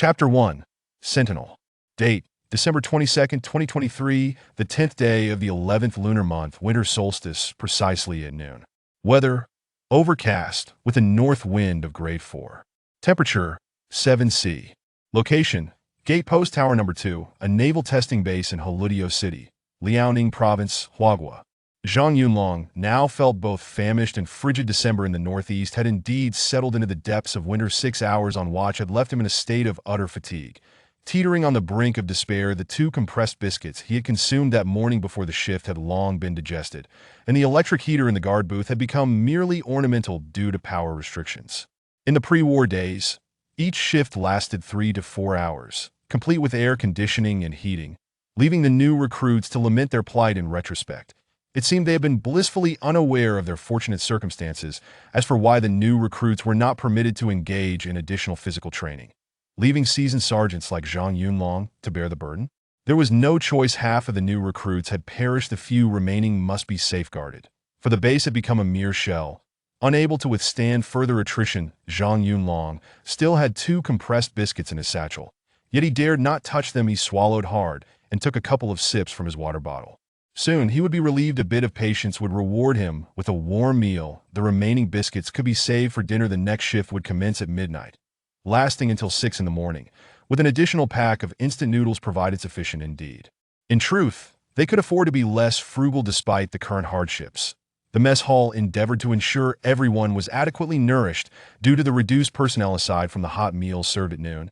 Chapter 1. Sentinel. Date: December 22nd, 2023, the 10th day of the 11th lunar month, winter solstice, precisely at noon. Weather: overcast, with a north wind of grade 4. Temperature: 7°C. Location: Gate Post Tower Number 2, a naval testing base in Holudio City, Liaoning Province, Huaghua. Zhang Yunlong now felt both famished and frigid. December in the northeast had indeed settled into the depths of winter. 6 hours on watch had left him in a state of utter fatigue. Teetering on the brink of despair, the 2 compressed biscuits he had consumed that morning before the shift had long been digested, and the electric heater in the guard booth had become merely ornamental due to power restrictions. In the pre-war days, each shift lasted 3 to 4 hours, complete with air conditioning and heating, leaving the new recruits to lament their plight in retrospect. It seemed they had been blissfully unaware of their fortunate circumstances as for why the new recruits were not permitted to engage in additional physical training, leaving seasoned sergeants like Zhang Yunlong to bear the burden. There was no choice. Half of the new recruits had perished. The few remaining must be safeguarded, for the base had become a mere shell. Unable to withstand further attrition, Zhang Yunlong still had 2 compressed biscuits in his satchel, yet he dared not touch them. He swallowed hard and took a couple of sips from his water bottle. Soon he would be relieved. A bit of patience would reward him with a warm meal. The remaining biscuits could be saved for dinner. The next shift would commence at midnight, lasting until 6 in the morning, with an additional pack of instant noodles provided. Sufficient indeed. In truth, they could afford to be less frugal despite the current hardships. The mess hall endeavored to ensure everyone was adequately nourished due to the reduced personnel. Aside from the hot meals served at noon,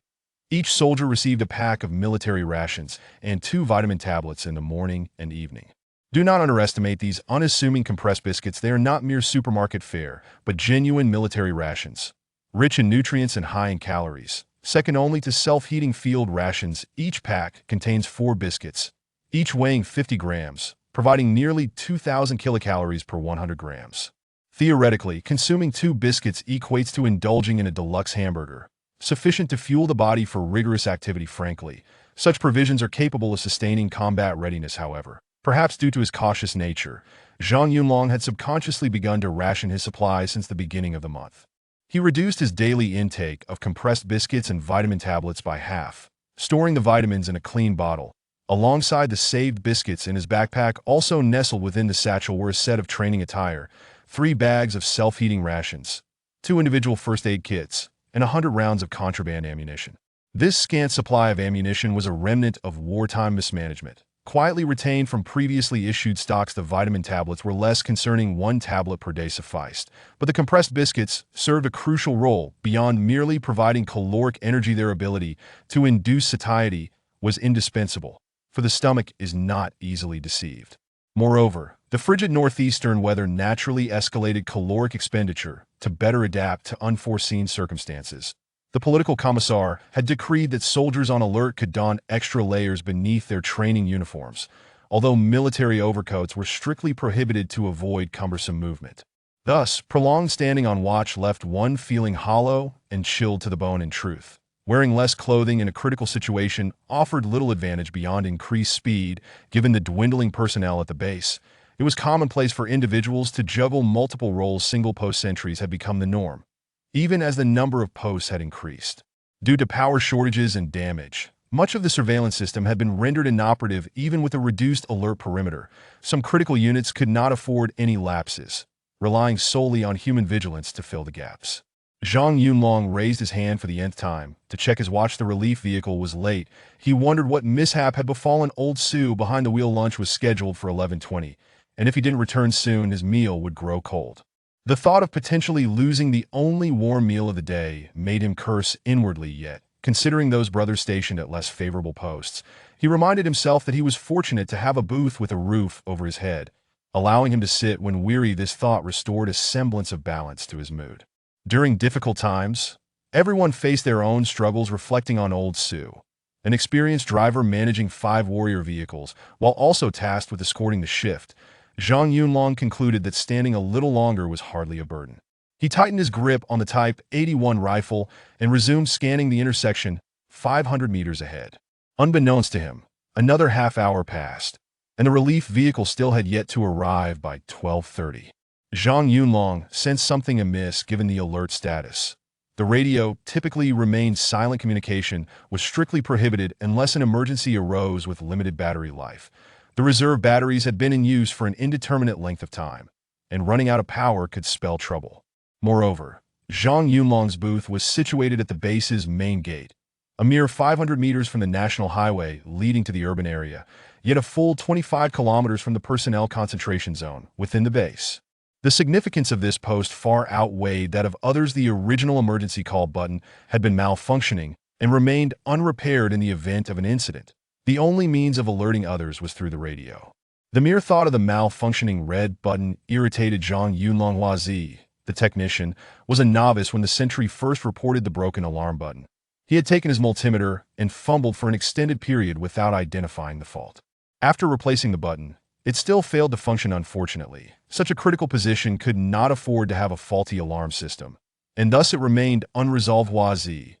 each soldier received a pack of military rations and 2 vitamin tablets in the morning and evening. Do not underestimate these unassuming compressed biscuits. They are not mere supermarket fare, but genuine military rations, rich in nutrients and high in calories, second only to self-heating field rations. Each pack contains 4 biscuits, each weighing 50 grams, providing nearly 2,000 kilocalories per 100 grams. Theoretically, consuming 2 biscuits equates to indulging in a deluxe hamburger, sufficient to fuel the body for rigorous activity. Frankly, such provisions are capable of sustaining combat readiness. However, perhaps due to his cautious nature, Zhang Yunlong had subconsciously begun to ration his supplies since the beginning of the month. He reduced his daily intake of compressed biscuits and vitamin tablets by half, storing the vitamins in a clean bottle. Alongside the saved biscuits in his backpack, also nestled within the satchel, were a set of training attire, 3 bags of self-heating rations, 2 individual first aid kits, and 100 rounds of contraband ammunition. This scant supply of ammunition was a remnant of wartime mismanagement, quietly retained from previously issued stocks. The vitamin tablets were less concerning. 1 tablet per day sufficed, but the compressed biscuits served a crucial role. Beyond merely providing caloric energy, their ability to induce satiety was indispensable, for the stomach is not easily deceived. Moreover, the frigid northeastern weather naturally escalated caloric expenditure to better adapt to unforeseen circumstances. The political commissar had decreed that soldiers on alert could don extra layers beneath their training uniforms, although military overcoats were strictly prohibited to avoid cumbersome movement. Thus, prolonged standing on watch left one feeling hollow and chilled to the bone. In truth, wearing less clothing in a critical situation offered little advantage beyond increased speed. Given the dwindling personnel at the base, it was commonplace for individuals to juggle multiple roles. Single-post sentries had become the norm, even as the number of posts had increased. Due to power shortages and damage, much of the surveillance system had been rendered inoperative. Even with a reduced alert perimeter, some critical units could not afford any lapses, relying solely on human vigilance to fill the gaps. Zhang Yunlong raised his hand for the nth time to check his watch. The relief vehicle was late. He wondered what mishap had befallen old Sue behind the wheel. Lunch was scheduled for 11:20, and if he didn't return soon, his meal would grow cold. The thought of potentially losing the only warm meal of the day made him curse inwardly. Yet, considering those brothers stationed at less favorable posts, he reminded himself that he was fortunate to have a booth with a roof over his head, allowing him to sit when weary. This thought restored a semblance of balance to his mood. During difficult times, everyone faced their own struggles. Reflecting on old Sue, an experienced driver managing 5 warrior vehicles, while also tasked with escorting the shift, Zhang Yunlong concluded that standing a little longer was hardly a burden. He tightened his grip on the Type 81 rifle and resumed scanning the intersection 500 meters ahead. Unbeknownst to him, another half-hour passed, and the relief vehicle still had yet to arrive by 12:30. Zhang Yunlong sensed something amiss given the alert status. The radio typically remained silent. Communication was strictly prohibited unless an emergency arose with limited battery life. The reserve batteries had been in use for an indeterminate length of time, and running out of power could spell trouble. Moreover, Zhang Yunlong's booth was situated at the base's main gate, a mere 500 meters from the national highway leading to the urban area, yet a full 25 kilometers from the personnel concentration zone within the base. The significance of this post far outweighed that of others. The original emergency call button had been malfunctioning and remained unrepaired in the event of an incident. The only means of alerting others was through the radio. The mere thought of the malfunctioning red button irritated Zhang Yunlong. Huazi, the technician, was a novice when the sentry first reported the broken alarm button. He had taken his multimeter and fumbled for an extended period without identifying the fault. After replacing the button, it still failed to function. Unfortunately, such a critical position could not afford to have a faulty alarm system, and thus it remained unresolved. Huazi,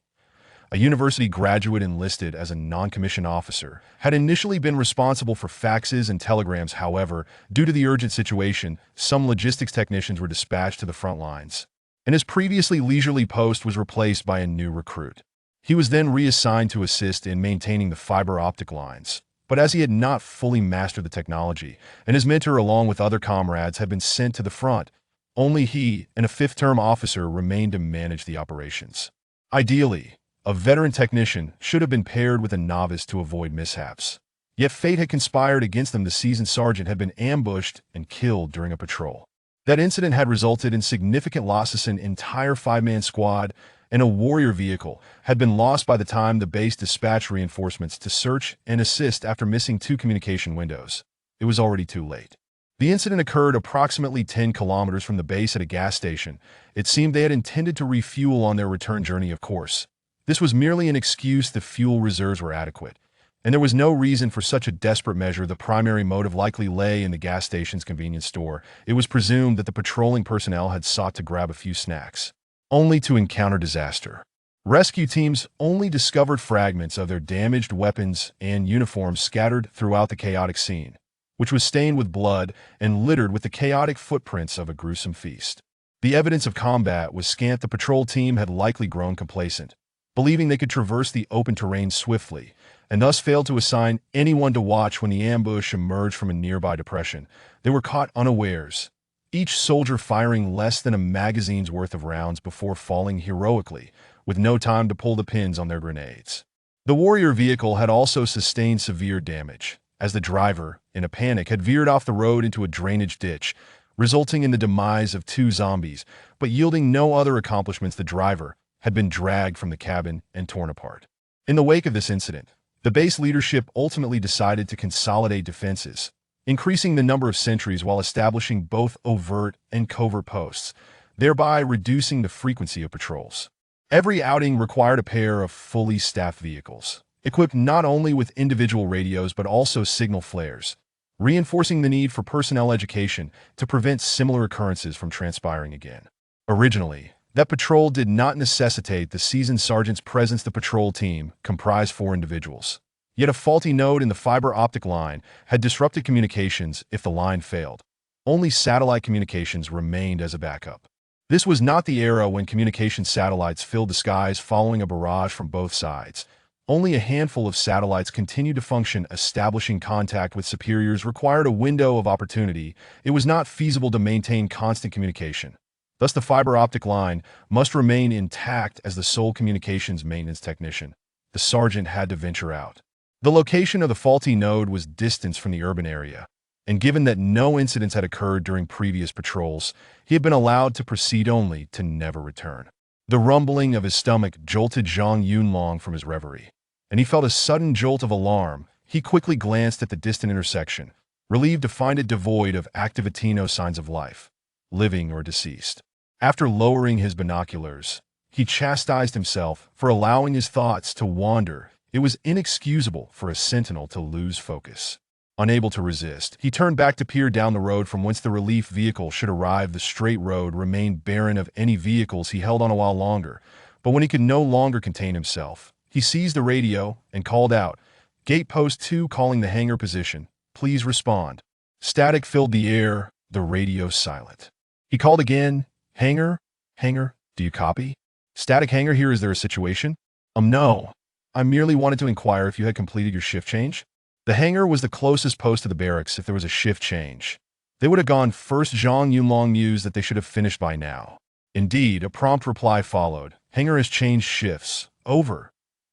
a university graduate enlisted as a non-commissioned officer, had initially been responsible for faxes and telegrams. However, due to the urgent situation, some logistics technicians were dispatched to the front lines, and his previously leisurely post was replaced by a new recruit. He was then reassigned to assist in maintaining the fiber optic lines. But as he had not fully mastered the technology, and his mentor along with other comrades had been sent to the front, only he and a fifth-term officer remained to manage the operations. Ideally, a veteran technician should have been paired with a novice to avoid mishaps. Yet fate had conspired against them. The seasoned sergeant had been ambushed and killed during a patrol. That incident had resulted in significant losses. An entire five-man squad and a warrior vehicle had been lost by the time the base dispatched reinforcements to search and assist after missing 2 communication windows. It was already too late. The incident occurred approximately 10 kilometers from the base at a gas station. It seemed they had intended to refuel on their return journey. Of course, this was merely an excuse. The fuel reserves were adequate, and there was no reason for such a desperate measure. The primary motive likely lay in the gas station's convenience store. It was presumed that the patrolling personnel had sought to grab a few snacks, only to encounter disaster. Rescue teams only discovered fragments of their damaged weapons and uniforms scattered throughout the chaotic scene, which was stained with blood and littered with the chaotic footprints of a gruesome feast. The evidence of combat was scant. The patrol team had likely grown complacent, believing they could traverse the open terrain swiftly, and thus failed to assign anyone to watch when the ambush emerged from a nearby depression. They were caught unawares, each soldier firing less than a magazine's worth of rounds before falling heroically, with no time to pull the pins on their grenades. The warrior vehicle had also sustained severe damage, as the driver, in a panic, had veered off the road into a drainage ditch, resulting in the demise of 2 zombies, but yielding no other accomplishments. The driver had been dragged from the cabin and torn apart. In the wake of this incident, the base leadership ultimately decided to consolidate defenses, increasing the number of sentries while establishing both overt and covert posts, thereby reducing the frequency of patrols. Every outing required a pair of fully staffed vehicles, equipped not only with individual radios but also signal flares, reinforcing the need for personnel education to prevent similar occurrences from transpiring again. Originally, that patrol did not necessitate the seasoned sergeant's presence. The patrol team comprised 4 individuals. Yet a faulty node in the fiber optic line had disrupted communications. If the line failed, only satellite communications remained as a backup. This was not the era when communication satellites filled the skies following a barrage from both sides. Only a handful of satellites continued to function. Establishing contact with superiors required a window of opportunity. It was not feasible to maintain constant communication. Thus, the fiber optic line must remain intact. As the sole communications maintenance technician, the sergeant had to venture out. The location of the faulty node was distant from the urban area, and given that no incidents had occurred during previous patrols, he had been allowed to proceed only to never return. The rumbling of his stomach jolted Zhang Yunlong from his reverie, and he felt a sudden jolt of alarm. He quickly glanced at the distant intersection, relieved to find it devoid of activitino signs of life, living or deceased. After lowering his binoculars, he chastised himself for allowing his thoughts to wander. It was inexcusable for a sentinel to lose focus. Unable to resist, he turned back to peer down the road from whence the relief vehicle should arrive. The straight road remained barren of any vehicles. He held on a while longer, but when he could no longer contain himself, he seized the radio and called out, "Gate post 2 calling the hangar position. Please respond." Static filled the air, the radio silent. He called again, "Hangar? Hangar, do you copy?" Static Hanger here, is there a situation? No. I merely wanted to inquire if you had completed your shift change. The hangar was the closest post to the barracks if there was a shift change. They would have gone first. Zhang Yunlong mused that they should have finished by now. Indeed, a prompt reply followed. Hangar has changed shifts. Over.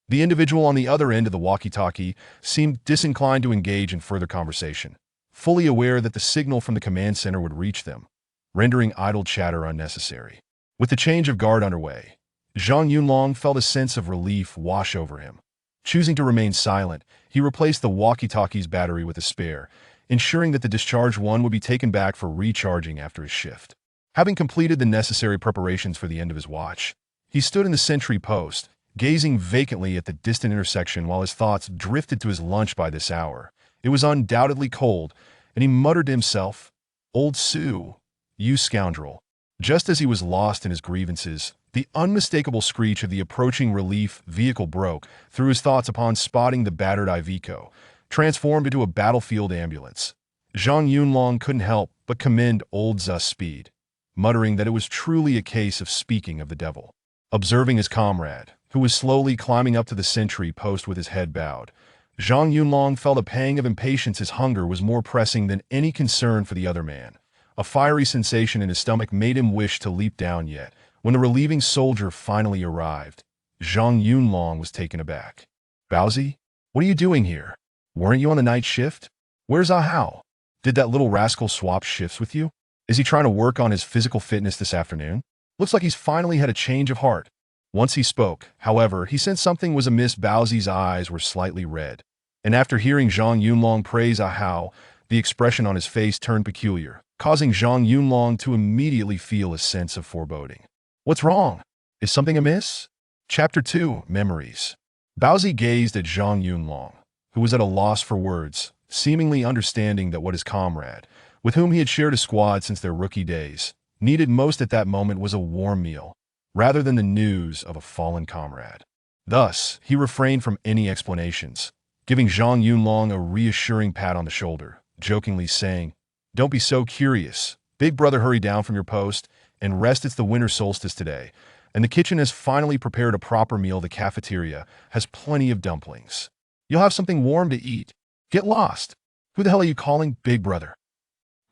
The individual on the other end of the walkie-talkie seemed disinclined to engage in further conversation, fully aware that the signal from the command center would reach them, rendering idle chatter unnecessary. With the change of guard underway, Zhang Yunlong felt a sense of relief wash over him. Choosing to remain silent, he replaced the walkie-talkie's battery with a spare, ensuring that the discharged one would be taken back for recharging after his shift. Having completed the necessary preparations for the end of his watch, he stood in the sentry post, gazing vacantly at the distant intersection while his thoughts drifted to his lunch. By this hour, it was undoubtedly cold, and he muttered to himself, "Old Sue, you scoundrel." Just as he was lost in his grievances, the unmistakable screech of the approaching relief vehicle broke through his thoughts upon spotting the battered Iveco, transformed into a battlefield ambulance. Zhang Yunlong couldn't help but commend Old Zu's speed, muttering that it was truly a case of speaking of the devil. Observing his comrade, who was slowly climbing up to the sentry post with his head bowed, Zhang Yunlong felt a pang of impatience. His hunger was more pressing than any concern for the other man. A fiery sensation in his stomach made him wish to leap down, yet when the relieving soldier finally arrived, Zhang Yunlong was taken aback. "Baozi, what are you doing here? Weren't you on the night shift? Where's Ah Hao? Did that little rascal swap shifts with you? Is he trying to work on his physical fitness this afternoon? Looks like he's finally had a change of heart." Once he spoke, however, he sensed something was amiss. Baozi's eyes were slightly red, and after hearing Zhang Yunlong praise Ah Hao, the expression on his face turned peculiar, causing Zhang Yunlong to immediately feel a sense of foreboding. "What's wrong? Is something amiss?" Chapter 2, Memories. Baozi gazed at Zhang Yunlong, who was at a loss for words, seemingly understanding that what his comrade, with whom he had shared a squad since their rookie days, needed most at that moment was a warm meal, rather than the news of a fallen comrade. Thus, he refrained from any explanations, giving Zhang Yunlong a reassuring pat on the shoulder, jokingly saying, "Don't be so curious. Big brother, hurry down from your post and rest. It's the winter solstice today, and the kitchen has finally prepared a proper meal. The cafeteria has plenty of dumplings. You'll have something warm to eat. Get lost. Who the hell are you calling big brother?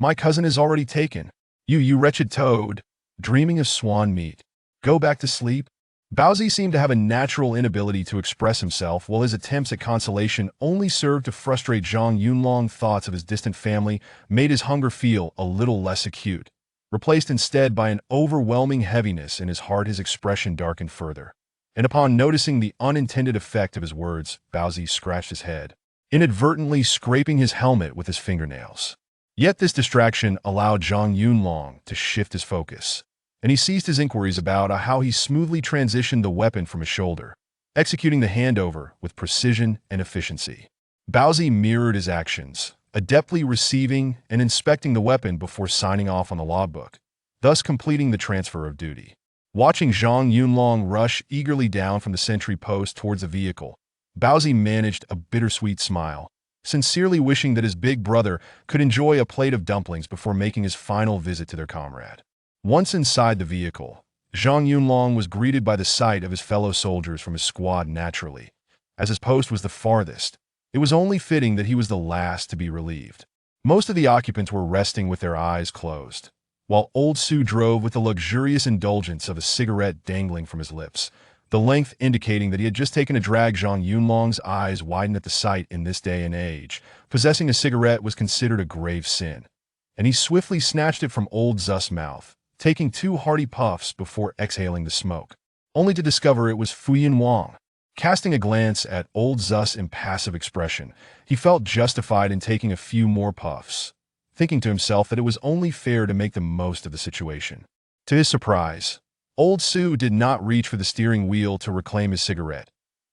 My cousin is already taken. You wretched toad, dreaming of swan meat. Go back to sleep." Baozi seemed to have a natural inability to express himself, while his attempts at consolation only served to frustrate Zhang Yunlong. Thoughts of his distant family made his hunger feel a little less acute. Replaced instead by an overwhelming heaviness in his heart, his expression darkened further. And upon noticing the unintended effect of his words, Baozi scratched his head, inadvertently scraping his helmet with his fingernails. Yet this distraction allowed Zhang Yunlong to shift his focus, and he ceased his inquiries about how he smoothly transitioned the weapon from his shoulder, executing the handover with precision and efficiency. Baozi mirrored his actions, adeptly receiving and inspecting the weapon before signing off on the logbook, thus completing the transfer of duty. Watching Zhang Yunlong rush eagerly down from the sentry post towards the vehicle, Baozi managed a bittersweet smile, sincerely wishing that his big brother could enjoy a plate of dumplings before making his final visit to their comrade. Once inside the vehicle, Zhang Yunlong was greeted by the sight of his fellow soldiers from his squad. Naturally, as his post was the farthest, it was only fitting that he was the last to be relieved. Most of the occupants were resting with their eyes closed, while Old Sue drove with the luxurious indulgence of a cigarette dangling from his lips, the length indicating that he had just taken a drag. Zhang Yunlong's eyes widened at the sight. In this day and age, possessing a cigarette was considered a grave sin, and he swiftly snatched it from Old Zu's mouth, taking 2 hearty puffs before exhaling the smoke, only to discover it was Fuyin Wang. Casting a glance at Old Zu's impassive expression, he felt justified in taking a few more puffs, thinking to himself that it was only fair to make the most of the situation. To his surprise, Old Sue did not reach for the steering wheel to reclaim his cigarette,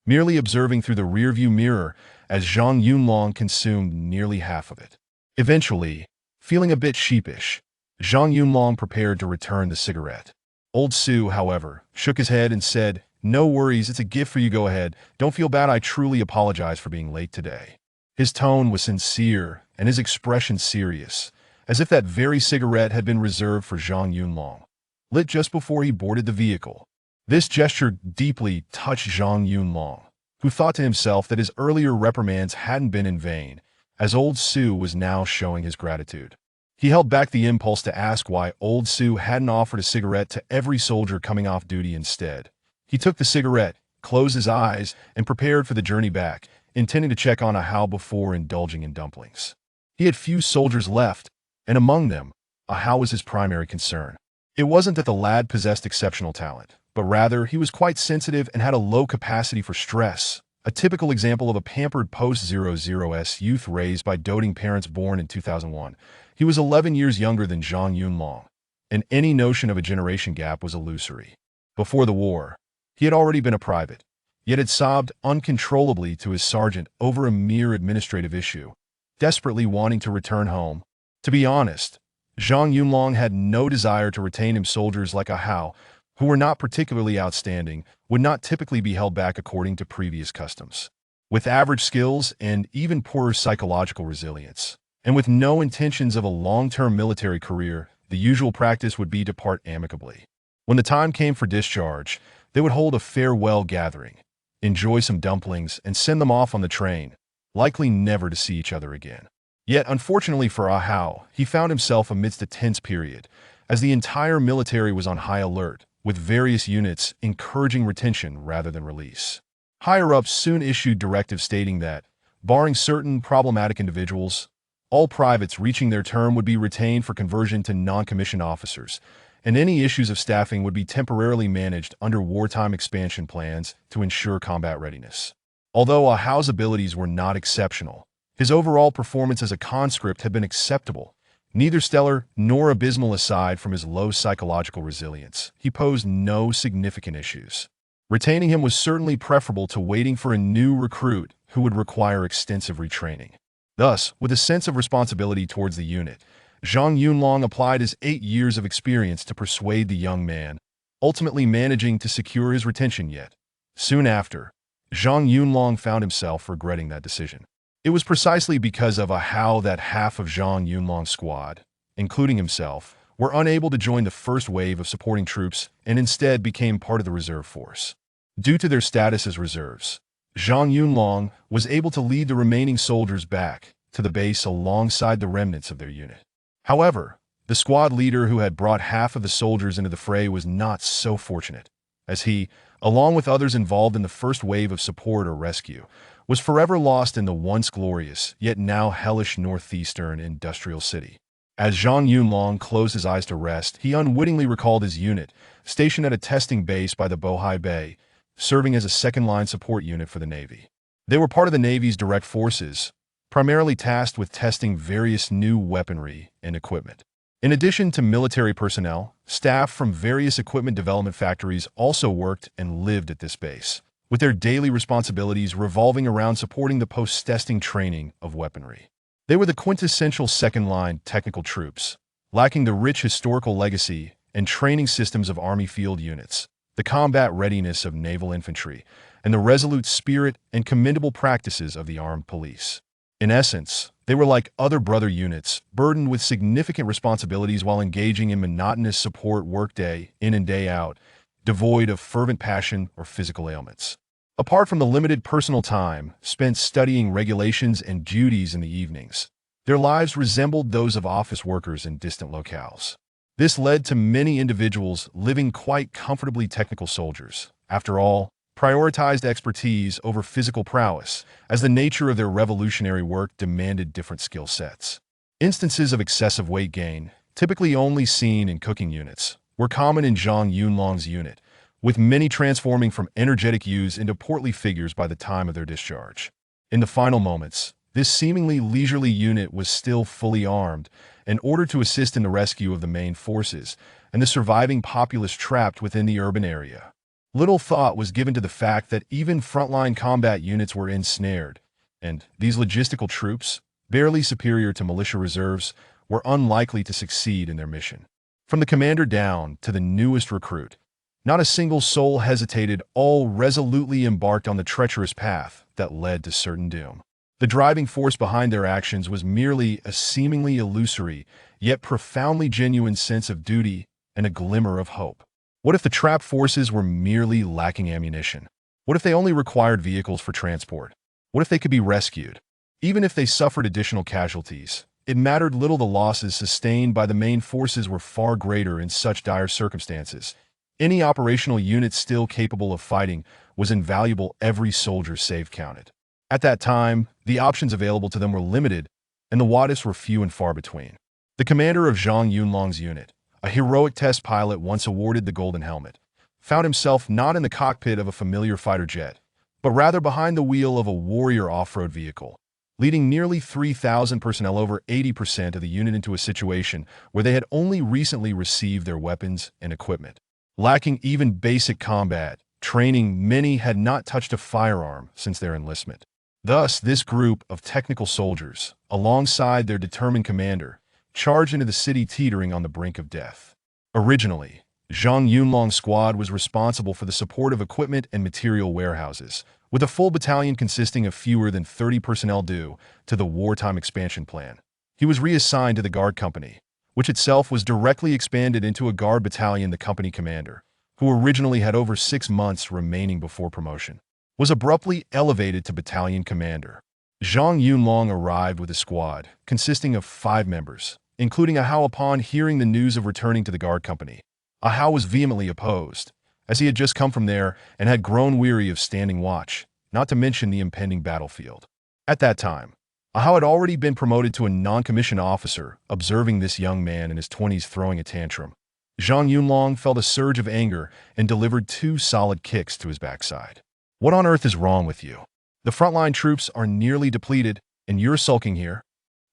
merely observing through the rearview mirror as Zhang Yunlong consumed nearly half of it. Eventually, feeling a bit sheepish, Zhang Yunlong prepared to return the cigarette. Old Sue, however, shook his head and said, "No worries, it's a gift for you. Go ahead. Don't feel bad. I truly apologize for being late today." His tone was sincere and his expression serious, as if that very cigarette had been reserved for Zhang Yunlong, lit just before he boarded the vehicle. This gesture deeply touched Zhang Yunlong, who thought to himself that his earlier reprimands hadn't been in vain, as old Su was now showing his gratitude. He held back the impulse to ask why old Su hadn't offered a cigarette to every soldier coming off duty instead. He took the cigarette, closed his eyes, and prepared for the journey back, intending to check on Ahau before indulging in dumplings. He had few soldiers left, and among them, Ahau was his primary concern. It wasn't that the lad possessed exceptional talent, but rather he was quite sensitive and had a low capacity for stress, a typical example of a pampered post-00s youth raised by doting parents born in 2001. He was 11 years younger than Zhang Yunlong, and any notion of a generation gap was illusory. Before the war, he had already been a private, yet had sobbed uncontrollably to his sergeant over a mere administrative issue, desperately wanting to return home. To be honest, Zhang Yunlong had no desire to retain him. Soldiers like Ahau, who were not particularly outstanding, would not typically be held back according to previous customs. With average skills and even poorer psychological resilience, and with no intentions of a long-term military career, the usual practice would be to part amicably. When the time came for discharge, they would hold a farewell gathering, enjoy some dumplings, and send them off on the train, likely never to see each other again. Yet, unfortunately for Ahau, he found himself amidst a tense period, as the entire military was on high alert, with various units encouraging retention rather than release. Higher-ups soon issued directives stating that, barring certain problematic individuals, all privates reaching their term would be retained for conversion to non-commissioned officers, and any issues of staffing would be temporarily managed under wartime expansion plans to ensure combat readiness. Although Ahau's abilities were not exceptional, his overall performance as a conscript had been acceptable. Neither stellar nor abysmal. Aside from his low psychological resilience, he posed no significant issues. Retaining him was certainly preferable to waiting for a new recruit who would require extensive retraining. Thus, with a sense of responsibility towards the unit, Zhang Yunlong applied his 8 years of experience to persuade the young man, ultimately managing to secure his retention. Yet, soon after, Zhang Yunlong found himself regretting that decision. It was precisely because of Ahau that half of Zhang Yunlong's squad, including himself, were unable to join the first wave of supporting troops and instead became part of the reserve force. Due to their status as reserves, Zhang Yunlong was able to lead the remaining soldiers back to the base alongside the remnants of their unit. However, the squad leader who had brought half of the soldiers into the fray was not so fortunate, as he, along with others involved in the first wave of support or rescue, was forever lost in the once glorious, yet now hellish northeastern industrial city. As Zhang Yunlong closed his eyes to rest, he unwittingly recalled his unit, stationed at a testing base by the Bohai Bay, serving as a second-line support unit for the Navy. They were part of the Navy's direct forces, primarily tasked with testing various new weaponry and equipment. In addition to military personnel, staff from various equipment development factories also worked and lived at this base, with their daily responsibilities revolving around supporting the post-testing training of weaponry. They were the quintessential second-line technical troops, lacking the rich historical legacy and training systems of Army field units, the combat readiness of naval infantry, and the resolute spirit and commendable practices of the armed police. In essence, they were like other brother units, burdened with significant responsibilities while engaging in monotonous support work day in and day out, devoid of fervent passion or physical ailments. Apart from the limited personal time spent studying regulations and duties in the evenings, their lives resembled those of office workers in distant locales. This led to many individuals living quite comfortably. Technical soldiers, after all, prioritized expertise over physical prowess, as the nature of their revolutionary work demanded different skill sets. Instances of excessive weight gain, typically only seen in cooking units, were common in Zhang Yunlong's unit, with many transforming from energetic youths into portly figures by the time of their discharge. In the final moments, this seemingly leisurely unit was still fully armed, in order to assist in the rescue of the main forces and the surviving populace trapped within the urban area. Little thought was given to the fact that even frontline combat units were ensnared, and these logistical troops, barely superior to militia reserves, were unlikely to succeed in their mission. From the commander down to the newest recruit, not a single soul hesitated. All resolutely embarked on the treacherous path that led to certain doom. The driving force behind their actions was merely a seemingly illusory, yet profoundly genuine sense of duty and a glimmer of hope. What if the trap forces were merely lacking ammunition? What if they only required vehicles for transport? What if they could be rescued? Even if they suffered additional casualties, it mattered little. The losses sustained by the main forces were far greater in such dire circumstances. Any operational unit still capable of fighting was invaluable. Every soldier saved counted. At that time, the options available to them were limited, and the what-ifs were few and far between. The commander of Zhang Yunlong's unit, a heroic test pilot once awarded the Golden Helmet, found himself not in the cockpit of a familiar fighter jet, but rather behind the wheel of a warrior off-road vehicle, leading nearly 3,000 personnel, over 80% of the unit, into a situation where they had only recently received their weapons and equipment. Lacking even basic combat training, many had not touched a firearm since their enlistment. Thus, this group of technical soldiers, alongside their determined commander, charged into the city teetering on the brink of death. Originally, Zhang Yunlong's squad was responsible for the support of equipment and material warehouses, with a full battalion consisting of fewer than 30 personnel due to the wartime expansion plan. He was reassigned to the Guard Company, which itself was directly expanded into a Guard battalion. The company commander, who originally had over 6 months remaining before promotion, was abruptly elevated to battalion commander. Zhang Yunlong arrived with a squad consisting of 5 members, including Ahao. Upon hearing the news of returning to the Guard Company, Ahao was vehemently opposed, as he had just come from there and had grown weary of standing watch, not to mention the impending battlefield. At that time, Ahao had already been promoted to a non-commissioned officer. Observing this young man in his 20s throwing a tantrum, Zhang Yunlong felt a surge of anger and delivered 2 solid kicks to his backside. What on earth is wrong with you? The frontline troops are nearly depleted, and you're sulking here?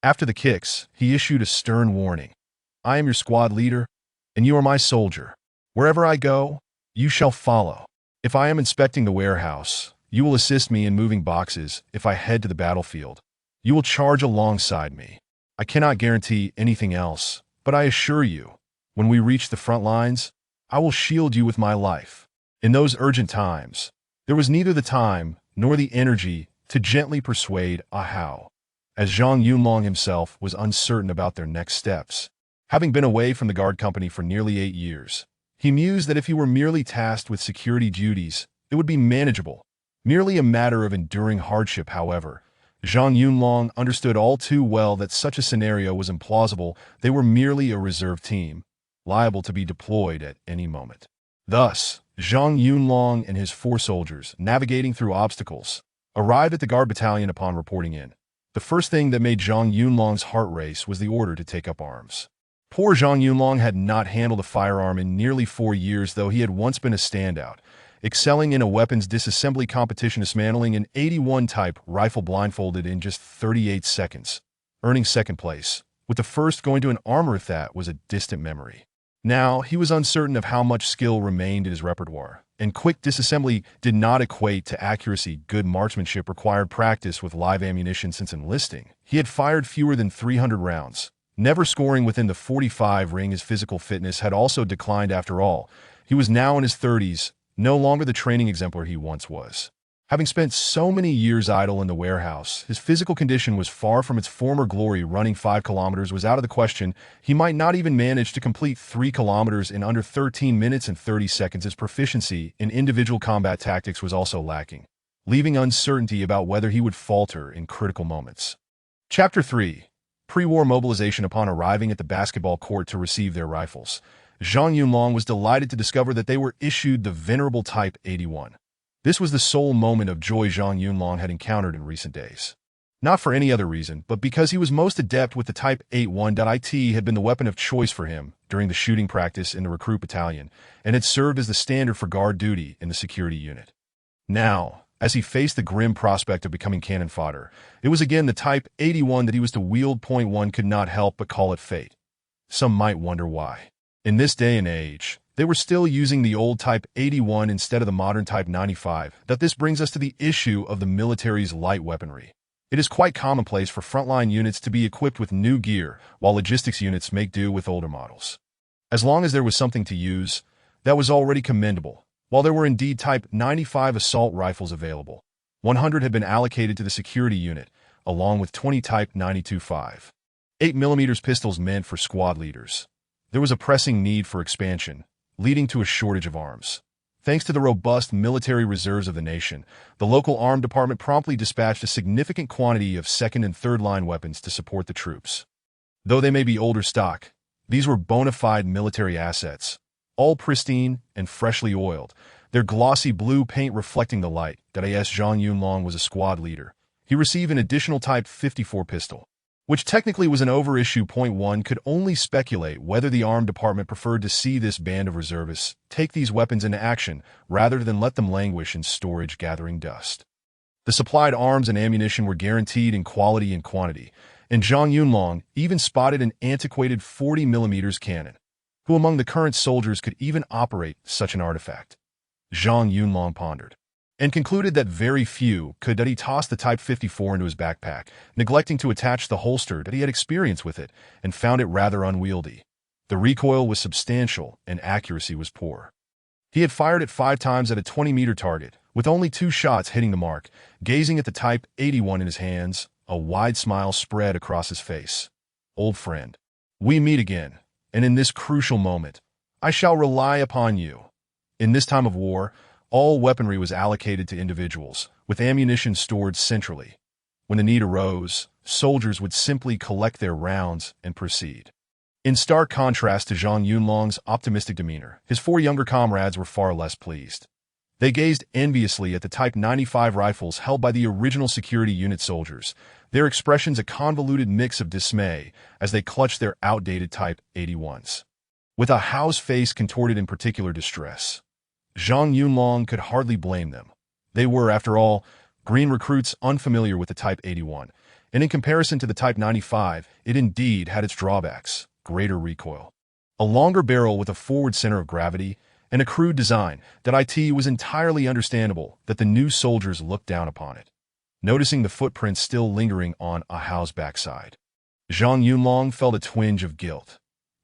After the kicks, he issued a stern warning. I am your squad leader, and you are my soldier. Wherever I go, you shall follow. If I am inspecting the warehouse, you will assist me in moving boxes. If I head to the battlefield, you will charge alongside me. I cannot guarantee anything else, but I assure you, when we reach the front lines, I will shield you with my life. In those urgent times, there was neither the time nor the energy to gently persuade Ahao, as Zhang Yunlong himself was uncertain about their next steps. Having been away from the Guard Company for nearly 8 years, he mused that if he were merely tasked with security duties, it would be manageable, merely a matter of enduring hardship. However, Zhang Yunlong understood all too well that such a scenario was implausible. They were merely a reserve team, liable to be deployed at any moment. Thus, Zhang Yunlong and his 4 soldiers, navigating through obstacles, arrived at the Guard Battalion. Upon reporting in, the first thing that made Zhang Yunlong's heart race was the order to take up arms. Poor Zhang Yunlong had not handled a firearm in nearly 4 years, though he had once been a standout, excelling in a weapons disassembly competition, dismantling an 81 type rifle blindfolded in just 38 seconds, earning 2nd place, with the first going to an armorer that was a distant memory. Now, he was uncertain of how much skill remained in his repertoire, and quick disassembly did not equate to accuracy. Good marksmanship required practice with live ammunition. Since enlisting, he had fired fewer than 300 rounds, never scoring within the 45 ring. His physical fitness had also declined. After all, he was now in his 30s, no longer the training exemplar he once was. Having spent so many years idle in the warehouse, his physical condition was far from its former glory. Running 5 kilometers was out of the question. He might not even manage to complete 3 kilometers in under 13 minutes and 30 seconds. His proficiency in individual combat tactics was also lacking, leaving uncertainty about whether he would falter in critical moments. Chapter 3. Pre-war mobilization. Upon arriving at the basketball court to receive their rifles, Zhang Yunlong was delighted to discover that they were issued the venerable Type 81. This was the sole moment of joy Zhang Yunlong had encountered in recent days. Not for any other reason, but because he was most adept with the Type 81. It had been the weapon of choice for him during the shooting practice in the recruit battalion, and had served as the standard for guard duty in the security unit. Now, as he faced the grim prospect of becoming cannon fodder, it was again the Type 81 that he was to wield. One could not help but call it fate. Some might wonder why. In this day and age, they were still using the old Type 81 instead of the modern Type 95. This brings us to the issue of the military's light weaponry. It is quite commonplace for frontline units to be equipped with new gear, while logistics units make do with older models. As long as there was something to use, that was already commendable. While there were indeed Type 95 assault rifles available, 100 had been allocated to the security unit, along with 20 Type 92 5.8mm pistols meant for squad leaders. There was a pressing need for expansion, leading to a shortage of arms. Thanks to the robust military reserves of the nation, the local armed department promptly dispatched a significant quantity of second- and third-line weapons to support the troops. Though they may be older stock, these were bona fide military assets, all pristine and freshly oiled, their glossy blue paint reflecting the light that as Zhang Yunlong was a squad leader. He received an additional Type 54 pistol, which technically was an overissue. One could only speculate whether the armed department preferred to see this band of reservists take these weapons into action rather than let them languish in storage gathering dust. The supplied arms and ammunition were guaranteed in quality and quantity, and Zhang Yunlong even spotted an antiquated 40mm cannon. Who among the current soldiers could even operate such an artifact? Zhang Yunlong pondered, and concluded that very few could. He tossed the Type 54 into his backpack, neglecting to attach the holster that he had experience with it, and found it rather unwieldy. The recoil was substantial, and accuracy was poor. He had fired it 5 times at a 20-meter target, with only 2 shots hitting the mark. Gazing at the Type 81 in his hands, a wide smile spread across his face. "Old friend, we meet again, and in this crucial moment, I shall rely upon you." In this time of war, all weaponry was allocated to individuals, with ammunition stored centrally. When the need arose, soldiers would simply collect their rounds and proceed. In stark contrast to Zhang Yunlong's optimistic demeanor, his 4 younger comrades were far less pleased. They gazed enviously at the Type 95 rifles held by the original security unit soldiers, their expressions a convoluted mix of dismay as they clutched their outdated Type 81s. With a Hao's face contorted in particular distress, Zhang Yunlong could hardly blame them. They were, after all, green recruits unfamiliar with the Type 81, and in comparison to the Type 95, it indeed had its drawbacks: greater recoil, a longer barrel with a forward center of gravity, and a crude design that it was entirely understandable that the new soldiers looked down upon it. Noticing the footprints still lingering on Ahao's backside, Zhang Yunlong felt a twinge of guilt.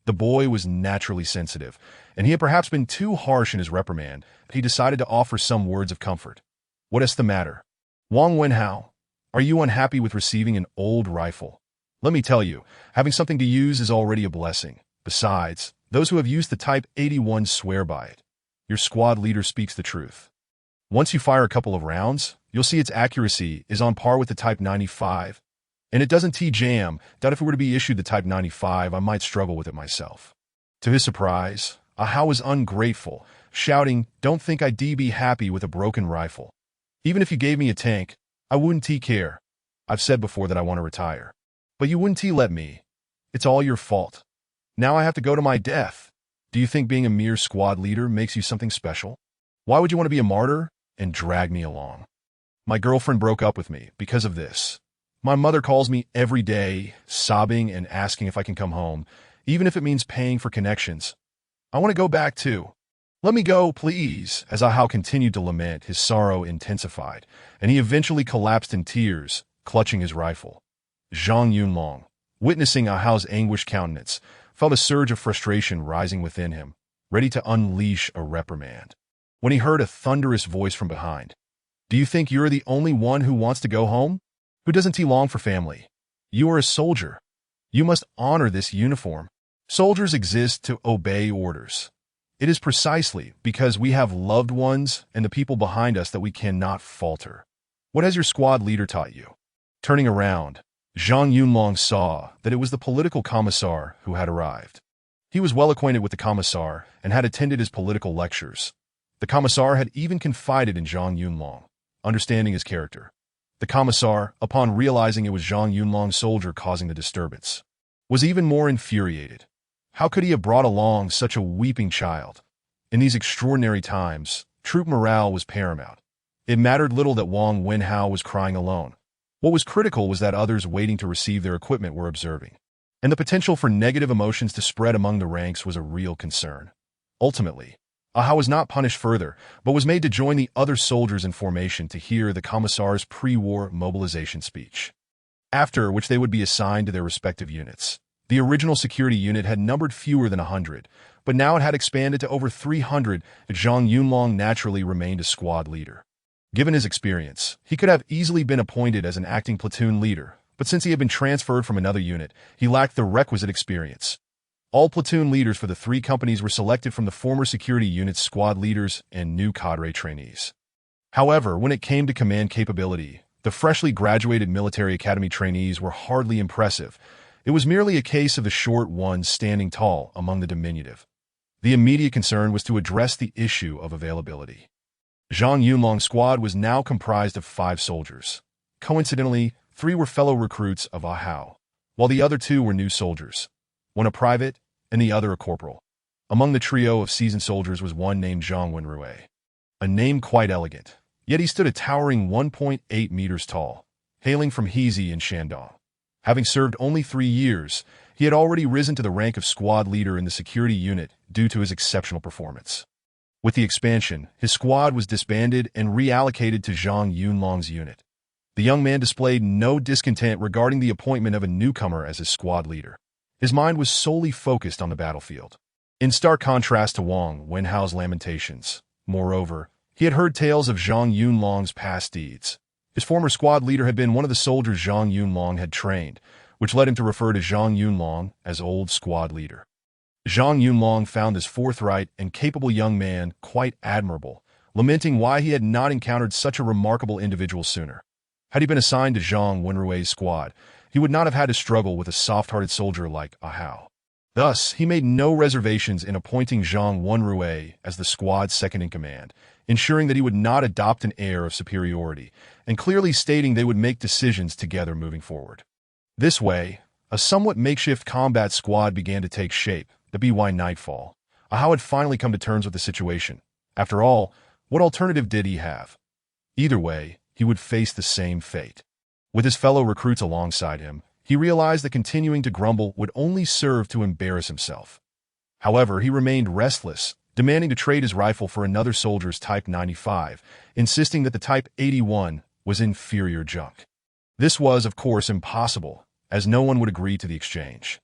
The boy was naturally sensitive, and he had perhaps been too harsh in his reprimand. He decided to offer some words of comfort. "What is the matter? Wang Wenhao, are you unhappy with receiving an old rifle? Let me tell you, having something to use is already a blessing. Besides, those who have used the Type 81 swear by it. Your squad leader speaks the truth. Once you fire a couple of rounds, you'll see its accuracy is on par with the Type 95. And it doesn't jam that if it were to be issued the Type 95, I might struggle with it myself." To his surprise, Ahao was ungrateful, shouting, "Don't think I'd be happy with a broken rifle. Even if you gave me a tank, I wouldn't care. I've said before that I want to retire. But you wouldn't let me. It's all your fault. Now I have to go to my death. Do you think being a mere squad leader makes you something special? Why would you want to be a martyr and drag me along? My girlfriend broke up with me because of this. My mother calls me every day, sobbing and asking if I can come home, even if it means paying for connections. I want to go back too. Let me go, please." As Ahao continued to lament, his sorrow intensified, and he eventually collapsed in tears, clutching his rifle. Zhang Yunlong, witnessing Ahao's anguished countenance, felt a surge of frustration rising within him, ready to unleash a reprimand, when he heard a thunderous voice from behind. "Do you think you're the only one who wants to go home? Who doesn't long for family? You are a soldier. You must honor this uniform. Soldiers exist to obey orders. It is precisely because we have loved ones and the people behind us that we cannot falter. What has your squad leader taught you?" Turning around, Zhang Yunlong saw that it was the political commissar who had arrived. He was well acquainted with the commissar and had attended his political lectures. The commissar had even confided in Zhang Yunlong, understanding his character. The commissar, upon realizing it was Zhang Yunlong's soldier causing the disturbance, was even more infuriated. How could he have brought along such a weeping child? In these extraordinary times, troop morale was paramount. It mattered little that Wang Wenhao was crying alone. What was critical was that others waiting to receive their equipment were observing, and the potential for negative emotions to spread among the ranks was a real concern. Ultimately, Ahao was not punished further, but was made to join the other soldiers in formation to hear the commissar's pre-war mobilization speech, after which they would be assigned to their respective units. The original security unit had numbered fewer than 100, but now it had expanded to over 300, and Zhang Yunlong naturally remained a squad leader. Given his experience, he could have easily been appointed as an acting platoon leader, but since he had been transferred from another unit, he lacked the requisite experience. All platoon leaders for the three companies were selected from the former security unit's squad leaders and new cadre trainees. However, when it came to command capability, the freshly graduated military academy trainees were hardly impressive. It was merely a case of the short ones standing tall among the diminutive. The immediate concern was to address the issue of availability. Zhang Yunlong's squad was now comprised of 5 soldiers. Coincidentally, 3 were fellow recruits of Ahau, while the other 2 were new soldiers, one a private and the other a corporal. Among the trio of seasoned soldiers was one named Zhang Wenrui, a name quite elegant, yet he stood a towering 1.8 meters tall, hailing from Hezy in Shandong. Having served only 3 years, he had already risen to the rank of squad leader in the security unit due to his exceptional performance. With the expansion, his squad was disbanded and reallocated to Zhang Yunlong's unit. The young man displayed no discontent regarding the appointment of a newcomer as his squad leader. His mind was solely focused on the battlefield. In stark contrast to Wang Wenhao's lamentations, moreover, he had heard tales of Zhang Yunlong's past deeds. His former squad leader had been one of the soldiers Zhang Yunlong had trained, which led him to refer to Zhang Yunlong as old squad leader. Zhang Yunlong found this forthright and capable young man quite admirable, lamenting why he had not encountered such a remarkable individual sooner. Had he been assigned to Zhang Wenrui's squad, he would not have had to struggle with a soft-hearted soldier like Ahau. Thus, he made no reservations in appointing Zhang Wenrui as the squad's second-in-command, ensuring that he would not adopt an air of superiority, and clearly stating they would make decisions together moving forward. This way, a somewhat makeshift combat squad began to take shape. By nightfall, Ahau had finally come to terms with the situation. After all, what alternative did he have? Either way, he would face the same fate. With his fellow recruits alongside him, he realized that continuing to grumble would only serve to embarrass himself. However, he remained restless, demanding to trade his rifle for another soldier's Type 95, insisting that the Type 81 was inferior junk. This was, of course, impossible, as no one would agree to the exchange.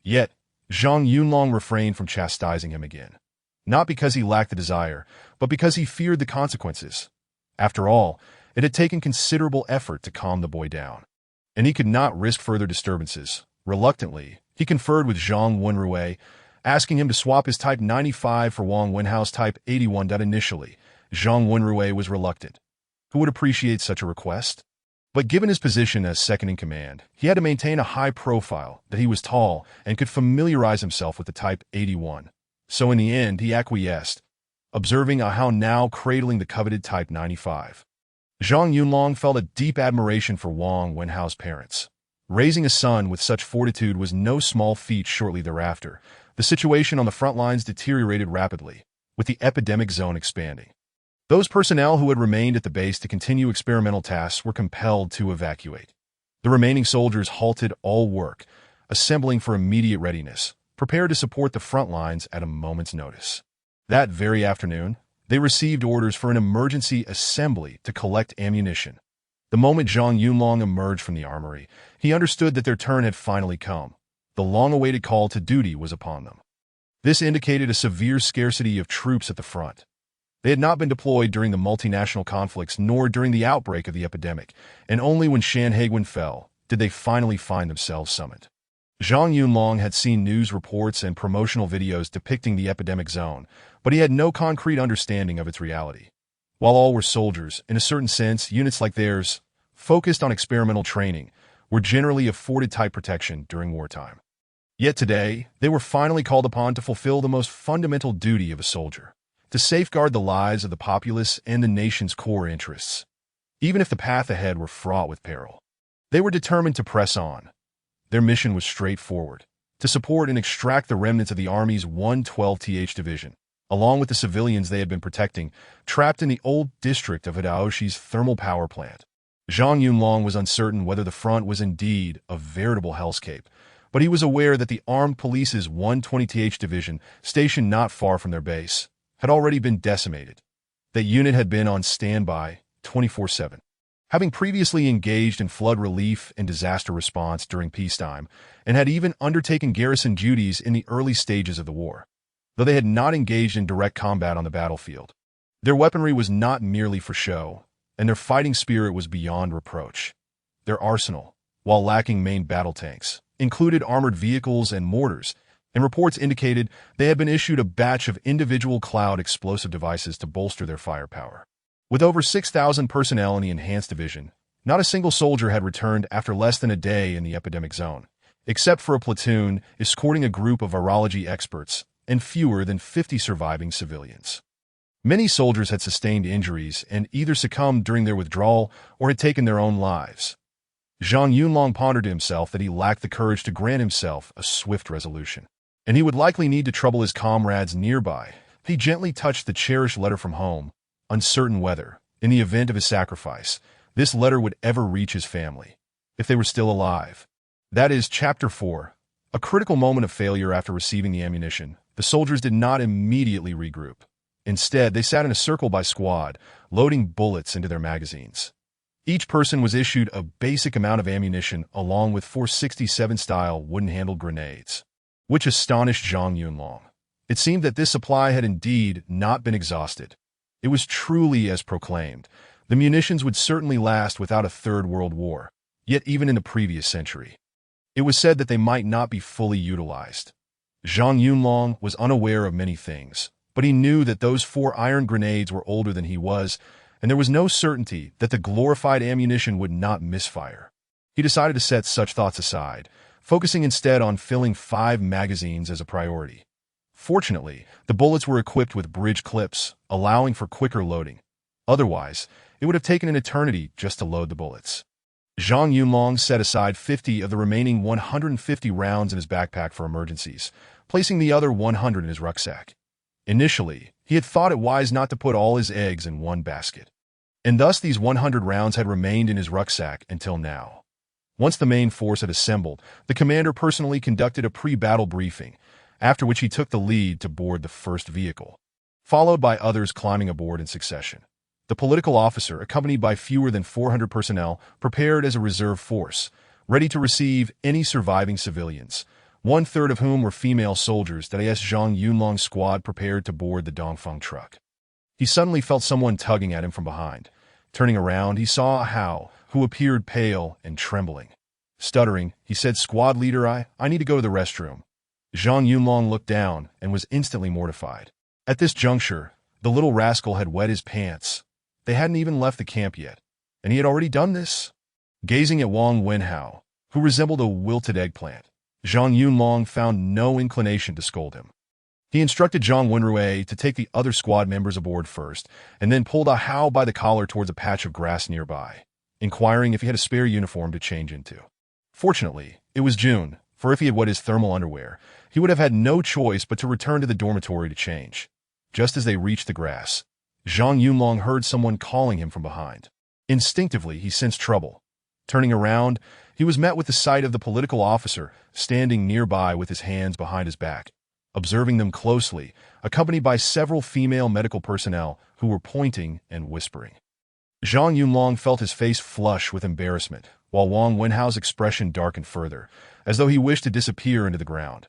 Yet, Zhang Yunlong refrained from chastising him again, not because he lacked the desire, but because he feared the consequences. After all, it had taken considerable effort to calm the boy down, and he could not risk further disturbances. Reluctantly, he conferred with Zhang Wenrui, asking him to swap his Type 95 for Wang Wenhao's Type 81. Initially, Zhang Wenrui was reluctant. Who would appreciate such a request? But given his position as second-in-command, he had to maintain a high profile, that he was tall, and could familiarize himself with the Type 81. So in the end, he acquiesced, observing Ahau now cradling the coveted Type 95. Zhang Yunlong felt a deep admiration for Wang Wenhao's parents. Raising a son with such fortitude was no small feat. Shortly thereafter, the situation on the front lines deteriorated rapidly, with the epidemic zone expanding. Those personnel who had remained at the base to continue experimental tasks were compelled to evacuate. The remaining soldiers halted all work, assembling for immediate readiness, prepared to support the front lines at a moment's notice. That very afternoon, they received orders for an emergency assembly to collect ammunition. The moment Zhang Yunlong emerged from the armory, he understood that their turn had finally come. The long-awaited call to duty was upon them. This indicated a severe scarcity of troops at the front. They had not been deployed during the multinational conflicts nor during the outbreak of the epidemic, and only when Shanhaiguan fell did they finally find themselves summoned. Zhang Yunlong had seen news reports and promotional videos depicting the epidemic zone, but he had no concrete understanding of its reality. While all were soldiers, in a certain sense, units like theirs, focused on experimental training, were generally afforded type protection during wartime. Yet today, they were finally called upon to fulfill the most fundamental duty of a soldier: to safeguard the lives of the populace and the nation's core interests. Even if the path ahead were fraught with peril, they were determined to press on. Their mission was straightforward: to support and extract the remnants of the Army's 112th Division, along with the civilians they had been protecting, trapped in the old district of Hidaoshi's thermal power plant. Zhang Yunlong was uncertain whether the front was indeed a veritable hellscape, but he was aware that the Armed Police's 120th Division, stationed not far from their base, had already been decimated. That unit had been on standby 24/7. Having previously engaged in flood relief and disaster response during peacetime, and had even undertaken garrison duties in the early stages of the war. Though they had not engaged in direct combat on the battlefield, their weaponry was not merely for show, and their fighting spirit was beyond reproach. Their arsenal, while lacking main battle tanks, included armored vehicles and mortars, and reports indicated they had been issued a batch of individual cloud explosive devices to bolster their firepower. With over 6,000 personnel in the Enhanced Division, not a single soldier had returned after less than a day in the epidemic zone, except for a platoon escorting a group of virology experts and fewer than 50 surviving civilians. Many soldiers had sustained injuries and either succumbed during their withdrawal or had taken their own lives. Zhang Yunlong pondered to himself that he lacked the courage to grant himself a swift resolution, and he would likely need to trouble his comrades nearby. He gently touched the cherished letter from home, uncertain whether, in the event of his sacrifice, this letter would ever reach his family, if they were still alive. That is, Chapter 4. A critical moment of failure after receiving the ammunition. The soldiers did not immediately regroup. Instead, they sat in a circle by squad, loading bullets into their magazines. Each person was issued a basic amount of ammunition along with 467-style wooden-handled grenades, which astonished Zhang Yunlong. It seemed that this supply had indeed not been exhausted. It was truly as proclaimed. The munitions would certainly last without a Third World War, yet even in the previous century. It was said that they might not be fully utilized. Zhang Yunlong was unaware of many things, but he knew that those 4 iron grenades were older than he was, and there was no certainty that the glorified ammunition would not misfire. He decided to set such thoughts aside, focusing instead on filling 5 magazines as a priority. Fortunately, the bullets were equipped with bridge clips, allowing for quicker loading. Otherwise, it would have taken an eternity just to load the bullets. Zhang Yunlong set aside 50 of the remaining 150 rounds in his backpack for emergencies, placing the other 100 in his rucksack. Initially, he had thought it wise not to put all his eggs in one basket, and thus these 100 rounds had remained in his rucksack until now. Once the main force had assembled, the commander personally conducted a pre-battle briefing, after which he took the lead to board the first vehicle, followed by others climbing aboard in succession. The political officer, accompanied by fewer than 400 personnel, prepared as a reserve force, ready to receive any surviving civilians, 1/3 of whom were female soldiers. That is, Zhang Yunlong's squad prepared to board the Dongfeng truck. He suddenly felt someone tugging at him from behind. Turning around, he saw Hao, who appeared pale and trembling. Stuttering, he said, "Squad leader, I need to go to the restroom." Zhang Yunlong looked down and was instantly mortified. At this juncture, the little rascal had wet his pants. They hadn't even left the camp yet, and he had already done this? Gazing at Wang Wenhao, who resembled a wilted eggplant, Zhang Yunlong found no inclination to scold him. He instructed Zhang Wenrui to take the other squad members aboard first, and then pulled a Hao by the collar towards a patch of grass nearby, inquiring if he had a spare uniform to change into. Fortunately, it was June, for if he had wet his thermal underwear, he would have had no choice but to return to the dormitory to change. Just as they reached the grass, Zhang Yunlong heard someone calling him from behind. Instinctively, he sensed trouble. Turning around, he was met with the sight of the political officer standing nearby with his hands behind his back, observing them closely, accompanied by several female medical personnel who were pointing and whispering. Zhang Yunlong felt his face flush with embarrassment, while Wang Wenhao's expression darkened further, as though he wished to disappear into the ground.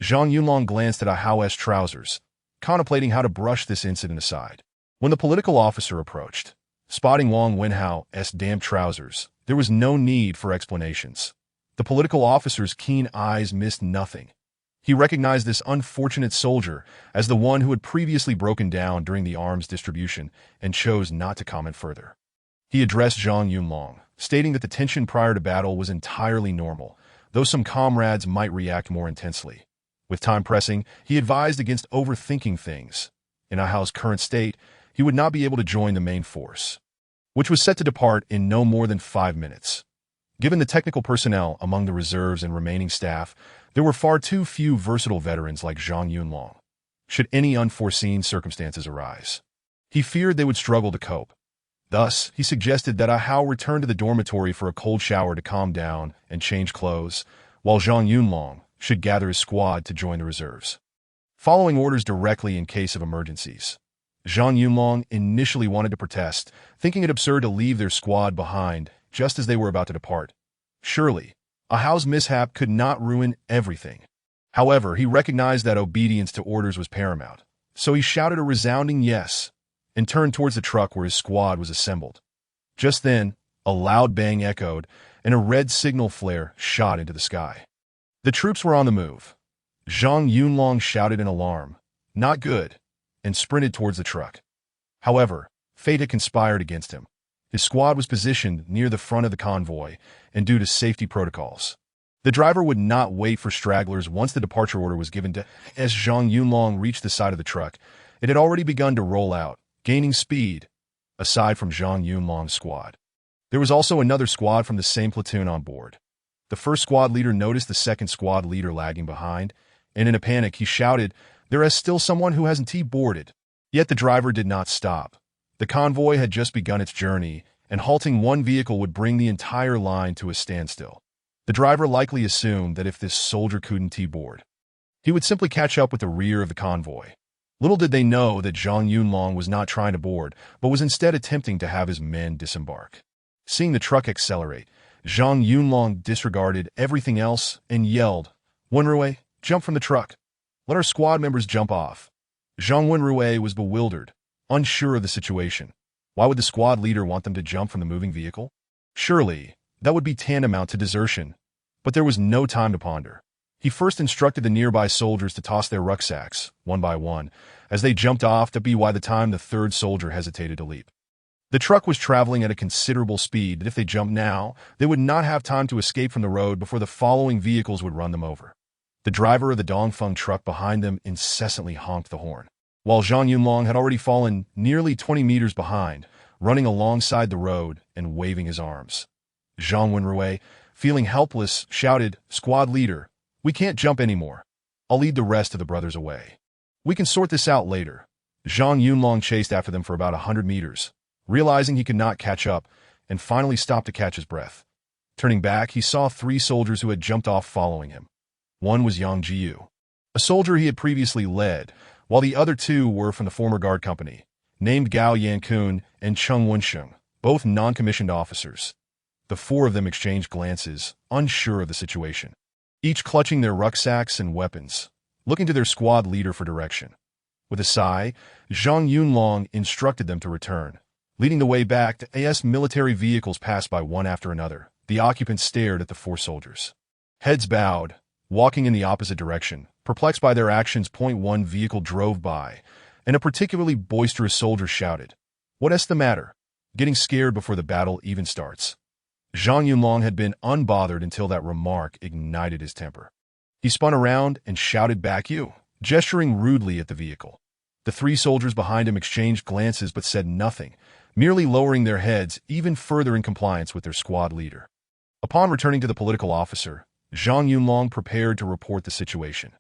Zhang Yunlong glanced at Hao's trousers, contemplating how to brush this incident aside. When the political officer approached, spotting Wang Wenhao's damp trousers, there was no need for explanations. The political officer's keen eyes missed nothing. He recognized this unfortunate soldier as the one who had previously broken down during the arms distribution and chose not to comment further. He addressed Zhang Yunlong, stating that the tension prior to battle was entirely normal, though some comrades might react more intensely. With time pressing, he advised against overthinking things. In Hao's current state, he would not be able to join the main force, which was set to depart in no more than 5 minutes. Given the technical personnel among the reserves and remaining staff, there were far too few versatile veterans like Zhang Yunlong, should any unforeseen circumstances arise. He feared they would struggle to cope. Thus, he suggested that Hao return to the dormitory for a cold shower to calm down and change clothes, while Zhang Yunlong should gather his squad to join the reserves, following orders directly in case of emergencies. Zhang Yunlong initially wanted to protest, thinking it absurd to leave their squad behind just as they were about to depart. Surely, Hao's mishap could not ruin everything. However, he recognized that obedience to orders was paramount, so he shouted a resounding yes and turned towards the truck where his squad was assembled. Just then, a loud bang echoed, and a red signal flare shot into the sky. The troops were on the move. Zhang Yunlong shouted in alarm, "Not good," and sprinted towards the truck. However, fate had conspired against him. His squad was positioned near the front of the convoy, and due to safety protocols, the driver would not wait for stragglers once the departure order was given to. As Zhang Yunlong reached the side of the truck, it had already begun to roll out, gaining speed. Aside from Zhang Yunlong's squad, there was also another squad from the same platoon on board. The first squad leader noticed the second squad leader lagging behind, and in a panic he shouted, "There is still someone who hasn't T-boarded." Yet the driver did not stop. The convoy had just begun its journey, and halting one vehicle would bring the entire line to a standstill. The driver likely assumed that if this soldier couldn't T-board, he would simply catch up with the rear of the convoy. Little did they know that Zhang Yunlong was not trying to board, but was instead attempting to have his men disembark. Seeing the truck accelerate, Zhang Yunlong disregarded everything else and yelled, "Wenrui, jump from the truck. Let our squad members jump off." Zhang Wenrui was bewildered, unsure of the situation. Why would the squad leader want them to jump from the moving vehicle? Surely, that would be tantamount to desertion. But there was no time to ponder. He first instructed the nearby soldiers to toss their rucksacks, one by one, as they jumped off to be by the time the third soldier hesitated to leap. The truck was traveling at a considerable speed that if they jumped now, they would not have time to escape from the road before the following vehicles would run them over. The driver of the Dongfeng truck behind them incessantly honked the horn, while Zhang Yunlong had already fallen nearly 20 meters behind, running alongside the road and waving his arms. Zhang Wenrui, feeling helpless, shouted, "Squad leader, we can't jump anymore. I'll lead the rest of the brothers away. We can sort this out later." Zhang Yunlong chased after them for about 100 meters, realizing he could not catch up, and finally stopped to catch his breath. Turning back, he saw 3 soldiers who had jumped off following him. One was Yang Jiyu, a soldier he had previously led, while the other 2 were from the former guard company, named Gao Yankun and Cheng Wensheng, both non-commissioned officers. The 4 of them exchanged glances, unsure of the situation, each clutching their rucksacks and weapons, looking to their squad leader for direction. With a sigh, Zhang Yunlong instructed them to return. Leading the way back, as military vehicles passed by one after another, the occupants stared at the 4 soldiers, heads bowed, walking in the opposite direction. Perplexed by their actions, one vehicle drove by, and a particularly boisterous soldier shouted, "What's the matter?" Getting scared before the battle even starts. Zhang Yunlong had been unbothered until that remark ignited his temper. He spun around and shouted back, "You," gesturing rudely at the vehicle. The 3 soldiers behind him exchanged glances but said nothing, merely lowering their heads even further in compliance with their squad leader. Upon returning to the political officer, Zhang Yunlong prepared to report the situation.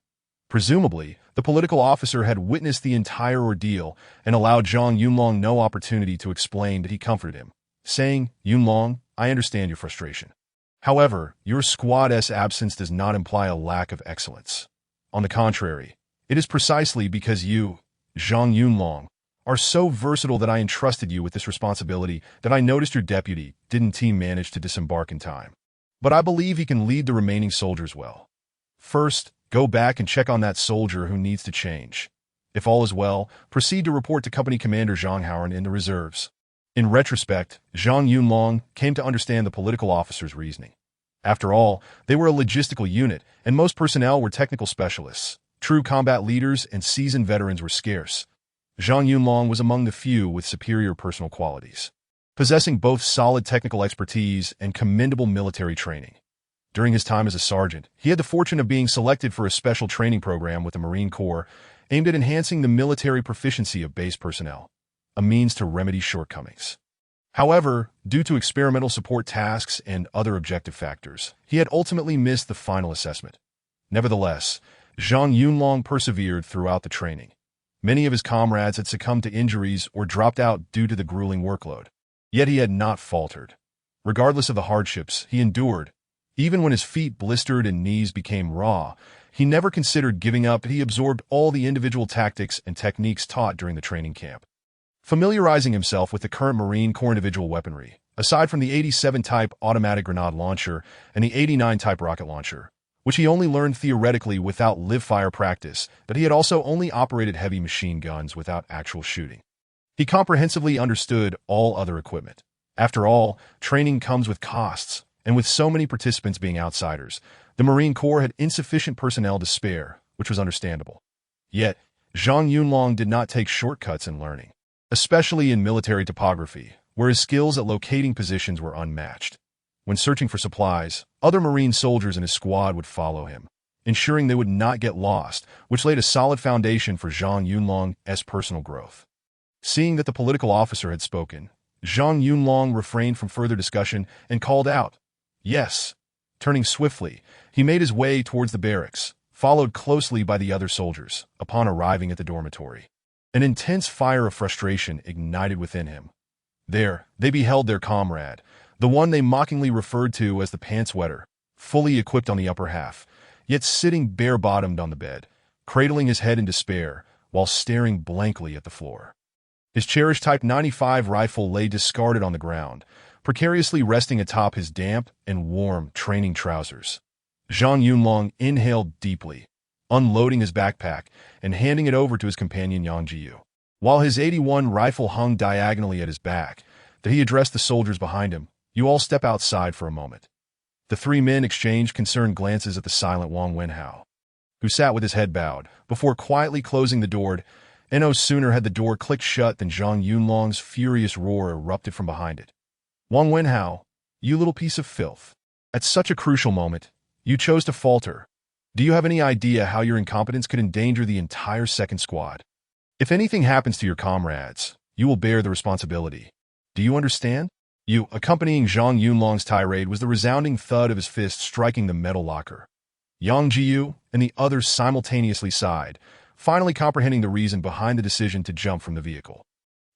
Presumably, the political officer had witnessed the entire ordeal and allowed Zhang Yunlong no opportunity to explain that he comforted him, saying, "Yunlong, I understand your frustration. However, your squad's absence does not imply a lack of excellence. On the contrary, it is precisely because you, Zhang Yunlong, are so versatile that I entrusted you with this responsibility that I noticed your deputy didn't manage to disembark in time. But I believe he can lead the remaining soldiers well. First, go back and check on that soldier who needs to change. If all is well, proceed to report to Company Commander Zhang Haoren in the reserves." In retrospect, Zhang Yunlong came to understand the political officer's reasoning. After all, they were a logistical unit, and most personnel were technical specialists. True combat leaders and seasoned veterans were scarce. Zhang Yunlong was among the few with superior personal qualities, possessing both solid technical expertise and commendable military training. During his time as a sergeant, he had the fortune of being selected for a special training program with the Marine Corps aimed at enhancing the military proficiency of base personnel, a means to remedy shortcomings. However, due to experimental support tasks and other objective factors, he had ultimately missed the final assessment. Nevertheless, Zhang Yunlong persevered throughout the training. Many of his comrades had succumbed to injuries or dropped out due to the grueling workload. Yet he had not faltered. Regardless of the hardships he endured, even when his feet blistered and knees became raw, he never considered giving up. He absorbed all the individual tactics and techniques taught during the training camp, familiarizing himself with the current Marine Corps individual weaponry, aside from the 87 type automatic grenade launcher and the 89 type rocket launcher, which he only learned theoretically without live-fire practice, but he had also only operated heavy machine guns without actual shooting. He comprehensively understood all other equipment. After all, training comes with costs, and with so many participants being outsiders, the Marine Corps had insufficient personnel to spare, which was understandable. Yet, Zhang Yunlong did not take shortcuts in learning, especially in military topography, where his skills at locating positions were unmatched. When searching for supplies, other Marine soldiers in his squad would follow him, ensuring they would not get lost, which laid a solid foundation for Zhang Yunlong's personal growth. Seeing that the political officer had spoken, Zhang Yunlong refrained from further discussion and called out, "Yes." Turning swiftly, he made his way towards the barracks, followed closely by the other soldiers. Upon arriving at the dormitory, an intense fire of frustration ignited within him. There, they beheld their comrade, the one they mockingly referred to as the pants-wetter, fully equipped on the upper half, yet sitting bare-bottomed on the bed, cradling his head in despair while staring blankly at the floor. His cherished Type 95 rifle lay discarded on the ground, precariously resting atop his damp and warm training trousers. Zhang Yunlong inhaled deeply, unloading his backpack and handing it over to his companion Yang Jiyu. While his 81 rifle hung diagonally at his back, he addressed the soldiers behind him. "You all step outside for a moment." The three men exchanged concerned glances at the silent Wang Wenhao, who sat with his head bowed, before quietly closing the door. And no sooner had the door clicked shut than Zhang Yunlong's furious roar erupted from behind it. "Wang Wenhao, you little piece of filth. At such a crucial moment, you chose to falter. Do you have any idea how your incompetence could endanger the entire second squad? If anything happens to your comrades, you will bear the responsibility. Do you understand?" Accompanying Zhang Yunlong's tirade was the resounding thud of his fist striking the metal locker. Yang Jiyu and the others simultaneously sighed, finally comprehending the reason behind the decision to jump from the vehicle.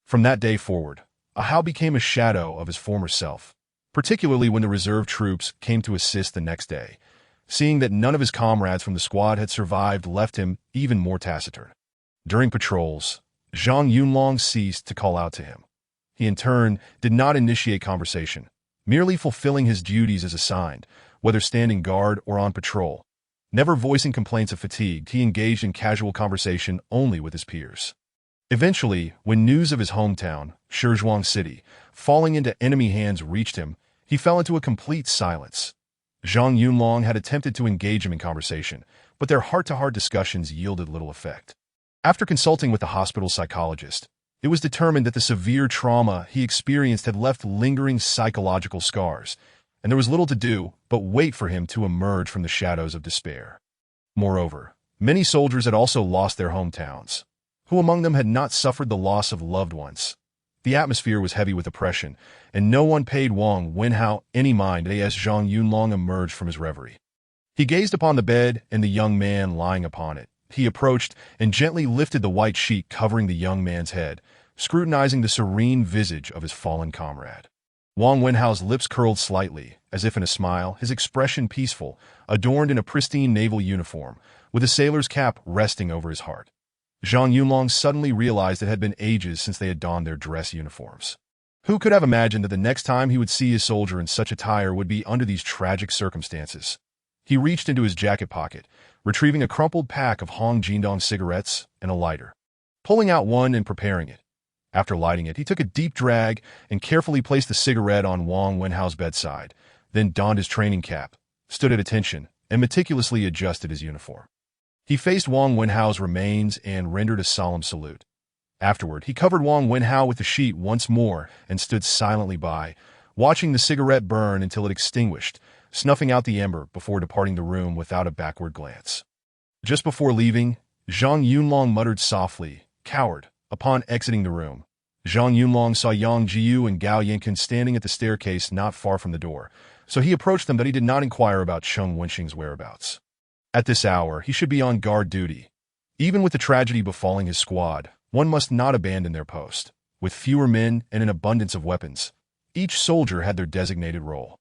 From that day forward, Ahao became a shadow of his former self, particularly when the reserve troops came to assist the next day. Seeing that none of his comrades from the squad had survived left him even more taciturn. During patrols, Zhang Yunlong ceased to call out to him. He in turn did not initiate conversation, merely fulfilling his duties as assigned, whether standing guard or on patrol. Never voicing complaints of fatigue, he engaged in casual conversation only with his peers. Eventually, when news of his hometown, Shizhuang City, falling into enemy hands reached him, he fell into a complete silence. Zhang Yunlong had attempted to engage him in conversation, but their heart-to-heart discussions yielded little effect. After consulting with the hospital psychologist, it was determined that the severe trauma he experienced had left lingering psychological scars, and there was little to do but wait for him to emerge from the shadows of despair. Moreover, many soldiers had also lost their hometowns. Who among them had not suffered the loss of loved ones? The atmosphere was heavy with oppression, and no one paid Wang Wenhao any mind as Zhang Yunlong emerged from his reverie. He gazed upon the bed and the young man lying upon it. He approached and gently lifted the white sheet covering the young man's head, scrutinizing the serene visage of his fallen comrade. Wang Wenhao's lips curled slightly, as if in a smile, his expression peaceful, adorned in a pristine naval uniform, with a sailor's cap resting over his heart. Zhang Yunlong suddenly realized it had been ages since they had donned their dress uniforms. Who could have imagined that the next time he would see his soldier in such attire would be under these tragic circumstances? He reached into his jacket pocket, retrieving a crumpled pack of Hong Jindong cigarettes and a lighter. Pulling out one and preparing it. After lighting it, he took a deep drag and carefully placed the cigarette on Wang Wenhao's bedside, then donned his training cap, stood at attention, and meticulously adjusted his uniform. He faced Wang Wenhao's remains and rendered a solemn salute. Afterward, he covered Wang Wenhao with the sheet once more and stood silently by, watching the cigarette burn until it extinguished, snuffing out the ember before departing the room without a backward glance. Just before leaving, Zhang Yunlong muttered softly, "Coward." Upon exiting the room, Zhang Yunlong saw Yang Jiyu and Gao Yankun standing at the staircase not far from the door, so he approached them, but he did not inquire about Cheng Wenxing's whereabouts. At this hour, he should be on guard duty. Even with the tragedy befalling his squad, one must not abandon their post. With fewer men and an abundance of weapons, each soldier had their designated role.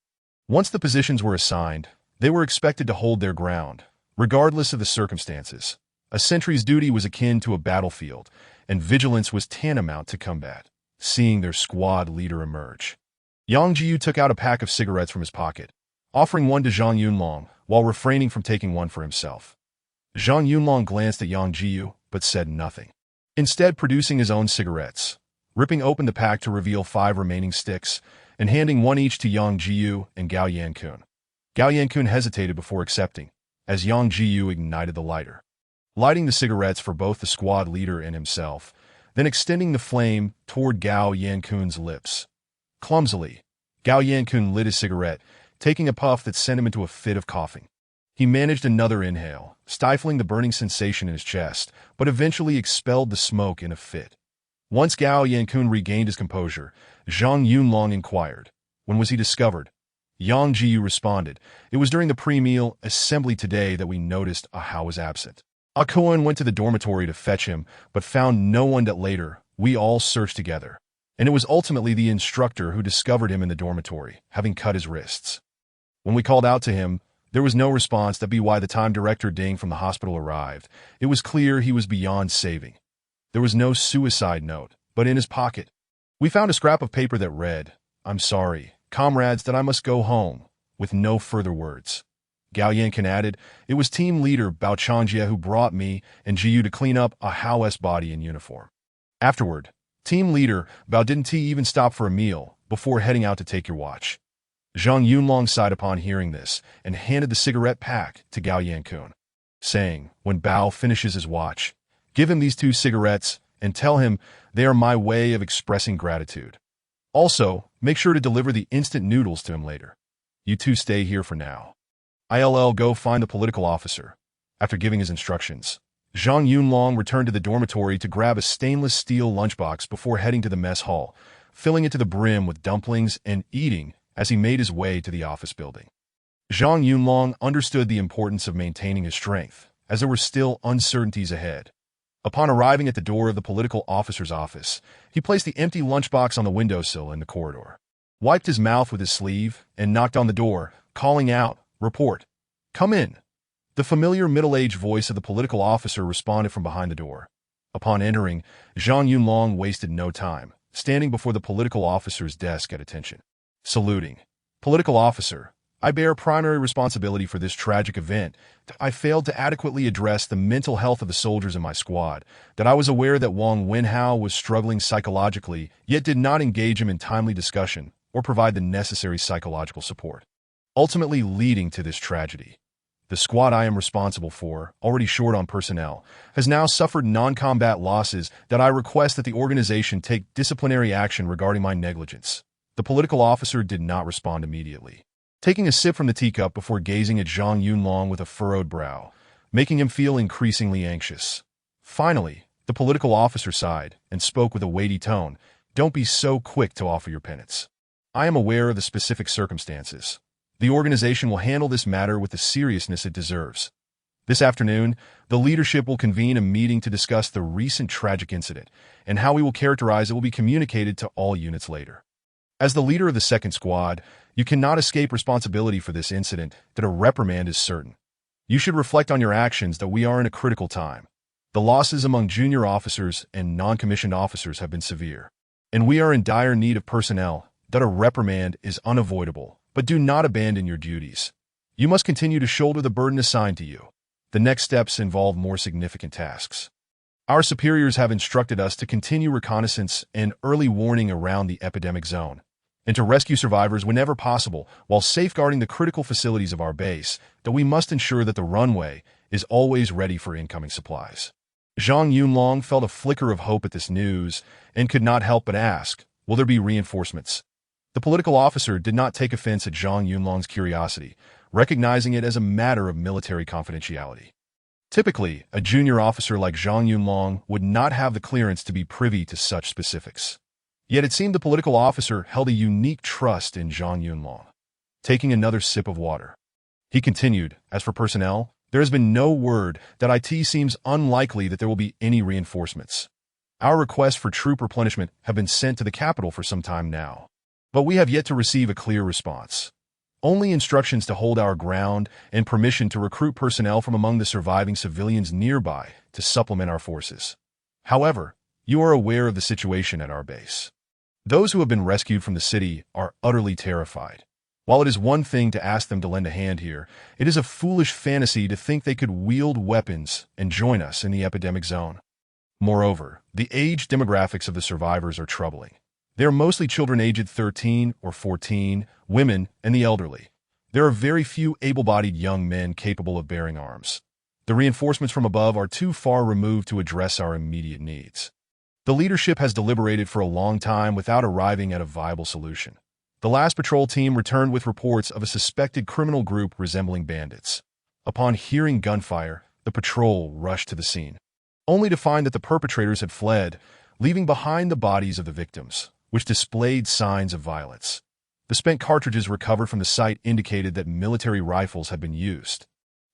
Once the positions were assigned, they were expected to hold their ground, regardless of the circumstances. A sentry's duty was akin to a battlefield, and vigilance was tantamount to combat. Seeing their squad leader emerge, Yang Jiyu took out a pack of cigarettes from his pocket, offering one to Zhang Yunlong, while refraining from taking one for himself. Zhang Yunlong glanced at Yang Jiyu, but said nothing. Instead, producing his own cigarettes, ripping open the pack to reveal 5 remaining sticks, and handing one each to Yang Jiyu and Gao Yankun. Gao Yankun hesitated before accepting, as Yang Jiyu ignited the lighter. lighting the cigarettes for both the squad leader and himself, then extending the flame toward Gao Yankun's lips. Clumsily, Gao Yankun lit his cigarette, taking a puff that sent him into a fit of coughing. He managed another inhale, stifling the burning sensation in his chest, but eventually expelled the smoke in a fit. Once Gao Yankun regained his composure, Zhang Yunlong inquired, "When was he discovered?" Yang Jiyu responded, "It was during the pre-meal assembly today that we noticed Ahao was absent. Akuan went to the dormitory to fetch him, but found no one. That later, we all searched together. And it was ultimately the instructor who discovered him in the dormitory, having cut his wrists. When we called out to him, there was no response. That be why the time Director Ding from the hospital arrived. It was clear he was beyond saving. There was no suicide note, but in his pocket, we found a scrap of paper that read, 'I'm sorry, comrades, that I must go home,' with no further words." Gao Yankin added, "It was team leader Bao Changjie who brought me and Jiyu to clean up Ahao's body in uniform. Afterward, team leader Bao didn't even stop for a meal before heading out to take your watch." Zhang Yunlong sighed upon hearing this and handed the cigarette pack to Gao Yankun, saying, "When Bao finishes his watch, give him these 2 cigarettes and tell him they are my way of expressing gratitude. Also, make sure to deliver the instant noodles to him later. You 2 stay here for now. I'll go find the political officer." After giving his instructions, Zhang Yunlong returned to the dormitory to grab a stainless steel lunchbox before heading to the mess hall, filling it to the brim with dumplings and eating as he made his way to the office building. Zhang Yunlong understood the importance of maintaining his strength, as there were still uncertainties ahead. Upon arriving at the door of the political officer's office, he placed the empty lunchbox on the windowsill in the corridor, wiped his mouth with his sleeve, and knocked on the door, calling out, "Report. Come in." The familiar middle-aged voice of the political officer responded from behind the door. Upon entering, Zhang Yunlong wasted no time, standing before the political officer's desk at attention. Saluting, "Political officer, I bear primary responsibility for this tragic event. I failed to adequately address the mental health of the soldiers in my squad. That I was aware that Wang Wenhao was struggling psychologically, yet did not engage him in timely discussion or provide the necessary psychological support, ultimately leading to this tragedy. The squad I am responsible for, already short on personnel, has now suffered non-combat losses. That I request that the organization take disciplinary action regarding my negligence." The political officer did not respond immediately, taking a sip from the teacup before gazing at Zhang Yunlong with a furrowed brow, making him feel increasingly anxious. Finally, the political officer sighed and spoke with a weighty tone, "Don't be so quick to offer your penance. I am aware of the specific circumstances. The organization will handle this matter with the seriousness it deserves. This afternoon, the leadership will convene a meeting to discuss the recent tragic incident, and how we will characterize it will be communicated to all units later. As the leader of the 2nd Squad, you cannot escape responsibility for this incident. That a reprimand is certain. You should reflect on your actions. That we are in a critical time. The losses among junior officers and non-commissioned officers have been severe, and we are in dire need of personnel. That a reprimand is unavoidable, but do not abandon your duties. You must continue to shoulder the burden assigned to you. The next steps involve more significant tasks. Our superiors have instructed us to continue reconnaissance and early warning around the epidemic zone, and to rescue survivors whenever possible while safeguarding the critical facilities of our base. That we must ensure that the runway is always ready for incoming supplies." Zhang Yunlong felt a flicker of hope at this news and could not help but ask, "Will there be reinforcements?" The political officer did not take offense at Zhang Yunlong's curiosity, recognizing it as a matter of military confidentiality. Typically, a junior officer like Zhang Yunlong would not have the clearance to be privy to such specifics. Yet it seemed the political officer held a unique trust in Zhang Yunlong. Taking another sip of water, he continued, "As for personnel, there has been no word. That it seems unlikely that there will be any reinforcements. Our requests for troop replenishment have been sent to the capital for some time now, but we have yet to receive a clear response. Only instructions to hold our ground and permission to recruit personnel from among the surviving civilians nearby to supplement our forces. However, you are aware of the situation at our base. Those who have been rescued from the city are utterly terrified. While it is one thing to ask them to lend a hand here, it is a foolish fantasy to think they could wield weapons and join us in the epidemic zone. Moreover, the age demographics of the survivors are troubling. They are mostly children aged 13 or 14, women, and the elderly. There are very few able-bodied young men capable of bearing arms. The reinforcements from above are too far removed to address our immediate needs. The leadership has deliberated for a long time without arriving at a viable solution. The last patrol team returned with reports of a suspected criminal group resembling bandits. Upon hearing gunfire, the patrol rushed to the scene, only to find that the perpetrators had fled, leaving behind the bodies of the victims, which displayed signs of violence. The spent cartridges recovered from the site indicated that military rifles had been used,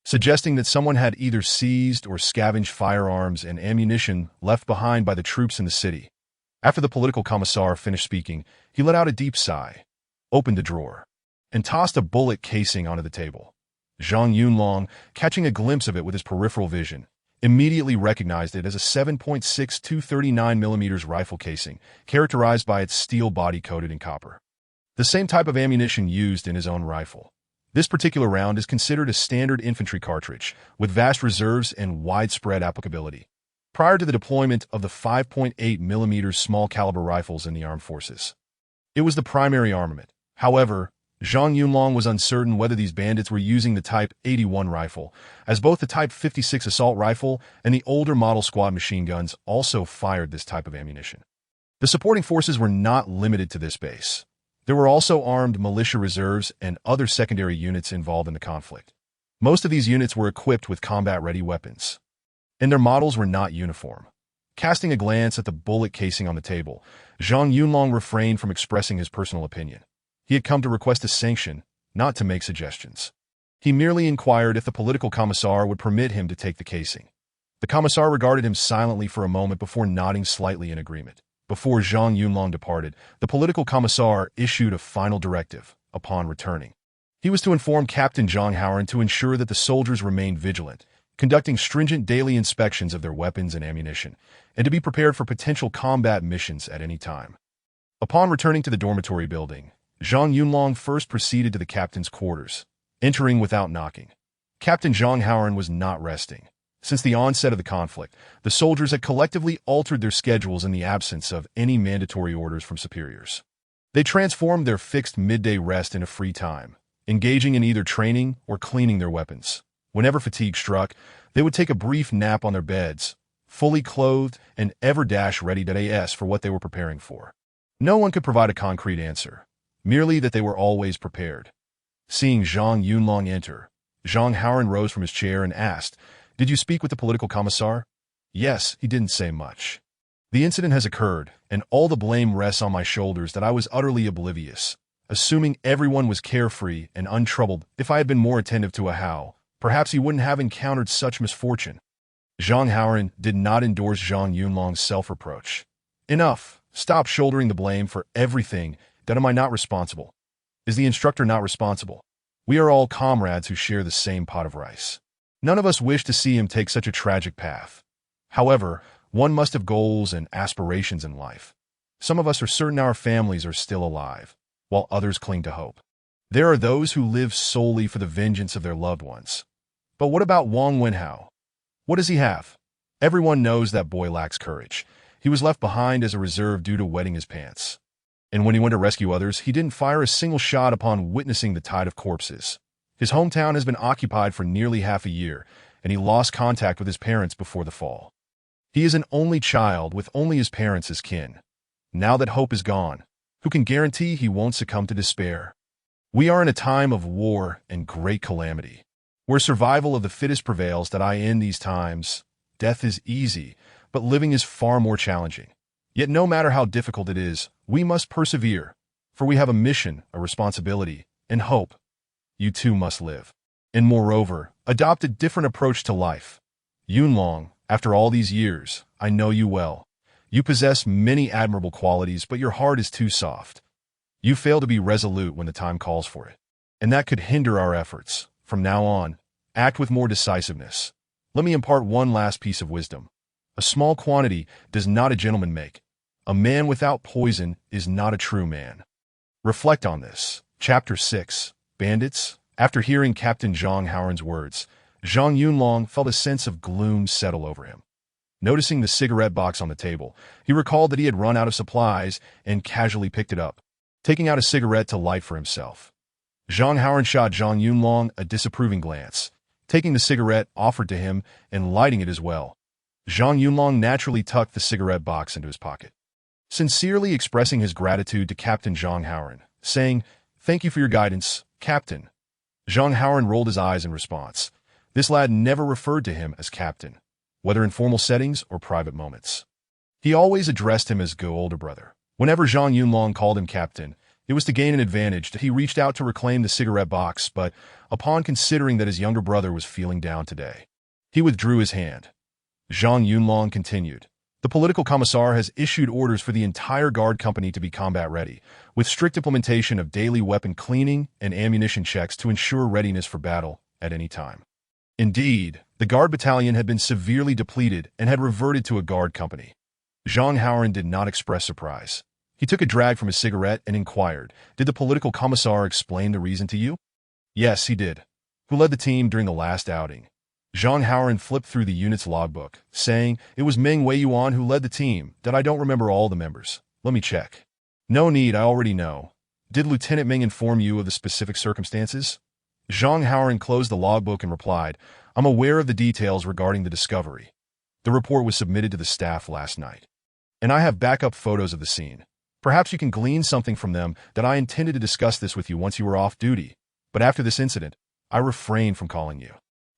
suggesting that someone had either seized or scavenged firearms and ammunition left behind by the troops in the city. After the political commissar finished speaking, he let out a deep sigh, opened a drawer, and tossed a bullet casing onto the table. Zhang Yunlong, catching a glimpse of it with his peripheral vision, immediately recognized it as a 7.6 239mm rifle casing, characterized by its steel body coated in copper. The same type of ammunition used in his own rifle. This particular round is considered a standard infantry cartridge, with vast reserves and widespread applicability, prior to the deployment of the 5.8mm small-caliber rifles in the armed forces. It was the primary armament. However, Zhang Yunlong was uncertain whether these bandits were using the Type 81 rifle, as both the Type 56 assault rifle and the older model squad machine guns also fired this type of ammunition. The supporting forces were not limited to this base. There were also armed militia reserves and other secondary units involved in the conflict. Most of these units were equipped with combat-ready weapons, and their models were not uniform. Casting a glance at the bullet casing on the table, Zhang Yunlong refrained from expressing his personal opinion. He had come to request a sanction, not to make suggestions. He merely inquired if the political commissar would permit him to take the casing. The commissar regarded him silently for a moment before nodding slightly in agreement. Before Zhang Yunlong departed, the political commissar issued a final directive upon returning. He was to inform Captain Zhang Howard to ensure that the soldiers remained vigilant, conducting stringent daily inspections of their weapons and ammunition, and to be prepared for potential combat missions at any time. Upon returning to the dormitory building, Zhang Yunlong first proceeded to the captain's quarters, entering without knocking. Captain Zhang Howard was not resting. Since the onset of the conflict, the soldiers had collectively altered their schedules in the absence of any mandatory orders from superiors. They transformed their fixed midday rest into free time, engaging in either training or cleaning their weapons. Whenever fatigue struck, they would take a brief nap on their beds, fully clothed and ever-ready for what they were preparing for. No one could provide a concrete answer, merely that they were always prepared. Seeing Zhang Yunlong enter, Zhang Howard rose from his chair and asked, "Did you speak with the political commissar?" "Yes," he didn't say much. "The incident has occurred, and all the blame rests on my shoulders that I was utterly oblivious. Assuming everyone was carefree and untroubled, if I had been more attentive to a how, perhaps he wouldn't have encountered such misfortune." Zhang Howard did not endorse Zhang Yunlong's self-reproach. "Enough. Stop shouldering the blame for everything. That am I not responsible? Is the instructor not responsible? We are all comrades who share the same pot of rice. None of us wish to see him take such a tragic path. However, one must have goals and aspirations in life. Some of us are certain our families are still alive, while others cling to hope. There are those who live solely for the vengeance of their loved ones. But what about Wang Wenhao? What does he have? Everyone knows that boy lacks courage. He was left behind as a reserve due to wetting his pants. And when he went to rescue others, he didn't fire a single shot upon witnessing the tide of corpses. His hometown has been occupied for nearly half a year, and he lost contact with his parents before the fall. He is an only child with only his parents as kin. Now that hope is gone, who can guarantee he won't succumb to despair? We are in a time of war and great calamity, where survival of the fittest prevails. That in these times, death is easy, but living is far more challenging. Yet no matter how difficult it is, we must persevere, for we have a mission, a responsibility, and hope. You too must live, and moreover, adopt a different approach to life. Yunlong, after all these years, I know you well. You possess many admirable qualities, but your heart is too soft. You fail to be resolute when the time calls for it, and that could hinder our efforts. From now on, act with more decisiveness. Let me impart one last piece of wisdom. A small quantity does not a gentleman make. A man without poison is not a true man. Reflect on this. Chapter 6. Bandits. After hearing Captain Zhang Howard's words, Zhang Yunlong felt a sense of gloom settle over him. Noticing the cigarette box on the table, he recalled that he had run out of supplies and casually picked it up, taking out a cigarette to light for himself. Zhang Howard shot Zhang Yunlong a disapproving glance. taking the cigarette offered to him and lighting it as well. Zhang Yunlong naturally tucked the cigarette box into his pocket, sincerely expressing his gratitude to Captain Zhang Haoran, saying, "Thank you for your guidance, Captain." Zhang Haoran rolled his eyes in response. This lad never referred to him as Captain, whether in formal settings or private moments. He always addressed him as "Go older brother." Whenever Zhang Yunlong called him Captain, it was to gain an advantage that he reached out to reclaim the cigarette box, but upon considering that his younger brother was feeling down today, he withdrew his hand. Zhang Yunlong continued, "The political commissar has issued orders for the entire guard company to be combat ready, with strict implementation of daily weapon cleaning and ammunition checks to ensure readiness for battle at any time." Indeed, the guard battalion had been severely depleted and had reverted to a guard company. Zhang Haoran did not express surprise. He took a drag from his cigarette and inquired, "Did the political commissar explain the reason to you?" "Yes, he did." "Who led the team during the last outing?" Zhang Haoran flipped through the unit's logbook, saying, "It was Meng Weiyuan who led the team. That I don't remember all the members. Let me check." "No need, I already know." "Did Lieutenant Meng inform you of the specific circumstances?" Zhang Haoran closed the logbook and replied, "I'm aware of the details regarding the discovery. The report was submitted to the staff last night, and I have backup photos of the scene. Perhaps you can glean something from them that I intended to discuss this with you once you were off duty, but after this incident, I refrained from calling you."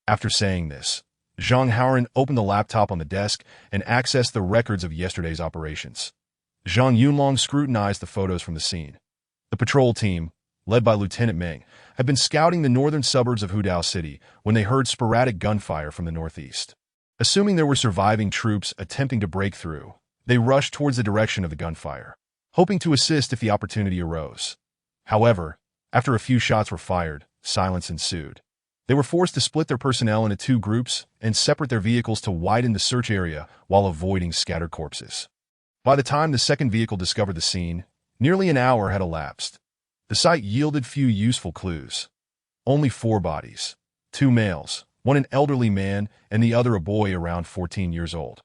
After saying this, Zhang Haoran opened the laptop on the desk and accessed the records of yesterday's operations. Zhang Yunlong scrutinized the photos from the scene. The patrol team, led by Lieutenant Meng, had been scouting the northern suburbs of Hudao City when they heard sporadic gunfire from the northeast. Assuming there were surviving troops attempting to break through, they rushed towards the direction of the gunfire, hoping to assist if the opportunity arose. However, after a few shots were fired, silence ensued. They were forced to split their personnel into two groups and separate their vehicles to widen the search area while avoiding scattered corpses. By the time the second vehicle discovered the scene, nearly an hour had elapsed. The site yielded few useful clues. Only 4 bodies, 2 males, one an elderly man and the other a boy around 14 years old.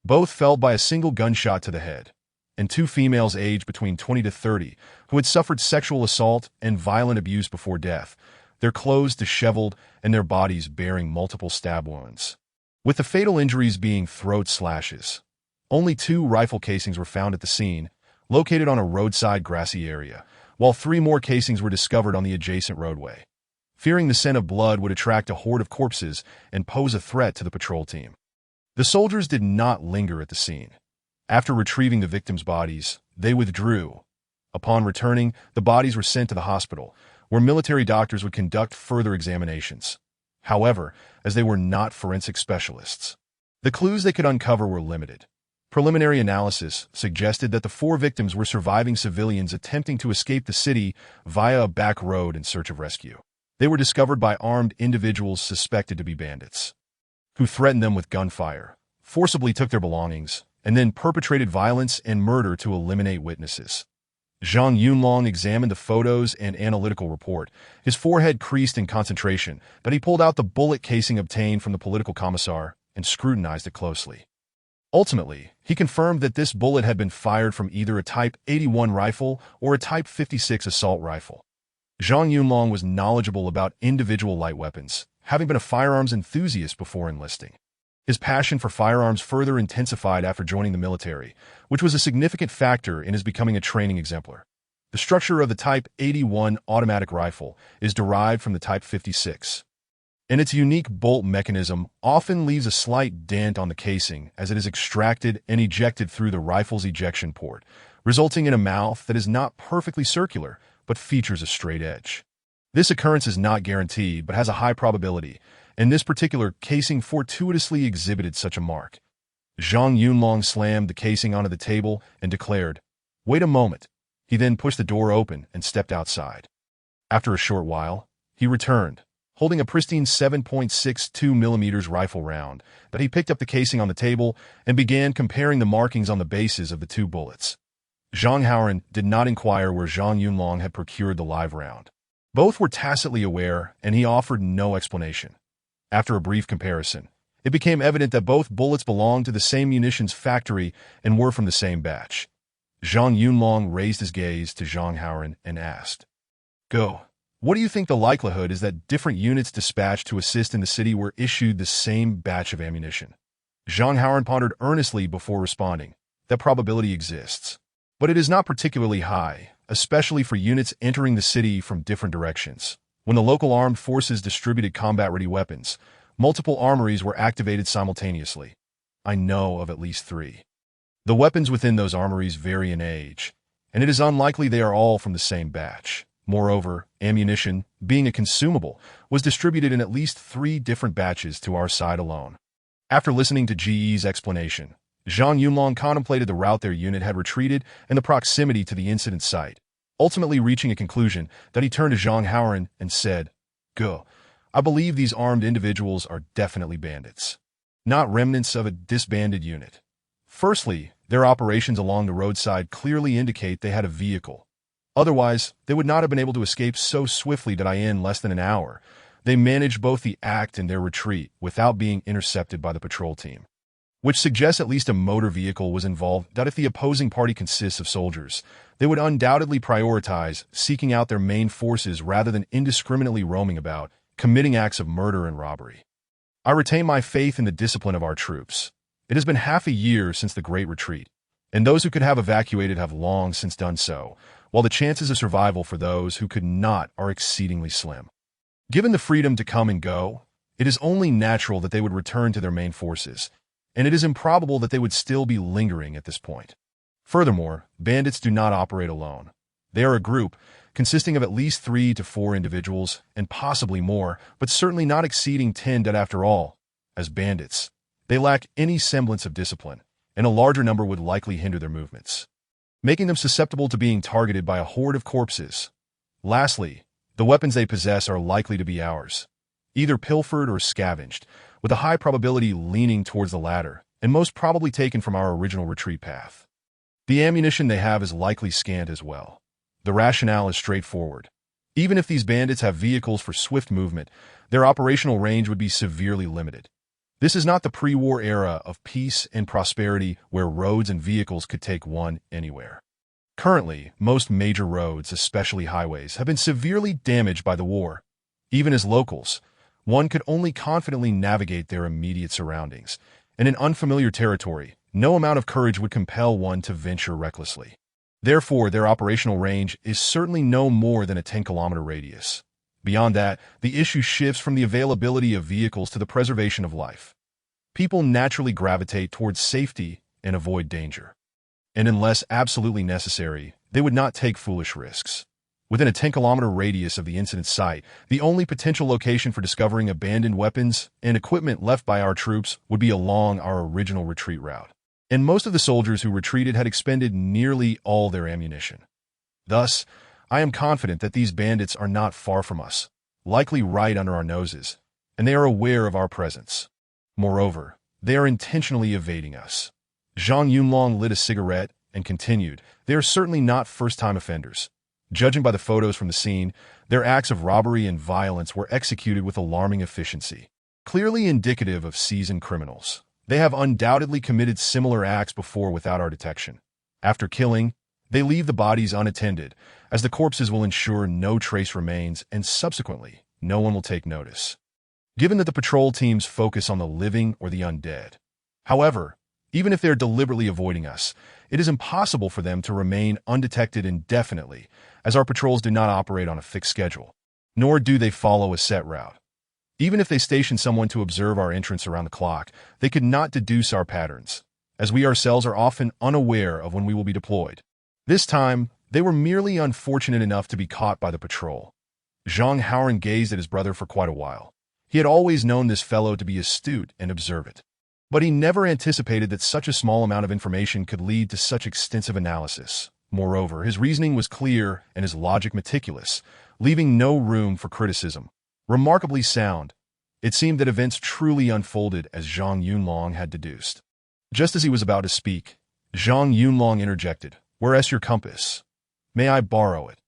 Both felled by a single gunshot to the head, and 2 females aged between 20 to 30 who had suffered sexual assault and violent abuse before death, their clothes disheveled and their bodies bearing multiple stab wounds, with the fatal injuries being throat slashes. Only 2 rifle casings were found at the scene, located on a roadside grassy area, while 3 more casings were discovered on the adjacent roadway. Fearing the scent of blood would attract a horde of corpses and pose a threat to the patrol team, the soldiers did not linger at the scene. After retrieving the victims' bodies, they withdrew. Upon returning, the bodies were sent to the hospital, where military doctors would conduct further examinations. However, as they were not forensic specialists, the clues they could uncover were limited. Preliminary analysis suggested that the 4 victims were surviving civilians attempting to escape the city via a back road in search of rescue. They were discovered by armed individuals suspected to be bandits, who threatened them with gunfire, forcibly took their belongings, and then perpetrated violence and murder to eliminate witnesses. Zhang Yunlong examined the photos and analytical report, his forehead creased in concentration, but he pulled out the bullet casing obtained from the political commissar and scrutinized it closely. Ultimately, he confirmed that this bullet had been fired from either a Type 81 rifle or a Type 56 assault rifle. Zhang Yunlong was knowledgeable about individual light weapons, having been a firearms enthusiast before enlisting. His passion for firearms further intensified after joining the military, which was a significant factor in his becoming a training exemplar. The structure of the Type 81 automatic rifle is derived from the Type 56, and its unique bolt mechanism often leaves a slight dent on the casing as it is extracted and ejected through the rifle's ejection port, resulting in a mouth that is not perfectly circular but features a straight edge. This occurrence is not guaranteed but has a high probability, and this particular casing fortuitously exhibited such a mark. Zhang Yunlong slammed the casing onto the table and declared, "Wait a moment." He then pushed the door open and stepped outside. After a short while, he returned, holding a pristine 7.62 mm rifle round, but he picked up the casing on the table and began comparing the markings on the bases of the 2 bullets. Zhang Haoran did not inquire where Zhang Yunlong had procured the live round. Both were tacitly aware, and he offered no explanation. After a brief comparison, it became evident that both bullets belonged to the same munitions factory and were from the same batch. Zhang Yunlong raised his gaze to Zhang Haoran and asked, "Go, What do you think the likelihood is that different units dispatched to assist in the city were issued the same batch of ammunition? Zhang Haoran pondered earnestly before responding. That probability exists. But it is not particularly high, especially for units entering the city from different directions. When the local armed forces distributed combat-ready weapons, multiple armories were activated simultaneously. I know of at least 3. The weapons within those armories vary in age, and it is unlikely they are all from the same batch. Moreover, ammunition, being a consumable, was distributed in at least 3 different batches to our side alone. After listening to GE's explanation, Zhang Yunlong contemplated the route their unit had retreated and the proximity to the incident site, ultimately reaching a conclusion that he turned to Zhang Haoran and said, "Go. I believe these armed individuals are definitely bandits, not remnants of a disbanded unit. Firstly, their operations along the roadside clearly indicate they had a vehicle. Otherwise, they would not have been able to escape so swiftly that in less than an hour. They managed both the act and their retreat without being intercepted by the patrol team, which suggests at least a motor vehicle was involved. That if the opposing party consists of soldiers, they would undoubtedly prioritize seeking out their main forces rather than indiscriminately roaming about, committing acts of murder and robbery. I retain my faith in the discipline of our troops. It has been half a year since the Great Retreat, and those who could have evacuated have long since done so, while the chances of survival for those who could not are exceedingly slim. Given the freedom to come and go, it is only natural that they would return to their main forces, and it is improbable that they would still be lingering at this point. Furthermore, bandits do not operate alone. They are a group consisting of at least 3 to 4 individuals, and possibly more, but certainly not exceeding 10. That after all, as bandits, they lack any semblance of discipline, and a larger number would likely hinder their movements, making them susceptible to being targeted by a horde of corpses. Lastly, the weapons they possess are likely to be ours, either pilfered or scavenged, with a high probability leaning towards the latter, and most probably taken from our original retreat path. The ammunition they have is likely scant as well. The rationale is straightforward. Even if these bandits have vehicles for swift movement, their operational range would be severely limited. This is not the pre-war era of peace and prosperity where roads and vehicles could take one anywhere. Currently, most major roads, especially highways, have been severely damaged by the war. Even as locals, one could only confidently navigate their immediate surroundings, and in unfamiliar territory, no amount of courage would compel one to venture recklessly. Therefore, their operational range is certainly no more than a 10-kilometer radius. Beyond that, the issue shifts from the availability of vehicles to the preservation of life. People naturally gravitate towards safety and avoid danger. And unless absolutely necessary, they would not take foolish risks. Within a 10-kilometer radius of the incident site, the only potential location for discovering abandoned weapons and equipment left by our troops would be along our original retreat route. And most of the soldiers who retreated had expended nearly all their ammunition. Thus, I am confident that these bandits are not far from us, likely right under our noses, and they are aware of our presence. Moreover, they are intentionally evading us. Zhang Yunlong lit a cigarette and continued, "They are certainly not first-time offenders. Judging by the photos from the scene, their acts of robbery and violence were executed with alarming efficiency, clearly indicative of seasoned criminals. They have undoubtedly committed similar acts before without our detection. After killing, they leave the bodies unattended, as the corpses will ensure no trace remains and subsequently, no one will take notice. Given that the patrol teams focus on the living or the undead. However, even if they're deliberately avoiding us, it is impossible for them to remain undetected indefinitely, as our patrols do not operate on a fixed schedule, nor do they follow a set route. Even if they station someone to observe our entrance around the clock, they could not deduce our patterns, as we ourselves are often unaware of when we will be deployed. This time, they were merely unfortunate enough to be caught by the patrol." Zhang Haoran gazed at his brother for quite a while. He had always known this fellow to be astute and observant, but he never anticipated that such a small amount of information could lead to such extensive analysis. Moreover, his reasoning was clear and his logic meticulous, leaving no room for criticism. Remarkably sound, it seemed that events truly unfolded as Zhang Yunlong had deduced. Just as he was about to speak, Zhang Yunlong interjected, "Where's your compass? May I borrow it?"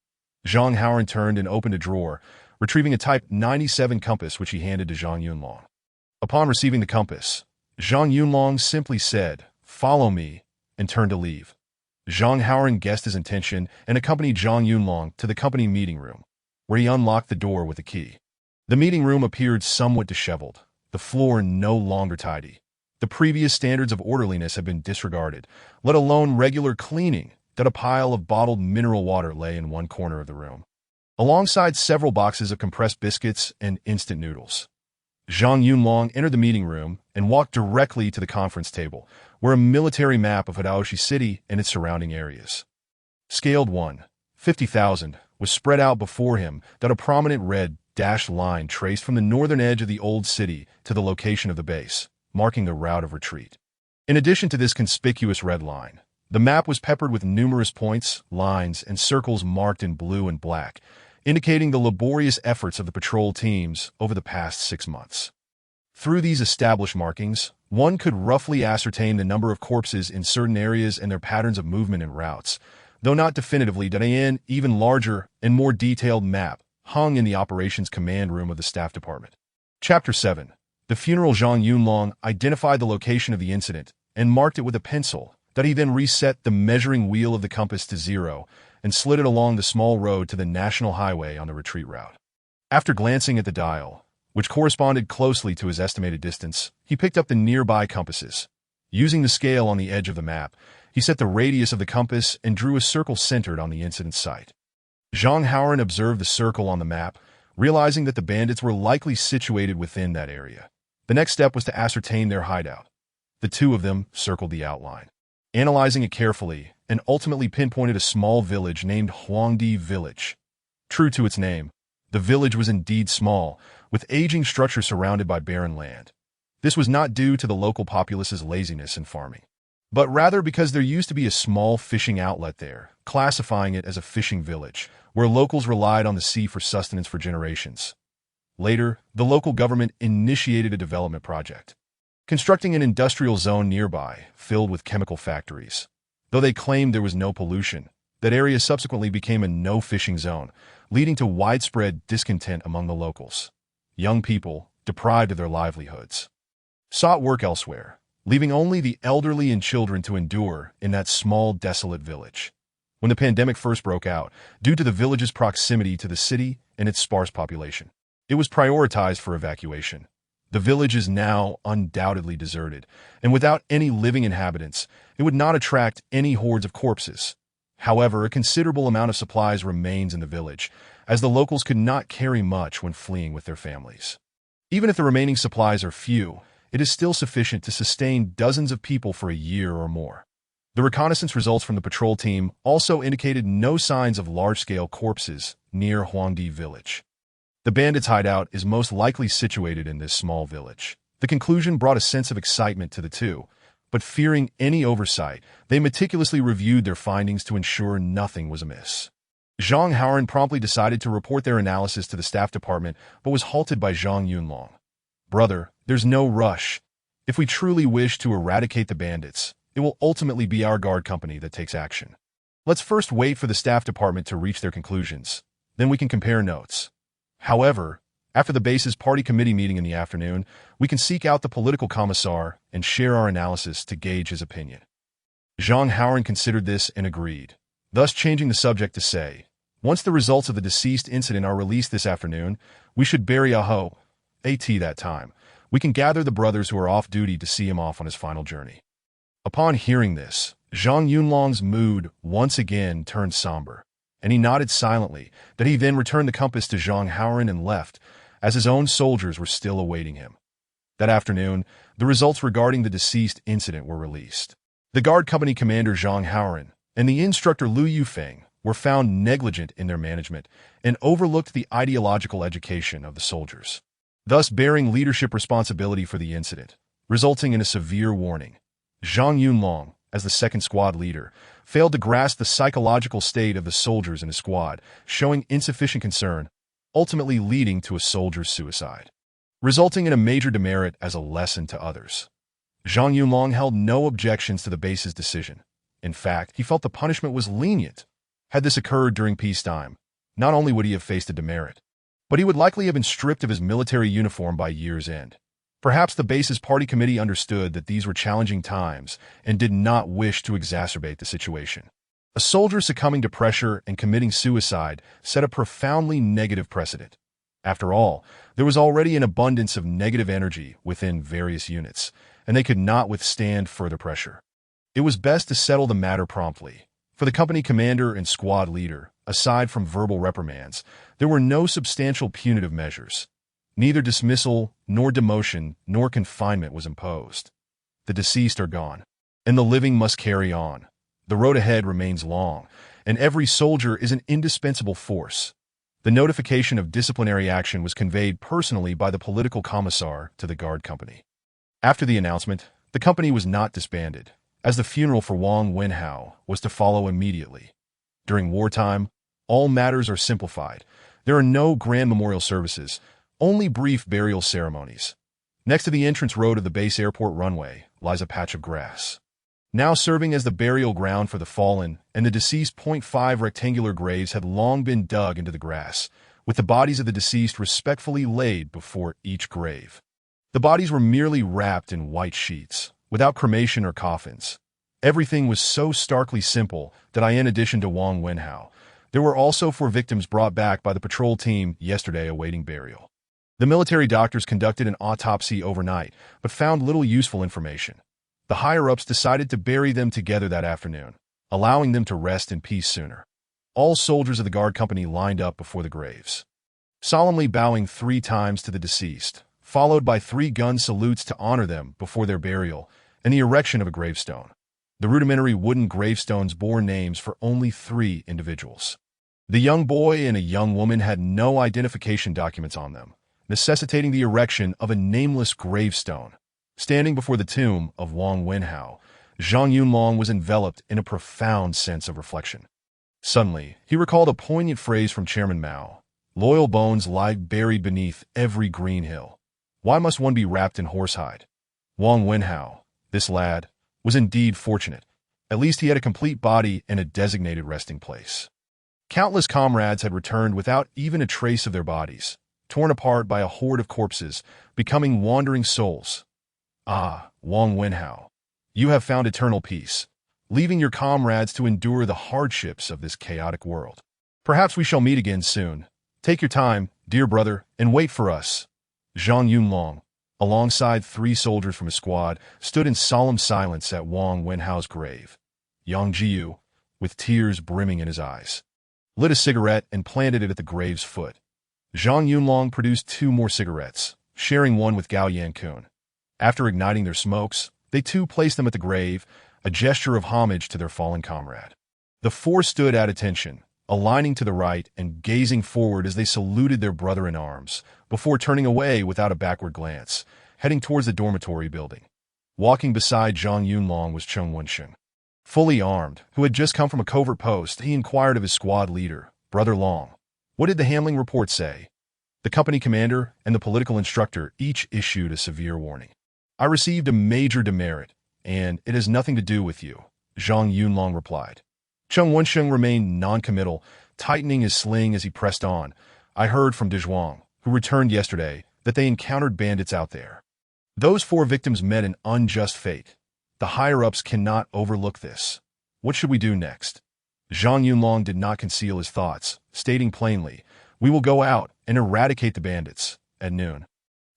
Zhang Haoran turned and opened a drawer, retrieving a Type 97 compass which he handed to Zhang Yunlong. Upon receiving the compass, Zhang Yunlong simply said, "Follow me," and turned to leave. Zhang Haoran guessed his intention and accompanied Zhang Yunlong to the company meeting room, where he unlocked the door with a key. The meeting room appeared somewhat disheveled, the floor no longer tidy. The previous standards of orderliness had been disregarded, let alone regular cleaning, that a pile of bottled mineral water lay in one corner of the room, alongside several boxes of compressed biscuits and instant noodles. Zhang Yunlong entered the meeting room and walked directly to the conference table, where a military map of Hidaoshi City and its surrounding areas, scaled 1/50,000, was spread out before him, that a prominent red dashed line traced from the northern edge of the old city to the location of the base, marking the route of retreat. In addition to this conspicuous red line, the map was peppered with numerous points, lines, and circles marked in blue and black, indicating the laborious efforts of the patrol teams over the past 6 months. Through these established markings, one could roughly ascertain the number of corpses in certain areas and their patterns of movement and routes, though not definitively. An even larger and more detailed map hung in the operations command room of the staff department. Chapter 7. The funeral. Zhang Yunlong identified the location of the incident and marked it with a pencil, that he then reset the measuring wheel of the compass to 0 and slid it along the small road to the national highway on the retreat route. After glancing at the dial, which corresponded closely to his estimated distance, he picked up the nearby compasses. Using the scale on the edge of the map, he set the radius of the compass and drew a circle centered on the incident site. Zhang Haoran observed the circle on the map, realizing that the bandits were likely situated within that area. The next step was to ascertain their hideout. The two of them circled the outline, analyzing it carefully, and ultimately pinpointed a small village named Huangdi Village. True to its name, the village was indeed small, with aging structures surrounded by barren land. This was not due to the local populace's laziness in farming, but rather because there used to be a small fishing outlet there, classifying it as a fishing village, where locals relied on the sea for sustenance for generations. Later, the local government initiated a development project, constructing an industrial zone nearby, filled with chemical factories. Though they claimed there was no pollution, that area subsequently became a no-fishing zone, leading to widespread discontent among the locals. Young people, deprived of their livelihoods, sought work elsewhere, leaving only the elderly and children to endure in that small, desolate village. When the pandemic first broke out, due to the village's proximity to the city and its sparse population, it was prioritized for evacuation. The village is now undoubtedly deserted, and without any living inhabitants, it would not attract any hordes of corpses. However, a considerable amount of supplies remains in the village, as the locals could not carry much when fleeing with their families. Even if the remaining supplies are few, it is still sufficient to sustain dozens of people for a year or more. The reconnaissance results from the patrol team also indicated no signs of large-scale corpses near Huangdi Village. The bandits' hideout is most likely situated in this small village. The conclusion brought a sense of excitement to the two, but fearing any oversight, they meticulously reviewed their findings to ensure nothing was amiss. Zhang Haoran promptly decided to report their analysis to the staff department, but was halted by Zhang Yunlong. "Brother, there's no rush. If we truly wish to eradicate the bandits, it will ultimately be our guard company that takes action. Let's first wait for the staff department to reach their conclusions. Then we can compare notes. However, after the base's party committee meeting in the afternoon, we can seek out the political commissar and share our analysis to gauge his opinion." Zhang Haoran considered this and agreed, thus changing the subject to say, "Once the results of the deceased incident are released this afternoon, we should bury at that time. We can gather the brothers who are off duty to see him off on his final journey." Upon hearing this, Zhang Yunlong's mood once again turned somber, and he nodded silently, that he then returned the compass to Zhang Haoran and left, as his own soldiers were still awaiting him. That afternoon, the results regarding the deceased incident were released. The guard company commander Zhang Haoran and the instructor Liu Yufeng were found negligent in their management and overlooked the ideological education of the soldiers, thus bearing leadership responsibility for the incident, resulting in a severe warning. Zhang Yunlong, as the second squad leader, failed to grasp the psychological state of the soldiers in his squad, showing insufficient concern, ultimately leading to a soldier's suicide, resulting in a major demerit as a lesson to others. Zhang Yunlong held no objections to the base's decision. In fact, he felt the punishment was lenient. Had this occurred during peacetime, not only would he have faced a demerit, but he would likely have been stripped of his military uniform by year's end. Perhaps the base's party committee understood that these were challenging times and did not wish to exacerbate the situation. A soldier succumbing to pressure and committing suicide set a profoundly negative precedent. After all, there was already an abundance of negative energy within various units, and they could not withstand further pressure. It was best to settle the matter promptly. For the company commander and squad leader, aside from verbal reprimands, there were no substantial punitive measures. Neither dismissal, nor demotion, nor confinement was imposed. The deceased are gone, and the living must carry on. The road ahead remains long, and every soldier is an indispensable force. The notification of disciplinary action was conveyed personally by the political commissar to the guard company. After the announcement, the company was not disbanded, as the funeral for Wang Wenhao was to follow immediately. During wartime, all matters are simplified. There are no grand memorial services, only brief burial ceremonies. Next to the entrance road of the base airport runway lies a patch of grass, now serving as the burial ground for the fallen, and the deceased. 5 rectangular graves had long been dug into the grass, with the bodies of the deceased respectfully laid before each grave. The bodies were merely wrapped in white sheets, without cremation or coffins. Everything was so starkly simple that in addition to Wang Wenhao, there were also 4 victims brought back by the patrol team yesterday awaiting burial. The military doctors conducted an autopsy overnight, but found little useful information. The higher-ups decided to bury them together that afternoon, allowing them to rest in peace sooner. All soldiers of the guard company lined up before the graves, solemnly bowing 3 times to the deceased, followed by 3 gun salutes to honor them before their burial and the erection of a gravestone. The rudimentary wooden gravestones bore names for only 3 individuals. The young boy and a young woman had no identification documents on them, necessitating the erection of a nameless gravestone. Standing before the tomb of Wang Wenhao, Zhang Yunlong was enveloped in a profound sense of reflection. Suddenly, he recalled a poignant phrase from Chairman Mao: "Loyal bones lie buried beneath every green hill. Why must one be wrapped in horsehide?" Wang Wenhao, this lad, was indeed fortunate. At least he had a complete body and a designated resting place. Countless comrades had returned without even a trace of their bodies, torn apart by a horde of corpses, becoming wandering souls. Ah, Wang Wenhao, you have found eternal peace, leaving your comrades to endure the hardships of this chaotic world. Perhaps we shall meet again soon. Take your time, dear brother, and wait for us. Zhang Yunlong, alongside 3 soldiers from his squad, stood in solemn silence at Wang Wenhao's grave. Yang Jiu, with tears brimming in his eyes, lit a cigarette and planted it at the grave's foot. Zhang Yunlong produced 2 more cigarettes, sharing one with Gao Yankun. After igniting their smokes, they too placed them at the grave, a gesture of homage to their fallen comrade. The 4 stood at attention, aligning to the right and gazing forward as they saluted their brother in arms, before turning away without a backward glance, heading towards the dormitory building. Walking beside Zhang Yunlong was Cheng Wensheng. Fully armed, who had just come from a covert post, he inquired of his squad leader, Brother Long. What did the handling report say? The company commander and the political instructor each issued a severe warning. I received a major demerit, and it has nothing to do with you, Zhang Yunlong replied. Cheng Wensheng remained non-committal, tightening his sling as he pressed on. I heard from Dezhuang, who returned yesterday, that they encountered bandits out there. Those 4 victims met an unjust fate. The higher-ups cannot overlook this. What should we do next? Zhang Yunlong did not conceal his thoughts, stating plainly, we will go out and eradicate the bandits at noon.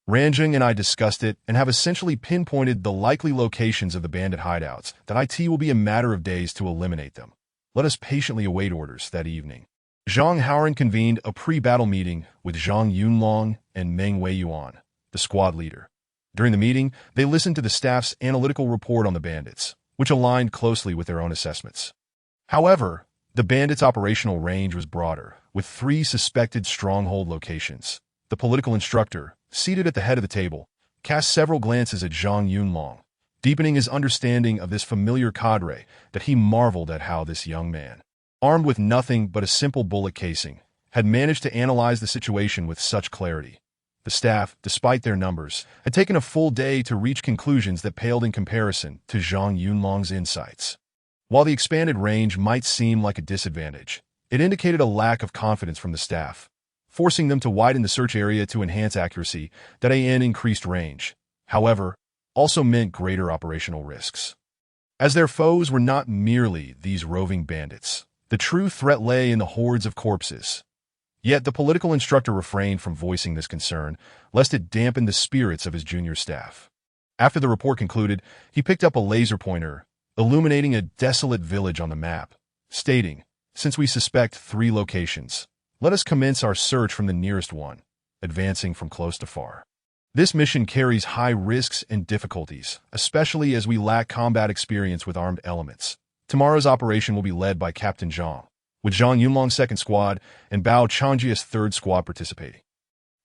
Ranjing and I discussed it and have essentially pinpointed the likely locations of the bandit hideouts that it will be a matter of days to eliminate them. Let us patiently await orders that evening. Zhang Haoran convened a pre-battle meeting with Zhang Yunlong and Meng Weiyuan, the squad leader. During the meeting, they listened to the staff's analytical report on the bandits, which aligned closely with their own assessments. However, the bandits' operational range was broader, with 3 suspected stronghold locations. The political instructor, seated at the head of the table, cast several glances at Zhang Yunlong, deepening his understanding of this familiar cadre that he marveled at how this young man, armed with nothing but a simple bullet casing, had managed to analyze the situation with such clarity. The staff, despite their numbers, had taken a full day to reach conclusions that paled in comparison to Zhang Yunlong's insights. While the expanded range might seem like a disadvantage, it indicated a lack of confidence from the staff, forcing them to widen the search area to enhance accuracy that increased range, however, also meant greater operational risks. as their foes were not merely these roving bandits. The true threat lay in the hordes of corpses. Yet the political instructor refrained from voicing this concern, lest it dampen the spirits of his junior staff. After the report concluded, he picked up a laser pointer, illuminating a desolate village on the map, stating, "Since we suspect 3 locations, let us commence our search from the nearest one, advancing from close to far." This mission carries high risks and difficulties, especially as we lack combat experience with armed elements. Tomorrow's operation will be led by Captain Zhang, with Zhang Yunlong's 2nd Squad and Bao Changjia's 3rd Squad participating.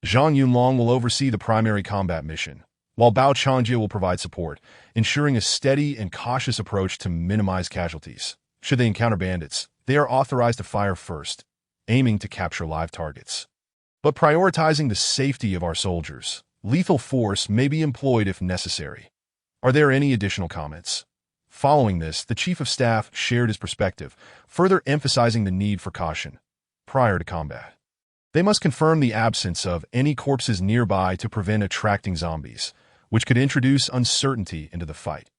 Zhang Yunlong will oversee the primary combat mission, while Bao Changjia will provide support, ensuring a steady and cautious approach to minimize casualties. Should they encounter bandits, they are authorized to fire first, aiming to capture live targets. But prioritizing the safety of our soldiers, lethal force may be employed if necessary. Are there any additional comments? Following this, the Chief of Staff shared his perspective, further emphasizing the need for caution prior to combat. They must confirm the absence of any corpses nearby to prevent attracting zombies, which could introduce uncertainty into the fight.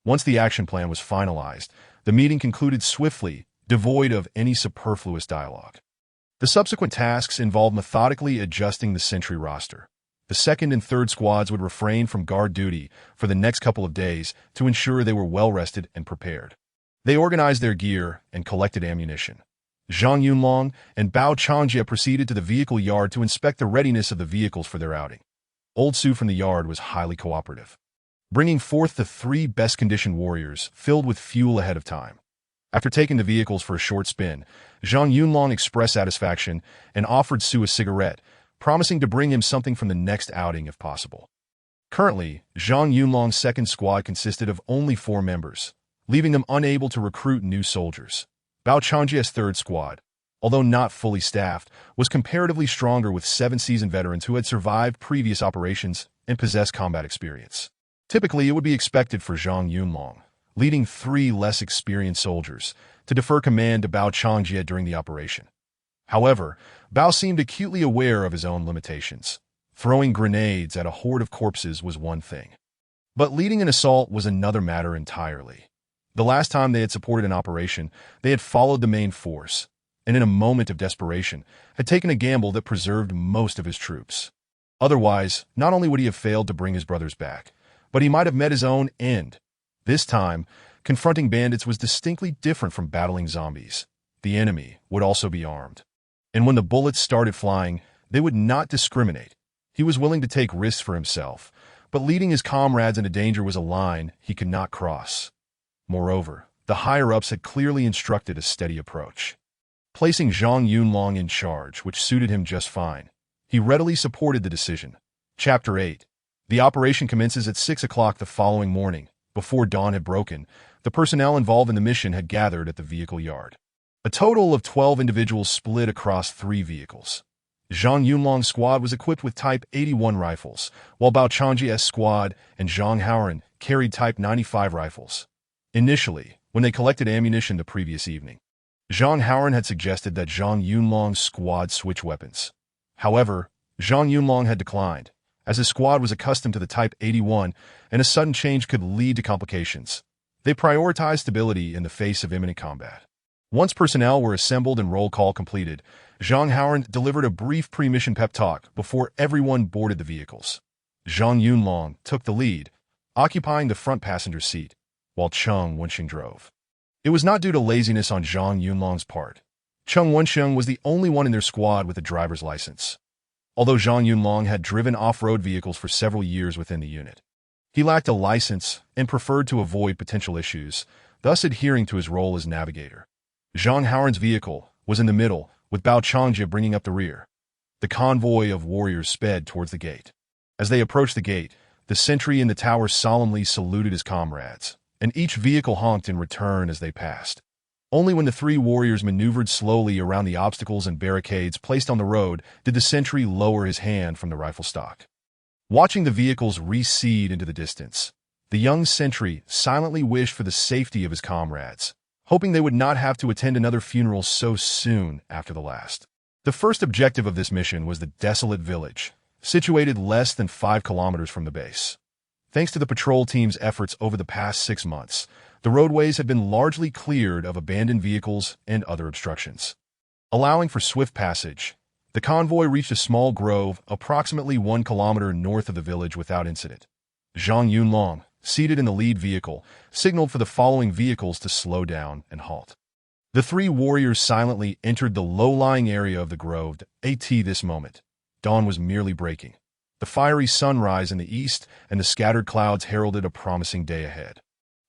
Once the action plan was finalized, the meeting concluded swiftly, devoid of any superfluous dialogue. The subsequent tasks involved methodically adjusting the sentry roster. The 2nd and 3rd Squads would refrain from guard duty for the next couple of days to ensure they were well-rested and prepared. They organized their gear and collected ammunition. Zhang Yunlong and Bao Changjia proceeded to the vehicle yard to inspect the readiness of the vehicles for their outing. Old Su from the yard was highly cooperative, bringing forth the 3 best-conditioned warriors filled with fuel ahead of time. After taking the vehicles for a short spin, Zhang Yunlong expressed satisfaction and offered Su a cigarette, promising to bring him something from the next outing if possible. Currently, Zhang Yunlong's 2nd Squad consisted of only 4 members, leaving them unable to recruit new soldiers. Bao Changjia's 3rd Squad, although not fully staffed, was comparatively stronger with 7 seasoned veterans who had survived previous operations and possessed combat experience. Typically, it would be expected for Zhang Yunlong, leading 3 less experienced soldiers, to defer command to Bao Changjia during the operation. However, Bao seemed acutely aware of his own limitations. Throwing grenades at a horde of corpses was one thing, but leading an assault was another matter entirely. The last time they had supported an operation, they had followed the main force, and in a moment of desperation, had taken a gamble that preserved most of his troops. Otherwise, not only would he have failed to bring his brothers back, but he might have met his own end. This time, confronting bandits was distinctly different from battling zombies. The enemy would also be armed. And when the bullets started flying, they would not discriminate. He was willing to take risks for himself, but leading his comrades into danger was a line he could not cross. Moreover, the higher-ups had clearly instructed a steady approach, placing Zhang Yunlong in charge, which suited him just fine. He readily supported the decision. Chapter 8. The operation commences at 6 o'clock the following morning. Before dawn had broken, the personnel involved in the mission had gathered at the vehicle yard. A total of 12 individuals split across 3 vehicles. Zhang Yunlong's squad was equipped with Type 81 rifles, while Bao Changjia's squad and Zhang Haoran carried Type 95 rifles. Initially, when they collected ammunition the previous evening, Zhang Haoran had suggested that Zhang Yunlong's squad switch weapons. However, Zhang Yunlong had declined, as his squad was accustomed to the Type 81 and a sudden change could lead to complications. They prioritized stability in the face of imminent combat. Once personnel were assembled and roll call completed, Zhang Haoran delivered a brief pre-mission pep talk before everyone boarded the vehicles. Zhang Yunlong took the lead, occupying the front passenger seat, while Cheng Wenxing drove. It was not due to laziness on Zhang Yunlong's part. Cheng Wenxing was the only one in their squad with a driver's license, although Zhang Yunlong had driven off-road vehicles for several years within the unit. He lacked a license and preferred to avoid potential issues, thus adhering to his role as navigator. Zhang Haoran's vehicle was in the middle, with Bao Changjia bringing up the rear. The convoy of warriors sped towards the gate. As they approached the gate, the sentry in the tower solemnly saluted his comrades, and each vehicle honked in return as they passed. Only when the 3 warriors maneuvered slowly around the obstacles and barricades placed on the road did the sentry lower his hand from the rifle stock. Watching the vehicles recede into the distance, the young sentry silently wished for the safety of his comrades, hoping they would not have to attend another funeral so soon after the last. The first objective of this mission was the desolate village, situated less than 5 kilometers from the base. Thanks to the patrol team's efforts over the past 6 months, the roadways had been largely cleared of abandoned vehicles and other obstructions. Allowing for swift passage, the convoy reached a small grove approximately 1 kilometer north of the village without incident. Zhang Yunlong, seated in the lead vehicle, signaled for the following vehicles to slow down and halt. The three warriors silently entered the low-lying area of the grove. At this moment, dawn was merely breaking. The fiery sunrise in the east and the scattered clouds heralded a promising day ahead.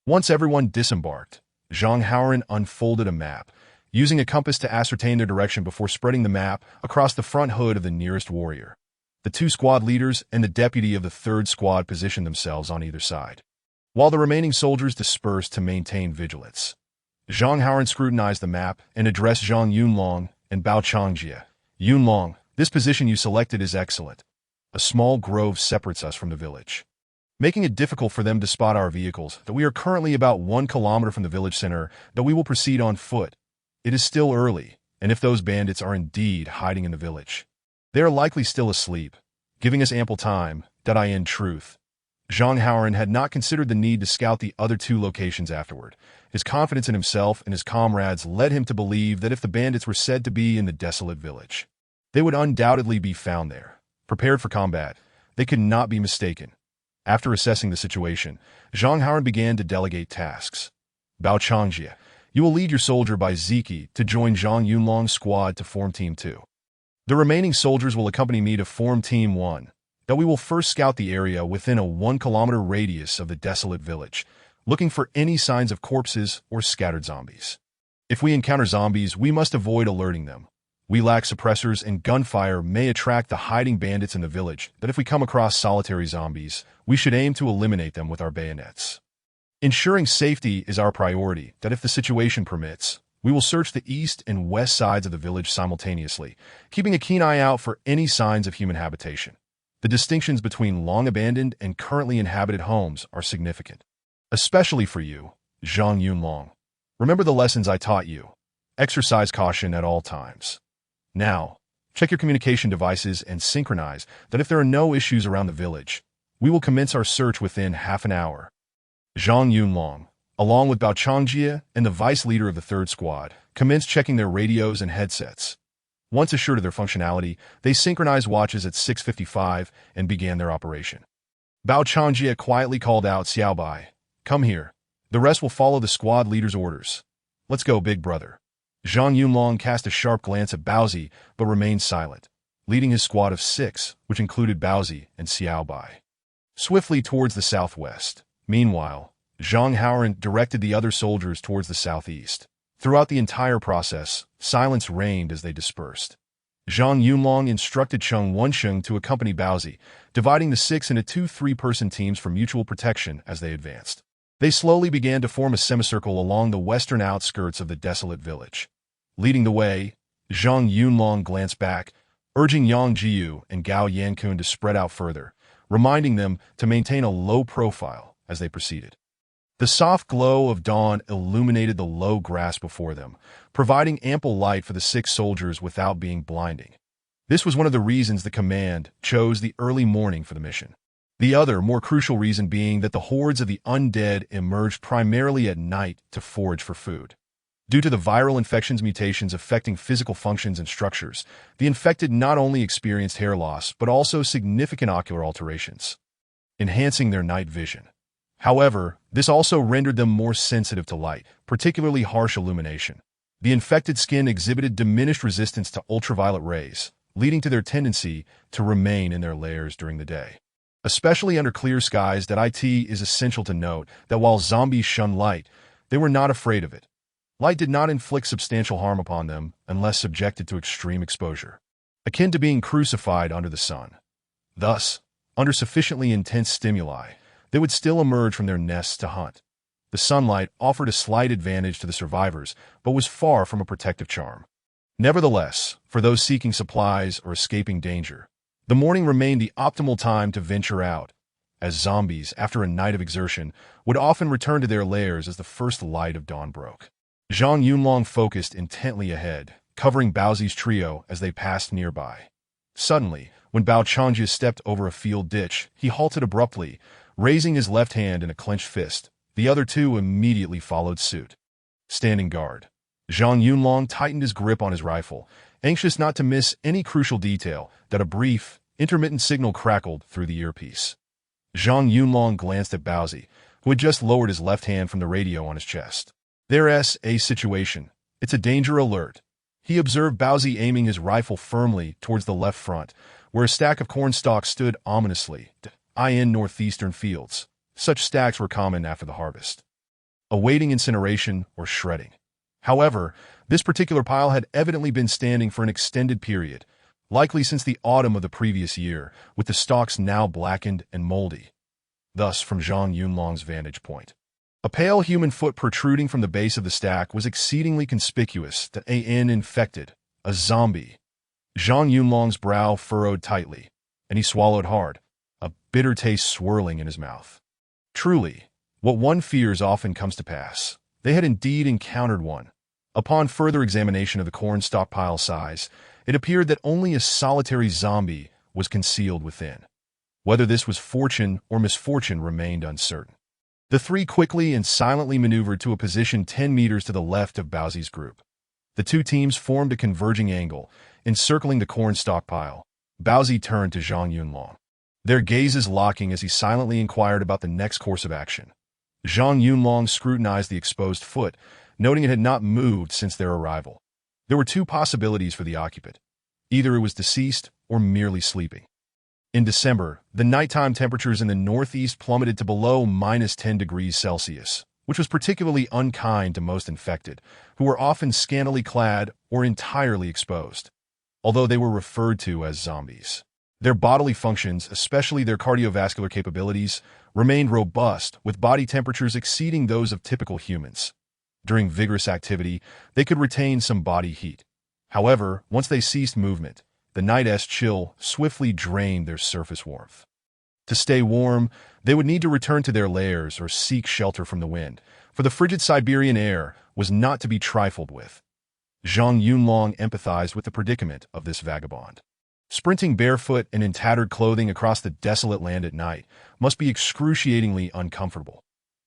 Once everyone disembarked, Zhang Haoran unfolded a map, using a compass to ascertain their direction before spreading the map across the front hood of the nearest warrior. The 2 squad leaders and the deputy of the 3rd squad positioned themselves on either side, while the remaining soldiers dispersed to maintain vigilance. Zhang Haoran scrutinized the map and addressed Zhang Yunlong and Bao Changjie. Yunlong, this position you selected is excellent. A small grove separates us from the village, making it difficult for them to spot our vehicles. That we are currently about 1 kilometer from the village center, that we will proceed on foot. It is still early, and if those bandits are indeed hiding in the village, they are likely still asleep, giving us ample time. In truth, Zhang Haoran had not considered the need to scout the other 2 locations afterward. His confidence in himself and his comrades led him to believe that if the bandits were said to be in the desolate village, they would undoubtedly be found there, prepared for combat. They could not be mistaken. After assessing the situation, Zhang Haoran began to delegate tasks. Bao Changjie, you will lead your soldier by Ziki to join Zhang Yunlong's squad to form Team 2. The remaining soldiers will accompany me to form Team 1. That we will first scout the area within a 1 kilometer radius of the desolate village, looking for any signs of corpses or scattered zombies. If we encounter zombies, we must avoid alerting them. We lack suppressors, and gunfire may attract the hiding bandits in the village. That if we come across solitary zombies, we should aim to eliminate them with our bayonets. Ensuring safety is our priority. That if the situation permits, we will search the east and west sides of the village simultaneously, keeping a keen eye out for any signs of human habitation. The distinctions between long-abandoned and currently inhabited homes are significant, especially for you, Zhang Yunlong. Remember the lessons I taught you. Exercise caution at all times. Now, check your communication devices and synchronize. That if there are no issues around the village, we will commence our search within half an hour. Zhang Yunlong, along with Bao Changjie and the vice leader of the 3rd squad, commenced checking their radios and headsets. Once assured of their functionality, they synchronized watches at 6:55 and began their operation. Bao Changjie quietly called out, Xiaobai, come here. The rest will follow the squad leader's orders. Let's go, big brother. Zhang Yunlong cast a sharp glance at Baozi, but remained silent, leading his squad of 6, which included Baozi and Xiaobai, swiftly towards the southwest. Meanwhile, Zhang Haoran directed the other soldiers towards the southeast. Throughout the entire process, silence reigned as they dispersed. Zhang Yunlong instructed Cheng Wensheng to accompany Baozi, dividing the 6 into 2 3-person teams for mutual protection as they advanced. They slowly began to form a semicircle along the western outskirts of the desolate village. Leading the way, Zhang Yunlong glanced back, urging Yang Jiyu and Gao Yankun to spread out further, reminding them to maintain a low profile as they proceeded. The soft glow of dawn illuminated the low grass before them, providing ample light for the 6 soldiers without being blinding. This was one of the reasons the command chose the early morning for the mission. The other, more crucial reason being that the hordes of the undead emerged primarily at night to forage for food. Due to the viral infections mutations affecting physical functions and structures, the infected not only experienced hair loss but also significant ocular alterations, enhancing their night vision. However, this also rendered them more sensitive to light, particularly harsh illumination. The infected skin exhibited diminished resistance to ultraviolet rays, leading to their tendency to remain in their lairs during the day. Especially under clear skies, it is essential to note that while zombies shun light, they were not afraid of it. Light did not inflict substantial harm upon them unless subjected to extreme exposure, akin to being crucified under the sun. Thus, under sufficiently intense stimuli, they would still emerge from their nests to hunt. The sunlight offered a slight advantage to the survivors, but was far from a protective charm. Nevertheless, for those seeking supplies or escaping danger, the morning remained the optimal time to venture out, as zombies, after a night of exertion, would often return to their lairs as the first light of dawn broke. Zhang Yunlong focused intently ahead, covering Baozi's trio as they passed nearby. Suddenly, when Bao Changjie stepped over a field ditch, he halted abruptly, raising his left hand in a clenched fist. The other two immediately followed suit. Standing guard, Zhang Yunlong tightened his grip on his rifle, anxious not to miss any crucial detail that a brief, intermittent signal crackled through the earpiece. Zhang Yunlong glanced at Baozi, who had just lowered his left hand from the radio on his chest. "There's a situation. It's a danger alert." He observed Baozi aiming his rifle firmly towards the left front, where a stack of corn stalks stood ominously in northeastern fields. Such stacks were common after the harvest, awaiting incineration or shredding. However, this particular pile had evidently been standing for an extended period, likely since the autumn of the previous year, with the stalks now blackened and moldy. Thus, from Zhang Yunlong's vantage point, a pale human foot protruding from the base of the stack was exceedingly conspicuous that an infected, a zombie. Zhang Yunlong's brow furrowed tightly, and he swallowed hard, a bitter taste swirling in his mouth. Truly, what one fears often comes to pass. They had indeed encountered one. Upon further examination of the corn stockpile size, it appeared that only a solitary zombie was concealed within. Whether this was fortune or misfortune remained uncertain. The three quickly and silently maneuvered to a position 10 meters to the left of Baozi's group. The two teams formed a converging angle, encircling the corn stockpile. Baozi turned to Zhang Yunlong, their gazes locking as he silently inquired about the next course of action. Zhang Yunlong scrutinized the exposed foot, noting it had not moved since their arrival. There were two possibilities for the occupant. Either it was deceased or merely sleeping. In December, the nighttime temperatures in the northeast plummeted to below -10 degrees Celsius, which was particularly unkind to most infected, who were often scantily clad or entirely exposed. Although they were referred to as zombies, their bodily functions, especially their cardiovascular capabilities, remained robust, with body temperatures exceeding those of typical humans. During vigorous activity, they could retain some body heat. However, once they ceased movement, the night's chill swiftly drained their surface warmth. To stay warm, they would need to return to their lairs or seek shelter from the wind, for the frigid Siberian air was not to be trifled with. Zhang Yunlong empathized with the predicament of this vagabond. Sprinting barefoot and in tattered clothing across the desolate land at night must be excruciatingly uncomfortable.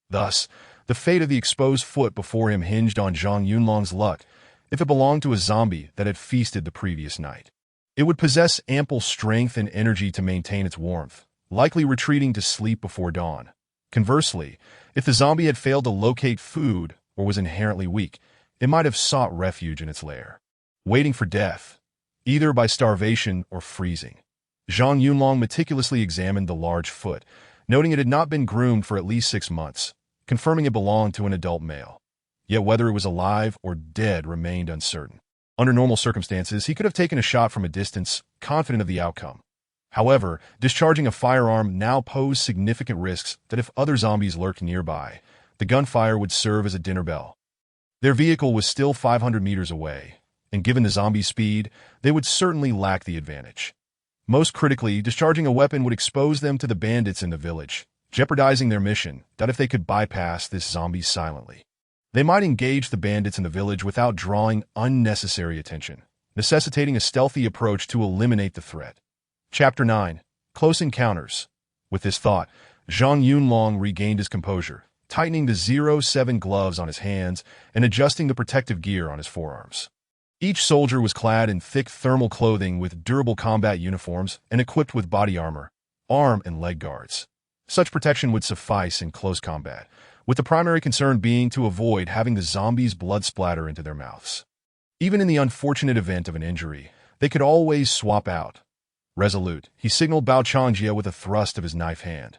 Thus, the fate of the exposed foot before him hinged on Zhang Yunlong's luck if it belonged to a zombie that had feasted the previous night. It would possess ample strength and energy to maintain its warmth, likely retreating to sleep before dawn. Conversely, if the zombie had failed to locate food or was inherently weak, it might have sought refuge in its lair, waiting for death, either by starvation or freezing. Zhang Yunlong meticulously examined the large foot, noting it had not been groomed for at least 6 months, confirming it belonged to an adult male. Yet whether it was alive or dead remained uncertain. Under normal circumstances, he could have taken a shot from a distance, confident of the outcome. However, discharging a firearm now posed significant risks that if other zombies lurked nearby, the gunfire would serve as a dinner bell. Their vehicle was still 500 meters away, and given the zombie's speed, they would certainly lack the advantage. Most critically, discharging a weapon would expose them to the bandits in the village, jeopardizing their mission that if they could bypass this zombie silently, they might engage the bandits in the village without drawing unnecessary attention, necessitating a stealthy approach to eliminate the threat. Chapter 9. Close Encounters. With this thought, Zhang Yunlong regained his composure, tightening the 07 gloves on his hands and adjusting the protective gear on his forearms. Each soldier was clad in thick thermal clothing with durable combat uniforms and equipped with body armor, arm and leg guards. Such protection would suffice in close combat, with the primary concern being to avoid having the zombies' blood splatter into their mouths. Even in the unfortunate event of an injury, they could always swap out. Resolute, he signaled Bao Changjia with a thrust of his knife hand.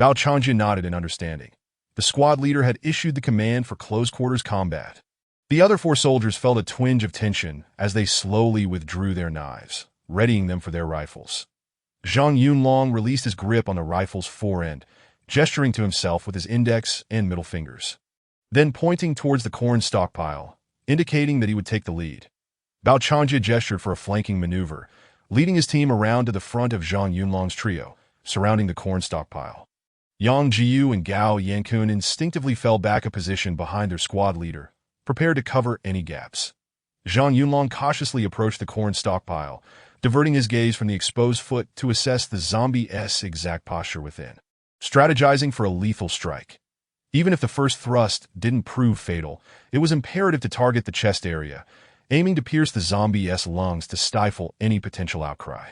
Bao Changjia nodded in understanding. The squad leader had issued the command for close-quarters combat. The other 4 soldiers felt a twinge of tension as they slowly withdrew their knives, readying them for their rifles. Zhang Yunlong released his grip on the rifle's fore-end, gesturing to himself with his index and middle fingers. Then pointing towards the corn stockpile, indicating that he would take the lead. Bao Changjia gestured for a flanking maneuver, leading his team around to the front of Zhang Yunlong's trio, surrounding the corn stockpile. Yang Jiyu and Gao Yankun instinctively fell back a position behind their squad leader, prepared to cover any gaps. Zhang Yunlong cautiously approached the corn stockpile, diverting his gaze from the exposed foot to assess the zombie's exact posture within, strategizing for a lethal strike. Even if the first thrust didn't prove fatal, it was imperative to target the chest area, aiming to pierce the zombie's lungs to stifle any potential outcry.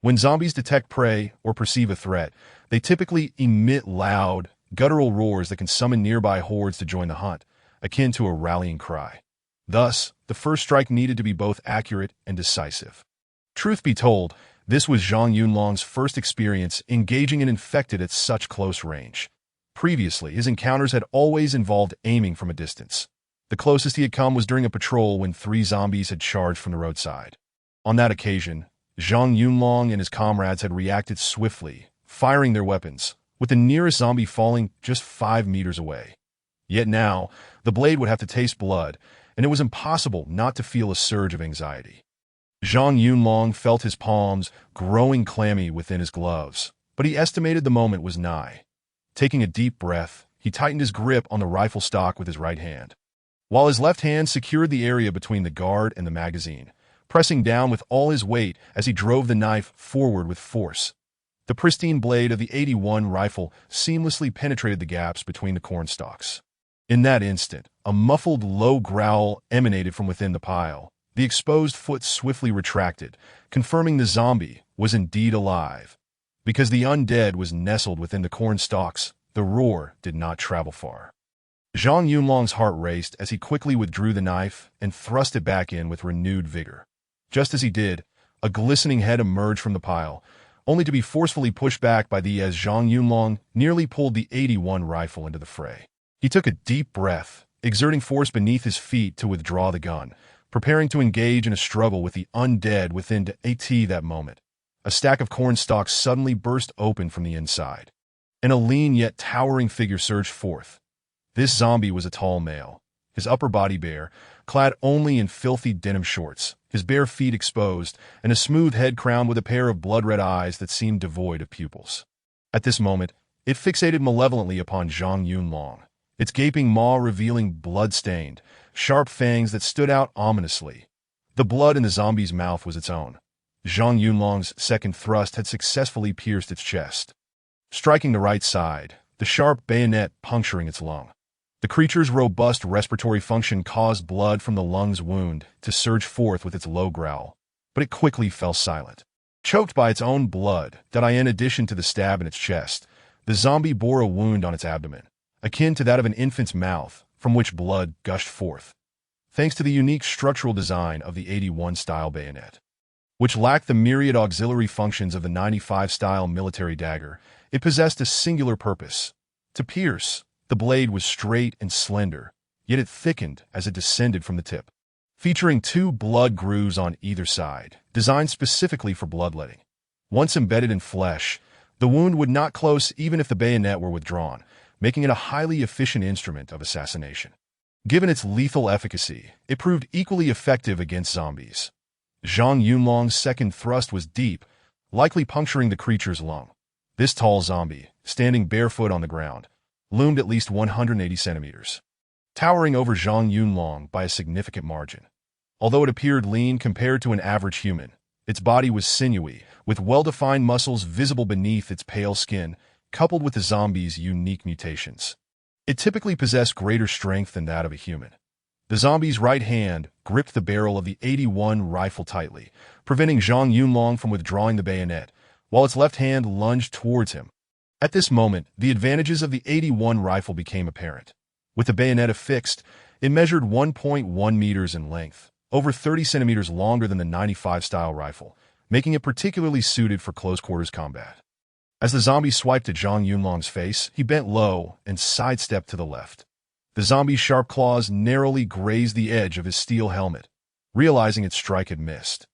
When zombies detect prey or perceive a threat, they typically emit loud, guttural roars that can summon nearby hordes to join the hunt, akin to a rallying cry. Thus, the first strike needed to be both accurate and decisive. Truth be told, this was Zhang Yunlong's first experience engaging an infected at such close range. Previously, his encounters had always involved aiming from a distance. The closest he had come was during a patrol when 3 zombies had charged from the roadside. On that occasion, Zhang Yunlong and his comrades had reacted swiftly, firing their weapons, with the nearest zombie falling just 5 meters away. Yet now, the blade would have to taste blood, and it was impossible not to feel a surge of anxiety. Zhang Yunlong felt his palms growing clammy within his gloves, but he estimated the moment was nigh. Taking a deep breath, he tightened his grip on the rifle stock with his right hand, while his left hand secured the area between the guard and the magazine, pressing down with all his weight as he drove the knife forward with force. The pristine blade of the 81 rifle seamlessly penetrated the gaps between the corn stalks. In that instant, a muffled low growl emanated from within the pile. The exposed foot swiftly retracted, confirming the zombie was indeed alive. Because the undead was nestled within the corn stalks, the roar did not travel far. Zhang Yunlong's heart raced as he quickly withdrew the knife and thrust it back in with renewed vigor. Just as he did, a glistening head emerged from the pile, only to be forcefully pushed back by the as Zhang Yunlong nearly pulled the 81 rifle into the fray. He took a deep breath, exerting force beneath his feet to withdraw the gun, preparing to engage in a struggle with the undead within that moment. A stack of corn stalks suddenly burst open from the inside, and a lean yet towering figure surged forth. This zombie was a tall male, his upper body bare, clad only in filthy denim shorts, his bare feet exposed, and a smooth head crowned with a pair of blood-red eyes that seemed devoid of pupils. At this moment, it fixated malevolently upon Zhang Yunlong, its gaping maw revealing blood-stained, sharp fangs that stood out ominously. The blood in the zombie's mouth was its own. Zhang Yunlong's second thrust had successfully pierced its chest, striking the right side, the sharp bayonet puncturing its lung. The creature's robust respiratory function caused blood from the lung's wound to surge forth with its low growl, but it quickly fell silent. Choked by its own blood, in addition to the stab in its chest, the zombie bore a wound on its abdomen, akin to that of an infant's mouth, from which blood gushed forth, thanks to the unique structural design of the 81-style bayonet. Which lacked the myriad auxiliary functions of the 95-style military dagger, it possessed a singular purpose: to pierce. The blade was straight and slender, yet it thickened as it descended from the tip, featuring 2 blood grooves on either side, designed specifically for bloodletting. Once embedded in flesh, the wound would not close even if the bayonet were withdrawn, making it a highly efficient instrument of assassination. Given its lethal efficacy, it proved equally effective against zombies. Zhang Yunlong's second thrust was deep, likely puncturing the creature's lung. This tall zombie, standing barefoot on the ground, loomed at least 180 centimeters, towering over Zhang Yunlong by a significant margin. Although it appeared lean compared to an average human, its body was sinewy, with well-defined muscles visible beneath its pale skin, coupled with the zombie's unique mutations. It typically possessed greater strength than that of a human. The zombie's right hand gripped the barrel of the 81 rifle tightly, preventing Zhang Yunlong from withdrawing the bayonet, while its left hand lunged towards him. At this moment, the advantages of the 81 rifle became apparent. With the bayonet affixed, it measured 1.1 meters in length, over 30 centimeters longer than the 95-style rifle, making it particularly suited for close-quarters combat. As the zombie swiped at Zhang Yunlong's face, he bent low and sidestepped to the left. The zombie's sharp claws narrowly grazed the edge of his steel helmet. Realizing its strike had missed,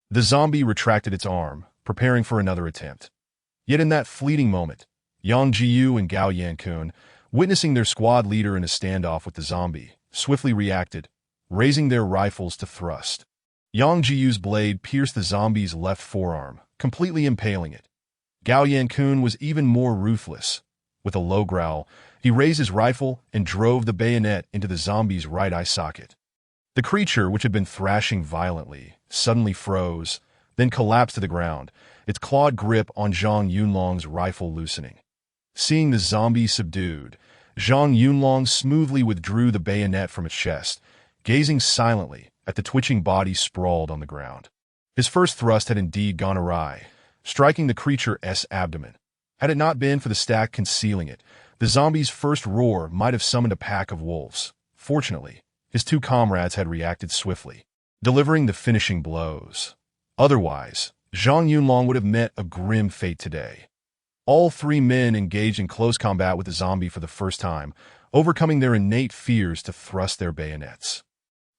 the zombie retracted its arm, preparing for another attempt. Yet in that fleeting moment, Yang Jiyu and Gao Yankun, witnessing their squad leader in a standoff with the zombie, swiftly reacted, raising their rifles to thrust. Yang Jiyu's blade pierced the zombie's left forearm, completely impaling it. Gao Yankun was even more ruthless. With a low growl, he raised his rifle and drove the bayonet into the zombie's right eye socket. The creature, which had been thrashing violently, suddenly froze, then collapsed to the ground, its clawed grip on Zhang Yunlong's rifle loosening. Seeing the zombie subdued, Zhang Yunlong smoothly withdrew the bayonet from its chest, gazing silently at the twitching body sprawled on the ground. His first thrust had indeed gone awry, striking the creature's abdomen. Had it not been for the stack concealing it, the zombie's first roar might have summoned a pack of wolves. Fortunately, his two comrades had reacted swiftly, delivering the finishing blows. Otherwise, Zhang Yunlong would have met a grim fate today. All three men engaged in close combat with the zombie for the first time, overcoming their innate fears to thrust their bayonets.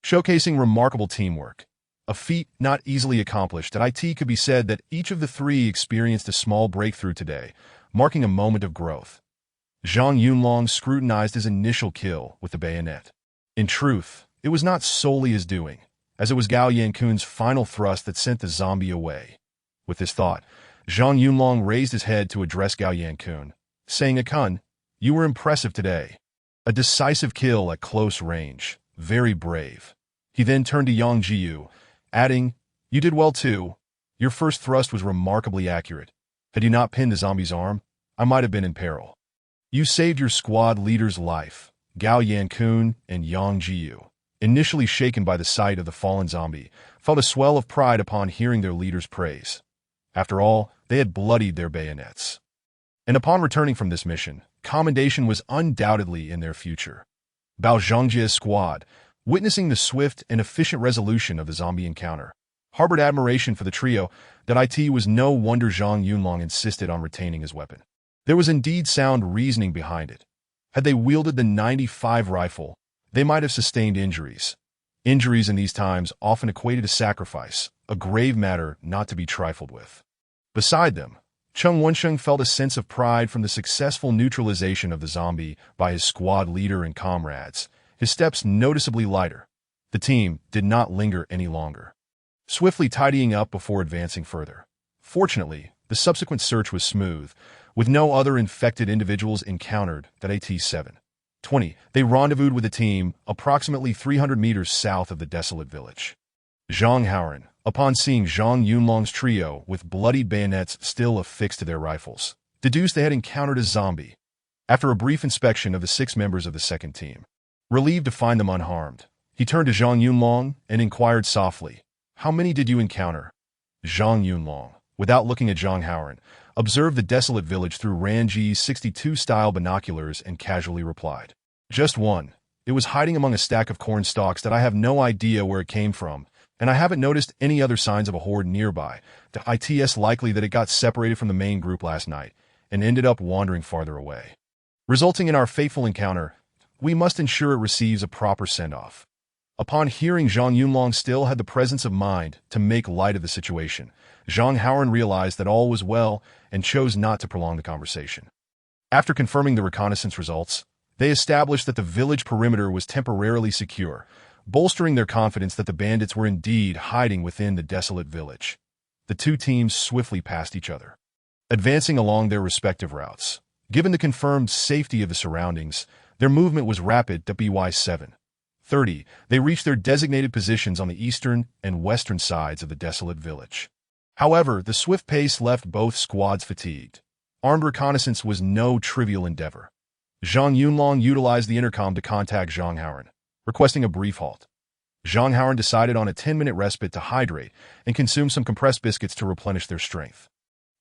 Showcasing remarkable teamwork, a feat not easily accomplished, at IT could be said that each of the three experienced a small breakthrough today, marking a moment of growth. Zhang Yunlong scrutinized his initial kill with the bayonet. In truth, it was not solely his doing, as it was Gao Yankun's final thrust that sent the zombie away. With this thought, Zhang Yunlong raised his head to address Gao Yankun, saying, "Akun, you were impressive today. A decisive kill at close range. Very brave." He then turned to Yang Jiyu, adding, "You did well too. Your first thrust was remarkably accurate. Had you not pinned the zombie's arm, I might have been in peril. You saved your squad leader's life." Gao Yankun and Yang Jiyu, initially shaken by the sight of the fallen zombie, felt a swell of pride upon hearing their leader's praise. After all, they had bloodied their bayonets. And upon returning from this mission, commendation was undoubtedly in their future. Bao Zhongjie's squad, witnessing the swift and efficient resolution of the zombie encounter, harbored admiration for the trio. That it was no wonder Zhang Yunlong insisted on retaining his weapon. There was indeed sound reasoning behind it. Had they wielded the 95 rifle, they might have sustained injuries. Injuries in these times often equated to sacrifice, a grave matter not to be trifled with. Beside them, Cheng Wensheng felt a sense of pride from the successful neutralization of the zombie by his squad leader and comrades, his steps noticeably lighter. The team did not linger any longer, swiftly tidying up before advancing further. Fortunately, the subsequent search was smooth, with no other infected individuals encountered. At AT-720, they rendezvoused with the team approximately 300 meters south of the desolate village. Zhang Haoren, upon seeing Zhang Yunlong's trio with bloodied bayonets still affixed to their rifles, deduced they had encountered a zombie. After a brief inspection of the 6 members of the second team, relieved to find them unharmed, he turned to Zhang Yunlong and inquired softly, "How many did you encounter?" Zhang Yunlong, without looking at Zhang Haoren, observed the desolate village through Ranji's 62-style binoculars and casually replied, "Just one. It was hiding among a stack of corn stalks that I have no idea where it came from, and I haven't noticed any other signs of a horde nearby. It's likely that it got separated from the main group last night and ended up wandering farther away. Resulting in our fateful encounter, we must ensure it receives a proper send-off." Upon hearing Zhang Yunlong still had the presence of mind to make light of the situation, Zhang Haoren realized that all was well and chose not to prolong the conversation. After confirming the reconnaissance results, they established that the village perimeter was temporarily secure, bolstering their confidence that the bandits were indeed hiding within the desolate village. The two teams swiftly passed each other, advancing along their respective routes. Given the confirmed safety of the surroundings, their movement was rapid. By 7:30, they reached their designated positions on the eastern and western sides of the desolate village. However, the swift pace left both squads fatigued. Armed reconnaissance was no trivial endeavor. Zhang Yunlong utilized the intercom to contact Zhang Haoren, requesting a brief halt. Zhang Haoren decided on a 10-minute respite to hydrate and consume some compressed biscuits to replenish their strength.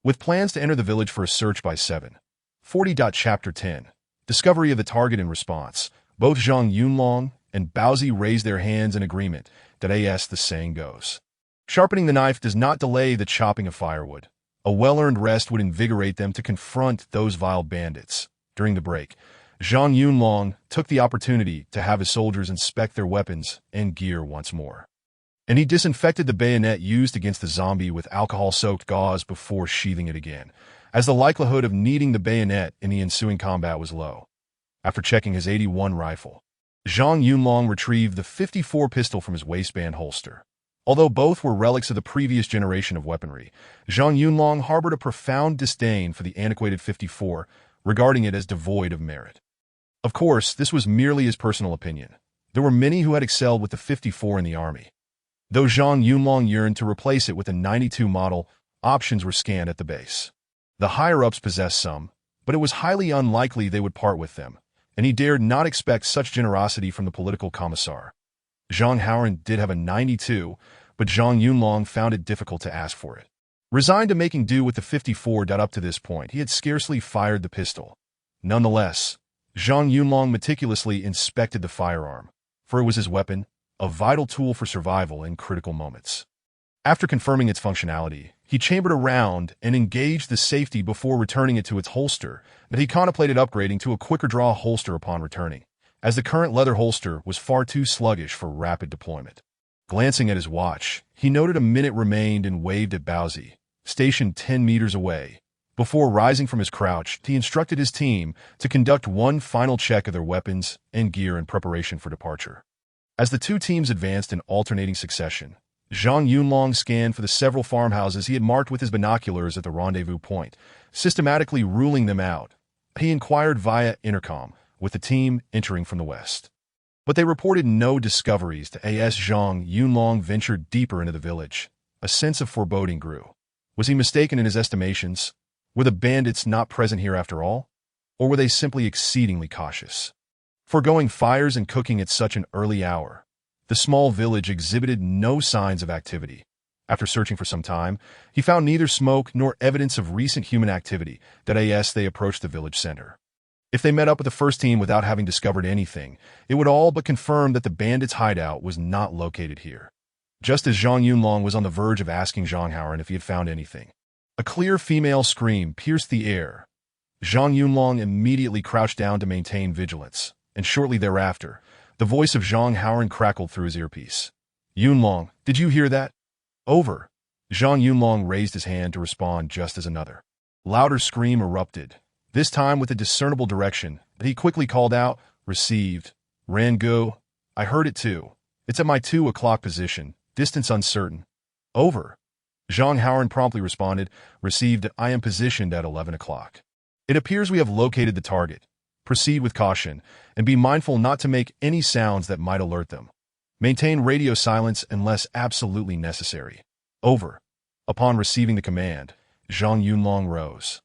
With plans to enter the village for a search by 7:40. Chapter 10. Discovery of the target and response. Both Zhang Yunlong and Baozi raised their hands in agreement. As the saying goes, sharpening the knife does not delay the chopping of firewood. A well-earned rest would invigorate them to confront those vile bandits. During the break, Zhang Yunlong took the opportunity to have his soldiers inspect their weapons and gear once more. And he disinfected the bayonet used against the zombie with alcohol-soaked gauze before sheathing it again, as the likelihood of needing the bayonet in the ensuing combat was low. After checking his 81 rifle, Zhang Yunlong retrieved the 54 pistol from his waistband holster. Although both were relics of the previous generation of weaponry, Zhang Yunlong harbored a profound disdain for the antiquated 54, regarding it as devoid of merit. Of course, this was merely his personal opinion. There were many who had excelled with the 54 in the army. Though Zhang Yunlong yearned to replace it with a 92 model, options were scanned at the base. The higher-ups possessed some, but it was highly unlikely they would part with them, and he dared not expect such generosity from the political commissar. Zhang Haoran did have a 92, but Zhang Yunlong found it difficult to ask for it. Resigned to making do with the 54. Up to this point, he had scarcely fired the pistol. Nonetheless, Zhang Yunlong meticulously inspected the firearm, for it was his weapon, a vital tool for survival in critical moments. After confirming its functionality, he chambered a round and engaged the safety before returning it to its holster, but he contemplated upgrading to a quicker draw holster upon returning, as the current leather holster was far too sluggish for rapid deployment. Glancing at his watch, he noted a minute remained and waved at Baozi, stationed 10 meters away. Before rising from his crouch, he instructed his team to conduct one final check of their weapons and gear in preparation for departure. As the two teams advanced in alternating succession, Zhang Yunlong scanned for the several farmhouses he had marked with his binoculars at the rendezvous point, systematically ruling them out. He inquired via intercom, with the team entering from the west. But they reported no discoveries as Zhang Yunlong ventured deeper into the village. A sense of foreboding grew. Was he mistaken in his estimations? Were the bandits not present here after all? Or were they simply exceedingly cautious? Foregoing fires and cooking at such an early hour, the small village exhibited no signs of activity. After searching for some time, he found neither smoke nor evidence of recent human activity as they approached the village center. If they met up with the first team without having discovered anything, it would all but confirm that the bandits' hideout was not located here. Just as Zhang Yunlong was on the verge of asking Zhang Haoran if he had found anything, a clear female scream pierced the air. Zhang Yunlong immediately crouched down to maintain vigilance, and shortly thereafter, the voice of Zhang Haoran crackled through his earpiece. "Yunlong, did you hear that?" "Over." Zhang Yunlong raised his hand to respond just as another louder scream erupted, this time with a discernible direction, but he quickly called out, "Received. Rango, I heard it too. It's at my 2 o'clock position, distance uncertain." "Over." Zhang Haoran promptly responded, "Received. I am positioned at 11 o'clock. It appears we have located the target. Proceed with caution, and be mindful not to make any sounds that might alert them. Maintain radio silence unless absolutely necessary." "Over." Upon receiving the command, Zhang Yunlong rose.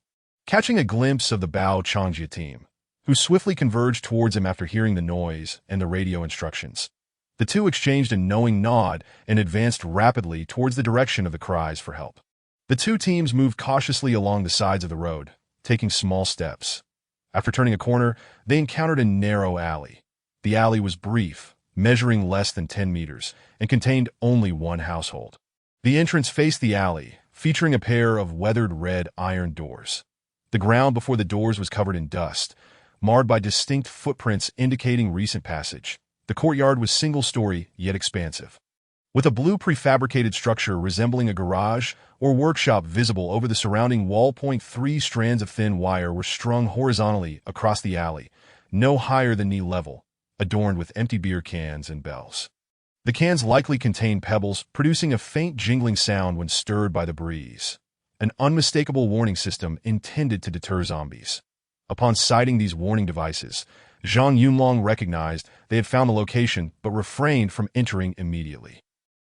Catching a glimpse of the Bao Changjia team, who swiftly converged towards him after hearing the noise and the radio instructions, the two exchanged a knowing nod and advanced rapidly towards the direction of the cries for help. The two teams moved cautiously along the sides of the road, taking small steps. After turning a corner, they encountered a narrow alley. The alley was brief, measuring less than 10 meters, and contained only one household. The entrance faced the alley, featuring a pair of weathered red iron doors. The ground before the doors was covered in dust, marred by distinct footprints indicating recent passage. The courtyard was single-story, yet expansive, with a blue prefabricated structure resembling a garage or workshop visible over the surrounding wall. 3 strands of thin wire were strung horizontally across the alley, no higher than knee level, adorned with empty beer cans and bells. The cans likely contained pebbles, producing a faint jingling sound when stirred by the breeze, an unmistakable warning system intended to deter zombies. Upon sighting these warning devices, Zhang Yunlong recognized they had found the location but refrained from entering immediately.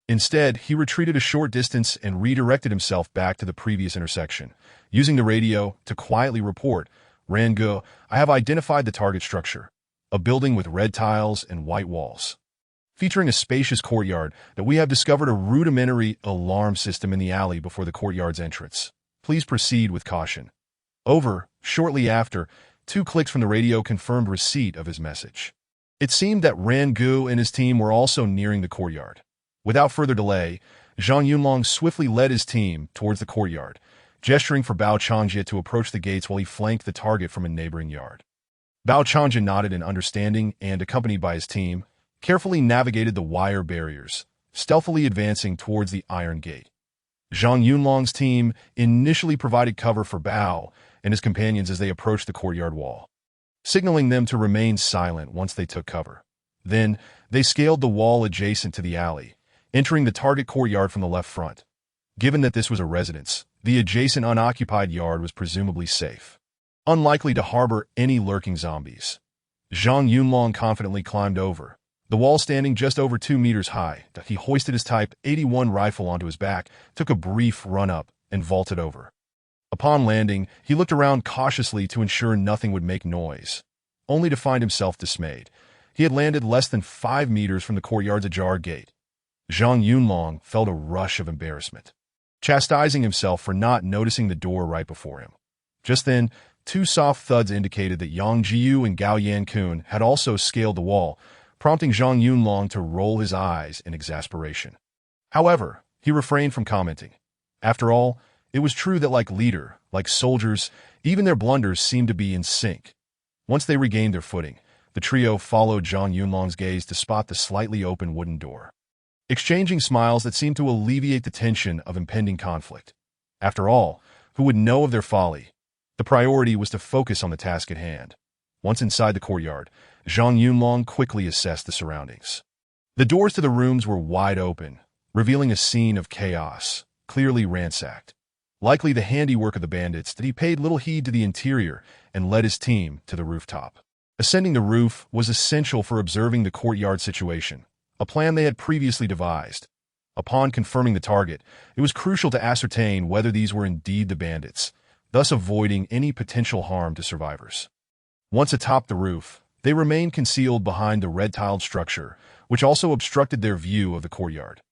Instead, he retreated a short distance and redirected himself back to the previous intersection, using the radio to quietly report, "Rango, I have identified the target structure, a building with red tiles and white walls, featuring a spacious courtyard that we have discovered a rudimentary alarm system in the alley before the courtyard's entrance. Please proceed with caution." "Over." Shortly after, 2 clicks from the radio confirmed receipt of his message. It seemed that Rangu and his team were also nearing the courtyard. Without further delay, Zhang Yunlong swiftly led his team towards the courtyard, gesturing for Bao Changjia to approach the gates while he flanked the target from a neighboring yard. Bao Changjia nodded in understanding and, accompanied by his team, carefully navigated the wire barriers, stealthily advancing towards the iron gate. Zhang Yunlong's team initially provided cover for Bao and his companions as they approached the courtyard wall, signaling them to remain silent once they took cover. Then, they scaled the wall adjacent to the alley, entering the target courtyard from the left front. Given that this was a residence, the adjacent unoccupied yard was presumably safe, unlikely to harbor any lurking zombies. Zhang Yunlong confidently climbed over, the wall standing just over 2 meters high. He hoisted his Type 81 rifle onto his back, took a brief run-up, and vaulted over. Upon landing, he looked around cautiously to ensure nothing would make noise. only to find himself dismayed. He had landed less than 5 meters from the courtyard's ajar gate. Zhang Yunlong felt a rush of embarrassment, chastising himself for not noticing the door right before him. Just then, two soft thuds indicated that Yang Jiu and Gao Yankun had also scaled the wall, prompting Zhang Yunlong to roll his eyes in exasperation. However, he refrained from commenting. After all, it was true that like soldiers, even their blunders seemed to be in sync. Once they regained their footing, the trio followed Zhang Yunlong's gaze to spot the slightly open wooden door, exchanging smiles that seemed to alleviate the tension of impending conflict. After all, who would know of their folly? The priority was to focus on the task at hand. Once inside the courtyard, Zhang Yunlong quickly assessed the surroundings. The doors to the rooms were wide open, revealing a scene of chaos, clearly ransacked. Likely the handiwork of the bandits, that he paid little heed to the interior and led his team to the rooftop. Ascending the roof was essential for observing the courtyard situation, a plan they had previously devised. Upon confirming the target, it was crucial to ascertain whether these were indeed the bandits, thus avoiding any potential harm to survivors. Once atop the roof, they remained concealed behind the red-tiled structure, which also obstructed their view of the courtyard.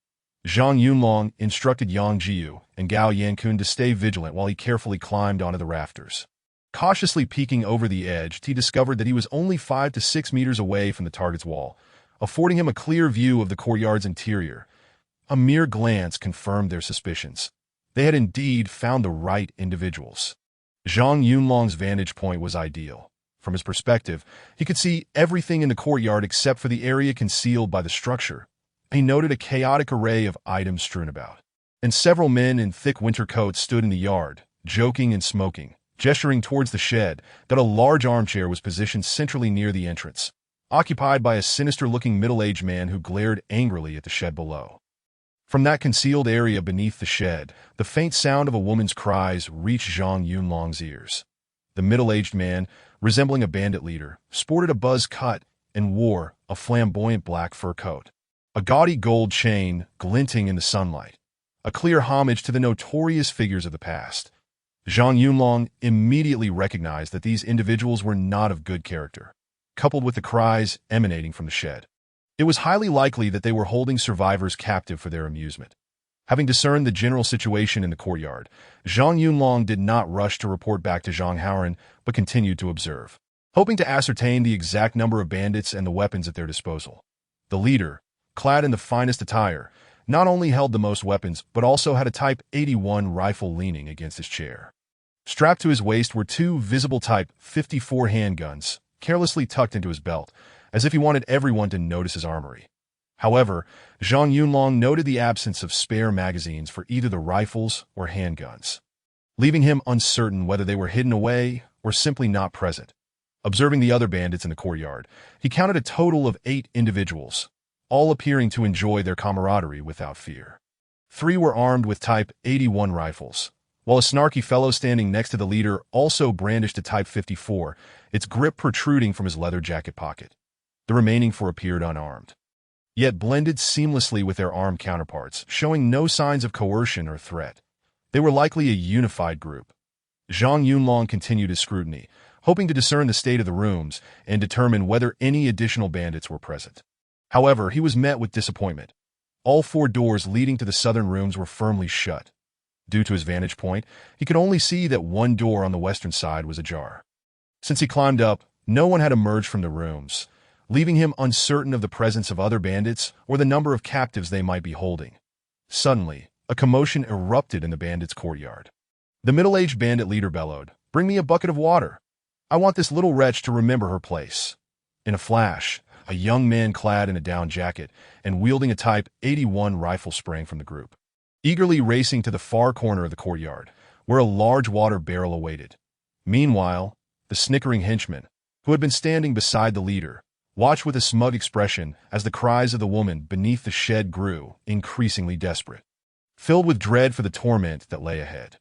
Zhang Yunlong instructed Yang Jiu and Gao Yankun to stay vigilant while he carefully climbed onto the rafters. Cautiously peeking over the edge, he discovered that he was only 5 to 6 meters away from the target's wall, affording him a clear view of the courtyard's interior. A mere glance confirmed their suspicions. They had indeed found the right individuals. Zhang Yunlong's vantage point was ideal. From his perspective, he could see everything in the courtyard except for the area concealed by the structure. He noted a chaotic array of items strewn about, and several men in thick winter coats stood in the yard, joking and smoking, gesturing towards the shed that a large armchair was positioned centrally near the entrance, occupied by a sinister-looking middle-aged man who glared angrily at the shed below. From that concealed area beneath the shed, the faint sound of a woman's cries reached Zhang Yunlong's ears. The middle-aged man, resembling a bandit leader, sported a buzz cut and wore a flamboyant black fur coat, a gaudy gold chain glinting in the sunlight, a clear homage to the notorious figures of the past. Zhang Yunlong immediately recognized that these individuals were not of good character, coupled with the cries emanating from the shed. It was highly likely that they were holding survivors captive for their amusement. Having discerned the general situation in the courtyard, Zhang Yunlong did not rush to report back to Zhang Haoren, but continued to observe, hoping to ascertain the exact number of bandits and the weapons at their disposal. The leader, clad in the finest attire, not only held the most weapons, but also had a Type 81 rifle leaning against his chair. Strapped to his waist were two visible Type 54 handguns, carelessly tucked into his belt, as if he wanted everyone to notice his armory. However, Zhang Yunlong noted the absence of spare magazines for either the rifles or handguns, leaving him uncertain whether they were hidden away or simply not present. Observing the other bandits in the courtyard, he counted a total of 8 individuals, all appearing to enjoy their camaraderie without fear. 3 were armed with Type 81 rifles, while a snarky fellow standing next to the leader also brandished a Type 54, its grip protruding from his leather jacket pocket. The remaining 4 appeared unarmed, yet blended seamlessly with their armed counterparts, showing no signs of coercion or threat. They were likely a unified group. Zhang Yunlong continued his scrutiny, hoping to discern the state of the rooms and determine whether any additional bandits were present. However, he was met with disappointment. All 4 doors leading to the southern rooms were firmly shut. Due to his vantage point, he could only see that one door on the western side was ajar. Since he climbed up, no one had emerged from the rooms, leaving him uncertain of the presence of other bandits or the number of captives they might be holding. Suddenly, a commotion erupted in the bandits' courtyard. The middle-aged bandit leader bellowed, "Bring me a bucket of water. I want this little wretch to remember her place." In a flash, a young man clad in a down jacket and wielding a Type 81 rifle sprang from the group, eagerly racing to the far corner of the courtyard, where a large water barrel awaited. Meanwhile, the snickering henchman, who had been standing beside the leader, watched with a smug expression as the cries of the woman beneath the shed grew increasingly desperate, filled with dread for the torment that lay ahead.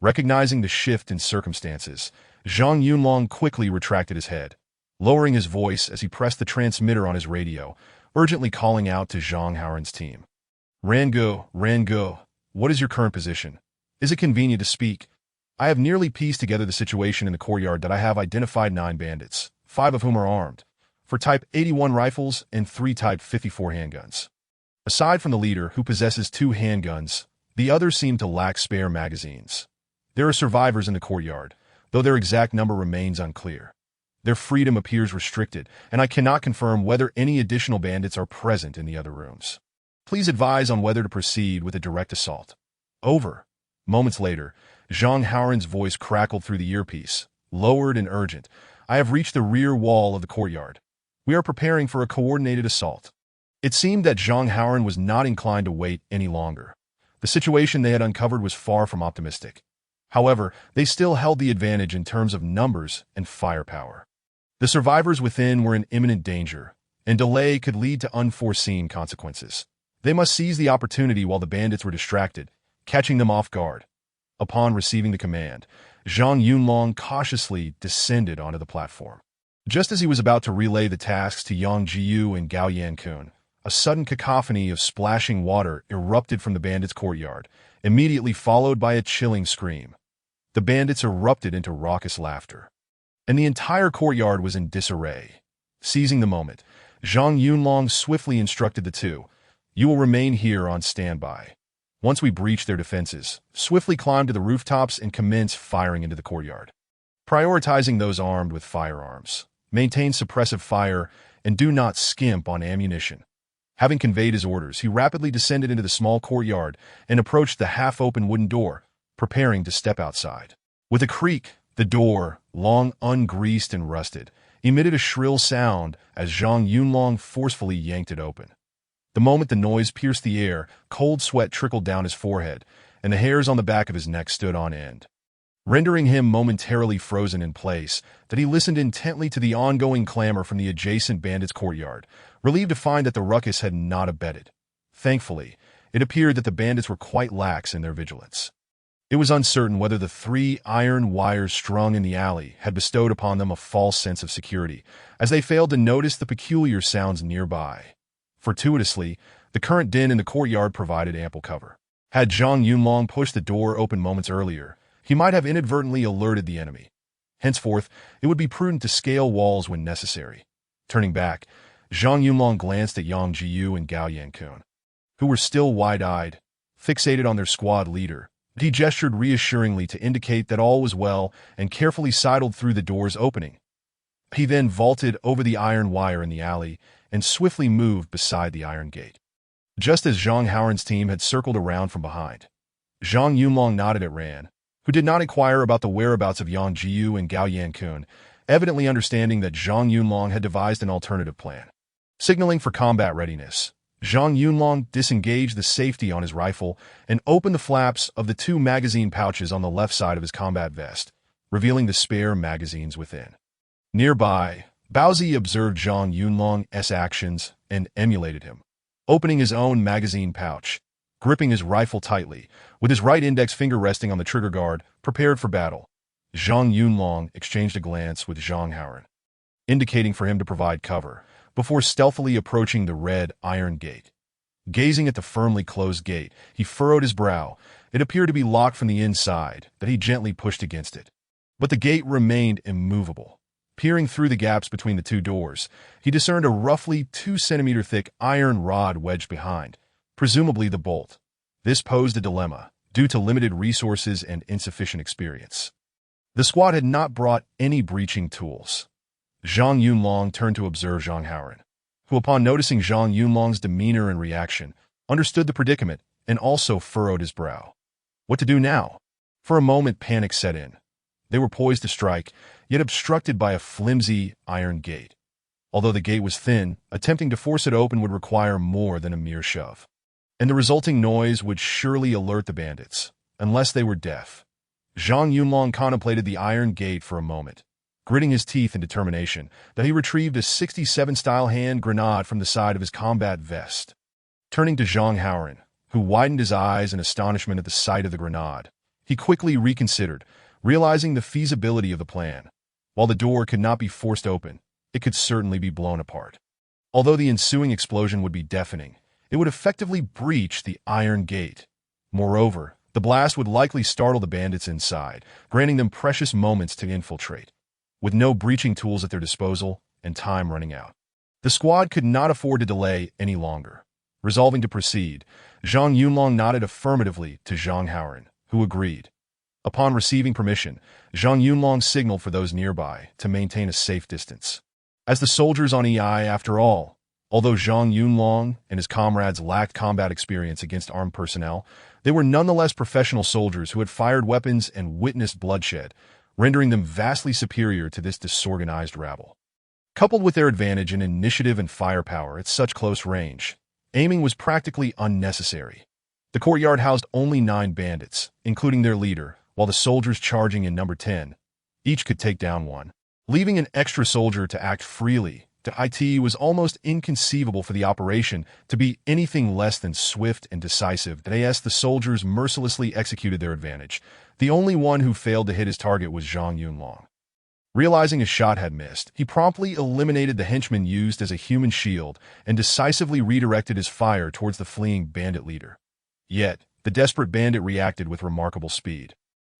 Recognizing the shift in circumstances, Zhang Yunlong quickly retracted his head, lowering his voice as he pressed the transmitter on his radio, urgently calling out to Zhang Haoren's team. Rango, what is your current position? Is it convenient to speak? I have nearly pieced together the situation in the courtyard that I have identified 9 bandits, 5 of whom are armed, for Type 81 rifles and 3 Type 54 handguns. Aside from the leader, who possesses 2 handguns, the others seem to lack spare magazines. There are survivors in the courtyard, though their exact number remains unclear. Their freedom appears restricted, and I cannot confirm whether any additional bandits are present in the other rooms. Please advise on whether to proceed with a direct assault. Over. Moments later, Zhang Haoran's voice crackled through the earpiece, lowered and urgent. I have reached the rear wall of the courtyard. We are preparing for a coordinated assault. It seemed that Zhang Haoran was not inclined to wait any longer. The situation they had uncovered was far from optimistic. However, they still held the advantage in terms of numbers and firepower. The survivors within were in imminent danger, and delay could lead to unforeseen consequences. They must seize the opportunity while the bandits were distracted, catching them off guard. Upon receiving the command, Zhang Yunlong cautiously descended onto the platform. Just as he was about to relay the tasks to Yang Jiyu and Gao Yankun, a sudden cacophony of splashing water erupted from the bandits' courtyard, immediately followed by a chilling scream. The bandits erupted into raucous laughter, and the entire courtyard was in disarray. Seizing the moment, Zhang Yunlong swiftly instructed the two, "You will remain here on standby. Once we breach their defenses, swiftly climb to the rooftops and commence firing into the courtyard. Prioritizing those armed with firearms. Maintain suppressive fire and do not skimp on ammunition." Having conveyed his orders, he rapidly descended into the small courtyard and approached the half-open wooden door, preparing to step outside. With a creak, the door, long ungreased and rusted, emitted a shrill sound as Zhang Yunlong forcefully yanked it open. The moment the noise pierced the air, cold sweat trickled down his forehead, and the hairs on the back of his neck stood on end, rendering him momentarily frozen in place, that he listened intently to the ongoing clamor from the adjacent bandits' courtyard, relieved to find that the ruckus had not abated. Thankfully, it appeared that the bandits were quite lax in their vigilance. It was uncertain whether the 3 iron wires strung in the alley had bestowed upon them a false sense of security, as they failed to notice the peculiar sounds nearby. Fortuitously, the current din in the courtyard provided ample cover. Had Zhang Yunlong pushed the door open moments earlier, he might have inadvertently alerted the enemy. Henceforth, it would be prudent to scale walls when necessary. Turning back, Zhang Yunlong glanced at Yang Jiyu and Gao Yankun, who were still wide-eyed, fixated on their squad leader. He gestured reassuringly to indicate that all was well and carefully sidled through the door's opening. He then vaulted over the iron wire in the alley and swiftly moved beside the iron gate. Just as Zhang Haoran's team had circled around from behind, Zhang Yunlong nodded at Ran, who did not inquire about the whereabouts of Yang Jiyu and Gao Yankun, evidently understanding that Zhang Yunlong had devised an alternative plan. Signaling for combat readiness, Zhang Yunlong disengaged the safety on his rifle and opened the flaps of the 2 magazine pouches on the left side of his combat vest, revealing the spare magazines within. Nearby, Baozi observed Zhang Yunlong's actions and emulated him, opening his own magazine pouch, gripping his rifle tightly, with his right index finger resting on the trigger guard, prepared for battle. Zhang Yunlong exchanged a glance with Zhang Haoran, indicating for him to provide cover, before stealthily approaching the red iron gate. Gazing at the firmly closed gate, he furrowed his brow. It appeared to be locked from the inside, that he gently pushed against it. But the gate remained immovable. Peering through the gaps between the 2 doors, he discerned a roughly 2-centimeter thick iron rod wedged behind, presumably the bolt. This posed a dilemma, due to limited resources and insufficient experience. The squad had not brought any breaching tools. Zhang Yunlong turned to observe Zhang Haoran, who, upon noticing Zhang Yunlong's demeanor and reaction, understood the predicament and also furrowed his brow. What to do now? For a moment, panic set in. They were poised to strike, yet obstructed by a flimsy iron gate. Although the gate was thin, attempting to force it open would require more than a mere shove, and the resulting noise would surely alert the bandits, unless they were deaf. Zhang Yunlong contemplated the iron gate for a moment, gritting his teeth in determination that he retrieved a 67-style hand grenade from the side of his combat vest. Turning to Zhang Haoran, who widened his eyes in astonishment at the sight of the grenade, he quickly reconsidered, realizing the feasibility of the plan. While the door could not be forced open, it could certainly be blown apart. Although the ensuing explosion would be deafening, it would effectively breach the iron gate. Moreover, the blast would likely startle the bandits inside, granting them precious moments to infiltrate. with no breaching tools at their disposal and time running out. The squad could not afford to delay any longer. Resolving to proceed, Zhang Yunlong nodded affirmatively to Zhang Haoran, who agreed. Upon receiving permission, Zhang Yunlong signaled for those nearby to maintain a safe distance. As the soldiers on EI, after all, although Zhang Yunlong and his comrades lacked combat experience against armed personnel, they were nonetheless professional soldiers who had fired weapons and witnessed bloodshed, rendering them vastly superior to this disorganized rabble. Coupled with their advantage in initiative and firepower at such close range, aiming was practically unnecessary. The courtyard housed only 9 bandits, including their leader, while the soldiers charging in number 10, each could take down one. Leaving an extra soldier to act freely to IT was almost inconceivable for the operation to be anything less than swift and decisive. As the soldiers mercilessly executed their advantage, the only one who failed to hit his target was Zhang Yunlong. Realizing his shot had missed, he promptly eliminated the henchman used as a human shield and decisively redirected his fire towards the fleeing bandit leader. Yet, the desperate bandit reacted with remarkable speed,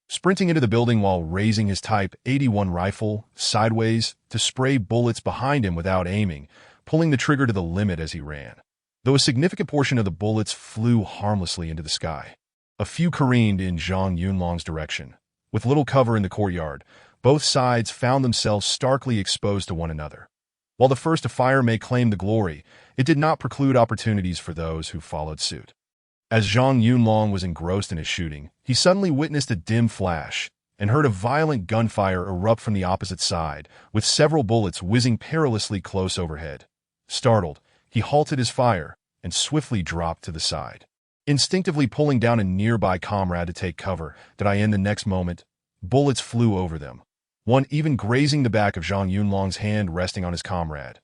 sprinting into the building while raising his Type 81 rifle sideways to spray bullets behind him without aiming, pulling the trigger to the limit as he ran. Though a significant portion of the bullets flew harmlessly into the sky, a few careened in Zhang Yunlong's direction. With little cover in the courtyard, both sides found themselves starkly exposed to one another. While the first to fire may claim the glory, it did not preclude opportunities for those who followed suit. As Zhang Yunlong was engrossed in his shooting, he suddenly witnessed a dim flash and heard a violent gunfire erupt from the opposite side, with several bullets whizzing perilously close overhead. Startled, he halted his fire and swiftly dropped to the side, instinctively pulling down a nearby comrade to take cover. In the next moment, bullets flew over them, one even grazing the back of Zhang Yunlong's hand resting on his comrade.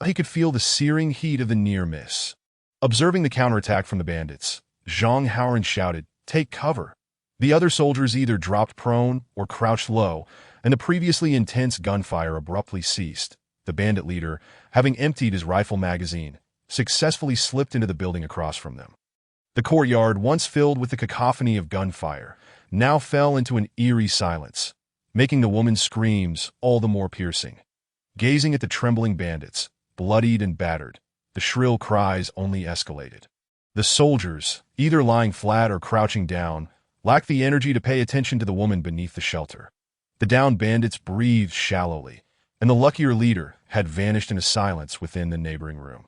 He could feel the searing heat of the near miss. Observing the counterattack from the bandits, Zhang Haoran shouted, "Take cover!" The other soldiers either dropped prone or crouched low, and the previously intense gunfire abruptly ceased. The bandit leader, having emptied his rifle magazine, successfully slipped into the building across from them. The courtyard, once filled with the cacophony of gunfire, now fell into an eerie silence, making the woman's screams all the more piercing. Gazing at the trembling bandits, bloodied and battered, the shrill cries only escalated. The soldiers, either lying flat or crouching down, lacked the energy to pay attention to the woman beneath the shelter. The downed bandits breathed shallowly, and the luckier leader had vanished into silence within the neighboring room.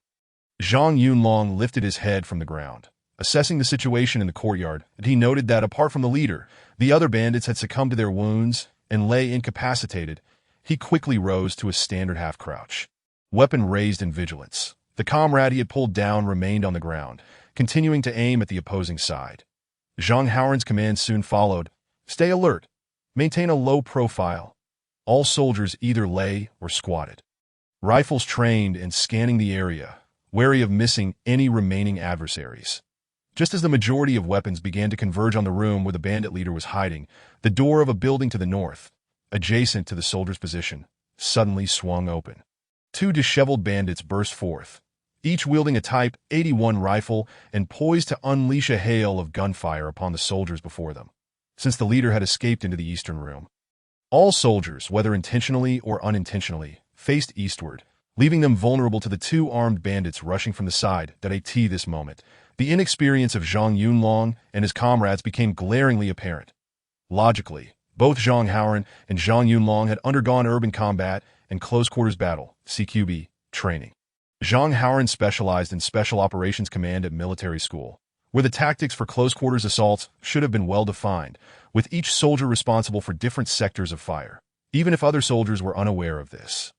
Zhang Yunlong lifted his head from the ground. Assessing the situation in the courtyard, he noted that apart from the leader, the other bandits had succumbed to their wounds and lay incapacitated. He quickly rose to a standard half-crouch, weapon raised in vigilance. The comrade he had pulled down remained on the ground, continuing to aim at the opposing side. Zhang Haoran's command soon followed. Stay alert. Maintain a low profile. All soldiers either lay or squatted, rifles trained and scanning the area, wary of missing any remaining adversaries. Just as the majority of weapons began to converge on the room where the bandit leader was hiding, the door of a building to the north, adjacent to the soldier's position, suddenly swung open. 2 disheveled bandits burst forth, each wielding a Type 81 rifle and poised to unleash a hail of gunfire upon the soldiers before them. Since the leader had escaped into the eastern room, all soldiers, whether intentionally or unintentionally, faced eastward, leaving them vulnerable to the 2 armed bandits rushing from the side. At this moment, the inexperience of Zhang Yunlong and his comrades became glaringly apparent. Logically, both Zhang Haoran and Zhang Yunlong had undergone urban combat and close-quarters battle (CQB) training. Zhang Haoran specialized in Special Operations Command at military school, where the tactics for close-quarters assaults should have been well-defined, with each soldier responsible for different sectors of fire, even if other soldiers were unaware of this.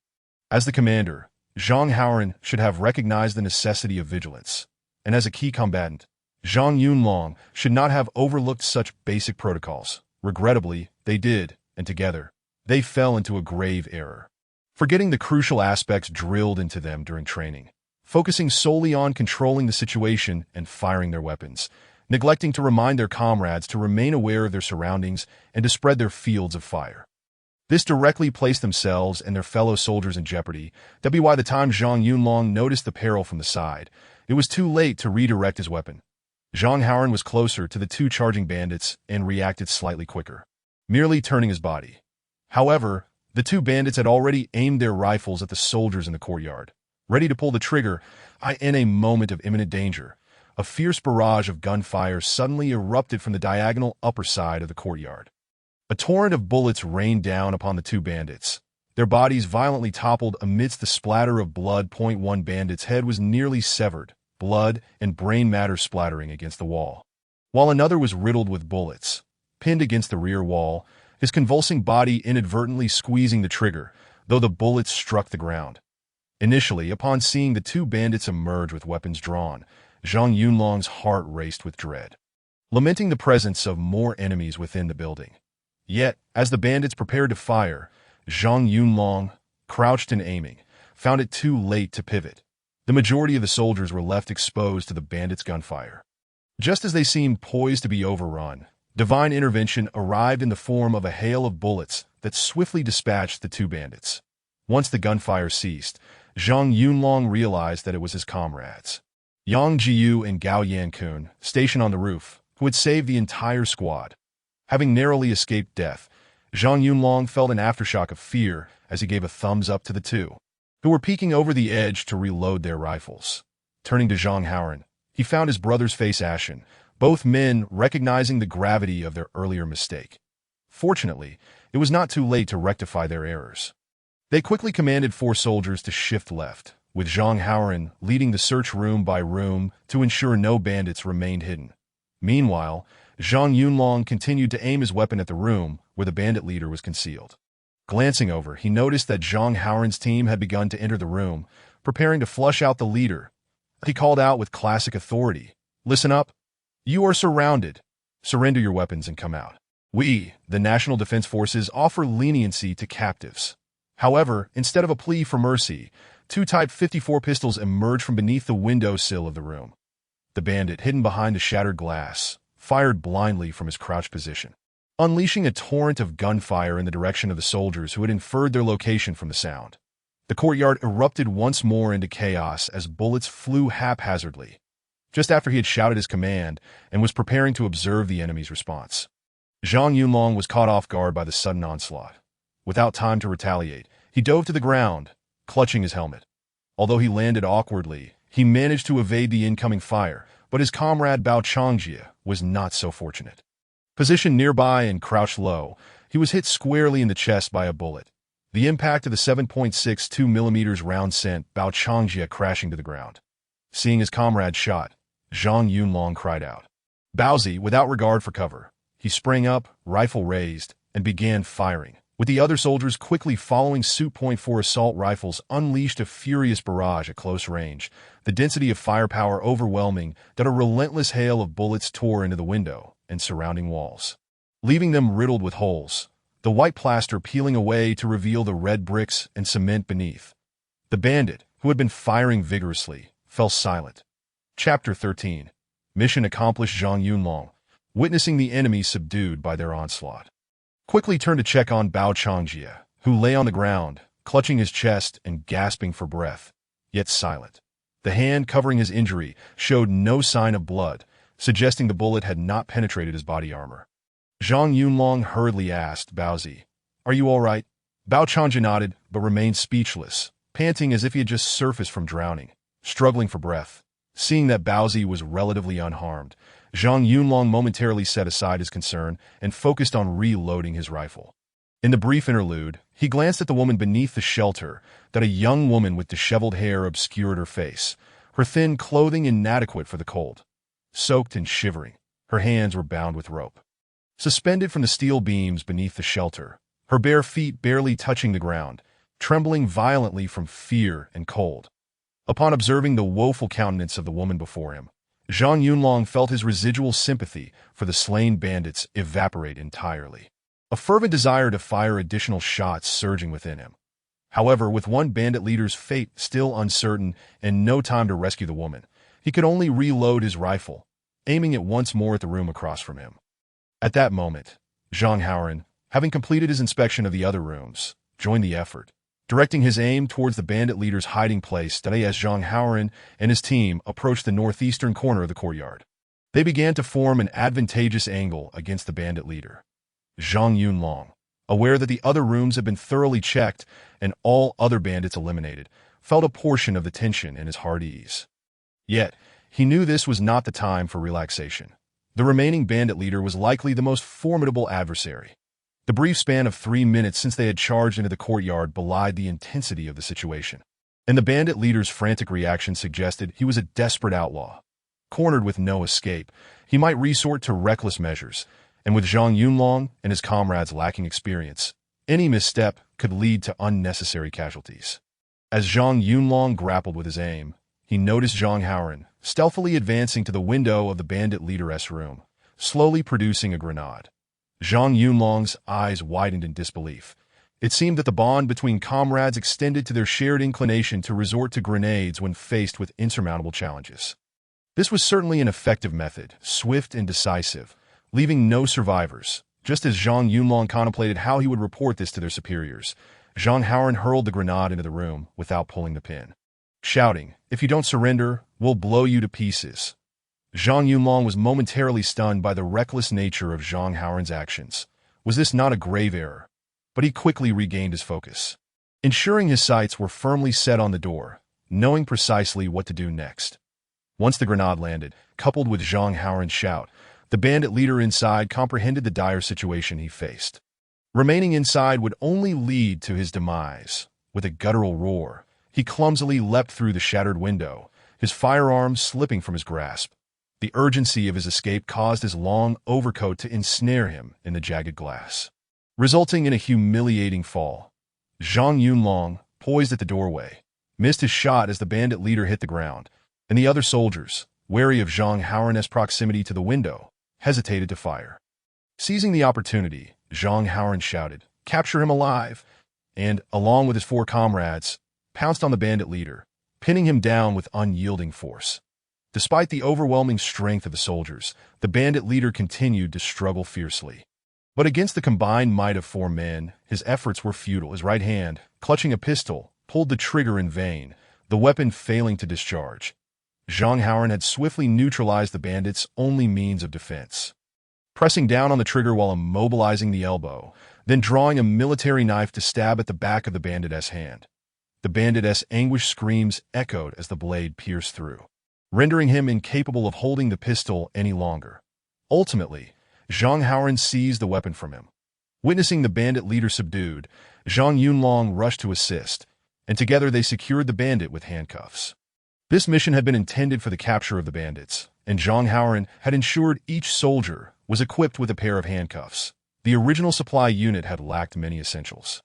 As the commander, Zhang Haoran should have recognized the necessity of vigilance, and as a key combatant, Zhang Yunlong should not have overlooked such basic protocols. Regrettably, they did, and together, they fell into a grave error, forgetting the crucial aspects drilled into them during training, focusing solely on controlling the situation and firing their weapons, neglecting to remind their comrades to remain aware of their surroundings and to spread their fields of fire. This directly placed themselves and their fellow soldiers in jeopardy. By the time Zhang Yunlong noticed the peril from the side, it was too late to redirect his weapon. Zhang Haoran was closer to the 2 charging bandits and reacted slightly quicker, merely turning his body. However, The two bandits had already aimed their rifles at the soldiers in the courtyard, ready to pull the trigger. In a moment of imminent danger, a fierce barrage of gunfire suddenly erupted from the diagonal upper side of the courtyard. A torrent of bullets rained down upon the two bandits. Their bodies violently toppled amidst the splatter of blood. One bandit's head was nearly severed, blood and brain matter splattering against the wall, while another was riddled with bullets, pinned against the rear wall, his convulsing body inadvertently squeezing the trigger, though the bullets struck the ground. Initially, upon seeing the two bandits emerge with weapons drawn, Zhang Yunlong's heart raced with dread, lamenting the presence of more enemies within the building. Yet, as the bandits prepared to fire, Zhang Yunlong, crouched and aiming, found it too late to pivot. The majority of the soldiers were left exposed to the bandits' gunfire. Just as they seemed poised to be overrun, divine intervention arrived in the form of a hail of bullets that swiftly dispatched the two bandits. Once the gunfire ceased, Zhang Yunlong realized that it was his comrades, Yang Jiyu and Gao Yankun, stationed on the roof, who had saved the entire squad. Having narrowly escaped death, Zhang Yunlong felt an aftershock of fear as he gave a thumbs up to the two, who were peeking over the edge to reload their rifles. Turning to Zhang Haoran, he found his brother's face ashen, both men recognizing the gravity of their earlier mistake. Fortunately, it was not too late to rectify their errors. They quickly commanded 4 soldiers to shift left, with Zhang Haoran leading the search room by room to ensure no bandits remained hidden. Meanwhile, Zhang Yunlong continued to aim his weapon at the room where the bandit leader was concealed. Glancing over, he noticed that Zhang Haoran's team had begun to enter the room, preparing to flush out the leader. He called out with classic authority, "Listen up! You are surrounded. Surrender your weapons and come out. We, the National Defense Forces, offer leniency to captives." However, instead of a plea for mercy, 2 Type 54 pistols emerged from beneath the windowsill of the room. The bandit, hidden behind the shattered glass, fired blindly from his crouched position, unleashing a torrent of gunfire in the direction of the soldiers who had inferred their location from the sound. The courtyard erupted once more into chaos as bullets flew haphazardly, just after he had shouted his command and was preparing to observe the enemy's response. Zhang Yunlong was caught off guard by the sudden onslaught. Without time to retaliate, he dove to the ground, clutching his helmet. Although he landed awkwardly, he managed to evade the incoming fire, but his comrade Bao Changjie was not so fortunate. Positioned nearby and crouched low, he was hit squarely in the chest by a bullet. The impact of the 7.62 mm round sent Bao Changjie crashing to the ground. Seeing his comrade shot, Zhang Yunlong cried out, "Baozi!" Without regard for cover. He sprang up, rifle raised, and began firing, with the other soldiers quickly following suit. .4 assault rifles unleashed a furious barrage at close range, the density of firepower overwhelming that a relentless hail of bullets tore into the window and surrounding walls, leaving them riddled with holes, the white plaster peeling away to reveal the red bricks and cement beneath. The bandit, who had been firing vigorously, fell silent. Chapter 13. Mission accomplished. Zhang Yunlong, witnessing the enemy subdued by their onslaught, quickly turned to check on Bao Changjie, who lay on the ground, clutching his chest and gasping for breath, yet silent. The hand covering his injury showed no sign of blood, suggesting the bullet had not penetrated his body armor. Zhang Yunlong hurriedly asked, "Baozi, are you all right?" Bao Changjie nodded, but remained speechless, panting as if he had just surfaced from drowning, struggling for breath. Seeing that Baozi was relatively unharmed, Zhang Yunlong momentarily set aside his concern and focused on reloading his rifle. In the brief interlude, he glanced at the woman beneath the shelter, that a young woman with disheveled hair obscured her face, her thin clothing inadequate for the cold. Soaked and shivering, her hands were bound with rope. Suspended from the steel beams beneath the shelter, her bare feet barely touching the ground, trembling violently from fear and cold. Upon observing the woeful countenance of the woman before him, Zhang Yunlong felt his residual sympathy for the slain bandits evaporate entirely, a fervent desire to fire additional shots surging within him. However, with one bandit leader's fate still uncertain and no time to rescue the woman, he could only reload his rifle, aiming it once more at the room across from him. At that moment, Zhang Haoran, having completed his inspection of the other rooms, joined the effort, directing his aim towards the bandit leader's hiding place as Zhang Haoran and his team approached the northeastern corner of the courtyard. They began to form an advantageous angle against the bandit leader. Zhang Yunlong, aware that the other rooms had been thoroughly checked and all other bandits eliminated, felt a portion of the tension in his heart ease. Yet, he knew this was not the time for relaxation. The remaining bandit leader was likely the most formidable adversary. The brief span of 3 minutes since they had charged into the courtyard belied the intensity of the situation, and the bandit leader's frantic reaction suggested he was a desperate outlaw. Cornered with no escape, he might resort to reckless measures, and with Zhang Yunlong and his comrades lacking experience, any misstep could lead to unnecessary casualties. As Zhang Yunlong grappled with his aim, he noticed Zhang Haoran stealthily advancing to the window of the bandit leader's room, slowly producing a grenade. Zhang Yunlong's eyes widened in disbelief. It seemed that the bond between comrades extended to their shared inclination to resort to grenades when faced with insurmountable challenges. This was certainly an effective method, swift and decisive, leaving no survivors. Just as Zhang Yunlong contemplated how he would report this to their superiors, Zhang Haoran hurled the grenade into the room without pulling the pin, shouting, "If you don't surrender, we'll blow you to pieces." Zhang Yunlong was momentarily stunned by the reckless nature of Zhang Haoran's actions. Was this not a grave error? But he quickly regained his focus, ensuring his sights were firmly set on the door, knowing precisely what to do next. Once the grenade landed, coupled with Zhang Haoran's shout, the bandit leader inside comprehended the dire situation he faced. Remaining inside would only lead to his demise. With a guttural roar, he clumsily leapt through the shattered window, his firearm slipping from his grasp. The urgency of his escape caused his long overcoat to ensnare him in the jagged glass, resulting in a humiliating fall. Zhang Yunlong, poised at the doorway, missed his shot as the bandit leader hit the ground, and the other soldiers, wary of Zhang Haoran's proximity to the window, hesitated to fire. Seizing the opportunity, Zhang Haoran shouted, "Capture him alive!" and, along with his 4 comrades, pounced on the bandit leader, pinning him down with unyielding force. Despite the overwhelming strength of the soldiers, the bandit leader continued to struggle fiercely. But against the combined might of 4 men, his efforts were futile. His right hand, clutching a pistol, pulled the trigger in vain, the weapon failing to discharge. Zhang Haoran had swiftly neutralized the bandit's only means of defense, pressing down on the trigger while immobilizing the elbow, then drawing a military knife to stab at the back of the bandit's hand. The bandit's anguished screams echoed as the blade pierced through, rendering him incapable of holding the pistol any longer. Ultimately, Zhang Haoran seized the weapon from him. Witnessing the bandit leader subdued, Zhang Yunlong rushed to assist, and together they secured the bandit with handcuffs. This mission had been intended for the capture of the bandits, and Zhang Haoran had ensured each soldier was equipped with a pair of handcuffs. The original supply unit had lacked many essentials.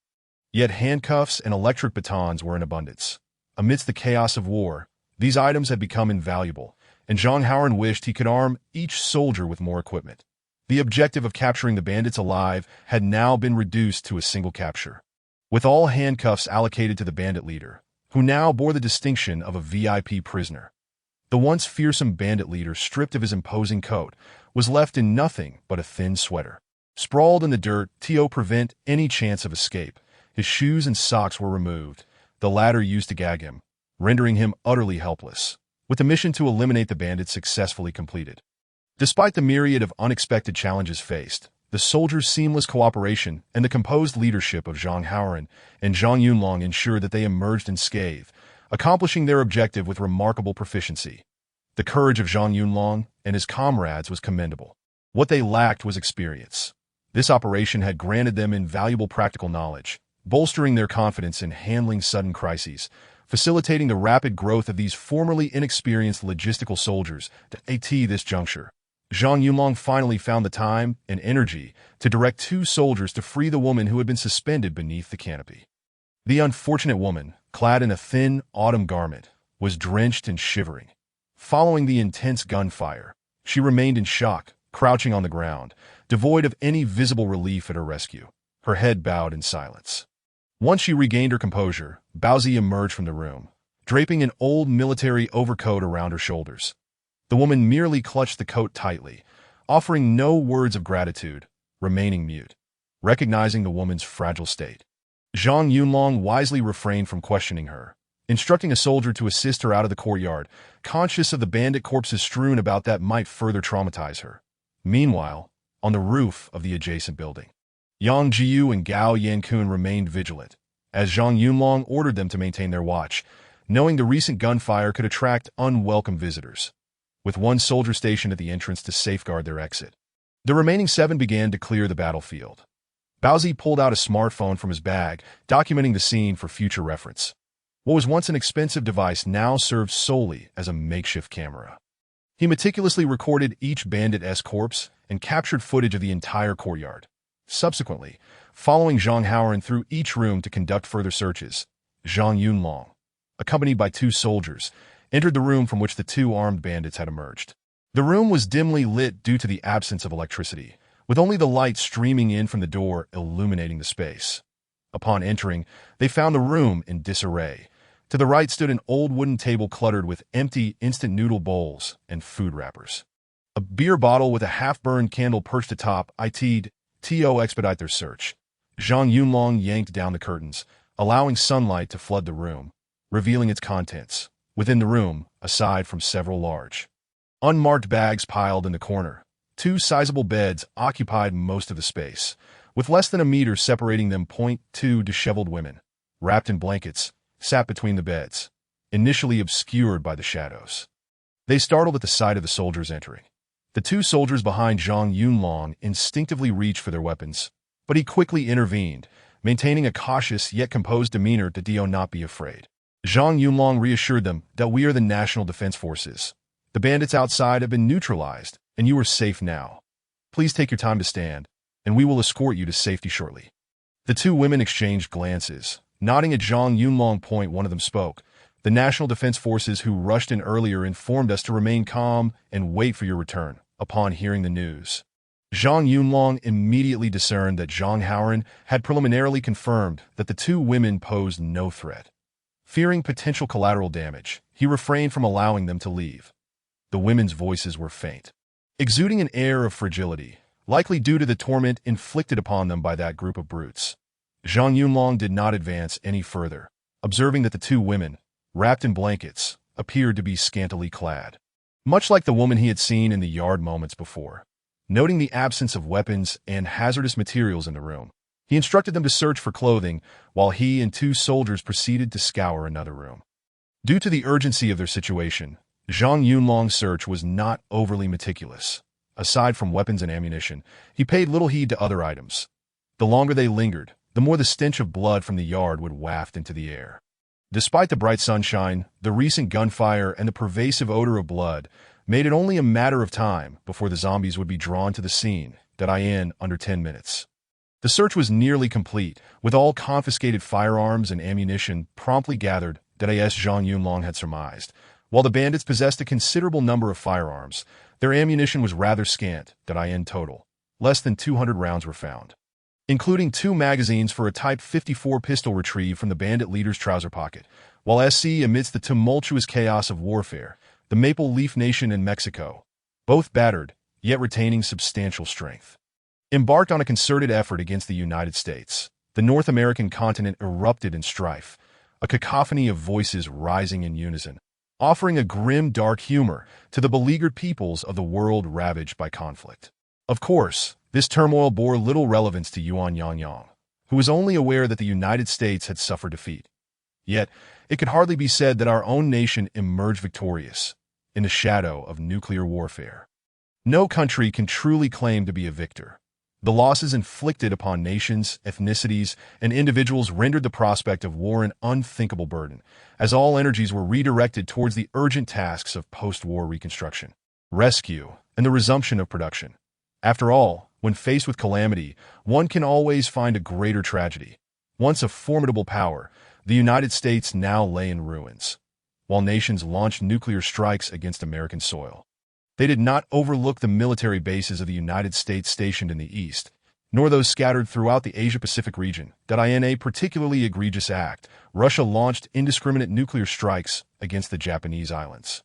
Yet handcuffs and electric batons were in abundance. Amidst the chaos of war, these items had become invaluable, and Zhang Haoran wished he could arm each soldier with more equipment. The objective of capturing the bandits alive had now been reduced to a single capture, with all handcuffs allocated to the bandit leader, who now bore the distinction of a VIP prisoner. The once fearsome bandit leader, stripped of his imposing coat, was left in nothing but a thin sweater. Sprawled in the dirt to prevent any chance of escape, his shoes and socks were removed, the latter used to gag him, rendering him utterly helpless, with the mission to eliminate the bandits successfully completed. Despite the myriad of unexpected challenges faced, the soldiers' seamless cooperation and the composed leadership of Zhang Haoran and Zhang Yunlong ensured that they emerged unscathed, accomplishing their objective with remarkable proficiency. The courage of Zhang Yunlong and his comrades was commendable. What they lacked was experience. This operation had granted them invaluable practical knowledge, bolstering their confidence in handling sudden crises, facilitating the rapid growth of these formerly inexperienced logistical soldiers. At this juncture, Zhang Yunlong finally found the time and energy to direct 2 soldiers to free the woman who had been suspended beneath the canopy. The unfortunate woman, clad in a thin autumn garment, was drenched and shivering. Following the intense gunfire, she remained in shock, crouching on the ground, devoid of any visible relief at her rescue, her head bowed in silence. Once she regained her composure, Baozi emerged from the room, draping an old military overcoat around her shoulders. The woman merely clutched the coat tightly, offering no words of gratitude, remaining mute. Recognizing the woman's fragile state, Zhang Yunlong wisely refrained from questioning her, instructing a soldier to assist her out of the courtyard, conscious of the bandit corpses strewn about that might further traumatize her. Meanwhile, on the roof of the adjacent building, Yang Jiyu and Gao Yankun remained vigilant, as Zhang Yunlong ordered them to maintain their watch, knowing the recent gunfire could attract unwelcome visitors, with one soldier stationed at the entrance to safeguard their exit. The remaining 7 began to clear the battlefield. Baozi pulled out a smartphone from his bag, documenting the scene for future reference. What was once an expensive device now served solely as a makeshift camera. He meticulously recorded each bandit's corpse and captured footage of the entire courtyard. Subsequently, following Zhang Haoran through each room to conduct further searches, Zhang Yunlong, accompanied by 2 soldiers, entered the room from which the 2 armed bandits had emerged. The room was dimly lit due to the absence of electricity, with only the light streaming in from the door illuminating the space. Upon entering, they found the room in disarray. To the right stood an old wooden table cluttered with empty instant noodle bowls and food wrappers. A beer bottle with a half-burned candle perched atop it. To expedite their search, Zhang Yunlong yanked down the curtains, allowing sunlight to flood the room, revealing its contents. Within the room, aside from several large, unmarked bags piled in the corner, 2 sizable beds occupied most of the space, with less than a meter separating them. 2 disheveled women, wrapped in blankets, sat between the beds, initially obscured by the shadows. They startled at the sight of the soldiers entering. The 2 soldiers behind Zhang Yunlong instinctively reached for their weapons, but he quickly intervened, maintaining a cautious yet composed demeanor to do not be afraid. Zhang Yunlong reassured them that we are the National Defense Forces. The bandits outside have been neutralized, and you are safe now. Please take your time to stand, and we will escort you to safety shortly. The 2 women exchanged glances. Nodding at Zhang Yunlong, one of them spoke. The National Defense Forces who rushed in earlier informed us to remain calm and wait for your return. Upon hearing the news, Zhang Yunlong immediately discerned that Zhang Haoran had preliminarily confirmed that the 2 women posed no threat. Fearing potential collateral damage, he refrained from allowing them to leave. The women's voices were faint, exuding an air of fragility, likely due to the torment inflicted upon them by that group of brutes. Zhang Yunlong did not advance any further, observing that the 2 women, wrapped in blankets, appeared to be scantily clad, much like the woman he had seen in the yard moments before. Noting the absence of weapons and hazardous materials in the room, he instructed them to search for clothing while he and 2 soldiers proceeded to scour another room. Due to the urgency of their situation, Zhang Yunlong's search was not overly meticulous. Aside from weapons and ammunition, he paid little heed to other items. The longer they lingered, the more the stench of blood from the yard would waft into the air. Despite the bright sunshine, the recent gunfire, and the pervasive odor of blood made it only a matter of time before the zombies would be drawn to the scene, in under 10 minutes. The search was nearly complete, with all confiscated firearms and ammunition promptly gathered, as Zhang Yunlong had surmised. While the bandits possessed a considerable number of firearms, their ammunition was rather scant, in total. Less than 200 rounds were found, including 2 magazines for a Type 54 pistol retrieved from the bandit leader's trouser pocket. While amidst the tumultuous chaos of warfare, the Maple Leaf Nation and Mexico, both battered, yet retaining substantial strength, embarked on a concerted effort against the United States. The North American continent erupted in strife, a cacophony of voices rising in unison, offering a grim, dark humor to the beleaguered peoples of the world ravaged by conflict. Of course, this turmoil bore little relevance to Yuan Yangyang, who was only aware that the United States had suffered defeat. Yet, it could hardly be said that our own nation emerged victorious in the shadow of nuclear warfare. No country can truly claim to be a victor. The losses inflicted upon nations, ethnicities, and individuals rendered the prospect of war an unthinkable burden, as all energies were redirected towards the urgent tasks of post-war reconstruction, rescue, and the resumption of production. After all, when faced with calamity, one can always find a greater tragedy. Once a formidable power, the United States now lay in ruins, while nations launched nuclear strikes against American soil. They did not overlook the military bases of the United States stationed in the East, nor those scattered throughout the Asia-Pacific region. In a particularly egregious act, Russia launched indiscriminate nuclear strikes against the Japanese islands,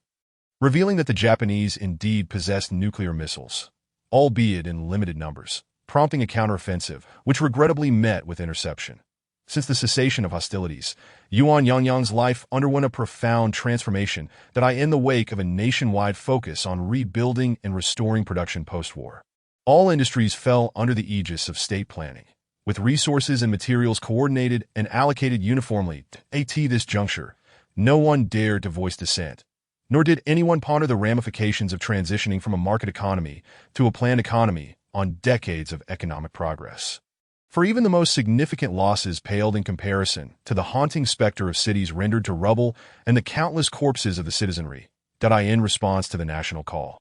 revealing that the Japanese indeed possessed nuclear missiles, albeit in limited numbers, prompting a counteroffensive, which regrettably met with interception. Since the cessation of hostilities, Yuan Yangyang's life underwent a profound transformation in the wake of a nationwide focus on rebuilding and restoring production post-war. All industries fell under the aegis of state planning, with resources and materials coordinated and allocated uniformly. At this juncture, no one dared to voice dissent, nor did anyone ponder the ramifications of transitioning from a market economy to a planned economy on decades of economic progress. For even the most significant losses paled in comparison to the haunting specter of cities rendered to rubble and the countless corpses of the citizenry. In response to the national call,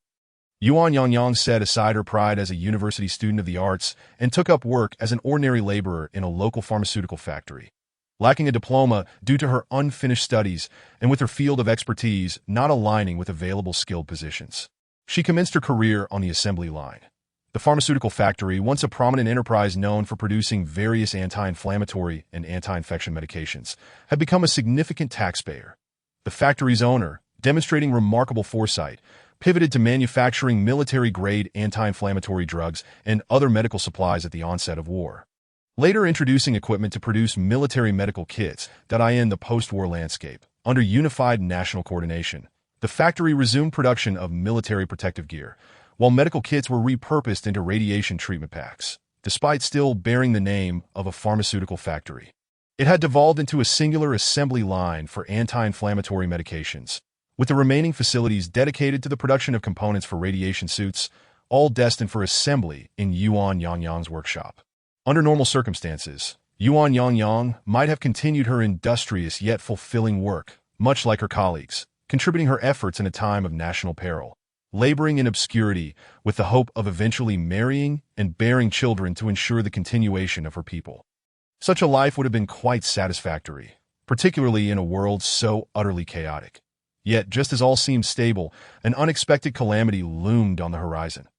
Yuan Yangyang set aside her pride as a university student of the arts and took up work as an ordinary laborer in a local pharmaceutical factory. Lacking a diploma due to her unfinished studies and with her field of expertise not aligning with available skilled positions, she commenced her career on the assembly line. The pharmaceutical factory, once a prominent enterprise known for producing various anti-inflammatory and anti-infection medications, had become a significant taxpayer. The factory's owner, demonstrating remarkable foresight, pivoted to manufacturing military-grade anti-inflammatory drugs and other medical supplies at the onset of war. Later introducing equipment to produce military medical kits. In the post-war landscape, under unified national coordination, the factory resumed production of military protective gear, while medical kits were repurposed into radiation treatment packs, despite still bearing the name of a pharmaceutical factory. It had devolved into a singular assembly line for anti-inflammatory medications, with the remaining facilities dedicated to the production of components for radiation suits, all destined for assembly in Yuan Yangyang's workshop. Under normal circumstances, Yuan Yangyang might have continued her industrious yet fulfilling work, much like her colleagues, contributing her efforts in a time of national peril, laboring in obscurity with the hope of eventually marrying and bearing children to ensure the continuation of her people. Such a life would have been quite satisfactory, particularly in a world so utterly chaotic. Yet, just as all seemed stable, an unexpected calamity loomed on the horizon.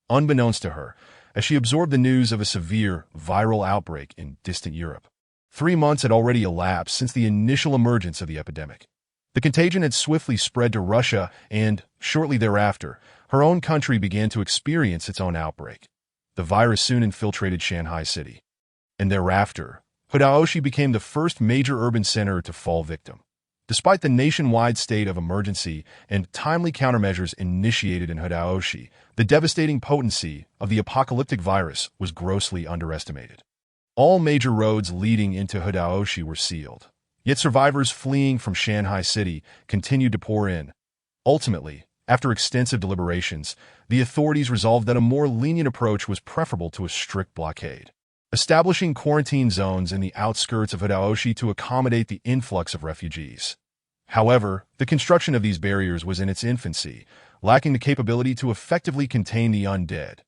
Unbeknownst to her, as she absorbed the news of a severe viral outbreak in distant Europe. 3 months had already elapsed since the initial emergence of the epidemic. The contagion had swiftly spread to Russia and, shortly thereafter, her own country began to experience its own outbreak. The virus soon infiltrated Shanghai City. And thereafter, Hudaoshi became the first major urban center to fall victim. Despite the nationwide state of emergency and timely countermeasures initiated in Hudaoshi, the devastating potency of the apocalyptic virus was grossly underestimated. All major roads leading into Hudaoshi were sealed, yet survivors fleeing from Shanghai City continued to pour in. Ultimately, after extensive deliberations, the authorities resolved that a more lenient approach was preferable to a strict blockade, establishing quarantine zones in the outskirts of Hudaoshi to accommodate the influx of refugees. However, the construction of these barriers was in its infancy, lacking the capability to effectively contain the undead.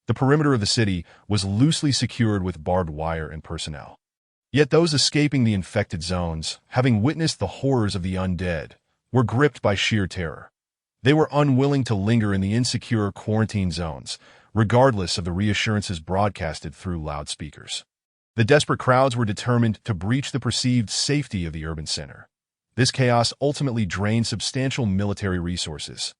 The perimeter of the city was loosely secured with barbed wire and personnel. Yet those escaping the infected zones, having witnessed the horrors of the undead, were gripped by sheer terror. They were unwilling to linger in the insecure quarantine zones, regardless of the reassurances broadcasted through loudspeakers. The desperate crowds were determined to breach the perceived safety of the urban center. This chaos ultimately drained substantial military resources.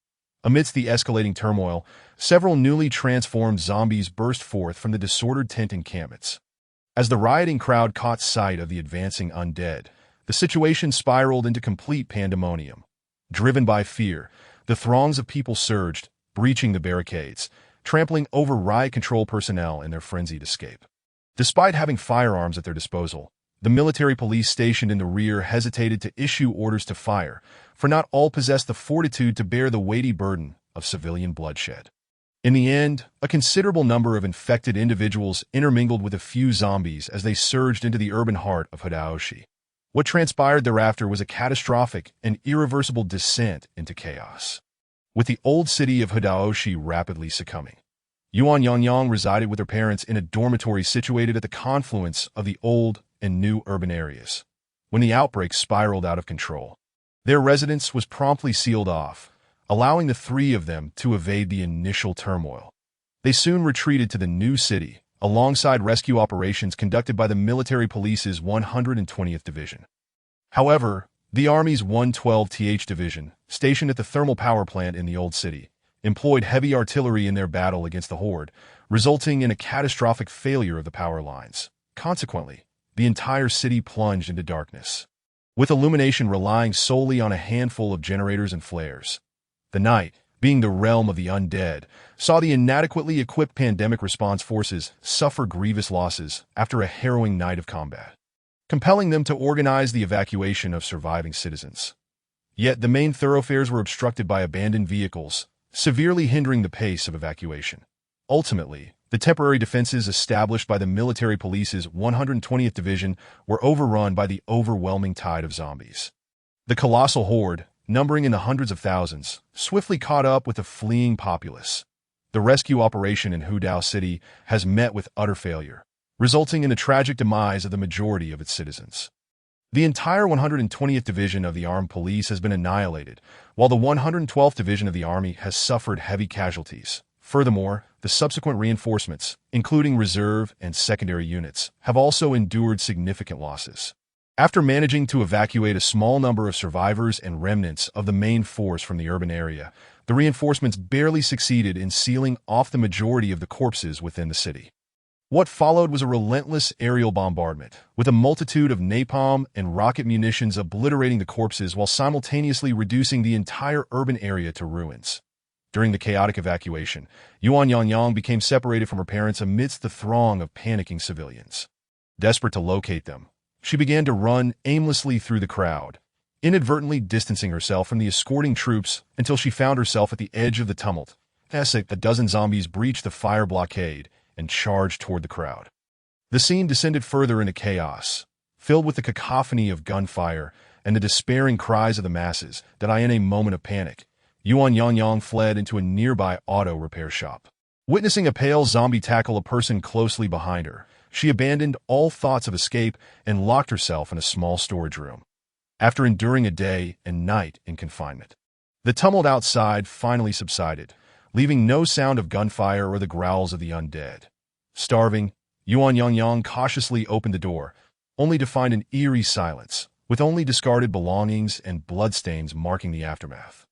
Amidst the escalating turmoil, several newly transformed zombies burst forth from the disordered tent encampments. As the rioting crowd caught sight of the advancing undead, the situation spiraled into complete pandemonium. Driven by fear, the throngs of people surged, breaching the barricades, trampling over riot control personnel in their frenzied escape. Despite having firearms at their disposal, the military police stationed in the rear hesitated to issue orders to fire, for not all possessed the fortitude to bear the weighty burden of civilian bloodshed. In the end, a considerable number of infected individuals intermingled with a few zombies as they surged into the urban heart of Hudaoshi. What transpired thereafter was a catastrophic and irreversible descent into chaos, with the old city of Hudaoshi rapidly succumbing. Yuan Yangyang resided with her parents in a dormitory situated at the confluence of the old and new urban areas. When the outbreak spiraled out of control, their residence was promptly sealed off, allowing the three of them to evade the initial turmoil. They soon retreated to the new city, alongside rescue operations conducted by the military police's 120th Division. However, the Army's 112th Division, stationed at the thermal power plant in the Old City, employed heavy artillery in their battle against the horde, resulting in a catastrophic failure of the power lines. Consequently, the entire city plunged into darkness, with illumination relying solely on a handful of generators and flares. The night, being the realm of the undead, saw the inadequately equipped pandemic response forces suffer grievous losses after a harrowing night of combat, compelling them to organize the evacuation of surviving citizens. Yet the main thoroughfares were obstructed by abandoned vehicles, severely hindering the pace of evacuation. Ultimately, the temporary defenses established by the military police's 120th Division were overrun by the overwhelming tide of zombies. The colossal horde, numbering in the hundreds of thousands, swiftly caught up with the fleeing populace. The rescue operation in Hudao City has met with utter failure, resulting in the tragic demise of the majority of its citizens. The entire 120th Division of the Armed Police has been annihilated, while the 112th Division of the Army has suffered heavy casualties. Furthermore, the subsequent reinforcements, including reserve and secondary units, have also endured significant losses. After managing to evacuate a small number of survivors and remnants of the main force from the urban area, the reinforcements barely succeeded in sealing off the majority of the corpses within the city. What followed was a relentless aerial bombardment, with a multitude of napalm and rocket munitions obliterating the corpses while simultaneously reducing the entire urban area to ruins. During the chaotic evacuation, Yuan Yangyang became separated from her parents amidst the throng of panicking civilians. Desperate to locate them, she began to run aimlessly through the crowd, inadvertently distancing herself from the escorting troops until she found herself at the edge of the tumult. As a dozen zombies breached the fire blockade and charged toward the crowd. The scene descended further into chaos, filled with the cacophony of gunfire and the despairing cries of the masses. That in a moment of panic, Yuan Yangyang fled into a nearby auto repair shop. Witnessing a pale zombie tackle a person closely behind her, she abandoned all thoughts of escape and locked herself in a small storage room. After enduring a day and night in confinement, the tumult outside finally subsided, leaving no sound of gunfire or the growls of the undead. Starving, Yuan Yangyang cautiously opened the door, only to find an eerie silence, with only discarded belongings and bloodstains marking the aftermath.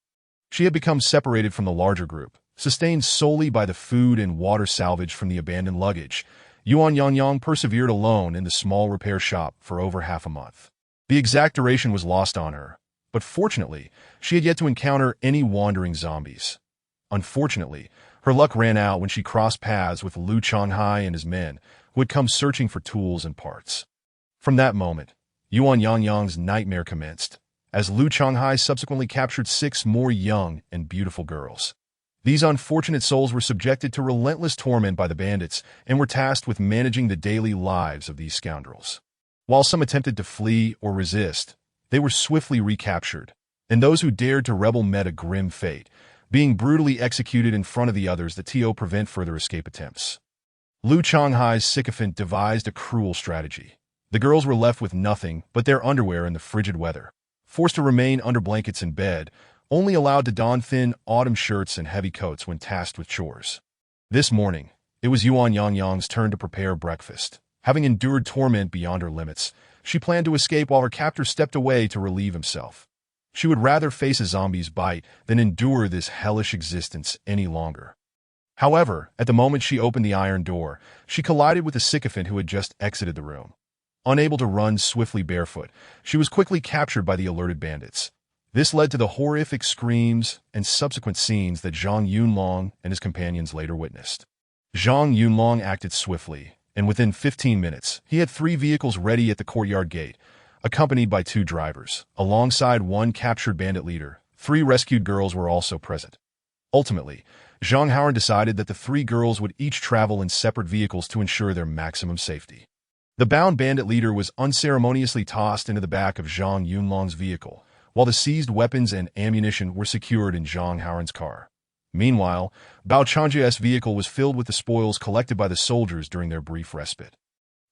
She had become separated from the larger group, sustained solely by the food and water salvaged from the abandoned luggage. Yuan Yangyang persevered alone in the small repair shop for over half a month. The exact duration was lost on her, but fortunately, she had yet to encounter any wandering zombies. Unfortunately, her luck ran out when she crossed paths with Lu Chonghai and his men, who had come searching for tools and parts. From that moment, Yuan Yangyang's nightmare commenced, as Lu Chonghai subsequently captured 6 more young and beautiful girls. These unfortunate souls were subjected to relentless torment by the bandits and were tasked with managing the daily lives of these scoundrels. While some attempted to flee or resist, they were swiftly recaptured, and those who dared to rebel met a grim fate, being brutally executed in front of the others to prevent further escape attempts. Lu Chonghai's sycophant devised a cruel strategy. The girls were left with nothing but their underwear in the frigid weather, forced to remain under blankets in bed, only allowed to don thin autumn shirts and heavy coats when tasked with chores. This morning, it was Yuan Yangyang's turn to prepare breakfast. Having endured torment beyond her limits, she planned to escape while her captor stepped away to relieve himself. She would rather face a zombie's bite than endure this hellish existence any longer. However, at the moment she opened the iron door, she collided with a sycophant who had just exited the room. Unable to run swiftly barefoot, she was quickly captured by the alerted bandits. This led to the horrific screams and subsequent scenes that Zhang Yunlong and his companions later witnessed. Zhang Yunlong acted swiftly, and within 15 minutes, he had 3 vehicles ready at the courtyard gate, accompanied by 2 drivers. Alongside 1 captured bandit leader, 3 rescued girls were also present. Ultimately, Zhang Hauran decided that the 3 girls would each travel in separate vehicles to ensure their maximum safety. The bound bandit leader was unceremoniously tossed into the back of Zhang Yunlong's vehicle, while the seized weapons and ammunition were secured in Zhang Hauran's car. Meanwhile, Bao Changjia's vehicle was filled with the spoils collected by the soldiers during their brief respite.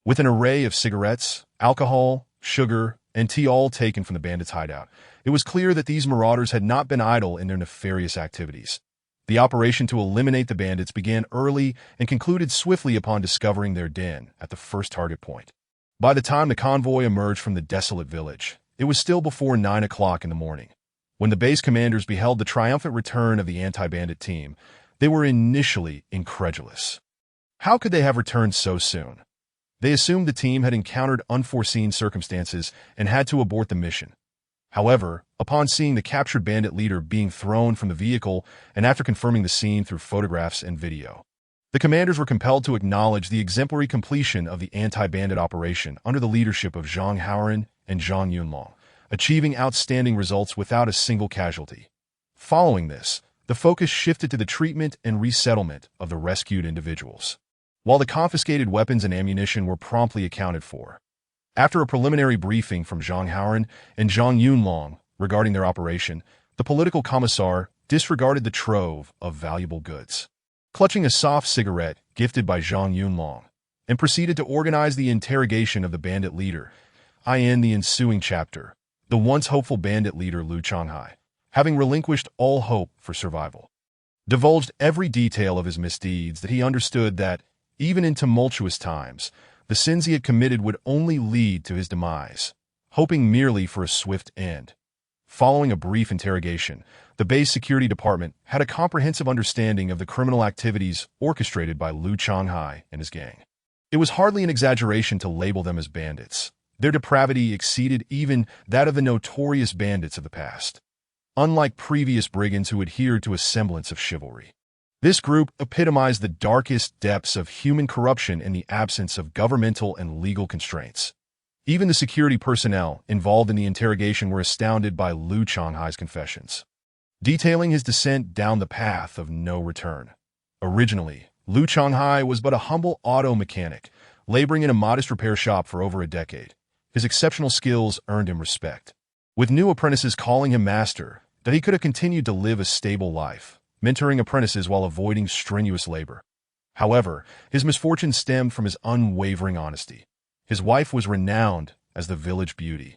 With an array of cigarettes, alcohol, sugar, and tea all taken from the bandits' hideout, it was clear that these marauders had not been idle in their nefarious activities. The operation to eliminate the bandits began early and concluded swiftly upon discovering their den at the first target point. By the time the convoy emerged from the desolate village, it was still before 9 o'clock in the morning. When the base commanders beheld the triumphant return of the anti-bandit team, they were initially incredulous. How could they have returned so soon? They assumed the team had encountered unforeseen circumstances and had to abort the mission. However, upon seeing the captured bandit leader being thrown from the vehicle and after confirming the scene through photographs and video, the commanders were compelled to acknowledge the exemplary completion of the anti-bandit operation under the leadership of Zhang Haoren and Zhang Yunlong, achieving outstanding results without a single casualty. Following this, the focus shifted to the treatment and resettlement of the rescued individuals, while the confiscated weapons and ammunition were promptly accounted for. After a preliminary briefing from Zhang Haoren and Zhang Yunlong regarding their operation, the political commissar disregarded the trove of valuable goods, clutching a soft cigarette gifted by Zhang Yunlong, and proceeded to organize the interrogation of the bandit leader. In the ensuing chapter, the once hopeful bandit leader Lu Changhai, having relinquished all hope for survival, divulged every detail of his misdeeds that he understood that, even in tumultuous times, the sins he had committed would only lead to his demise, hoping merely for a swift end. Following a brief interrogation, the base security department had a comprehensive understanding of the criminal activities orchestrated by Lu Changhai and his gang. It was hardly an exaggeration to label them as bandits. Their depravity exceeded even that of the notorious bandits of the past, unlike previous brigands who adhered to a semblance of chivalry. This group epitomized the darkest depths of human corruption in the absence of governmental and legal constraints. Even the security personnel involved in the interrogation were astounded by Lu Changhai's confessions, detailing his descent down the path of no return. Originally, Lu Changhai was but a humble auto mechanic, laboring in a modest repair shop for over a decade. His exceptional skills earned him respect, with new apprentices calling him master, that he could have continued to live a stable life, mentoring apprentices while avoiding strenuous labor. However, his misfortune stemmed from his unwavering honesty. His wife was renowned as the village beauty,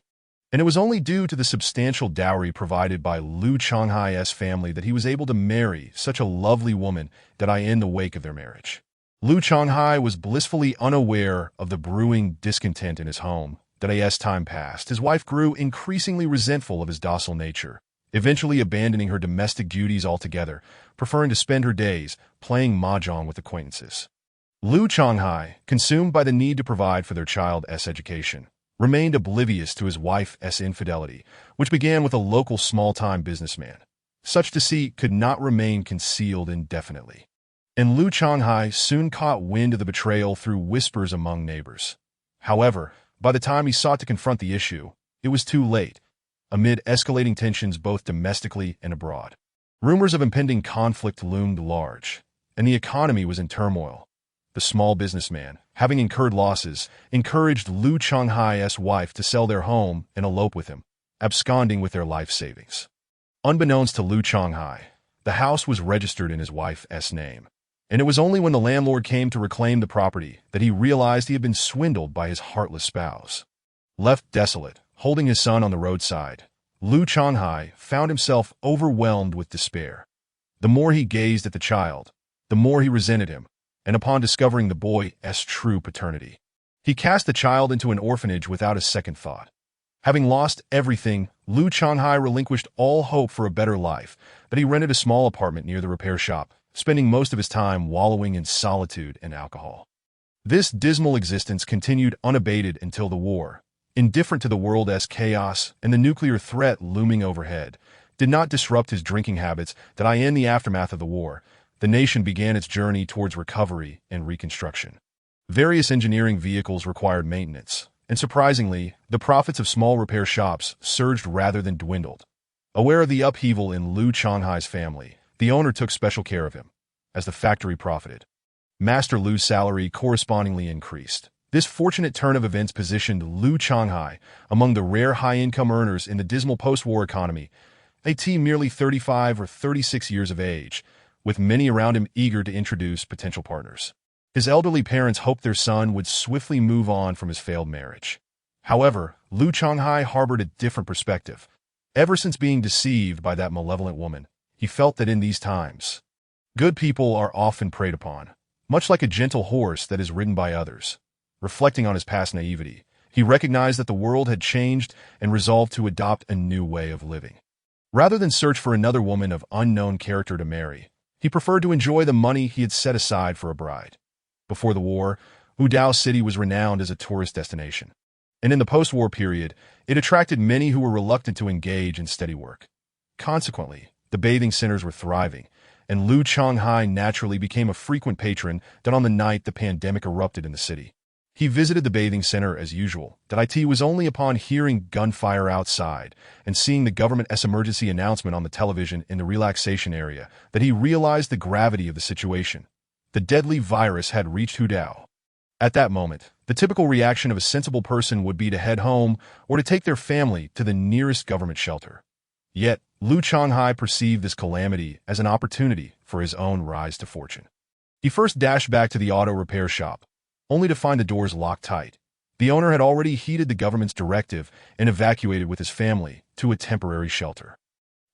and it was only due to the substantial dowry provided by Lu Changhai's family that he was able to marry such a lovely woman in the wake of their marriage. Lu Changhai was blissfully unaware of the brewing discontent in his home. As time passed, his wife grew increasingly resentful of his docile nature, eventually abandoning her domestic duties altogether, preferring to spend her days playing mahjong with acquaintances. Lu Changhai, consumed by the need to provide for their child's education, remained oblivious to his wife's infidelity, which began with a local small-time businessman. Such deceit could not remain concealed indefinitely, and Lu Changhai soon caught wind of the betrayal through whispers among neighbors. However, by the time he sought to confront the issue, it was too late. Amid escalating tensions both domestically and abroad, rumors of impending conflict loomed large, and the economy was in turmoil. The small businessman, having incurred losses, encouraged Lu Changhai's wife to sell their home and elope with him, absconding with their life savings. Unbeknownst to Lu Changhai, the house was registered in his wife's name, and it was only when the landlord came to reclaim the property that he realized he had been swindled by his heartless spouse. Left desolate, holding his son on the roadside, Lu Changhai found himself overwhelmed with despair. The more he gazed at the child, the more he resented him, and upon discovering the boy's true paternity, he cast the child into an orphanage without a second thought. Having lost everything, Lu Changhai relinquished all hope for a better life, but he rented a small apartment near the repair shop, spending most of his time wallowing in solitude and alcohol. This dismal existence continued unabated until the war, indifferent to the world's chaos and the nuclear threat looming overhead, did not disrupt his drinking habits. In the aftermath of the war, the nation began its journey towards recovery and reconstruction. Various engineering vehicles required maintenance, and surprisingly, the profits of small repair shops surged rather than dwindled. Aware of the upheaval in Lu Changhai's family, the owner took special care of him. As the factory profited, Master Lu's salary correspondingly increased. This fortunate turn of events positioned Lu Changhai among the rare high-income earners in the dismal post-war economy, merely 35 or 36 years of age, with many around him eager to introduce potential partners. His elderly parents hoped their son would swiftly move on from his failed marriage. However, Lu Changhai harbored a different perspective. Ever since being deceived by that malevolent woman, he felt that in these times, good people are often preyed upon, much like a gentle horse that is ridden by others. Reflecting on his past naivety, he recognized that the world had changed and resolved to adopt a new way of living. Rather than search for another woman of unknown character to marry, he preferred to enjoy the money he had set aside for a bride. Before the war, Udao City was renowned as a tourist destination. And in the post-war period, it attracted many who were reluctant to engage in steady work. Consequently, the bathing centers were thriving, and Lu Chonghai naturally became a frequent patron that on the night the pandemic erupted in the city. He visited the bathing center as usual. It was only upon hearing gunfire outside and seeing the government's emergency announcement on the television in the relaxation area that he realized the gravity of the situation. The deadly virus had reached Hudao. At that moment, the typical reaction of a sensible person would be to head home or to take their family to the nearest government shelter. Yet, Lu Chonghai perceived this calamity as an opportunity for his own rise to fortune. He first dashed back to the auto repair shop, only to find the doors locked tight. The owner had already heeded the government's directive and evacuated with his family to a temporary shelter.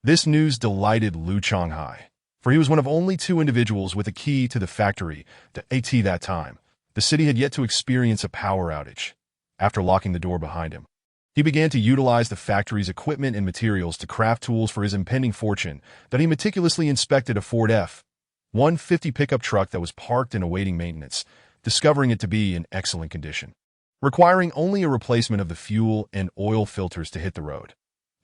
This news delighted Lu Chonghai, for he was one of only 2 individuals with a key to the factory at that time. The city had yet to experience a power outage. After locking the door behind him, he began to utilize the factory's equipment and materials to craft tools for his impending fortune. That he meticulously inspected a Ford F-150 pickup truck that was parked and awaiting maintenance, discovering it to be in excellent condition, requiring only a replacement of the fuel and oil filters to hit the road.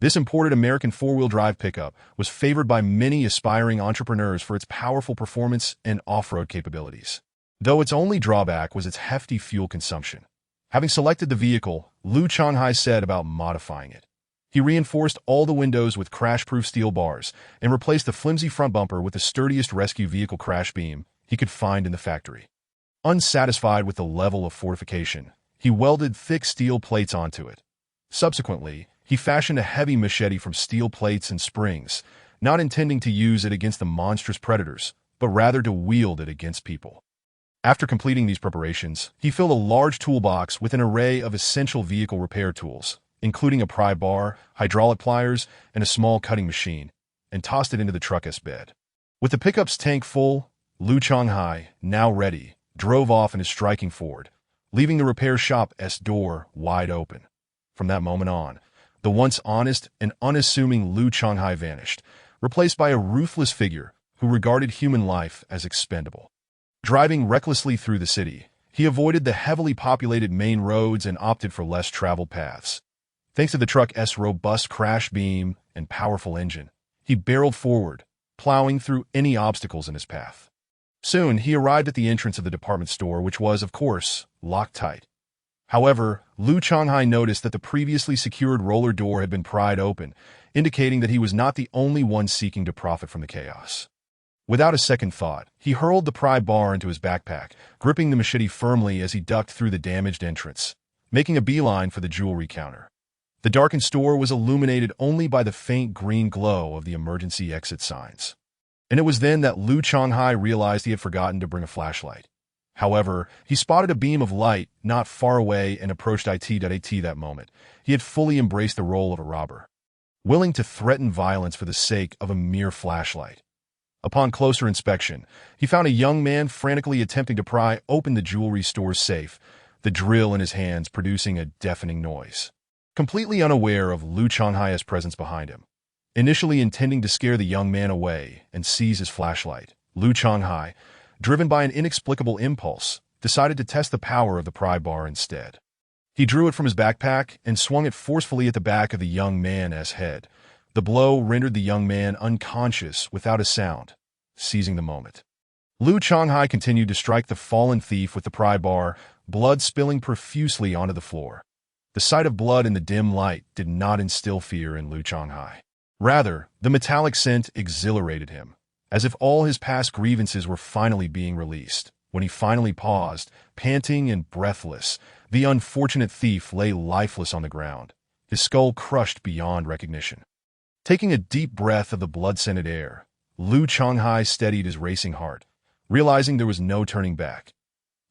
This imported American 4-wheel drive pickup was favored by many aspiring entrepreneurs for its powerful performance and off-road capabilities, though its only drawback was its hefty fuel consumption. Having selected the vehicle, Lu Chonghai said about modifying it. He reinforced all the windows with crash-proof steel bars and replaced the flimsy front bumper with the sturdiest rescue vehicle crash beam he could find in the factory. Unsatisfied with the level of fortification, he welded thick steel plates onto it. Subsequently, he fashioned a heavy machete from steel plates and springs, not intending to use it against the monstrous predators, but rather to wield it against people. After completing these preparations, he filled a large toolbox with an array of essential vehicle repair tools, including a pry bar, hydraulic pliers, and a small cutting machine, and tossed it into the truck's bed. With the pickup's tank full, Lu Chonghai, now ready, drove off in his striking Ford, leaving the repair shop's door wide open. From that moment on, the once honest and unassuming Lu Chonghai vanished, replaced by a ruthless figure who regarded human life as expendable. Driving recklessly through the city, he avoided the heavily populated main roads and opted for less traveled paths. Thanks to the truck's robust crash beam and powerful engine, he barreled forward, plowing through any obstacles in his path. Soon, he arrived at the entrance of the department store, which was, of course, locked tight. However, Lu Chonghai noticed that the previously secured roller door had been pried open, indicating that he was not the only one seeking to profit from the chaos. Without a second thought, he hurled the pry bar into his backpack, gripping the machete firmly as he ducked through the damaged entrance, making a beeline for the jewelry counter. The darkened store was illuminated only by the faint green glow of the emergency exit signs. And it was then that Lu Chonghai realized he had forgotten to bring a flashlight. However, he spotted a beam of light not far away and approached at that moment. He had fully embraced the role of a robber, willing to threaten violence for the sake of a mere flashlight. Upon closer inspection, he found a young man frantically attempting to pry open the jewelry store's safe, the drill in his hands producing a deafening noise. Completely unaware of Lu Chonghai's presence behind him, initially intending to scare the young man away and seize his flashlight, Lu Chonghai, driven by an inexplicable impulse, decided to test the power of the pry bar instead. He drew it from his backpack and swung it forcefully at the back of the young man's head. The blow rendered the young man unconscious without a sound. Seizing the moment, Lu Chonghai continued to strike the fallen thief with the pry bar, blood spilling profusely onto the floor. The sight of blood in the dim light did not instill fear in Lu Chonghai. Rather, the metallic scent exhilarated him, as if all his past grievances were finally being released. When he finally paused, panting and breathless, the unfortunate thief lay lifeless on the ground, his skull crushed beyond recognition. Taking a deep breath of the blood-scented air, Lu Chonghai steadied his racing heart, realizing there was no turning back.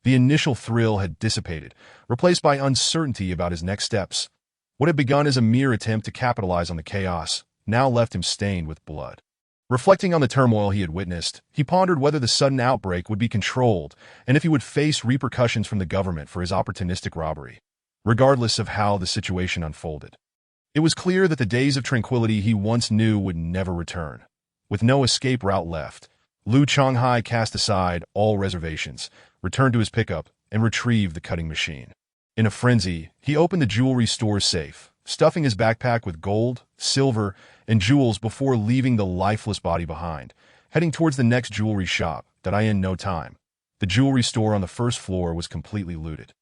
The initial thrill had dissipated, replaced by uncertainty about his next steps. What had begun as a mere attempt to capitalize on the chaos now left him stained with blood. Reflecting on the turmoil he had witnessed, he pondered whether the sudden outbreak would be controlled and if he would face repercussions from the government for his opportunistic robbery, regardless of how the situation unfolded. It was clear that the days of tranquility he once knew would never return. With no escape route left, Lu Chonghai cast aside all reservations, returned to his pickup, and retrieved the cutting machine. In a frenzy, he opened the jewelry store's safe, stuffing his backpack with gold, silver, and jewels before leaving the lifeless body behind, heading towards the next jewelry shop that I in no time. The jewelry store on the first floor was completely looted.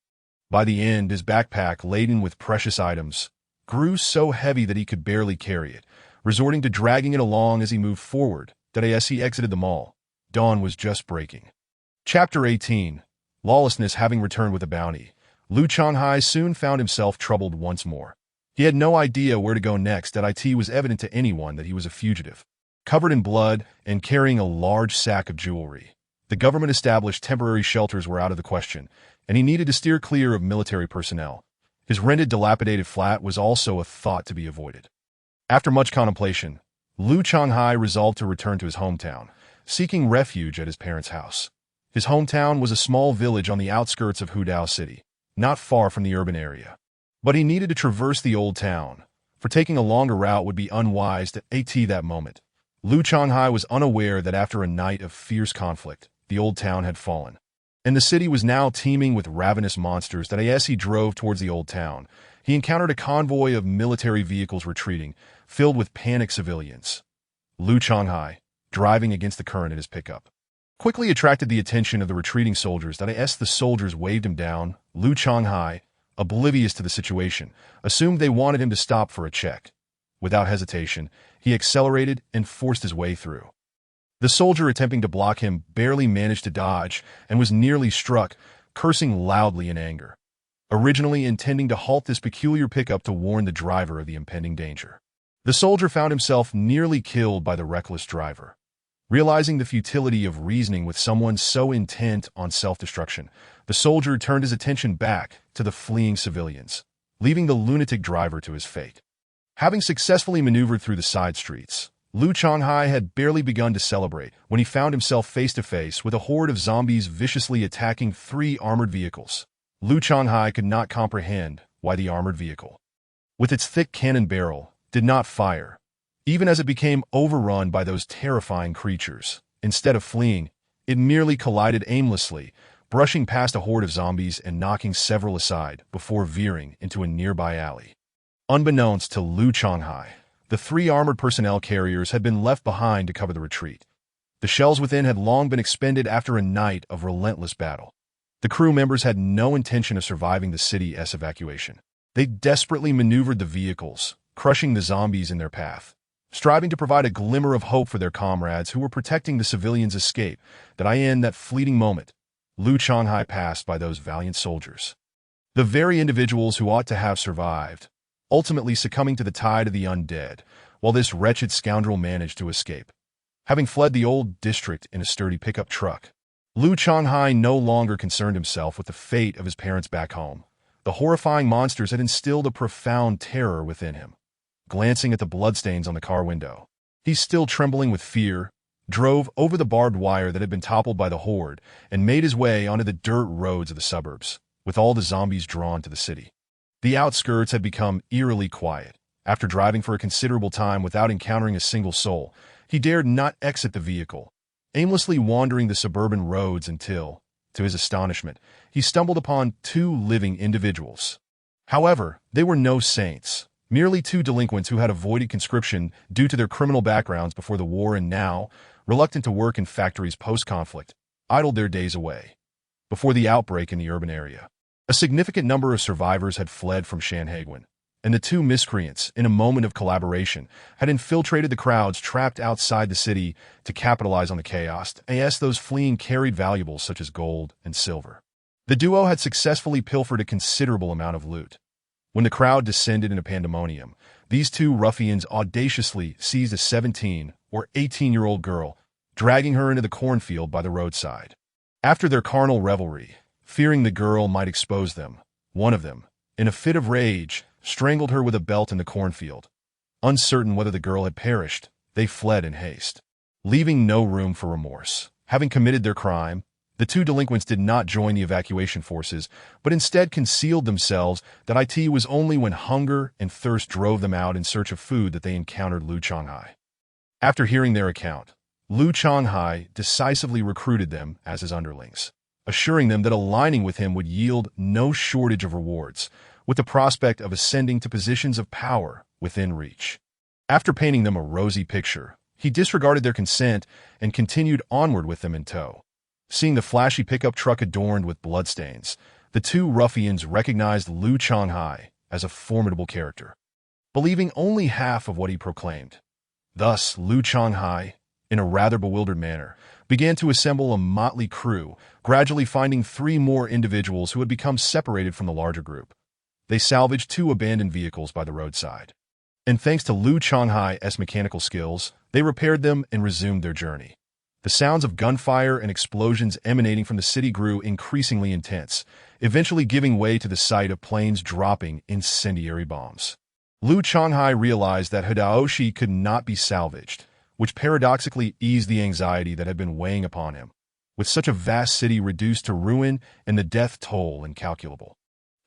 By the end, his backpack, laden with precious items, grew so heavy that he could barely carry it, resorting to dragging it along as he moved forward, that as he exited the mall, dawn was just breaking. Chapter 18. Lawlessness having returned with a bounty, Lu Changhai soon found himself troubled once more. He had no idea where to go next, that it was evident to anyone that he was a fugitive. Covered in blood and carrying a large sack of jewelry, the government-established temporary shelters were out of the question, and he needed to steer clear of military personnel. His rented, dilapidated flat was also a thought to be avoided. After much contemplation, Lu Changhai resolved to return to his hometown, seeking refuge at his parents' house. His hometown was a small village on the outskirts of Hudao City, not far from the urban area. But he needed to traverse the old town, for taking a longer route would be unwise at that moment. Lu Changhai was unaware that after a night of fierce conflict, the old town had fallen, and the city was now teeming with ravenous monsters. That as he drove towards the old town, he encountered a convoy of military vehicles retreating, filled with panicked civilians. Lu Changhai, driving against the current in his pickup, quickly attracted the attention of the retreating soldiers. That as the soldiers waved him down, Lu Changhai, oblivious to the situation, assumed they wanted him to stop for a check. Without hesitation, he accelerated and forced his way through. The soldier attempting to block him barely managed to dodge and was nearly struck, cursing loudly in anger, originally intending to halt this peculiar pickup to warn the driver of the impending danger. The soldier found himself nearly killed by the reckless driver. Realizing the futility of reasoning with someone so intent on self-destruction, the soldier turned his attention back to the fleeing civilians, leaving the lunatic driver to his fate. Having successfully maneuvered through the side streets, Lu Changhai had barely begun to celebrate when he found himself face-to-face with a horde of zombies viciously attacking 3 armored vehicles. Lu Changhai could not comprehend why the armored vehicle, with its thick cannon barrel, did not fire, even as it became overrun by those terrifying creatures. Instead of fleeing, it merely collided aimlessly, brushing past a horde of zombies and knocking several aside before veering into a nearby alley. Unbeknownst to Lu Changhai, the 3 armored personnel carriers had been left behind to cover the retreat. The shells within had long been expended after a night of relentless battle. The crew members had no intention of surviving the city's evacuation. They desperately maneuvered the vehicles, crushing the zombies in their path, striving to provide a glimmer of hope for their comrades who were protecting the civilians' escape. In that fleeting moment, Lu Changhai passed by those valiant soldiers, the very individuals who ought to have survived, ultimately succumbing to the tide of the undead, while this wretched scoundrel managed to escape. Having fled the old district in a sturdy pickup truck, Lu Changhai no longer concerned himself with the fate of his parents back home. The horrifying monsters had instilled a profound terror within him. Glancing at the bloodstains on the car window, he, still trembling with fear, drove over the barbed wire that had been toppled by the horde and made his way onto the dirt roads of the suburbs, with all the zombies drawn to the city. The outskirts had become eerily quiet. After driving for a considerable time without encountering a single soul, he dared not exit the vehicle, aimlessly wandering the suburban roads until, to his astonishment, he stumbled upon 2 living individuals. However, they were no saints, merely 2 delinquents who had avoided conscription due to their criminal backgrounds before the war and now, reluctant to work in factories post-conflict, idled their days away. Before the outbreak in the urban area, a significant number of survivors had fled from Shanhaiguan, and the 2 miscreants, in a moment of collaboration, had infiltrated the crowds trapped outside the city to capitalize on the chaos. As those fleeing carried valuables such as gold and silver. The duo had successfully pilfered a considerable amount of loot. When the crowd descended into pandemonium, these 2 ruffians audaciously seized a 17 or 18-year-old girl, dragging her into the cornfield by the roadside. After their carnal revelry, fearing the girl might expose them, one of them, in a fit of rage, strangled her with a belt in the cornfield. Uncertain whether the girl had perished, they fled in haste, leaving no room for remorse. Having committed their crime, the 2 delinquents did not join the evacuation forces, but instead concealed themselves. It was only when hunger and thirst drove them out in search of food that they encountered Lu Changhai. After hearing their account, Lu Changhai decisively recruited them as his underlings. assuring them that aligning with him would yield no shortage of rewards, with the prospect of ascending to positions of power within reach. After painting them a rosy picture, he disregarded their consent and continued onward with them in tow. Seeing the flashy pickup truck adorned with bloodstains, the two ruffians recognized Lu Changhai as a formidable character, believing only half of what he proclaimed. Thus, Lu Changhai, in a rather bewildered manner, began to assemble a motley crew, gradually finding 3 more individuals who had become separated from the larger group. They salvaged 2 abandoned vehicles by the roadside, and thanks to Lu Changhai's mechanical skills, they repaired them and resumed their journey. The sounds of gunfire and explosions emanating from the city grew increasingly intense, eventually giving way to the sight of planes dropping incendiary bombs. Lu Changhai realized that Hideyoshi could not be salvaged, which paradoxically eased the anxiety that had been weighing upon him. With such a vast city reduced to ruin and the death toll incalculable,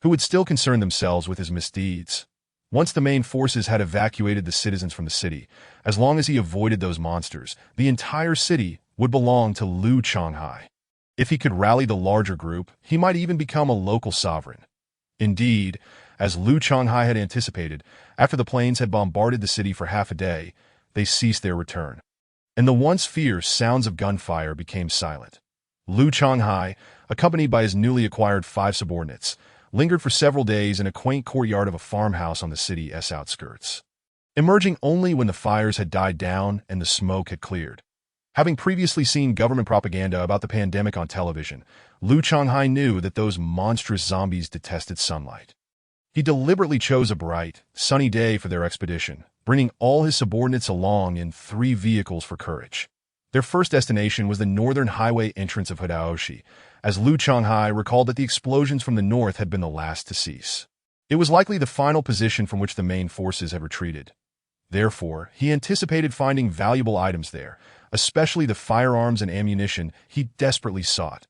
who would still concern themselves with his misdeeds? Once the main forces had evacuated the citizens from the city, as long as he avoided those monsters, the entire city would belong to Lu Changhai. If he could rally the larger group, he might even become a local sovereign. Indeed, as Lu Changhai had anticipated, after the planes had bombarded the city for half a day, they ceased their return, and the once fierce sounds of gunfire became silent. Lu Changhai, accompanied by his newly acquired 5 subordinates, lingered for several days in a quaint courtyard of a farmhouse on the city's outskirts, emerging only when the fires had died down and the smoke had cleared. Having previously seen government propaganda about the pandemic on television, Lu Changhai knew that those monstrous zombies detested sunlight. He deliberately chose a bright, sunny day for their expedition, bringing all his subordinates along in 3 vehicles for courage. Their first destination was the northern highway entrance of Hideyoshi, as Lu Changhai recalled that the explosions from the north had been the last to cease. It was likely the final position from which the main forces had retreated. Therefore, he anticipated finding valuable items there, especially the firearms and ammunition he desperately sought.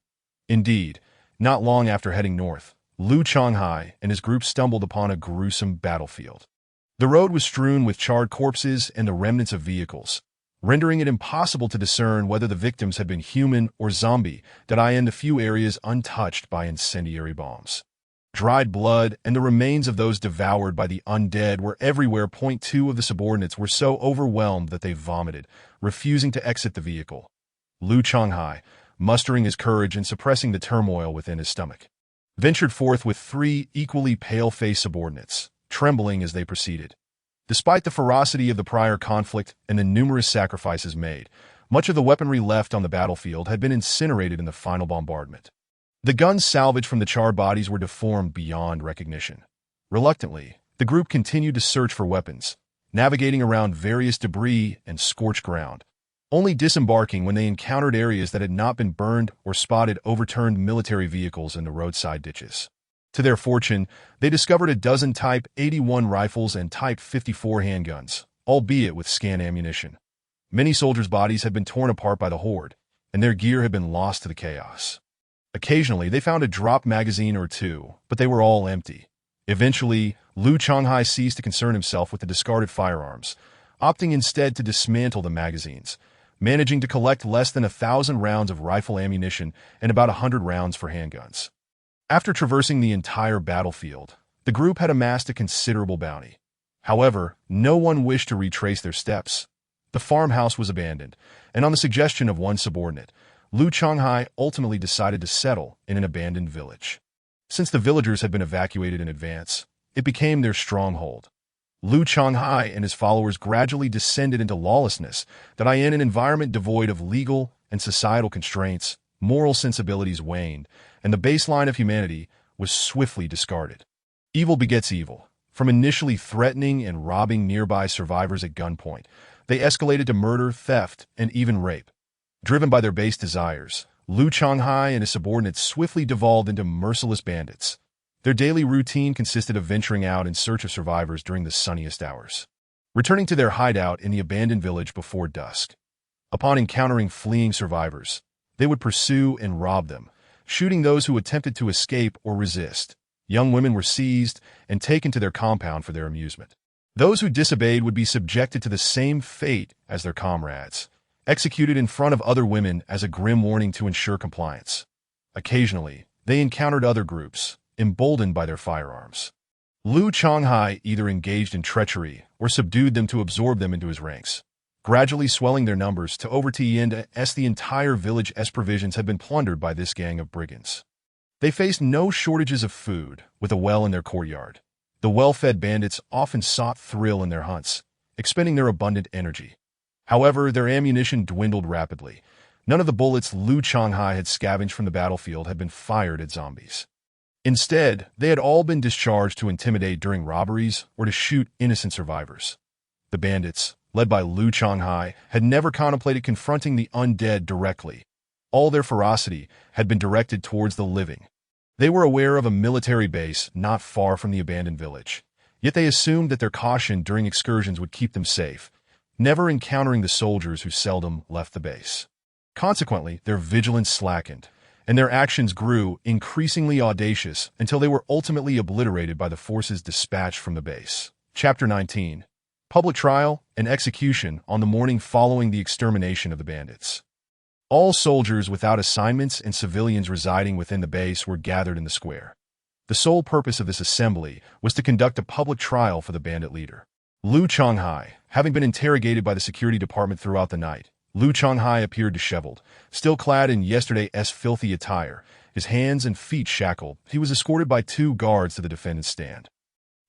Indeed, not long after heading north, Lu Changhai and his group stumbled upon a gruesome battlefield. The road was strewn with charred corpses and the remnants of vehicles, rendering it impossible to discern whether the victims had been human or zombie, in the few areas untouched by incendiary bombs. Dried blood and the remains of those devoured by the undead were everywhere. 2 of the subordinates were so overwhelmed that they vomited, refusing to exit the vehicle. Lu Changhai, mustering his courage and suppressing the turmoil within his stomach, ventured forth with 3 equally pale-faced subordinates, trembling as they proceeded. Despite the ferocity of the prior conflict and the numerous sacrifices made, much of the weaponry left on the battlefield had been incinerated in the final bombardment. The guns salvaged from the charred bodies were deformed beyond recognition. Reluctantly, the group continued to search for weapons, navigating around various debris and scorched ground, only disembarking when they encountered areas that had not been burned or spotted overturned military vehicles in the roadside ditches. To their fortune, they discovered a dozen Type 81 rifles and Type 54 handguns, albeit with scant ammunition. Many soldiers' bodies had been torn apart by the horde, and their gear had been lost to the chaos. Occasionally, they found a dropped magazine or 2, but they were all empty. Eventually, Lu Changhai ceased to concern himself with the discarded firearms, opting instead to dismantle the magazines, managing to collect less than 1,000 rounds of rifle ammunition and about 100 rounds for handguns. After traversing the entire battlefield, the group had amassed a considerable bounty. However, no one wished to retrace their steps. The farmhouse was abandoned, and on the suggestion of one subordinate, Lu Changhai ultimately decided to settle in an abandoned village. Since the villagers had been evacuated in advance, it became their stronghold. Lu Changhai and his followers gradually descended into lawlessness, in an environment devoid of legal and societal constraints. Moral sensibilities waned, and the baseline of humanity was swiftly discarded. Evil begets evil. From initially threatening and robbing nearby survivors at gunpoint, they escalated to murder, theft, and even rape. Driven by their base desires, Lu Changhai and his subordinates swiftly devolved into merciless bandits. Their daily routine consisted of venturing out in search of survivors during the sunniest hours, returning to their hideout in the abandoned village before dusk. Upon encountering fleeing survivors, they would pursue and rob them, shooting those who attempted to escape or resist. Young women were seized and taken to their compound for their amusement. Those who disobeyed would be subjected to the same fate as their comrades, executed in front of other women as a grim warning to ensure compliance. Occasionally, they encountered other groups, emboldened by their firearms. Liu Changhai either engaged in treachery or subdued them to absorb them into his ranks, gradually swelling their numbers to over the entire village's provisions had been plundered by this gang of brigands. They faced no shortages of food, with a well in their courtyard. The well-fed bandits often sought thrill in their hunts, expending their abundant energy. However, their ammunition dwindled rapidly. None of the bullets Liu Changhai had scavenged from the battlefield had been fired at zombies. Instead, they had all been discharged to intimidate during robberies or to shoot innocent survivors. The bandits, led by Liu Changhai, had never contemplated confronting the undead directly. All their ferocity had been directed towards the living. They were aware of a military base not far from the abandoned village, yet they assumed that their caution during excursions would keep them safe, never encountering the soldiers who seldom left the base. Consequently, their vigilance slackened, and their actions grew increasingly audacious until they were ultimately obliterated by the forces dispatched from the base. Chapter 19. Public Trial and Execution on the morning following the extermination of the bandits. All soldiers without assignments and civilians residing within the base were gathered in the square. The sole purpose of this assembly was to conduct a public trial for the bandit leader. Liu Changhai, having been interrogated by the security department throughout the night, Liu Changhai appeared disheveled, still clad in yesterday's filthy attire, his hands and feet shackled. He was escorted by 2 guards to the defendant's stand.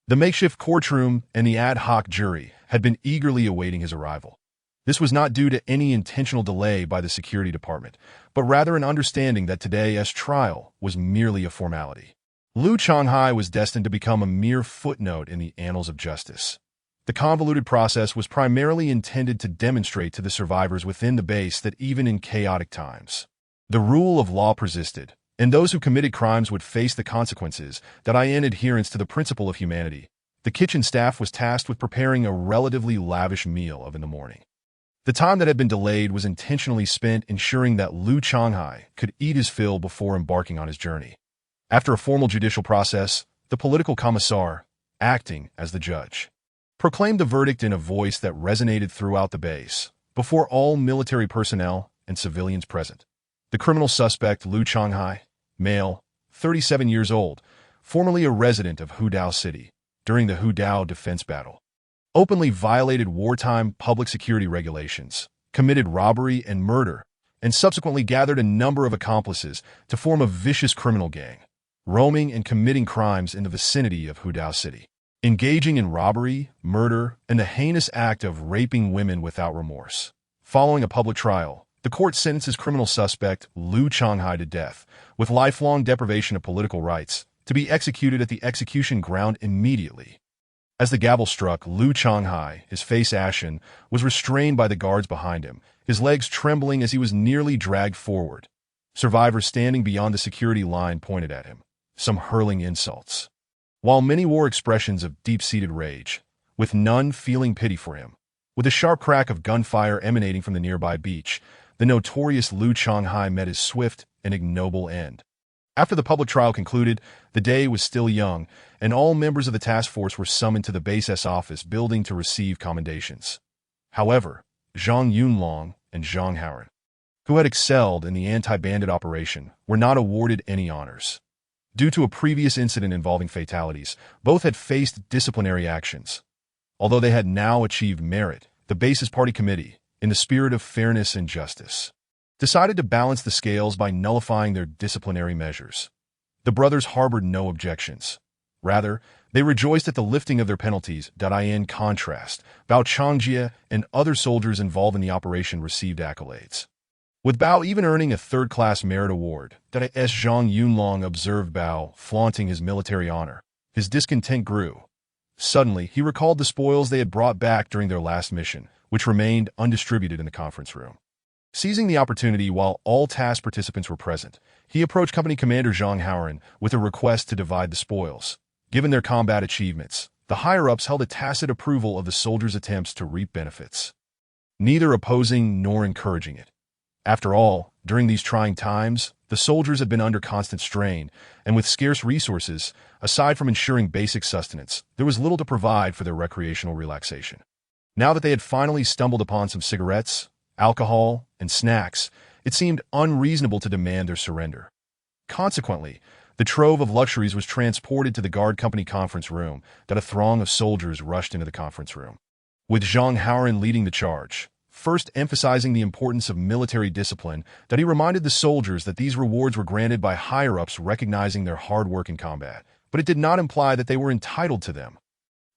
The makeshift courtroom and the ad hoc jury had been eagerly awaiting his arrival. This was not due to any intentional delay by the security department, but rather an understanding that today's trial was merely a formality. Liu Changhai was destined to become a mere footnote in the annals of justice. The convoluted process was primarily intended to demonstrate to the survivors within the base that even in chaotic times, the rule of law persisted, and those who committed crimes would face the consequences. In adherence to the principle of humanity, the kitchen staff was tasked with preparing a relatively lavish meal in the morning. The time that had been delayed was intentionally spent ensuring that Liu Changhai could eat his fill before embarking on his journey. After a formal judicial process, the political commissar, acting as the judge, proclaimed the verdict in a voice that resonated throughout the base, before all military personnel and civilians present. The criminal suspect Liu Changhai, male, 37 years old, formerly a resident of Hudao City, during the Hudao defense battle, openly violated wartime public security regulations, committed robbery and murder, and subsequently gathered a number of accomplices to form a vicious criminal gang, roaming and committing crimes in the vicinity of Hudao City, engaging in robbery, murder, and the heinous act of raping women without remorse. Following a public trial, the court sentences criminal suspect Liu Changhai to death, with lifelong deprivation of political rights, to be executed at the execution ground immediately. As the gavel struck, Liu Changhai, his face ashen, was restrained by the guards behind him, his legs trembling as he was nearly dragged forward. Survivors standing beyond the security line pointed at him, some hurling insults, while many wore expressions of deep-seated rage, with none feeling pity for him. With a sharp crack of gunfire emanating from the nearby beach, the notorious Liu Changhai met his swift and ignoble end. After the public trial concluded, the day was still young, and all members of the task force were summoned to the base's office building to receive commendations. However, Zhang Yunlong and Zhang Haoran, who had excelled in the anti-bandit operation, were not awarded any honors. Due to a previous incident involving fatalities, both had faced disciplinary actions. Although they had now achieved merit, the base's party committee, in the spirit of fairness and justice, decided to balance the scales by nullifying their disciplinary measures. The brothers harbored no objections. Rather, they rejoiced at the lifting of their penalties. In contrast, Bao Changjie and other soldiers involved in the operation received accolades, with Bao even earning a third-class merit award. As Zhang Yunlong observed Bao flaunting his military honor, his discontent grew. Suddenly, he recalled the spoils they had brought back during their last mission, which remained undistributed in the conference room. Seizing the opportunity while all task participants were present, he approached Company Commander Zhang Haoran with a request to divide the spoils. Given their combat achievements, the higher-ups held a tacit approval of the soldiers' attempts to reap benefits, neither opposing nor encouraging it. After all, during these trying times, the soldiers had been under constant strain, and with scarce resources, aside from ensuring basic sustenance, there was little to provide for their recreational relaxation. Now that they had finally stumbled upon some cigarettes, alcohol, and snacks, it seemed unreasonable to demand their surrender. Consequently, the trove of luxuries was transported to the guard company conference room that a throng of soldiers rushed into the conference room. With Zhang Haoren leading the charge, first emphasizing the importance of military discipline, that he reminded the soldiers that these rewards were granted by higher-ups recognizing their hard work in combat, but it did not imply that they were entitled to them.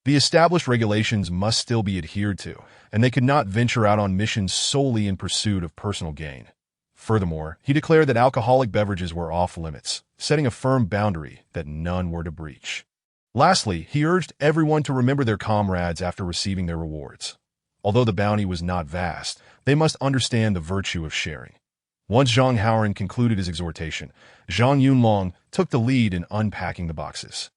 The established regulations must still be adhered to, and they could not venture out on missions solely in pursuit of personal gain. Furthermore, he declared that alcoholic beverages were off-limits, setting a firm boundary that none were to breach. Lastly, he urged everyone to remember their comrades after receiving their rewards. Although the bounty was not vast, they must understand the virtue of sharing. Once Zhang Haoren concluded his exhortation, Zhang Yunlong took the lead in unpacking the boxes.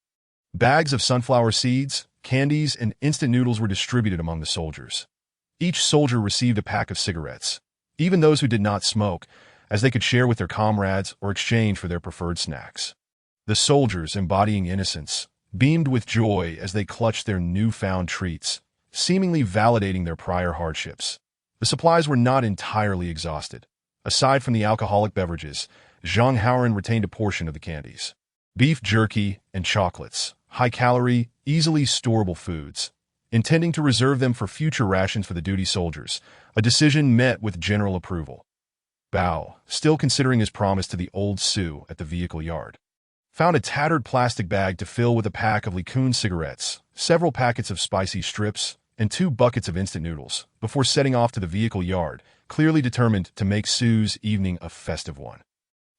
Bags of sunflower seeds, candies, and instant noodles were distributed among the soldiers. Each soldier received a pack of cigarettes, even those who did not smoke, as they could share with their comrades or exchange for their preferred snacks. The soldiers, embodying innocence, beamed with joy as they clutched their newfound treats, seemingly validating their prior hardships. The supplies were not entirely exhausted. Aside from the alcoholic beverages, Zhang Haoren retained a portion of the candies. Beef jerky and chocolates, high-calorie, easily storable foods, intending to reserve them for future rations for the duty soldiers, a decision met with general approval. Bao, still considering his promise to the old Sioux at the vehicle yard, found a tattered plastic bag to fill with a pack of Likun cigarettes, several packets of spicy strips, and 2 buckets of instant noodles, before setting off to the vehicle yard, clearly determined to make Sioux's evening a festive one.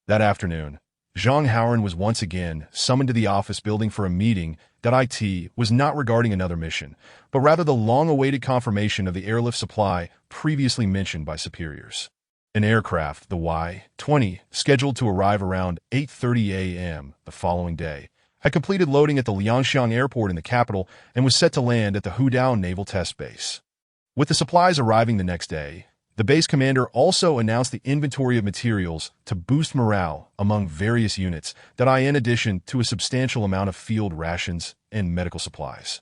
That afternoon, Zhang Haoren was once again summoned to the office building for a meeting that IT was not regarding another mission, but rather the long-awaited confirmation of the airlift supply previously mentioned by superiors. An aircraft, the Y-20, scheduled to arrive around 8:30 a.m. the following day, had completed loading at the Liangshan airport in the capital and was set to land at the Hudao Naval Test Base. With the supplies arriving the next day, the base commander also announced the inventory of materials to boost morale among various units, in addition to a substantial amount of field rations and medical supplies.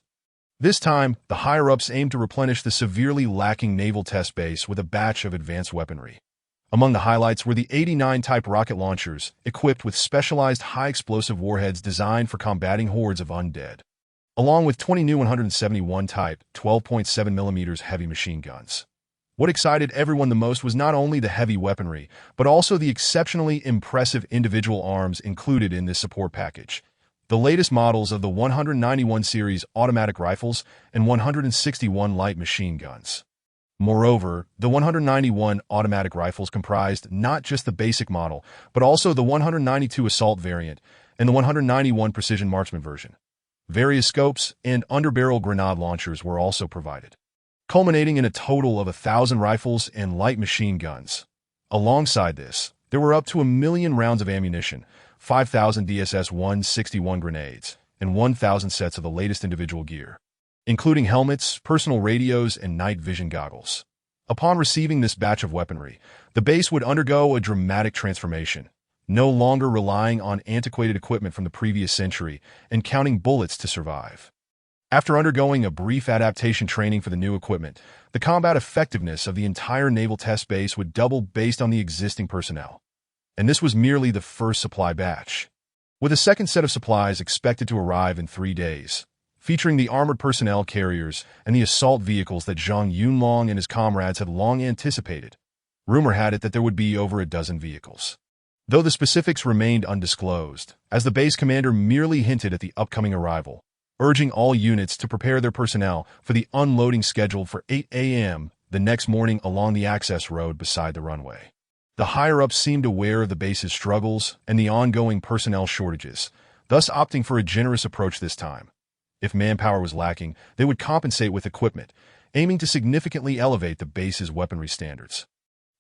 This time, the higher-ups aimed to replenish the severely lacking naval test base with a batch of advanced weaponry. Among the highlights were the 89-type rocket launchers, equipped with specialized high-explosive warheads designed for combating hordes of undead, along with 20 new 171-type 12.7mm heavy machine guns. What excited everyone the most was not only the heavy weaponry, but also the exceptionally impressive individual arms included in this support package. The latest models of the 191 series automatic rifles and 161 light machine guns. Moreover, the 191 automatic rifles comprised not just the basic model, but also the 192 assault variant and the 191 precision marksman version. Various scopes and underbarrel grenade launchers were also provided, culminating in a total of 1,000 rifles and light machine guns. Alongside this, there were up to 1 million rounds of ammunition, 5,000 DSS-161 grenades, and 1,000 sets of the latest individual gear, including helmets, personal radios, and night vision goggles. Upon receiving this batch of weaponry, the base would undergo a dramatic transformation, no longer relying on antiquated equipment from the previous century and counting bullets to survive. After undergoing a brief adaptation training for the new equipment, the combat effectiveness of the entire naval test base would double based on the existing personnel. And this was merely the first supply batch, with a second set of supplies expected to arrive in 3 days, featuring the armored personnel carriers and the assault vehicles that Zhang Yunlong and his comrades had long anticipated. Rumor had it that there would be over a dozen vehicles, though the specifics remained undisclosed, as the base commander merely hinted at the upcoming arrival, urging all units to prepare their personnel for the unloading scheduled for 8 a.m. the next morning along the access road beside the runway. The higher-ups seemed aware of the base's struggles and the ongoing personnel shortages, thus opting for a generous approach this time. If manpower was lacking, they would compensate with equipment, aiming to significantly elevate the base's weaponry standards.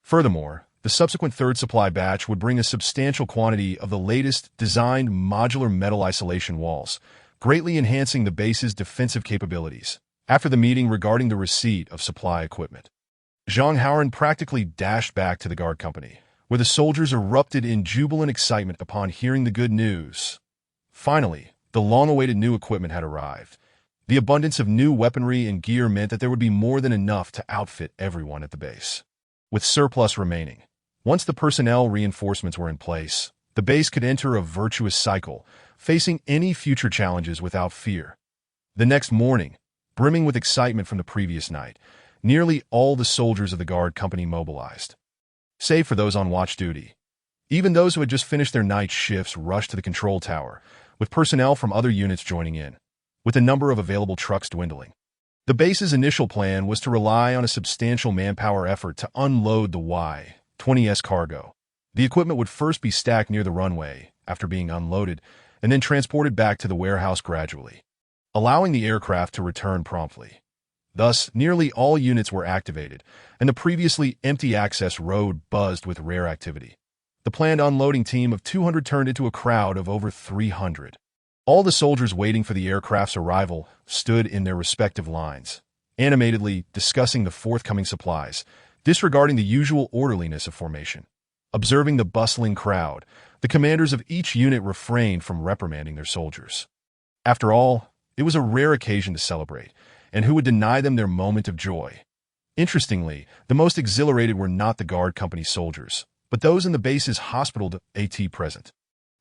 Furthermore, the subsequent third supply batch would bring a substantial quantity of the latest designed modular metal isolation walls, greatly enhancing the base's defensive capabilities. After the meeting regarding the receipt of supply equipment, Zhang Haoren practically dashed back to the guard company, where the soldiers erupted in jubilant excitement upon hearing the good news. Finally, the long-awaited new equipment had arrived. The abundance of new weaponry and gear meant that there would be more than enough to outfit everyone at the base, with surplus remaining. Once the personnel reinforcements were in place, The base could enter a virtuous cycle, facing any future challenges without fear. The next morning, brimming with excitement from the previous night, nearly all the soldiers of the guard company mobilized. Save for those on watch duty. Even those who had just finished their night shifts rushed to the control tower, with personnel from other units joining in, with the number of available trucks dwindling. The base's initial plan was to rely on a substantial manpower effort to unload the Y-20S cargo. The equipment would first be stacked near the runway, after being unloaded, and then transported back to the warehouse gradually, allowing the aircraft to return promptly. Thus, nearly all units were activated, and the previously empty access road buzzed with rare activity. The planned unloading team of 200 turned into a crowd of over 300. All the soldiers waiting for the aircraft's arrival stood in their respective lines, animatedly discussing the forthcoming supplies, disregarding the usual orderliness of formation. Observing the bustling crowd, the commanders of each unit refrained from reprimanding their soldiers. After all, it was a rare occasion to celebrate, and who would deny them their moment of joy? Interestingly, the most exhilarated were not the guard company soldiers, but those in the base's hospital AT present.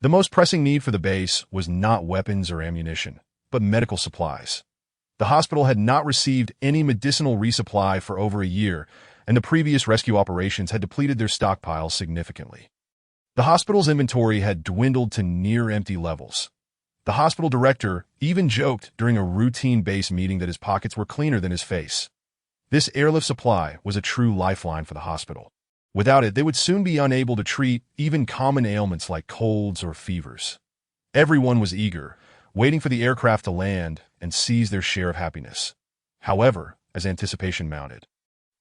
The most pressing need for the base was not weapons or ammunition, but medical supplies. The hospital had not received any medicinal resupply for over a year, and the previous rescue operations had depleted their stockpiles significantly. The hospital's inventory had dwindled to near-empty levels. The hospital director even joked during a routine base meeting that his pockets were cleaner than his face. This airlift supply was a true lifeline for the hospital. Without it, they would soon be unable to treat even common ailments like colds or fevers. Everyone was eager, waiting for the aircraft to land and seize their share of happiness. However, as anticipation mounted,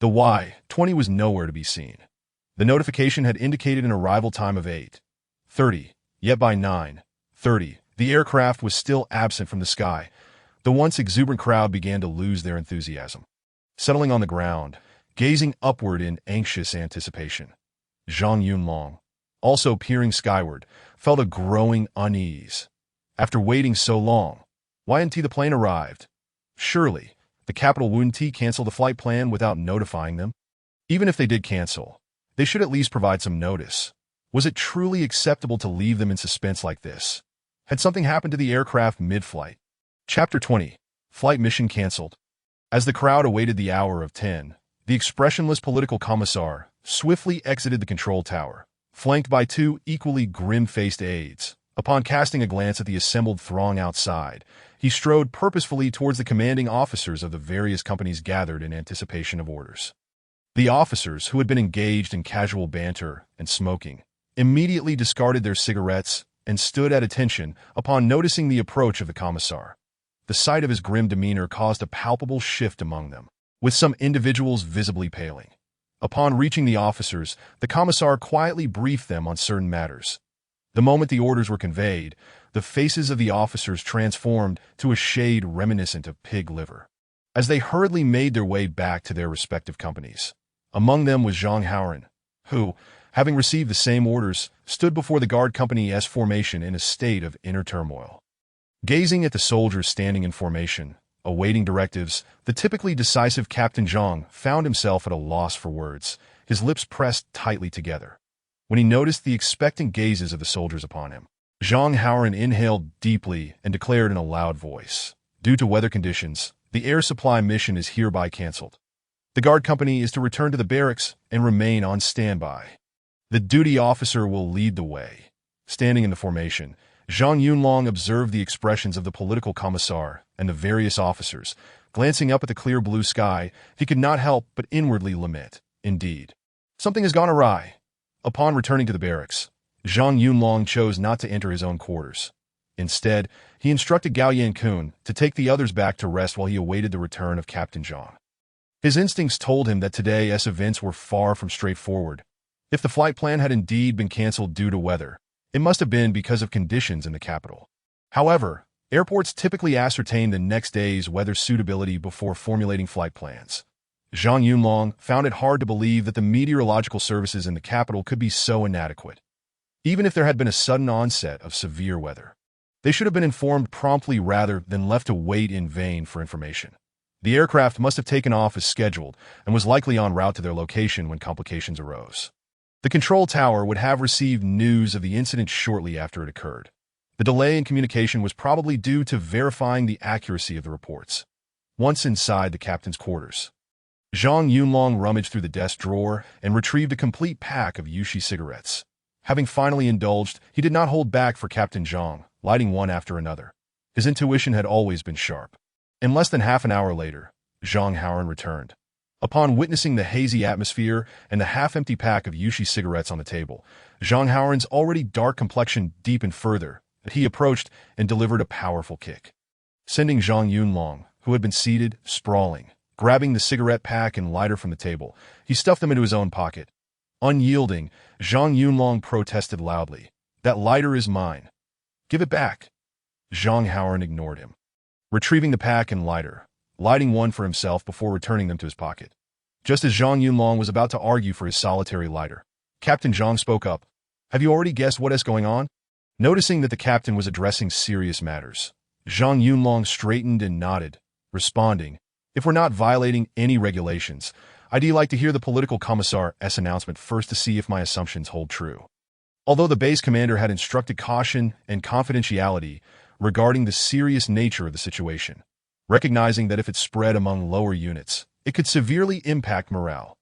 the Y-20 was nowhere to be seen. The notification had indicated an arrival time of 8:30, yet by 9:30, the aircraft was still absent from the sky. The once exuberant crowd began to lose their enthusiasm. Settling on the ground, gazing upward in anxious anticipation, Zhang Yunlong, also peering skyward, felt a growing unease. After waiting so long, why hadn't the plane arrived? Surely, the capital wouldn't cancel the flight plan without notifying them? Even if they did cancel, they should at least provide some notice. Was it truly acceptable to leave them in suspense like this? Had something happened to the aircraft mid-flight? Chapter 20. Flight mission canceled. As the crowd awaited the hour of 10, the expressionless political commissar swiftly exited the control tower, flanked by two equally grim-faced aides. Upon casting a glance at the assembled throng outside, he strode purposefully towards the commanding officers of the various companies gathered in anticipation of orders. The officers, who had been engaged in casual banter and smoking, immediately discarded their cigarettes and stood at attention upon noticing the approach of the commissar. The sight of his grim demeanor caused a palpable shift among them, with some individuals visibly paling. Upon reaching the officers, the commissar quietly briefed them on certain matters. The moment the orders were conveyed, the faces of the officers transformed to a shade reminiscent of pig liver, as they hurriedly made their way back to their respective companies. Among them was Zhang Haoran, who, having received the same orders, stood before the guard company's formation in a state of inner turmoil. Gazing at the soldiers standing in formation, awaiting directives, the typically decisive Captain Zhang found himself at a loss for words, his lips pressed tightly together. When he noticed the expectant gazes of the soldiers upon him, Zhang Haoran inhaled deeply and declared in a loud voice, "Due to weather conditions, the air supply mission is hereby cancelled. The guard company is to return to the barracks and remain on standby. The duty officer will lead the way." Standing in the formation, Zhang Yunlong observed the expressions of the political commissar and the various officers. Glancing up at the clear blue sky, he could not help but inwardly lament, "Indeed, something has gone awry." Upon returning to the barracks, Zhang Yunlong chose not to enter his own quarters. Instead, he instructed Gao Yankun to take the others back to rest while he awaited the return of Captain Zhang. His instincts told him that today's events were far from straightforward. If the flight plan had indeed been canceled due to weather, it must have been because of conditions in the capital. However, airports typically ascertain the next day's weather suitability before formulating flight plans. Zhang Yunlong found it hard to believe that the meteorological services in the capital could be so inadequate. Even if there had been a sudden onset of severe weather, they should have been informed promptly rather than left to wait in vain for information. The aircraft must have taken off as scheduled and was likely en route to their location when complications arose. The control tower would have received news of the incident shortly after it occurred. The delay in communication was probably due to verifying the accuracy of the reports. Once inside the captain's quarters, Zhang Yunlong rummaged through the desk drawer and retrieved a complete pack of Yushi cigarettes. Having finally indulged, he did not hold back for Captain Zhang, lighting one after another. His intuition had always been sharp. In less than half an hour later, Zhang Haoran returned. Upon witnessing the hazy atmosphere and the half-empty pack of Yushi cigarettes on the table, Zhang Haoran's already dark complexion deepened further. He approached and delivered a powerful kick, sending Zhang Yunlong, who had been seated, sprawling. Grabbing the cigarette pack and lighter from the table, he stuffed them into his own pocket. Unyielding, Zhang Yunlong protested loudly. "That lighter is mine. Give it back." Zhang Haoran ignored him, retrieving the pack and lighter, lighting one for himself before returning them to his pocket. Just as Zhang Yunlong was about to argue for his solitary lighter, Captain Zhang spoke up. "Have you already guessed what is going on?" Noticing that the captain was addressing serious matters, Zhang Yunlong straightened and nodded, responding, "If we're not violating any regulations, I'd like to hear the political commissar's announcement first to see if my assumptions hold true." Although the base commander had instructed caution and confidentiality regarding the serious nature of the situation, recognizing that if it spread among lower units, it could severely impact morale,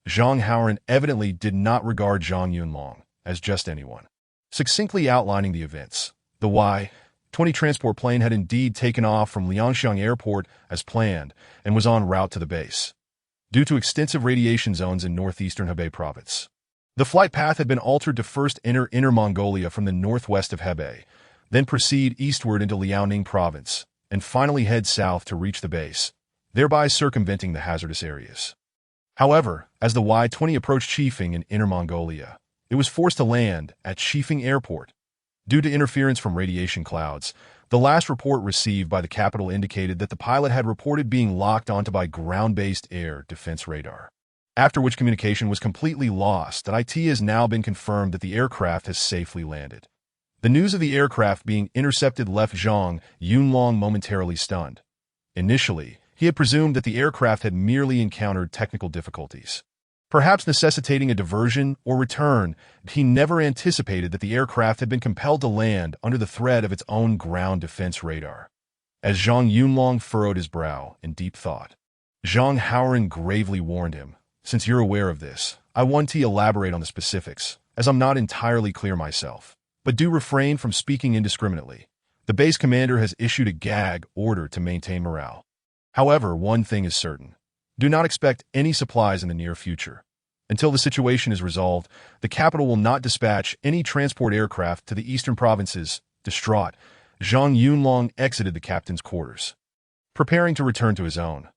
Zhang Haoran evidently did not regard Zhang Yunlong as just anyone. Succinctly outlining the events, the Y-20 transport plane had indeed taken off from Liangshan Airport as planned and was en route to the base. Due to extensive radiation zones in northeastern Hebei province, the flight path had been altered to first enter Inner Mongolia from the northwest of Hebei, then proceed eastward into Liaoning province, and finally head south to reach the base, thereby circumventing the hazardous areas. However, as the Y-20 approached Chifeng in Inner Mongolia, it was forced to land at Chifeng Airport. Due to interference from radiation clouds, the last report received by the capital indicated that the pilot had reported being locked onto by ground-based air defense radar, after which communication was completely lost, and it has now been confirmed that the aircraft has safely landed. The news of the aircraft being intercepted left Zhang Yunlong momentarily stunned. Initially, he had presumed that the aircraft had merely encountered technical difficulties, perhaps necessitating a diversion or return. He never anticipated that the aircraft had been compelled to land under the threat of its own ground defense radar. As Zhang Yunlong furrowed his brow in deep thought, Zhang Haoran gravely warned him, "Since you're aware of this, I want to elaborate on the specifics, as I'm not entirely clear myself. But do refrain from speaking indiscriminately. The base commander has issued a gag order to maintain morale. However, one thing is certain. Do not expect any supplies in the near future. Until the situation is resolved, the capital will not dispatch any transport aircraft to the eastern provinces." Distraught, Zhang Yunlong exited the captain's quarters, preparing to return to his own.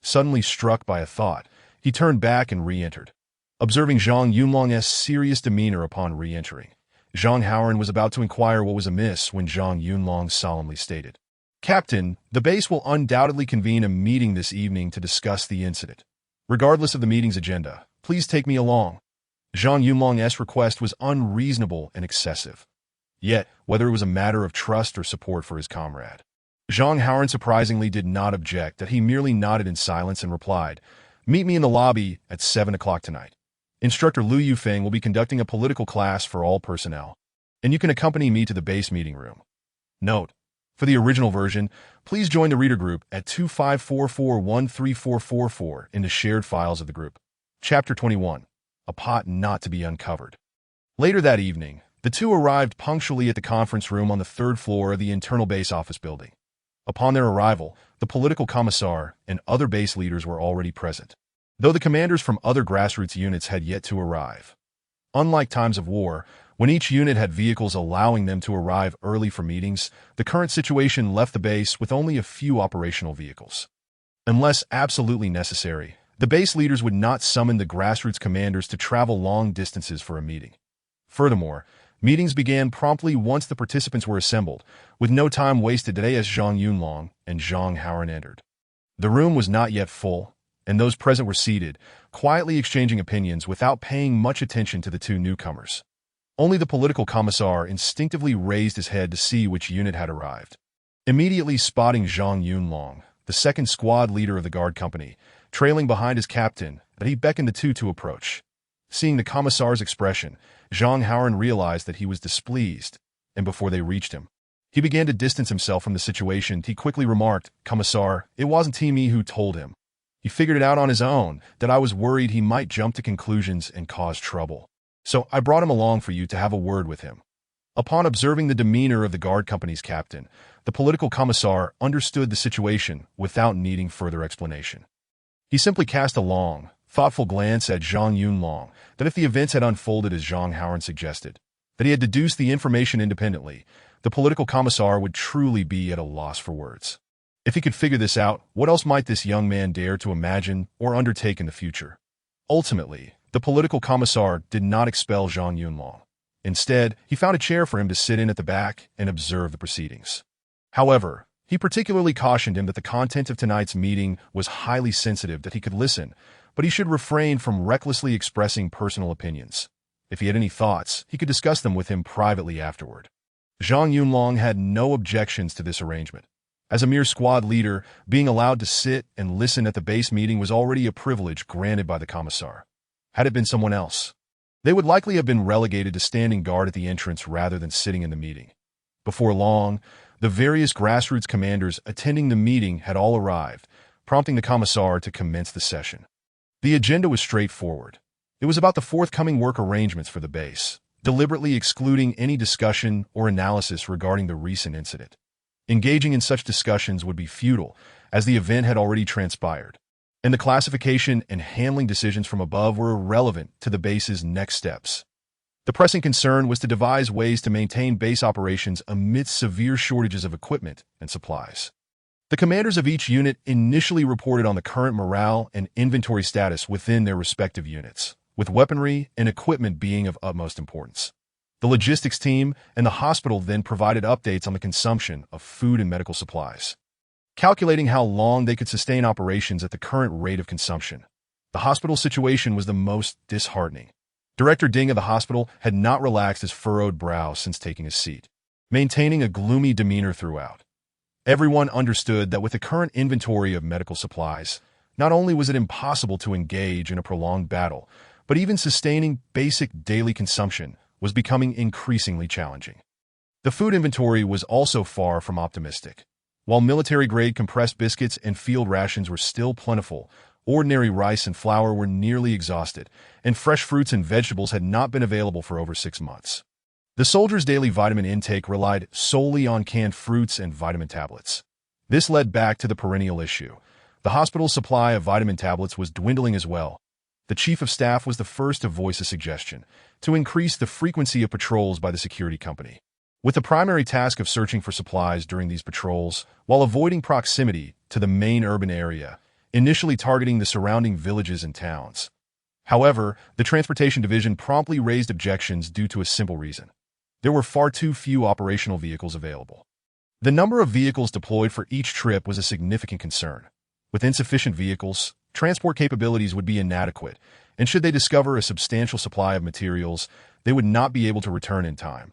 Suddenly struck by a thought, he turned back and re-entered. Observing Zhang Yunlong's serious demeanor upon re-entering, Zhang Haoran was about to inquire what was amiss when Zhang Yunlong solemnly stated, "Captain, the base will undoubtedly convene a meeting this evening to discuss the incident. Regardless of the meeting's agenda, please take me along." Zhang Yunlong's request was unreasonable and excessive. Yet, whether it was a matter of trust or support for his comrade, Zhang Haoran surprisingly did not object. That he merely nodded in silence and replied, "Meet me in the lobby at 7 o'clock tonight. Instructor Liu Yufeng will be conducting a political class for all personnel, and you can accompany me to the base meeting room." Note: for the original version, please join the reader group at 2544134444 in the shared files of the group. Chapter 21. A Pot Not to be Uncovered. Later that evening, the two arrived punctually at the conference room on the third floor of the internal base office building. Upon their arrival, the political commissar and other base leaders were already present, though the commanders from other grassroots units had yet to arrive. Unlike times of war, when each unit had vehicles allowing them to arrive early for meetings, the current situation left the base with only a few operational vehicles. Unless absolutely necessary, the base leaders would not summon the grassroots commanders to travel long distances for a meeting. Furthermore, meetings began promptly once the participants were assembled, with no time wasted today as Zhang Yunlong and Zhang Haoran entered. The room was not yet full, and those present were seated, quietly exchanging opinions without paying much attention to the two newcomers. Only the political commissar instinctively raised his head to see which unit had arrived. Immediately spotting Zhang Yunlong, the second squad leader of the guard company, trailing behind his captain, that he beckoned the two to approach. Seeing the commissar's expression, Zhang Haoran realized that he was displeased, and before they reached him, he began to distance himself from the situation. He quickly remarked, "Commissar, it wasn't me who told him. He figured it out on his own, that I was worried he might jump to conclusions and cause trouble. So I brought him along for you to have a word with him." Upon observing the demeanor of the guard company's captain, the political commissar understood the situation without needing further explanation. He simply cast a long, thoughtful glance at Zhang Yunlong, that if the events had unfolded as Zhang Haoran suggested, that he had deduced the information independently, the political commissar would truly be at a loss for words. If he could figure this out, what else might this young man dare to imagine or undertake in the future? Ultimately, the political commissar did not expel Zhang Yunlong. Instead, he found a chair for him to sit in at the back and observe the proceedings. However, he particularly cautioned him that the content of tonight's meeting was highly sensitive, that he could listen, but he should refrain from recklessly expressing personal opinions. If he had any thoughts, he could discuss them with him privately afterward. Zhang Yunlong had no objections to this arrangement. As a mere squad leader, being allowed to sit and listen at the base meeting was already a privilege granted by the commissar. Had it been someone else, they would likely have been relegated to standing guard at the entrance rather than sitting in the meeting. Before long, the various grassroots commanders attending the meeting had all arrived, prompting the commissar to commence the session. The agenda was straightforward. It was about the forthcoming work arrangements for the base, deliberately excluding any discussion or analysis regarding the recent incident. Engaging in such discussions would be futile, as the event had already transpired, and the classification and handling decisions from above were irrelevant to the base's next steps. The pressing concern was to devise ways to maintain base operations amidst severe shortages of equipment and supplies. The commanders of each unit initially reported on the current morale and inventory status within their respective units, with weaponry and equipment being of utmost importance. The logistics team and the hospital then provided updates on the consumption of food and medical supplies, calculating how long they could sustain operations at the current rate of consumption. The hospital situation was the most disheartening. Director Ding of the hospital had not relaxed his furrowed brow since taking his seat, maintaining a gloomy demeanor throughout. Everyone understood that with the current inventory of medical supplies, not only was it impossible to engage in a prolonged battle, but even sustaining basic daily consumption was becoming increasingly challenging. The food inventory was also far from optimistic. While military-grade compressed biscuits and field rations were still plentiful, ordinary rice and flour were nearly exhausted, and fresh fruits and vegetables had not been available for over 6 months. The soldiers' daily vitamin intake relied solely on canned fruits and vitamin tablets. This led back to the perennial issue. The hospital's supply of vitamin tablets was dwindling as well. The chief of staff was the first to voice a suggestion to increase the frequency of patrols by the security company, with the primary task of searching for supplies during these patrols while avoiding proximity to the main urban area, initially targeting the surrounding villages and towns. However, the Transportation Division promptly raised objections due to a simple reason. There were far too few operational vehicles available. The number of vehicles deployed for each trip was a significant concern. With insufficient vehicles, transport capabilities would be inadequate, and should they discover a substantial supply of materials, they would not be able to return in time,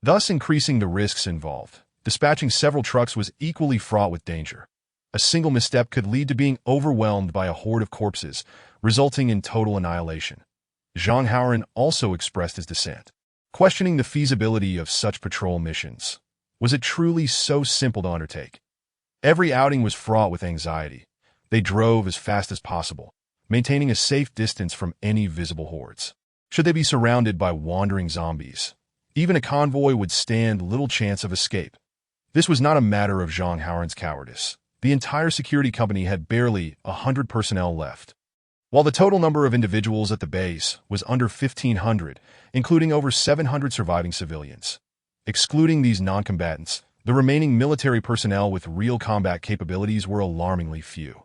thus increasing the risks involved. Dispatching several trucks was equally fraught with danger. A single misstep could lead to being overwhelmed by a horde of corpses, resulting in total annihilation. Zhang Haoran also expressed his dissent, questioning the feasibility of such patrol missions. Was it truly so simple to undertake? Every outing was fraught with anxiety. They drove as fast as possible, maintaining a safe distance from any visible hordes. Should they be surrounded by wandering zombies, even a convoy would stand little chance of escape. This was not a matter of Zhang Haoran's cowardice. The entire security company had barely 100 personnel left, while the total number of individuals at the base was under 1,500, including over 700 surviving civilians. Excluding these non-combatants, the remaining military personnel with real combat capabilities were alarmingly few.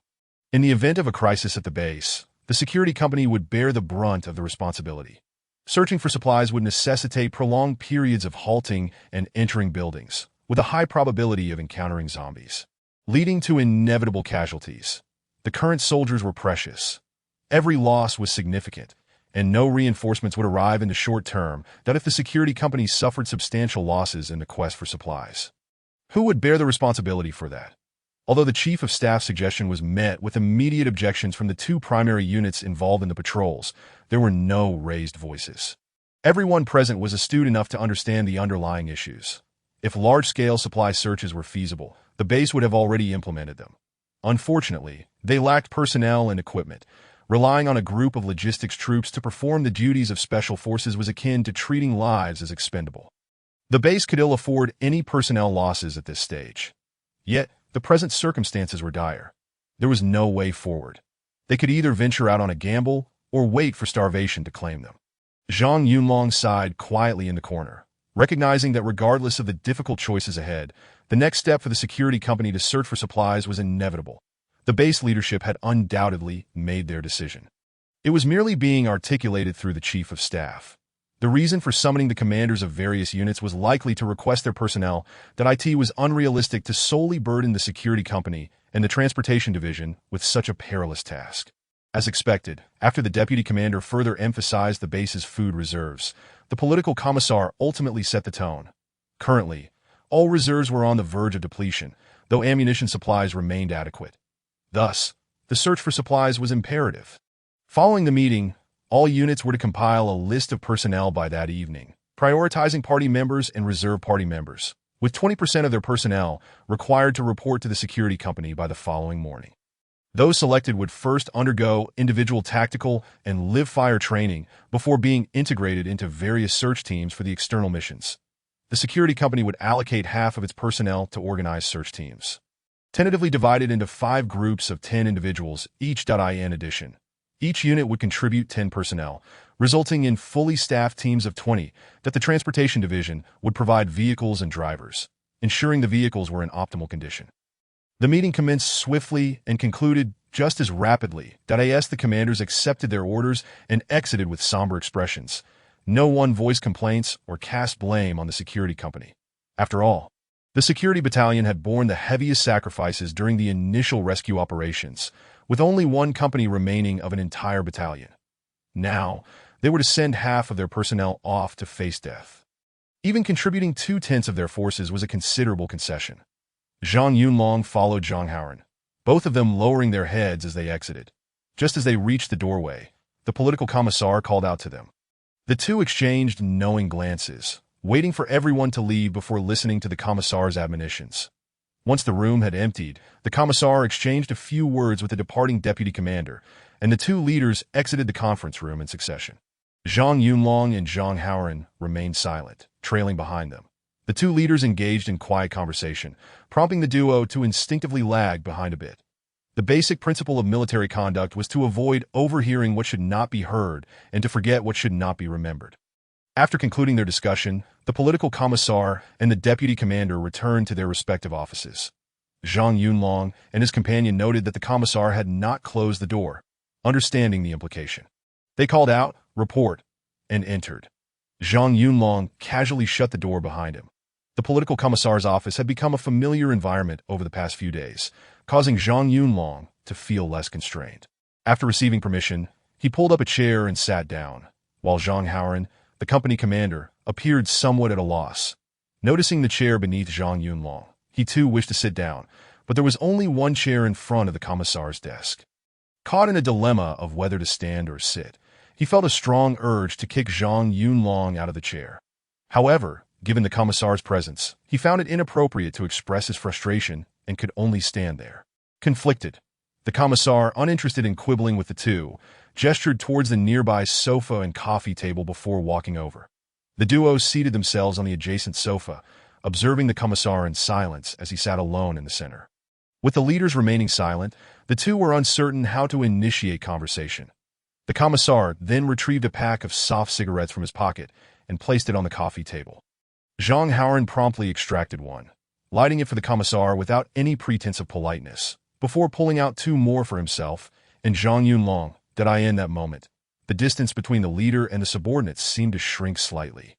In the event of a crisis at the base, the security company would bear the brunt of the responsibility. Searching for supplies would necessitate prolonged periods of halting and entering buildings, with a high probability of encountering zombies, leading to inevitable casualties. The current soldiers were precious. Every loss was significant, and no reinforcements would arrive in the short term that if the security company suffered substantial losses in the quest for supplies. Who would bear the responsibility for that? Although the chief of staff's suggestion was met with immediate objections from the two primary units involved in the patrols, there were no raised voices. Everyone present was astute enough to understand the underlying issues. If large-scale supply searches were feasible, the base would have already implemented them. Unfortunately, they lacked personnel and equipment. Relying on a group of logistics troops to perform the duties of special forces was akin to treating lives as expendable. The base could ill afford any personnel losses at this stage. Yet, the present circumstances were dire. There was no way forward. They could either venture out on a gamble or wait for starvation to claim them. Zhang Yunlong sighed quietly in the corner, recognizing that regardless of the difficult choices ahead, the next step for the security company to search for supplies was inevitable. The base leadership had undoubtedly made their decision. It was merely being articulated through the chief of staff. The reason for summoning the commanders of various units was likely to request their personnel that it was unrealistic to solely burden the security company and the transportation division with such a perilous task. As expected, after the deputy commander further emphasized the base's food reserves, the political commissar ultimately set the tone. Currently, all reserves were on the verge of depletion, though ammunition supplies remained adequate. Thus, the search for supplies was imperative. Following the meeting, all units were to compile a list of personnel by that evening, prioritizing party members and reserve party members, with 20% of their personnel required to report to the security company by the following morning. Those selected would first undergo individual tactical and live-fire training before being integrated into various search teams for the external missions. The security company would allocate half of its personnel to organize search teams, tentatively divided into 5 groups of 10 individuals, each. In addition, each unit would contribute 10 personnel, resulting in fully staffed teams of 20 that the transportation division would provide vehicles and drivers, ensuring the vehicles were in optimal condition. The meeting commenced swiftly and concluded just as rapidly. The commanders accepted their orders and exited with somber expressions. No one voiced complaints or cast blame on the security company. After all, the security battalion had borne the heaviest sacrifices during the initial rescue operations, with only one company remaining of an entire battalion. Now, they were to send half of their personnel off to face death. Even contributing 2/10 of their forces was a considerable concession. Zhang Yunlong followed Zhang Haoren, both of them lowering their heads as they exited. Just as they reached the doorway, the political commissar called out to them. The two exchanged knowing glances, waiting for everyone to leave before listening to the commissar's admonitions. Once the room had emptied, the commissar exchanged a few words with the departing deputy commander, and the two leaders exited the conference room in succession. Zhang Yunlong and Zhang Haoren remained silent, trailing behind them. The two leaders engaged in quiet conversation, prompting the duo to instinctively lag behind a bit. The basic principle of military conduct was to avoid overhearing what should not be heard and to forget what should not be remembered. After concluding their discussion, the political commissar and the deputy commander returned to their respective offices. Zhang Yunlong and his companion noted that the commissar had not closed the door, understanding the implication. They called out, "Report," and entered. Zhang Yunlong casually shut the door behind him. The political commissar's office had become a familiar environment over the past few days, causing Zhang Yunlong to feel less constrained. After receiving permission, he pulled up a chair and sat down, while Zhang Haoren, the company commander, appeared somewhat at a loss. Noticing the chair beneath Zhang Yunlong, he too wished to sit down, but there was only one chair in front of the commissar's desk. Caught in a dilemma of whether to stand or sit, he felt a strong urge to kick Zhang Yunlong out of the chair. However, given the commissar's presence, he found it inappropriate to express his frustration and could only stand there. Conflicted, the commissar, uninterested in quibbling with the two, gestured towards the nearby sofa and coffee table before walking over. The duo seated themselves on the adjacent sofa, observing the commissar in silence as he sat alone in the center. With the leaders remaining silent, the two were uncertain how to initiate conversation. The commissar then retrieved a pack of soft cigarettes from his pocket and placed it on the coffee table. Zhang Haoren promptly extracted one, lighting it for the commissar without any pretense of politeness, before pulling out 2 more for himself and Zhang Yunlong. In that moment, the distance between the leader and the subordinates seemed to shrink slightly.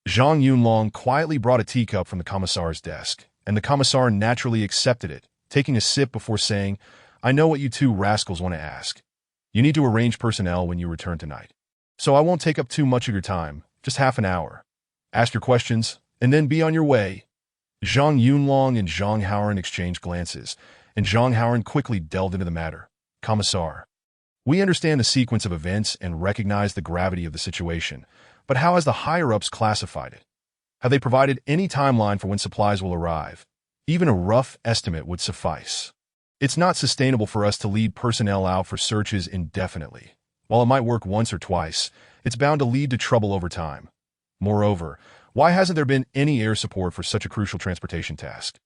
Zhang Yunlong quietly brought a teacup from the commissar's desk, and the commissar naturally accepted it, taking a sip before saying, "I know what you two rascals want to ask. You need to arrange personnel when you return tonight. So I won't take up too much of your time, just half an hour. Ask your questions, and then be on your way." Zhang Yunlong and Zhang Haoren exchanged glances, and Zhang Haoren quickly delved into the matter. Commissar, we understand the sequence of events and recognize the gravity of the situation, but how has the higher-ups classified it? Have they provided any timeline for when supplies will arrive? Even a rough estimate would suffice. It's not sustainable for us to lead personnel out for searches indefinitely. While it might work once or twice, it's bound to lead to trouble over time. Moreover, why hasn't there been any air support for such a crucial transportation task?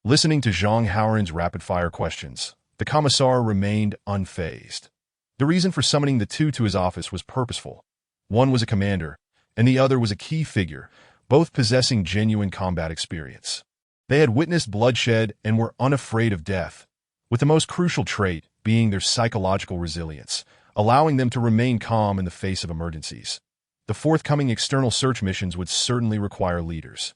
Listening to Zhang Haoren's rapid-fire questions, the Commissar remained unfazed. The reason for summoning the two to his office was purposeful. One was a commander, and the other was a key figure, both possessing genuine combat experience. They had witnessed bloodshed and were unafraid of death, with the most crucial trait being their psychological resilience, allowing them to remain calm in the face of emergencies. The forthcoming external search missions would certainly require leaders.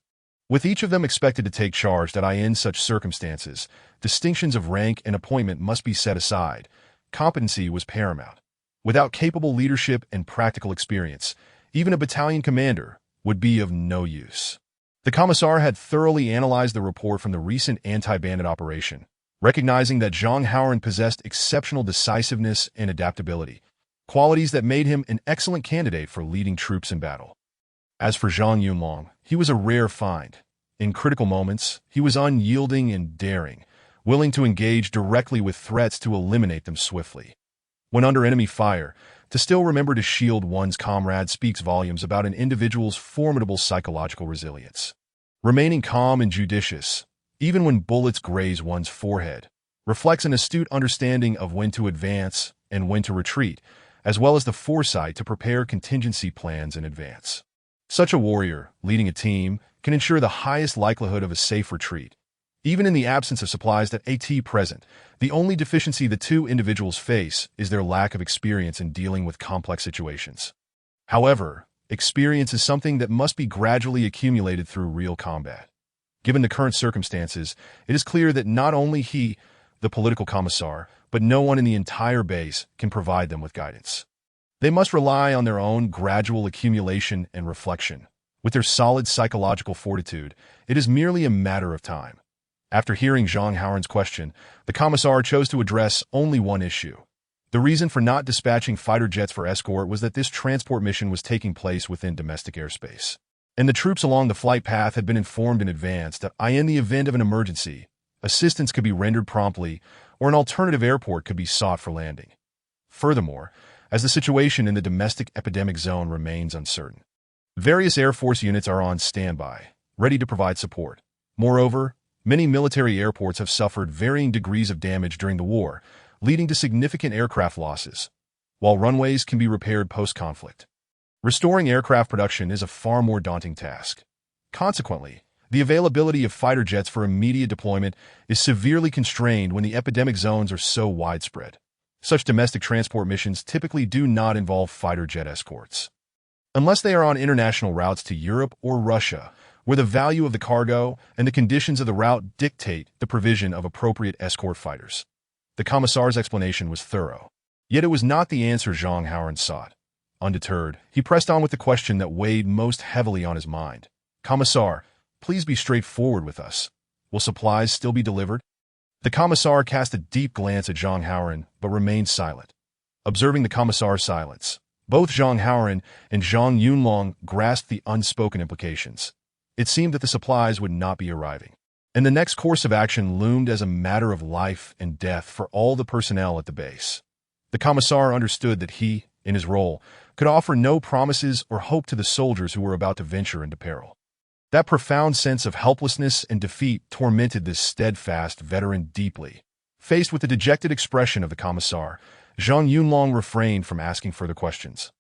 With each of them expected to take charge in such circumstances, distinctions of rank and appointment must be set aside. Competency was paramount. Without capable leadership and practical experience, even a battalion commander would be of no use. The Commissar had thoroughly analyzed the report from the recent anti-bandit operation, recognizing that Zhang Haoren possessed exceptional decisiveness and adaptability, qualities that made him an excellent candidate for leading troops in battle. As for Zhang Yunlong, he was a rare find. In critical moments, he was unyielding and daring, willing to engage directly with threats to eliminate them swiftly. When under enemy fire, to still remember to shield one's comrade speaks volumes about an individual's formidable psychological resilience. Remaining calm and judicious, even when bullets graze one's forehead, reflects an astute understanding of when to advance and when to retreat, as well as the foresight to prepare contingency plans in advance. Such a warrior, leading a team, can ensure the highest likelihood of a safe retreat. Even in the absence of supplies at present, the only deficiency the two individuals face is their lack of experience in dealing with complex situations. However, experience is something that must be gradually accumulated through real combat. Given the current circumstances, it is clear that not only he, the political commissar, but no one in the entire base can provide them with guidance. They must rely on their own gradual accumulation and reflection. With their solid psychological fortitude, it is merely a matter of time. After hearing Zhang Haoren's question, the Commissar chose to address only one issue. The reason for not dispatching fighter jets for escort was that this transport mission was taking place within domestic airspace, and the troops along the flight path had been informed in advance that in the event of an emergency, assistance could be rendered promptly or an alternative airport could be sought for landing. Furthermore, as the situation in the domestic epidemic zone remains uncertain, various Air Force units are on standby, ready to provide support. Moreover, many military airports have suffered varying degrees of damage during the war, leading to significant aircraft losses, while runways can be repaired post-conflict. Restoring aircraft production is a far more daunting task. Consequently, the availability of fighter jets for immediate deployment is severely constrained when the epidemic zones are so widespread. Such domestic transport missions typically do not involve fighter jet escorts, unless they are on international routes to Europe or Russia, where the value of the cargo and the conditions of the route dictate the provision of appropriate escort fighters. The Commissar's explanation was thorough, yet it was not the answer Zhang Haoren sought. Undeterred, he pressed on with the question that weighed most heavily on his mind. "Commissar, please be straightforward with us. Will supplies still be delivered?" The Commissar cast a deep glance at Zhang Haoren, but remained silent. Observing the Commissar's silence, both Zhang Haoren and Zhang Yunlong grasped the unspoken implications. It seemed that the supplies would not be arriving, and the next course of action loomed as a matter of life and death for all the personnel at the base. The Commissar understood that he, in his role, could offer no promises or hope to the soldiers who were about to venture into peril. That profound sense of helplessness and defeat tormented this steadfast veteran deeply. Faced with the dejected expression of the Commissar, Zhang Yunlong refrained from asking further questions.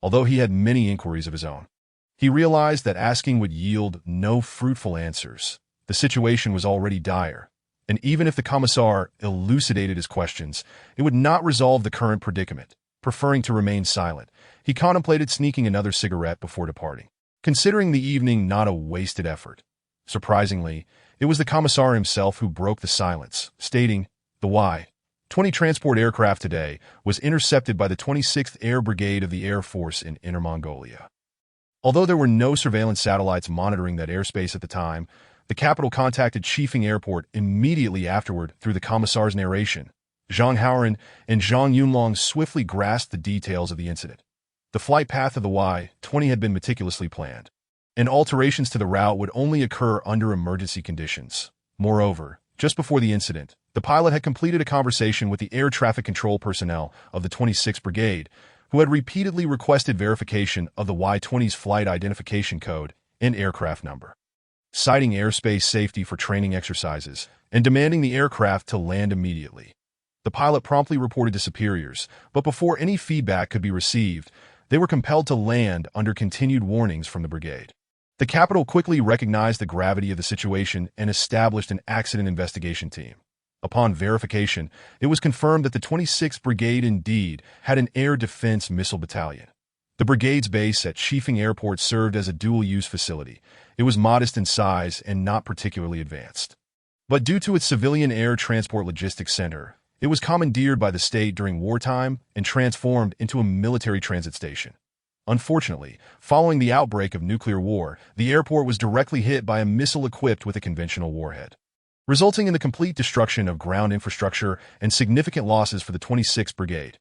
Although he had many inquiries of his own, he realized that asking would yield no fruitful answers. The situation was already dire, and even if the Commissar elucidated his questions, it would not resolve the current predicament. Preferring to remain silent, he contemplated sneaking another cigarette before departing, considering the evening not a wasted effort. Surprisingly, it was the Commissar himself who broke the silence, stating, "The Y-20 transport aircraft today was intercepted by the 26th Air Brigade of the Air Force in Inner Mongolia." Although there were no surveillance satellites monitoring that airspace at the time, The capital contacted Chifeng Airport immediately afterward through the commissar's narration. Zhang Haoren and Zhang Yunlong swiftly grasped the details of the incident. The flight path of the Y-20 had been meticulously planned, and alterations to the route would only occur under emergency conditions. Moreover, just before the incident, the pilot had completed a conversation with the air traffic control personnel of the 26th Brigade, who had repeatedly requested verification of the Y-20's flight identification code and aircraft number, citing airspace safety for training exercises and demanding the aircraft to land immediately. The pilot promptly reported to superiors, but before any feedback could be received, they were compelled to land under continued warnings from the brigade. The capital quickly recognized the gravity of the situation and established an accident investigation team. Upon verification, it was confirmed that the 26th Brigade indeed had an air defense missile battalion. The brigade's base at Chifeng Airport served as a dual-use facility. It was modest in size and not particularly advanced. But due to its civilian air transport logistics center, it was commandeered by the state during wartime and transformed into a military transit station. Unfortunately, following the outbreak of nuclear war, the airport was directly hit by a missile equipped with a conventional warhead, resulting in the complete destruction of ground infrastructure and significant losses for the 26th Brigade.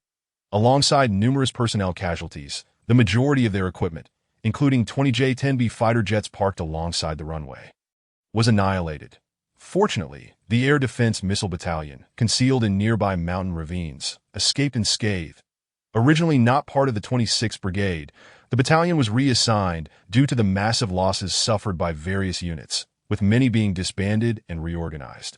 Alongside numerous personnel casualties, the majority of their equipment, including 20 J-10B fighter jets parked alongside the runway, was annihilated. Fortunately, the Air Defense Missile Battalion, concealed in nearby mountain ravines, escaped unscathed. Originally not part of the 26th Brigade, the battalion was reassigned due to the massive losses suffered by various units, with many being disbanded and reorganized.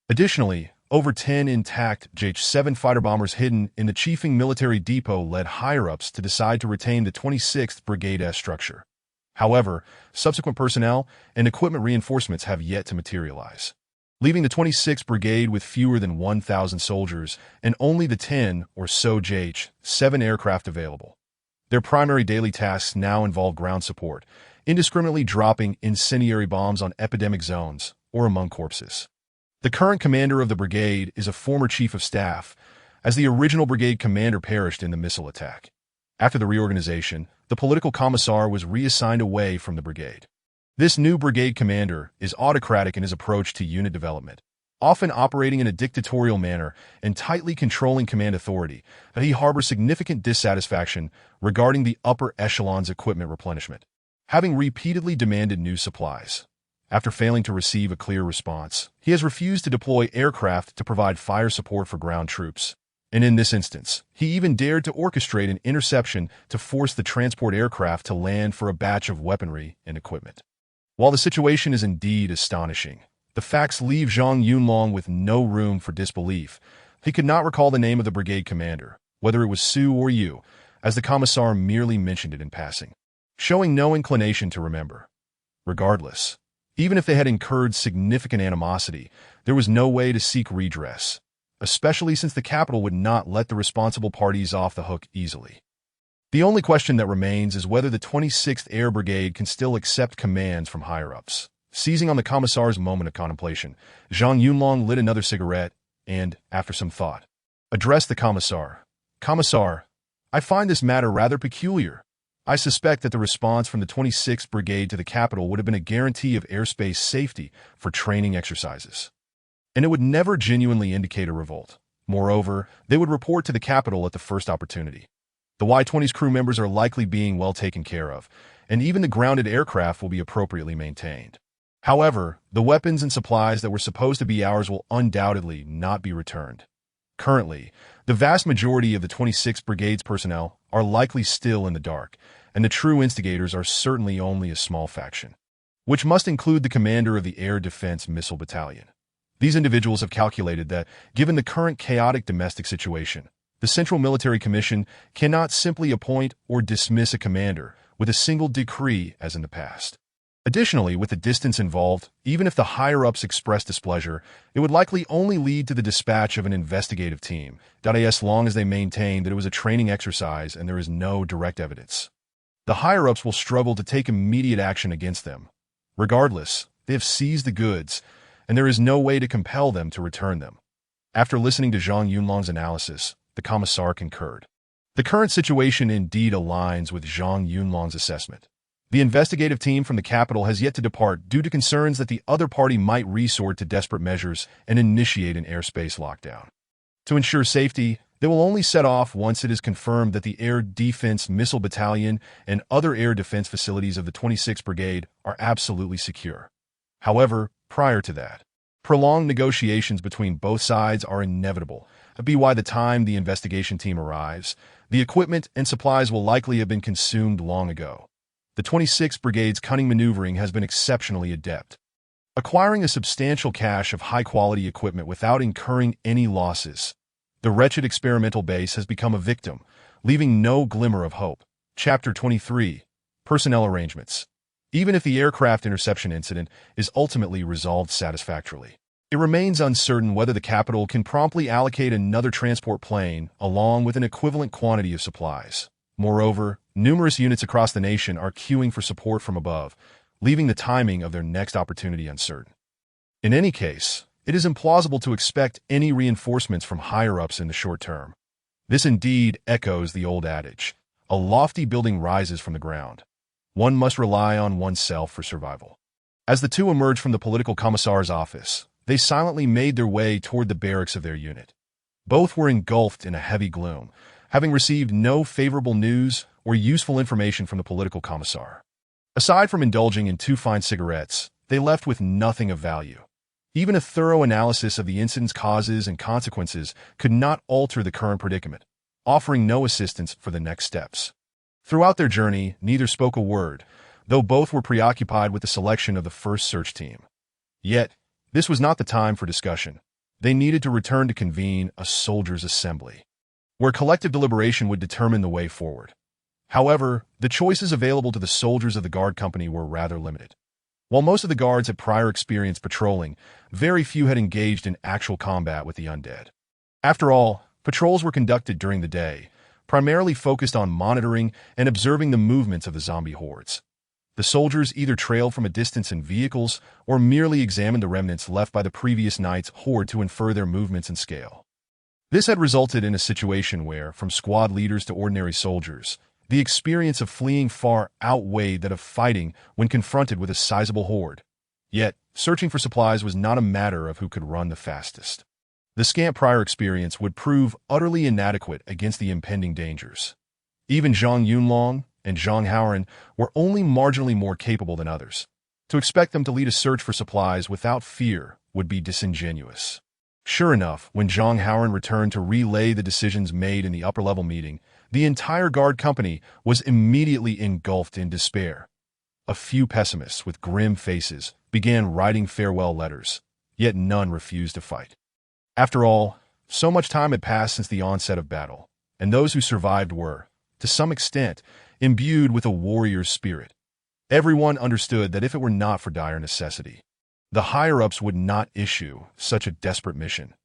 Additionally, over 10 intact J-7 fighter bombers hidden in the Chifeng military depot led higher-ups to decide to retain the 26th Brigade-S structure. However, subsequent personnel and equipment reinforcements have yet to materialize, leaving the 26th Brigade with fewer than 1,000 soldiers and only the 10 or so J-7 aircraft available. Their primary daily tasks now involve ground support, indiscriminately dropping incendiary bombs on epidemic zones or among corpses. The current commander of the brigade is a former chief of staff, as the original brigade commander perished in the missile attack. After the reorganization, the political commissar was reassigned away from the brigade. This new brigade commander is autocratic in his approach to unit development, often operating in a dictatorial manner and tightly controlling command authority, but he harbors significant dissatisfaction regarding the upper echelon's equipment replenishment, having repeatedly demanded new supplies. After failing to receive a clear response, he has refused to deploy aircraft to provide fire support for ground troops. And in this instance, he even dared to orchestrate an interception to force the transport aircraft to land for a batch of weaponry and equipment. While the situation is indeed astonishing, the facts leave Zhang Yunlong with no room for disbelief. He could not recall the name of the brigade commander, whether it was Su or Yu, as the commissar merely mentioned it in passing, showing no inclination to remember. Regardless, even if they had incurred significant animosity, there was no way to seek redress, especially since the capital would not let the responsible parties off the hook easily. The only question that remains is whether the 26th Air Brigade can still accept commands from higher-ups. Seizing on the commissar's moment of contemplation, Zhang Yunlong lit another cigarette and, after some thought, addressed the commissar. "Commissar, I find this matter rather peculiar. I suspect that the response from the 26th Brigade to the capital would have been a guarantee of airspace safety for training exercises, and it would never genuinely indicate a revolt. Moreover, they would report to the capital at the first opportunity. The Y-20's crew members are likely being well taken care of, and even the grounded aircraft will be appropriately maintained. However, the weapons and supplies that were supposed to be ours will undoubtedly not be returned. Currently, the vast majority of the 26th Brigade's personnel are likely still in the dark, and the true instigators are certainly only a small faction, which must include the commander of the Air Defense Missile Battalion. These individuals have calculated that, given the current chaotic domestic situation, the Central Military Commission cannot simply appoint or dismiss a commander with a single decree as in the past. Additionally, with the distance involved, even if the higher-ups express displeasure, it would likely only lead to the dispatch of an investigative team, as long as they maintain that it was a training exercise and there is no direct evidence. The higher-ups will struggle to take immediate action against them. Regardless, they have seized the goods, and there is no way to compel them to return them. After listening to Zhang Yunlong's analysis, the commissar concurred. The current situation indeed aligns with Zhang Yunlong's assessment. The investigative team from the capital has yet to depart due to concerns that the other party might resort to desperate measures and initiate an airspace lockdown. To ensure safety, they will only set off once it is confirmed that the Air Defense Missile Battalion and other air defense facilities of the 26th Brigade are absolutely secure. However, prior to that, prolonged negotiations between both sides are inevitable. By the time the investigation team arrives, the equipment and supplies will likely have been consumed long ago. The 26th Brigade's cunning maneuvering has been exceptionally adept, acquiring a substantial cache of high-quality equipment without incurring any losses. The wretched experimental base has become a victim, leaving no glimmer of hope. Chapter 23. Personnel Arrangements. Even if the aircraft interception incident is ultimately resolved satisfactorily, it remains uncertain whether the capital can promptly allocate another transport plane along with an equivalent quantity of supplies. Moreover, numerous units across the nation are queuing for support from above, leaving the timing of their next opportunity uncertain. In any case, it is implausible to expect any reinforcements from higher-ups in the short term. This indeed echoes the old adage, a lofty building rises from the ground. One must rely on oneself for survival. As the two emerged from the political commissar's office, they silently made their way toward the barracks of their unit. Both were engulfed in a heavy gloom, having received no favorable news or useful information from the political commissar. Aside from indulging in 2 fine cigarettes, they left with nothing of value. Even a thorough analysis of the incident's causes and consequences could not alter the current predicament, offering no assistance for the next steps. Throughout their journey, neither spoke a word, though both were preoccupied with the selection of the first search team. Yet, this was not the time for discussion. They needed to return to convene a soldiers' assembly, where collective deliberation would determine the way forward. However, the choices available to the soldiers of the guard company were rather limited. While most of the guards had prior experience patrolling, very few had engaged in actual combat with the undead. After all, patrols were conducted during the day, primarily focused on monitoring and observing the movements of the zombie hordes. The soldiers either trailed from a distance in vehicles or merely examined the remnants left by the previous night's horde to infer their movements and scale. This had resulted in a situation where, from squad leaders to ordinary soldiers, the experience of fleeing far outweighed that of fighting when confronted with a sizable horde. Yet, searching for supplies was not a matter of who could run the fastest. The scant prior experience would prove utterly inadequate against the impending dangers. Even Zhang Yunlong and Zhang Haoren were only marginally more capable than others. To expect them to lead a search for supplies without fear would be disingenuous. Sure enough, when Zhang Haoren returned to relay the decisions made in the upper-level meeting, the entire guard company was immediately engulfed in despair. A few pessimists with grim faces began writing farewell letters, yet none refused to fight. After all, so much time had passed since the onset of battle, and those who survived were, to some extent, imbued with a warrior's spirit. Everyone understood that if it were not for dire necessity, the higher-ups would not issue such a desperate mission.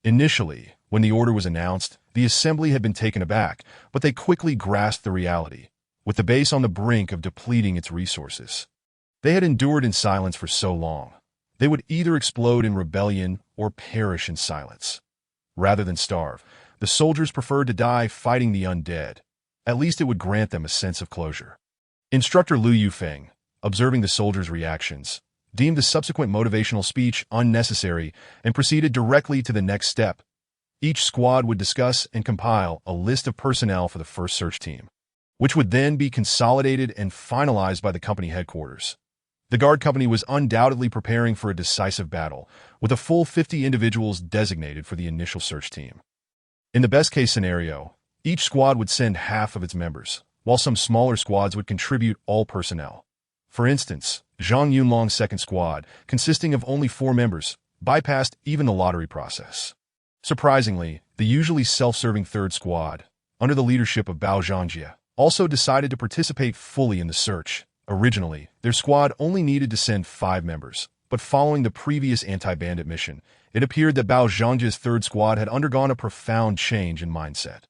Initially, when the order was announced, the assembly had been taken aback, but they quickly grasped the reality, with the base on the brink of depleting its resources. They had endured in silence for so long. They would either explode in rebellion or perish in silence. Rather than starve, the soldiers preferred to die fighting the undead. At least it would grant them a sense of closure. Instructor Liu Yufeng, observing the soldiers' reactions, deemed the subsequent motivational speech unnecessary and proceeded directly to the next step. Each squad would discuss and compile a list of personnel for the first search team, which would then be consolidated and finalized by the company headquarters. The guard company was undoubtedly preparing for a decisive battle, with a full 50 individuals designated for the initial search team. In the best-case scenario, each squad would send half of its members, while some smaller squads would contribute all personnel. For instance, Zhang Yunlong's second squad, consisting of only 4 members, bypassed even the lottery process. Surprisingly, the usually self-serving third squad, under the leadership of Bao Zhangjie, also decided to participate fully in the search. Originally, their squad only needed to send 5 members, but following the previous anti-bandit mission, it appeared that Bao Zhangjie's third squad had undergone a profound change in mindset.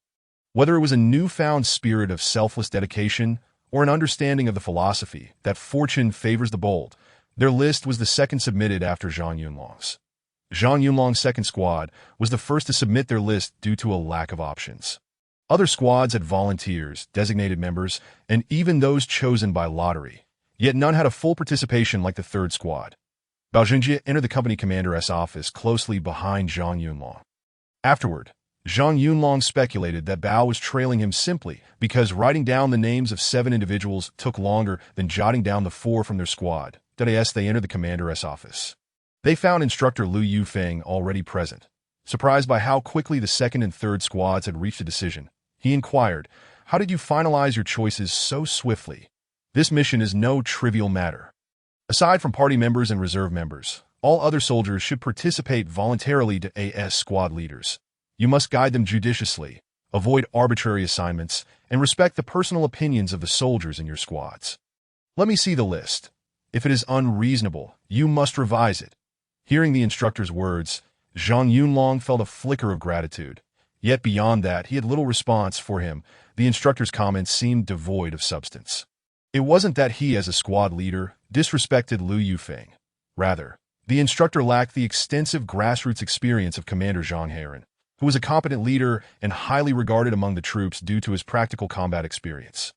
Whether it was a newfound spirit of selfless dedication or an understanding of the philosophy that fortune favors the bold, their list was the second submitted after Zhang Yunlong's. Zhang Yunlong's second squad was the first to submit their list due to a lack of options. Other squads had volunteers, designated members, and even those chosen by lottery, Yet none had a full participation like the third squad. Bao Zhengjie entered the company commander's office closely behind Zhang Yunlong. Afterward, Zhang Yunlong speculated that Bao was trailing him simply because writing down the names of 7 individuals took longer than jotting down the 4 from their squad. As they entered the commander's office, they found instructor Lu Yufeng already present. Surprised by how quickly the second and third squads had reached a decision, he inquired, "How did you finalize your choices so swiftly? This mission is no trivial matter. Aside from party members and reserve members, all other soldiers should participate voluntarily to AS squad leaders. You must guide them judiciously, avoid arbitrary assignments, and respect the personal opinions of the soldiers in your squads. Let me see the list. If it is unreasonable, you must revise it." Hearing the instructor's words, Zhang Yunlong felt a flicker of gratitude. Yet beyond that, he had little response for him. The instructor's comments seemed devoid of substance. It wasn't that he, as a squad leader, disrespected Lu Yufeng. Rather, the instructor lacked the extensive grassroots experience of Commander Zhang Heron, who was a competent leader and highly regarded among the troops due to his practical combat experience.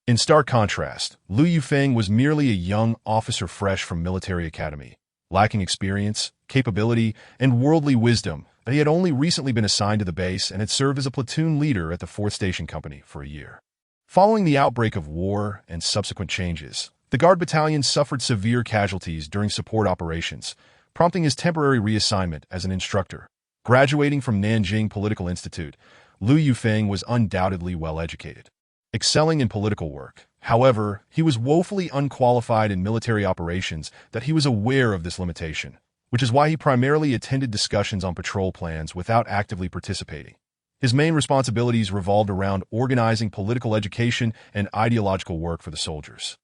In stark contrast, Lu Yufeng was merely a young officer fresh from military academy, lacking experience, capability, and worldly wisdom. But he had only recently been assigned to the base and had served as a platoon leader at the 4th Station Company for a year. Following the outbreak of war and subsequent changes, the Guard Battalion suffered severe casualties during support operations, prompting his temporary reassignment as an instructor. Graduating from Nanjing Political Institute, Lu Yufeng was undoubtedly well-educated, excelling in political work. However, he was woefully unqualified in military operations. That he was aware of this limitation, which is why he primarily attended discussions on patrol plans without actively participating. His main responsibilities revolved around organizing political education and ideological work for the soldiers.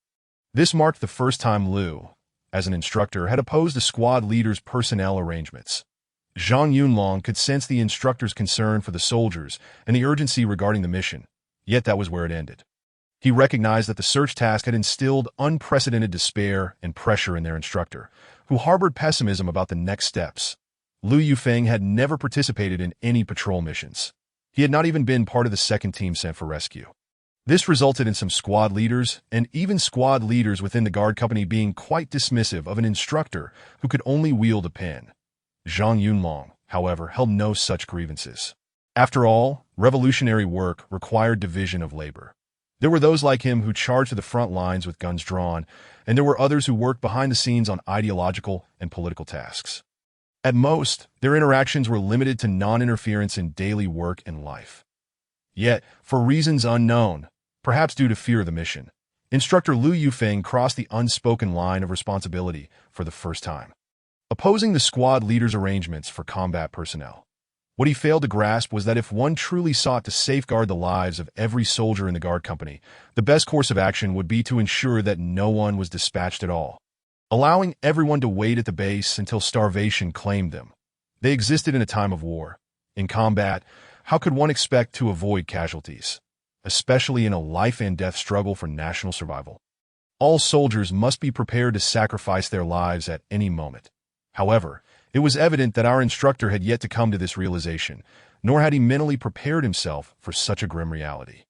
This marked the first time Lu, as an instructor, had opposed a squad leader's personnel arrangements. Zhang Yunlong could sense the instructor's concern for the soldiers and the urgency regarding the mission, yet that was where it ended. He recognized that the search task had instilled unprecedented despair and pressure in their instructor, who harbored pessimism about the next steps. Lu Yufeng had never participated in any patrol missions. He had not even been part of the second team sent for rescue. This resulted in some squad leaders, and even squad leaders within the guard company, being quite dismissive of an instructor who could only wield a pen. Zhang Yunlong, however, held no such grievances. After all, revolutionary work required division of labor. There were those like him who charged to the front lines with guns drawn, and there were others who worked behind the scenes on ideological and political tasks. At most, their interactions were limited to non-interference in daily work and life. Yet, for reasons unknown, perhaps due to fear of the mission, instructor Lu Yufeng crossed the unspoken line of responsibility for the first time, opposing the squad leader's arrangements for combat personnel. What he failed to grasp was that if one truly sought to safeguard the lives of every soldier in the guard company, the best course of action would be to ensure that no one was dispatched at all, allowing everyone to wait at the base until starvation claimed them. They existed in a time of war. In combat, how could one expect to avoid casualties, especially in a life-and-death struggle for national survival? All soldiers must be prepared to sacrifice their lives at any moment. However, it was evident that our instructor had yet to come to this realization, nor had he mentally prepared himself for such a grim reality.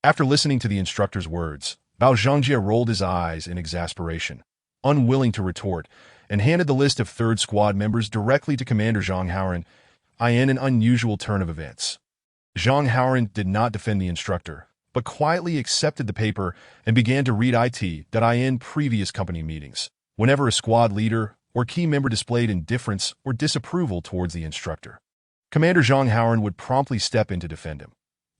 After listening to the instructor's words, Bao Zhengjie rolled his eyes in exasperation, unwilling to retort, and handed the list of 3rd Squad members directly to Commander Zhang Heron. In an unusual turn of events, Zhang Heron did not defend the instructor, but quietly accepted the paper and began to read in previous company meetings. Whenever a squad leader or key member displayed indifference or disapproval towards the instructor, Commander Zhang Heron would promptly step in to defend him.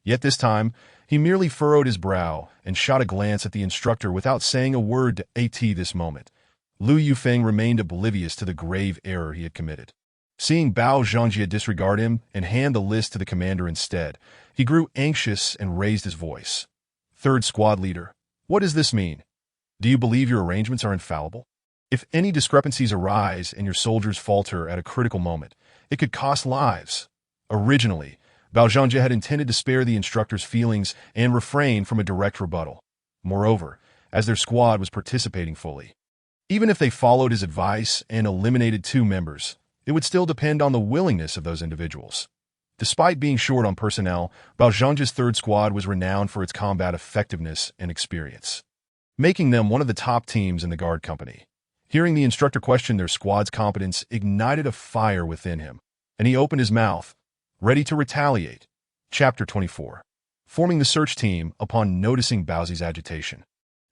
Yet this time, he merely furrowed his brow and shot a glance at the instructor without saying a word to this moment. Lu Yufeng remained oblivious to the grave error he had committed. Seeing Bao Zhengjie disregard him and hand the list to the commander instead, he grew anxious and raised his voice. "3rd Squad Leader, what does this mean? Do you believe your arrangements are infallible? If any discrepancies arise and your soldiers falter at a critical moment, it could cost lives." Originally, Bao Zhengjie had intended to spare the instructor's feelings and refrain from a direct rebuttal. Moreover, as their squad was participating fully, even if they followed his advice and eliminated 2 members, it would still depend on the willingness of those individuals. Despite being short on personnel, Bao Zhengjie's 3rd Squad was renowned for its combat effectiveness and experience. making them one of the top teams in the guard company. Hearing the instructor question their squad's competence ignited a fire within him, and he opened his mouth, ready to retaliate. Chapter 24. Forming the search team upon noticing Baozi's agitation.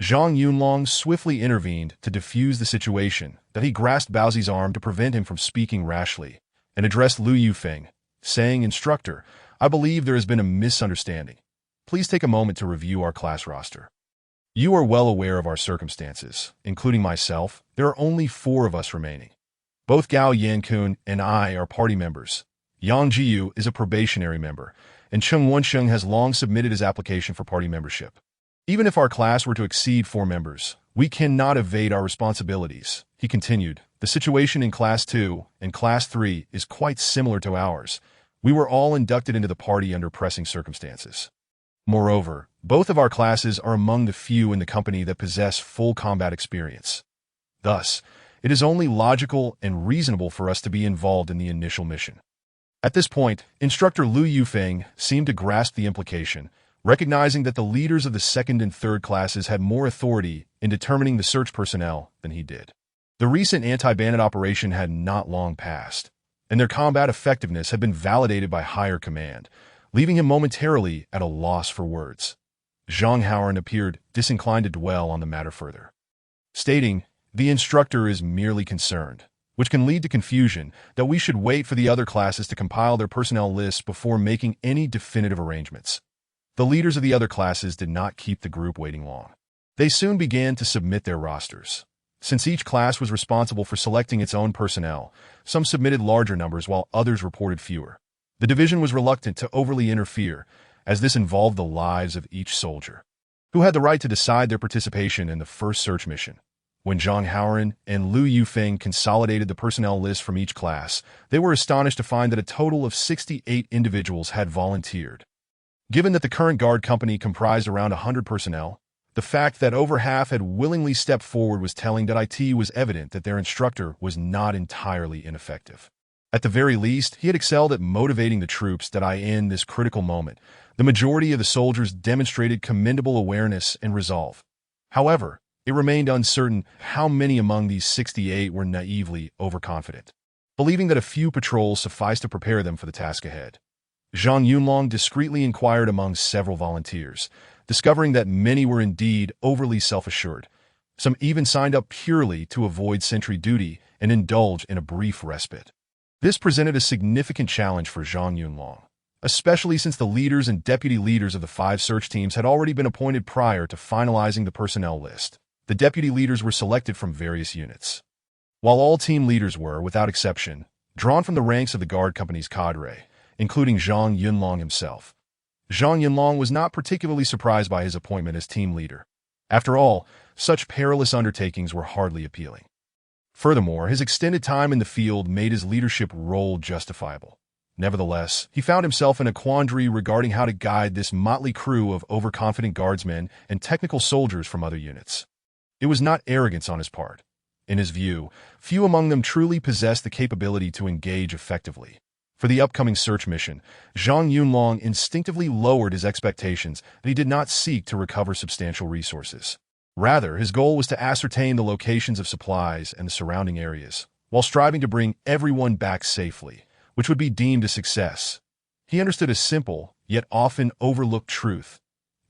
Zhang Yunlong swiftly intervened to defuse the situation, that he grasped Baozi's arm to prevent him from speaking rashly, and addressed Lu Yufeng, saying, "Instructor, I believe there has been a misunderstanding. Please take a moment to review our class roster. You are well aware of our circumstances, including myself. There are only 4 of us remaining. Both Gao Yankun and I are party members. Yang Jiyu is a probationary member, and Cheng Wensheng has long submitted his application for party membership. Even if our class were to exceed 4 members, we cannot evade our responsibilities," he continued. "The situation in Class 2 and Class 3 is quite similar to ours. We were all inducted into the party under pressing circumstances. Moreover, both of our classes are among the few in the company that possess full combat experience. Thus, it is only logical and reasonable for us to be involved in the initial mission." At this point, Instructor Lu Yufeng seemed to grasp the implication, recognizing that the leaders of the 2nd and 3rd classes had more authority in determining the search personnel than he did. The recent anti-bandit operation had not long passed, and their combat effectiveness had been validated by higher command, leaving him momentarily at a loss for words. Zhang Howard appeared disinclined to dwell on the matter further, stating, "The instructor is merely concerned, which can lead to confusion, that we should wait for the other classes to compile their personnel lists before making any definitive arrangements." The leaders of the other classes did not keep the group waiting long. They soon began to submit their rosters. Since each class was responsible for selecting its own personnel, some submitted larger numbers while others reported fewer. The division was reluctant to overly interfere, as this involved the lives of each soldier, who had the right to decide their participation in the first search mission. When Zhang Howard and Lu Yufeng consolidated the personnel list from each class, they were astonished to find that a total of 68 individuals had volunteered. Given that the current guard company comprised around 100 personnel, the fact that over half had willingly stepped forward was telling that it was evident that their instructor was not entirely ineffective. At the very least, he had excelled at motivating the troops that in this critical moment, the majority of the soldiers demonstrated commendable awareness and resolve. However, it remained uncertain how many among these 68 were naively overconfident, believing that a few patrols sufficed to prepare them for the task ahead. Zhang Yunlong discreetly inquired among several volunteers, discovering that many were indeed overly self-assured. Some even signed up purely to avoid sentry duty and indulge in a brief respite. This presented a significant challenge for Zhang Yunlong, especially since the leaders and deputy leaders of the 5 search teams had already been appointed prior to finalizing the personnel list. The deputy leaders were selected from various units, while all team leaders were, without exception, drawn from the ranks of the guard company's cadre, including Zhang Yunlong himself. Zhang Yunlong was not particularly surprised by his appointment as team leader. After all, such perilous undertakings were hardly appealing. Furthermore, his extended time in the field made his leadership role justifiable. Nevertheless, he found himself in a quandary regarding how to guide this motley crew of overconfident guardsmen and technical soldiers from other units. It was not arrogance on his part. In his view, few among them truly possessed the capability to engage effectively. For the upcoming search mission, Zhang Yunlong instinctively lowered his expectations that he did not seek to recover substantial resources. Rather, his goal was to ascertain the locations of supplies and the surrounding areas, while striving to bring everyone back safely, which would be deemed a success. He understood a simple, yet often overlooked truth.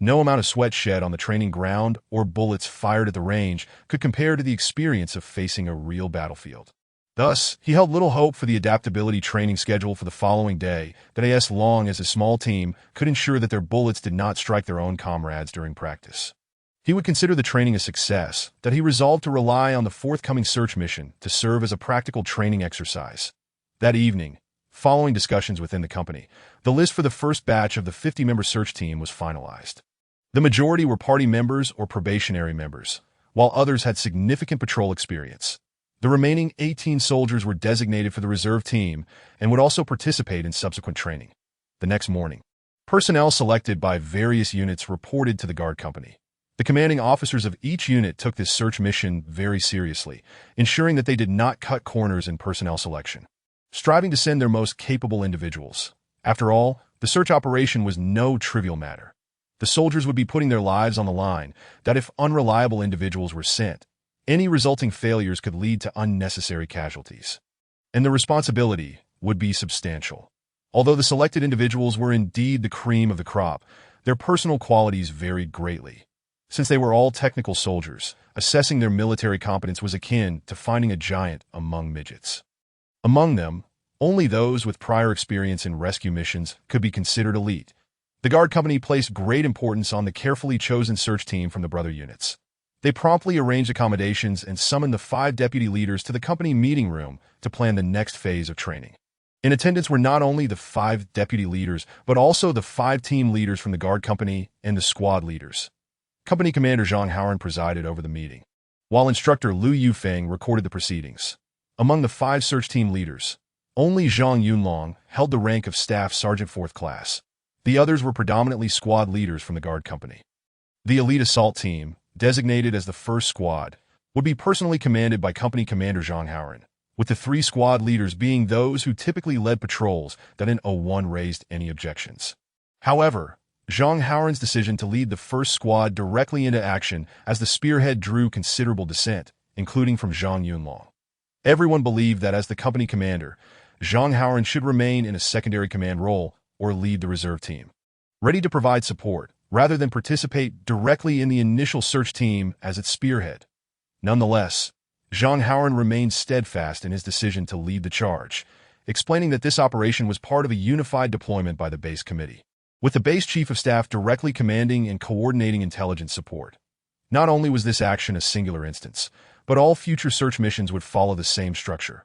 No amount of sweat shed on the training ground or bullets fired at the range could compare to the experience of facing a real battlefield. Thus, he held little hope for the adaptability training schedule for the following day, that as long as a small team could ensure that their bullets did not strike their own comrades during practice. He would consider the training a success, that he resolved to rely on the forthcoming search mission to serve as a practical training exercise. That evening, following discussions within the company, the list for the first batch of the 50-member search team was finalized. The majority were party members or probationary members, while others had significant patrol experience. The remaining 18 soldiers were designated for the reserve team and would also participate in subsequent training. The next morning, personnel selected by various units reported to the guard company. The commanding officers of each unit took this search mission very seriously, ensuring that they did not cut corners in personnel selection, striving to send their most capable individuals. After all, the search operation was no trivial matter. The soldiers would be putting their lives on the line, that if unreliable individuals were sent, any resulting failures could lead to unnecessary casualties. And the responsibility would be substantial. Although the selected individuals were indeed the cream of the crop, their personal qualities varied greatly. Since they were all technical soldiers, assessing their military competence was akin to finding a giant among midgets. Among them, only those with prior experience in rescue missions could be considered elite. The Guard Company placed great importance on the carefully chosen search team from the brother units. They promptly arranged accommodations and summoned the 5 deputy leaders to the company meeting room to plan the next phase of training. In attendance were not only the 5 deputy leaders, but also the 5 team leaders from the Guard Company and the squad leaders. Company Commander Zhang Haoran presided over the meeting, while Instructor Liu Yufeng recorded the proceedings. Among the 5 search team leaders, only Zhang Yunlong held the rank of Staff Sergeant 4th Class. The others were predominantly squad leaders from the Guard Company. The elite assault team, designated as the First Squad, would be personally commanded by Company Commander Zhang Haoran, with the 3 squad leaders being those who typically led patrols that in 01 raised any objections. However, Zhang Haoran's decision to lead the first squad directly into action as the spearhead drew considerable dissent, including from Zhang Yunlong. Everyone believed that as the company commander, Zhang Haoran should remain in a secondary command role or lead the reserve team, ready to provide support rather than participate directly in the initial search team as its spearhead. Nonetheless, Zhang Haoran remained steadfast in his decision to lead the charge, explaining that this operation was part of a unified deployment by the base committee, with the base chief of staff directly commanding and coordinating intelligence support. Not only was this action a singular instance, but all future search missions would follow the same structure.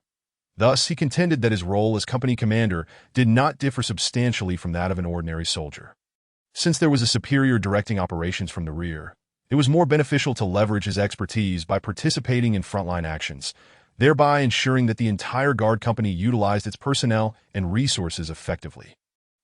Thus, he contended that his role as company commander did not differ substantially from that of an ordinary soldier. Since there was a superior directing operations from the rear, it was more beneficial to leverage his expertise by participating in frontline actions, thereby ensuring that the entire Guard Company utilized its personnel and resources effectively.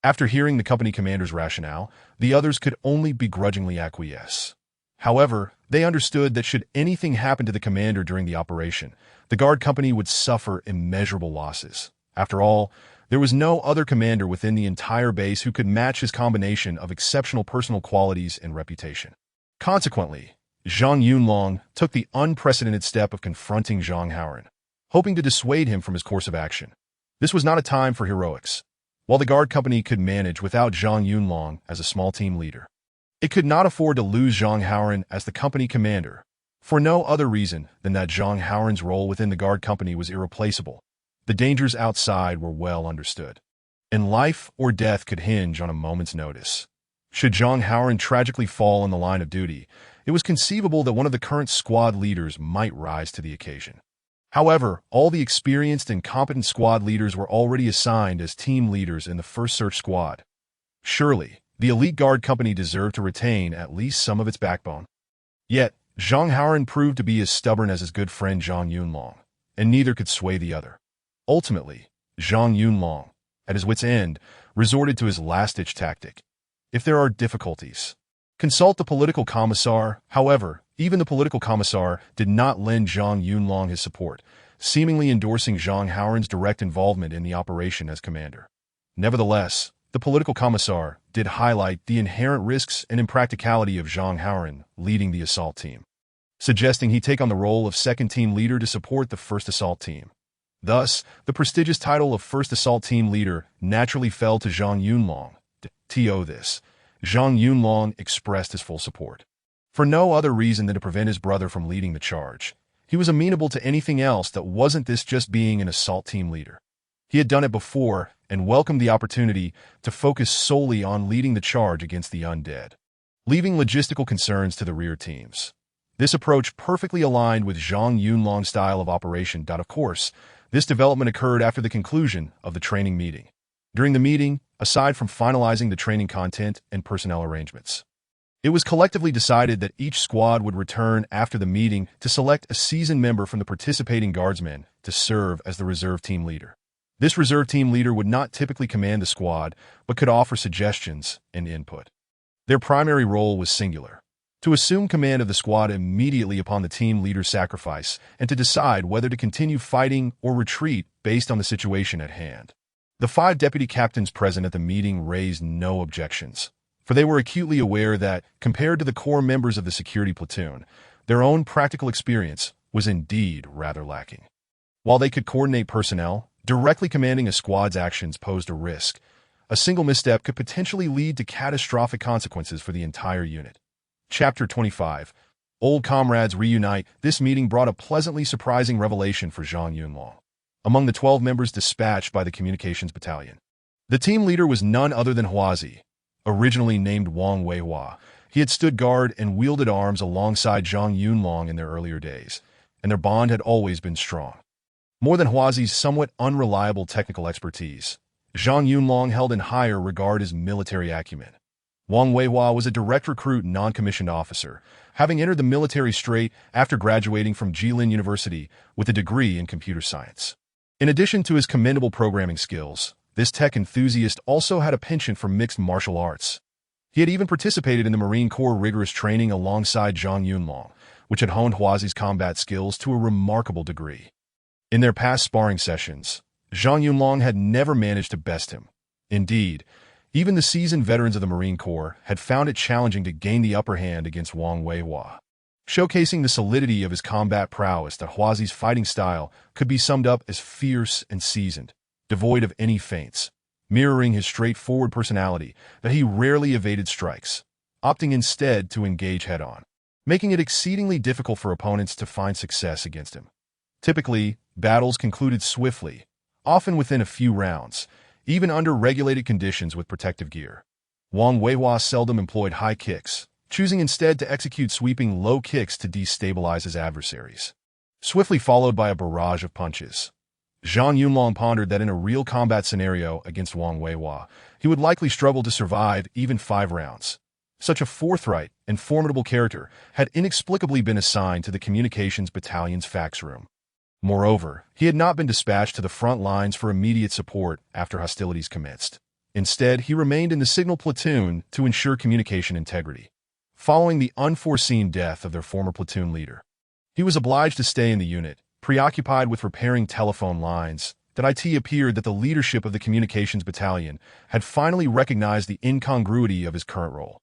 After hearing the company commander's rationale, the others could only begrudgingly acquiesce. However, they understood that should anything happen to the commander during the operation, the Guard Company would suffer immeasurable losses. After all, there was no other commander within the entire base who could match his combination of exceptional personal qualities and reputation. Consequently, Zhang Yunlong took the unprecedented step of confronting Zhang Haoran, hoping to dissuade him from his course of action. This was not a time for heroics. While the Guard Company could manage without Zhang Yunlong as a small team leader, it could not afford to lose Zhang Haoran as the company commander, for no other reason than that Zhang Haoran's role within the Guard Company was irreplaceable. The dangers outside were well understood, and life or death could hinge on a moment's notice. Should Zhang Haoran tragically fall in the line of duty, it was conceivable that one of the current squad leaders might rise to the occasion. However, all the experienced and competent squad leaders were already assigned as team leaders in the first search squad. Surely, the elite Guard Company deserved to retain at least some of its backbone. Yet, Zhang Haoran proved to be as stubborn as his good friend Zhang Yunlong, and neither could sway the other. Ultimately, Zhang Yunlong, at his wit's end, resorted to his last-ditch tactic. If there are difficulties, consult the political commissar. However, even the political commissar did not lend Zhang Yunlong his support, seemingly endorsing Zhang Haoran's direct involvement in the operation as commander. Nevertheless, the political commissar did highlight the inherent risks and impracticality of Zhang Haoran leading the assault team, suggesting he take on the role of second team leader to support the first assault team. Thus, the prestigious title of first assault team leader naturally fell to Zhang Yunlong. To this, Zhang Yunlong expressed his full support. For no other reason than to prevent his brother from leading the charge. He was amenable to anything else that wasn't this just being an assault team leader. He had done it before and welcomed the opportunity to focus solely on leading the charge against the undead, leaving logistical concerns to the rear teams. This approach perfectly aligned with Zhang Yunlong's style of operation. Of course, this development occurred after the conclusion of the training meeting. During the meeting, aside from finalizing the training content and personnel arrangements, it was collectively decided that each squad would return after the meeting to select a seasoned member from the participating guardsmen to serve as the reserve team leader. This reserve team leader would not typically command the squad, but could offer suggestions and input. Their primary role was singular: to assume command of the squad immediately upon the team leader's sacrifice and to decide whether to continue fighting or retreat based on the situation at hand. The 5 deputy captains present at the meeting raised no objections. for they were acutely aware that, compared to the core members of the security platoon, their own practical experience was indeed rather lacking. While they could coordinate personnel, directly commanding a squad's actions posed a risk. A single misstep could potentially lead to catastrophic consequences for the entire unit. Chapter 25. Old comrades reunite. This meeting brought a pleasantly surprising revelation for Zhang Yunlong. Among the 12 members dispatched by the communications battalion, the team leader was none other than Huazi, originally named Wang Weihua. He had stood guard and wielded arms alongside Zhang Yunlong in their earlier days, and their bond had always been strong. More than Huazi's somewhat unreliable technical expertise, Zhang Yunlong held in higher regard his military acumen. Wang Weihua was a direct recruit non-commissioned officer, having entered the military straight after graduating from Jilin University with a degree in computer science. In addition to his commendable programming skills, this tech enthusiast also had a penchant for mixed martial arts. He had even participated in the Marine Corps rigorous training alongside Zhang Yunlong, which had honed Huazi's combat skills to a remarkable degree. In their past sparring sessions, Zhang Yunlong had never managed to best him. Indeed, even the seasoned veterans of the Marine Corps had found it challenging to gain the upper hand against Wang Weihua. Showcasing the solidity of his combat prowess, that Huazi's fighting style could be summed up as fierce and seasoned, devoid of any feints, mirroring his straightforward personality that he rarely evaded strikes, opting instead to engage head-on, making it exceedingly difficult for opponents to find success against him. Typically, battles concluded swiftly, often within a few rounds, even under regulated conditions with protective gear. Wang Weihua seldom employed high kicks, choosing instead to execute sweeping low kicks to destabilize his adversaries, swiftly followed by a barrage of punches. Zhang Yunlong pondered that in a real combat scenario against Wang Weihua, he would likely struggle to survive even 5 rounds. Such a forthright and formidable character had inexplicably been assigned to the communications battalion's fax room. Moreover, he had not been dispatched to the front lines for immediate support after hostilities commenced. Instead, he remained in the signal platoon to ensure communication integrity. Following the unforeseen death of their former platoon leader, he was obliged to stay in the unit, preoccupied with repairing telephone lines. It appeared that the leadership of the communications battalion had finally recognized the incongruity of his current role,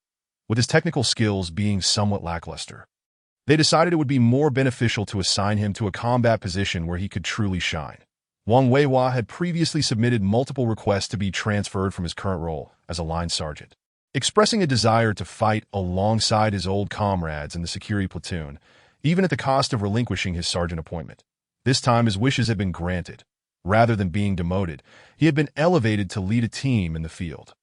with his technical skills being somewhat lackluster. They decided it would be more beneficial to assign him to a combat position where he could truly shine. Wang Weihua had previously submitted multiple requests to be transferred from his current role as a line sergeant, expressing a desire to fight alongside his old comrades in the security platoon, even at the cost of relinquishing his sergeant appointment. This time his wishes had been granted. Rather than being demoted, he had been elevated to lead a team in the field.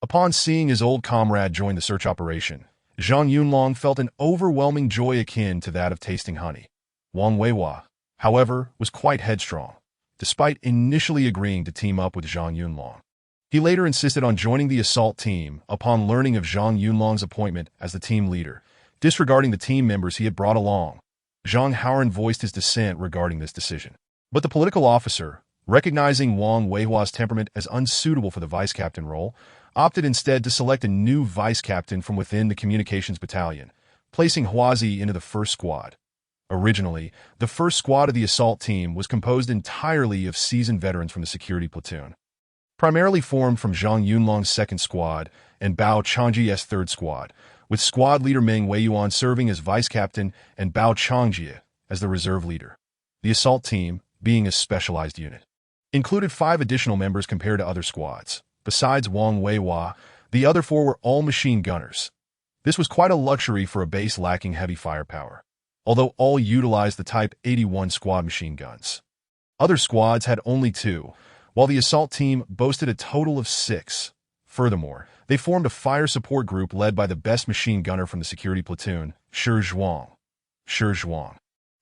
Upon seeing his old comrade join the search operation, Zhang Yunlong felt an overwhelming joy akin to that of tasting honey. Wang Weihua, however, was quite headstrong, despite initially agreeing to team up with Zhang Yunlong. He later insisted on joining the assault team upon learning of Zhang Yunlong's appointment as the team leader, disregarding the team members he had brought along. Zhang Haoran voiced his dissent regarding this decision. But the political officer, recognizing Wang Weihua's temperament as unsuitable for the vice-captain role, opted instead to select a new vice-captain from within the communications battalion, placing Huazi into the first squad. Originally, the first squad of the assault team was composed entirely of seasoned veterans from the security platoon, primarily formed from Zhang Yunlong's second squad and Bao Changjie's third squad, with squad leader Meng Weiyuan serving as vice-captain and Bao Changjie as the reserve leader. The assault team, being a specialized unit, included 5 additional members compared to other squads. Besides Wang Weihua, the other 4 were all machine gunners. This was quite a luxury for a base lacking heavy firepower, although all utilized the Type 81 squad machine guns. Other squads had only 2, while the assault team boasted a total of 6. Furthermore, they formed a fire support group led by the best machine gunner from the security platoon, Shi Zhuang,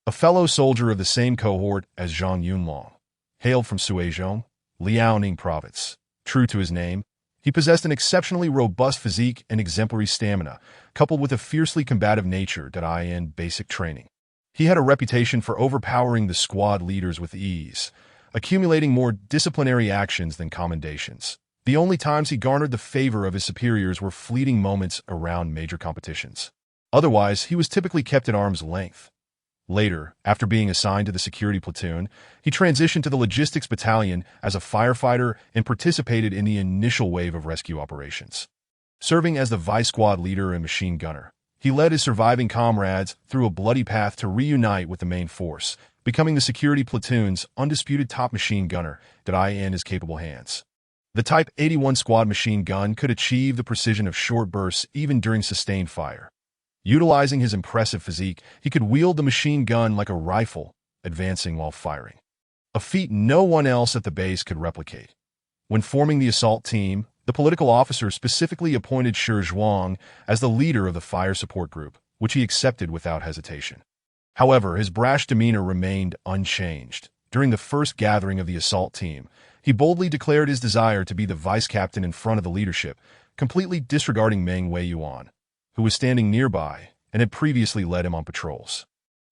a fellow soldier of the same cohort as Zhang Yunlong. Hailed from Suizhong, Liaoning province. True to his name, he possessed an exceptionally robust physique and exemplary stamina, coupled with a fiercely combative nature in basic training. He had a reputation for overpowering the squad leaders with ease, accumulating more disciplinary actions than commendations. The only times he garnered the favor of his superiors were fleeting moments around major competitions. Otherwise, he was typically kept at arm's length. Later, after being assigned to the security platoon, he transitioned to the logistics battalion as a firefighter and participated in the initial wave of rescue operations. Serving as the vice squad leader and machine gunner, he led his surviving comrades through a bloody path to reunite with the main force, becoming the security platoon's undisputed top machine gunner in his capable hands. The Type 81 squad machine gun could achieve the precision of short bursts even during sustained fire. Utilizing his impressive physique, he could wield the machine gun like a rifle, advancing while firing, a feat no one else at the base could replicate. When forming the assault team, the political officer specifically appointed Shi Zhuang as the leader of the fire support group, which he accepted without hesitation. However, his brash demeanor remained unchanged. During the first gathering of the assault team, he boldly declared his desire to be the vice captain in front of the leadership, completely disregarding Meng Weiyuan, who was standing nearby and had previously led him on patrols.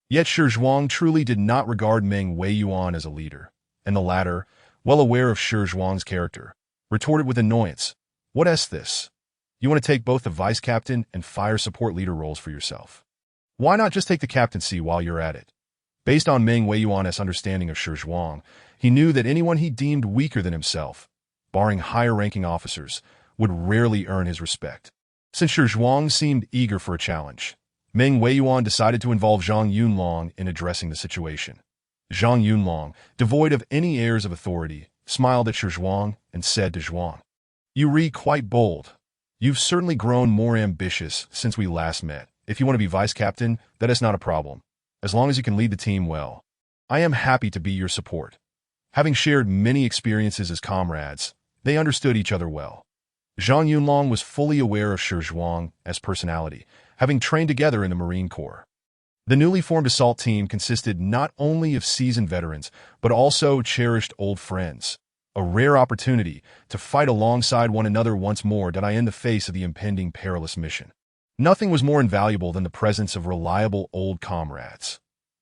Yet Shi Zhuang truly did not regard Meng Weiyuan as a leader, and the latter, well aware of Shi Zhuang's character, retorted with annoyance, "What's this? You want to take both the vice captain and fire support leader roles for yourself? Why not just take the captaincy while you're at it?" Based on Meng Weiyuan's understanding of Shi Zhuang, he knew that anyone he deemed weaker than himself, barring higher-ranking officers, would rarely earn his respect. Since Shi Zhuang seemed eager for a challenge, Meng Weiyuan decided to involve Zhang Yunlong in addressing the situation. Zhang Yunlong, devoid of any airs of authority, smiled at Shi Zhuang and said to Zhuang, "You read quite bold. You've certainly grown more ambitious since we last met. If you want to be vice captain, that is not a problem, as long as you can lead the team well. I am happy to be your support." Having shared many experiences as comrades, they understood each other well. Zhang Yunlong was fully aware of Shi Zhuang as personality, having trained together in the Marine Corps. The newly formed assault team consisted not only of seasoned veterans, but also cherished old friends, a rare opportunity to fight alongside one another once more in the face of the impending perilous mission. Nothing was more invaluable than the presence of reliable old comrades.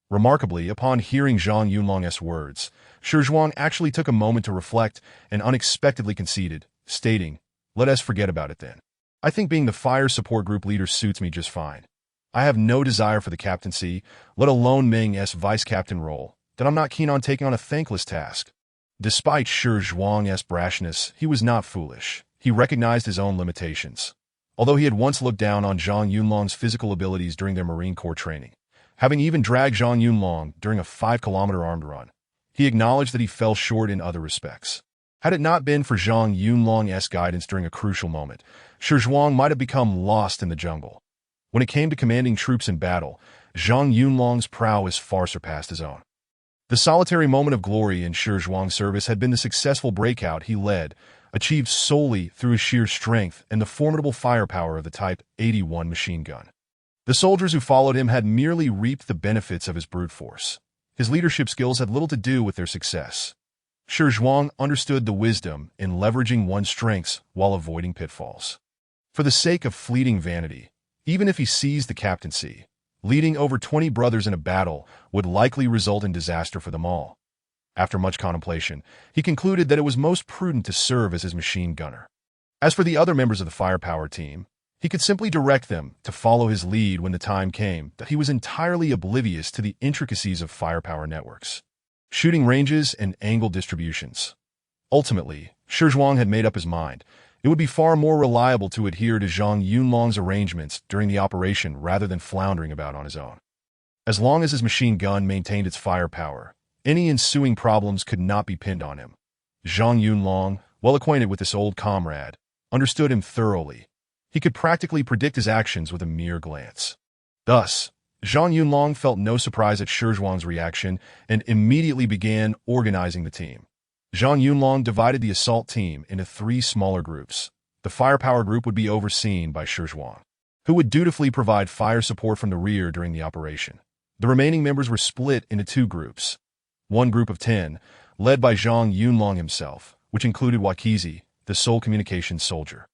Remarkably, upon hearing Zhang Yunlong's words, Shi Zhuang actually took a moment to reflect and unexpectedly conceded, stating, "Let us forget about it then. I think being the fire support group leader suits me just fine. I have no desire for the captaincy, let alone Meng's vice captain role, that I'm not keen on taking on a thankless task." Despite Shi Zhuang's brashness, he was not foolish. He recognized his own limitations. Although he had once looked down on Zhang Yunlong's physical abilities during their Marine Corps training, having even dragged Zhang Yunlong during a 5-kilometer armed run, he acknowledged that he fell short in other respects. Had it not been for Zhang Yunlong's guidance during a crucial moment, Shi Zhuang might have become lost in the jungle. When it came to commanding troops in battle, Zhang Yunlong's prowess far surpassed his own. The solitary moment of glory in Shi Zhuang's service had been the successful breakout he led, achieved solely through his sheer strength and the formidable firepower of the Type 81 machine gun. The soldiers who followed him had merely reaped the benefits of his brute force. His leadership skills had little to do with their success. Shi Zhuang understood the wisdom in leveraging one's strengths while avoiding pitfalls. For the sake of fleeting vanity, even if he seized the captaincy, leading over 20 brothers in a battle would likely result in disaster for them all. After much contemplation, he concluded that it was most prudent to serve as his machine gunner. As for the other members of the firepower team, he could simply direct them to follow his lead when the time came. That he was entirely oblivious to the intricacies of firepower networks, shooting ranges, and angle distributions. Ultimately, Shi Zhuang had made up his mind. It would be far more reliable to adhere to Zhang Yunlong's arrangements during the operation rather than floundering about on his own. As long as his machine gun maintained its firepower, any ensuing problems could not be pinned on him. Zhang Yunlong, well acquainted with this old comrade, understood him thoroughly. He could practically predict his actions with a mere glance. Thus, Zhang Yunlong felt no surprise at Shi Zhuang's reaction and immediately began organizing the team. Zhang Yunlong divided the assault team into 3 smaller groups. The firepower group would be overseen by Shi Zhuang, who would dutifully provide fire support from the rear during the operation. The remaining members were split into 2 groups. One group of 10, led by Zhang Yunlong himself, which included Wakizi, the sole communications soldier.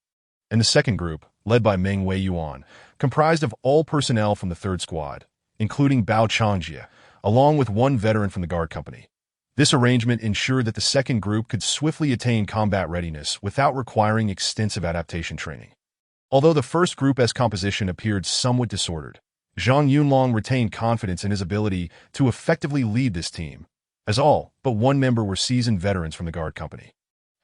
And the second group, led by Meng Weiyuan, comprised of all personnel from the 3rd Squad, including Bao Changjie, along with 1 veteran from the guard company. This arrangement ensured that the second group could swiftly attain combat readiness without requiring extensive adaptation training. Although the first group's composition appeared somewhat disordered, Zhang Yunlong retained confidence in his ability to effectively lead this team, as all but 1 member were seasoned veterans from the guard company.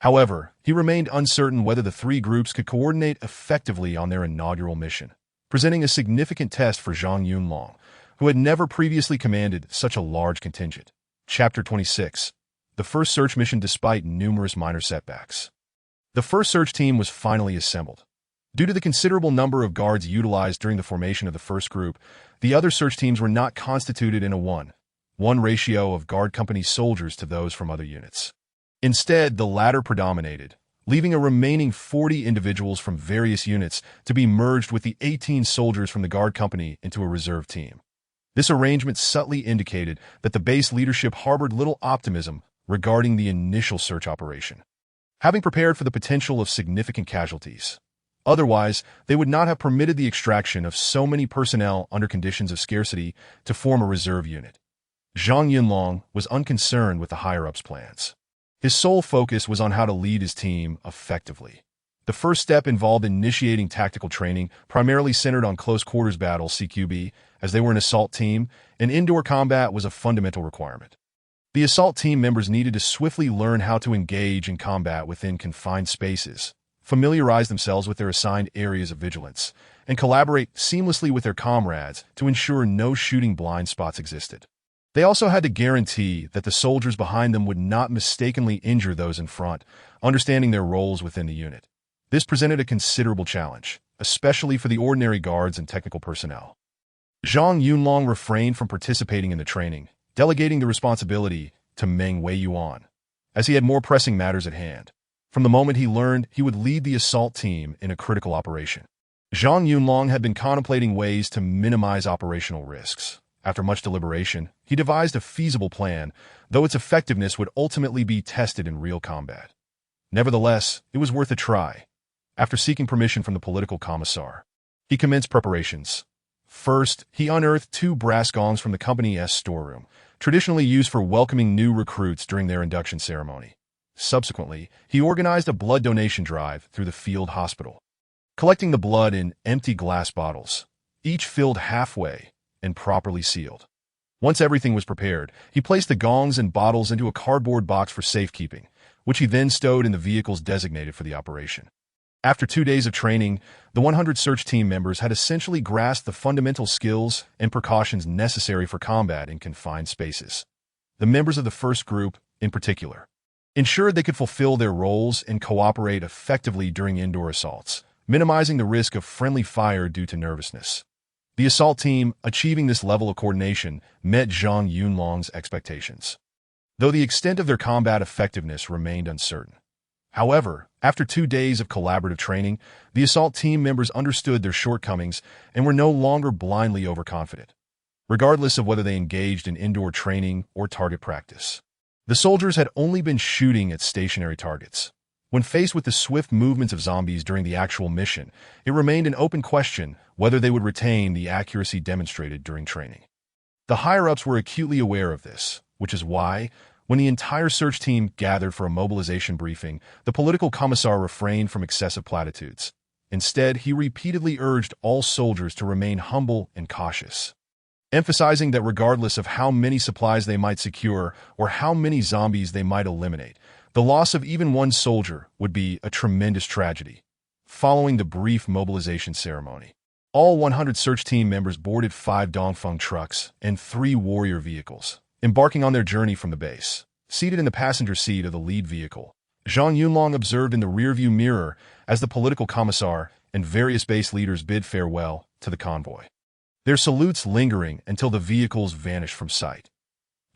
However, he remained uncertain whether the three groups could coordinate effectively on their inaugural mission, presenting a significant test for Zhang Yunlong, who had never previously commanded such a large contingent. Chapter 26. The first search mission despite numerous minor setbacks. The first search team was finally assembled. Due to the considerable number of guards utilized during the formation of the first group, the other search teams were not constituted in a 1:1 ratio of guard company soldiers to those from other units. Instead, the latter predominated, leaving a remaining 40 individuals from various units to be merged with the 18 soldiers from the guard company into a reserve team. This arrangement subtly indicated that the base leadership harbored little optimism regarding the initial search operation, having prepared for the potential of significant casualties. Otherwise, they would not have permitted the extraction of so many personnel under conditions of scarcity to form a reserve unit. Zhang Yunlong was unconcerned with the higher-ups' plans. His sole focus was on how to lead his team effectively. The first step involved initiating tactical training, primarily centered on close-quarters battles (CQB), as they were an assault team, and indoor combat was a fundamental requirement. The assault team members needed to swiftly learn how to engage in combat within confined spaces, familiarize themselves with their assigned areas of vigilance, and collaborate seamlessly with their comrades to ensure no shooting blind spots existed. They also had to guarantee that the soldiers behind them would not mistakenly injure those in front, understanding their roles within the unit. This presented a considerable challenge, especially for the ordinary guards and technical personnel. Zhang Yunlong refrained from participating in the training, delegating the responsibility to Meng Weiyuan, as he had more pressing matters at hand. From the moment he learned he would lead the assault team in a critical operation, Zhang Yunlong had been contemplating ways to minimize operational risks. After much deliberation, he devised a feasible plan, though its effectiveness would ultimately be tested in real combat. Nevertheless, it was worth a try. After seeking permission from the political commissar, he commenced preparations. First, he unearthed 2 brass gongs from the company's storeroom, traditionally used for welcoming new recruits during their induction ceremony. Subsequently, he organized a blood donation drive through the field hospital, collecting the blood in empty glass bottles, each filled halfway and properly sealed. Once everything was prepared, he placed the gongs and bottles into a cardboard box for safekeeping, which he then stowed in the vehicles designated for the operation. After 2 days of training, the 100 search team members had essentially grasped the fundamental skills and precautions necessary for combat in confined spaces. The members of the first group, in particular, ensured they could fulfill their roles and cooperate effectively during indoor assaults, minimizing the risk of friendly fire due to nervousness. The assault team, achieving this level of coordination, met Zhang Yunlong's expectations, though the extent of their combat effectiveness remained uncertain. However, after 2 days of collaborative training, the assault team members understood their shortcomings and were no longer blindly overconfident, regardless of whether they engaged in indoor training or target practice. The soldiers had only been shooting at stationary targets. When faced with the swift movements of zombies during the actual mission, it remained an open question whether they would retain the accuracy demonstrated during training. The higher-ups were acutely aware of this, which is why, when the entire search team gathered for a mobilization briefing, the political commissar refrained from excessive platitudes. Instead, he repeatedly urged all soldiers to remain humble and cautious, emphasizing that regardless of how many supplies they might secure or how many zombies they might eliminate, the loss of even one soldier would be a tremendous tragedy. Following the brief mobilization ceremony, all 100 search team members boarded 5 Dongfeng trucks and 3 warrior vehicles, embarking on their journey from the base. Seated in the passenger seat of the lead vehicle, Zhang Yunlong observed in the rearview mirror as the political commissar and various base leaders bid farewell to the convoy, their salutes lingering until the vehicles vanished from sight.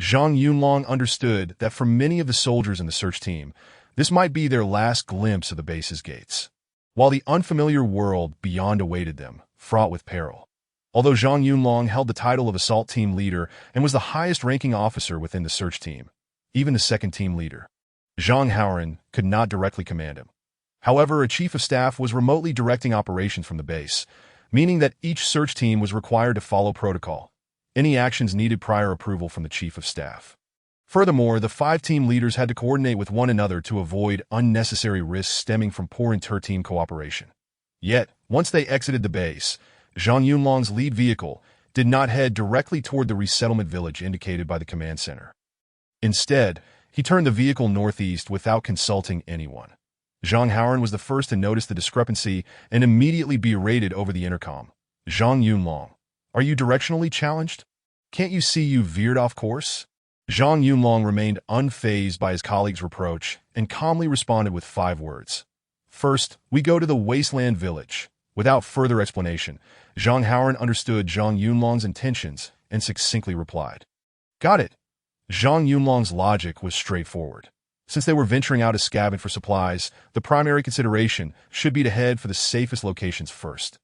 Zhang Yunlong understood that for many of the soldiers in the search team, this might be their last glimpse of the base's gates, while the unfamiliar world beyond awaited them, fraught with peril. Although Zhang Yunlong held the title of assault team leader and was the highest-ranking officer within the search team, even the second team leader, Zhang Haoren, could not directly command him. However, a chief of staff was remotely directing operations from the base, meaning that each search team was required to follow protocol. Any actions needed prior approval from the chief of staff. Furthermore, the 5 team leaders had to coordinate with one another to avoid unnecessary risks stemming from poor inter-team cooperation. Yet, once they exited the base, Zhang Yunlong's lead vehicle did not head directly toward the resettlement village indicated by the command center. Instead, He turned the vehicle northeast without consulting anyone. Zhang Haoran was the first to notice the discrepancy and immediately berated over the intercom. Zhang Yunlong, are you directionally challenged? Can't you see you veered off course? Zhang Yunlong remained unfazed by his colleague's reproach and calmly responded with 5 words. First, we go to the wasteland village. Without further explanation, Zhang Haoran understood Zhang Yunlong's intentions and succinctly replied. Got it. Zhang Yunlong's logic was straightforward. Since they were venturing out to scavenge for supplies, the primary consideration should be to head for the safest locations first.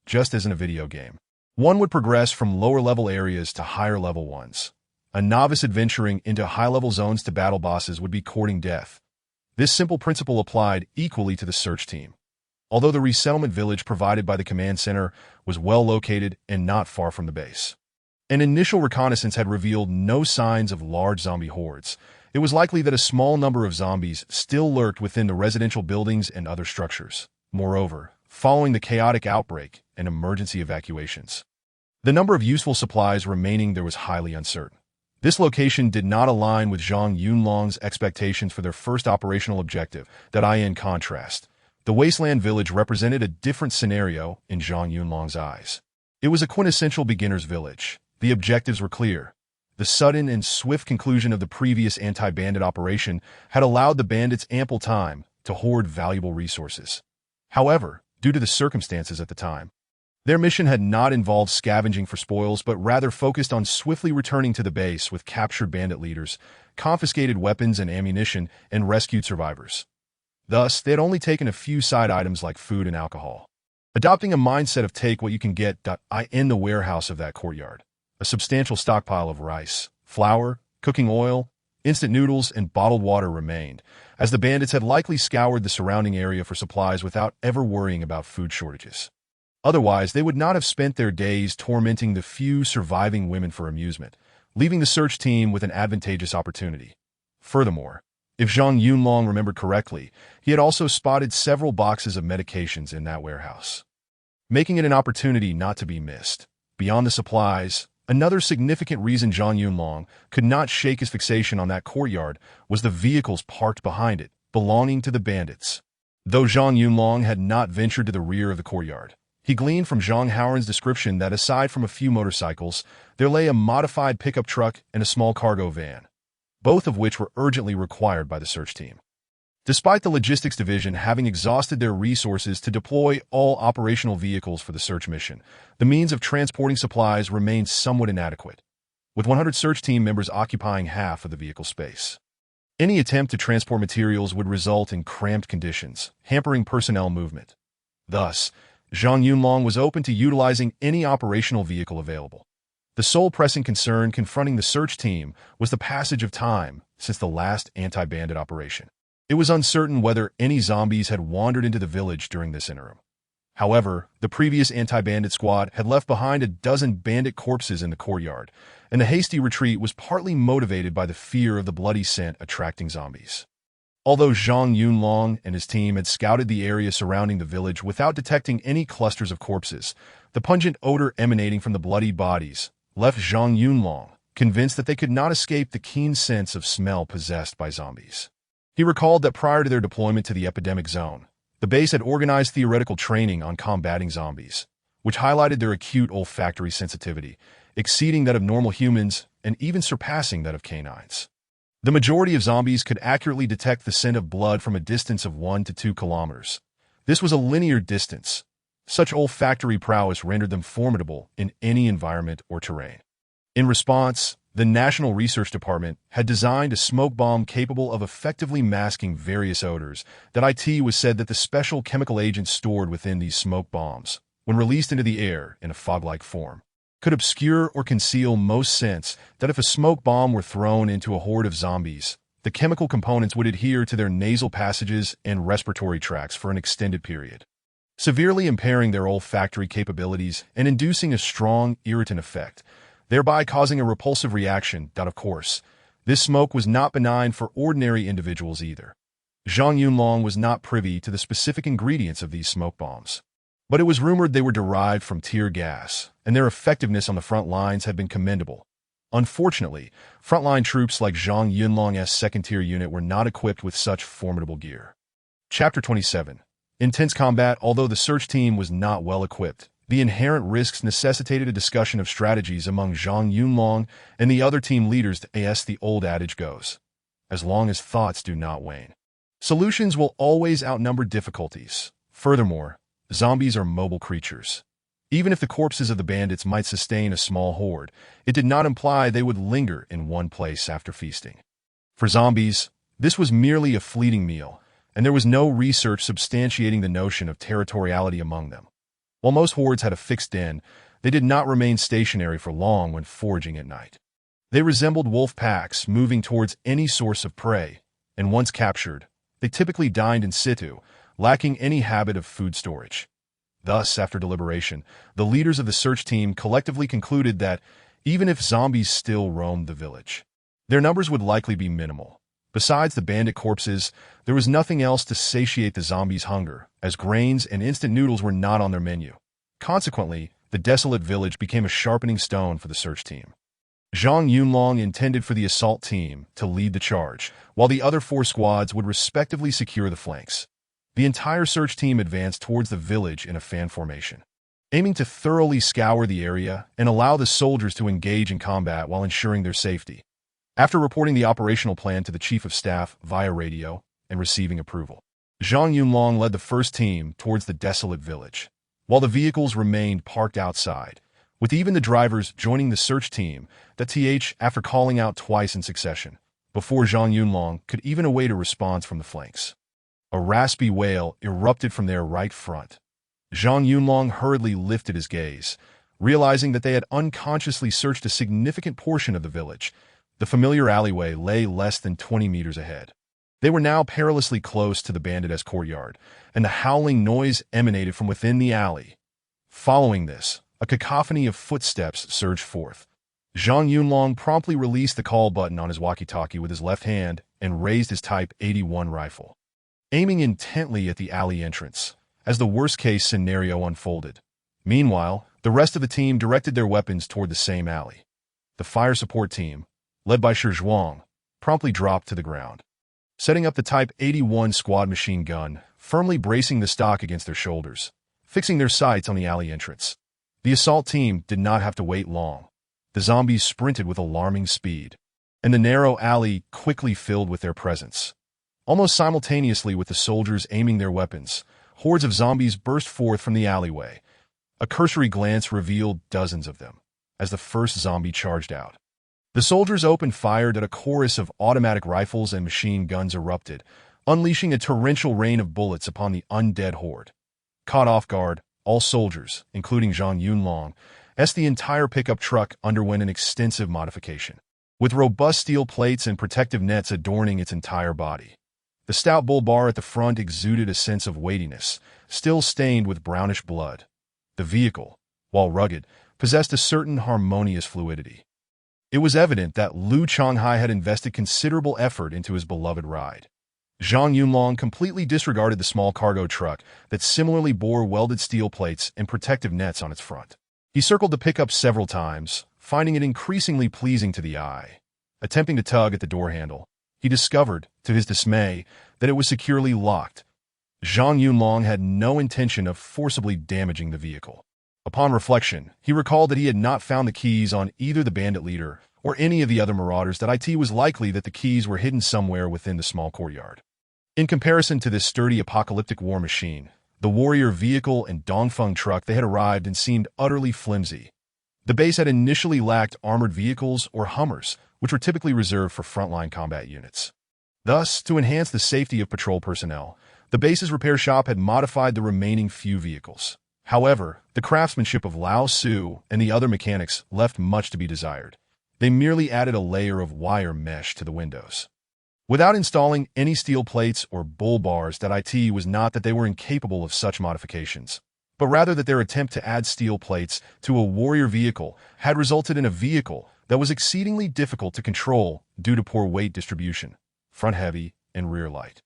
Just as in a video game, one would progress from lower-level areas to higher-level ones. A novice adventuring into high-level zones to battle bosses would be courting death. This simple principle applied equally to the search team. Although the resettlement village provided by the command center was well located and not far from the base, an initial reconnaissance had revealed no signs of large zombie hordes. It was likely that a small number of zombies still lurked within the residential buildings and other structures. Moreover, following the chaotic outbreak and emergency evacuations, the number of useful supplies remaining there was highly uncertain. This location did not align with Zhang Yunlong's expectations for their first operational objective. In contrast, the wasteland village represented a different scenario in Zhang Yunlong's eyes. It was a quintessential beginner's village. The objectives were clear. The sudden and swift conclusion of the previous anti-bandit operation had allowed the bandits ample time to hoard valuable resources. However, due to the circumstances at the time, their mission had not involved scavenging for spoils but rather focused on swiftly returning to the base with captured bandit leaders, confiscated weapons and ammunition, and rescued survivors. Thus, they had only taken a few side items like food and alcohol. Adopting a mindset of take what you can get. In the warehouse of that courtyard, a substantial stockpile of rice, flour, cooking oil, instant noodles, and bottled water remained, as the bandits had likely scoured the surrounding area for supplies without ever worrying about food shortages. Otherwise, they would not have spent their days tormenting the few surviving women for amusement, leaving the search team with an advantageous opportunity. Furthermore, if Zhang Yunlong remembered correctly, he had also spotted several boxes of medications in that warehouse, making it an opportunity not to be missed. Beyond the supplies, another significant reason Zhang Yunlong could not shake his fixation on that courtyard was the vehicles parked behind it, belonging to the bandits. Though Zhang Yunlong had not ventured to the rear of the courtyard, he gleaned from Zhang Haoran's description that aside from a few motorcycles, there lay a modified pickup truck and a small cargo van, both of which were urgently required by the search team. Despite the logistics division having exhausted their resources to deploy all operational vehicles for the search mission, the means of transporting supplies remained somewhat inadequate, with 100 search team members occupying half of the vehicle space. Any attempt to transport materials would result in cramped conditions, hampering personnel movement. Thus, Zhang Yunlong was open to utilizing any operational vehicle available. The sole pressing concern confronting the search team was the passage of time since the last anti-bandit operation. It was uncertain whether any zombies had wandered into the village during this interim. However, the previous anti-bandit squad had left behind a dozen bandit corpses in the courtyard, and the hasty retreat was partly motivated by the fear of the bloody scent attracting zombies. Although Zhang Yunlong and his team had scouted the area surrounding the village without detecting any clusters of corpses, the pungent odor emanating from the bloody bodies left Zhang Yunlong convinced that they could not escape the keen sense of smell possessed by zombies. He recalled that prior to their deployment to the epidemic zone, the base had organized theoretical training on combating zombies, which highlighted their acute olfactory sensitivity, exceeding that of normal humans and even surpassing that of canines. The majority of zombies could accurately detect the scent of blood from a distance of 1 to 2 kilometers. This was a linear distance. Such olfactory prowess rendered them formidable in any environment or terrain. In response, the National Research Department had designed a smoke bomb capable of effectively masking various odors. It was said that the special chemical agents stored within these smoke bombs, when released into the air in a fog-like form, could obscure or conceal most scents. That if a smoke bomb were thrown into a horde of zombies, the chemical components would adhere to their nasal passages and respiratory tracts for an extended period, severely impairing their olfactory capabilities and inducing a strong irritant effect, thereby causing a repulsive reaction. Of course, this smoke was not benign for ordinary individuals either. Zhang Yunlong was not privy to the specific ingredients of these smoke bombs, but it was rumored they were derived from tear gas, and their effectiveness on the front lines had been commendable. Unfortunately, frontline troops like Zhang Yunlong's second-tier unit were not equipped with such formidable gear. Chapter 27. Intense combat. Although the search team was not well equipped, the inherent risks necessitated a discussion of strategies among Zhang Yunlong and the other team leaders. As the old adage goes, as long as thoughts do not wane, solutions will always outnumber difficulties. Furthermore, zombies are mobile creatures. Even if the corpses of the bandits might sustain a small horde, it did not imply they would linger in one place after feasting. For zombies, this was merely a fleeting meal, and there was no research substantiating the notion of territoriality among them. While most hordes had a fixed den, they did not remain stationary for long when foraging at night. They resembled wolf packs moving towards any source of prey, and once captured, they typically dined in situ, lacking any habit of food storage. Thus, after deliberation, the leaders of the search team collectively concluded that, even if zombies still roamed the village, their numbers would likely be minimal. Besides the bandit corpses, there was nothing else to satiate the zombies' hunger, as grains and instant noodles were not on their menu. Consequently, the desolate village became a sharpening stone for the search team. Zhang Yunlong intended for the assault team to lead the charge, while the other 4 squads would respectively secure the flanks. The entire search team advanced towards the village in a fan formation, aiming to thoroughly scour the area and allow the soldiers to engage in combat while ensuring their safety. After reporting the operational plan to the chief of staff via radio and receiving approval, Zhang Yunlong led the first team towards the desolate village, while the vehicles remained parked outside, with even the drivers joining the search team. After calling out twice in succession, before Zhang Yunlong could even await a response from the flanks, a raspy wail erupted from their right front. Zhang Yunlong hurriedly lifted his gaze, realizing that they had unconsciously searched a significant portion of the village. The familiar alleyway lay less than 20 meters ahead. They were now perilously close to the bandits' courtyard, and the howling noise emanated from within the alley. Following this, a cacophony of footsteps surged forth. Zhang Yunlong promptly released the call button on his walkie-talkie with his left hand and raised his Type 81 rifle, aiming intently at the alley entrance, as the worst-case scenario unfolded. Meanwhile, the rest of the team directed their weapons toward the same alley. The fire support team, led by Shi Zhuang, promptly dropped to the ground, setting up the Type 81 squad machine gun, firmly bracing the stock against their shoulders, fixing their sights on the alley entrance. The assault team did not have to wait long. The zombies sprinted with alarming speed, and the narrow alley quickly filled with their presence. Almost simultaneously with the soldiers aiming their weapons, hordes of zombies burst forth from the alleyway. A cursory glance revealed dozens of them, as the first zombie charged out. The soldiers opened fire at a chorus of automatic rifles and machine guns erupted, unleashing a torrential rain of bullets upon the undead horde. Caught off guard, all soldiers, including Zhang Yunlong, the entire pickup truck underwent an extensive modification, with robust steel plates and protective nets adorning its entire body. The stout bull bar at the front exuded a sense of weightiness, still stained with brownish blood. The vehicle, while rugged, possessed a certain harmonious fluidity. It was evident that Liu Changhai had invested considerable effort into his beloved ride. Zhang Yunlong completely disregarded the small cargo truck that similarly bore welded steel plates and protective nets on its front. He circled the pickup several times, finding it increasingly pleasing to the eye. Attempting to tug at the door handle, he discovered, to his dismay, that it was securely locked. Zhang Yunlong had no intention of forcibly damaging the vehicle. Upon reflection, he recalled that he had not found the keys on either the bandit leader or any of the other marauders. It was likely that the keys were hidden somewhere within the small courtyard. In comparison to this sturdy apocalyptic war machine, the warrior vehicle and Dongfeng truck they had arrived in seemed utterly flimsy. The base had initially lacked armored vehicles or Hummers, which were typically reserved for frontline combat units. Thus, to enhance the safety of patrol personnel, the base's repair shop had modified the remaining few vehicles. However, the craftsmanship of Lao Su and the other mechanics left much to be desired. They merely added a layer of wire mesh to the windows, without installing any steel plates or bull bars. It was not that they were incapable of such modifications, but rather that their attempt to add steel plates to a warrior vehicle had resulted in a vehicle that was exceedingly difficult to control due to poor weight distribution, front heavy and rear light.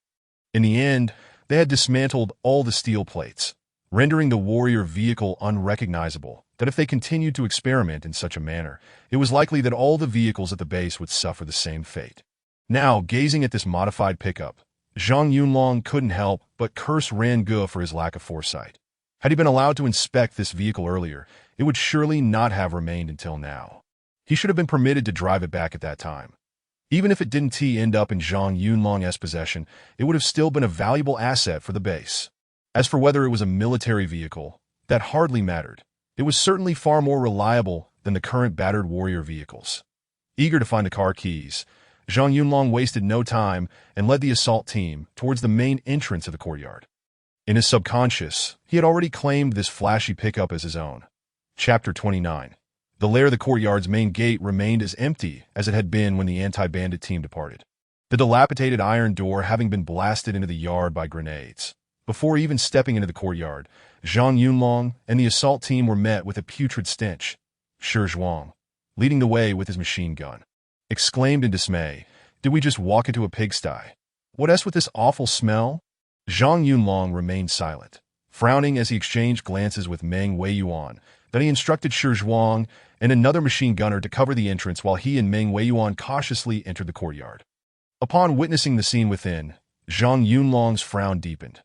In the end, they had dismantled all the steel plates, rendering the warrior vehicle unrecognizable. that if they continued to experiment in such a manner, it was likely that all the vehicles at the base would suffer the same fate. Now, gazing at this modified pickup, Zhang Yunlong couldn't help but curse Ran Ge for his lack of foresight. Had he been allowed to inspect this vehicle earlier, it would surely not have remained until now. He should have been permitted to drive it back at that time. Even if it didn't end up in Zhang Yunlong's possession, it would have still been a valuable asset for the base. As for whether it was a military vehicle, that hardly mattered. It was certainly far more reliable than the current battered warrior vehicles. Eager to find the car keys, Zhang Yunlong wasted no time and led the assault team towards the main entrance of the courtyard. In his subconscious, he had already claimed this flashy pickup as his own. Chapter 29. The lair of the courtyard's main gate remained as empty as it had been when the anti-bandit team departed, the dilapidated iron door having been blasted into the yard by grenades. Before even stepping into the courtyard, Zhang Yunlong and the assault team were met with a putrid stench. Shi Zhuang, leading the way with his machine gun, exclaimed in dismay, "Did we just walk into a pigsty? What else with this awful smell?" Zhang Yunlong remained silent, frowning as he exchanged glances with Meng Weiyuan. Then he instructed Shi Zhuang and another machine gunner to cover the entrance while he and Meng Weiyuan cautiously entered the courtyard. Upon witnessing the scene within, Zhang Yunlong's frown deepened.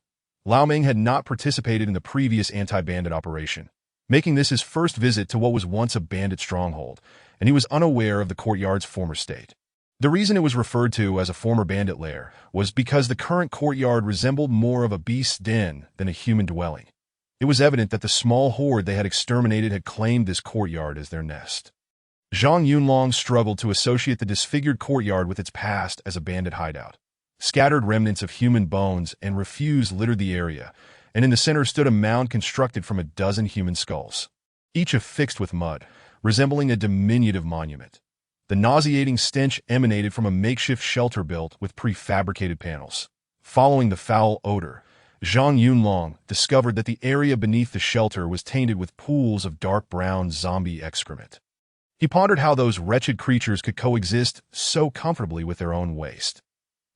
Lao Meng had not participated in the previous anti-bandit operation, making this his first visit to what was once a bandit stronghold, and he was unaware of the courtyard's former state. The reason it was referred to as a former bandit lair was because the current courtyard resembled more of a beast's den than a human dwelling. It was evident that the small horde they had exterminated had claimed this courtyard as their nest. Zhang Yunlong struggled to associate the disfigured courtyard with its past as a bandit hideout. Scattered remnants of human bones and refuse littered the area, and in the center stood a mound constructed from a dozen human skulls, each affixed with mud, resembling a diminutive monument. The nauseating stench emanated from a makeshift shelter built with prefabricated panels. Following the foul odor, Zhang Yunlong discovered that the area beneath the shelter was tainted with pools of dark brown zombie excrement. He pondered how those wretched creatures could coexist so comfortably with their own waste.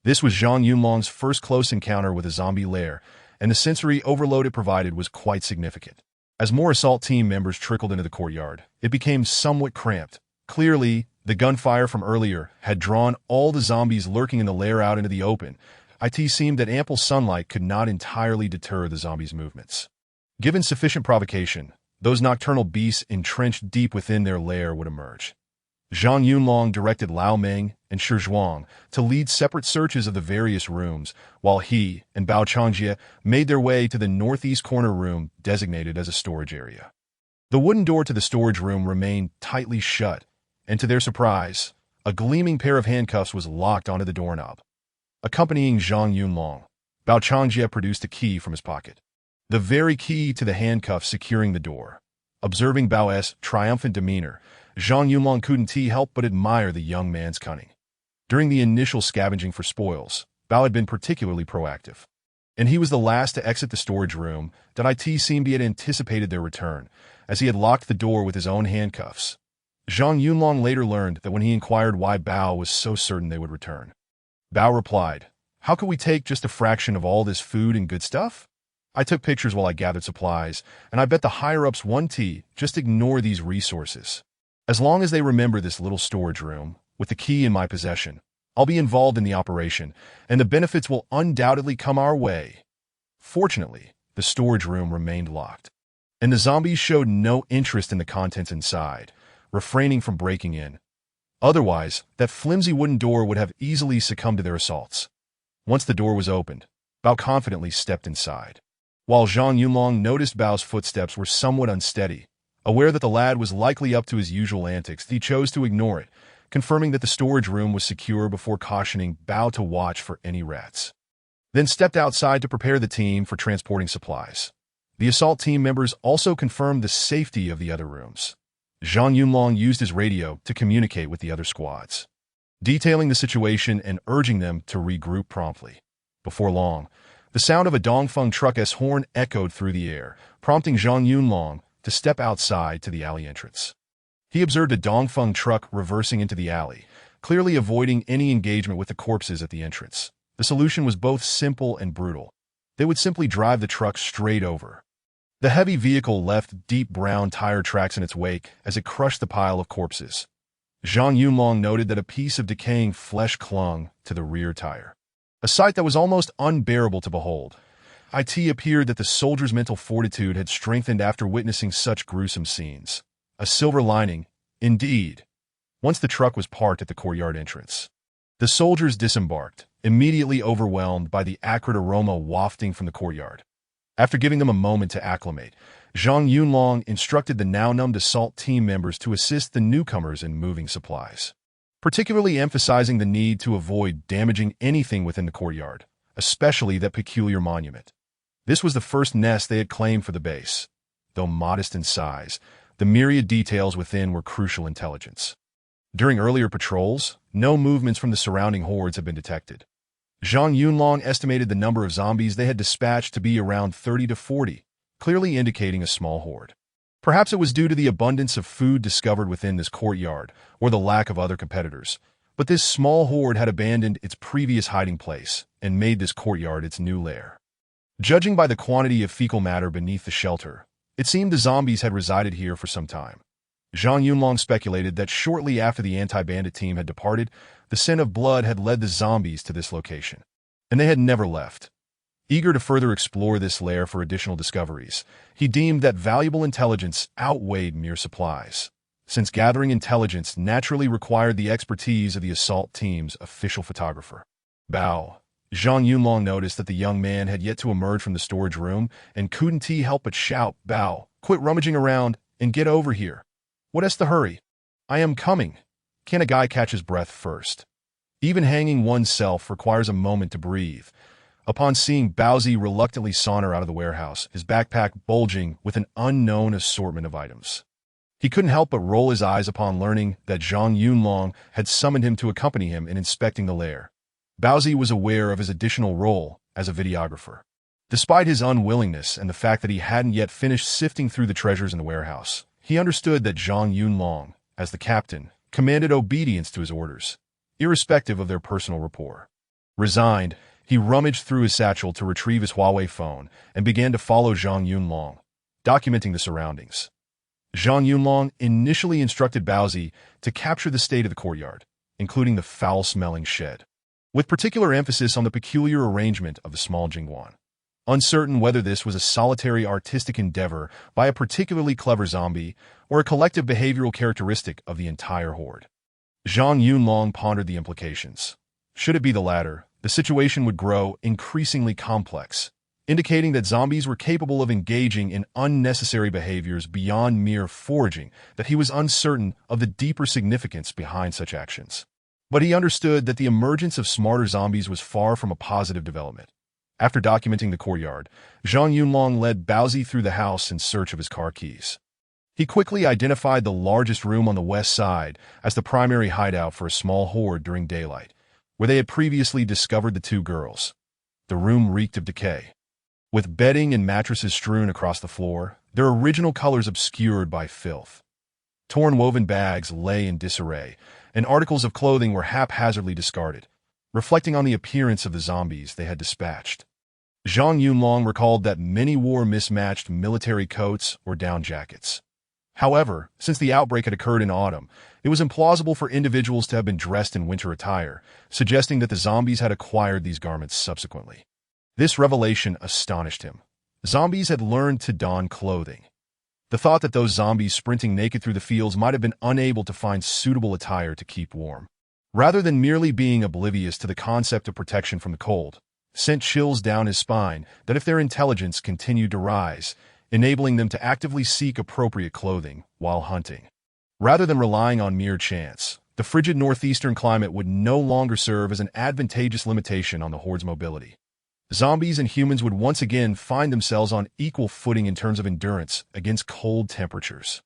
This was Zhang Yunlong's first close encounter with a zombie lair, and the sensory overload it provided was quite significant. As more assault team members trickled into the courtyard, it became somewhat cramped. Clearly, the gunfire from earlier had drawn all the zombies lurking in the lair out into the open. It seemed that ample sunlight could not entirely deter the zombies' movements. Given sufficient provocation, those nocturnal beasts entrenched deep within their lair would emerge. Zhang Yunlong directed Lao Meng and Shi Zhuang to lead separate searches of the various rooms, while he and Bao Changjie made their way to the northeast corner room designated as a storage area. The wooden door to the storage room remained tightly shut, and to their surprise, a gleaming pair of handcuffs was locked onto the doorknob. Accompanying Zhang Yunlong, Bao Changjie produced a key from his pocket, the very key to the handcuffs securing the door. Observing Bao's triumphant demeanor, Zhang Yunlong couldn't help but admire the young man's cunning. During the initial scavenging for spoils, Bao had been particularly proactive, and he was the last to exit the storage room. That seemed he had anticipated their return, as he had locked the door with his own handcuffs. Zhang Yunlong later learned that when he inquired why Bao was so certain they would return, Bao replied, "How could we take just a fraction of all this food and good stuff? I took pictures while I gathered supplies, and I bet the higher-ups just ignore these resources. As long as they remember this little storage room, with the key in my possession, I'll be involved in the operation, and the benefits will undoubtedly come our way." Fortunately, the storage room remained locked, and the zombies showed no interest in the contents inside, refraining from breaking in. Otherwise, that flimsy wooden door would have easily succumbed to their assaults. Once the door was opened, Bao confidently stepped inside. While Zhang Yunlong noticed Bao's footsteps were somewhat unsteady, aware that the lad was likely up to his usual antics, he chose to ignore it, confirming that the storage room was secure before cautioning Bao to watch for any rats. Then stepped outside to prepare the team for transporting supplies. The assault team members also confirmed the safety of the other rooms. Zhang Yunlong used his radio to communicate with the other squads, detailing the situation and urging them to regroup promptly. Before long, the sound of a Dongfeng truck's horn echoed through the air, prompting Zhang Yunlong to step outside to the alley entrance. He observed a Dongfeng truck reversing into the alley, clearly avoiding any engagement with the corpses at the entrance. The solution was both simple and brutal. They would simply drive the truck straight over. The heavy vehicle left deep brown tire tracks in its wake as it crushed the pile of corpses. Zhang Yunlong noted that a piece of decaying flesh clung to the rear tire, a sight that was almost unbearable to behold. It appeared that the soldier's mental fortitude had strengthened after witnessing such gruesome scenes. A silver lining, indeed. Once the truck was parked at the courtyard entrance, the soldiers disembarked, immediately overwhelmed by the acrid aroma wafting from the courtyard. After giving them a moment to acclimate, Zhang Yunlong instructed the now-numbed assault team members to assist the newcomers in moving supplies, particularly emphasizing the need to avoid damaging anything within the courtyard, especially that peculiar monument. This was the first nest they had claimed for the base. Though modest in size, the myriad details within were crucial intelligence. During earlier patrols, no movements from the surrounding hordes had been detected. Zhang Yunlong estimated the number of zombies they had dispatched to be around 30 to 40, clearly indicating a small horde. Perhaps it was due to the abundance of food discovered within this courtyard, or the lack of other competitors, but this small horde had abandoned its previous hiding place and made this courtyard its new lair. Judging by the quantity of fecal matter beneath the shelter, it seemed the zombies had resided here for some time. Zhang Yunlong speculated that shortly after the anti-bandit team had departed, the scent of blood had led the zombies to this location, and they had never left. Eager to further explore this lair for additional discoveries, he deemed that valuable intelligence outweighed mere supplies, since gathering intelligence naturally required the expertise of the assault team's official photographer. Bao. Zhang Yunlong noticed that the young man had yet to emerge from the storage room and couldn't help but shout, "Bao, quit rummaging around and get over here. What's the hurry? I am coming." Can a guy catch his breath first? Even hanging oneself requires a moment to breathe. Upon seeing Baozi reluctantly saunter out of the warehouse, his backpack bulging with an unknown assortment of items, he couldn't help but roll his eyes upon learning that Zhang Yunlong had summoned him to accompany him in inspecting the lair. Baozi was aware of his additional role as a videographer. Despite his unwillingness and the fact that he hadn't yet finished sifting through the treasures in the warehouse, he understood that Zhang Yunlong, as the captain, commanded obedience to his orders, irrespective of their personal rapport. Resigned, he rummaged through his satchel to retrieve his Huawei phone and began to follow Zhang Yunlong, documenting the surroundings. Zhang Yunlong initially instructed Baozi to capture the state of the courtyard, including the foul-smelling shed, with particular emphasis on the peculiar arrangement of the small jingguan. Uncertain whether this was a solitary artistic endeavor by a particularly clever zombie or a collective behavioral characteristic of the entire horde, Zhang Yunlong pondered the implications. Should it be the latter, the situation would grow increasingly complex, indicating that zombies were capable of engaging in unnecessary behaviors beyond mere foraging, that he was uncertain of the deeper significance behind such actions. But he understood that the emergence of smarter zombies was far from a positive development. After documenting the courtyard, Zhang Yunlong led Baozi through the house in search of his car keys. He quickly identified the largest room on the west side as the primary hideout for a small horde during daylight, where they had previously discovered the two girls. The room reeked of decay, with bedding and mattresses strewn across the floor, their original colors obscured by filth. Torn woven bags lay in disarray, and articles of clothing were haphazardly discarded, reflecting on the appearance of the zombies they had dispatched. Zhang Yunlong recalled that many wore mismatched military coats or down jackets. However, since the outbreak had occurred in autumn, it was implausible for individuals to have been dressed in winter attire, suggesting that the zombies had acquired these garments subsequently. This revelation astonished him. Zombies had learned to don clothing. The thought that those zombies sprinting naked through the fields might have been unable to find suitable attire to keep warm, rather than merely being oblivious to the concept of protection from the cold, sent chills down his spine that if their intelligence continued to rise, enabling them to actively seek appropriate clothing while hunting. Rather than relying on mere chance, the frigid northeastern climate would no longer serve as an advantageous limitation on the horde's mobility. Zombies and humans would once again find themselves on equal footing in terms of endurance against cold temperatures.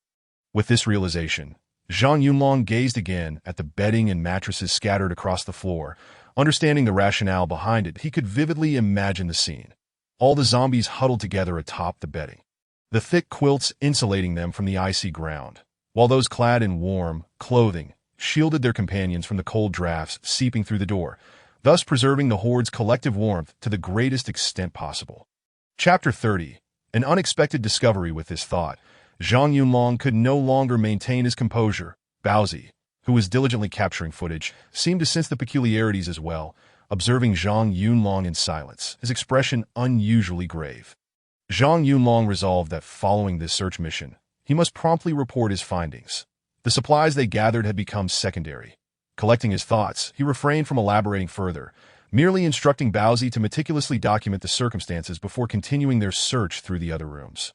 With this realization, Zhang Yunlong gazed again at the bedding and mattresses scattered across the floor. Understanding the rationale behind it, he could vividly imagine the scene. All the zombies huddled together atop the bedding, the thick quilts insulating them from the icy ground, while those clad in warm clothing shielded their companions from the cold drafts seeping through the door, thus preserving the horde's collective warmth to the greatest extent possible. Chapter 30. An unexpected discovery with this thought. Zhang Yunlong could no longer maintain his composure. Baozi, who was diligently capturing footage, seemed to sense the peculiarities as well, observing Zhang Yunlong in silence, his expression unusually grave. Zhang Yunlong resolved that following this search mission, he must promptly report his findings. The supplies they gathered had become secondary. Collecting his thoughts, he refrained from elaborating further, merely instructing Baozi to meticulously document the circumstances before continuing their search through the other rooms.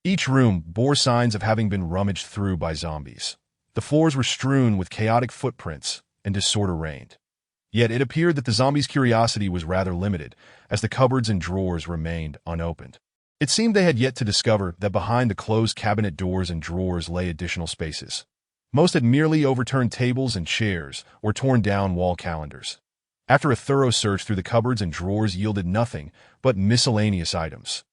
Each room bore signs of having been rummaged through by zombies. The floors were strewn with chaotic footprints, and disorder reigned. Yet it appeared that the zombies' curiosity was rather limited, as the cupboards and drawers remained unopened. It seemed they had yet to discover that behind the closed cabinet doors and drawers lay additional spaces. Most had merely overturned tables and chairs or torn down wall calendars. After a thorough search through the cupboards and drawers yielded nothing but miscellaneous items.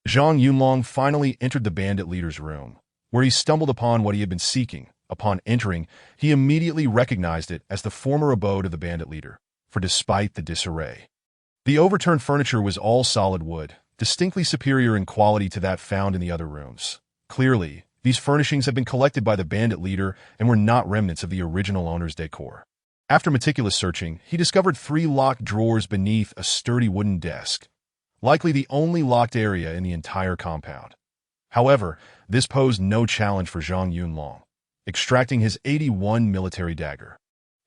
Zhang Yunlong finally entered the bandit leader's room, where he stumbled upon what he had been seeking. Upon entering, he immediately recognized it as the former abode of the bandit leader, for despite the disarray, the overturned furniture was all solid wood, distinctly superior in quality to that found in the other rooms. Clearly, these furnishings had been collected by the bandit leader and were not remnants of the original owner's decor. After meticulous searching, he discovered 3 locked drawers beneath a sturdy wooden desk, likely the only locked area in the entire compound. However, this posed no challenge for Zhang Yunlong. Extracting his 81 military dagger,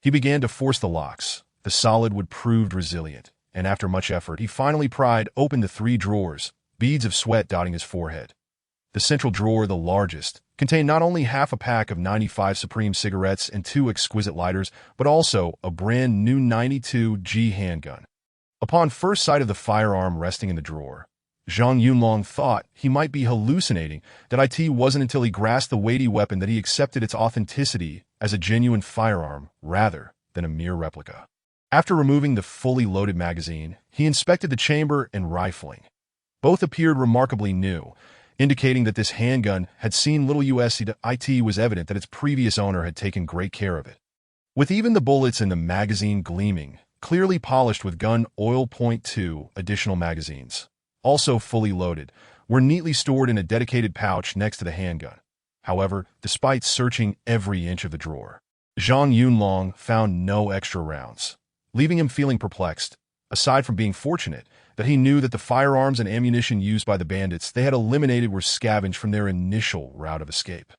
he began to force the locks. The solid wood proved resilient, and after much effort, he finally pried open the 3 drawers, beads of sweat dotting his forehead. The central drawer, the largest, contained not only half a pack of 95 Supreme cigarettes and 2 exquisite lighters, but also a brand new 92G handgun. Upon first sight of the firearm resting in the drawer, Zhang Yunlong thought he might be hallucinating. That it wasn't until he grasped the weighty weapon that he accepted its authenticity as a genuine firearm rather than a mere replica. After removing the fully loaded magazine, he inspected the chamber and rifling. Both appeared remarkably new, indicating that this handgun had seen little use. It was evident that its previous owner had taken great care of it. With even the bullets in the magazine gleaming, clearly polished with gun oil. .2 additional magazines, also fully loaded, were neatly stored in a dedicated pouch next to the handgun. However, despite searching every inch of the drawer, Zhang Yunlong found no extra rounds, leaving him feeling perplexed, aside from being fortunate that he knew that the firearms and ammunition used by the bandits they had eliminated were scavenged from their initial route of escape.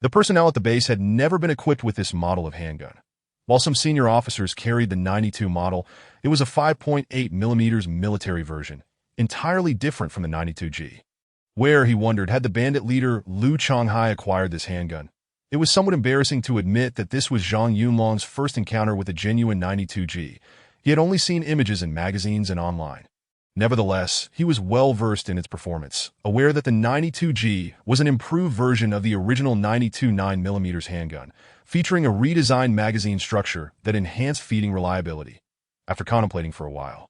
The personnel at the base had never been equipped with this model of handgun. While some senior officers carried the 92 model, it was a 5.8mm military version, entirely different from the 92G. Where, he wondered, had the bandit leader Liu Changhai acquired this handgun? It was somewhat embarrassing to admit that this was Zhang Yunlong's first encounter with a genuine 92G. He had only seen images in magazines and online. Nevertheless, he was well versed in its performance, aware that the 92G was an improved version of the original 92 9mm handgun, featuring a redesigned magazine structure that enhanced feeding reliability. After contemplating for a while,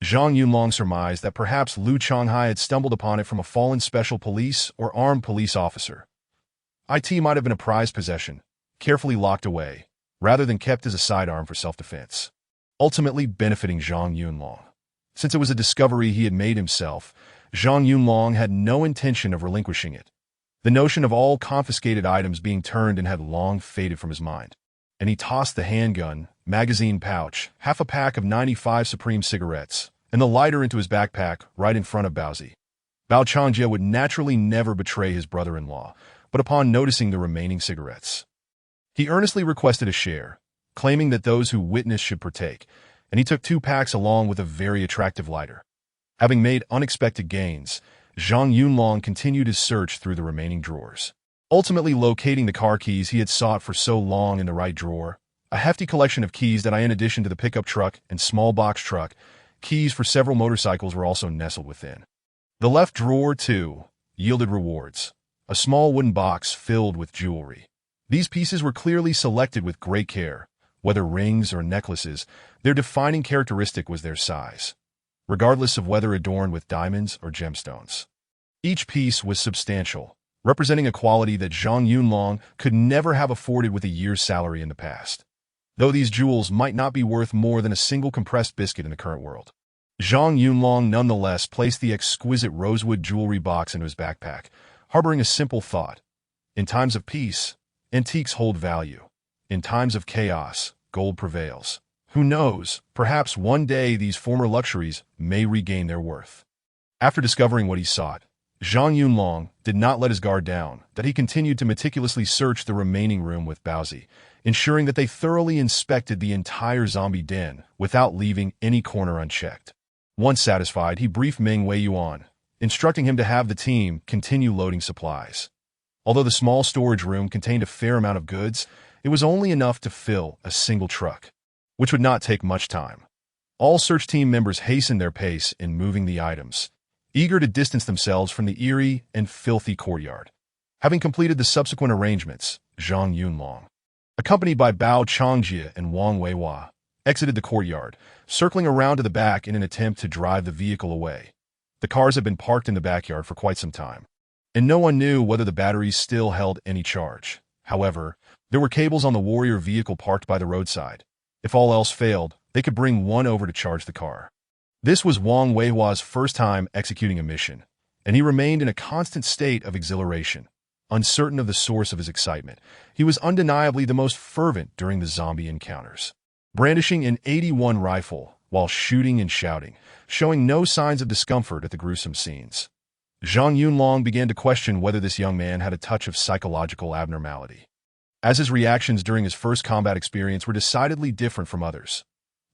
Zhang Yunlong surmised that perhaps Liu Changhai had stumbled upon it from a fallen special police or armed police officer. It might have been a prized possession, carefully locked away, rather than kept as a sidearm for self-defense, ultimately benefiting Zhang Yunlong. Since it was a discovery he had made himself, Zhang Yunlong had no intention of relinquishing it. The notion of all confiscated items being turned in had long faded from his mind, and he tossed the handgun, magazine pouch, half a pack of 95 Supreme cigarettes, and the lighter into his backpack right in front of Baozi. Bao Changjie would naturally never betray his brother-in-law, but upon noticing the remaining cigarettes, he earnestly requested a share, claiming that those who witnessed should partake, and he took 2 packs along with a very attractive lighter. Having made unexpected gains, Zhang Yunlong continued his search through the remaining drawers, ultimately locating the car keys he had sought for so long in the right drawer, a hefty collection of keys that, in addition to the pickup truck and small box truck, keys for several motorcycles were also nestled within. The left drawer, too, yielded rewards, a small wooden box filled with jewelry. These pieces were clearly selected with great care. Whether rings or necklaces, their defining characteristic was their size, regardless of whether adorned with diamonds or gemstones. Each piece was substantial, representing a quality that Zhang Yunlong could never have afforded with a year's salary in the past, though these jewels might not be worth more than a single compressed biscuit in the current world. Zhang Yunlong nonetheless placed the exquisite rosewood jewelry box into his backpack, harboring a simple thought. In times of peace, antiques hold value. In times of chaos, gold prevails. Who knows, perhaps one day these former luxuries may regain their worth. After discovering what he sought, Zhang Yunlong did not let his guard down, that he continued to meticulously search the remaining room with Baozi, ensuring that they thoroughly inspected the entire zombie den without leaving any corner unchecked. Once satisfied, he briefed Ming Wei Yuan, instructing him to have the team continue loading supplies. Although the small storage room contained a fair amount of goods, it was only enough to fill a single truck, which would not take much time. All search team members hastened their pace in moving the items, eager to distance themselves from the eerie and filthy courtyard. Having completed the subsequent arrangements, Zhang Yunlong, accompanied by Bao Changjie and Wang Weihua, exited the courtyard, circling around to the back in an attempt to drive the vehicle away. The cars had been parked in the backyard for quite some time, and no one knew whether the batteries still held any charge. However, there were cables on the Warrior vehicle parked by the roadside. If all else failed, they could bring one over to charge the car. This was Wang Weihua's first time executing a mission, and he remained in a constant state of exhilaration. Uncertain of the source of his excitement, he was undeniably the most fervent during the zombie encounters, brandishing an 81 rifle while shooting and shouting, showing no signs of discomfort at the gruesome scenes. Zhang Yunlong began to question whether this young man had a touch of psychological abnormality, as his reactions during his first combat experience were decidedly different from others.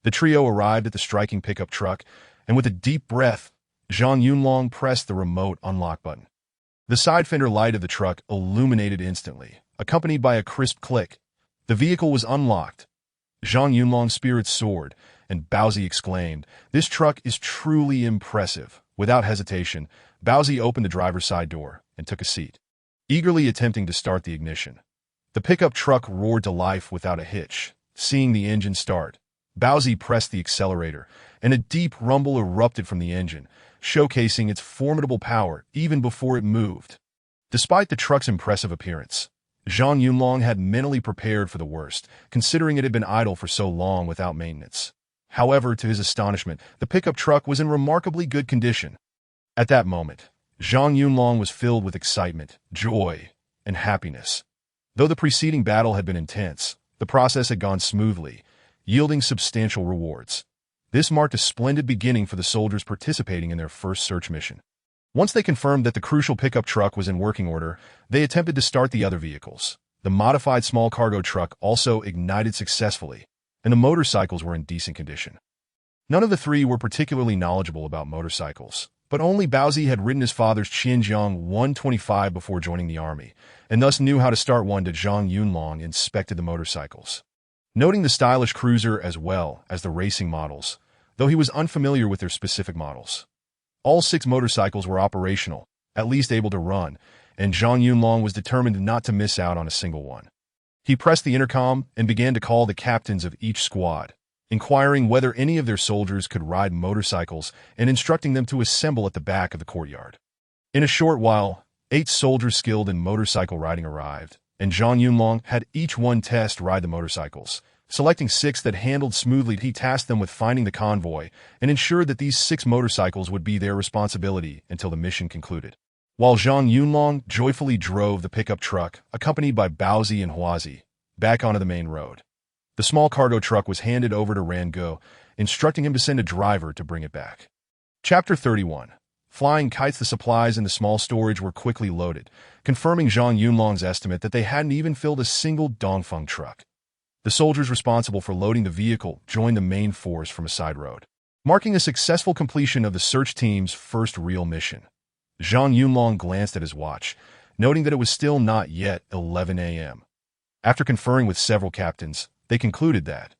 The trio arrived at the striking pickup truck, and with a deep breath, Zhang Yunlong pressed the remote unlock button. The side fender light of the truck illuminated instantly, accompanied by a crisp click. The vehicle was unlocked. Zhang Yunlong's spirits soared, and Baozi exclaimed, "This truck is truly impressive." Without hesitation, Baozi opened the driver's side door and took a seat, eagerly attempting to start the ignition. The pickup truck roared to life without a hitch. Seeing the engine start, Baozi pressed the accelerator, and a deep rumble erupted from the engine, showcasing its formidable power even before it moved. Despite the truck's impressive appearance, Zhang Yunlong had mentally prepared for the worst, considering it had been idle for so long without maintenance. However, to his astonishment, the pickup truck was in remarkably good condition. At that moment, Zhang Yunlong was filled with excitement, joy, and happiness. Though the preceding battle had been intense, the process had gone smoothly, yielding substantial rewards. This marked a splendid beginning for the soldiers participating in their first search mission. Once they confirmed that the crucial pickup truck was in working order, they attempted to start the other vehicles. The modified small cargo truck also ignited successfully, and the motorcycles were in decent condition. None of the three were particularly knowledgeable about motorcycles, but only Baozi had ridden his father's Xinjiang 125 before joining the army, and thus knew how to start one. To Zhang Yunlong inspected the motorcycles, noting the stylish cruiser as well as the racing models, though he was unfamiliar with their specific models. All 6 motorcycles were operational, at least able to run, and Zhang Yunlong was determined not to miss out on a single one. He pressed the intercom and began to call the captains of each squad, inquiring whether any of their soldiers could ride motorcycles and instructing them to assemble at the back of the courtyard. In a short while, 8 soldiers skilled in motorcycle riding arrived, and Zhang Yunlong had each one test ride the motorcycles. Selecting 6 that handled smoothly, he tasked them with finding the convoy and ensured that these 6 motorcycles would be their responsibility until the mission concluded. While Zhang Yunlong joyfully drove the pickup truck, accompanied by Baozi and Huazi, back onto the main road. The small cargo truck was handed over to Rango, instructing him to send a driver to bring it back. Chapter 31. Flying kites. The supplies in the small storage were quickly loaded, confirming Zhang Yunlong's estimate that they hadn't even filled a single Dongfeng truck. The soldiers responsible for loading the vehicle joined the main force from a side road, marking a successful completion of the search team's first real mission. Zhang Yunlong glanced at his watch, noting that it was still not yet 11 a.m. After conferring with several captains, they concluded that,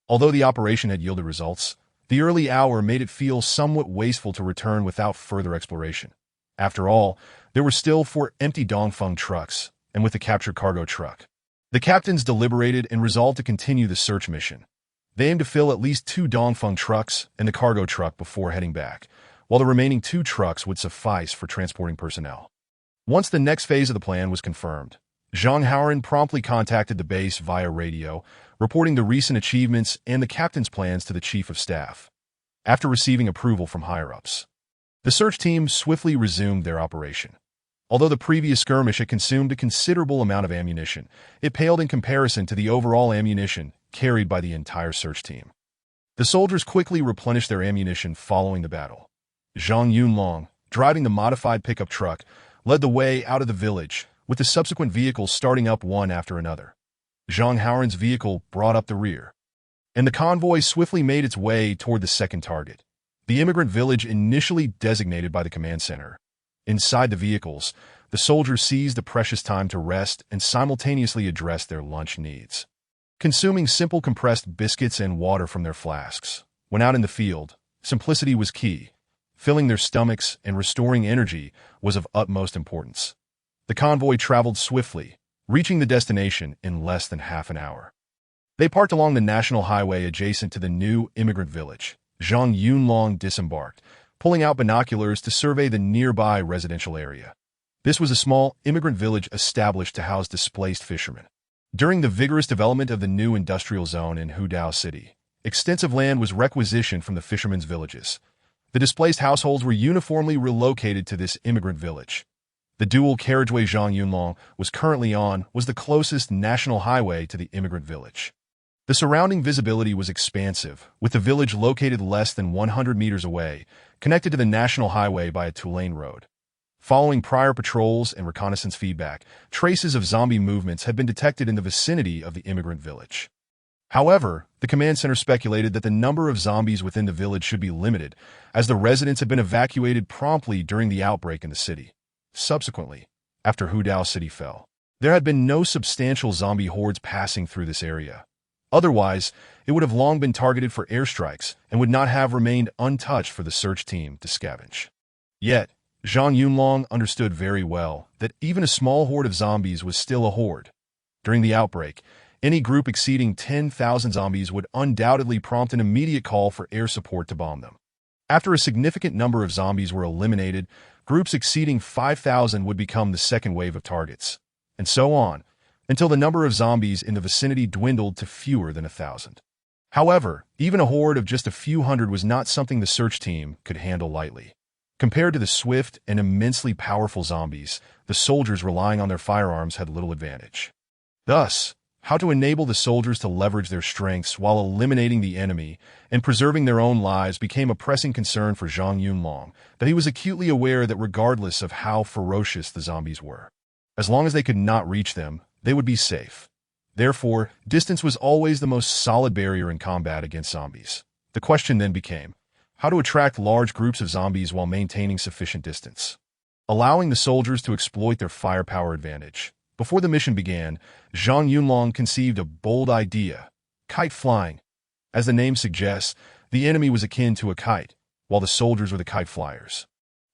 although the operation had yielded results, the early hour made it feel somewhat wasteful to return without further exploration. After all, there were still 4 empty Dongfeng trucks, and with the captured cargo truck. The captains deliberated and resolved to continue the search mission. They aimed to fill at least 2 Dongfeng trucks and the cargo truck before heading back, while the remaining 2 trucks would suffice for transporting personnel. Once the next phase of the plan was confirmed, Zhang Haoran promptly contacted the base via radio, reporting the recent achievements and the captain's plans to the chief of staff. after receiving approval from higher-ups. The search team swiftly resumed their operation. Although the previous skirmish had consumed a considerable amount of ammunition, it paled in comparison to the overall ammunition carried by the entire search team. The soldiers quickly replenished their ammunition following the battle. Zhang Yunlong, driving the modified pickup truck, led the way out of the village, with the subsequent vehicles starting up one after another. Zhang Haoran's vehicle brought up the rear, and the convoy swiftly made its way toward the second target, the immigrant village initially designated by the command center. Inside the vehicles, the soldiers seized the precious time to rest and simultaneously address their lunch needs. Consuming simple compressed biscuits and water from their flasks. When out in the field, simplicity was key. Filling their stomachs and restoring energy was of utmost importance. The convoy traveled swiftly, reaching the destination in less than half an hour. They parked along the national highway adjacent to the new immigrant village. Zhang Yunlong disembarked, pulling out binoculars to survey the nearby residential area. This was a small immigrant village established to house displaced fishermen. During the vigorous development of the new industrial zone in Hudao City, extensive land was requisitioned from the fishermen's villages. The displaced households were uniformly relocated to this immigrant village. The dual carriageway Zhang Yunlong was currently on was the closest national highway to the immigrant village. The surrounding visibility was expansive, with the village located less than 100 meters away, connected to the national highway by a two-lane road. Following prior patrols and reconnaissance feedback, traces of zombie movements had been detected in the vicinity of the immigrant village. However, the command center speculated that the number of zombies within the village should be limited, as the residents had been evacuated promptly during the outbreak in the city. Subsequently, after Hudao City fell, there had been no substantial zombie hordes passing through this area. Otherwise, it would have long been targeted for airstrikes and would not have remained untouched for the search team to scavenge. Yet, Zhang Yunlong understood very well that even a small horde of zombies was still a horde. During the outbreak, any group exceeding 10,000 zombies would undoubtedly prompt an immediate call for air support to bomb them. After a significant number of zombies were eliminated, groups exceeding 5,000 would become the second wave of targets, and so on, until the number of zombies in the vicinity dwindled to fewer than 1,000. However, even a horde of just a few hundred was not something the search team could handle lightly. Compared to the swift and immensely powerful zombies, the soldiers relying on their firearms had little advantage. Thus, how to enable the soldiers to leverage their strengths while eliminating the enemy and preserving their own lives became a pressing concern for Zhang Yunlong, that he was acutely aware that regardless of how ferocious the zombies were, as long as they could not reach them, they would be safe. Therefore, distance was always the most solid barrier in combat against zombies. The question then became, how to attract large groups of zombies while maintaining sufficient distance, allowing the soldiers to exploit their firepower advantage. Before the mission began, Zhang Yunlong conceived a bold idea: kite flying. As the name suggests, the enemy was akin to a kite, while the soldiers were the kite flyers,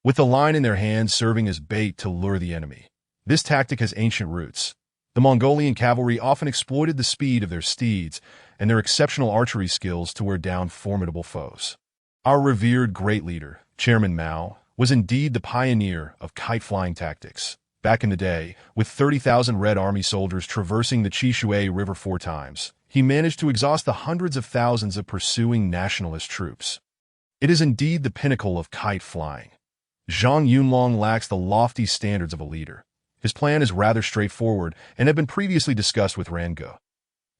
with the line in their hands serving as bait to lure the enemy. This tactic has ancient roots. The Mongolian cavalry often exploited the speed of their steeds and their exceptional archery skills to wear down formidable foes. Our revered great leader, Chairman Mao, was indeed the pioneer of kite-flying tactics. Back in the day, with 30,000 Red Army soldiers traversing the Qishui River 4 times, he managed to exhaust the hundreds of thousands of pursuing nationalist troops. It is indeed the pinnacle of kite flying. Zhang Yunlong lacks the lofty standards of a leader. His plan is rather straightforward and had been previously discussed with Rango.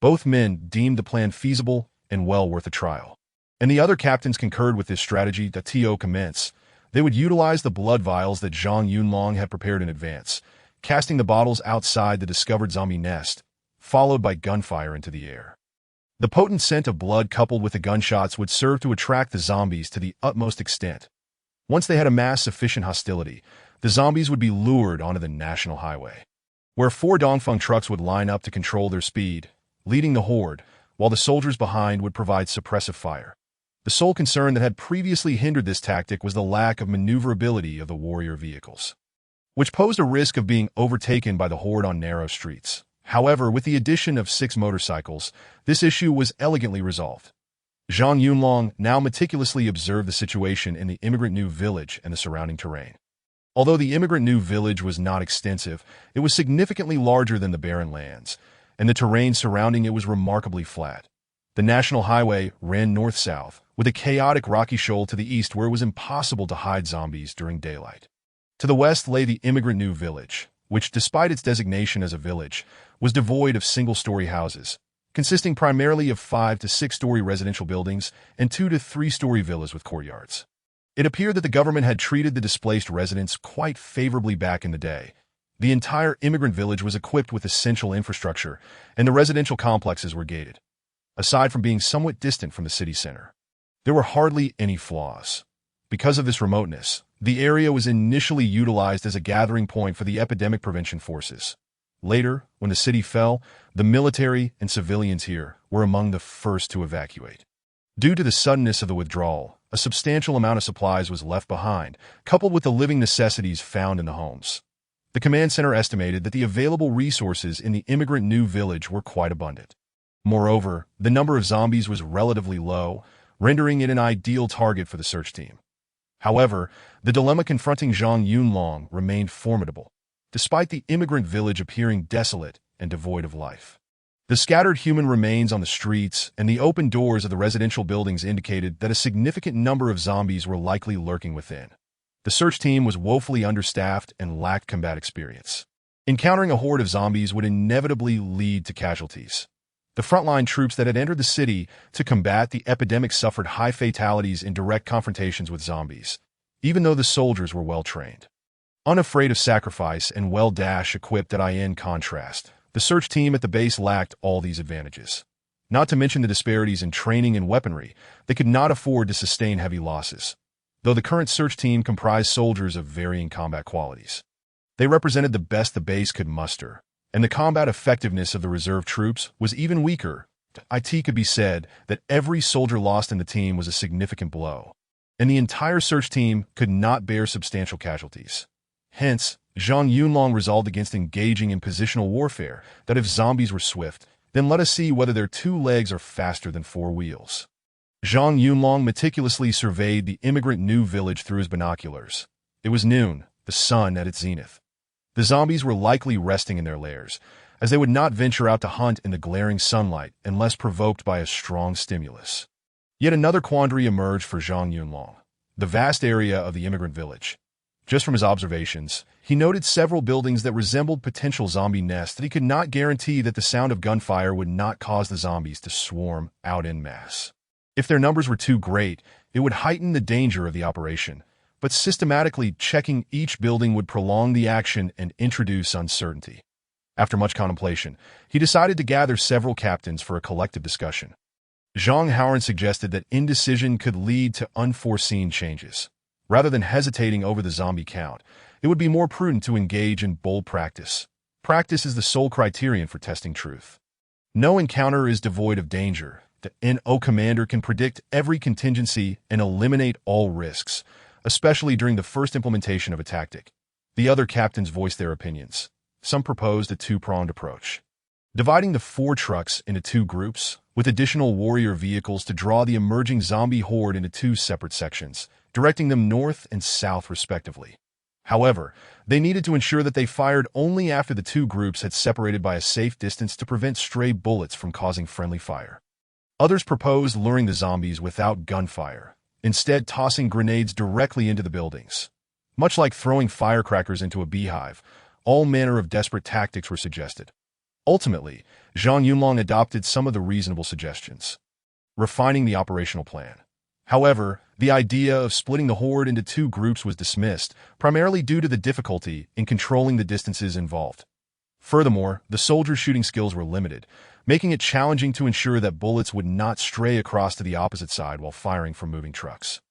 Both men deemed the plan feasible and well worth a trial, and the other captains concurred with this strategy that T.O. commence. They would utilize the blood vials that Zhang Yunlong had prepared in advance, casting the bottles outside the discovered zombie nest, followed by gunfire into the air. The potent scent of blood coupled with the gunshots would serve to attract the zombies to the utmost extent. Once they had amassed sufficient hostility, the zombies would be lured onto the national highway, where 4 Dongfeng trucks would line up to control their speed, leading the horde, while the soldiers behind would provide suppressive fire. The sole concern that had previously hindered this tactic was the lack of maneuverability of the warrior vehicles, which posed a risk of being overtaken by the horde on narrow streets. However, with the addition of 6 motorcycles, this issue was elegantly resolved. Zhang Yunlong now meticulously observed the situation in the immigrant new village and the surrounding terrain. Although the immigrant new village was not extensive, it was significantly larger than the barren lands, and the terrain surrounding it was remarkably flat. The national highway ran north-south, with a chaotic rocky shoal to the east where it was impossible to hide zombies during daylight. To the west lay the immigrant new village, which, despite its designation as a village, was devoid of single-story houses, consisting primarily of 5 to 6-story residential buildings and 2 to 3-story villas with courtyards. It appeared that the government had treated the displaced residents quite favorably back in the day. The entire immigrant village was equipped with essential infrastructure, and the residential complexes were gated. Aside from being somewhat distant from the city center, there were hardly any flaws. Because of this remoteness, the area was initially utilized as a gathering point for the epidemic prevention forces. Later, when the city fell, the military and civilians here were among the first to evacuate. Due to the suddenness of the withdrawal, a substantial amount of supplies was left behind, coupled with the living necessities found in the homes. The command center estimated that the available resources in the immigrant new village were quite abundant. Moreover, the number of zombies was relatively low, rendering it an ideal target for the search team. However, the dilemma confronting Zhang Yunlong remained formidable, despite the immigrant village appearing desolate and devoid of life. The scattered human remains on the streets and the open doors of the residential buildings indicated that a significant number of zombies were likely lurking within. The search team was woefully understaffed and lacked combat experience. Encountering a horde of zombies would inevitably lead to casualties. The frontline troops that had entered the city to combat the epidemic suffered high fatalities in direct confrontations with zombies, even though the soldiers were well-trained. Unafraid of sacrifice and well-equipped in contrast, the search team at the base lacked all these advantages. Not to mention the disparities in training and weaponry, they could not afford to sustain heavy losses, though the current search team comprised soldiers of varying combat qualities. They represented the best the base could muster, and the combat effectiveness of the reserve troops was even weaker. It could be said that every soldier lost in the team was a significant blow, and the entire search team could not bear substantial casualties. Hence, Zhang Yunlong resolved against engaging in positional warfare, that if zombies were swift, then let us see whether their 2 legs are faster than 4 wheels. Zhang Yunlong meticulously surveyed the immigrant new village through his binoculars. It was noon, the sun at its zenith. The zombies were likely resting in their lairs, as they would not venture out to hunt in the glaring sunlight unless provoked by a strong stimulus. Yet another quandary emerged for Zhang Yunlong: the vast area of the immigrant village. Just from his observations, he noted several buildings that resembled potential zombie nests that he could not guarantee that the sound of gunfire would not cause the zombies to swarm out en masse. If their numbers were too great, it would heighten the danger of the operation, but systematically checking each building would prolong the action and introduce uncertainty. After much contemplation, he decided to gather several captains for a collective discussion. Zhang Howard suggested that indecision could lead to unforeseen changes. Rather than hesitating over the zombie count, it would be more prudent to engage in bold practice. Practice is the sole criterion for testing truth. No encounter is devoid of danger. The NO commander can predict every contingency and eliminate all risks, especially during the first implementation of a tactic. The other captains voiced their opinions. Some proposed a 2-pronged approach, dividing the 4 trucks into 2 groups, with additional warrior vehicles to draw the emerging zombie horde into 2 separate sections, directing them north and south respectively. However, they needed to ensure that they fired only after the 2 groups had separated by a safe distance to prevent stray bullets from causing friendly fire. Others proposed luring the zombies without gunfire, instead tossing grenades directly into the buildings. Much like throwing firecrackers into a beehive, all manner of desperate tactics were suggested. Ultimately, Zhang Yunlong adopted some of the reasonable suggestions, refining the operational plan. However, the idea of splitting the horde into 2 groups was dismissed, primarily due to the difficulty in controlling the distances involved. Furthermore, the soldiers' shooting skills were limited, making it challenging to ensure that bullets would not stray across to the opposite side while firing from moving trucks.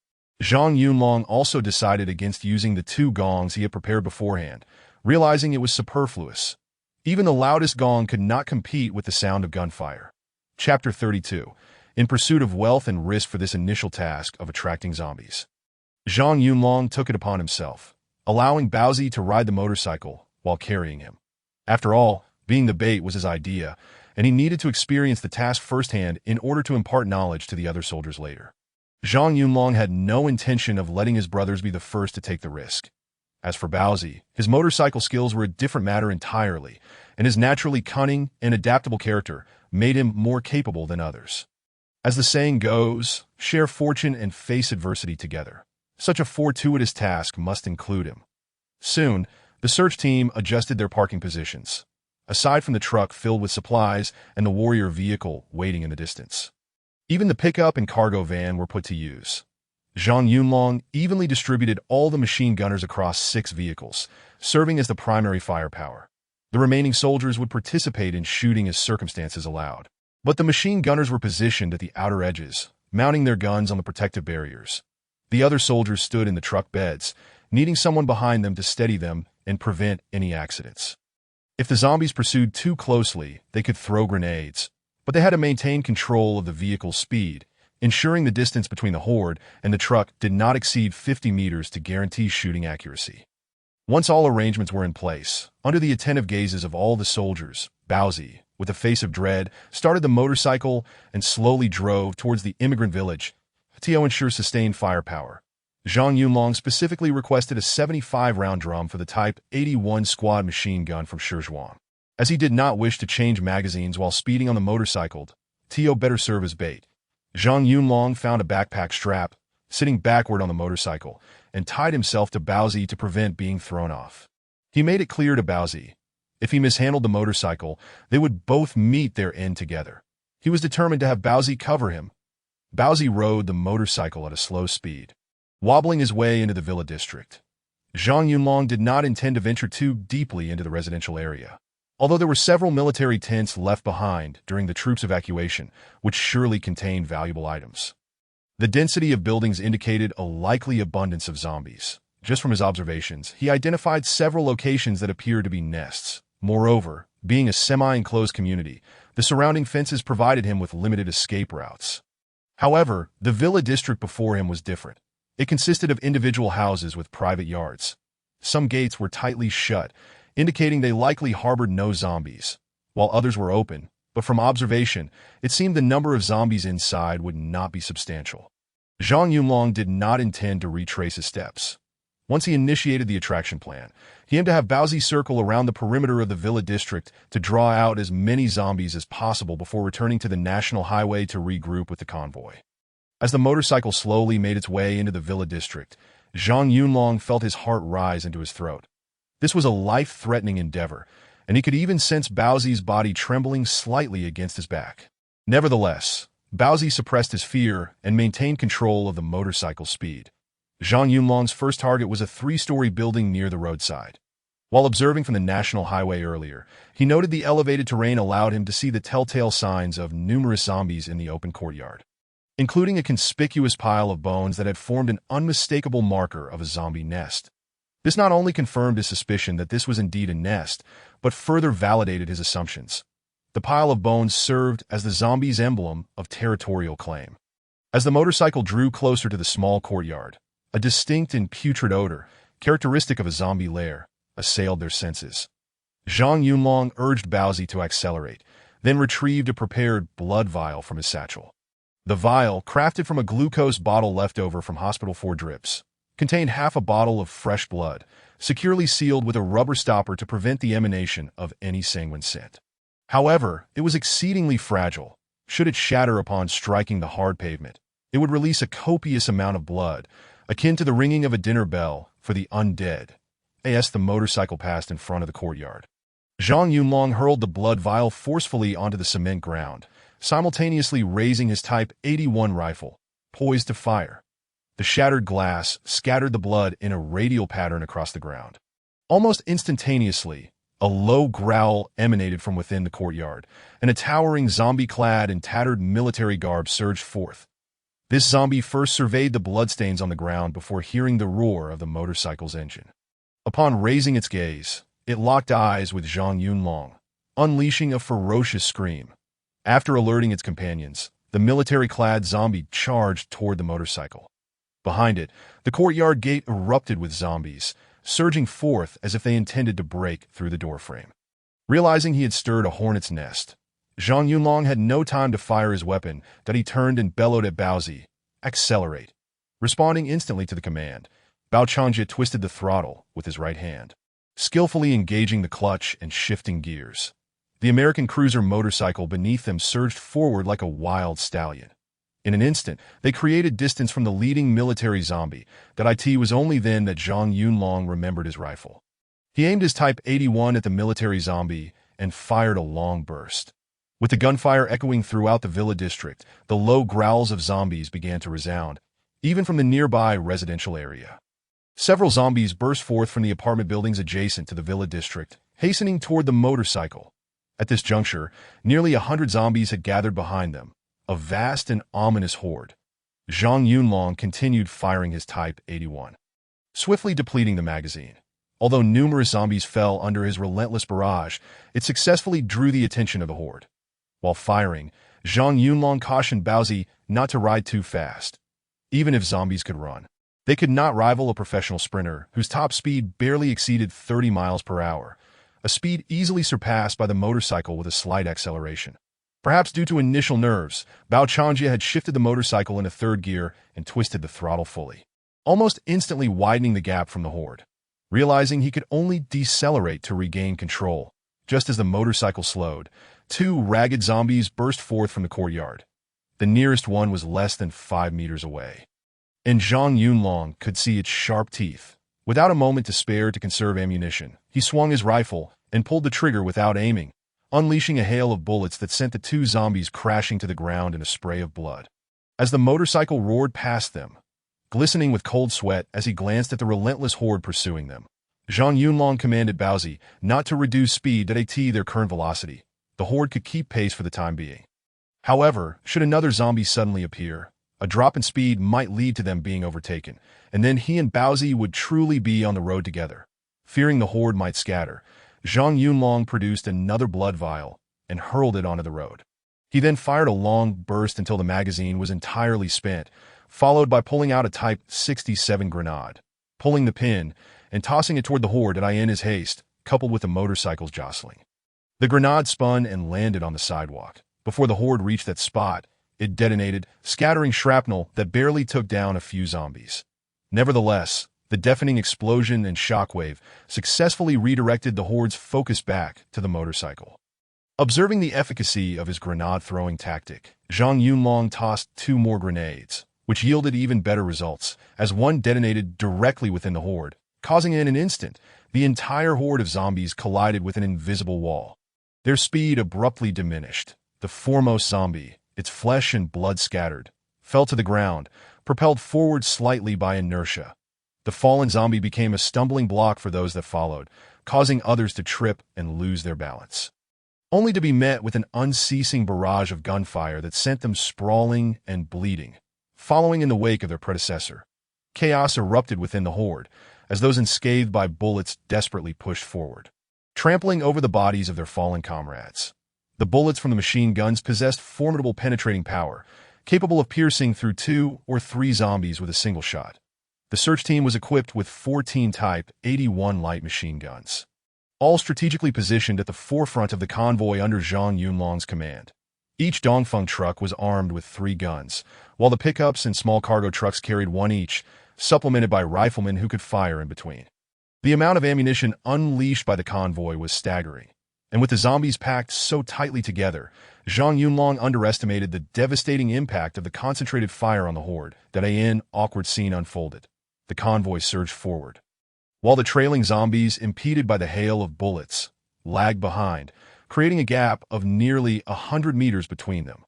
Zhang Yunlong also decided against using the 2 gongs he had prepared beforehand, realizing it was superfluous. Even the loudest gong could not compete with the sound of gunfire. Chapter 32. In pursuit of wealth and risk for this initial task of attracting zombies, Zhang Yunlong took it upon himself, allowing Baozi to ride the motorcycle while carrying him. After all, being the bait was his idea, and he needed to experience the task firsthand in order to impart knowledge to the other soldiers later. Zhang Yunlong had no intention of letting his brothers be the first to take the risk. As for Baozi, his motorcycle skills were a different matter entirely, and his naturally cunning and adaptable character made him more capable than others. As the saying goes, share fortune and face adversity together. Such a fortuitous task must include him. Soon, the search team adjusted their parking positions, aside from the truck filled with supplies and the warrior vehicle waiting in the distance. Even the pickup and cargo van were put to use. Zhang Yunlong evenly distributed all the machine gunners across 6 vehicles, serving as the primary firepower. The remaining soldiers would participate in shooting as circumstances allowed. But the machine gunners were positioned at the outer edges, mounting their guns on the protective barriers. The other soldiers stood in the truck beds, needing someone behind them to steady them and prevent any accidents. If the zombies pursued too closely, they could throw grenades, but they had to maintain control of the vehicle's speed, ensuring the distance between the horde and the truck did not exceed 50 meters to guarantee shooting accuracy. Once all arrangements were in place, under the attentive gazes of all the soldiers, Baozi, with a face of dread, started the motorcycle and slowly drove towards the immigrant village. To ensure sustained firepower, Zhang Yunlong specifically requested a 75-round drum for the Type 81 squad machine gun from Shizhuang. As he did not wish to change magazines while speeding on the motorcycle, Tio better serve as bait. Zhang Yunlong found a backpack strap, sitting backward on the motorcycle, and tied himself to Baozi to prevent being thrown off. He made it clear to Baozi, if he mishandled the motorcycle, they would both meet their end together. He was determined to have Baozi cover him. Baozi rode the motorcycle at a slow speed, wobbling his way into the villa district. Zhang Yunlong did not intend to venture too deeply into the residential area, although there were several military tents left behind during the troops' evacuation, which surely contained valuable items. The density of buildings indicated a likely abundance of zombies. Just from his observations, he identified several locations that appeared to be nests. Moreover, being a semi-enclosed community, the surrounding fences provided him with limited escape routes. However, the villa district before him was different. It consisted of individual houses with private yards. Some gates were tightly shut, indicating they likely harbored no zombies, while others were open, but from observation, it seemed the number of zombies inside would not be substantial. Zhang Yunlong did not intend to retrace his steps. Once he initiated the attraction plan, he aimed to have Baozi circle around the perimeter of the villa district to draw out as many zombies as possible before returning to the national highway to regroup with the convoy. As the motorcycle slowly made its way into the villa district, Zhang Yunlong felt his heart rise into his throat. This was a life-threatening endeavor, and he could even sense Baozi's body trembling slightly against his back. Nevertheless, Baozi suppressed his fear and maintained control of the motorcycle's speed. Zhang Yunlong's first target was a 3-story building near the roadside. While observing from the national highway earlier, he noted the elevated terrain allowed him to see the telltale signs of numerous zombies in the open courtyard, including a conspicuous pile of bones that had formed an unmistakable marker of a zombie nest. This not only confirmed his suspicion that this was indeed a nest, but further validated his assumptions. The pile of bones served as the zombie's emblem of territorial claim. As the motorcycle drew closer to the small courtyard, a distinct and putrid odor, characteristic of a zombie lair, assailed their senses. Zhang Yunlong urged Baozi to accelerate, then retrieved a prepared blood vial from his satchel. The vial, crafted from a glucose bottle left over from Hospital 4 drips, contained half a bottle of fresh blood, securely sealed with a rubber stopper to prevent the emanation of any sanguine scent. However, it was exceedingly fragile. Should it shatter upon striking the hard pavement, it would release a copious amount of blood, akin to the ringing of a dinner bell for the undead. As the motorcycle passed in front of the courtyard, Zhang Yunlong hurled the blood vial forcefully onto the cement ground, simultaneously raising his Type 81 rifle, poised to fire. The shattered glass scattered the blood in a radial pattern across the ground. Almost instantaneously, a low growl emanated from within the courtyard, and a towering zombie clad in tattered military garb surged forth. This zombie first surveyed the bloodstains on the ground before hearing the roar of the motorcycle's engine. Upon raising its gaze, it locked eyes with Zhang Yunlong, unleashing a ferocious scream. After alerting its companions, the military-clad zombie charged toward the motorcycle. Behind it, the courtyard gate erupted with zombies, surging forth as if they intended to break through the doorframe. Realizing he had stirred a hornet's nest, Zhang Yunlong had no time to fire his weapon that he turned and bellowed at Baozi, "Accelerate." Responding instantly to the command, Bao Changjie twisted the throttle with his right hand, skillfully engaging the clutch and shifting gears. The American cruiser motorcycle beneath them surged forward like a wild stallion. In an instant, they created distance from the leading military zombie. It was only then that Zhang Yunlong remembered his rifle. He aimed his Type 81 at the military zombie and fired a long burst. With the gunfire echoing throughout the villa district, the low growls of zombies began to resound, even from the nearby residential area. Several zombies burst forth from the apartment buildings adjacent to the villa district, hastening toward the motorcycle. At this juncture, nearly 100 zombies had gathered behind them, a vast and ominous horde. Zhang Yunlong continued firing his Type 81, swiftly depleting the magazine. Although numerous zombies fell under his relentless barrage, it successfully drew the attention of the horde. While firing, Zhang Yunlong cautioned Baozi not to ride too fast. Even if zombies could run, they could not rival a professional sprinter whose top speed barely exceeded 30 miles per hour, a speed easily surpassed by the motorcycle with a slight acceleration. Perhaps due to initial nerves, Bao Changjia had shifted the motorcycle into third gear and twisted the throttle fully, almost instantly widening the gap from the horde. Realizing he could only decelerate to regain control, just as the motorcycle slowed, two ragged zombies burst forth from the courtyard. The nearest one was less than 5 meters away, and Zhang Yunlong could see its sharp teeth. Without a moment to spare to conserve ammunition, he swung his rifle and pulled the trigger without aiming, unleashing a hail of bullets that sent the two zombies crashing to the ground in a spray of blood. As the motorcycle roared past them, glistening with cold sweat as he glanced at the relentless horde pursuing them, Zhang Yunlong commanded Baozi not to reduce speed to their current velocity. The horde could keep pace for the time being. However, should another zombie suddenly appear, a drop in speed might lead to them being overtaken, and then he and Baozi would truly be on the road together. Fearing the horde might scatter, Zhang Yunlong produced another blood vial and hurled it onto the road. He then fired a long burst until the magazine was entirely spent, followed by pulling out a Type 67 grenade, pulling the pin, and tossing it toward the horde in his haste, coupled with the motorcycles jostling. The grenade spun and landed on the sidewalk. Before the horde reached that spot, it detonated, scattering shrapnel that barely took down a few zombies. Nevertheless, the deafening explosion and shockwave successfully redirected the horde's focus back to the motorcycle. Observing the efficacy of his grenade-throwing tactic, Zhang Yunlong tossed 2 more grenades, which yielded even better results, as one detonated directly within the horde, causing in an instant the entire horde of zombies collided with an invisible wall. Their speed abruptly diminished. The foremost zombie, its flesh and blood scattered, fell to the ground, propelled forward slightly by inertia. The fallen zombie became a stumbling block for those that followed, causing others to trip and lose their balance, only to be met with an unceasing barrage of gunfire that sent them sprawling and bleeding. Following in the wake of their predecessor, chaos erupted within the horde, as those unscathed by bullets desperately pushed forward, trampling over the bodies of their fallen comrades. The bullets from the machine guns possessed formidable penetrating power, capable of piercing through 2 or 3 zombies with a single shot. The search team was equipped with 14 Type 81 light machine guns, all strategically positioned at the forefront of the convoy under Zhang Yunlong's command. Each Dongfeng truck was armed with 3 guns, while the pickups and small cargo trucks carried 1 each, supplemented by riflemen who could fire in between. The amount of ammunition unleashed by the convoy was staggering, and with the zombies packed so tightly together, Zhang Yunlong underestimated the devastating impact of the concentrated fire on the horde. An awkward scene unfolded. The convoy surged forward, while the trailing zombies, impeded by the hail of bullets, lagged behind, creating a gap of nearly 100 meters between them.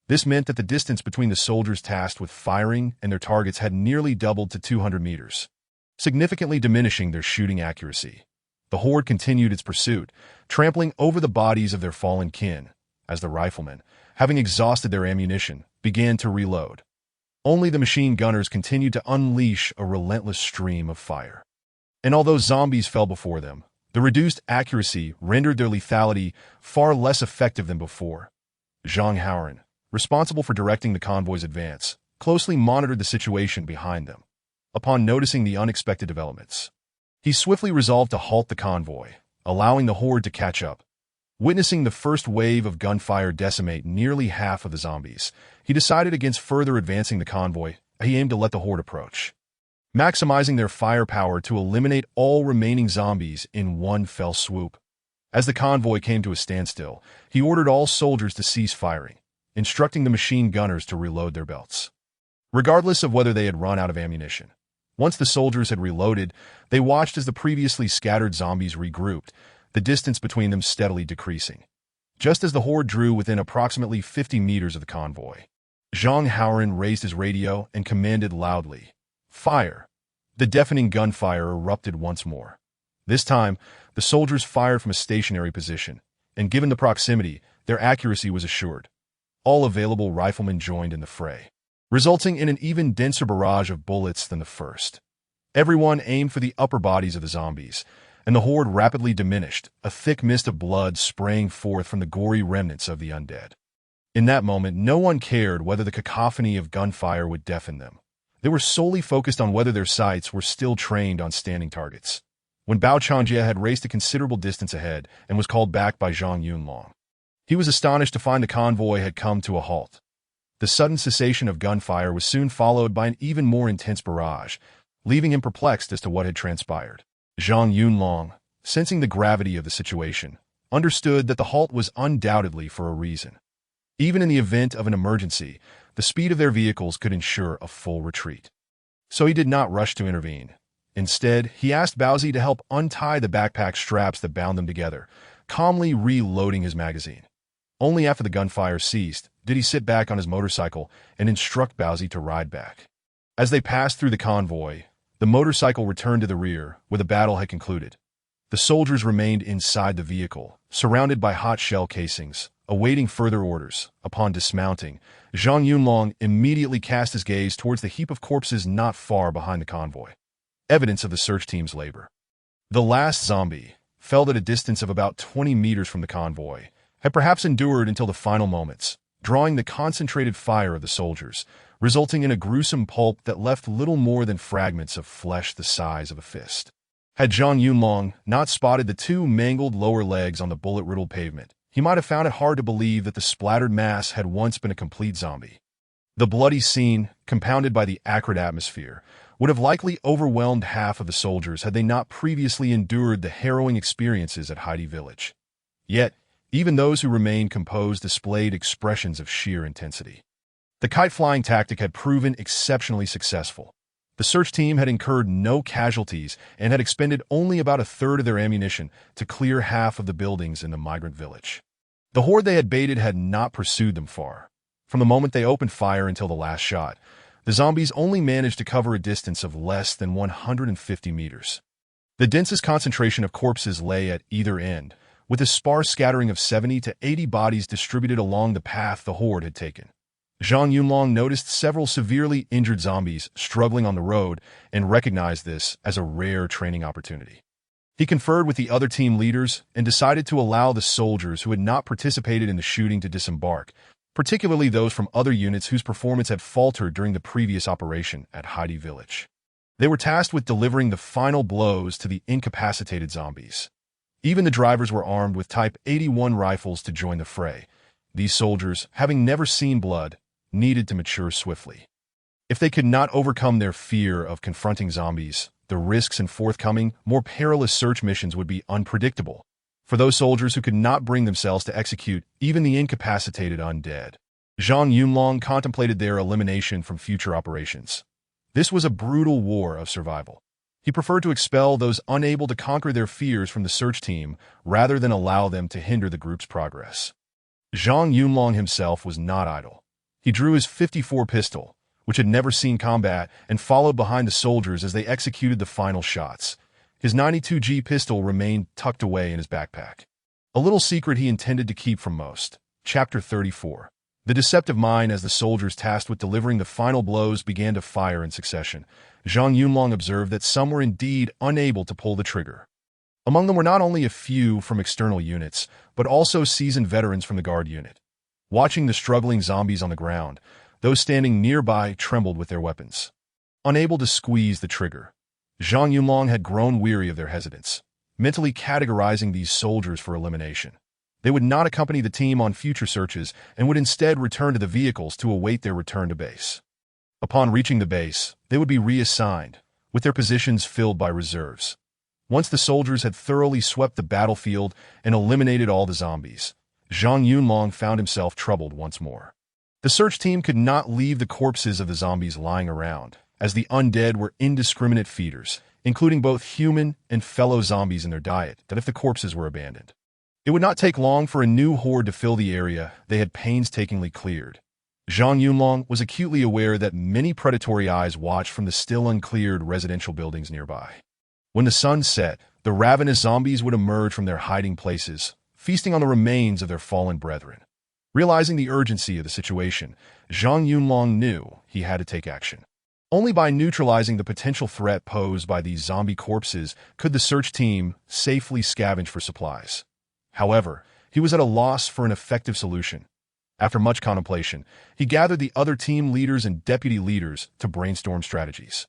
This meant that the distance between the soldiers tasked with firing and their targets had nearly doubled to 200 meters, significantly diminishing their shooting accuracy. The horde continued its pursuit, trampling over the bodies of their fallen kin, as the riflemen, having exhausted their ammunition, began to reload. Only the machine gunners continued to unleash a relentless stream of fire. And although zombies fell before them, the reduced accuracy rendered their lethality far less effective than before. Zhang Hauran, responsible for directing the convoy's advance, closely monitored the situation behind them. Upon noticing the unexpected developments, he swiftly resolved to halt the convoy, allowing the horde to catch up. Witnessing the first wave of gunfire decimate nearly half of the zombies, he decided against further advancing the convoy. He aimed to let the horde approach, maximizing their firepower to eliminate all remaining zombies in one fell swoop. As the convoy came to a standstill, he ordered all soldiers to cease firing. instructing the machine gunners to reload their belts, regardless of whether they had run out of ammunition. Once the soldiers had reloaded, they watched as the previously scattered zombies regrouped, the distance between them steadily decreasing. Just as the horde drew within approximately 50 meters of the convoy, Zhang Haoran raised his radio and commanded loudly, "Fire!" The deafening gunfire erupted once more. This time, the soldiers fired from a stationary position, and given the proximity, their accuracy was assured. All available riflemen joined in the fray, resulting in an even denser barrage of bullets than the first. Everyone aimed for the upper bodies of the zombies, and the horde rapidly diminished, a thick mist of blood spraying forth from the gory remnants of the undead. In that moment, no one cared whether the cacophony of gunfire would deafen them. They were solely focused on whether their sights were still trained on standing targets. When Bao Changjie had raced a considerable distance ahead and was called back by Zhang Yunlong, he was astonished to find the convoy had come to a halt. The sudden cessation of gunfire was soon followed by an even more intense barrage, leaving him perplexed as to what had transpired. Zhang Yunlong, sensing the gravity of the situation, understood that the halt was undoubtedly for a reason. Even in the event of an emergency, the speed of their vehicles could ensure a full retreat. So he did not rush to intervene. Instead, he asked Baozi to help untie the backpack straps that bound them together, calmly reloading his magazine. Only after the gunfire ceased did he sit back on his motorcycle and instruct Baozi to ride back. As they passed through the convoy, the motorcycle returned to the rear, where the battle had concluded. The soldiers remained inside the vehicle, surrounded by hot shell casings, awaiting further orders. Upon dismounting, Zhang Yunlong immediately cast his gaze towards the heap of corpses not far behind the convoy, evidence of the search team's labor. The last zombie, felled at a distance of about 20 meters from the convoy, had perhaps endured until the final moments, drawing the concentrated fire of the soldiers, resulting in a gruesome pulp that left little more than fragments of flesh the size of a fist. Had Zhang Yunlong not spotted the two mangled lower legs on the bullet-riddled pavement, he might have found it hard to believe that the splattered mass had once been a complete zombie. The bloody scene, compounded by the acrid atmosphere, would have likely overwhelmed half of the soldiers had they not previously endured the harrowing experiences at Heidi Village. Yet, even those who remained composed displayed expressions of sheer intensity. The kite-flying tactic had proven exceptionally successful. The search team had incurred no casualties and had expended only about a third of their ammunition to clear half of the buildings in the migrant village. The horde they had baited had not pursued them far. From the moment they opened fire until the last shot, the zombies only managed to cover a distance of less than 150 meters. The densest concentration of corpses lay at either end, with a sparse scattering of 70 to 80 bodies distributed along the path the horde had taken. Zhang Yunlong noticed several severely injured zombies struggling on the road and recognized this as a rare training opportunity. He conferred with the other team leaders and decided to allow the soldiers who had not participated in the shooting to disembark, particularly those from other units whose performance had faltered during the previous operation at Heidi Village. They were tasked with delivering the final blows to the incapacitated zombies. Even the drivers were armed with Type 81 rifles to join the fray. These soldiers, having never seen blood, needed to mature swiftly. If they could not overcome their fear of confronting zombies, the risks in forthcoming, more perilous search missions would be unpredictable. For those soldiers who could not bring themselves to execute even the incapacitated undead, Zhang Yunlong contemplated their elimination from future operations. This was a brutal war of survival. He preferred to expel those unable to conquer their fears from the search team rather than allow them to hinder the group's progress. Zhang Yunlong himself was not idle. He drew his .54 pistol, which had never seen combat, and followed behind the soldiers as they executed the final shots. His 92G pistol remained tucked away in his backpack. A little secret he intended to keep from most. Chapter 34. The deceptive mine. As the soldiers tasked with delivering the final blows began to fire in succession, Zhang Yunlong observed that some were indeed unable to pull the trigger. Among them were not only a few from external units, but also seasoned veterans from the guard unit. Watching the struggling zombies on the ground, those standing nearby trembled with their weapons. Unable to squeeze the trigger, Zhang Yunlong had grown weary of their hesitance, mentally categorizing these soldiers for elimination. They would not accompany the team on future searches and would instead return to the vehicles to await their return to base. Upon reaching the base, they would be reassigned, with their positions filled by reserves. Once the soldiers had thoroughly swept the battlefield and eliminated all the zombies, Zhang Yunlong found himself troubled once more. The search team could not leave the corpses of the zombies lying around, as the undead were indiscriminate feeders, including both human and fellow zombies in their diet, that if the corpses were abandoned. It would not take long for a new horde to fill the area they had painstakingly cleared. Zhang Yunlong was acutely aware that many predatory eyes watched from the still uncleared residential buildings nearby. When the sun set, the ravenous zombies would emerge from their hiding places, feasting on the remains of their fallen brethren. Realizing the urgency of the situation, Zhang Yunlong knew he had to take action. Only by neutralizing the potential threat posed by these zombie corpses could the search team safely scavenge for supplies. However, he was at a loss for an effective solution. After much contemplation, he gathered the other team leaders and deputy leaders to brainstorm strategies.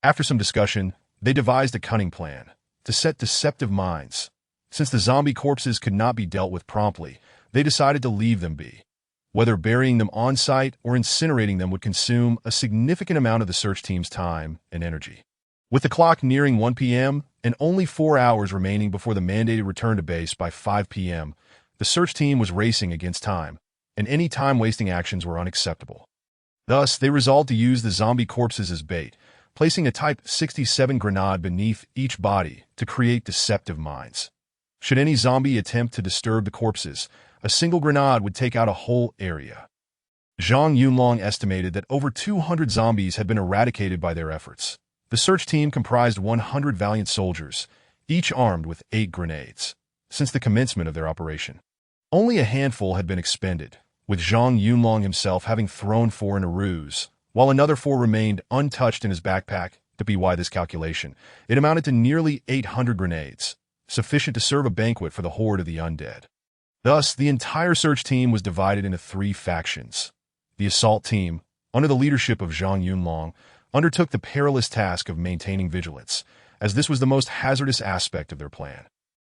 After some discussion, they devised a cunning plan to set deceptive mines. Since the zombie corpses could not be dealt with promptly, they decided to leave them be. Whether burying them on-site or incinerating them would consume a significant amount of the search team's time and energy. With the clock nearing 1 p.m. and only 4 hours remaining before the mandated return to base by 5 p.m., the search team was racing against time, and any time-wasting actions were unacceptable. Thus, they resolved to use the zombie corpses as bait, placing a Type 67 grenade beneath each body to create deceptive mines. Should any zombie attempt to disturb the corpses, a single grenade would take out a whole area. Zhang Yunlong estimated that over 200 zombies had been eradicated by their efforts. The search team comprised 100 valiant soldiers, each armed with 8 grenades. Since the commencement of their operation, only a handful had been expended, with Zhang Yunlong himself having thrown 4 in a ruse, while another 4 remained untouched in his backpack. To be why this calculation, it amounted to nearly 800 grenades, sufficient to serve a banquet for the horde of the undead. Thus, the entire search team was divided into 3 factions. The assault team, under the leadership of Zhang Yunlong, undertook the perilous task of maintaining vigilance, as this was the most hazardous aspect of their plan.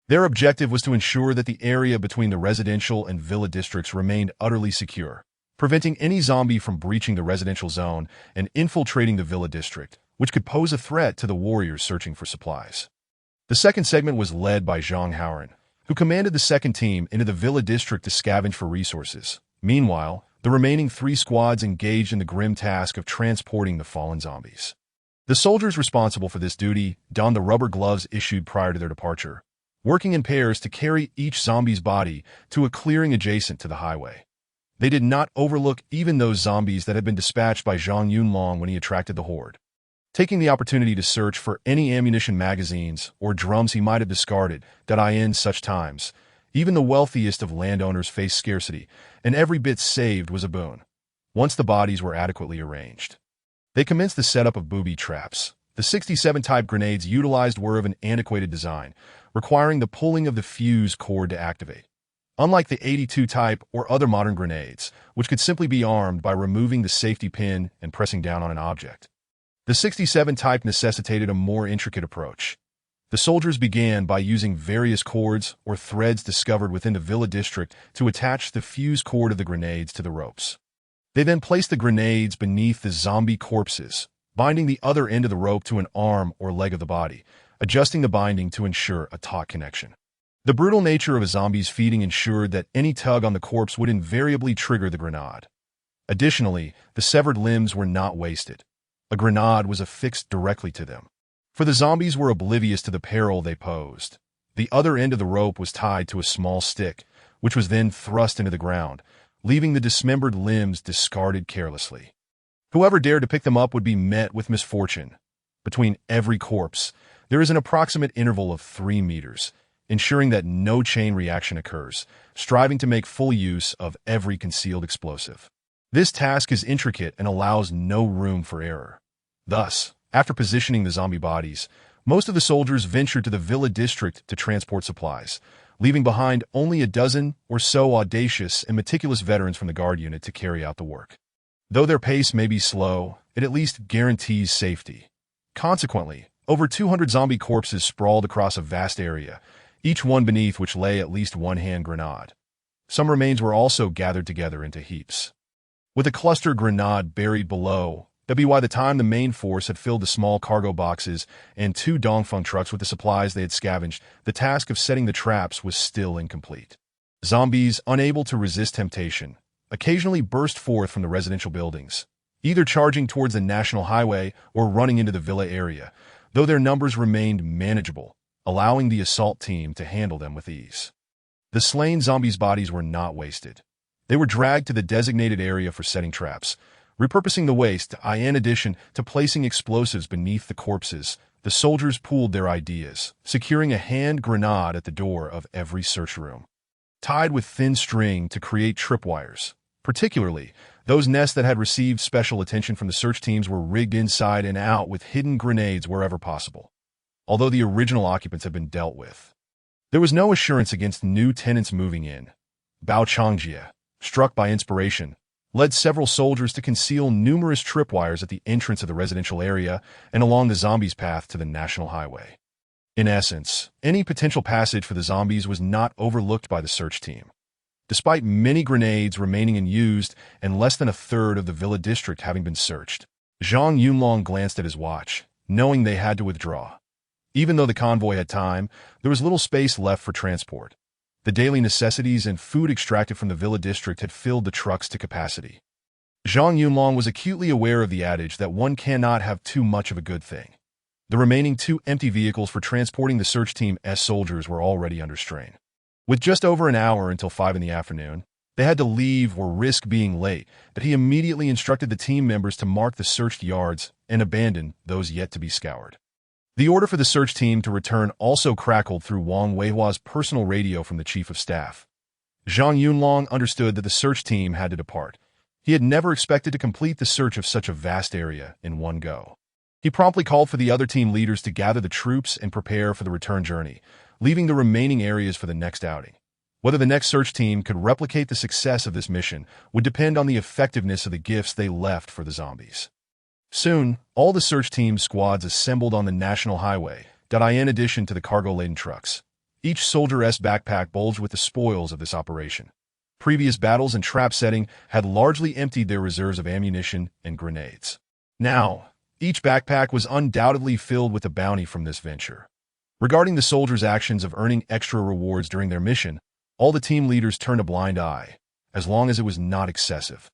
Their objective was to ensure that the area between the residential and villa districts remained utterly secure, preventing any zombie from breaching the residential zone and infiltrating the villa district, which could pose a threat to the warriors searching for supplies. The second segment was led by Zhang Haoran, who commanded the second team into the villa district to scavenge for resources. Meanwhile, the remaining 3 squads engaged in the grim task of transporting the fallen zombies. The soldiers responsible for this duty donned the rubber gloves issued prior to their departure, working in pairs to carry each zombie's body to a clearing adjacent to the highway. They did not overlook even those zombies that had been dispatched by Zhang Yunlong when he attracted the horde. Taking the opportunity to search for any ammunition magazines or drums he might have discarded, in such times, even the wealthiest of landowners faced scarcity, and every bit saved was a boon. Once the bodies were adequately arranged, they commenced the setup of booby traps. The 67-type grenades utilized were of an antiquated design, requiring the pulling of the fuse cord to activate. Unlike the 82-type or other modern grenades, which could simply be armed by removing the safety pin and pressing down on an object, the 67-type necessitated a more intricate approach. The soldiers began by using various cords or threads discovered within the villa district to attach the fuse cord of the grenades to the ropes. They then placed the grenades beneath the zombie corpses, binding the other end of the rope to an arm or leg of the body, adjusting the binding to ensure a taut connection. The brutal nature of a zombie's feeding ensured that any tug on the corpse would invariably trigger the grenade. Additionally, the severed limbs were not wasted. A grenade was affixed directly to them, for the zombies were oblivious to the peril they posed. The other end of the rope was tied to a small stick, which was then thrust into the ground, leaving the dismembered limbs discarded carelessly. Whoever dared to pick them up would be met with misfortune. Between every corpse, there is an approximate interval of 3 meters, ensuring that no chain reaction occurs, striving to make full use of every concealed explosive. This task is intricate and allows no room for error. Thus, after positioning the zombie bodies, most of the soldiers ventured to the villa district to transport supplies, leaving behind only a dozen or so audacious and meticulous veterans from the guard unit to carry out the work. Though their pace may be slow, it at least guarantees safety. Consequently, over 200 zombie corpses sprawled across a vast area, each one beneath which lay at least one hand grenade. Some remains were also gathered together into heaps, with a cluster grenade buried below. By the time the main force had filled the small cargo boxes and 2 Dongfeng trucks with the supplies they had scavenged, the task of setting the traps was still incomplete. Zombies, unable to resist temptation, occasionally burst forth from the residential buildings, either charging towards the national highway or running into the villa area, though their numbers remained manageable, allowing the assault team to handle them with ease. The slain zombies' bodies were not wasted. They were dragged to the designated area for setting traps, repurposing the waste, in addition to placing explosives beneath the corpses. The soldiers pooled their ideas, securing a hand grenade at the door of every search room, tied with thin string to create tripwires. Particularly, those nests that had received special attention from the search teams were rigged inside and out with hidden grenades wherever possible. Although the original occupants had been dealt with, there was no assurance against new tenants moving in. Bao Changjie, struck by inspiration, led several soldiers to conceal numerous tripwires at the entrance of the residential area and along the zombies' path to the national highway. In essence, any potential passage for the zombies was not overlooked by the search team. Despite many grenades remaining unused and less than a third of the villa district having been searched, Zhang Yunlong glanced at his watch, knowing they had to withdraw. Even though the convoy had time, there was little space left for transport. The daily necessities and food extracted from the villa district had filled the trucks to capacity. Zhang Yunlong was acutely aware of the adage that one cannot have too much of a good thing. The remaining 2 empty vehicles for transporting the search team's soldiers were already under strain. With just over an hour until 5 in the afternoon, they had to leave or risk being late, but he immediately instructed the team members to mark the searched yards and abandon those yet to be scoured. The order for the search team to return also crackled through Wang Weihua's personal radio from the chief of staff. Zhang Yunlong understood that the search team had to depart. He had never expected to complete the search of such a vast area in one go. He promptly called for the other team leaders to gather the troops and prepare for the return journey, leaving the remaining areas for the next outing. Whether the next search team could replicate the success of this mission would depend on the effectiveness of the gifts they left for the zombies. Soon, all the search team squads assembled on the national highway, in addition to the cargo-laden trucks. Each soldier's backpack bulged with the spoils of this operation. Previous battles and trap setting had largely emptied their reserves of ammunition and grenades. Now, each backpack was undoubtedly filled with the bounty from this venture. Regarding the soldiers' actions of earning extra rewards during their mission, all the team leaders turned a blind eye, as long as it was not excessive.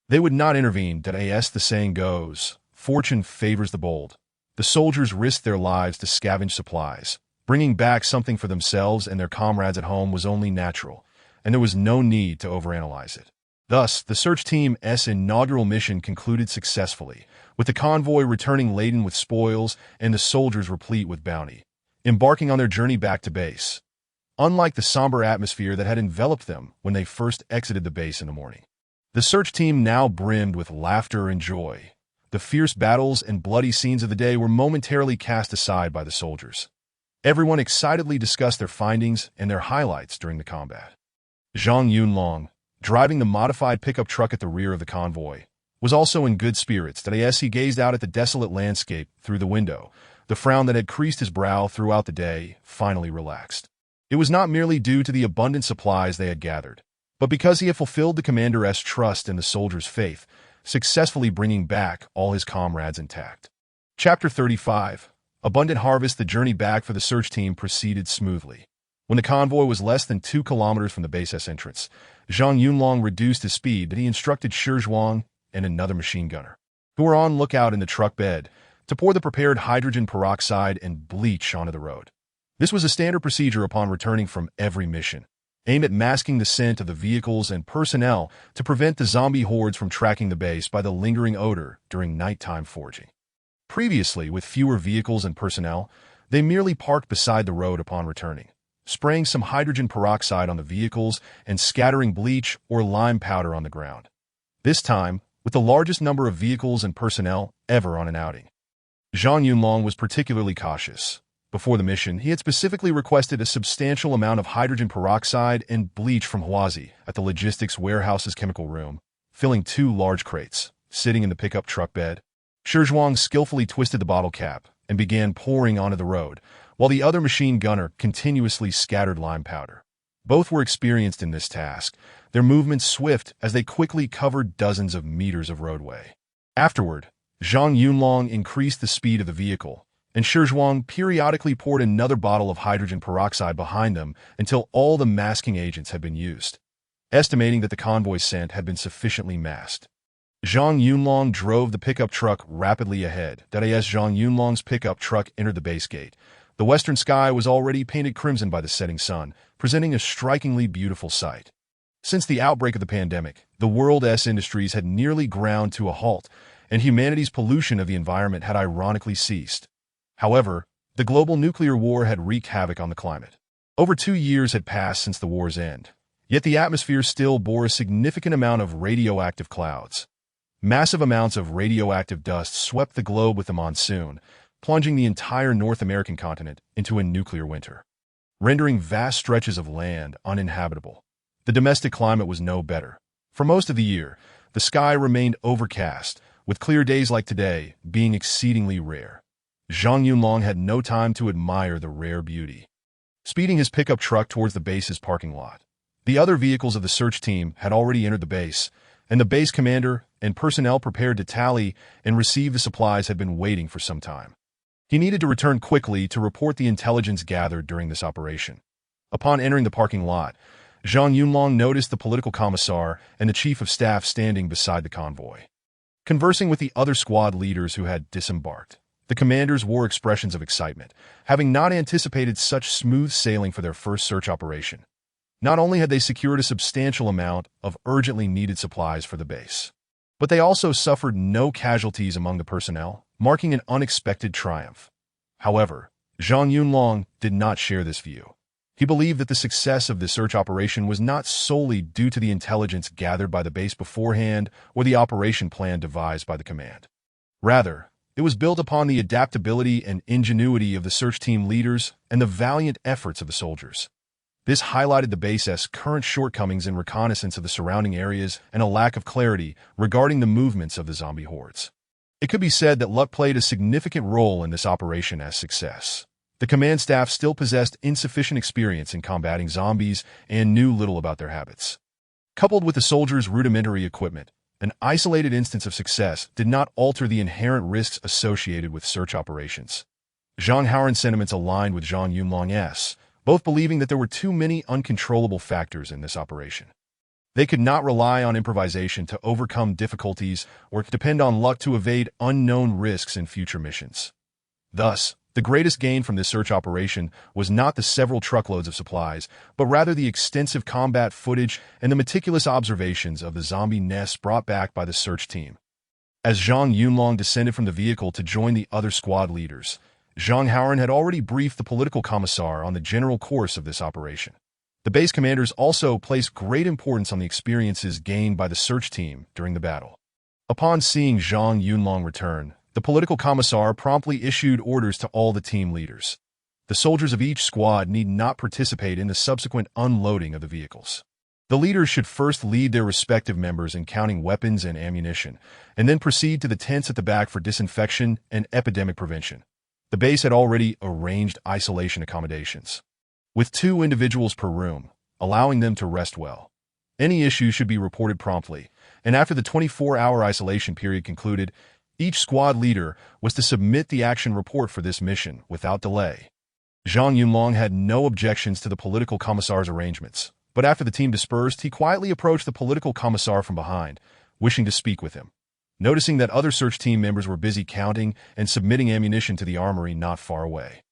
They would not intervene. As the saying goes, fortune favors the bold. The soldiers risked their lives to scavenge supplies. Bringing back something for themselves and their comrades at home was only natural, and there was no need to overanalyze it. Thus, the search team's inaugural mission concluded successfully, with the convoy returning laden with spoils and the soldiers replete with bounty, embarking on their journey back to base. Unlike the somber atmosphere that had enveloped them when they first exited the base in the morning, the search team now brimmed with laughter and joy. The fierce battles and bloody scenes of the day were momentarily cast aside by the soldiers. Everyone excitedly discussed their findings and their highlights during the combat. Zhang Yunlong, driving the modified pickup truck at the rear of the convoy, was also in good spirits as he gazed out at the desolate landscape through the window. The frown that had creased his brow throughout the day finally relaxed. It was not merely due to the abundant supplies they had gathered, but because he had fulfilled the commander's trust and the soldiers' faith, successfully bringing back all his comrades intact. Chapter 35. Abundant Harvest. The journey back for the search team proceeded smoothly. When the convoy was less than 2 kilometers from the base's entrance, Zhang Yunlong reduced his speed, but he instructed Shi Zhuang and another machine gunner, who were on lookout in the truck bed, to pour the prepared hydrogen peroxide and bleach onto the road. This was a standard procedure upon returning from every mission, aimed at masking the scent of the vehicles and personnel to prevent the zombie hordes from tracking the base by the lingering odor during nighttime foraging. Previously, with fewer vehicles and personnel, they merely parked beside the road upon returning, spraying some hydrogen peroxide on the vehicles and scattering bleach or lime powder on the ground. This time, with the largest number of vehicles and personnel ever on an outing. Zhang Yunlong was particularly cautious. Before the mission, he had specifically requested a substantial amount of hydrogen peroxide and bleach from Huazi at the logistics warehouse's chemical room, filling 2 large crates, sitting in the pickup truck bed. Shi Zhuang skillfully twisted the bottle cap and began pouring onto the road, while the other machine gunner continuously scattered lime powder. Both were experienced in this task, their movements swift as they quickly covered dozens of meters of roadway. Afterward, Zhang Yunlong increased the speed of the vehicle, and Shi Zhuang periodically poured another bottle of hydrogen peroxide behind them until all the masking agents had been used. estimating that the convoy sent had been sufficiently masked. Zhang Yunlong drove the pickup truck rapidly ahead. As Zhang Yunlong's pickup truck entered the base gate, the western sky was already painted crimson by the setting sun, presenting a strikingly beautiful sight. Since the outbreak of the pandemic, the world's industries had nearly ground to a halt, and humanity's pollution of the environment had ironically ceased. However, the global nuclear war had wreaked havoc on the climate. Over 2 years had passed since the war's end, yet the atmosphere still bore a significant amount of radioactive clouds. Massive amounts of radioactive dust swept the globe with the monsoon, plunging the entire North American continent into a nuclear winter, rendering vast stretches of land uninhabitable. The domestic climate was no better. For most of the year, the sky remained overcast, with clear days like today being exceedingly rare. Zhang Yunlong had no time to admire the rare beauty. Speeding his pickup truck towards the base's parking lot, the other vehicles of the search team had already entered the base, and the base commander and personnel prepared to tally and receive the supplies had been waiting for some time. He needed to return quickly to report the intelligence gathered during this operation. Upon entering the parking lot, Zhang Yunlong noticed the political commissar and the chief of staff standing beside the convoy. Conversing with the other squad leaders who had disembarked, the commanders wore expressions of excitement, having not anticipated such smooth sailing for their first search operation. Not only had they secured a substantial amount of urgently needed supplies for the base, but they also suffered no casualties among the personnel, marking an unexpected triumph. However, Zhang Yunlong did not share this view. He believed that the success of the search operation was not solely due to the intelligence gathered by the base beforehand or the operation plan devised by the command. Rather, it was built upon the adaptability and ingenuity of the search team leaders and the valiant efforts of the soldiers. This highlighted the base's current shortcomings in reconnaissance of the surrounding areas and a lack of clarity regarding the movements of the zombie hordes. It could be said that luck played a significant role in this operation as success. The command staff still possessed insufficient experience in combating zombies and knew little about their habits. Coupled with the soldiers' rudimentary equipment, an isolated instance of success did not alter the inherent risks associated with search operations. Zhang Haoran's sentiments aligned with Zhang Yunlong's, both believing that there were too many uncontrollable factors in this operation. They could not rely on improvisation to overcome difficulties or depend on luck to evade unknown risks in future missions. Thus, the greatest gain from this search operation was not the several truckloads of supplies, but rather the extensive combat footage and the meticulous observations of the zombie nests brought back by the search team. As Zhang Yunlong descended from the vehicle to join the other squad leaders, Zhang Haoran had already briefed the political commissar on the general course of this operation. The base commanders also placed great importance on the experiences gained by the search team during the battle. Upon seeing Zhang Yunlong return, the political commissar promptly issued orders to all the team leaders. The soldiers of each squad need not participate in the subsequent unloading of the vehicles. The leaders should first lead their respective members in counting weapons and ammunition, and then proceed to the tents at the back for disinfection and epidemic prevention. The base had already arranged isolation accommodations, with 2 individuals per room, allowing them to rest well. Any issues should be reported promptly, and after the 24-hour isolation period concluded, each squad leader was to submit the action report for this mission without delay. Zhang Yunlong had no objections to the political commissar's arrangements, but after the team dispersed, he quietly approached the political commissar from behind, wishing to speak with him. Noticing that other search team members were busy counting and submitting ammunition to the armory not far away,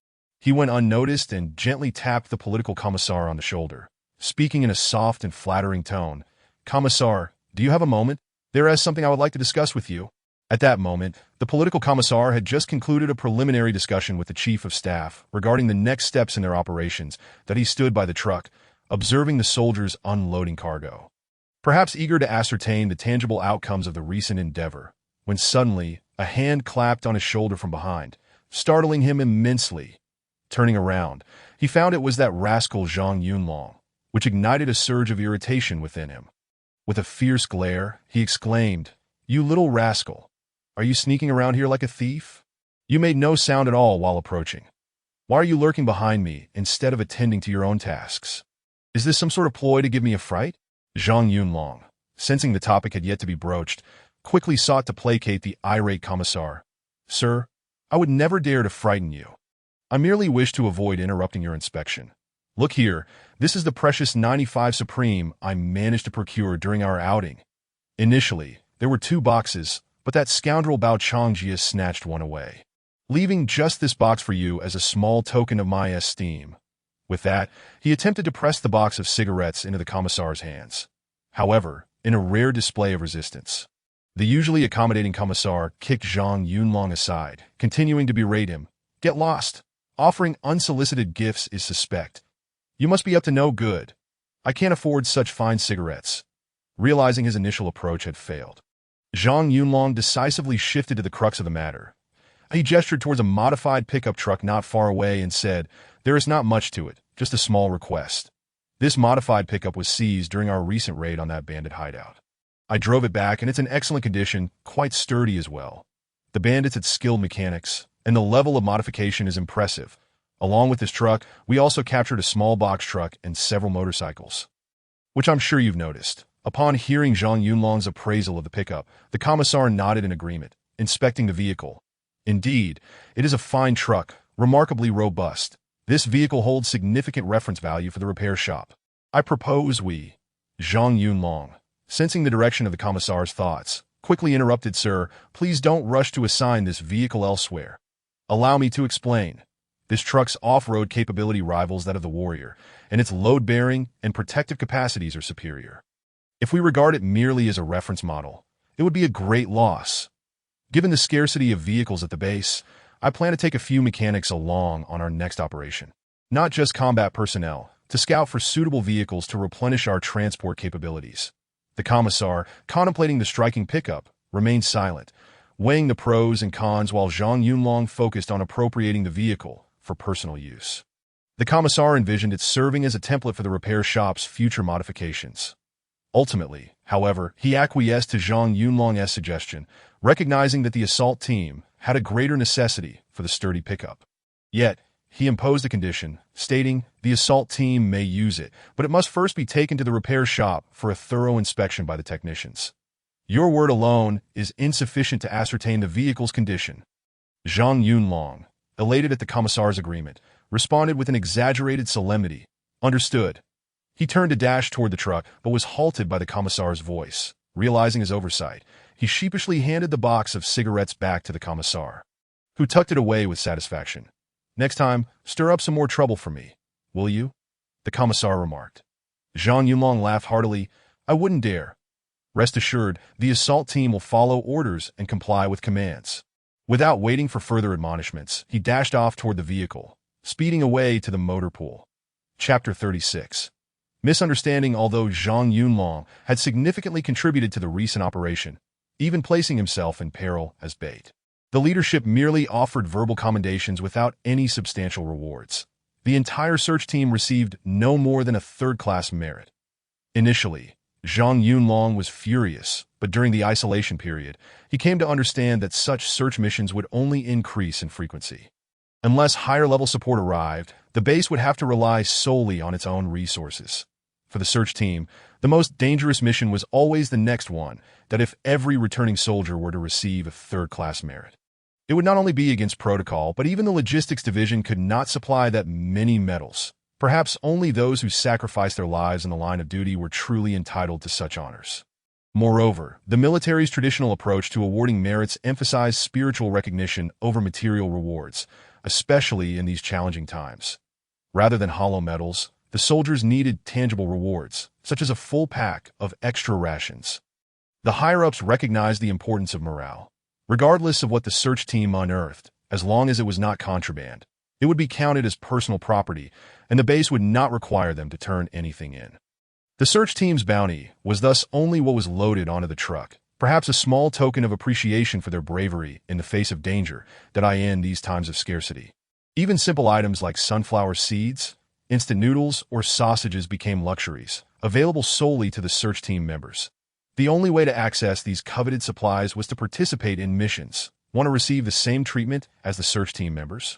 he went unnoticed and gently tapped the political commissar on the shoulder, speaking in a soft and flattering tone. "Commissar, do you have a moment? There is something I would like to discuss with you." At that moment, the political commissar had just concluded a preliminary discussion with the chief of staff regarding the next steps in their operations. That he stood by the truck, observing the soldiers unloading cargo, perhaps eager to ascertain the tangible outcomes of the recent endeavor, when suddenly a hand clapped on his shoulder from behind, startling him immensely. Turning around, he found it was that rascal Zhang Yunlong, which ignited a surge of irritation within him. With a fierce glare, he exclaimed, "You little rascal! Are you sneaking around here like a thief? You made no sound at all while approaching. Why are you lurking behind me instead of attending to your own tasks? Is this some sort of ploy to give me a fright?" Zhang Yunlong, sensing the topic had yet to be broached, quickly sought to placate the irate commissar. "Sir, I would never dare to frighten you. I merely wish to avoid interrupting your inspection. Look here, this is the precious 95 Supreme I managed to procure during our outing. Initially, there were 2 boxes, but that scoundrel Bao Changjia snatched one away, leaving just this box for you as a small token of my esteem. With that, he attempted to press the box of cigarettes into the commissar's hands. However, in a rare display of resistance, the usually accommodating commissar kicked Zhang Yunlong aside, continuing to berate him. Get lost. Offering unsolicited gifts is suspect. You must be up to no good. I can't afford such fine cigarettes. Realizing his initial approach had failed, Zhang Yunlong decisively shifted to the crux of the matter. He gestured towards a modified pickup truck not far away and said, "There is not much to it, just a small request." This modified pickup was seized during our recent raid on that bandit hideout. I drove it back and it's in excellent condition, quite sturdy as well. The bandits had skilled mechanics, and the level of modification is impressive. Along with this truck, we also captured a small box truck and several motorcycles, which I'm sure you've noticed. Upon hearing Zhang Yunlong's appraisal of the pickup, the commissar nodded in agreement, inspecting the vehicle. Indeed, it is a fine truck, remarkably robust. This vehicle holds significant reference value for the repair shop. I propose we... Zhang Yunlong, sensing the direction of the commissar's thoughts, quickly interrupted, "Sir, please don't rush to assign this vehicle elsewhere. Allow me to explain. This truck's off-road capability rivals that of the Warrior, and its load-bearing and protective capacities are superior. If we regard it merely as a reference model, it would be a great loss. Given the scarcity of vehicles at the base, I plan to take a few mechanics along on our next operation. Not just combat personnel, to scout for suitable vehicles to replenish our transport capabilities." The commissar, contemplating the striking pickup, remained silent, weighing the pros and cons while Zhang Yunlong focused on appropriating the vehicle for personal use. The commissar envisioned it serving as a template for the repair shop's future modifications. Ultimately, however, he acquiesced to Zhang Yunlong's suggestion, recognizing that the assault team had a greater necessity for the sturdy pickup. Yet, he imposed a condition, stating the assault team may use it, but it must first be taken to the repair shop for a thorough inspection by the technicians. Your word alone is insufficient to ascertain the vehicle's condition. Zhang Yunlong, elated at the commissar's agreement, responded with an exaggerated solemnity. Understood. He turned to dash toward the truck, but was halted by the commissar's voice. Realizing his oversight, he sheepishly handed the box of cigarettes back to the commissar, who tucked it away with satisfaction. "Next time, stir up some more trouble for me, will you?" the commissar remarked. Zhang Yunlong laughed heartily. "I wouldn't dare. Rest assured, the assault team will follow orders and comply with commands." Without waiting for further admonishments, he dashed off toward the vehicle, speeding away to the motor pool. Chapter 36. Misunderstanding. Although Zhang Yunlong had significantly contributed to the recent operation, even placing himself in peril as bait, the leadership merely offered verbal commendations without any substantial rewards. The entire search team received no more than a third-class merit. Initially, Zhang Yunlong was furious, but during the isolation period, he came to understand that such search missions would only increase in frequency. Unless higher-level support arrived, the base would have to rely solely on its own resources. For the search team, the most dangerous mission was always the next one, that if every returning soldier were to receive a third-class merit, it would not only be against protocol, but even the logistics division could not supply that many medals. Perhaps only those who sacrificed their lives in the line of duty were truly entitled to such honors. Moreover, the military's traditional approach to awarding merits emphasized spiritual recognition over material rewards, especially in these challenging times. Rather than hollow medals, the soldiers needed tangible rewards, such as a full pack of extra rations. The higher-ups recognized the importance of morale. Regardless of what the search team unearthed, as long as it was not contraband, it would be counted as personal property, and the base would not require them to turn anything in. The search team's bounty was thus only what was loaded onto the truck, perhaps a small token of appreciation for their bravery in the face of danger that in these times of scarcity. Even simple items like sunflower seeds, instant noodles, or sausages became luxuries, available solely to the search team members. The only way to access these coveted supplies was to participate in missions. Want to receive the same treatment as the search team members?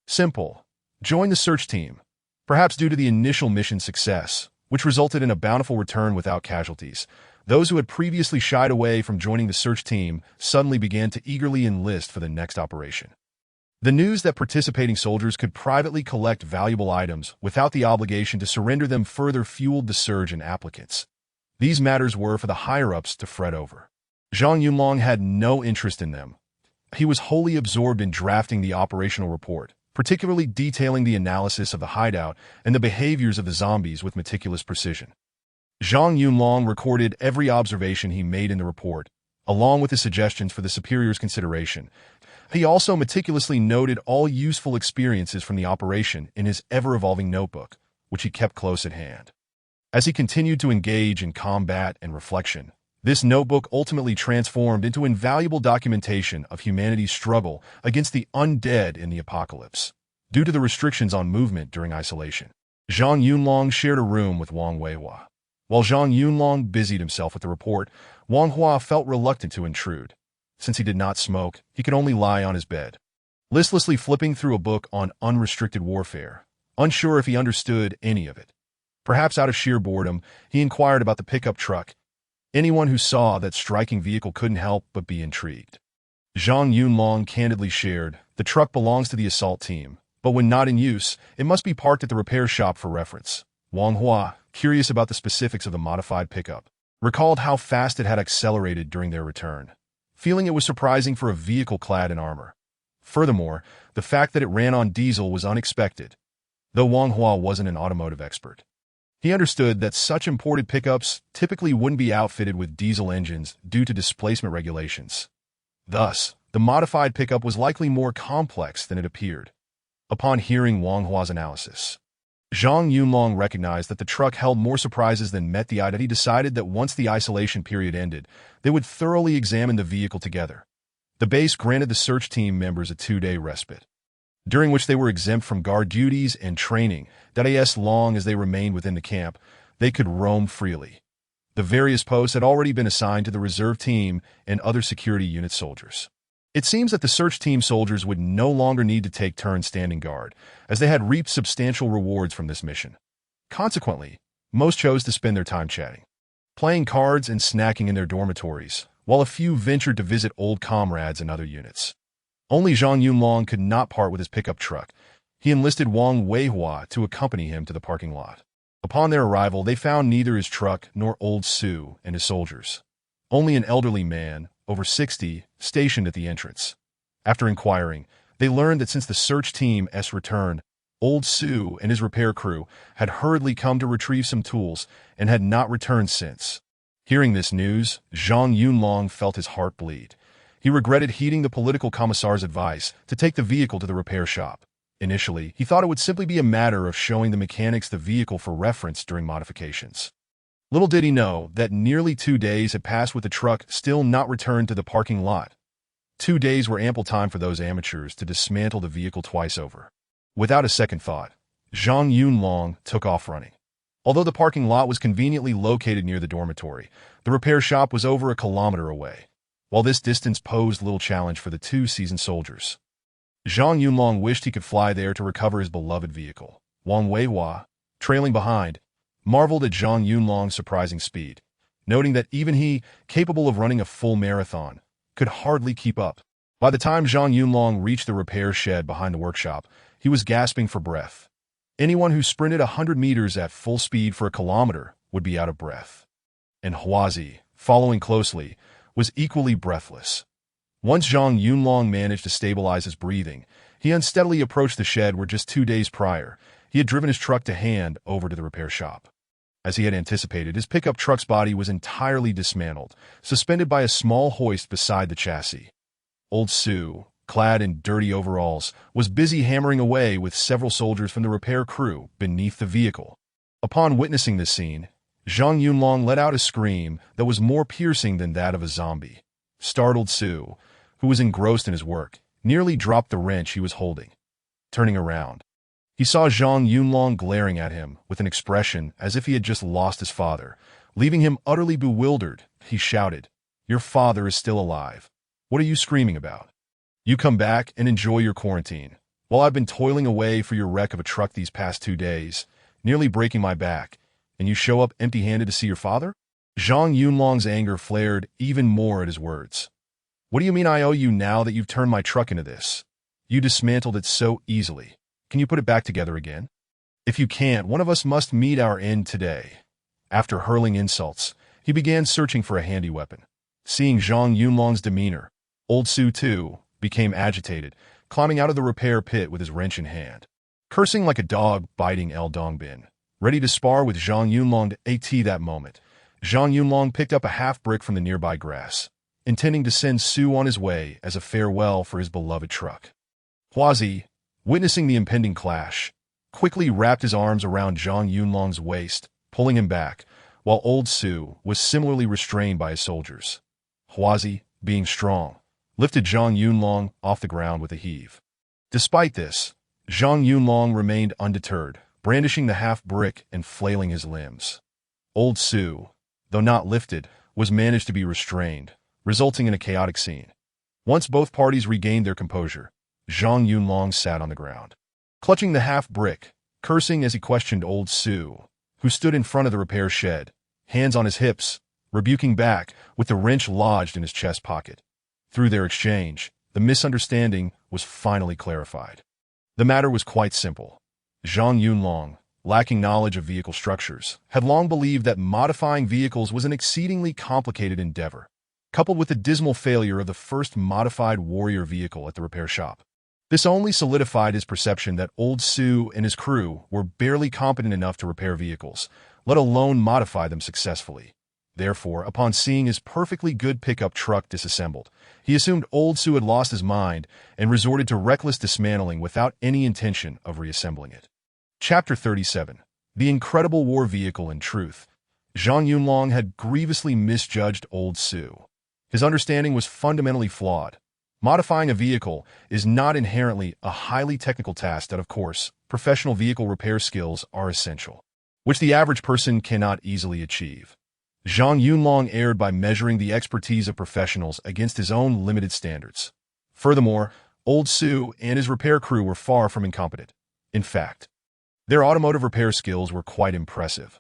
Simple. Join the search team. Perhaps due to the initial mission success, which resulted in a bountiful return without casualties, those who had previously shied away from joining the search team suddenly began to eagerly enlist for the next operation. The news that participating soldiers could privately collect valuable items without the obligation to surrender them further fueled the surge in applicants. These matters were for the higher-ups to fret over. Zhang Yunlong had no interest in them. He was wholly absorbed in drafting the operational report, particularly detailing the analysis of the hideout and the behaviors of the zombies with meticulous precision. Zhang Yunlong recorded every observation he made in the report, along with his suggestions for the superior's consideration. He also meticulously noted all useful experiences from the operation in his ever-evolving notebook, which he kept close at hand. As he continued to engage in combat and reflection, this notebook ultimately transformed into invaluable documentation of humanity's struggle against the undead in the apocalypse. Due to the restrictions on movement during isolation, Zhang Yunlong shared a room with Wang Weihua. While Zhang Yunlong busied himself with the report, Wang Hua felt reluctant to intrude. Since he did not smoke, he could only lie on his bed, listlessly flipping through a book on unrestricted warfare, unsure if he understood any of it. Perhaps out of sheer boredom, he inquired about the pickup truck. Anyone who saw that striking vehicle couldn't help but be intrigued. Zhang Yunlong candidly shared, "The truck belongs to the assault team, but when not in use, it must be parked at the repair shop for reference." Wang Hua, curious about the specifics of the modified pickup, recalled how fast it had accelerated during their return, feeling it was surprising for a vehicle clad in armor. Furthermore, the fact that it ran on diesel was unexpected, though Wang Hua wasn't an automotive expert. He understood that such imported pickups typically wouldn't be outfitted with diesel engines due to displacement regulations. Thus, the modified pickup was likely more complex than it appeared. Upon hearing Wang Hua's analysis, Zhang Yunlong recognized that the truck held more surprises than met the eye. He decided that once the isolation period ended, they would thoroughly examine the vehicle together. The base granted the search team members a 2-day respite, during which they were exempt from guard duties and training. That as long as they remained within the camp, they could roam freely. The various posts had already been assigned to the reserve team and other security unit soldiers. It seems that the search team soldiers would no longer need to take turns standing guard, as they had reaped substantial rewards from this mission. Consequently, most chose to spend their time chatting, playing cards and snacking in their dormitories, while a few ventured to visit old comrades and other units. Only Zhang Yunlong could not part with his pickup truck. He enlisted Wang Weihua to accompany him to the parking lot. Upon their arrival, they found neither his truck nor old Su and his soldiers. Only an elderly man, over 60, stationed at the entrance. After inquiring, they learned that since the search team's return, old Su and his repair crew had hurriedly come to retrieve some tools and had not returned since. Hearing this news, Zhang Yunlong felt his heart bleed. He regretted heeding the political commissar's advice to take the vehicle to the repair shop. Initially, he thought it would simply be a matter of showing the mechanics the vehicle for reference during modifications. Little did he know that nearly 2 days had passed with the truck still not returned to the parking lot. 2 days were ample time for those amateurs to dismantle the vehicle twice over. Without a second thought, Zhang Yunlong took off running. Although the parking lot was conveniently located near the dormitory, the repair shop was over a kilometer away. While this distance posed little challenge for the 2 seasoned soldiers, Zhang Yunlong wished he could fly there to recover his beloved vehicle. Wang Weihua, trailing behind, marveled at Zhang Yunlong's surprising speed, noting that even he, capable of running a full marathon, could hardly keep up. By the time Zhang Yunlong reached the repair shed behind the workshop, he was gasping for breath. Anyone who sprinted 100 meters at full speed for a kilometer would be out of breath. And Huazi, following closely, was equally breathless. Once Zhang Yunlong managed to stabilize his breathing, he unsteadily approached the shed where just 2 days prior, he had driven his truck to hand over to the repair shop. As he had anticipated, his pickup truck's body was entirely dismantled, suspended by a small hoist beside the chassis. Old Su, clad in dirty overalls, was busy hammering away with several soldiers from the repair crew beneath the vehicle. Upon witnessing this scene, Zhang Yunlong let out a scream that was more piercing than that of a zombie. Startled Su, who was engrossed in his work, nearly dropped the wrench he was holding. Turning around, he saw Zhang Yunlong glaring at him with an expression as if he had just lost his father. Leaving him utterly bewildered, he shouted, "Your father is still alive. What are you screaming about? You come back and enjoy your quarantine, while I've been toiling away for your wreck of a truck these past 2 days, nearly breaking my back, and you show up empty-handed to see your father?" Zhang Yunlong's anger flared even more at his words. "What do you mean I owe you now that you've turned my truck into this? You dismantled it so easily. Can you put it back together again? If you can't, one of us must meet our end today." After hurling insults, he began searching for a handy weapon. Seeing Zhang Yunlong's demeanor, Old Su too became agitated, climbing out of the repair pit with his wrench in hand. Cursing like a dog biting El Dongbin, ready to spar with Zhang Yunlong at that moment, Zhang Yunlong picked up a half-brick from the nearby grass, intending to send Su on his way as a farewell for his beloved truck. Huazi, witnessing the impending clash, quickly wrapped his arms around Zhang Yunlong's waist, pulling him back, while Old Su was similarly restrained by his soldiers. Huazi, being strong, lifted Zhang Yunlong off the ground with a heave. Despite this, Zhang Yunlong remained undeterred, brandishing the half-brick and flailing his limbs. Old Su, though not lifted, was managed to be restrained, resulting in a chaotic scene. Once both parties regained their composure, Zhang Yunlong sat on the ground, clutching the half-brick, cursing as he questioned Old Su, who stood in front of the repair shed, hands on his hips, rebuking back with the wrench lodged in his chest pocket. Through their exchange, the misunderstanding was finally clarified. The matter was quite simple. Zhang Yunlong, lacking knowledge of vehicle structures, had long believed that modifying vehicles was an exceedingly complicated endeavor, coupled with the dismal failure of the first modified warrior vehicle at the repair shop. This only solidified his perception that Old Su and his crew were barely competent enough to repair vehicles, let alone modify them successfully. Therefore, upon seeing his perfectly good pickup truck disassembled, he assumed Old Su had lost his mind and resorted to reckless dismantling without any intention of reassembling it. Chapter 37. The Incredible War Vehicle. In truth, Zhang Yunlong had grievously misjudged Old Su. His understanding was fundamentally flawed. Modifying a vehicle is not inherently a highly technical task that, of course, professional vehicle repair skills are essential, which the average person cannot easily achieve. Zhang Yunlong erred by measuring the expertise of professionals against his own limited standards. Furthermore, Old Su and his repair crew were far from incompetent. In fact, their automotive repair skills were quite impressive.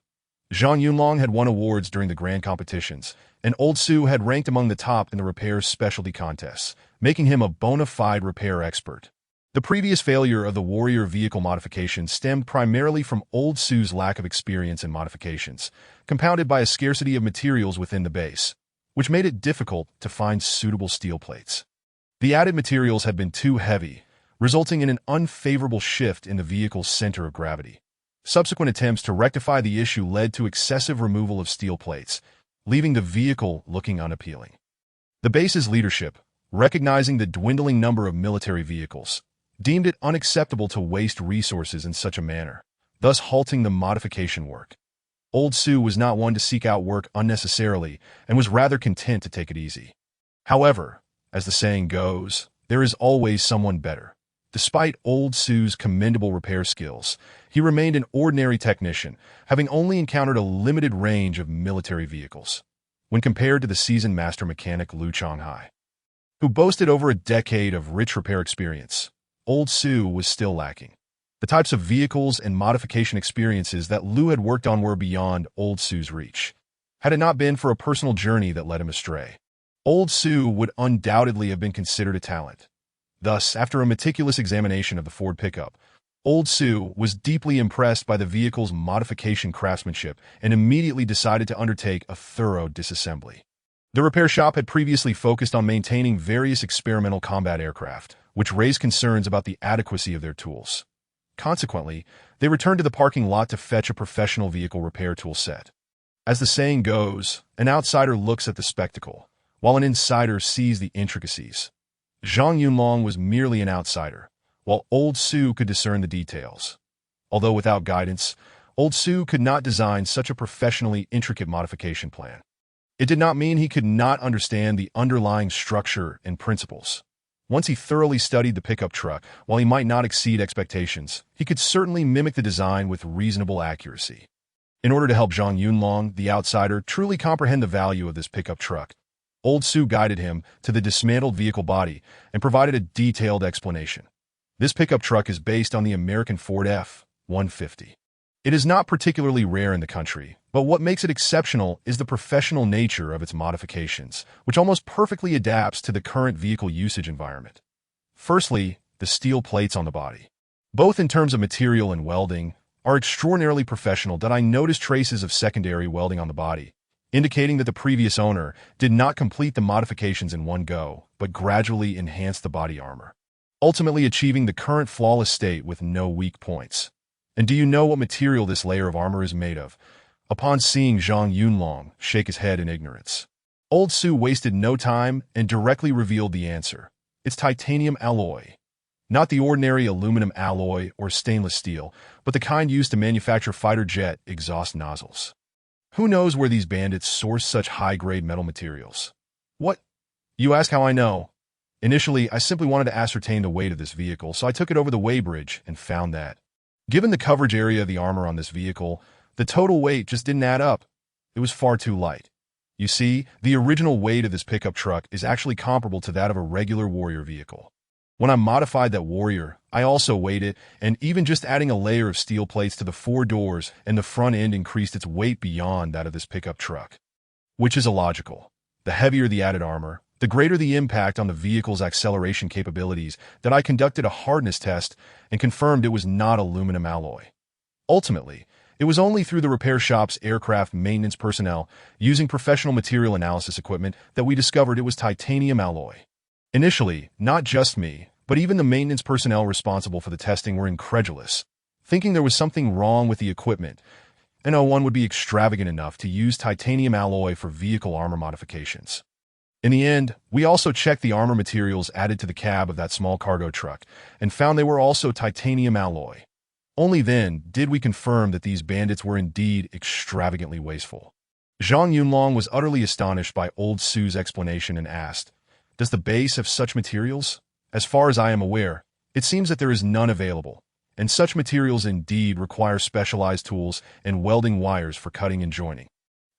Zhang Yunlong had won awards during the grand competitions, and Old Su had ranked among the top in the repair specialty contests, making him a bona fide repair expert. The previous failure of the warrior vehicle modification stemmed primarily from Old Su's lack of experience in modifications, compounded by a scarcity of materials within the base, which made it difficult to find suitable steel plates. The added materials had been too heavy, resulting in an unfavorable shift in the vehicle's center of gravity. Subsequent attempts to rectify the issue led to excessive removal of steel plates, leaving the vehicle looking unappealing. The base's leadership, recognizing the dwindling number of military vehicles, deemed it unacceptable to waste resources in such a manner, thus halting the modification work. Old Su was not one to seek out work unnecessarily and was rather content to take it easy. However, as the saying goes, there is always someone better. Despite Old Su's commendable repair skills, he remained an ordinary technician, having only encountered a limited range of military vehicles. When compared to the seasoned master mechanic Liu Changhai, who boasted over a decade of rich repair experience, Old Su was still lacking. The types of vehicles and modification experiences that Liu had worked on were beyond Old Su's reach. Had it not been for a personal journey that led him astray, Old Su would undoubtedly have been considered a talent. Thus, after a meticulous examination of the Ford pickup, Old Su was deeply impressed by the vehicle's modification craftsmanship and immediately decided to undertake a thorough disassembly. The repair shop had previously focused on maintaining various experimental combat aircraft, which raised concerns about the adequacy of their tools. Consequently, they returned to the parking lot to fetch a professional vehicle repair tool set. As the saying goes, an outsider looks at the spectacle, while an insider sees the intricacies. Zhang Yunlong was merely an outsider, while Old Su could discern the details. Although without guidance, Old Su could not design such a professionally intricate modification plan. It did not mean he could not understand the underlying structure and principles. Once he thoroughly studied the pickup truck, while he might not exceed expectations, he could certainly mimic the design with reasonable accuracy. In order to help Zhang Yunlong, the outsider, truly comprehend the value of this pickup truck, Old Su guided him to the dismantled vehicle body and provided a detailed explanation. This pickup truck is based on the American Ford F-150. It is not particularly rare in the country, but what makes it exceptional is the professional nature of its modifications, which almost perfectly adapts to the current vehicle usage environment. Firstly, the steel plates on the body. Both in terms of material and welding, are extraordinarily professional that I noticed traces of secondary welding on the body, indicating that the previous owner did not complete the modifications in one go, but gradually enhanced the body armor, ultimately achieving the current flawless state with no weak points. And do you know what material this layer of armor is made of? Upon seeing Zhang Yunlong shake his head in ignorance, Old Su wasted no time and directly revealed the answer. It's titanium alloy. Not the ordinary aluminum alloy or stainless steel, but the kind used to manufacture fighter jet exhaust nozzles. Who knows where these bandits source such high-grade metal materials? What? You ask how I know? Initially, I simply wanted to ascertain the weight of this vehicle, so I took it over the weighbridge and found that, given the coverage area of the armor on this vehicle, the total weight just didn't add up. It was far too light. You see, the original weight of this pickup truck is actually comparable to that of a regular Warrior vehicle. When I modified that Warrior, I also weighed it, and even just adding a layer of steel plates to the 4 doors and the front end increased its weight beyond that of this pickup truck. Which is illogical. The heavier the added armor, the greater the impact on the vehicle's acceleration capabilities that I conducted a hardness test and confirmed it was not aluminum alloy. Ultimately, it was only through the repair shop's aircraft maintenance personnel using professional material analysis equipment that we discovered it was titanium alloy. Initially, not just me, but even the maintenance personnel responsible for the testing were incredulous, thinking there was something wrong with the equipment, and no one would be extravagant enough to use titanium alloy for vehicle armor modifications. In the end, we also checked the armor materials added to the cab of that small cargo truck and found they were also titanium alloy. Only then did we confirm that these bandits were indeed extravagantly wasteful. Zhang Yunlong was utterly astonished by Old Su's explanation and asked, "Does the base have such materials? As far as I am aware, it seems that there is none available, and such materials indeed require specialized tools and welding wires for cutting and joining."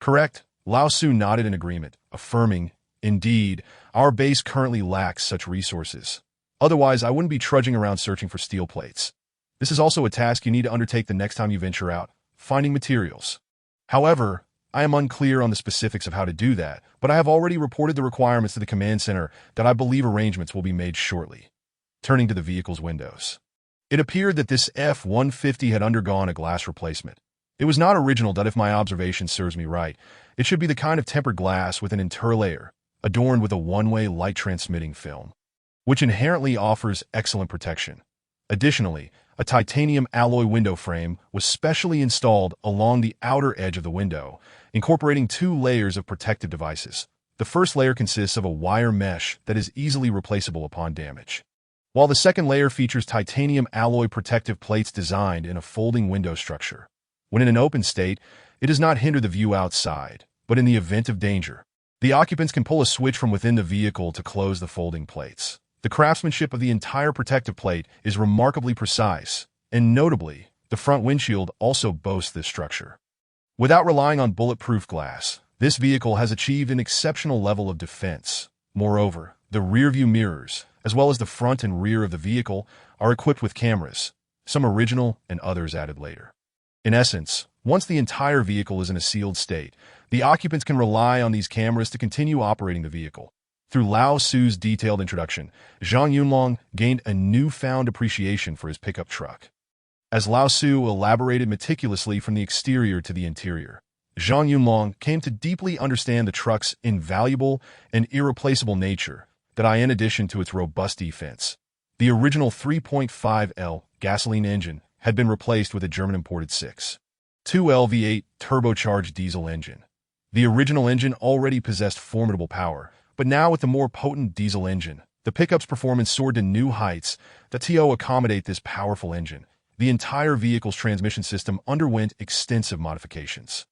Correct? Lao Su nodded in agreement, affirming, "Indeed, our base currently lacks such resources. Otherwise, I wouldn't be trudging around searching for steel plates. This is also a task you need to undertake the next time you venture out, finding materials. However, I am unclear on the specifics of how to do that, but I have already reported the requirements to the command center that I believe arrangements will be made shortly." Turning to the vehicle's windows. It appeared that this F-150 had undergone a glass replacement. It was not original that if my observation serves me right, it should be the kind of tempered glass with an interlayer, adorned with a one-way light-transmitting film, which inherently offers excellent protection. Additionally, a titanium alloy window frame was specially installed along the outer edge of the window, incorporating 2 layers of protective devices. The first layer consists of a wire mesh that is easily replaceable upon damage, while the second layer features titanium alloy protective plates designed in a folding window structure. When in an open state, it does not hinder the view outside, but in the event of danger, the occupants can pull a switch from within the vehicle to close the folding plates. The craftsmanship of the entire protective plate is remarkably precise, and notably, the front windshield also boasts this structure. Without relying on bulletproof glass, this vehicle has achieved an exceptional level of defense. Moreover, the rear-view mirrors, as well as the front and rear of the vehicle, are equipped with cameras, some original and others added later. In essence, once the entire vehicle is in a sealed state, the occupants can rely on these cameras to continue operating the vehicle. Through Lao Su's detailed introduction, Zhang Yunlong gained a newfound appreciation for his pickup truck. As Lao Su elaborated meticulously from the exterior to the interior, Zhang Yunlong came to deeply understand the truck's invaluable and irreplaceable nature, that in addition to its robust defense, the original 3.5L gasoline engine had been replaced with a German-imported 6.2L V8 turbocharged diesel engine. The original engine already possessed formidable power, but now with the more potent diesel engine, the pickup's performance soared to new heights that to accommodate this powerful engine. The entire vehicle's transmission system underwent extensive modifications.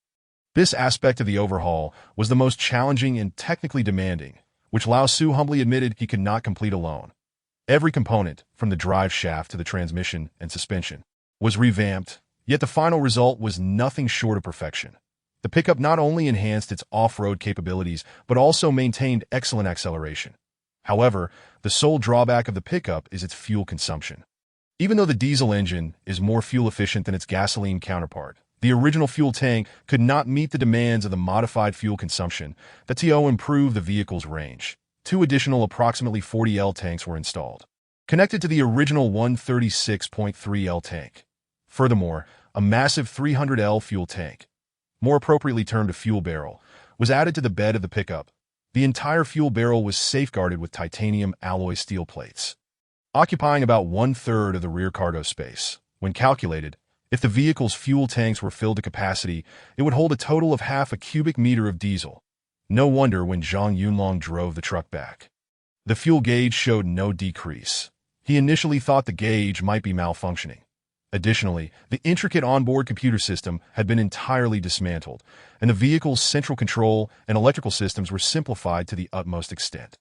This aspect of the overhaul was the most challenging and technically demanding, which Lao Su humbly admitted he could not complete alone. Every component, from the drive shaft to the transmission and suspension, was revamped, yet the final result was nothing short of perfection. The pickup not only enhanced its off-road capabilities, but also maintained excellent acceleration. However, the sole drawback of the pickup is its fuel consumption. Even though the diesel engine is more fuel efficient than its gasoline counterpart, the original fuel tank could not meet the demands of the modified fuel consumption that improved the vehicle's range. 2 additional approximately 40L tanks were installed. connected to the original 136.3L tank. Furthermore, a massive 300L fuel tank, more appropriately termed a fuel barrel, was added to the bed of the pickup. The entire fuel barrel was safeguarded with titanium alloy steel plates, occupying about one-third of the rear cargo space. When calculated, if the vehicle's fuel tanks were filled to capacity, it would hold a total of half a cubic meter of diesel. No wonder when Zhang Yunlong drove the truck back, the fuel gauge showed no decrease. He initially thought the gauge might be malfunctioning. Additionally, the intricate onboard computer system had been entirely dismantled, and the vehicle's central control and electrical systems were simplified to the utmost extent.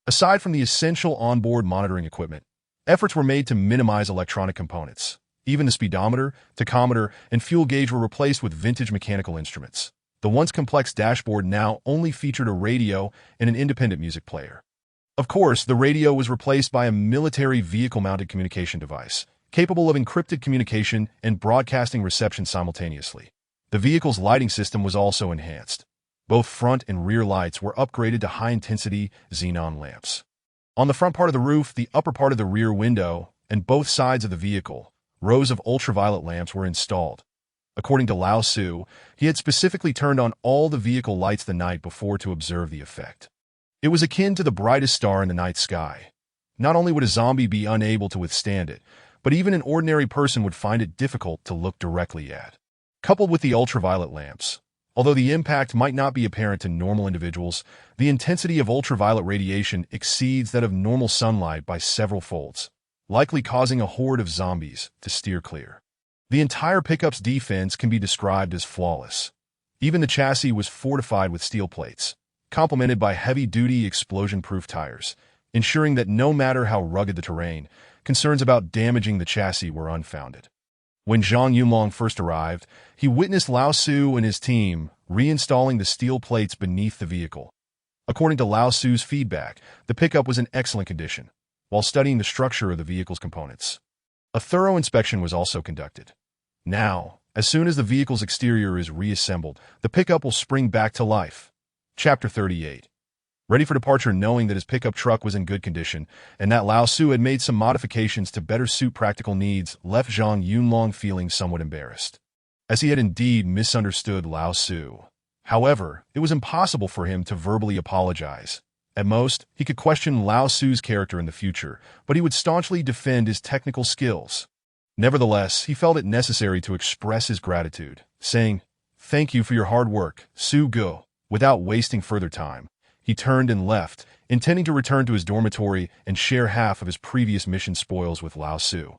Aside from the essential onboard monitoring equipment, efforts were made to minimize electronic components. Even the speedometer, tachometer, and fuel gauge were replaced with vintage mechanical instruments. The once complex dashboard now only featured a radio and an independent music player. Of course, the radio was replaced by a military vehicle-mounted communication device, capable of encrypted communication and broadcasting reception simultaneously. The vehicle's lighting system was also enhanced. Both front and rear lights were upgraded to high-intensity xenon lamps. On the front part of the roof, the upper part of the rear window, and both sides of the vehicle, rows of ultraviolet lamps were installed. According to Lao Su, he had specifically turned on all the vehicle lights the night before to observe the effect. It was akin to the brightest star in the night sky. Not only would a zombie be unable to withstand it, but even an ordinary person would find it difficult to look directly at. Coupled with the ultraviolet lamps, although the impact might not be apparent to normal individuals, the intensity of ultraviolet radiation exceeds that of normal sunlight by several folds, likely causing a horde of zombies to steer clear. The entire pickup's defense can be described as flawless. Even the chassis was fortified with steel plates, complemented by heavy-duty explosion-proof tires, ensuring that no matter how rugged the terrain, concerns about damaging the chassis were unfounded. When Zhang Yunlong first arrived, he witnessed Lao Su and his team reinstalling the steel plates beneath the vehicle. According to Lao Su's feedback, the pickup was in excellent condition, while studying the structure of the vehicle's components. A thorough inspection was also conducted. Now, as soon as the vehicle's exterior is reassembled, the pickup will spring back to life. Chapter 38. Ready for departure, knowing that his pickup truck was in good condition and that Lao Su had made some modifications to better suit practical needs, left Zhang Yunlong feeling somewhat embarrassed, as he had indeed misunderstood Lao Su. However, it was impossible for him to verbally apologize. At most, he could question Lao Su's character in the future, but he would staunchly defend his technical skills. Nevertheless, he felt it necessary to express his gratitude, saying, "Thank you for your hard work, Su Go." Without wasting further time, he turned and left, intending to return to his dormitory and share half of his previous mission spoils with Lao Su.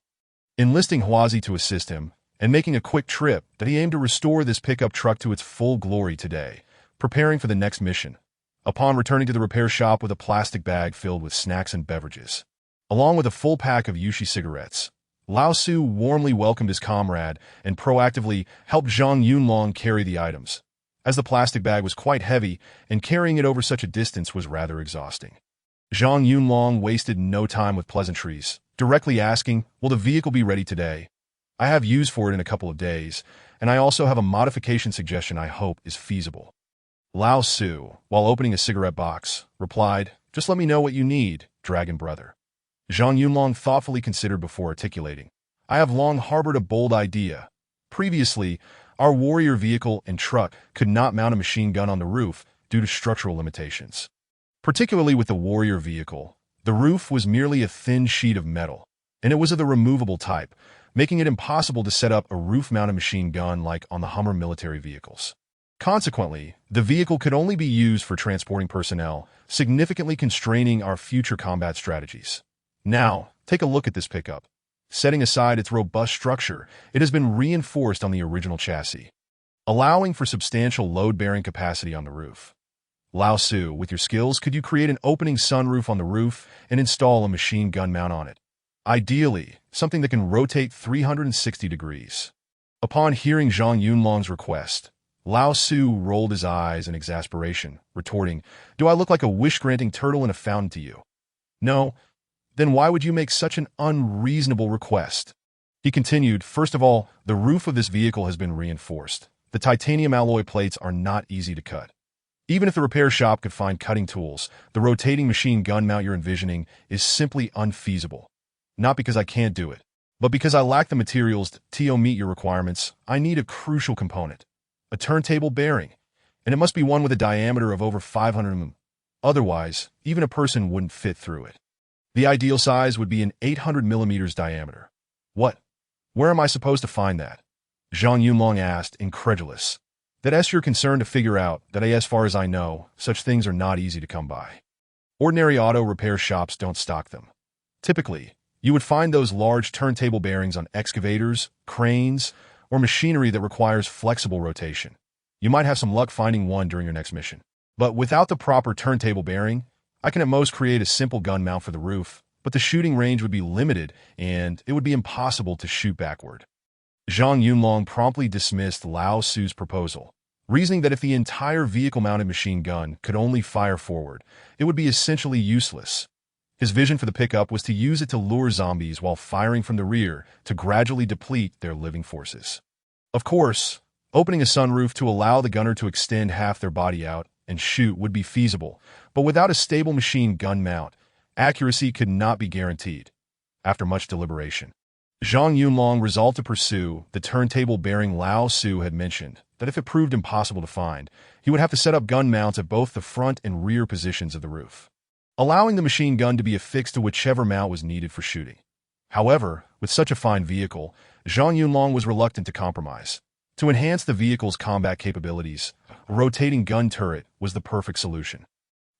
Enlisting Huazi to assist him, and making a quick trip that he aimed to restore this pickup truck to its full glory today, preparing for the next mission. Upon returning to the repair shop with a plastic bag filled with snacks and beverages, along with a full pack of Yushi cigarettes, Lao Su warmly welcomed his comrade and proactively helped Zhang Yunlong carry the items, as the plastic bag was quite heavy and carrying it over such a distance was rather exhausting. Zhang Yunlong wasted no time with pleasantries, directly asking, "Will the vehicle be ready today? I have use for it in a couple of days, and I also have a modification suggestion I hope is feasible." Lao Su, while opening a cigarette box, replied, "Just let me know what you need, Dragon Brother." Zhang Yunlong thoughtfully considered before articulating, "I have long harbored a bold idea. Previously, our warrior vehicle and truck could not mount a machine gun on the roof due to structural limitations. Particularly with the warrior vehicle, the roof was merely a thin sheet of metal, and it was of the removable type, making it impossible to set up a roof-mounted machine gun like on the Hummer military vehicles. Consequently, the vehicle could only be used for transporting personnel, significantly constraining our future combat strategies. Now, take a look at this pickup. Setting aside its robust structure, it has been reinforced on the original chassis, allowing for substantial load-bearing capacity on the roof. Lao Su, with your skills, could you create an opening sunroof on the roof and install a machine gun mount on it? Ideally, something that can rotate 360 degrees. Upon hearing Zhang Yunlong's request, Lao Su rolled his eyes in exasperation, retorting, "Do I look like a wish-granting turtle in a fountain to you? No. Then why would you make such an unreasonable request?" He continued, "First of all, the roof of this vehicle has been reinforced. The titanium alloy plates are not easy to cut. Even if the repair shop could find cutting tools, the rotating machine gun mount you're envisioning is simply unfeasible. Not because I can't do it, but because I lack the materials to meet your requirements. I need a crucial component, a turntable bearing, and it must be one with a diameter of over 500 mm. Otherwise, even a person wouldn't fit through it. The ideal size would be an 800 millimeters diameter. What? Where am I supposed to find that? Zhang Yunlong asked, incredulous. That's your concern to figure out that as far as I know, such things are not easy to come by. Ordinary auto repair shops don't stock them. Typically, you would find those large turntable bearings on excavators, cranes, or machinery that requires flexible rotation. You might have some luck finding one during your next mission. But without the proper turntable bearing, I can at most create a simple gun mount for the roof, but the shooting range would be limited and it would be impossible to shoot backward. Zhang Yunlong promptly dismissed Lao Su's proposal, reasoning that if the entire vehicle-mounted machine gun could only fire forward, it would be essentially useless. His vision for the pickup was to use it to lure zombies while firing from the rear to gradually deplete their living forces. Of course, opening a sunroof to allow the gunner to extend half their body out and shoot would be feasible, but without a stable machine gun mount, accuracy could not be guaranteed. After much deliberation, Zhang Yunlong resolved to pursue the turntable bearing Lao Su had mentioned, that if it proved impossible to find, he would have to set up gun mounts at both the front and rear positions of the roof, allowing the machine gun to be affixed to whichever mount was needed for shooting. However, with such a fine vehicle, Zhang Yunlong was reluctant to compromise. To enhance the vehicle's combat capabilities, a rotating gun turret was the perfect solution.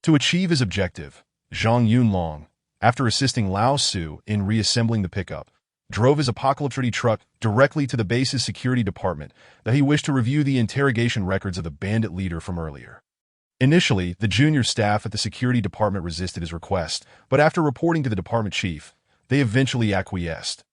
To achieve his objective, Zhang Yunlong, after assisting Lao Su in reassembling the pickup, drove his apocalypse-ready truck directly to the base's security department that he wished to review the interrogation records of the bandit leader from earlier. Initially, the junior staff at the security department resisted his request, but after reporting to the department chief, they eventually acquiesced.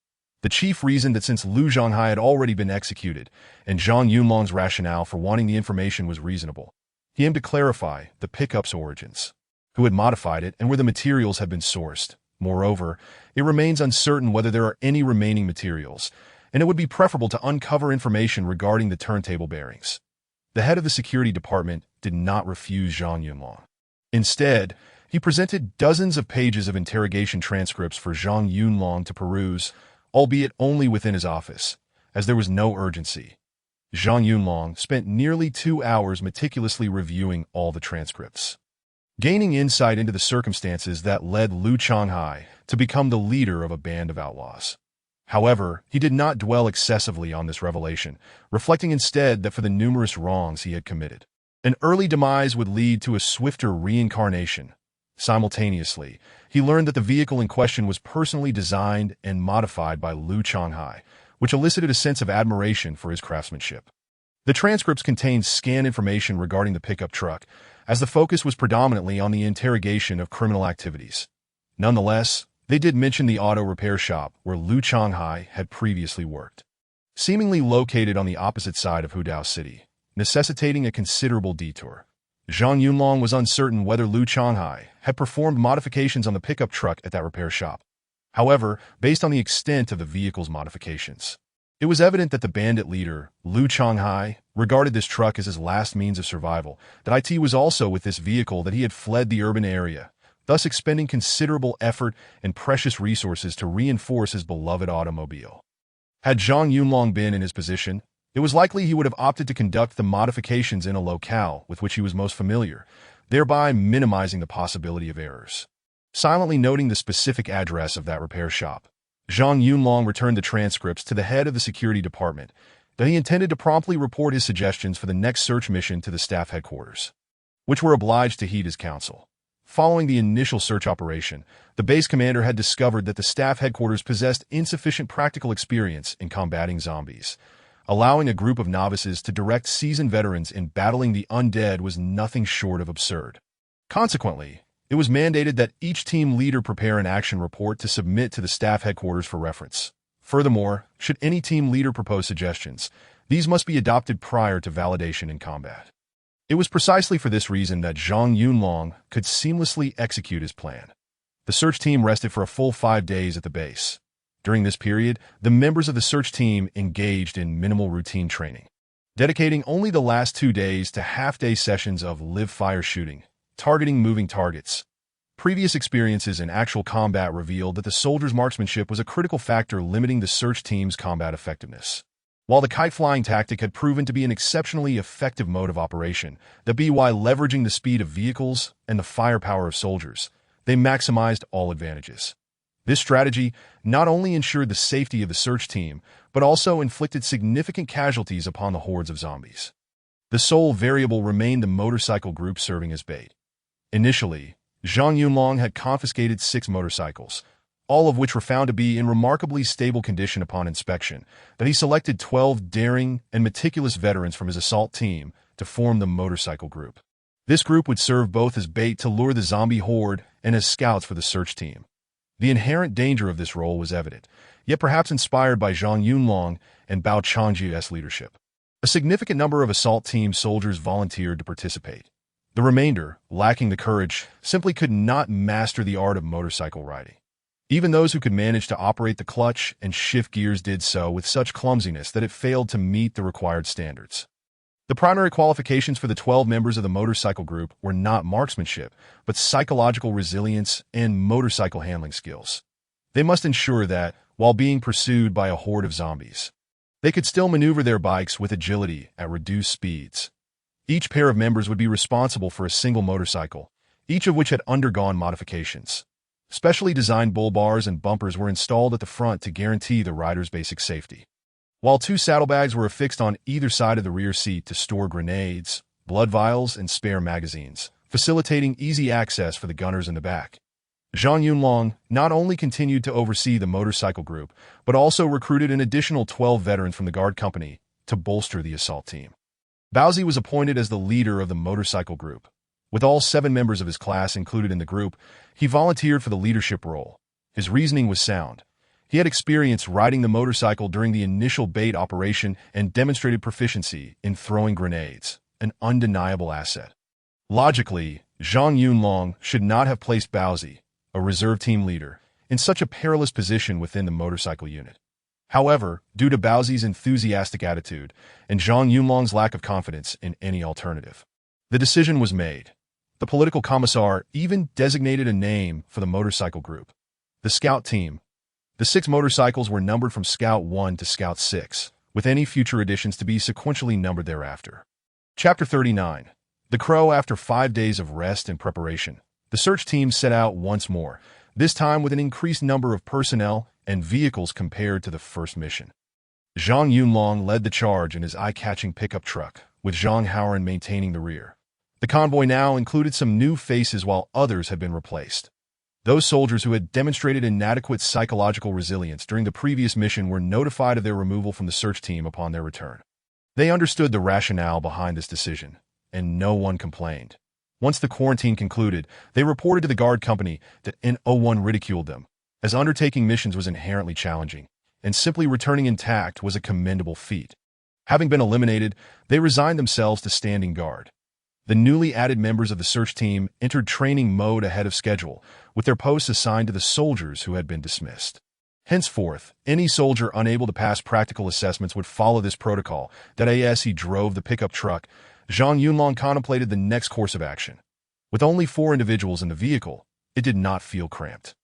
The chief reasoned that since Lu Zhonghai had already been executed, and Zhang Yunlong's rationale for wanting the information was reasonable, he aimed to clarify the pickup's origins, who had modified it, and where the materials had been sourced. Moreover, it remains uncertain whether there are any remaining materials, and it would be preferable to uncover information regarding the turntable bearings. The head of the security department did not refuse Zhang Yunlong. Instead, he presented dozens of pages of interrogation transcripts for Zhang Yunlong to peruse, albeit only within his office, as there was no urgency. Zhang Yunlong spent nearly 2 hours meticulously reviewing all the transcripts, gaining insight into the circumstances that led Lu Zhonghai to become the leader of a band of outlaws. However, he did not dwell excessively on this revelation, reflecting instead that for the numerous wrongs he had committed, an early demise would lead to a swifter reincarnation. Simultaneously, he learned that the vehicle in question was personally designed and modified by Lu Zhonghai, which elicited a sense of admiration for his craftsmanship. The transcripts contained scant information regarding the pickup truck, as the focus was predominantly on the interrogation of criminal activities. Nonetheless, they did mention the auto repair shop where Lu Zhonghai had previously worked, seemingly located on the opposite side of Hudao City, necessitating a considerable detour. Zhang Yunlong was uncertain whether Lu Zhonghai had performed modifications on the pickup truck at that repair shop. However, based on the extent of the vehicle's modifications, it was evident that the bandit leader, Lu Zhonghai, regarded this truck as his last means of survival, that it was also with this vehicle that he had fled the urban area, thus expending considerable effort and precious resources to reinforce his beloved automobile. Had Zhang Yunlong been in his position, it was likely he would have opted to conduct the modifications in a locale with which he was most familiar, thereby minimizing the possibility of errors. Silently noting the specific address of that repair shop, Zhang Yunlong returned the transcripts to the head of the security department that he intended to promptly report his suggestions for the next search mission to the staff headquarters, which were obliged to heed his counsel. Following the initial search operation, the base commander had discovered that the staff headquarters possessed insufficient practical experience in combating zombies. Allowing a group of novices to direct seasoned veterans in battling the undead was nothing short of absurd. Consequently, it was mandated that each team leader prepare an action report to submit to the staff headquarters for reference. Furthermore, should any team leader propose suggestions, these must be adopted prior to validation in combat. It was precisely for this reason that Zhang Yunlong could seamlessly execute his plan. The search team rested for a full 5 days at the base. During this period, the members of the search team engaged in minimal routine training, dedicating only the last 2 days to half-day sessions of live-fire shooting, targeting moving targets, Previous experiences in actual combat revealed that the soldiers' marksmanship was a critical factor limiting the search team's combat effectiveness. While the kite-flying tactic had proven to be an exceptionally effective mode of operation, the BY leveraging the speed of vehicles and the firepower of soldiers, they maximized all advantages. This strategy not only ensured the safety of the search team, but also inflicted significant casualties upon the hordes of zombies. The sole variable remained the motorcycle group serving as bait. Initially, Zhang Yunlong had confiscated 6 motorcycles, all of which were found to be in remarkably stable condition upon inspection, that he selected 12 daring and meticulous veterans from his assault team to form the motorcycle group. This group would serve both as bait to lure the zombie horde and as scouts for the search team. The inherent danger of this role was evident, yet perhaps inspired by Zhang Yunlong and Bao Changji's leadership. A significant number of assault team soldiers volunteered to participate. The remainder, lacking the courage, simply could not master the art of motorcycle riding. Even those who could manage to operate the clutch and shift gears did so with such clumsiness that it failed to meet the required standards. The primary qualifications for the 12 members of the motorcycle group were not marksmanship, but psychological resilience and motorcycle handling skills. They must ensure that, while being pursued by a horde of zombies, they could still maneuver their bikes with agility at reduced speeds. Each pair of members would be responsible for a single motorcycle, each of which had undergone modifications. Specially designed bull bars and bumpers were installed at the front to guarantee the rider's basic safety, while 2 saddlebags were affixed on either side of the rear seat to store grenades, blood vials, and spare magazines, facilitating easy access for the gunners in the back. Zhang Yunlong not only continued to oversee the motorcycle group, but also recruited an additional 12 veterans from the guard company to bolster the assault team. Baozi was appointed as the leader of the motorcycle group. With all 7 members of his class included in the group, he volunteered for the leadership role. His reasoning was sound. He had experience riding the motorcycle during the initial bait operation and demonstrated proficiency in throwing grenades, an undeniable asset. Logically, Zhang Yunlong should not have placed Baozi, a reserve team leader, in such a perilous position within the motorcycle unit. However, due to Baozi's enthusiastic attitude and Zhang Yunlong's lack of confidence in any alternative, the decision was made. The political commissar even designated a name for the motorcycle group: the Scout Team. The 6 motorcycles were numbered from Scout 1 to Scout 6, with any future additions to be sequentially numbered thereafter. Chapter 39. The Crow. After 5 days of rest and preparation, the search team set out once more, this time with an increased number of personnel and vehicles compared to the first mission. Zhang Yunlong led the charge in his eye-catching pickup truck, with Zhang Haoren maintaining the rear. The convoy now included some new faces while others had been replaced. Those soldiers who had demonstrated inadequate psychological resilience during the previous mission were notified of their removal from the search team upon their return. They understood the rationale behind this decision, and no one complained. Once the quarantine concluded, they reported to the guard company that no one ridiculed them, as undertaking missions was inherently challenging, and simply returning intact was a commendable feat. Having been eliminated, they resigned themselves to standing guard. The newly added members of the search team entered training mode ahead of schedule, with their posts assigned to the soldiers who had been dismissed. Henceforth, any soldier unable to pass practical assessments would follow this protocol. As he drove the pickup truck, Zhang Yunlong contemplated the next course of action. With only 4 individuals in the vehicle, it did not feel cramped.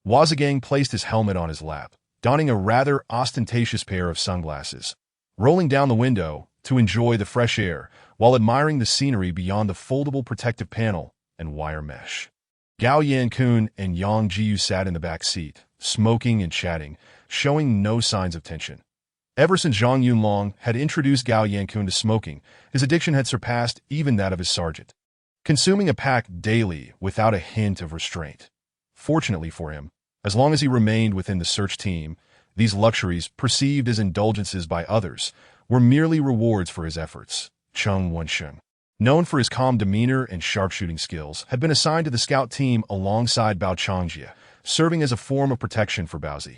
Wazigang placed his helmet on his lap, donning a rather ostentatious pair of sunglasses, rolling down the window to enjoy the fresh air while admiring the scenery beyond the foldable protective panel and wire mesh. Gao Yankun and Yang Jiyu sat in the back seat, smoking and chatting, showing no signs of tension. Ever since Zhang Yunlong had introduced Gao Yankun to smoking, his addiction had surpassed even that of his sergeant, consuming a pack daily without a hint of restraint. Fortunately for him, as long as he remained within the search team, these luxuries, perceived as indulgences by others, were merely rewards for his efforts. Cheng Wensheng, known for his calm demeanor and sharpshooting skills, had been assigned to the scout team alongside Bao Changjie, serving as a form of protection for Baozi.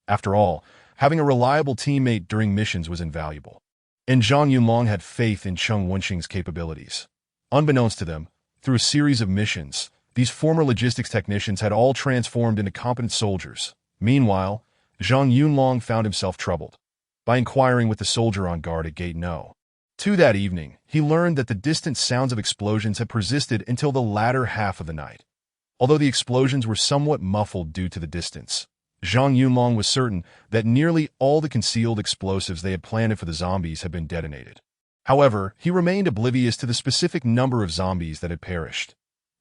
After all, having a reliable teammate during missions was invaluable, and Zhang Yunlong had faith in Cheng Wensheng's capabilities. Unbeknownst to them, through a series of missions, these former logistics technicians had all transformed into competent soldiers. Meanwhile, Zhang Yunlong found himself troubled by inquiring with the soldier on guard at Gate No. 2 that evening, he learned that the distant sounds of explosions had persisted until the latter half of the night. Although the explosions were somewhat muffled due to the distance, Zhang Yunlong was certain that nearly all the concealed explosives they had planted for the zombies had been detonated. However, he remained oblivious to the specific number of zombies that had perished.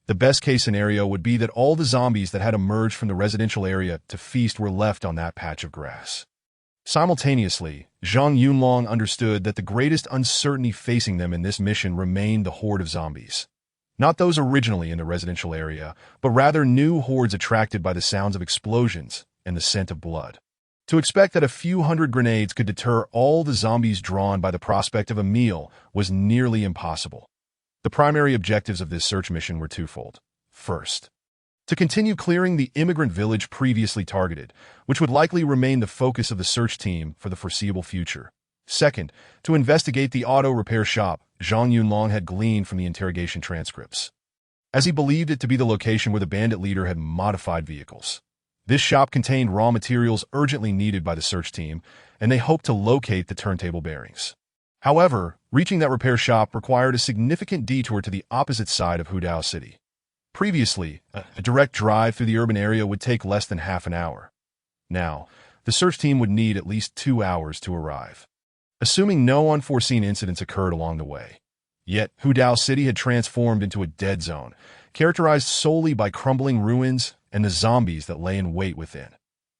The best-case scenario would be that all the zombies that had emerged from the residential area to feast were left on that patch of grass. Simultaneously, Zhang Yunlong understood that the greatest uncertainty facing them in this mission remained the horde of zombies. Not those originally in the residential area, but rather new hordes attracted by the sounds of explosions and the scent of blood. To expect that a few hundred grenades could deter all the zombies drawn by the prospect of a meal was nearly impossible. The primary objectives of this search mission were twofold. First, to continue clearing the immigrant village previously targeted, which would likely remain the focus of the search team for the foreseeable future. Second, to investigate the auto repair shop Zhang Yunlong had gleaned from the interrogation transcripts, as he believed it to be the location where the bandit leader had modified vehicles. This shop contained raw materials urgently needed by the search team, and they hoped to locate the turntable bearings. However, reaching that repair shop required a significant detour to the opposite side of Hudao City. Previously, a direct drive through the urban area would take less than half an hour. Now, the search team would need at least 2 hours to arrive, assuming no unforeseen incidents occurred along the way. Yet, Hudao City had transformed into a dead zone, characterized solely by crumbling ruins and the zombies that lay in wait within.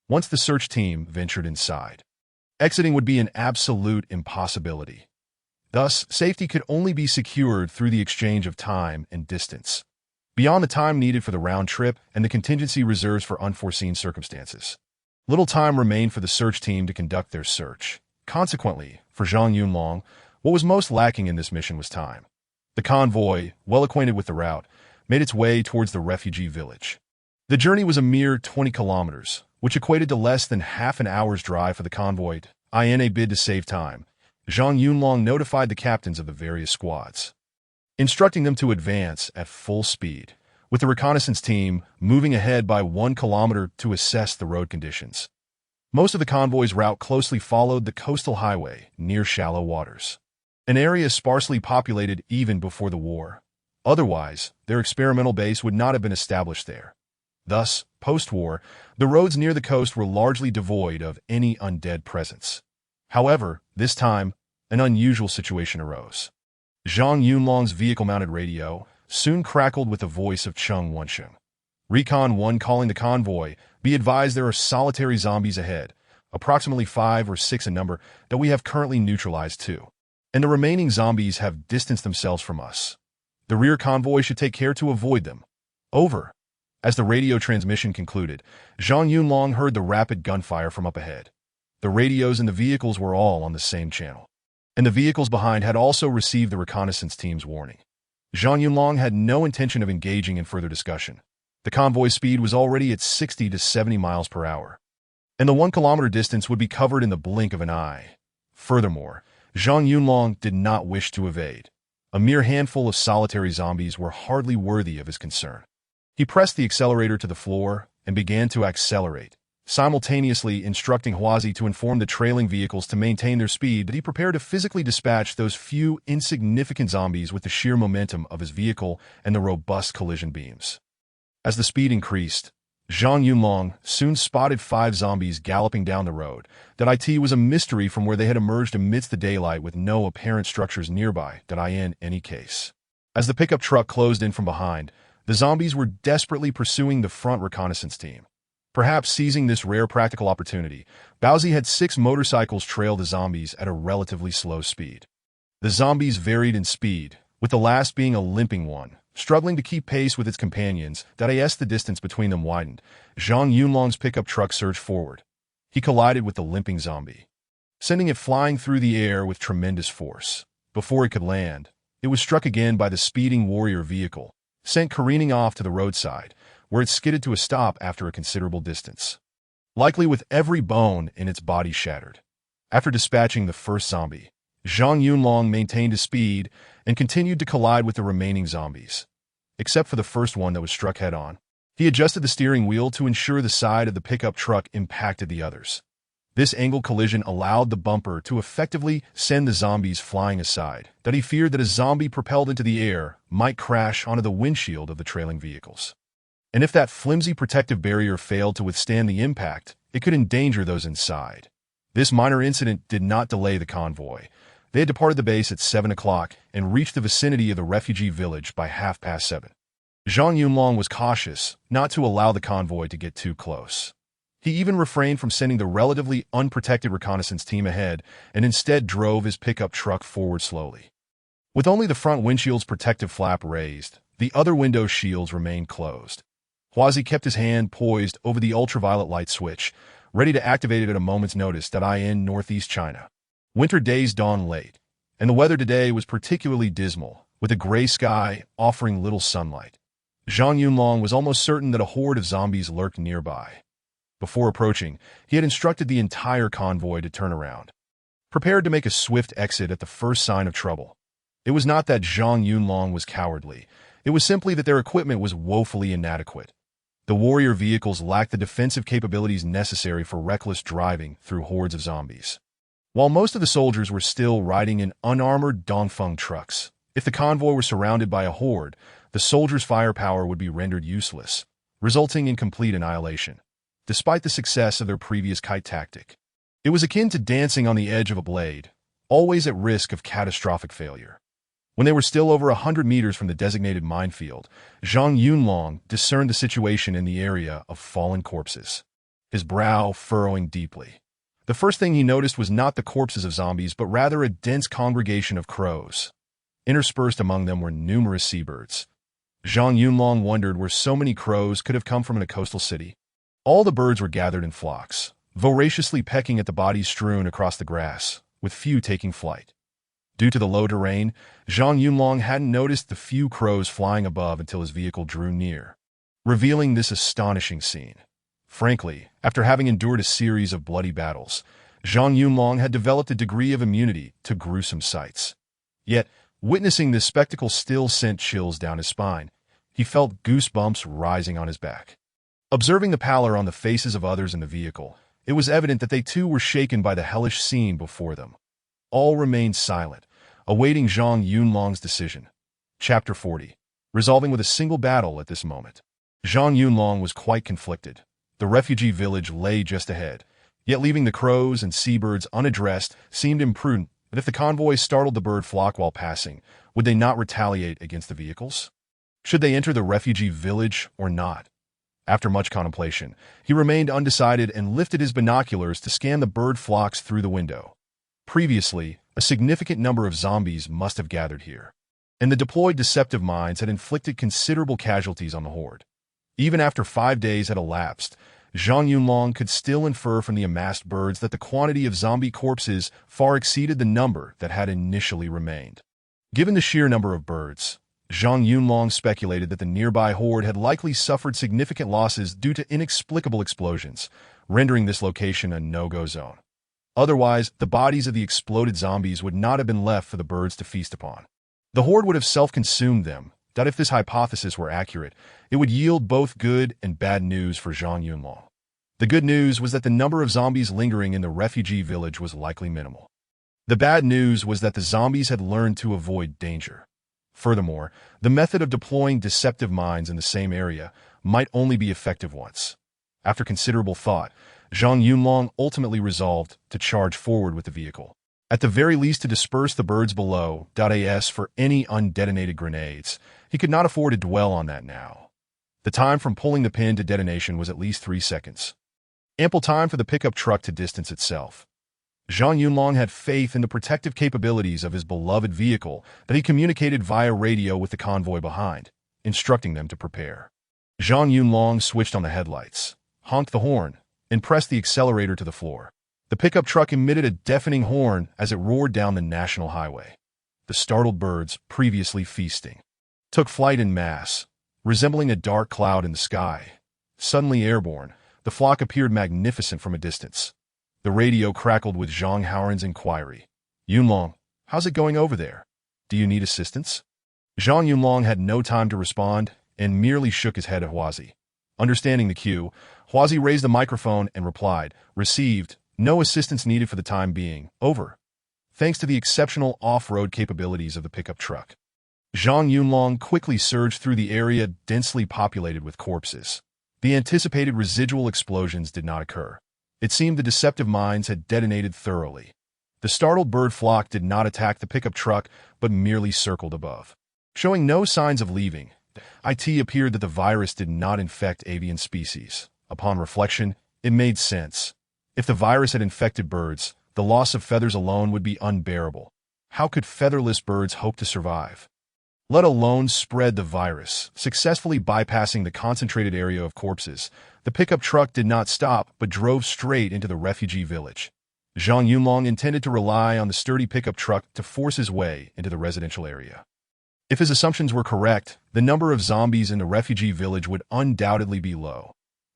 Once the search team ventured inside, exiting would be an absolute impossibility. Thus, safety could only be secured through the exchange of time and distance, beyond the time needed for the round trip and the contingency reserves for unforeseen circumstances. Little time remained for the search team to conduct their search. Consequently, for Zhang Yunlong, what was most lacking in this mission was time. The convoy, well acquainted with the route, made its way towards the refugee village. The journey was a mere 20 kilometers, which equated to less than half an hour's drive for the convoy. In a bid to save time, Zhang Yunlong notified the captains of the various squads, instructing them to advance at full speed, with the reconnaissance team moving ahead by 1 kilometer to assess the road conditions. Most of the convoy's route closely followed the coastal highway near shallow waters, an area sparsely populated even before the war. Otherwise, their experimental base would not have been established there. Thus, post-war, the roads near the coast were largely devoid of any undead presence. However, this time, an unusual situation arose. Zhang Yunlong's vehicle-mounted radio soon crackled with the voice of Cheng Wensheng. Recon 1 calling the convoy, be advised there are solitary zombies ahead, approximately 5 or 6 in number that we have currently neutralized too, and the remaining zombies have distanced themselves from us. The rear convoy should take care to avoid them. Over. As the radio transmission concluded, Zhang Yunlong heard the rapid gunfire from up ahead. The radios in the vehicles were all on the same channel, and the vehicles behind had also received the reconnaissance team's warning. Zhang Yunlong had no intention of engaging in further discussion. The convoy speed was already at 60 to 70 miles per hour, and the 1 kilometer distance would be covered in the blink of an eye. Furthermore, Zhang Yunlong did not wish to evade. A mere handful of solitary zombies were hardly worthy of his concern. He pressed the accelerator to the floor and began to accelerate, simultaneously instructing Huazi to inform the trailing vehicles to maintain their speed, that he prepared to physically dispatch those few insignificant zombies with the sheer momentum of his vehicle and the robust collision beams. As the speed increased, Zhang Yunlong soon spotted 5 zombies galloping down the road. That was a mystery from where they had emerged amidst the daylight with no apparent structures nearby. In any case, as the pickup truck closed in from behind, the zombies were desperately pursuing the front reconnaissance team. Perhaps seizing this rare practical opportunity, Baozi had 6 motorcycles trail the zombies at a relatively slow speed. The zombies varied in speed, with the last being a limping one, struggling to keep pace with its companions. As the distance between them widened, Zhang Yunlong's pickup truck surged forward. He collided with the limping zombie, sending it flying through the air with tremendous force. Before it could land, it was struck again by the speeding warrior vehicle, sent careening off to the roadside, where it skidded to a stop after a considerable distance, likely with every bone in its body shattered. After dispatching the first zombie, Zhang Yunlong maintained his speed and continued to collide with the remaining zombies. Except for the first one that was struck head-on, he adjusted the steering wheel to ensure the side of the pickup truck impacted the others. This angled collision allowed the bumper to effectively send the zombies flying aside. He feared that a zombie propelled into the air might crash onto the windshield of the trailing vehicles. and if that flimsy protective barrier failed to withstand the impact, it could endanger those inside. This minor incident did not delay the convoy. They had departed the base at 7 o'clock and reached the vicinity of the refugee village by 7:30. Zhang Yunlong was cautious not to allow the convoy to get too close. He even refrained from sending the relatively unprotected reconnaissance team ahead and instead drove his pickup truck forward slowly. With only the front windshield's protective flap raised, the other window shields remained closed. Huazi kept his hand poised over the ultraviolet light switch, ready to activate it at a moment's notice. In northeast China, winter days dawned late, and the weather today was particularly dismal, with a gray sky offering little sunlight. Zhang Yunlong was almost certain that a horde of zombies lurked nearby. Before approaching, he had instructed the entire convoy to turn around, prepared to make a swift exit at the first sign of trouble. It was not that Zhang Yunlong was cowardly. It was simply that their equipment was woefully inadequate. The warrior vehicles lacked the defensive capabilities necessary for reckless driving through hordes of zombies. While most of the soldiers were still riding in unarmored Dongfeng trucks, if the convoy were surrounded by a horde, the soldiers' firepower would be rendered useless, resulting in complete annihilation. Despite the success of their previous kite tactic, it was akin to dancing on the edge of a blade, always at risk of catastrophic failure. When they were still over 100 meters from the designated minefield, Zhang Yunlong discerned the situation in the area of fallen corpses, his brow furrowing deeply. The first thing he noticed was not the corpses of zombies, but rather a dense congregation of crows. Interspersed among them were numerous seabirds. Zhang Yunlong wondered where so many crows could have come from in a coastal city. All the birds were gathered in flocks, voraciously pecking at the bodies strewn across the grass, with few taking flight. Due to the low terrain, Zhang Yunlong hadn't noticed the few crows flying above until his vehicle drew near, revealing this astonishing scene. Frankly, after having endured a series of bloody battles, Zhang Yunlong had developed a degree of immunity to gruesome sights. Yet, witnessing this spectacle still sent chills down his spine. He felt goosebumps rising on his back. Observing the pallor on the faces of others in the vehicle, it was evident that they too were shaken by the hellish scene before them. All remained silent, awaiting Zhang Yunlong's decision. Chapter 40. Resolving with a single battle at this moment. Zhang Yunlong was quite conflicted. The refugee village lay just ahead, yet leaving the crows and seabirds unaddressed seemed imprudent. But if the convoy startled the bird flock while passing, would they not retaliate against the vehicles? Should they enter the refugee village or not? After much contemplation, he remained undecided and lifted his binoculars to scan the bird flocks through the window. Previously, a significant number of zombies must have gathered here, and the deployed deceptive mines had inflicted considerable casualties on the horde. Even after 5 days had elapsed, Zhang Yunlong could still infer from the amassed birds that the quantity of zombie corpses far exceeded the number that had initially remained. Given the sheer number of birds, Zhang Yunlong speculated that the nearby horde had likely suffered significant losses due to inexplicable explosions, rendering this location a no-go zone. Otherwise, the bodies of the exploded zombies would not have been left for the birds to feast upon. The horde would have self-consumed them. That if this hypothesis were accurate, it would yield both good and bad news for Zhang Yunlong. The good news was that the number of zombies lingering in the refugee village was likely minimal. The bad news was that the zombies had learned to avoid danger. Furthermore, the method of deploying deceptive mines in the same area might only be effective once. After considerable thought, Zhang Yunlong ultimately resolved to charge forward with the vehicle, at the very least to disperse the birds below. As for any undetonated grenades, he could not afford to dwell on that now. The time from pulling the pin to detonation was at least 3 seconds. Ample time for the pickup truck to distance itself. Zhang Yunlong had faith in the protective capabilities of his beloved vehicle that he communicated via radio with the convoy behind, instructing them to prepare. Zhang Yunlong switched on the headlights, honked the horn, and pressed the accelerator to the floor. The pickup truck emitted a deafening horn as it roared down the national highway. The startled birds, previously feasting, took flight en masse, resembling a dark cloud in the sky. Suddenly airborne, the flock appeared magnificent from a distance. The radio crackled with Zhang Howren's inquiry. "Yunlong, how's it going over there? Do you need assistance?" Zhang Yunlong had no time to respond and merely shook his head at Huazi. Understanding the cue, Huazi raised the microphone and replied, "Received. No assistance needed for the time being. Over." Thanks to the exceptional off-road capabilities of the pickup truck, Zhang Yunlong quickly surged through the area densely populated with corpses. The anticipated residual explosions did not occur. It seemed the deceptive mines had detonated thoroughly. The startled bird flock did not attack the pickup truck, but merely circled above. Showing no signs of leaving, it appeared that the virus did not infect avian species. Upon reflection, it made sense. If the virus had infected birds, the loss of feathers alone would be unbearable. How could featherless birds hope to survive? Let alone spread the virus, successfully bypassing the concentrated area of corpses. The pickup truck did not stop, but drove straight into the refugee village. Zhang Yunlong intended to rely on the sturdy pickup truck to force his way into the residential area. If his assumptions were correct, the number of zombies in the refugee village would undoubtedly be low.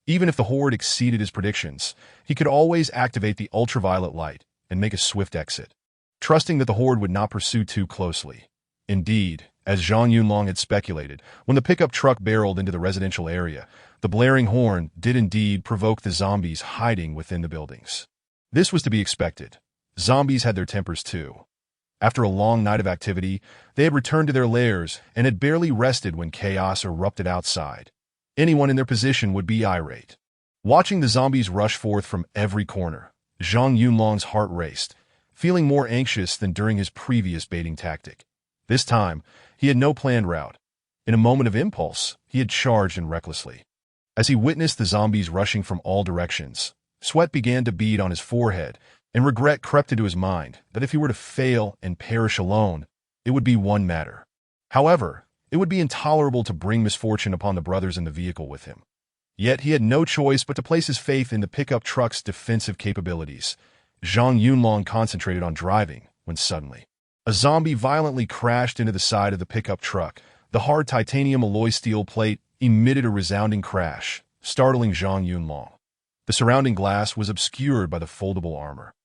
Even if the horde exceeded his predictions, he could always activate the ultraviolet light and make a swift exit, trusting that the horde would not pursue too closely. Indeed, as Zhang Yunlong had speculated, when the pickup truck barreled into the residential area, the blaring horn did indeed provoke the zombies hiding within the buildings. This was to be expected. Zombies had their tempers too. After a long night of activity, they had returned to their lairs and had barely rested when chaos erupted outside. Anyone in their position would be irate. Watching the zombies rush forth from every corner, Zhang Yunlong's heart raced, feeling more anxious than during his previous baiting tactic. This time, he had no planned route. In a moment of impulse, he had charged in recklessly. As he witnessed the zombies rushing from all directions, sweat began to bead on his forehead, and regret crept into his mind that if he were to fail and perish alone, it would be one matter. However, it would be intolerable to bring misfortune upon the brothers in the vehicle with him. Yet he had no choice but to place his faith in the pickup truck's defensive capabilities. Zhang Yunlong concentrated on driving when suddenly, a zombie violently crashed into the side of the pickup truck. The hard titanium alloy steel plate emitted a resounding crash, startling Zhang Yunlong. The surrounding glass was obscured by the foldable armor,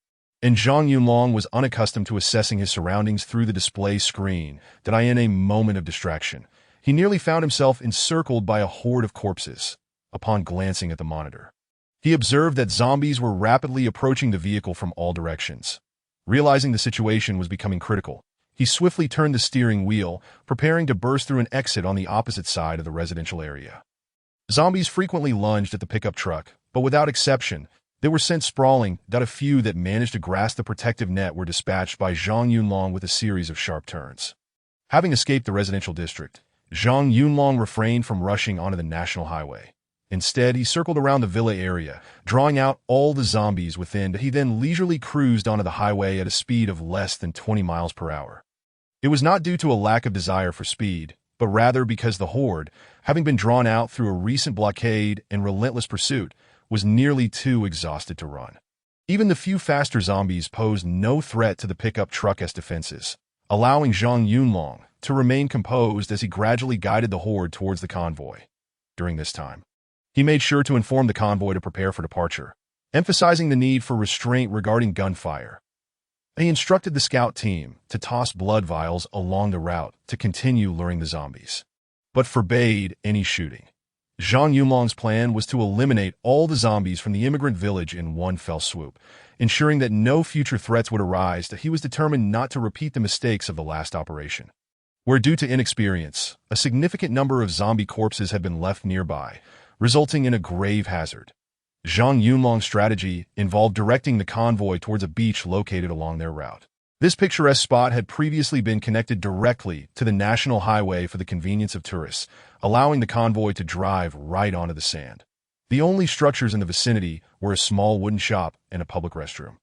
and Zhang Yunlong was unaccustomed to assessing his surroundings through the display screen. That in a moment of distraction, he nearly found himself encircled by a horde of corpses. Upon glancing at the monitor, he observed that zombies were rapidly approaching the vehicle from all directions. Realizing the situation was becoming critical, he swiftly turned the steering wheel, preparing to burst through an exit on the opposite side of the residential area. Zombies frequently lunged at the pickup truck, but without exception, they were sent sprawling. A few that managed to grasp the protective net were dispatched by Zhang Yunlong with a series of sharp turns. Having escaped the residential district, Zhang Yunlong refrained from rushing onto the national highway. Instead, he circled around the villa area, drawing out all the zombies within. He then leisurely cruised onto the highway at a speed of less than 20 miles per hour. It was not due to a lack of desire for speed, but rather because the horde, having been drawn out through a recent blockade and relentless pursuit, was nearly too exhausted to run. Even the few faster zombies posed no threat to the pickup truck's defenses, allowing Zhang Yunlong to remain composed as he gradually guided the horde towards the convoy. During this time, he made sure to inform the convoy to prepare for departure, emphasizing the need for restraint regarding gunfire. He instructed the scout team to toss blood vials along the route to continue luring the zombies, but forbade any shooting. Zhang Yunlong's plan was to eliminate all the zombies from the immigrant village in one fell swoop, ensuring that no future threats would arise. That he was determined not to repeat the mistakes of the last operation, where due to inexperience, a significant number of zombie corpses had been left nearby, resulting in a grave hazard. Zhang Yunlong's strategy involved directing the convoy towards a beach located along their route. This picturesque spot had previously been connected directly to the national highway for the convenience of tourists, allowing the convoy to drive right onto the sand. The only structures in the vicinity were a small wooden shop and a public restroom.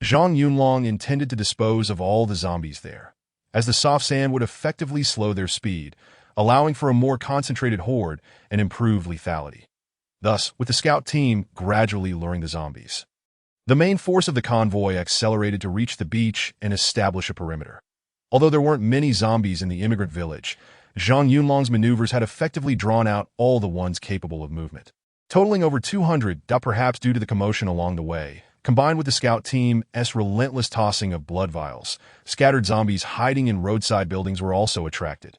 Zhang Yunlong intended to dispose of all the zombies there, as the soft sand would effectively slow their speed, allowing for a more concentrated horde and improved lethality. Thus, with the scout team gradually luring the zombies, the main force of the convoy accelerated to reach the beach and establish a perimeter. Although there weren't many zombies in the immigrant village, Zhang Yunlong's maneuvers had effectively drawn out all the ones capable of movement, totaling over 200. Perhaps due to the commotion along the way, combined with the scout team's relentless tossing of blood vials, scattered zombies hiding in roadside buildings were also attracted.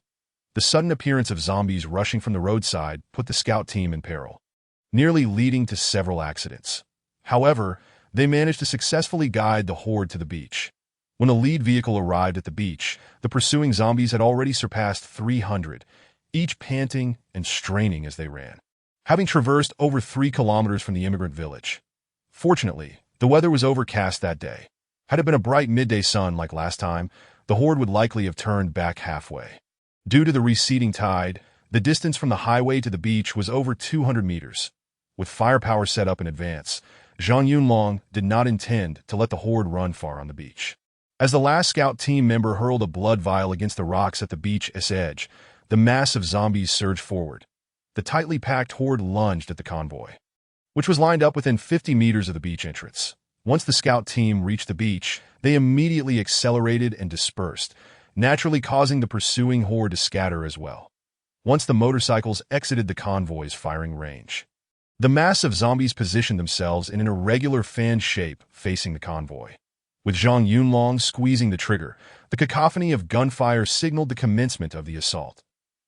The sudden appearance of zombies rushing from the roadside put the scout team in peril, nearly leading to several accidents. However, they managed to successfully guide the horde to the beach. When the lead vehicle arrived at the beach, the pursuing zombies had already surpassed 300, each panting and straining as they ran, having traversed over 3 kilometers from the immigrant village. Fortunately, the weather was overcast that day. Had it been a bright midday sun like last time, the horde would likely have turned back halfway. Due to the receding tide, the distance from the highway to the beach was over 200 meters. With firepower set up in advance, Zhang Yunlong did not intend to let the horde run far on the beach. As the last scout team member hurled a blood vial against the rocks at the beach's edge, the mass of zombies surged forward. The tightly packed horde lunged at the convoy, which was lined up within 50 meters of the beach entrance. Once the scout team reached the beach, they immediately accelerated and dispersed, naturally causing the pursuing horde to scatter as well. Once the motorcycles exited the convoy's firing range, the mass of zombies positioned themselves in an irregular fan shape facing the convoy. With Zhang Yunlong squeezing the trigger, the cacophony of gunfire signaled the commencement of the assault.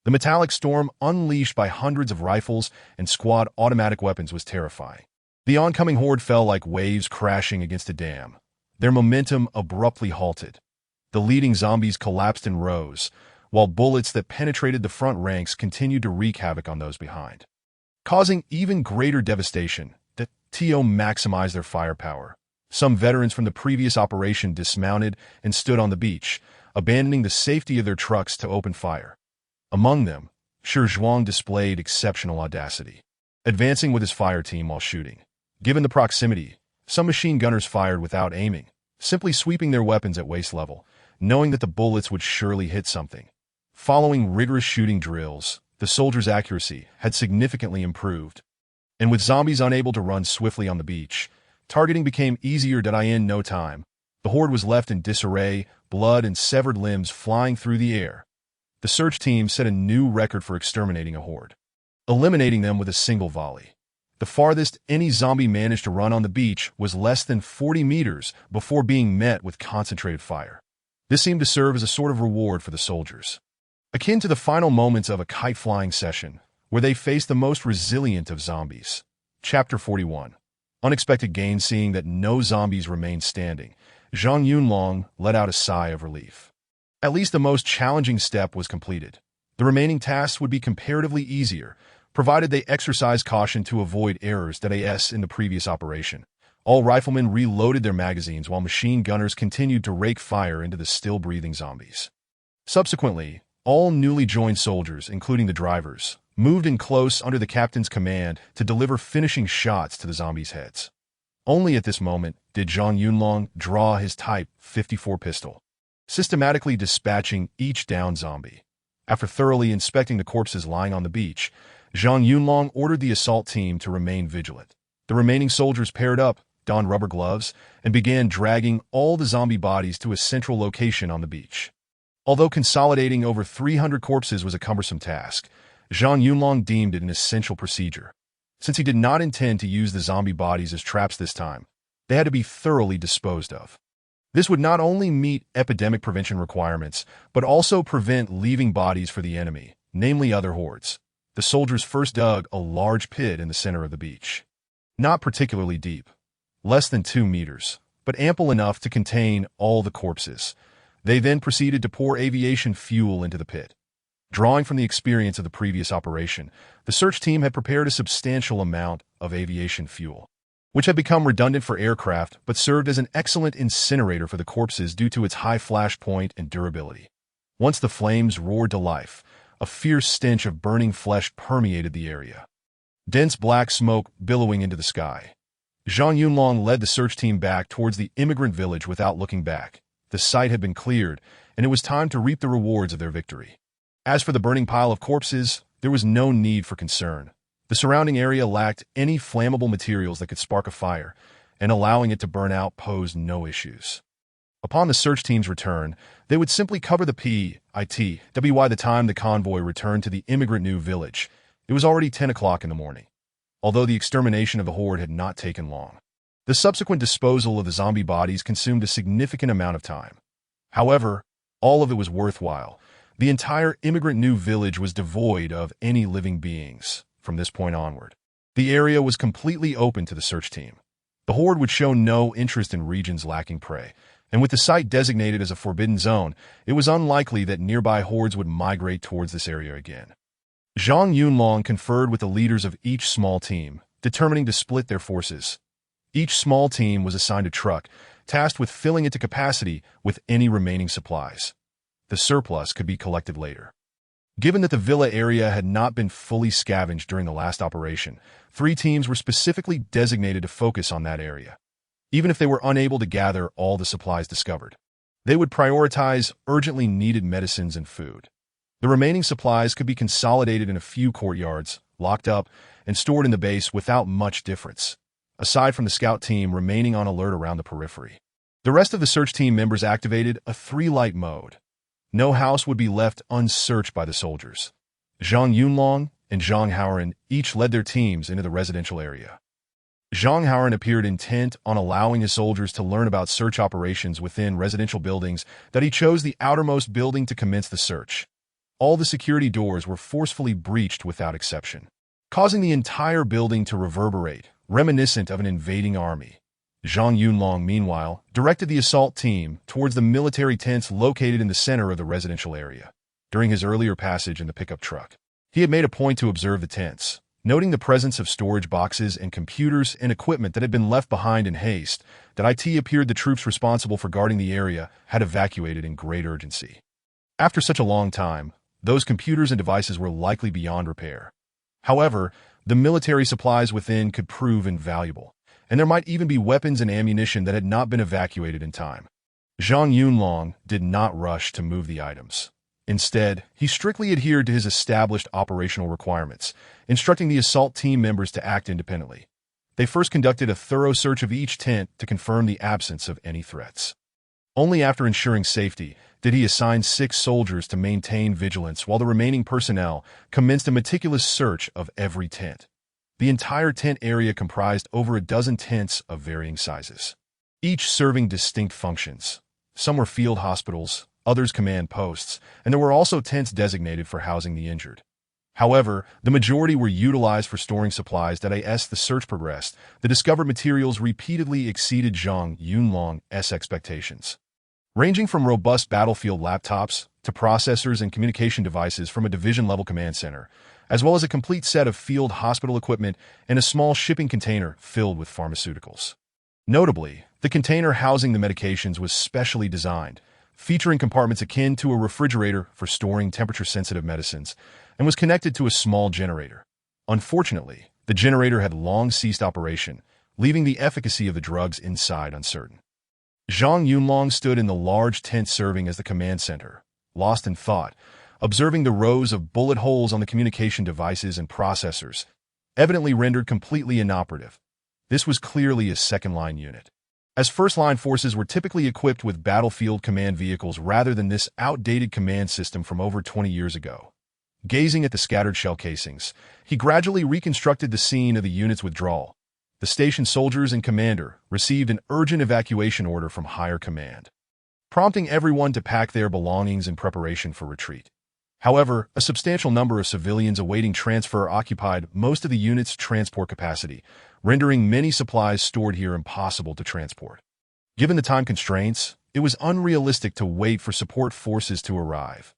The metallic storm unleashed by hundreds of rifles and squad automatic weapons was terrifying. The oncoming horde fell like waves crashing against a dam. Their momentum abruptly halted. The leading zombies collapsed in rows, while bullets that penetrated the front ranks continued to wreak havoc on those behind, causing even greater devastation. The TO maximized their firepower. Some veterans from the previous operation dismounted and stood on the beach, abandoning the safety of their trucks to open fire. Among them, Shi Zhuang displayed exceptional audacity, advancing with his fire team while shooting. Given the proximity, some machine gunners fired without aiming, simply sweeping their weapons at waist level, knowing that the bullets would surely hit something. Following rigorous shooting drills, the soldiers' accuracy had significantly improved, and with zombies unable to run swiftly on the beach, targeting became easier in no time. The horde was left in disarray, blood and severed limbs flying through the air. The search team set a new record for exterminating a horde, eliminating them with a single volley. The farthest any zombie managed to run on the beach was less than 40 meters before being met with concentrated fire. This seemed to serve as a sort of reward for the soldiers, akin to the final moments of a kite-flying session, where they faced the most resilient of zombies. Chapter 41. Unexpected gain. Seeing that no zombies remained standing, Zhang Yunlong let out a sigh of relief. At least the most challenging step was completed. The remaining tasks would be comparatively easier, provided they exercised caution to avoid errors in the previous operation. All riflemen reloaded their magazines while machine gunners continued to rake fire into the still-breathing zombies. Subsequently, all newly joined soldiers, including the drivers, moved in close under the captain's command to deliver finishing shots to the zombies' heads. Only at this moment did Zhang Yunlong draw his Type 54 pistol, systematically dispatching each downed zombie. After thoroughly inspecting the corpses lying on the beach, Zhang Yunlong ordered the assault team to remain vigilant. The remaining soldiers paired up, donned rubber gloves, and began dragging all the zombie bodies to a central location on the beach. Although consolidating over 300 corpses was a cumbersome task, Zhang Yunlong deemed it an essential procedure. Since he did not intend to use the zombie bodies as traps this time, they had to be thoroughly disposed of. This would not only meet epidemic prevention requirements, but also prevent leaving bodies for the enemy, namely other hordes. The soldiers first dug a large pit in the center of the beach. Not particularly deep, less than 2 meters, but ample enough to contain all the corpses. They then proceeded to pour aviation fuel into the pit. Drawing from the experience of the previous operation, the search team had prepared a substantial amount of aviation fuel, which had become redundant for aircraft but served as an excellent incinerator for the corpses due to its high flash point and durability. Once the flames roared to life, a fierce stench of burning flesh permeated the area, dense black smoke billowing into the sky. Zhang Yunlong led the search team back towards the immigrant village without looking back. The site had been cleared, and it was time to reap the rewards of their victory. As for the burning pile of corpses, there was no need for concern. The surrounding area lacked any flammable materials that could spark a fire, and allowing it to burn out posed no issues. Upon the search team's return, they would simply cover the pit. By the time the convoy returned to the immigrant new village, it was already 10 o'clock in the morning. Although the extermination of the horde had not taken long, the subsequent disposal of the zombie bodies consumed a significant amount of time. However, all of it was worthwhile. The entire immigrant new village was devoid of any living beings. From this point onward, the area was completely open to the search team. The horde would show no interest in regions lacking prey, and with the site designated as a forbidden zone, it was unlikely that nearby hordes would migrate towards this area again. Zhang Yunlong conferred with the leaders of each small team, determining to split their forces. Each small team was assigned a truck, tasked with filling it to capacity with any remaining supplies. The surplus could be collected later. Given that the villa area had not been fully scavenged during the last operation, 3 teams were specifically designated to focus on that area. Even if they were unable to gather all the supplies discovered, they would prioritize urgently needed medicines and food. The remaining supplies could be consolidated in a few courtyards, locked up, and stored in the base without much difference, aside from the scout team remaining on alert around the periphery. The rest of the search team members activated a 3-light mode. No house would be left unsearched by the soldiers. Zhang Yunlong and Zhang Haoran each led their teams into the residential area. Zhang Haoran appeared intent on allowing his soldiers to learn about search operations within residential buildings that he chose the outermost building to commence the search. All the security doors were forcefully breached without exception, causing the entire building to reverberate, reminiscent of an invading army. Zhang Yunlong, meanwhile, directed the assault team towards the military tents located in the center of the residential area. During his earlier passage in the pickup truck, he had made a point to observe the tents, noting the presence of storage boxes and computers and equipment that had been left behind in haste. That it appeared the troops responsible for guarding the area had evacuated in great urgency. After such a long time, those computers and devices were likely beyond repair. However, the military supplies within could prove invaluable, and there might even be weapons and ammunition that had not been evacuated in time. Zhang Yunlong did not rush to move the items. Instead, he strictly adhered to his established operational requirements, instructing the assault team members to act independently. They first conducted a thorough search of each tent to confirm the absence of any threats. Only after ensuring safety did he assign 6 soldiers to maintain vigilance while the remaining personnel commenced a meticulous search of every tent. The entire tent area comprised over a dozen tents of varying sizes, each serving distinct functions. Some were field hospitals, others command posts, and there were also tents designated for housing the injured. However, the majority were utilized for storing supplies that as the search progressed, the discovered materials repeatedly exceeded Zhang Yunlong's expectations. Ranging from robust battlefield laptops to processors and communication devices from a division-level command center, as well as a complete set of field hospital equipment and a small shipping container filled with pharmaceuticals. Notably, the container housing the medications was specially designed, featuring compartments akin to a refrigerator for storing temperature-sensitive medicines, and was connected to a small generator. Unfortunately, the generator had long ceased operation, leaving the efficacy of the drugs inside uncertain. Zhang Yunlong stood in the large tent serving as the command center, lost in thought, observing the rows of bullet holes on the communication devices and processors, evidently rendered completely inoperative. This was clearly a second-line unit, as first-line forces were typically equipped with battlefield command vehicles rather than this outdated command system from over 20 years ago. Gazing at the scattered shell casings, he gradually reconstructed the scene of the unit's withdrawal. The station soldiers and commander received an urgent evacuation order from higher command, prompting everyone to pack their belongings in preparation for retreat. However, a substantial number of civilians awaiting transfer occupied most of the unit's transport capacity, rendering many supplies stored here impossible to transport. Given the time constraints, it was unrealistic to wait for support forces to arrive.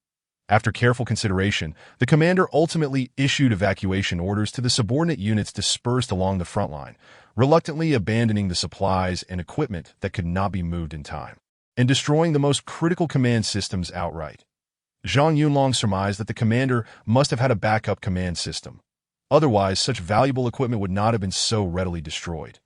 After careful consideration, the commander ultimately issued evacuation orders to the subordinate units dispersed along the front line, reluctantly abandoning the supplies and equipment that could not be moved in time, and destroying the most critical command systems outright. Zhang Yunlong surmised that the commander must have had a backup command system. Otherwise, such valuable equipment would not have been so readily destroyed.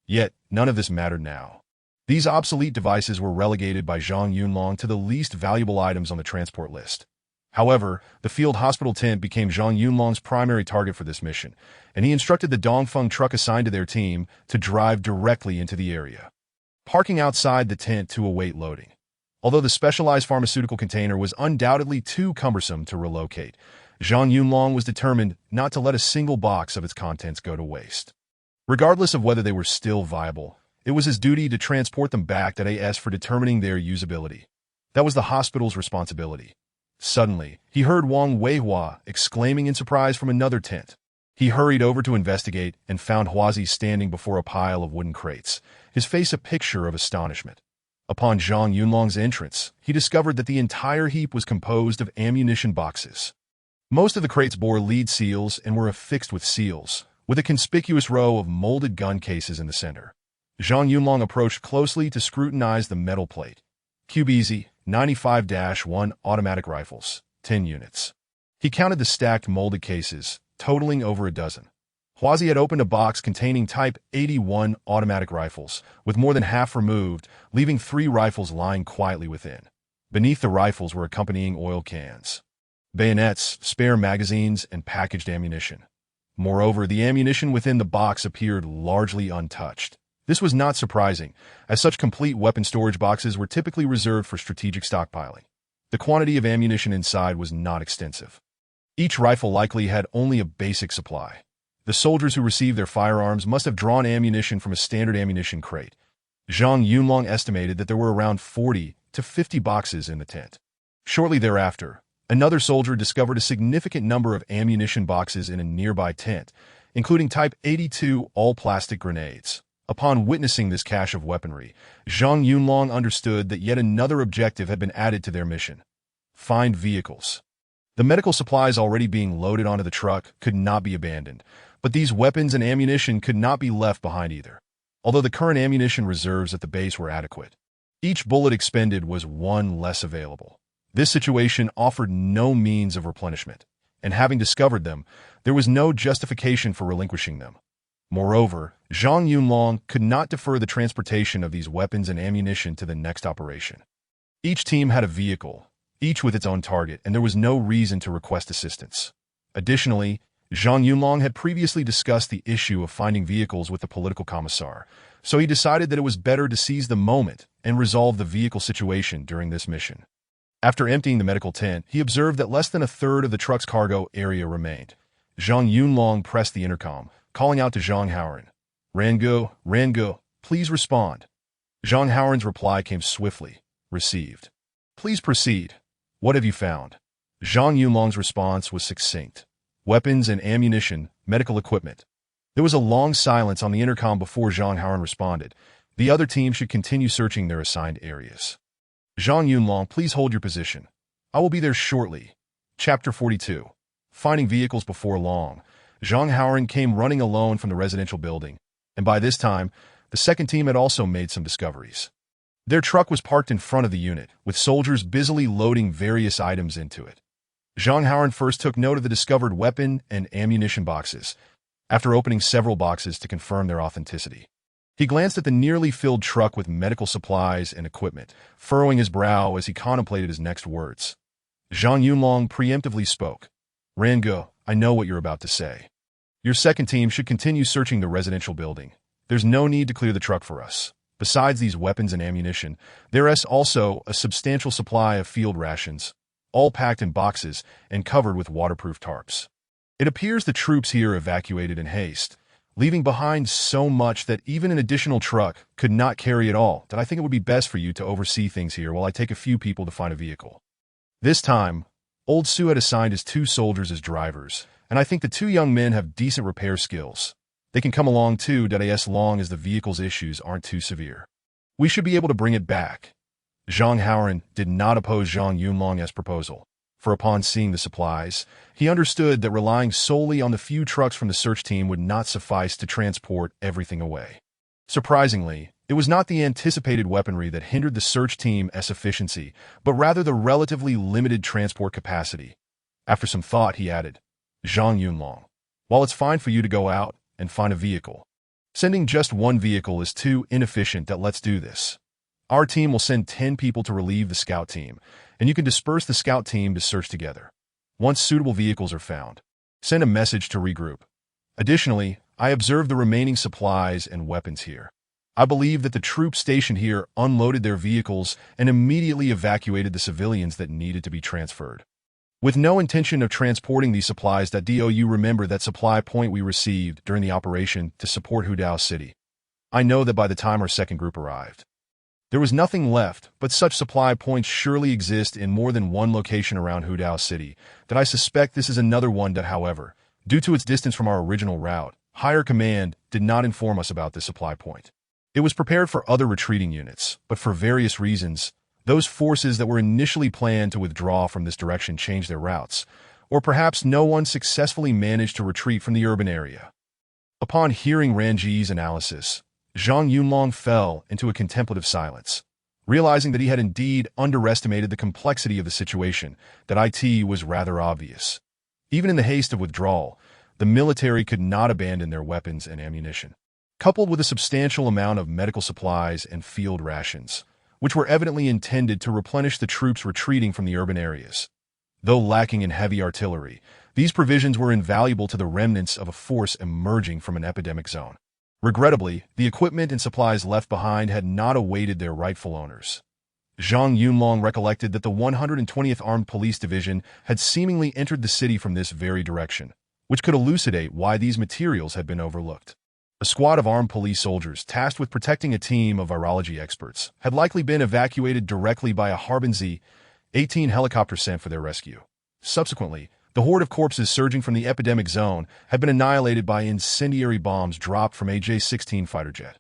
Yet, none of this mattered now. These obsolete devices were relegated by Zhang Yunlong to the least valuable items on the transport list. However, the field hospital tent became Zhang Yunlong's primary target for this mission, and he instructed the Dongfeng truck assigned to their team to drive directly into the area, parking outside the tent to await loading. Although the specialized pharmaceutical container was undoubtedly too cumbersome to relocate, Zhang Yunlong was determined not to let a single box of its contents go to waste. Regardless of whether they were still viable, it was his duty to transport them back to AS for determining their usability. That was the hospital's responsibility. Suddenly, he heard Wang Weihua exclaiming in surprise from another tent. He hurried over to investigate and found Huazi standing before a pile of wooden crates, his face a picture of astonishment. Upon Zhang Yunlong's entrance, he discovered that the entire heap was composed of ammunition boxes. Most of the crates bore lead seals and were affixed with seals, with a conspicuous row of molded gun cases in the center. Zhang Yunlong approached closely to scrutinize the metal plate. QBZ 95-1 automatic rifles, 10 units. He counted the stacked molded cases, totaling over a dozen. Huazi had opened a box containing Type 81 automatic rifles, with more than half removed, leaving 3 rifles lying quietly within. Beneath the rifles were accompanying oil cans, bayonets, spare magazines, and packaged ammunition. Moreover, the ammunition within the box appeared largely untouched. This was not surprising, as such complete weapon storage boxes were typically reserved for strategic stockpiling. The quantity of ammunition inside was not extensive. Each rifle likely had only a basic supply. The soldiers who received their firearms must have drawn ammunition from a standard ammunition crate. Zhang Yunlong estimated that there were around 40 to 50 boxes in the tent. Shortly thereafter, another soldier discovered a significant number of ammunition boxes in a nearby tent, including Type 82 all-plastic grenades. Upon witnessing this cache of weaponry, Zhang Yunlong understood that yet another objective had been added to their mission: find vehicles. The medical supplies already being loaded onto the truck could not be abandoned, but these weapons and ammunition could not be left behind either. Although the current ammunition reserves at the base were adequate, each bullet expended was one less available. This situation offered no means of replenishment, and having discovered them, there was no justification for relinquishing them. Moreover, Zhang Yunlong could not defer the transportation of these weapons and ammunition to the next operation. Each team had a vehicle, each with its own target, and there was no reason to request assistance. Additionally, Zhang Yunlong had previously discussed the issue of finding vehicles with the political commissar, so he decided that it was better to seize the moment and resolve the vehicle situation during this mission. After emptying the medical tent, he observed that less than a third of the truck's cargo area remained. Zhang Yunlong pressed the intercom, calling out to Zhang Haoran. Rango, please respond. Zhang Haoran's reply came swiftly. Received. Please proceed. What have you found? Zhang Yunlong's response was succinct. Weapons and ammunition, medical equipment. There was a long silence on the intercom before Zhang Haoran responded. The other team should continue searching their assigned areas. Zhang Yunlong, please hold your position. I will be there shortly. Chapter 42. Finding vehicles before long. Zhang Haoran came running alone from the residential building, and by this time, the second team had also made some discoveries. Their truck was parked in front of the unit, with soldiers busily loading various items into it. Zhang Haoran first took note of the discovered weapon and ammunition boxes, after opening several boxes to confirm their authenticity. He glanced at the nearly filled truck with medical supplies and equipment, furrowing his brow as he contemplated his next words. Zhang Yunlong preemptively spoke. Rango, I know what you're about to say. Your second team should continue searching the residential building. There's no need to clear the truck for us. Besides these weapons and ammunition, there is also a substantial supply of field rations, all packed in boxes and covered with waterproof tarps. It appears the troops here evacuated in haste, leaving behind so much that even an additional truck could not carry it all, that I think it would be best for you to oversee things here while I take a few people to find a vehicle. This time, Old Su had assigned his 2 soldiers as drivers, and I think the 2 young men have decent repair skills. They can come along too, as long as the vehicle's issues aren't too severe. We should be able to bring it back. Zhang Haoran did not oppose Zhang Yunlong's proposal, for upon seeing the supplies, he understood that relying solely on the few trucks from the search team would not suffice to transport everything away. Surprisingly, it was not the anticipated weaponry that hindered the search team's efficiency, but rather the relatively limited transport capacity. After some thought, he added, Zhang Yunlong, while it's fine for you to go out and find a vehicle, sending just one vehicle is too inefficient. Let's do this. Our team will send 10 people to relieve the scout team, and you can disperse the scout team to search together. Once suitable vehicles are found, send a message to regroup. Additionally, I observed the remaining supplies and weapons here. I believe that the troops stationed here unloaded their vehicles and immediately evacuated the civilians that needed to be transferred. With no intention of transporting these supplies, you remember that supply point we received during the operation to support Hudao City. I know that by the time our second group arrived, there was nothing left, but such supply points surely exist in more than one location around Hudao City, that I suspect this is another one. However, due to its distance from our original route, higher command did not inform us about this supply point. It was prepared for other retreating units, but for various reasons, those forces that were initially planned to withdraw from this direction changed their routes, or perhaps no one successfully managed to retreat from the urban area. Upon hearing Ranji's analysis, Zhang Yunlong fell into a contemplative silence, realizing that he had indeed underestimated the complexity of the situation. That it was rather obvious. Even in the haste of withdrawal, the military could not abandon their weapons and ammunition. Coupled with a substantial amount of medical supplies and field rations, which were evidently intended to replenish the troops retreating from the urban areas. Though lacking in heavy artillery, these provisions were invaluable to the remnants of a force emerging from an epidemic zone. Regrettably, the equipment and supplies left behind had not awaited their rightful owners. Zhang Yunlong recollected that the 120th Armed Police Division had seemingly entered the city from this very direction, which could elucidate why these materials had been overlooked. A squad of armed police soldiers tasked with protecting a team of virology experts had likely been evacuated directly by a Harbin Z-18 helicopter sent for their rescue. Subsequently, the horde of corpses surging from the epidemic zone had been annihilated by incendiary bombs dropped from a J-16 fighter jet.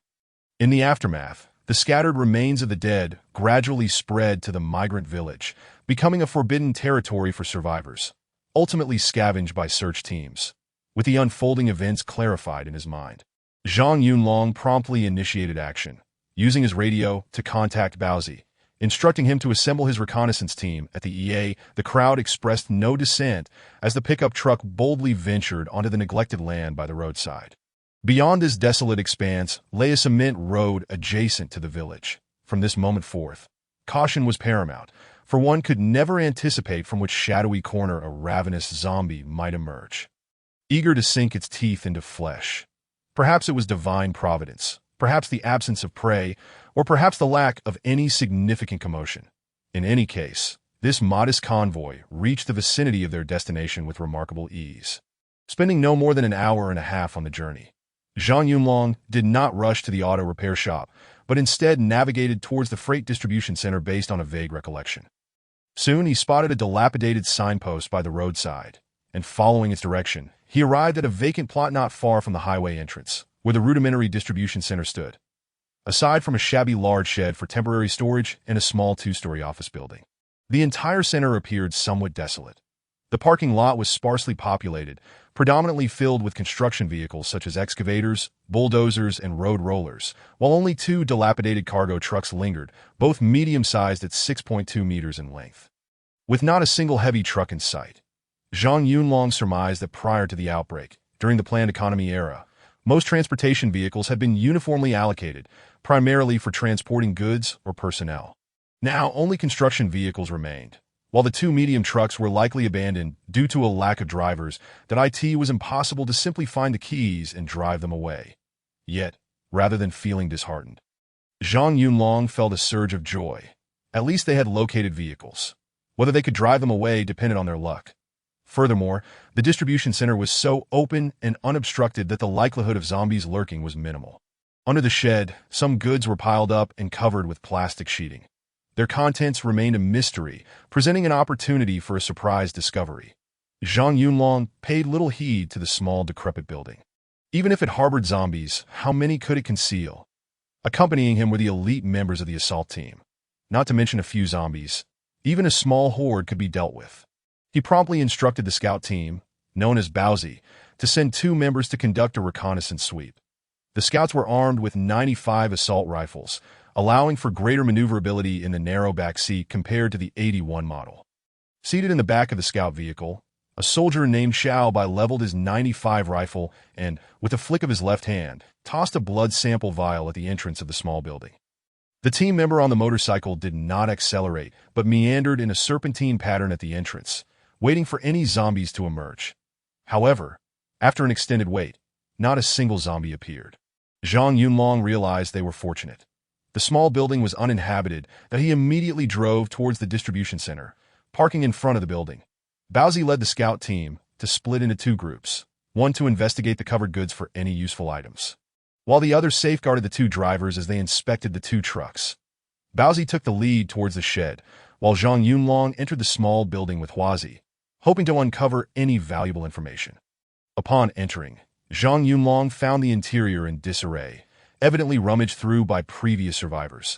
In the aftermath, the scattered remains of the dead gradually spread to the migrant village, becoming a forbidden territory for survivors, ultimately scavenged by search teams. With the unfolding events clarified in his mind, Zhang Yunlong promptly initiated action, using his radio to contact Baozi, instructing him to assemble his reconnaissance team at the EA. The crowd expressed no dissent as the pickup truck boldly ventured onto the neglected land by the roadside. Beyond this desolate expanse lay a cement road adjacent to the village. From this moment forth, caution was paramount, for one could never anticipate from which shadowy corner a ravenous zombie might emerge, eager to sink its teeth into flesh. Perhaps it was divine providence, perhaps the absence of prey, or perhaps the lack of any significant commotion. In any case, this modest convoy reached the vicinity of their destination with remarkable ease. Spending no more than an hour and a half on the journey, Zhang Yunlong did not rush to the auto repair shop, but instead navigated towards the freight distribution center based on a vague recollection. Soon he spotted a dilapidated signpost by the roadside, and following its direction, he arrived at a vacant plot not far from the highway entrance, where the rudimentary distribution center stood. Aside from a shabby large shed for temporary storage and a small two-story office building, the entire center appeared somewhat desolate. The parking lot was sparsely populated, predominantly filled with construction vehicles such as excavators, bulldozers, and road rollers, while only two dilapidated cargo trucks lingered, both medium-sized at 6.2 meters in length. With not a single heavy truck in sight, Zhang Yunlong surmised that prior to the outbreak, during the planned economy era, most transportation vehicles had been uniformly allocated, primarily for transporting goods or personnel. Now, only construction vehicles remained, while the two medium trucks were likely abandoned due to a lack of drivers. That it was impossible to simply find the keys and drive them away. Yet, rather than feeling disheartened, Zhang Yunlong felt a surge of joy. At least they had located vehicles. Whether they could drive them away depended on their luck. Furthermore, the distribution center was so open and unobstructed that the likelihood of zombies lurking was minimal. Under the shed, some goods were piled up and covered with plastic sheeting. Their contents remained a mystery, presenting an opportunity for a surprise discovery. Zhang Yunlong paid little heed to the small, decrepit building. Even if it harbored zombies, how many could it conceal? Accompanying him were the elite members of the assault team. Not to mention a few zombies. Even a small horde could be dealt with. He promptly instructed the scout team, known as Baozi, to send 2 members to conduct a reconnaissance sweep. The scouts were armed with 95 assault rifles, allowing for greater maneuverability in the narrow back seat compared to the 81 model. Seated in the back of the scout vehicle, a soldier named Xiao leveled his 95 rifle and, with a flick of his left hand, tossed a blood sample vial at the entrance of the small building. The team member on the motorcycle did not accelerate, but meandered in a serpentine pattern at the entrance, waiting for any zombies to emerge. However, after an extended wait, not a single zombie appeared. Zhang Yunlong realized they were fortunate. The small building was uninhabited, that he immediately drove towards the distribution center, parking in front of the building. Baozi led the scout team to split into 2 groups, one to investigate the covered goods for any useful items, while the other safeguarded the 2 drivers as they inspected the 2 trucks. Baozi took the lead towards the shed, while Zhang Yunlong entered the small building with Huazi, hoping to uncover any valuable information. Upon entering, Zhang Yunlong found the interior in disarray, evidently rummaged through by previous survivors.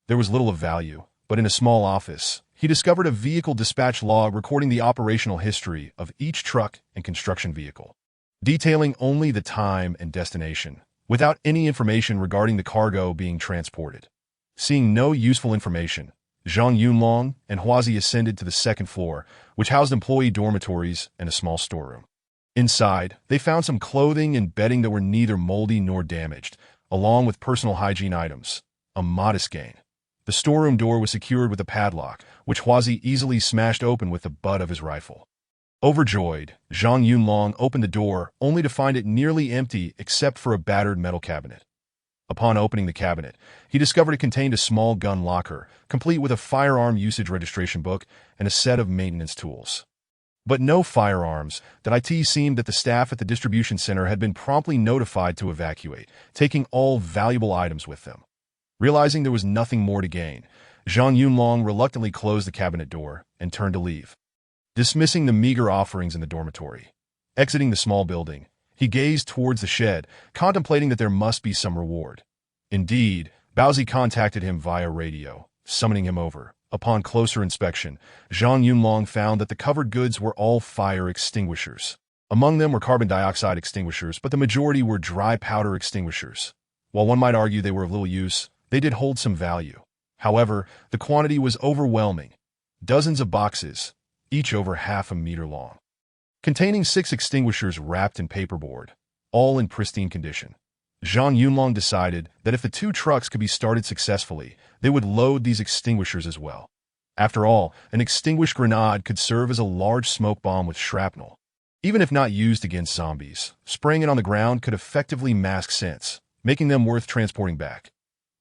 There was little of value, but in a small office, he discovered a vehicle dispatch log recording the operational history of each truck and construction vehicle, detailing only the time and destination, without any information regarding the cargo being transported. Seeing no useful information, Zhang Yunlong and Huazi ascended to the second floor, which housed employee dormitories and a small storeroom. Inside, they found some clothing and bedding that were neither moldy nor damaged, along with personal hygiene items. A modest gain. The storeroom door was secured with a padlock, which Huazi easily smashed open with the butt of his rifle. Overjoyed, Zhang Yunlong opened the door, only to find it nearly empty except for a battered metal cabinet. Upon opening the cabinet, he discovered it contained a small gun locker, complete with a firearm usage registration book and a set of maintenance tools. But no firearms. It seemed that the staff at the distribution center had been promptly notified to evacuate, taking all valuable items with them. Realizing there was nothing more to gain, Zhang Yunlong reluctantly closed the cabinet door and turned to leave. Dismissing the meager offerings in the dormitory. Exiting the small building, he gazed towards the shed, contemplating that there must be some reward. Indeed, Baozi contacted him via radio, summoning him over. Upon closer inspection, Zhang Yunlong found that the covered goods were all fire extinguishers. Among them were carbon dioxide extinguishers, but the majority were dry powder extinguishers. While one might argue they were of little use, they did hold some value. However, the quantity was overwhelming. Dozens of boxes, each over half a meter long, containing 6 extinguishers wrapped in paperboard, all in pristine condition. Zhang Yunlong decided that if the 2 trucks could be started successfully, they would load these extinguishers as well. After all, an extinguished grenade could serve as a large smoke bomb with shrapnel. Even if not used against zombies, spraying it on the ground could effectively mask scents, making them worth transporting back.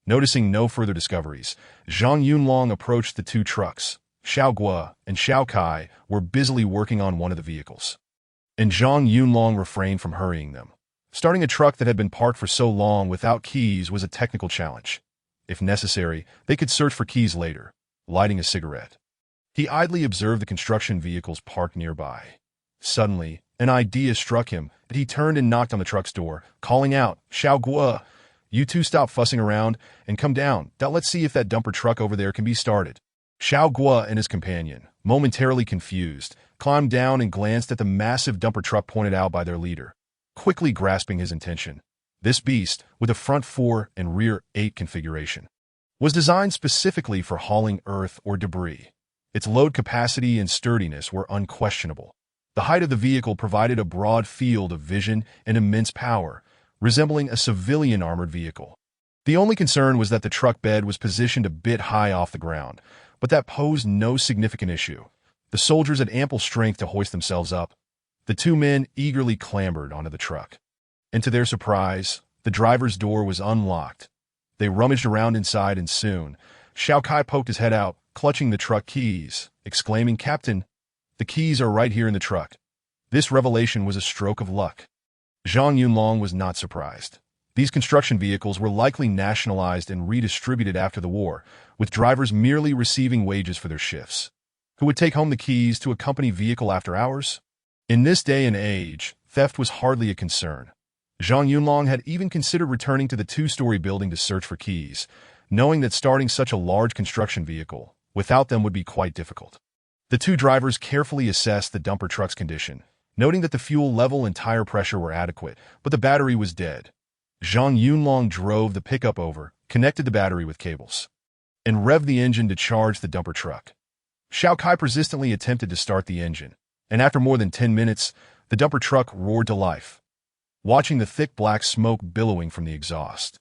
Noticing no further discoveries, Zhang Yunlong approached the 2 trucks. Xiao Guo and Xiao Kai were busily working on one of the vehicles, and Zhang Yunlong refrained from hurrying them. Starting a truck that had been parked for so long without keys was a technical challenge. If necessary, they could search for keys later, lighting a cigarette. He idly observed the construction vehicles parked nearby. Suddenly, an idea struck him that he turned and knocked on the truck's door, calling out, "Xiao Guo, you 2 stop fussing around and come down. Let's see if that dumper truck over there can be started." Xiao Guo and his companion, momentarily confused, climbed down and glanced at the massive dumper truck pointed out by their leader, quickly grasping his intention. This beast, with a front 4 and rear 8 configuration, was designed specifically for hauling earth or debris. Its load capacity and sturdiness were unquestionable. The height of the vehicle provided a broad field of vision and immense power, resembling a civilian armored vehicle. The only concern was that the truck bed was positioned a bit high off the ground, but that posed no significant issue. The soldiers had ample strength to hoist themselves up. The 2 men eagerly clambered onto the truck. And to their surprise, the driver's door was unlocked. They rummaged around inside and soon, Xiao Kai poked his head out, clutching the truck keys, exclaiming, "Captain, the keys are right here in the truck." This revelation was a stroke of luck. Zhang Yunlong was not surprised. These construction vehicles were likely nationalized and redistributed after the war, with drivers merely receiving wages for their shifts. Who would take home the keys to a company vehicle after hours? In this day and age, theft was hardly a concern. Zhang Yunlong had even considered returning to the 2-story building to search for keys, knowing that starting such a large construction vehicle without them would be quite difficult. The 2 drivers carefully assessed the dumper truck's condition, noting that the fuel level and tire pressure were adequate, but the battery was dead. Zhang Yunlong drove the pickup over, connected the battery with cables, and revved the engine to charge the dumper truck. Xiao Kai persistently attempted to start the engine, and after more than 10 minutes, the dumper truck roared to life, watching the thick black smoke billowing from the exhaust.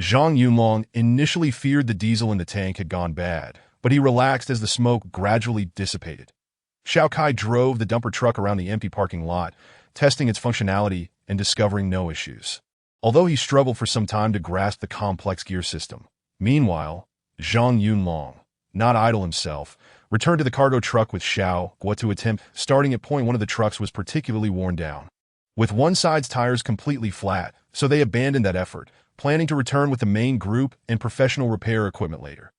Zhang Yunlong initially feared the diesel in the tank had gone bad, but he relaxed as the smoke gradually dissipated. Xiao Kai drove the dumper truck around the empty parking lot, testing its functionality and discovering no issues, although he struggled for some time to grasp the complex gear system. Meanwhile, Zhang Yunlong, not idle himself, returned to the cargo truck with Xiao Guo to attempt starting at point 1 of the trucks was particularly worn down, with one side's tires completely flat, so they abandoned that effort, planning to return with the main group and professional repair equipment later.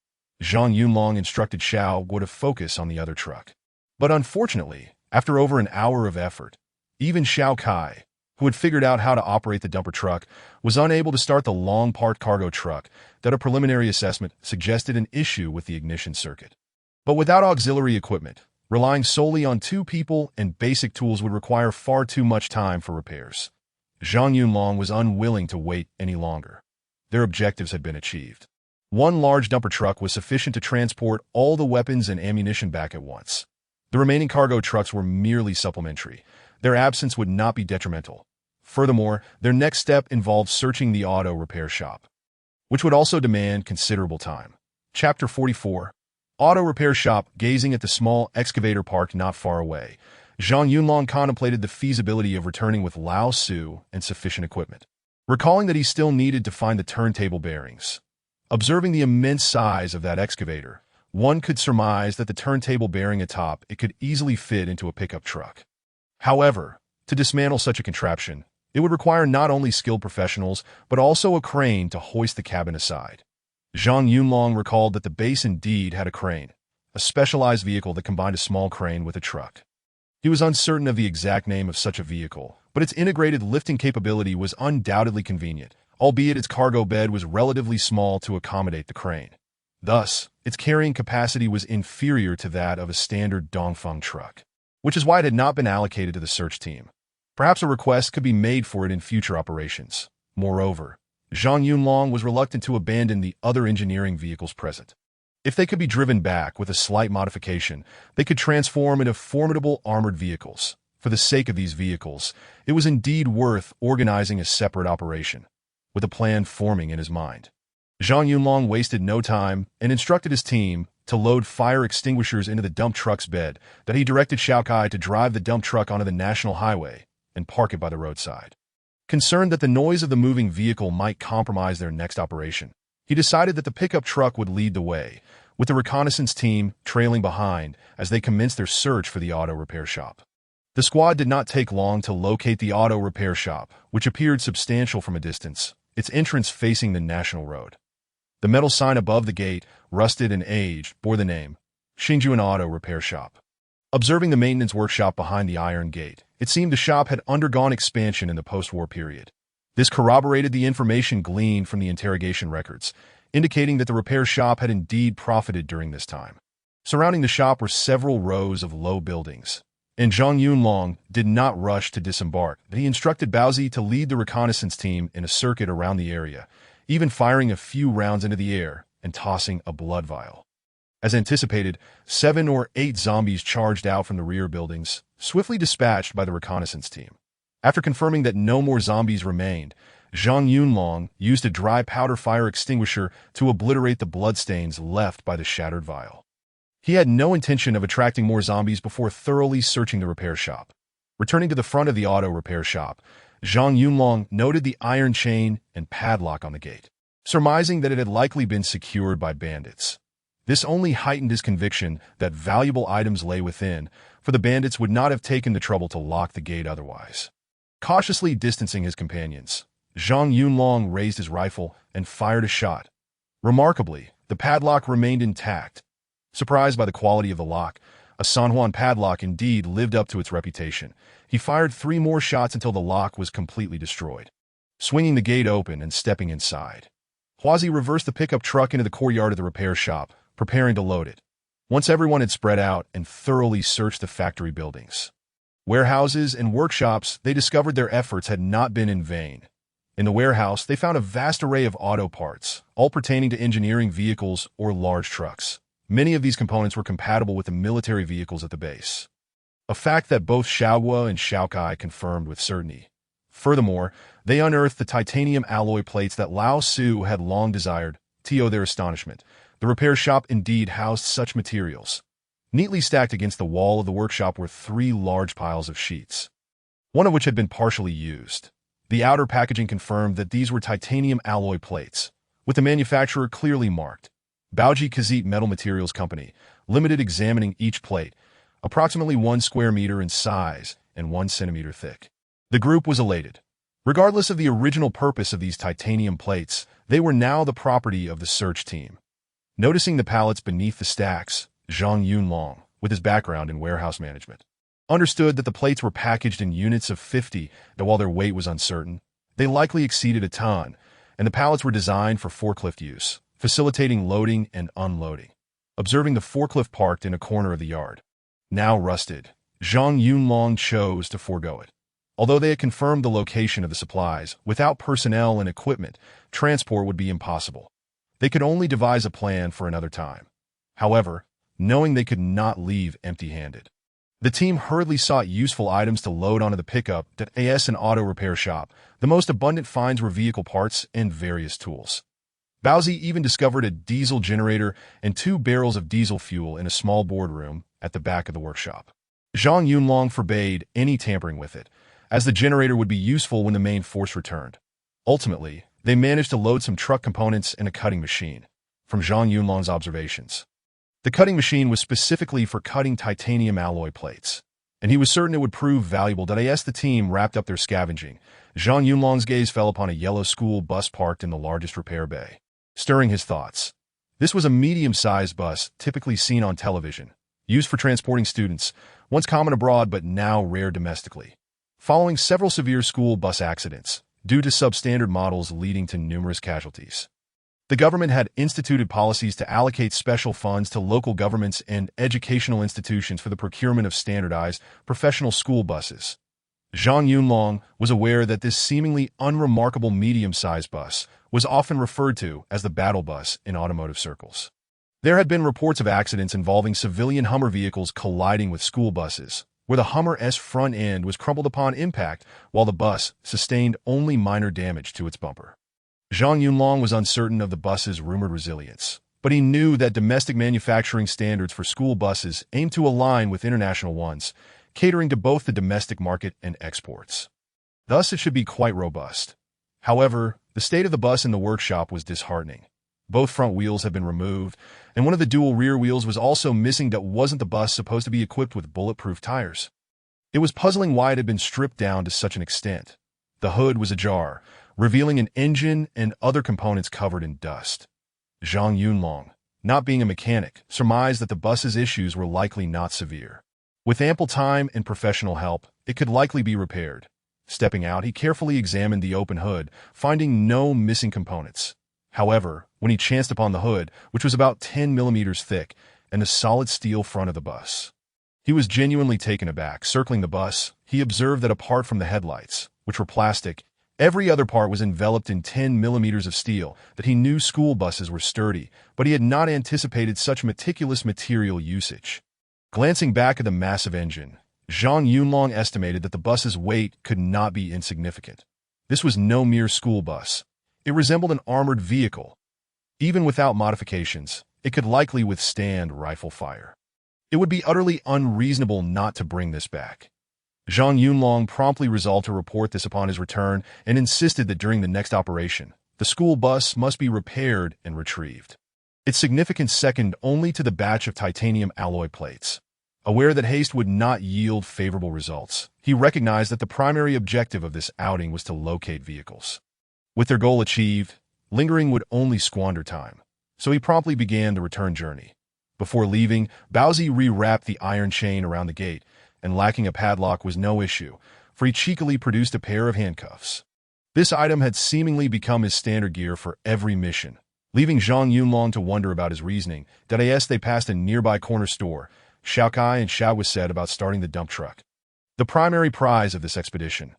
Zhang Yunlong instructed Xiao Guo to focus on the other truck. But unfortunately, after over an hour of effort, even Xiao Kai, who had figured out how to operate the dumper truck, was unable to start the long-parked cargo truck that a preliminary assessment suggested an issue with the ignition circuit. But without auxiliary equipment, relying solely on 2 people and basic tools would require far too much time for repairs. Zhang Yunlong was unwilling to wait any longer. Their objectives had been achieved. One large dumper truck was sufficient to transport all the weapons and ammunition back at once. The remaining cargo trucks were merely supplementary. Their absence would not be detrimental. Furthermore, their next step involved searching the auto repair shop, which would also demand considerable time. Chapter 44. Auto repair shop. Gazing at the small excavator parked not far away, Zhang Yunlong contemplated the feasibility of returning with Lao Su and sufficient equipment. Recalling that he still needed to find the turntable bearings. Observing the immense size of that excavator, one could surmise that the turntable bearing atop it could easily fit into a pickup truck. However, to dismantle such a contraption, it would require not only skilled professionals, but also a crane to hoist the cabin aside. Zhang Yunlong recalled that the base indeed had a crane, a specialized vehicle that combined a small crane with a truck. He was uncertain of the exact name of such a vehicle, but its integrated lifting capability was undoubtedly convenient, albeit its cargo bed was relatively small to accommodate the crane. Thus, its carrying capacity was inferior to that of a standard Dongfeng truck, which is why it had not been allocated to the search team. Perhaps a request could be made for it in future operations. Moreover, Zhang Yunlong was reluctant to abandon the other engineering vehicles present. If they could be driven back with a slight modification, they could transform into formidable armored vehicles. For the sake of these vehicles, it was indeed worth organizing a separate operation, with a plan forming in his mind. Zhang Yunlong wasted no time and instructed his team to load fire extinguishers into the dump truck's bed. That he directed Xiaokai to drive the dump truck onto the national highway and park it by the roadside. Concerned that the noise of the moving vehicle might compromise their next operation, he decided that the pickup truck would lead the way, with the reconnaissance team trailing behind as they commenced their search for the auto repair shop. The squad did not take long to locate the auto repair shop, which appeared substantial from a distance, its entrance facing the national road. The metal sign above the gate, rusted and aged, bore the name, Xinjuan Auto Repair Shop. Observing the maintenance workshop behind the iron gate, it seemed the shop had undergone expansion in the post-war period. This corroborated the information gleaned from the interrogation records, indicating that the repair shop had indeed profited during this time. Surrounding the shop were several rows of low buildings, and Zhang Yunlong did not rush to disembark. He instructed Baozi to lead the reconnaissance team in a circuit around the area, even firing a few rounds into the air and tossing a blood vial. As anticipated, 7 or 8 zombies charged out from the rear buildings, swiftly dispatched by the reconnaissance team. After confirming that no more zombies remained, Zhang Yunlong used a dry powder fire extinguisher to obliterate the bloodstains left by the shattered vial. He had no intention of attracting more zombies before thoroughly searching the repair shop. Returning to the front of the auto repair shop, Zhang Yunlong noted the iron chain and padlock on the gate, surmising that it had likely been secured by bandits. This only heightened his conviction that valuable items lay within, for the bandits would not have taken the trouble to lock the gate otherwise. Cautiously distancing his companions, Zhang Yunlong raised his rifle and fired a shot. Remarkably, the padlock remained intact. Surprised by the quality of the lock, a San Juan padlock indeed lived up to its reputation. He fired 3 more shots until the lock was completely destroyed. Swinging the gate open and stepping inside, Huazi reversed the pickup truck into the courtyard of the repair shop, preparing to load it. Once everyone had spread out and thoroughly searched the factory buildings, warehouses, and workshops, they discovered their efforts had not been in vain. In the warehouse, they found a vast array of auto parts, all pertaining to engineering vehicles or large trucks. Many of these components were compatible with the military vehicles at the base, a fact that both Xiaoguo and Xiaokai confirmed with certainty. Furthermore, they unearthed the titanium alloy plates that Lao Su had long desired. To their astonishment, the repair shop indeed housed such materials. Neatly stacked against the wall of the workshop were 3 large piles of sheets, one of which had been partially used. The outer packaging confirmed that these were titanium alloy plates, with the manufacturer clearly marked, Baoji Kazit Metal Materials Company, Limited. Examining each plate, approximately 1 square meter in size and 1 centimeter thick, the group was elated. Regardless of the original purpose of these titanium plates, they were now the property of the search team. Noticing the pallets beneath the stacks, Zhang Yunlong, with his background in warehouse management, understood that the plates were packaged in units of 50, and while their weight was uncertain, they likely exceeded a ton, and the pallets were designed for forklift use, facilitating loading and unloading. Observing the forklift parked in a corner of the yard, now rusted, Zhang Yunlong chose to forego it. Although they had confirmed the location of the supplies, without personnel and equipment, transport would be impossible. They could only devise a plan for another time. However, knowing they could not leave empty-handed, the team hurriedly sought useful items to load onto the pickup at an auto repair shop. The most abundant finds were vehicle parts and various tools. Baozi even discovered a diesel generator and 2 barrels of diesel fuel in a small boardroom at the back of the workshop. Zhang Yunlong forbade any tampering with it, as the generator would be useful when the main force returned. Ultimately, they managed to load some truck components and a cutting machine. From Zhang Yunlong's observations, the cutting machine was specifically for cutting titanium alloy plates, and he was certain it would prove valuable. As the team wrapped up their scavenging, Zhang Yunlong's gaze fell upon a yellow school bus parked in the largest repair bay, stirring his thoughts. This was a medium-sized bus typically seen on television, used for transporting students, once common abroad but now rare domestically. Following several severe school bus accidents, due to substandard models leading to numerous casualties, the government had instituted policies to allocate special funds to local governments and educational institutions for the procurement of standardized professional school buses. Zhang Yunlong was aware that this seemingly unremarkable medium-sized bus was often referred to as the battle bus in automotive circles. There had been reports of accidents involving civilian Hummer vehicles colliding with school buses, where the Hummer's front end was crumpled upon impact while the bus sustained only minor damage to its bumper. Zhang Yunlong was uncertain of the bus's rumored resilience, but he knew that domestic manufacturing standards for school buses aimed to align with international ones, catering to both the domestic market and exports. Thus, it should be quite robust. However, the state of the bus in the workshop was disheartening. Both front wheels had been removed, and one of the dual rear wheels was also missing. That wasn't the bus supposed to be equipped with bulletproof tires. It was puzzling why it had been stripped down to such an extent. The hood was ajar, revealing an engine and other components covered in dust. Zhang Yunlong, not being a mechanic, surmised that the bus's issues were likely not severe. With ample time and professional help, it could likely be repaired. Stepping out, he carefully examined the open hood, finding no missing components. However, when he chanced upon the hood, which was about 10 millimeters thick, and the solid steel front of the bus, he was genuinely taken aback. Circling the bus, he observed that apart from the headlights, which were plastic, every other part was enveloped in 10 millimeters of steel. That he knew school buses were sturdy, but he had not anticipated such meticulous material usage. Glancing back at the massive engine, Zhang Yunlong estimated that the bus's weight could not be insignificant. This was no mere school bus. It resembled an armored vehicle. Even without modifications, it could likely withstand rifle fire. It would be utterly unreasonable not to bring this back. Zhang Yunlong promptly resolved to report this upon his return and insisted that during the next operation, the school bus must be repaired and retrieved. Its significance second only to the batch of titanium alloy plates. Aware that haste would not yield favorable results, he recognized that the primary objective of this outing was to locate vehicles. With their goal achieved, lingering would only squander time, so he promptly began the return journey. Before leaving, Baozi rewrapped the iron chain around the gate, and lacking a padlock was no issue, for he cheekily produced a pair of handcuffs. This item had seemingly become his standard gear for every mission. Leaving Zhang Yunlong to wonder about his reasoning, they passed a nearby corner store. Xiaokai and Xiao was said about starting the dump truck, the primary prize of this expedition.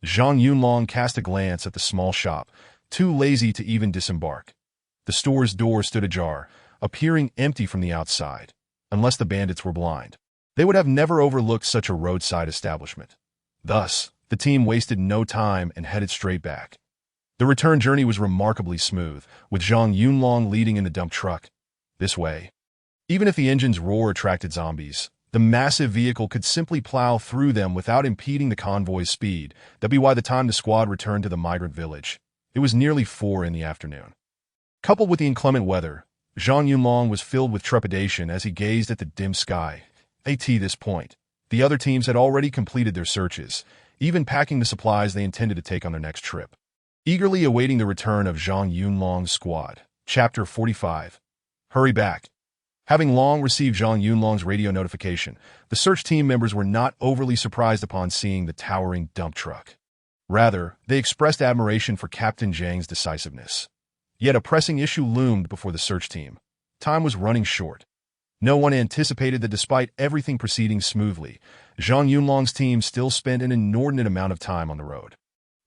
Zhang Yunlong cast a glance at the small shop, too lazy to even disembark. The store's door stood ajar, appearing empty from the outside. Unless the bandits were blind, they would have never overlooked such a roadside establishment. Thus, the team wasted no time and headed straight back. The return journey was remarkably smooth, with Zhang Yunlong leading in the dump truck. This way, even if the engine's roar attracted zombies, the massive vehicle could simply plow through them without impeding the convoy's speed. That'd be why the time the squad returned to the migrant village, it was nearly 4 in the afternoon. Coupled with the inclement weather, Zhang Yunlong was filled with trepidation as he gazed at the dim sky. At this point, the other teams had already completed their searches, even packing the supplies they intended to take on their next trip. Eagerly awaiting the return of Zhang Yunlong's squad. Chapter 45. Hurry back. Having long received Zhang Yunlong's radio notification, the search team members were not overly surprised upon seeing the towering dump truck. Rather, they expressed admiration for Captain Zhang's decisiveness. Yet a pressing issue loomed before the search team. Time was running short. No one anticipated that despite everything proceeding smoothly, Zhang Yunlong's team still spent an inordinate amount of time on the road.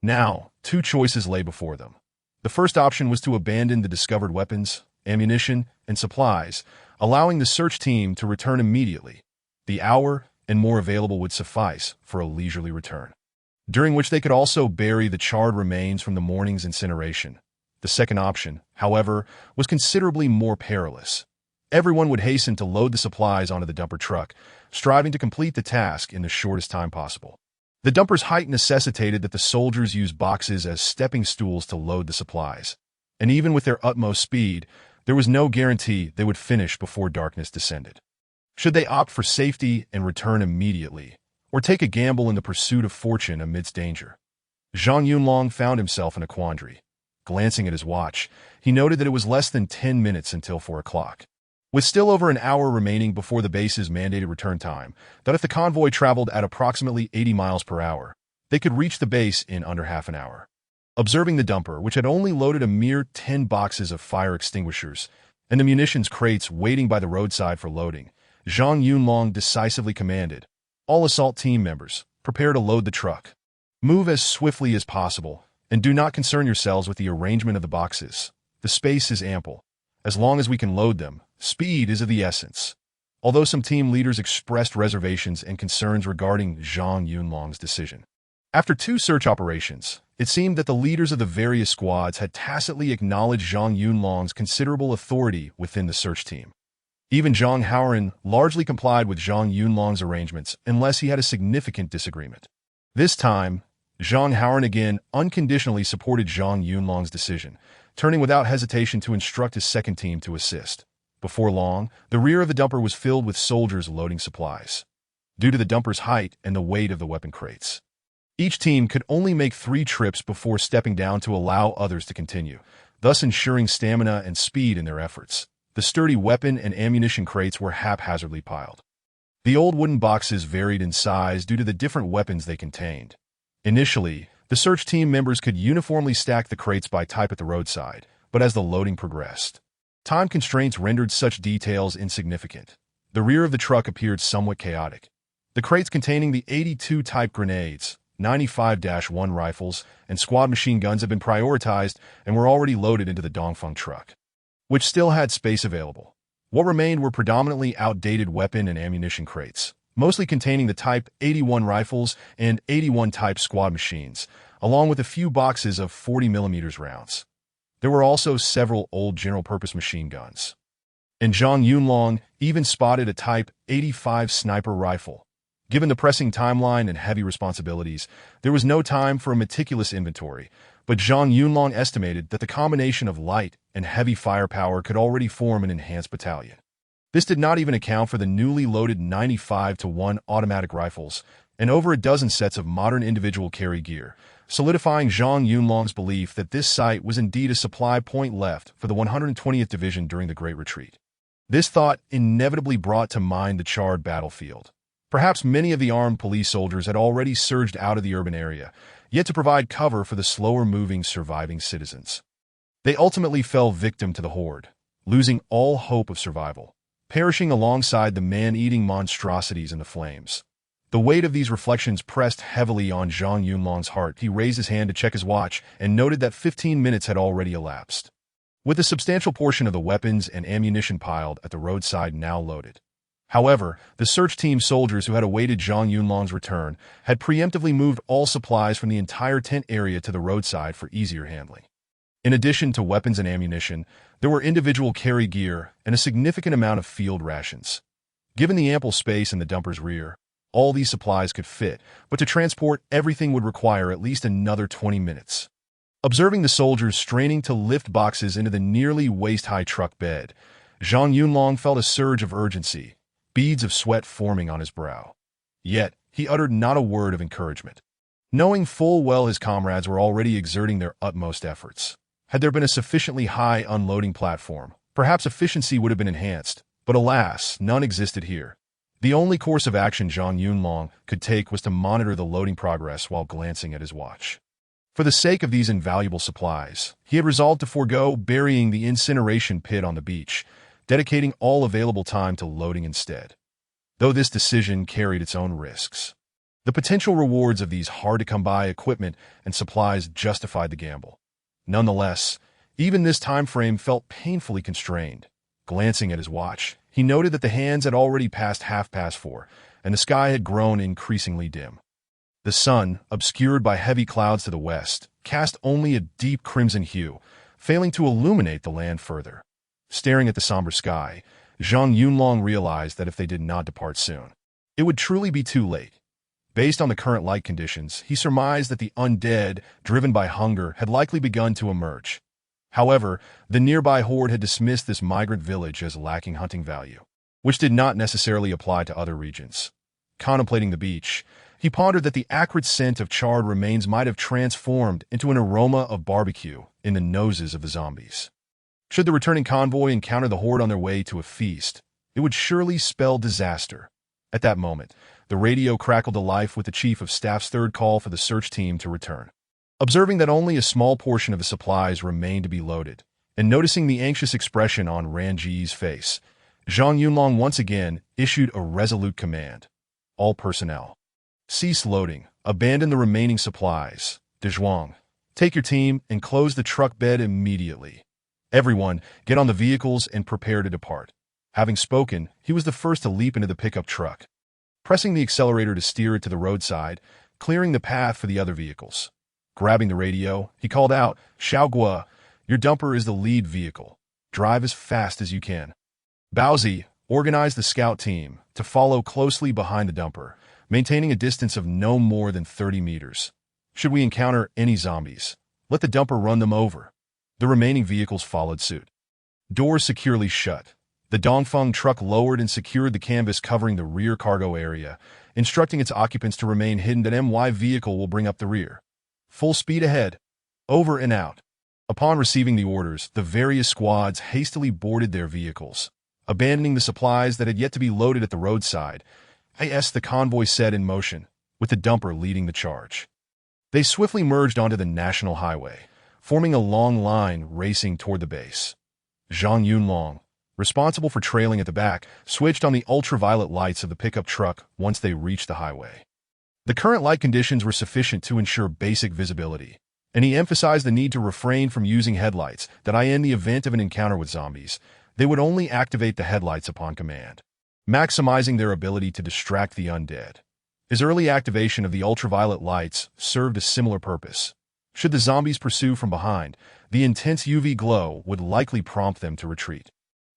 Now, two choices lay before them. The first option was to abandon the discovered weapons, ammunition, and supplies, allowing the search team to return immediately. The hour and more available would suffice for a leisurely return, during which they could also bury the charred remains from the morning's incineration. The second option, however, was considerably more perilous. Everyone would hasten to load the supplies onto the dumper truck, striving to complete the task in the shortest time possible. The dumper's height necessitated that the soldiers use boxes as stepping stools to load the supplies, and even with their utmost speed, there was no guarantee they would finish before darkness descended. Should they opt for safety and return immediately, or take a gamble in the pursuit of fortune amidst danger? Zhang Yunlong found himself in a quandary. Glancing at his watch, he noted that it was less than 10 minutes until 4 o'clock. With still over an hour remaining before the base's mandated return time, that if the convoy traveled at approximately 80 miles per hour, they could reach the base in under half an hour. Observing the dumper, which had only loaded a mere 10 boxes of fire extinguishers and the munitions crates waiting by the roadside for loading, Zhang Yunlong decisively commanded, "All assault team members, prepare to load the truck. Move as swiftly as possible, and do not concern yourselves with the arrangement of the boxes. The space is ample. As long as we can load them, speed is of the essence." Although some team leaders expressed reservations and concerns regarding Zhang Yunlong's decision. After 2 search operations, it seemed that the leaders of the various squads had tacitly acknowledged Zhang Yunlong's considerable authority within the search team. Even Zhang Haoran largely complied with Zhang Yunlong's arrangements unless he had a significant disagreement. This time, Zhang Haoran again unconditionally supported Zhang Yunlong's decision, turning without hesitation to instruct his second team to assist. Before long, the rear of the dumper was filled with soldiers loading supplies. Due to the dumper's height and the weight of the weapon crates, each team could only make 3 trips before stepping down to allow others to continue, thus ensuring stamina and speed in their efforts. The sturdy weapon and ammunition crates were haphazardly piled. The old wooden boxes varied in size due to the different weapons they contained. Initially, the search team members could uniformly stack the crates by type at the roadside, but as the loading progressed, time constraints rendered such details insignificant. The rear of the truck appeared somewhat chaotic. The crates containing the 82 type grenades, 95-1 rifles, and squad machine guns had been prioritized and were already loaded into the Dongfeng truck, which still had space available. What remained were predominantly outdated weapon and ammunition crates, mostly containing the Type 81 rifles and 81 type squad machines, along with a few boxes of 40mm rounds. There were also several old general-purpose machine guns. And Zhang Yunlong even spotted a Type 85 sniper rifle. Given the pressing timeline and heavy responsibilities, there was no time for a meticulous inventory, but Zhang Yunlong estimated that the combination of light and heavy firepower could already form an enhanced battalion. This did not even account for the newly loaded 95-1 automatic rifles and over a dozen sets of modern individual carry gear, solidifying Zhang Yunlong's belief that this site was indeed a supply point left for the 120th Division during the Great Retreat. This thought inevitably brought to mind the charred battlefield. Perhaps many of the armed police soldiers had already surged out of the urban area, yet to provide cover for the slower-moving surviving citizens. They ultimately fell victim to the horde, losing all hope of survival, perishing alongside the man-eating monstrosities in the flames. The weight of these reflections pressed heavily on Zhang Yunlong's heart. He raised his hand to check his watch and noted that 15 minutes had already elapsed. With a substantial portion of the weapons and ammunition piled at the roadside now loaded. However, the search team soldiers who had awaited Zhang Yunlong's return had preemptively moved all supplies from the entire tent area to the roadside for easier handling. In addition to weapons and ammunition, there were individual carry gear and a significant amount of field rations. Given the ample space in the dumper's rear, all these supplies could fit, but to transport everything would require at least another 20 minutes. Observing the soldiers straining to lift boxes into the nearly waist-high truck bed, Zhang Yunlong felt a surge of urgency, beads of sweat forming on his brow. Yet, he uttered not a word of encouragement, knowing full well his comrades were already exerting their utmost efforts. Had there been a sufficiently high unloading platform, perhaps efficiency would have been enhanced, But alas, none existed here. The only course of action Zhang Yunlong could take was to monitor the loading progress while glancing at his watch. For the sake of these invaluable supplies, he had resolved to forego burying the incineration pit on the beach, dedicating all available time to loading instead. Though this decision carried its own risks, the potential rewards of these hard-to-come-by equipment and supplies justified the gamble. Nonetheless, even this time frame felt painfully constrained. Glancing at his watch, he noted that the hands had already passed 4:30, and the sky had grown increasingly dim. The sun, obscured by heavy clouds to the west, cast only a deep crimson hue, failing to illuminate the land further. Staring at the somber sky, Zhang Yunlong realized that if they did not depart soon, it would truly be too late. Based on the current light conditions, he surmised that the undead, driven by hunger, had likely begun to emerge. However, the nearby horde had dismissed this migrant village as lacking hunting value, which did not necessarily apply to other regions. Contemplating the beach, he pondered that the acrid scent of charred remains might have transformed into an aroma of barbecue in the noses of the zombies. Should the returning convoy encounter the horde on their way to a feast, it would surely spell disaster. At that moment, the radio crackled to life with the Chief of Staff's third call for the search team to return. Observing that only a small portion of the supplies remained to be loaded, and noticing the anxious expression on Ranji's face, Zhang Yunlong once again issued a resolute command. All personnel, cease loading, abandon the remaining supplies. Dezhuang, take your team and close the truck bed immediately. Everyone, get on the vehicles and prepare to depart. Having spoken, he was the first to leap into the pickup truck, pressing the accelerator to steer it to the roadside, clearing the path for the other vehicles. Grabbing the radio, he called out, "Xiaoguo, your dumper is the lead vehicle. Drive as fast as you can." Baozi organized the scout team to follow closely behind the dumper, maintaining a distance of no more than 30 meters. Should we encounter any zombies, let the dumper run them over. The remaining vehicles followed suit. Doors securely shut. The Dongfeng truck lowered and secured the canvas covering the rear cargo area, instructing its occupants to remain hidden. That MY vehicle will bring up the rear. Full speed ahead. Over and out. Upon receiving the orders, the various squads hastily boarded their vehicles, abandoning the supplies that had yet to be loaded at the roadside. The convoy set in motion, with the dumper leading the charge. They swiftly merged onto the national highway, forming a long line racing toward the base. Zhang Yunlong, responsible for trailing at the back, switched on the ultraviolet lights of the pickup truck once they reached the highway. The current light conditions were sufficient to ensure basic visibility, and he emphasized the need to refrain from using headlights, that in the event of an encounter with zombies, they would only activate the headlights upon command, maximizing their ability to distract the undead. His early activation of the ultraviolet lights served a similar purpose. Should the zombies pursue from behind, the intense UV glow would likely prompt them to retreat.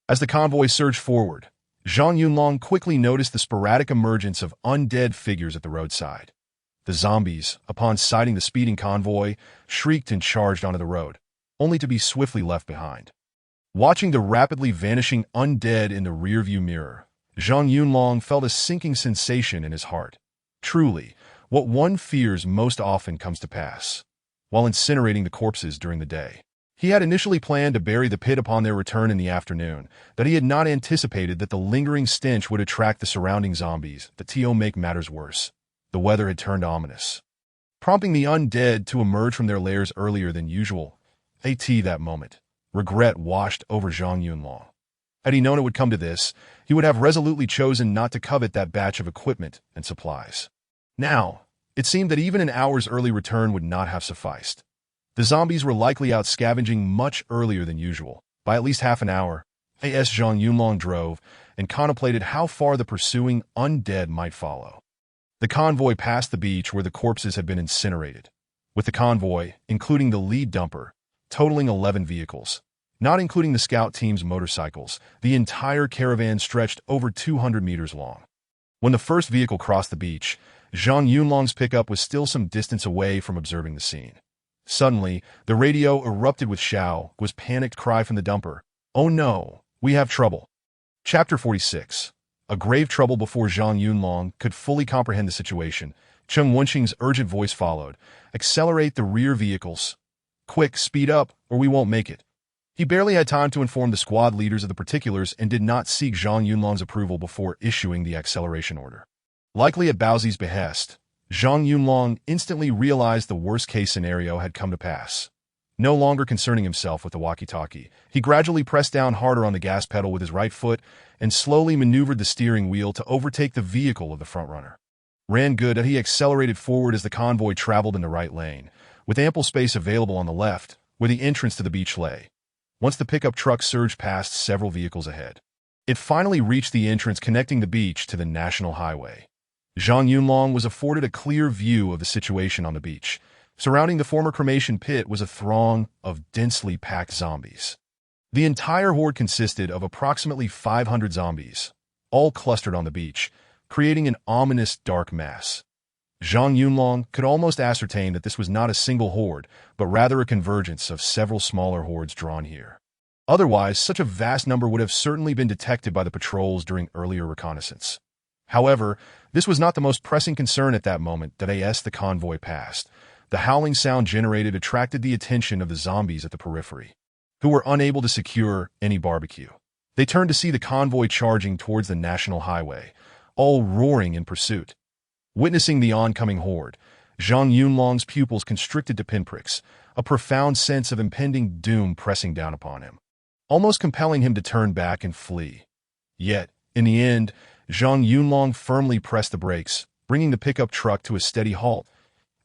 As the convoy surged forward, Zhang Yunlong quickly noticed the sporadic emergence of undead figures at the roadside. The zombies, upon sighting the speeding convoy, shrieked and charged onto the road, only to be swiftly left behind. Watching the rapidly vanishing undead in the rearview mirror, Zhang Yunlong felt a sinking sensation in his heart. Truly, what one fears most often comes to pass. While incinerating the corpses during the day, he had initially planned to bury the pit upon their return in the afternoon, but he had not anticipated that the lingering stench would attract the surrounding zombies. To make matters worse, the weather had turned ominous, prompting the undead to emerge from their lairs earlier than usual. That moment, regret washed over Zhang Yunlong. Had he known it would come to this, he would have resolutely chosen not to covet that batch of equipment and supplies. Now, it seemed that even an hour's early return would not have sufficed. The zombies were likely out scavenging much earlier than usual, by at least half an hour. Zhang Yunlong drove and contemplated how far the pursuing undead might follow. The convoy passed the beach where the corpses had been incinerated, with the convoy, including the lead dumper, totaling 11 vehicles. Not including the scout team's motorcycles, the entire caravan stretched over 200 meters long. When the first vehicle crossed the beach, Zhang Yunlong's pickup was still some distance away from observing the scene. Suddenly, the radio erupted with Xiaoguo's panicked cry from the dumper. "Oh no, we have trouble." Chapter 46. A grave trouble. Before Zhang Yunlong could fully comprehend the situation, Cheng Wenxing's urgent voice followed. "Accelerate the rear vehicles. Quick, speed up, or we won't make it." He barely had time to inform the squad leaders of the particulars and did not seek Zhang Yunlong's approval before issuing the acceleration order. Likely at Baozi's behest, Zhang Yunlong instantly realized the worst-case scenario had come to pass. No longer concerning himself with the walkie-talkie, he gradually pressed down harder on the gas pedal with his right foot and slowly maneuvered the steering wheel to overtake the vehicle of the frontrunner. Ran good that he accelerated forward as the convoy traveled in the right lane, with ample space available on the left, where the entrance to the beach lay. Once the pickup truck surged past several vehicles ahead, it finally reached the entrance connecting the beach to the national highway. Zhang Yunlong was afforded a clear view of the situation on the beach. Surrounding the former cremation pit was a throng of densely packed zombies. The entire horde consisted of approximately 500 zombies, all clustered on the beach, creating an ominous dark mass. Zhang Yunlong could almost ascertain that this was not a single horde, but rather a convergence of several smaller hordes drawn here. Otherwise, such a vast number would have certainly been detected by the patrols during earlier reconnaissance. However, this was not the most pressing concern at that moment that as the convoy passed. The howling sound generated attracted the attention of the zombies at the periphery, who were unable to secure any barbecue. They turned to see the convoy charging towards the national highway, all roaring in pursuit. Witnessing the oncoming horde, Zhang Yunlong's pupils constricted to pinpricks, a profound sense of impending doom pressing down upon him, almost compelling him to turn back and flee. Yet, in the end, Zhang Yunlong firmly pressed the brakes, bringing the pickup truck to a steady halt.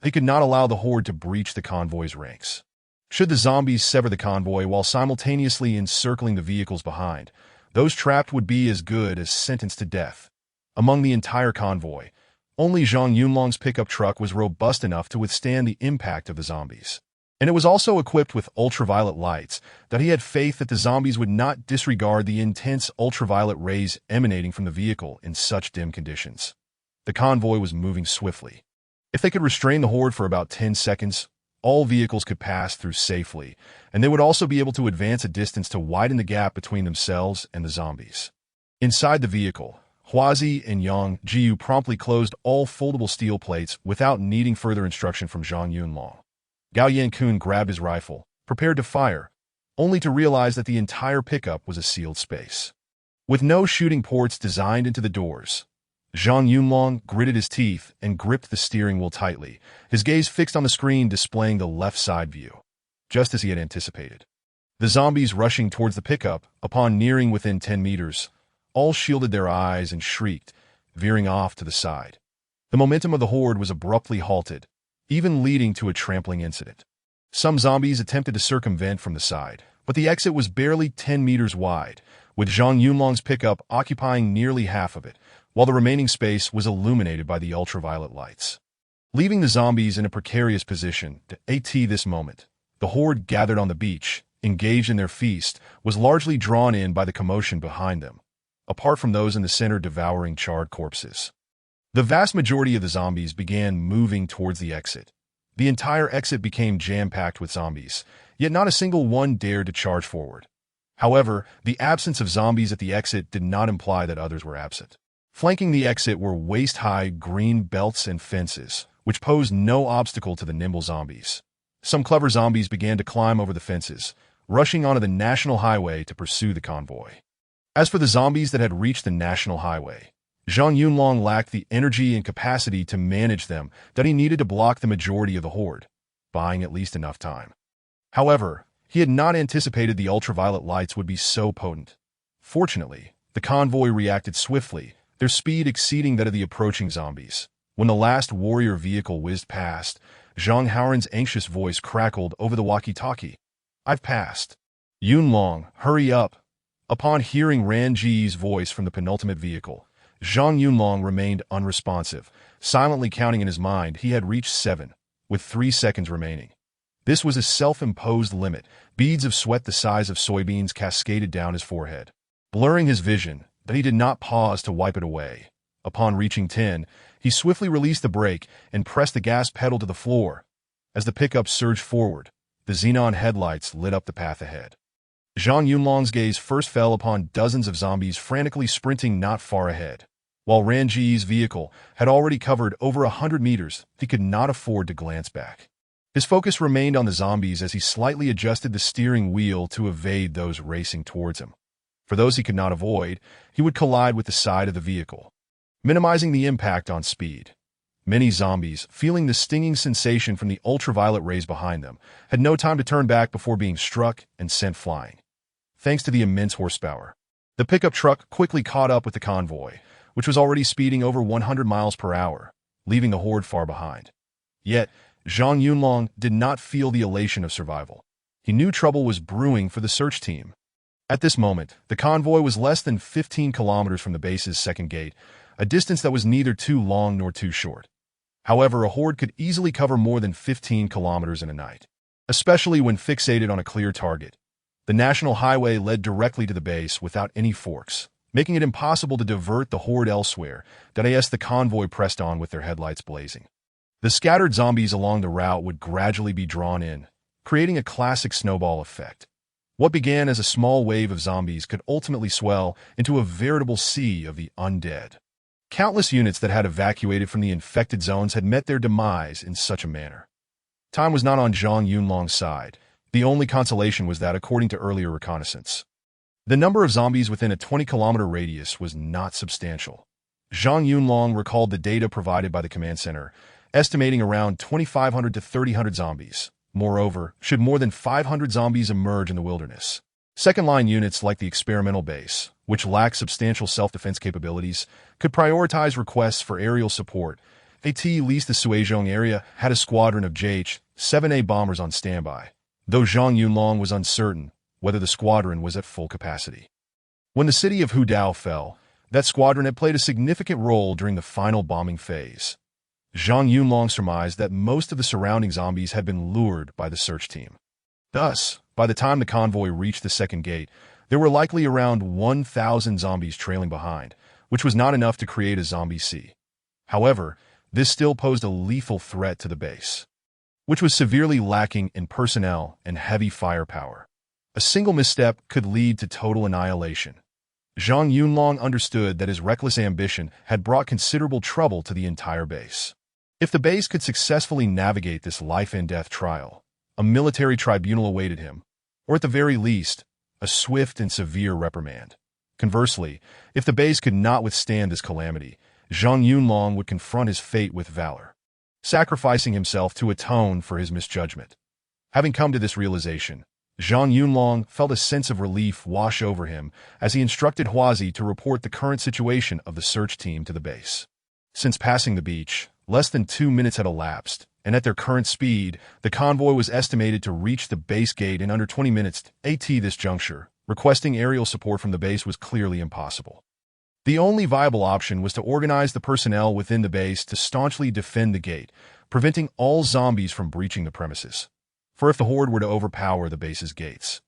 They could not allow the horde to breach the convoy's ranks. Should the zombies sever the convoy while simultaneously encircling the vehicles behind, those trapped would be as good as sentenced to death. Among the entire convoy, only Zhang Yunlong's pickup truck was robust enough to withstand the impact of the zombies. And it was also equipped with ultraviolet lights that he had faith that the zombies would not disregard the intense ultraviolet rays emanating from the vehicle in such dim conditions. The convoy was moving swiftly. If they could restrain the horde for about 10 seconds, all vehicles could pass through safely, and they would also be able to advance a distance to widen the gap between themselves and the zombies. Inside the vehicle, Huazi and Yang Jiu promptly closed all foldable steel plates without needing further instruction from Zhang Yunlong. Gao Yankun grabbed his rifle, prepared to fire, only to realize that the entire pickup was a sealed space. With no shooting ports designed into the doors, Zhang Yunlong gritted his teeth and gripped the steering wheel tightly, his gaze fixed on the screen displaying the left side view, just as he had anticipated. The zombies rushing towards the pickup, upon nearing within 10 meters, all shielded their eyes and shrieked, veering off to the side. The momentum of the horde was abruptly halted, even leading to a trampling incident. Some zombies attempted to circumvent from the side, but the exit was barely 10 meters wide, with Zhang Yunlong's pickup occupying nearly half of it, while the remaining space was illuminated by the ultraviolet lights. Leaving the zombies in a precarious position at this moment, the horde gathered on the beach, engaged in their feast, was largely drawn in by the commotion behind them, apart from those in the center devouring charred corpses. The vast majority of the zombies began moving towards the exit. The entire exit became jam-packed with zombies, yet not a single one dared to charge forward. However, the absence of zombies at the exit did not imply that others were absent. Flanking the exit were waist-high green belts and fences, which posed no obstacle to the nimble zombies. Some clever zombies began to climb over the fences, rushing onto the national highway to pursue the convoy. As for the zombies that had reached the national highway, Zhang Yunlong lacked the energy and capacity to manage them that he needed to block the majority of the horde, buying at least enough time. However, he had not anticipated the ultraviolet lights would be so potent. Fortunately, the convoy reacted swiftly, their speed exceeding that of the approaching zombies. When the last warrior vehicle whizzed past, Zhang Haoran's anxious voice crackled over the walkie-talkie. "I've passed. Yunlong, hurry up." Upon hearing Ran Ji's voice from the penultimate vehicle, Zhang Yunlong remained unresponsive, silently counting in his mind he had reached 7, with 3 seconds remaining. This was a self-imposed limit. Beads of sweat the size of soybeans cascaded down his forehead, blurring his vision, but he did not pause to wipe it away. Upon reaching 10, he swiftly released the brake and pressed the gas pedal to the floor. As the pickup surged forward, the xenon headlights lit up the path ahead. Zhang Yunlong's gaze first fell upon dozens of zombies frantically sprinting not far ahead. While Ran Ji's vehicle had already covered over 100 meters, he could not afford to glance back. His focus remained on the zombies as he slightly adjusted the steering wheel to evade those racing towards him. For those he could not avoid, he would collide with the side of the vehicle, minimizing the impact on speed. Many zombies, feeling the stinging sensation from the ultraviolet rays behind them, had no time to turn back before being struck and sent flying. Thanks to the immense horsepower, the pickup truck quickly caught up with the convoy, which was already speeding over 100 miles per hour, leaving the horde far behind. Yet, Zhang Yunlong did not feel the elation of survival. He knew trouble was brewing for the search team. At this moment, the convoy was less than 15 kilometers from the base's second gate, a distance that was neither too long nor too short. However, a horde could easily cover more than 15 kilometers in a night, especially when fixated on a clear target. The national highway led directly to the base without any forks, making it impossible to divert the horde elsewhere. As the convoy pressed on with their headlights blazing, the scattered zombies along the route would gradually be drawn in, creating a classic snowball effect. What began as a small wave of zombies could ultimately swell into a veritable sea of the undead. Countless units that had evacuated from the infected zones had met their demise in such a manner. Time was not on Zhang Yunlong's side. The only consolation was that, according to earlier reconnaissance, the number of zombies within a 20-kilometer radius was not substantial. Zhang Yunlong recalled the data provided by the command center, estimating around 2,500 to 3,000 zombies. Moreover, should more than 500 zombies emerge in the wilderness, second-line units like the experimental base, which lack substantial self-defense capabilities, could prioritize requests for aerial support. At least the Suizhong area had a squadron of JH-7A bombers on standby, though Zhang Yunlong was uncertain whether the squadron was at full capacity. When the city of Hudao fell, that squadron had played a significant role during the final bombing phase. Zhang Yunlong surmised that most of the surrounding zombies had been lured by the search team. Thus, by the time the convoy reached the second gate, there were likely around 1,000 zombies trailing behind, which was not enough to create a zombie sea. However, this still posed a lethal threat to the base, which was severely lacking in personnel and heavy firepower. A single misstep could lead to total annihilation. Zhang Yunlong understood that his reckless ambition had brought considerable trouble to the entire base. If the base could successfully navigate this life-and-death trial, a military tribunal awaited him, or at the very least, a swift and severe reprimand. Conversely, if the base could not withstand this calamity, Zhang Yunlong would confront his fate with valor, sacrificing himself to atone for his misjudgment. Having come to this realization, Zhang Yunlong felt a sense of relief wash over him as he instructed Huazi to report the current situation of the search team to the base. Since passing the beach, less than 2 minutes had elapsed, and at their current speed, the convoy was estimated to reach the base gate in under 20 minutes. At this juncture, requesting aerial support from the base was clearly impossible. The only viable option was to organize the personnel within the base to staunchly defend the gate, preventing all zombies from breaching the premises. For if the horde were to overpower the base's gates,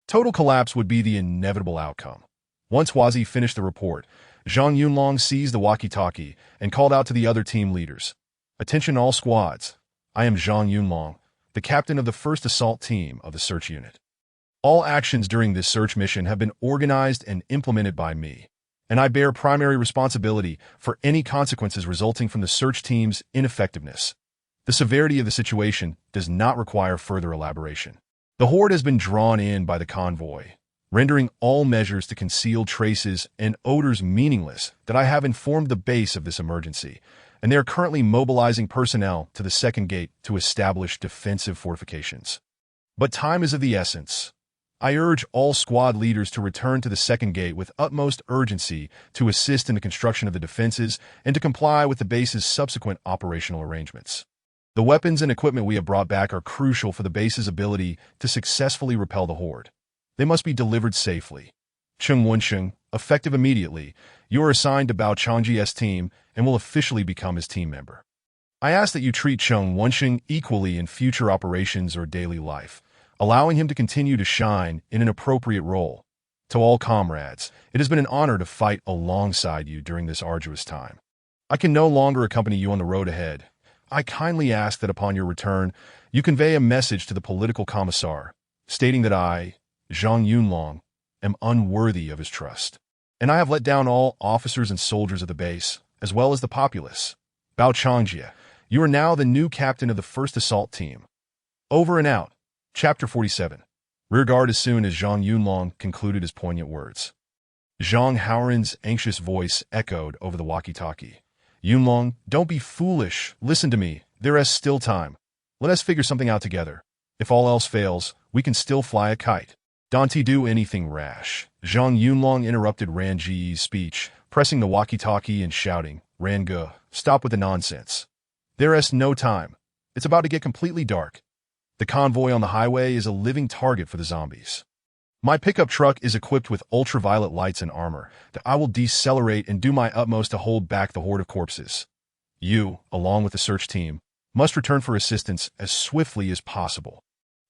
total collapse would be the inevitable outcome. Once Huazi finished the report, Zhang Yunlong seized the walkie-talkie and called out to the other team leaders. "Attention all squads. I am Zhang Yunlong, the captain of the first assault team of the search unit. All actions during this search mission have been organized and implemented by me, and I bear primary responsibility for any consequences resulting from the search team's ineffectiveness. The severity of the situation does not require further elaboration. The horde has been drawn in by the convoy, rendering all measures to conceal traces and odors meaningless. That I have informed the base of this emergency, and they are currently mobilizing personnel to the second gate to establish defensive fortifications. But time is of the essence. I urge all squad leaders to return to the second gate with utmost urgency to assist in the construction of the defenses and to comply with the base's subsequent operational arrangements. The weapons and equipment we have brought back are crucial for the base's ability to successfully repel the horde. They must be delivered safely. Cheng Wensheng, effective immediately, you are assigned to Bao Changji's team and will officially become his team member. I ask that you treat Cheng Wensheng equally in future operations or daily life, allowing him to continue to shine in an appropriate role. To all comrades, it has been an honor to fight alongside you during this arduous time. I can no longer accompany you on the road ahead. I kindly ask that upon your return, you convey a message to the political commissar, stating that I, Zhang Yunlong, am unworthy of his trust, and I have let down all officers and soldiers of the base, as well as the populace. Bao Changjie, you are now the new captain of the first assault team. Over and out. Chapter 47. Rearguard. As soon as Zhang Yunlong concluded his poignant words, Zhang Haoran's anxious voice echoed over the walkie-talkie. Yunlong, don't be foolish. Listen to me. There is still time. Let us figure something out together. If all else fails, we can still fly a kite. Don't do anything rash. Zhang Yunlong interrupted Ran Ji's speech, pressing the walkie-talkie and shouting, Ranga, stop with the nonsense. There is no time. It's about to get completely dark. The convoy on the highway is a living target for the zombies. My pickup truck is equipped with ultraviolet lights and armor that I will decelerate and do my utmost to hold back the horde of corpses. You, along with the search team, must return for assistance as swiftly as possible.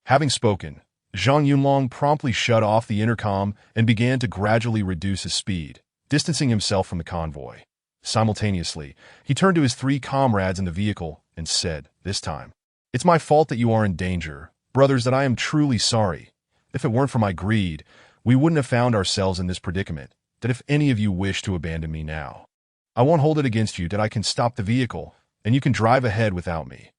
Having spoken, Zhang Yunlong promptly shut off the intercom and began to gradually reduce his speed, distancing himself from the convoy. Simultaneously, he turned to his three comrades in the vehicle and said, this time, it's my fault that you are in danger, brothers, that I am truly sorry. If it weren't for my greed, we wouldn't have found ourselves in this predicament, that if any of you wish to abandon me now, I won't hold it against you that I can stop the vehicle, and you can drive ahead without me.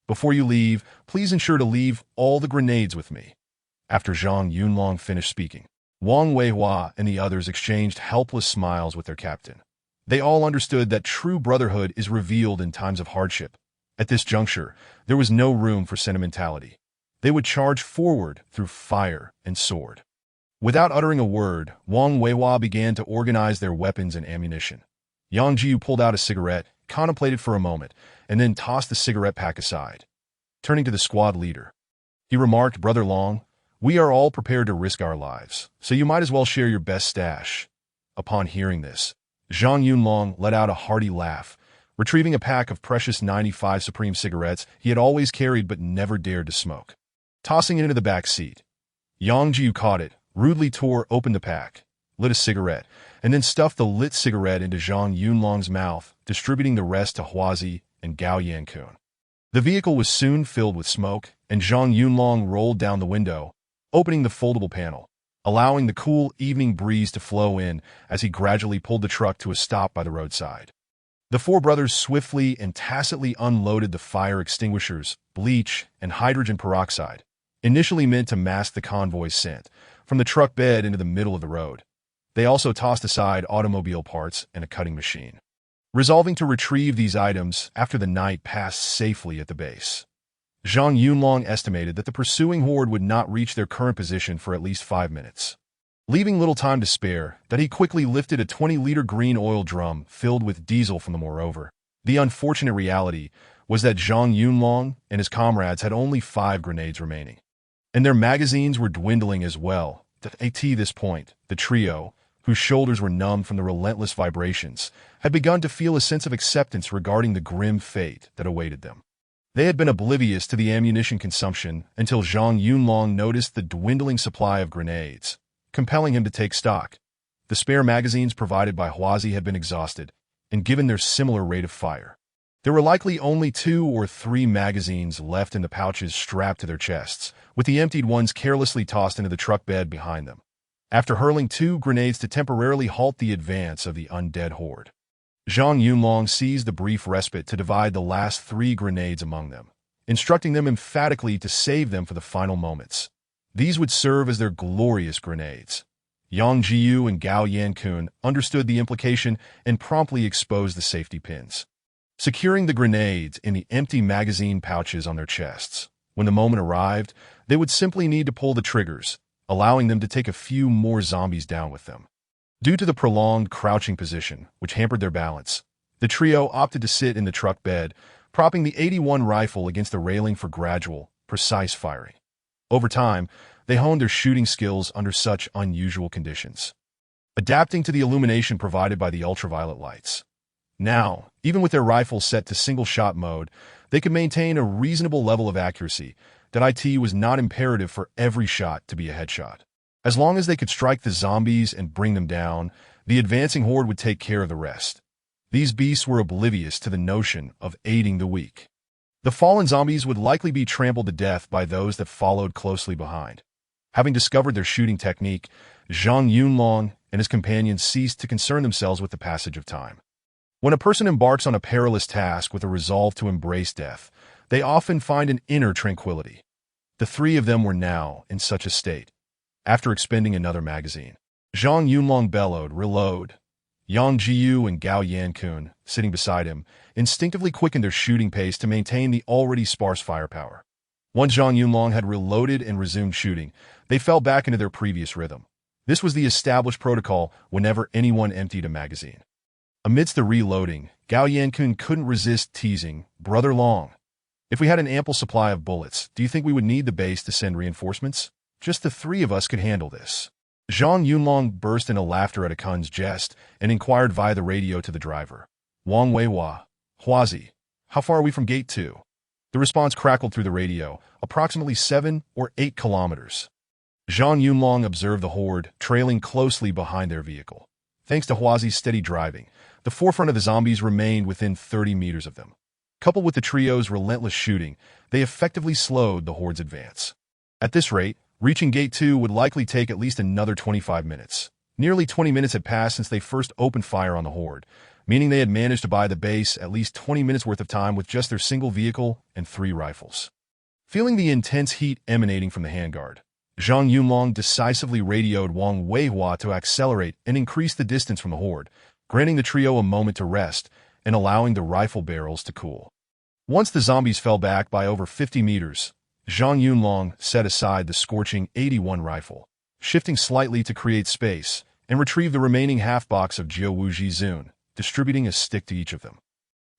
Before you leave, please ensure to leave all the grenades with me. After Zhang Yunlong finished speaking, Wang Weihua and the others exchanged helpless smiles with their captain. They all understood that true brotherhood is revealed in times of hardship. At this juncture, there was no room for sentimentality. They would charge forward through fire and sword. Without uttering a word, Wang Weihua began to organize their weapons and ammunition. Yang Jiu pulled out a cigarette, contemplated for a moment, and then tossed the cigarette pack aside. Turning to the squad leader, he remarked, Brother Long, we are all prepared to risk our lives, so you might as well share your best stash. Upon hearing this, Zhang Yunlong let out a hearty laugh, retrieving a pack of precious 95 Supreme cigarettes he had always carried but never dared to smoke. Tossing it into the back seat, Yang Jiu caught it, rudely tore open the pack, lit a cigarette, and then stuffed the lit cigarette into Zhang Yunlong's mouth, distributing the rest to Huazi and Gao Yankun. The vehicle was soon filled with smoke, and Zhang Yunlong rolled down the window, opening the foldable panel, allowing the cool evening breeze to flow in as he gradually pulled the truck to a stop by the roadside. The four brothers swiftly and tacitly unloaded the fire extinguishers, bleach, and hydrogen peroxide, initially meant to mask the convoy's scent, from the truck bed into the middle of the road. They also tossed aside automobile parts and a cutting machine, resolving to retrieve these items after the night passed safely at the base. Zhang Yunlong estimated that the pursuing horde would not reach their current position for at least 5 minutes. Leaving little time to spare, that he quickly lifted a 20-liter green oil drum filled with diesel from the moreover. The unfortunate reality was that Zhang Yunlong and his comrades had only 5 grenades remaining, and their magazines were dwindling as well. At this point, the trio, whose shoulders were numb from the relentless vibrations, had begun to feel a sense of acceptance regarding the grim fate that awaited them. They had been oblivious to the ammunition consumption until Zhang Yunlong noticed the dwindling supply of grenades, compelling him to take stock. The spare magazines provided by Huazi had been exhausted, and given their similar rate of fire, there were likely only 2 or 3 magazines left in the pouches strapped to their chests, with the emptied ones carelessly tossed into the truck bed behind them. After hurling 2 grenades to temporarily halt the advance of the undead horde, Zhang Yunlong seized the brief respite to divide the last 3 grenades among them, instructing them emphatically to save them for the final moments. These would serve as their glorious grenades. Yang Jiu and Gao Yankun understood the implication and promptly exposed the safety pins, securing the grenades in the empty magazine pouches on their chests. When the moment arrived, they would simply need to pull the triggers, allowing them to take a few more zombies down with them. Due to the prolonged crouching position, which hampered their balance, the trio opted to sit in the truck bed, propping the 81 rifle against the railing for gradual, precise firing. Over time, they honed their shooting skills under such unusual conditions, adapting to the illumination provided by the ultraviolet lights. Now, even with their rifles set to single-shot mode, they could maintain a reasonable level of accuracy that was not imperative for every shot to be a headshot. As long as they could strike the zombies and bring them down, the advancing horde would take care of the rest. These beasts were oblivious to the notion of aiding the weak. The fallen zombies would likely be trampled to death by those that followed closely behind. Having discovered their shooting technique, Zhang Yunlong and his companions ceased to concern themselves with the passage of time. When a person embarks on a perilous task with a resolve to embrace death, they often find an inner tranquility. The three of them were now in such a state. After expending another magazine, Zhang Yunlong bellowed, "Reload!" Yang Jiyu and Gao Yankun, sitting beside him, instinctively quickened their shooting pace to maintain the already sparse firepower. Once Zhang Yunlong had reloaded and resumed shooting, they fell back into their previous rhythm. This was the established protocol whenever anyone emptied a magazine. Amidst the reloading, Gao Yankun couldn't resist teasing, "Brother Long, if we had an ample supply of bullets, do you think we would need the base to send reinforcements? Just the three of us could handle this." Zhang Yunlong burst into laughter at Akun's jest and inquired via the radio to the driver, "Wang Weihua, Huazi, how far are we from Gate 2? The response crackled through the radio, "Approximately 7 or 8 kilometers." Zhang Yunlong observed the horde, trailing closely behind their vehicle. Thanks to Huazi's steady driving, the forefront of the zombies remained within 30 meters of them. Coupled with the trio's relentless shooting, they effectively slowed the horde's advance. At this rate, reaching Gate 2 would likely take at least another 25 minutes. Nearly 20 minutes had passed since they first opened fire on the horde, meaning they had managed to buy the base at least 20 minutes worth of time with just their single vehicle and 3 rifles. Feeling the intense heat emanating from the handguard, Zhang Yunlong decisively radioed Wang Weihua to accelerate and increase the distance from the horde, granting the trio a moment to rest and allowing the rifle barrels to cool. Once the zombies fell back by over 50 meters, Zhang Yunlong set aside the scorching 81 rifle, shifting slightly to create space, and retrieved the remaining half-box of Jiuwuji Zun, distributing a stick to each of them.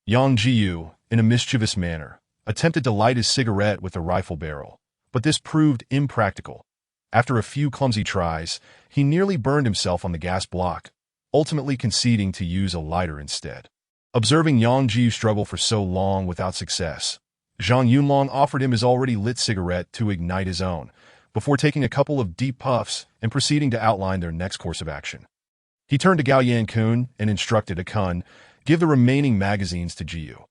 Yang Jiyu, in a mischievous manner, attempted to light his cigarette with the rifle barrel, but this proved impractical. After a few clumsy tries, he nearly burned himself on the gas block, ultimately conceding to use a lighter instead. Observing Yang Jiyu struggle for so long without success, Zhang Yunlong offered him his already lit cigarette to ignite his own, before taking a couple of deep puffs and proceeding to outline their next course of action. He turned to Gao Yankun and instructed Akun, "Give the remaining magazines to Jiyu.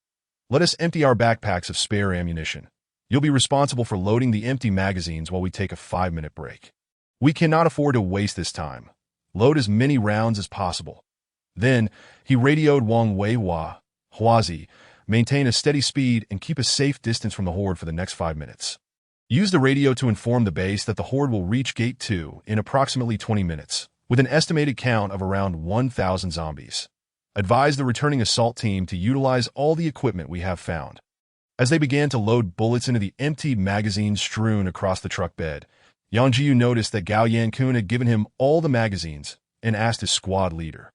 Let us empty our backpacks of spare ammunition. You'll be responsible for loading the empty magazines while we take a 5-minute break. We cannot afford to waste this time. Load as many rounds as possible." Then, he radioed Wang Weihua, "Huazi, maintain a steady speed and keep a safe distance from the horde for the next 5 minutes. Use the radio to inform the base that the horde will reach Gate 2 in approximately 20 minutes, with an estimated count of around 1,000 zombies. Advise the returning assault team to utilize all the equipment we have found." As they began to load bullets into the emptied magazines strewn across the truck bed, Yang Jiyu noticed that Gao Yankun had given him all the magazines and asked his squad leader,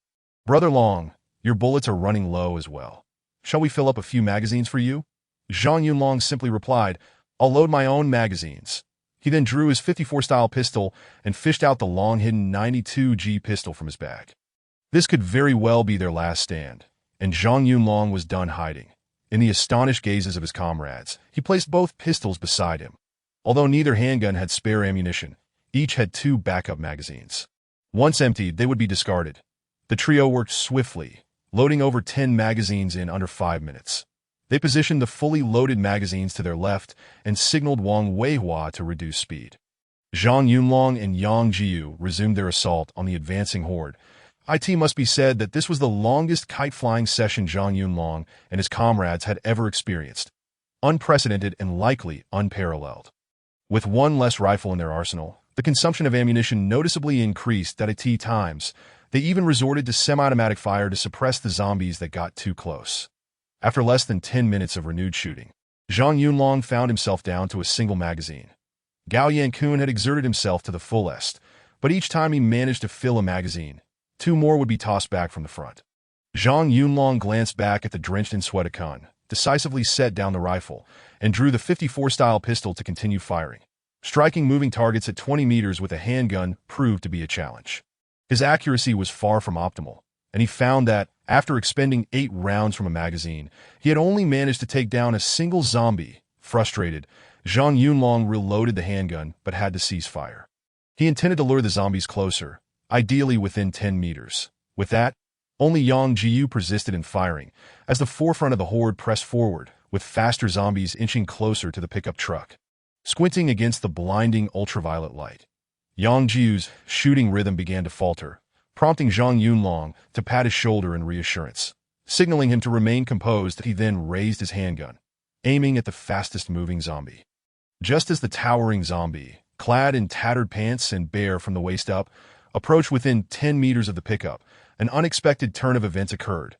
"Brother Long, your bullets are running low as well. Shall we fill up a few magazines for you?" Zhang Yunlong simply replied, "I'll load my own magazines." He then drew his 54-style pistol and fished out the long-hidden 92G pistol from his bag. This could very well be their last stand, and Zhang Yunlong was done hiding. In the astonished gazes of his comrades, he placed both pistols beside him. Although neither handgun had spare ammunition, each had 2 backup magazines. Once emptied, they would be discarded. The trio worked swiftly, loading over 10 magazines in under 5 minutes. They positioned the fully loaded magazines to their left and signaled Wang Weihua to reduce speed. Zhang Yunlong and Yang Jiyu resumed their assault on the advancing horde. It must be said that this was the longest kite-flying session Zhang Yunlong and his comrades had ever experienced, unprecedented and likely unparalleled. With 1 less rifle in their arsenal, the consumption of ammunition noticeably increased at times. They even resorted to semi-automatic fire to suppress the zombies that got too close. After less than 10 minutes of renewed shooting, Zhang Yunlong found himself down to a single magazine. Gao Yankun had exerted himself to the fullest, but each time he managed to fill a magazine, 2 more would be tossed back from the front. Zhang Yunlong glanced back at the drenched in sweat Akun, decisively set down the rifle, and drew the 54-style pistol to continue firing. Striking moving targets at 20 meters with a handgun proved to be a challenge. His accuracy was far from optimal, and he found that, after expending 8 rounds from a magazine, he had only managed to take down a single zombie. Frustrated, Zhang Yunlong reloaded the handgun but had to cease fire. He intended to lure the zombies closer, ideally within 10 meters. With that, only Yang Jiyu persisted in firing, as the forefront of the horde pressed forward, with faster zombies inching closer to the pickup truck. Squinting against the blinding ultraviolet light, Yang Jiyu's shooting rhythm began to falter, prompting Zhang Yunlong to pat his shoulder in reassurance. Signaling him to remain composed, he then raised his handgun, aiming at the fastest-moving zombie. Just as the towering zombie, clad in tattered pants and bare from the waist up, approached within 10 meters of the pickup, an unexpected turn of events occurred.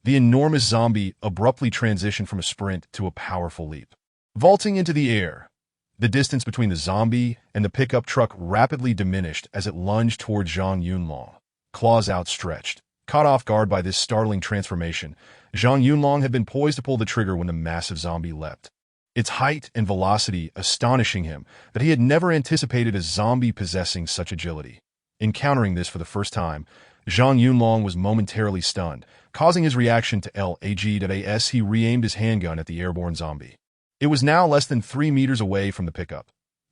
The enormous zombie abruptly transitioned from a sprint to a powerful leap. Vaulting into the air, the distance between the zombie and the pickup truck rapidly diminished as it lunged toward Zhang Yunlong. Claws outstretched. Caught off guard by this startling transformation, Zhang Yunlong had been poised to pull the trigger when the massive zombie leapt. Its height and velocity astonishing him that he had never anticipated a zombie possessing such agility. Encountering this for the first time, Zhang Yunlong was momentarily stunned, causing his reaction to lag. He re-aimed his handgun at the airborne zombie. It was now less than 3 meters away from the pickup.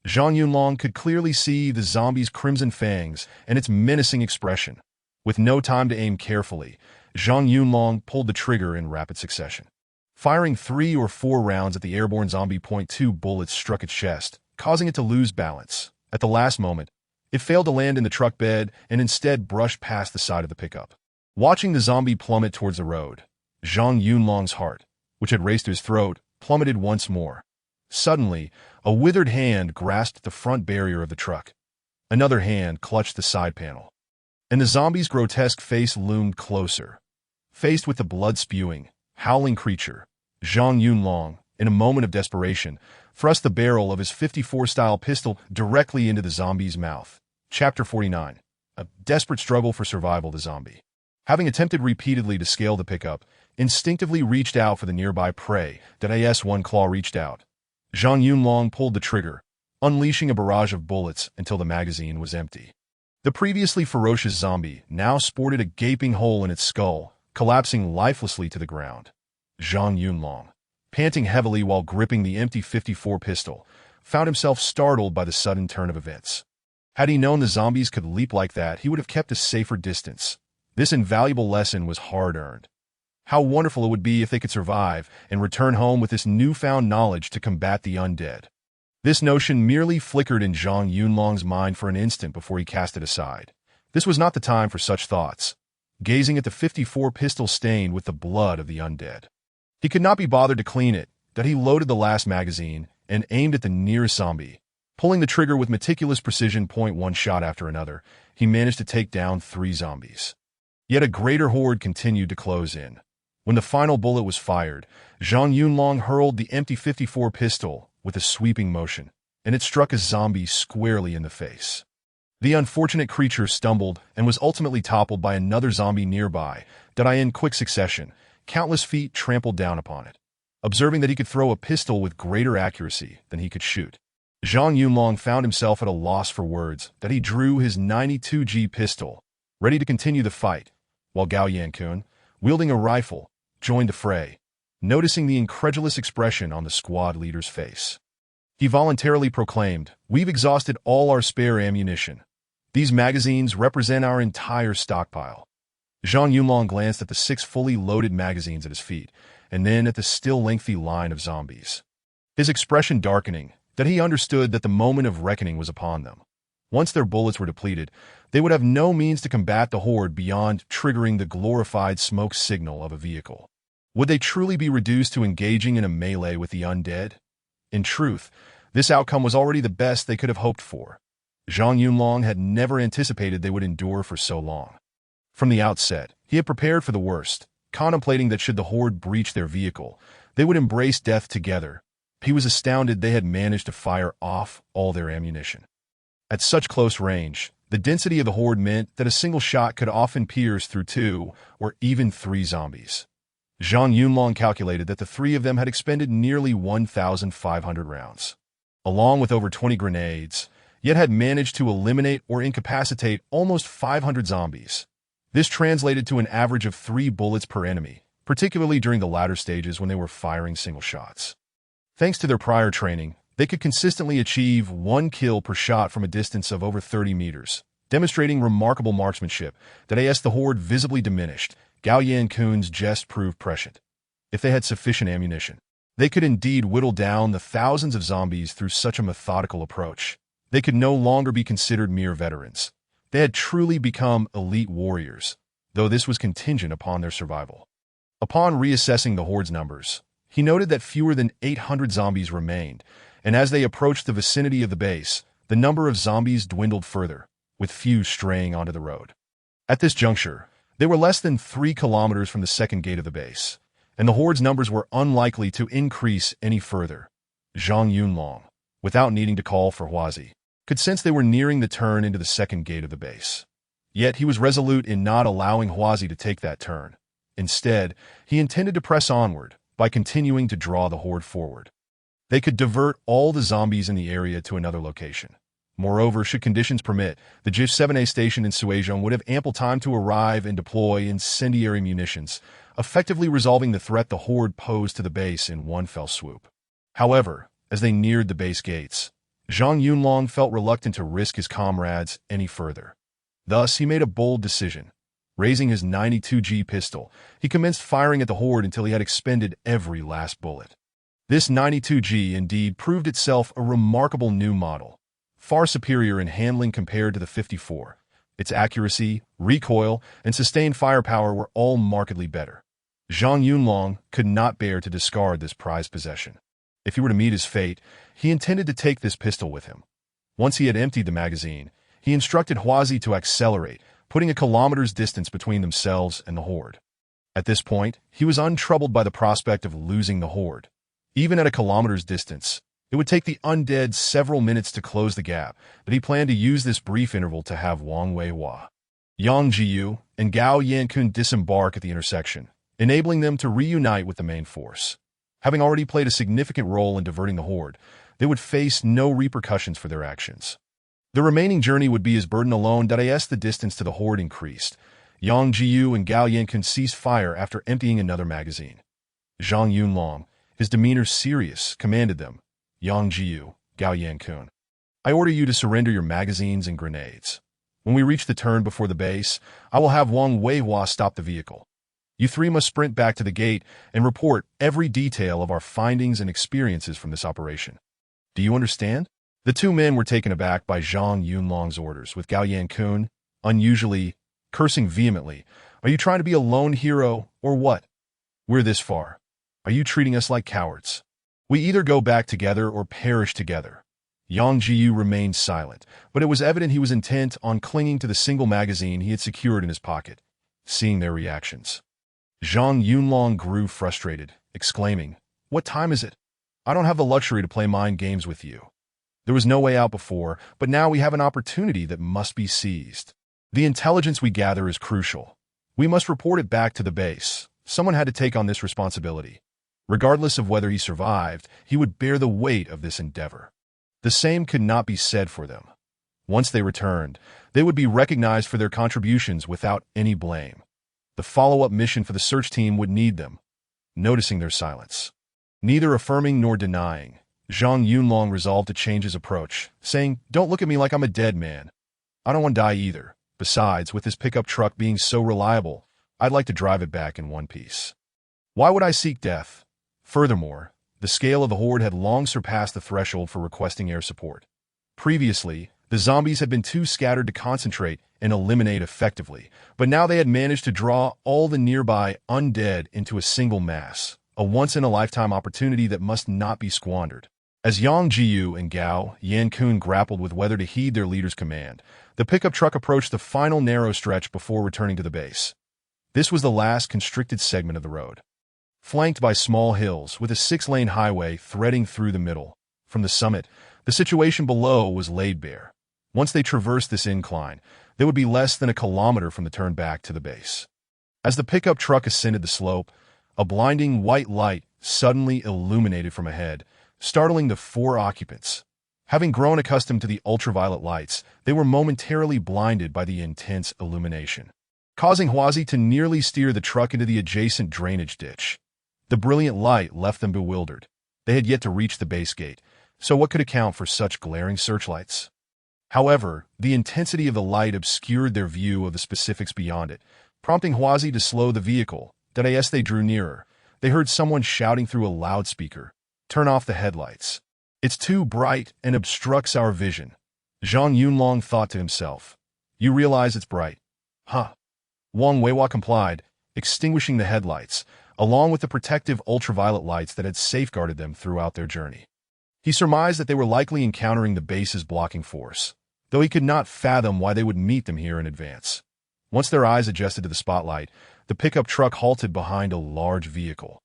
Zhang Yunlong could clearly see the zombie's crimson fangs and its menacing expression. With no time to aim carefully, Zhang Yunlong pulled the trigger in rapid succession. Firing 3 or 4 rounds at the airborne zombie, 2 bullets struck its chest, causing it to lose balance. At the last moment, it failed to land in the truck bed and instead brushed past the side of the pickup. Watching the zombie plummet towards the road, Zhang Yunlong's heart, which had raced to his throat, plummeted once more. Suddenly, a withered hand grasped the front barrier of the truck. Another hand clutched the side panel. And the zombie's grotesque face loomed closer. Faced with the blood-spewing, howling creature, Zhang Yunlong, in a moment of desperation, thrust the barrel of his .54-style pistol directly into the zombie's mouth. Chapter 49. A desperate struggle for survival. The zombie, having attempted repeatedly to scale the pickup, instinctively reached out for the nearby prey. As one claw reached out, Zhang Yunlong pulled the trigger, unleashing a barrage of bullets until the magazine was empty. The previously ferocious zombie now sported a gaping hole in its skull, collapsing lifelessly to the ground. Zhang Yunlong, panting heavily while gripping the empty .54 pistol, found himself startled by the sudden turn of events. Had he known the zombies could leap like that, he would have kept a safer distance. This invaluable lesson was hard-earned. How wonderful it would be if they could survive and return home with this newfound knowledge to combat the undead. This notion merely flickered in Zhang Yunlong's mind for an instant before he cast it aside. This was not the time for such thoughts. Gazing at the .54 pistol stained with the blood of the undead, he could not be bothered to clean it. He loaded the last magazine and aimed at the nearest zombie. Pulling the trigger with meticulous precision, one shot after another, he managed to take down 3 zombies. Yet a greater horde continued to close in. When the final bullet was fired, Zhang Yunlong hurled the empty .54 pistol with a sweeping motion, and it struck a zombie squarely in the face. The unfortunate creature stumbled and was ultimately toppled by another zombie nearby. In quick succession, countless feet trampled down upon it. Observing that he could throw a pistol with greater accuracy than he could shoot, Zhang Yunlong found himself at a loss for words. He drew his 92G pistol, ready to continue the fight, while Gao Yankun, wielding a rifle, joined the fray. Noticing the incredulous expression on the squad leader's face, he voluntarily proclaimed, "We've exhausted all our spare ammunition. These magazines represent our entire stockpile." Zhang Yunlong glanced at the 6 fully loaded magazines at his feet, and then at the still lengthy line of zombies. His expression darkening, he understood that the moment of reckoning was upon them. Once their bullets were depleted, they would have no means to combat the horde beyond triggering the glorified smoke signal of a vehicle. Would they truly be reduced to engaging in a melee with the undead? In truth, this outcome was already the best they could have hoped for. Zhang Yunlong had never anticipated they would endure for so long. From the outset, he had prepared for the worst, contemplating that should the horde breach their vehicle, they would embrace death together. He was astounded they had managed to fire off all their ammunition. At such close range, the density of the horde meant that a single shot could often pierce through 2 or even 3 zombies. Zhang Yunlong calculated that the 3 of them had expended nearly 1,500 rounds, along with over 20 grenades, yet had managed to eliminate or incapacitate almost 500 zombies. This translated to an average of 3 bullets per enemy, particularly during the latter stages when they were firing single shots. Thanks to their prior training, they could consistently achieve 1 kill per shot from a distance of over 30 meters, demonstrating remarkable marksmanship. As the horde visibly diminished, Gao Yankun's jest proved prescient. If they had sufficient ammunition, they could indeed whittle down the thousands of zombies through such a methodical approach. They could no longer be considered mere veterans. They had truly become elite warriors, though this was contingent upon their survival. Upon reassessing the horde's numbers, he noted that fewer than 800 zombies remained, and as they approached the vicinity of the base, the number of zombies dwindled further, with few straying onto the road. At this juncture, they were less than 3 kilometers from the second gate of the base, and the horde's numbers were unlikely to increase any further. Zhang Yunlong, without needing to call for Huazi, could sense they were nearing the turn into the second gate of the base. Yet he was resolute in not allowing Huazi to take that turn. Instead, he intended to press onward by continuing to draw the horde forward. They could divert all the zombies in the area to another location. Moreover, should conditions permit, the JIF-7A station in Suizhong would have ample time to arrive and deploy incendiary munitions, effectively resolving the threat the horde posed to the base in one fell swoop. However, as they neared the base gates, Zhang Yunlong felt reluctant to risk his comrades any further. Thus, he made a bold decision. Raising his 92G pistol, he commenced firing at the horde until he had expended every last bullet. This 92G indeed proved itself a remarkable new model, far superior in handling compared to the 54. Its accuracy, recoil, and sustained firepower were all markedly better. Zhang Yunlong could not bear to discard this prized possession. If he were to meet his fate, he intended to take this pistol with him. Once he had emptied the magazine, he instructed Huazi to accelerate, putting a kilometer's distance between themselves and the horde. At this point, he was untroubled by the prospect of losing the horde. Even at a kilometer's distance, it would take the undead several minutes to close the gap, but he planned to use this brief interval to have Wang Weihua, Yang Jiyu, and Gao Yankun disembark at the intersection, enabling them to reunite with the main force. Having already played a significant role in diverting the horde, they would face no repercussions for their actions. The remaining journey would be his burden alone. As the distance to the horde increased, Yang Jiyu and Gao Yankun ceased fire after emptying another magazine. Zhang Yunlong, his demeanor serious, commanded them, Yang Jiyu, Gao Yankun, I order you to surrender your magazines and grenades. When we reach the turn before the base, I will have Wang Weihua stop the vehicle. You three must sprint back to the gate and report every detail of our findings and experiences from this operation. Do you understand? The two men were taken aback by Zhang Yunlong's orders, with Gao Yankun, unusually, cursing vehemently. Are you trying to be a lone hero, or what? We're this far. Are you treating us like cowards? We either go back together or perish together. Yang Jiyu remained silent, but it was evident he was intent on clinging to the single magazine he had secured in his pocket. Seeing their reactions, Zhang Yunlong grew frustrated, exclaiming, What time is it? I don't have the luxury to play mind games with you. There was no way out before, but now we have an opportunity that must be seized. The intelligence we gather is crucial. We must report it back to the base. Someone had to take on this responsibility. Regardless of whether he survived, he would bear the weight of this endeavor. The same could not be said for them. Once they returned, they would be recognized for their contributions without any blame. The follow-up mission for the search team would need them. Noticing their silence, neither affirming nor denying, Zhang Yunlong resolved to change his approach, saying, Don't look at me like I'm a dead man. I don't want to die either. Besides, with this pickup truck being so reliable, I'd like to drive it back in one piece. Why would I seek death? Furthermore, the scale of the horde had long surpassed the threshold for requesting air support. Previously, the zombies had been too scattered to concentrate and eliminate effectively, but now they had managed to draw all the nearby undead into a single mass, a once-in-a-lifetime opportunity that must not be squandered. As Yang Jiyu and Gao Yankun grappled with whether to heed their leader's command, the pickup truck approached the final narrow stretch before returning to the base. This was the last constricted segment of the road, flanked by small hills with a 6-lane highway threading through the middle. From the summit, the situation below was laid bare. Once they traversed this incline, they would be less than a kilometer from the turn back to the base. As the pickup truck ascended the slope, a blinding white light suddenly illuminated from ahead, startling the 4 occupants. Having grown accustomed to the ultraviolet lights, they were momentarily blinded by the intense illumination, causing Huazi to nearly steer the truck into the adjacent drainage ditch. The brilliant light left them bewildered. They had yet to reach the base gate, so what could account for such glaring searchlights? However, the intensity of the light obscured their view of the specifics beyond it, prompting Huazi to slow the vehicle. As they drew nearer, they heard someone shouting through a loudspeaker, Turn off the headlights. It's too bright and obstructs our vision. Zhang Yunlong thought to himself. You realize it's bright, huh? Wang Weihua complied, extinguishing the headlights, along with the protective ultraviolet lights that had safeguarded them throughout their journey. He surmised that they were likely encountering the base's blocking force, though he could not fathom why they would meet them here in advance. Once their eyes adjusted to the spotlight, the pickup truck halted behind a large vehicle,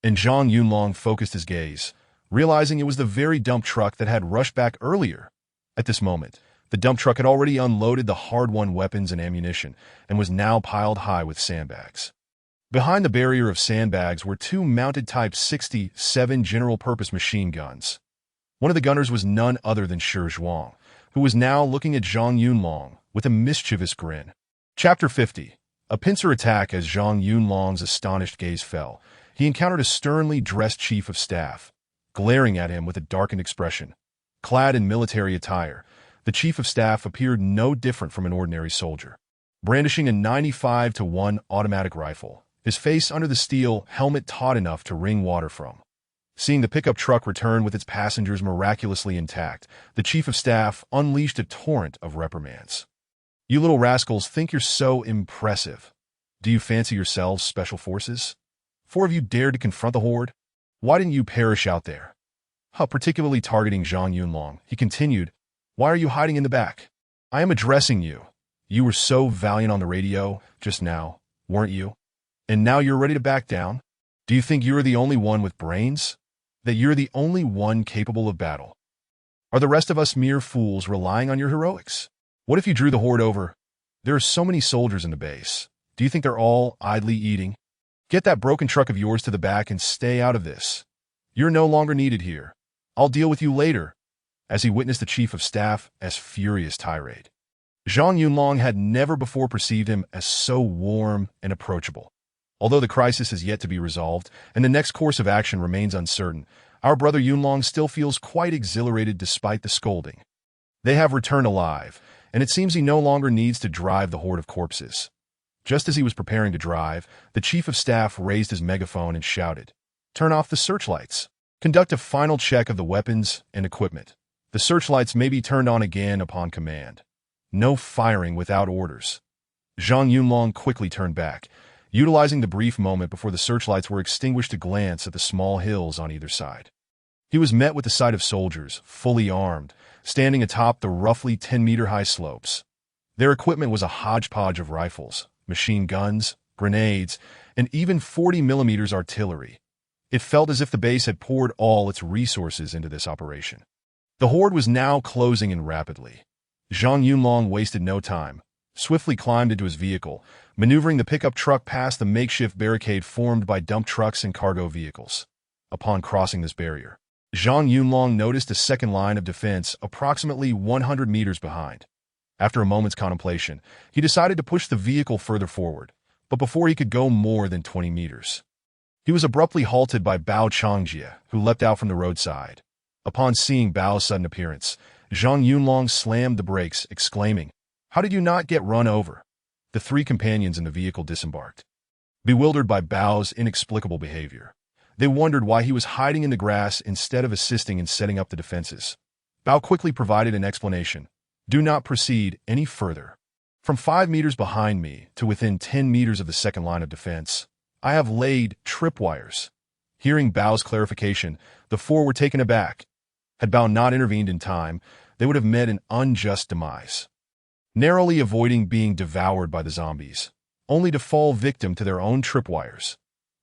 and Zhang Yunlong focused his gaze, realizing it was the very dump truck that had rushed back earlier. At this moment, the dump truck had already unloaded the hard-won weapons and ammunition and was now piled high with sandbags. Behind the barrier of sandbags were two mounted Type 67 general-purpose machine guns. One of the gunners was none other than Shi Zhuang, who was now looking at Zhang Yunlong with a mischievous grin. Chapter 50. A pincer attack. As Zhang Yunlong's astonished gaze fell, he encountered a sternly dressed chief of staff, glaring at him with a darkened expression. Clad in military attire, the chief of staff appeared no different from an ordinary soldier. Brandishing a 95-1 automatic rifle, his face under the steel helmet taut enough to wring water from. Seeing the pickup truck return with its passengers miraculously intact, the chief of staff unleashed a torrent of reprimands. "You little rascals think you're so impressive. Do you fancy yourselves special forces? 4 of you dared to confront the horde? Why didn't you perish out there?" Particularly targeting Zhang Yunlong, he continued, "Why are you hiding in the back? I am addressing you. You were so valiant on the radio just now, weren't you? And now you're ready to back down? Do you think you're the only one with brains? That you're the only one capable of battle? Are the rest of us mere fools relying on your heroics? What if you drew the horde over? There are so many soldiers in the base. Do you think they're all idly eating? Get that broken truck of yours to the back and stay out of this. You're no longer needed here. I'll deal with you later." As he witnessed the chief of staff as furious tirade, Zhang Yunlong had never before perceived him as so warm and approachable. Although the crisis is yet to be resolved and the next course of action remains uncertain, our brother Yunlong still feels quite exhilarated despite the scolding. They have returned alive, and it seems he no longer needs to drive the horde of corpses. Just as he was preparing to drive, the chief of staff raised his megaphone and shouted, "Turn off the searchlights. Conduct a final check of the weapons and equipment. The searchlights may be turned on again upon command. No firing without orders." Zhang Yunlong quickly turned back, utilizing the brief moment before the searchlights were extinguished to glance at the small hills on either side. He was met with the sight of soldiers, fully armed, standing atop the roughly 10-meter-high slopes. Their equipment was a hodgepodge of rifles, machine guns, grenades, and even 40mm artillery. It felt as if the base had poured all its resources into this operation. The horde was now closing in rapidly. Zhang Yunlong wasted no time, swiftly climbed into his vehicle, maneuvering the pickup truck past the makeshift barricade formed by dump trucks and cargo vehicles. Upon crossing this barrier, Zhang Yunlong noticed a second line of defense approximately 100 meters behind. After a moment's contemplation, he decided to push the vehicle further forward, but before he could go more than 20 meters, he was abruptly halted by Bao Changjie, who leapt out from the roadside. Upon seeing Bao's sudden appearance, Zhang Yunlong slammed the brakes, exclaiming, "How did you not get run over?" The 3 companions in the vehicle disembarked. Bewildered by Bao's inexplicable behavior, they wondered why he was hiding in the grass instead of assisting in setting up the defenses. Bao quickly provided an explanation. "Do not proceed any further. From 5 meters behind me to within 10 meters of the second line of defense, I have laid tripwires." Hearing Bao's clarification, the 4 were taken aback. Had Bao not intervened in time, they would have met an unjust demise, narrowly avoiding being devoured by the zombies, only to fall victim to their own tripwires.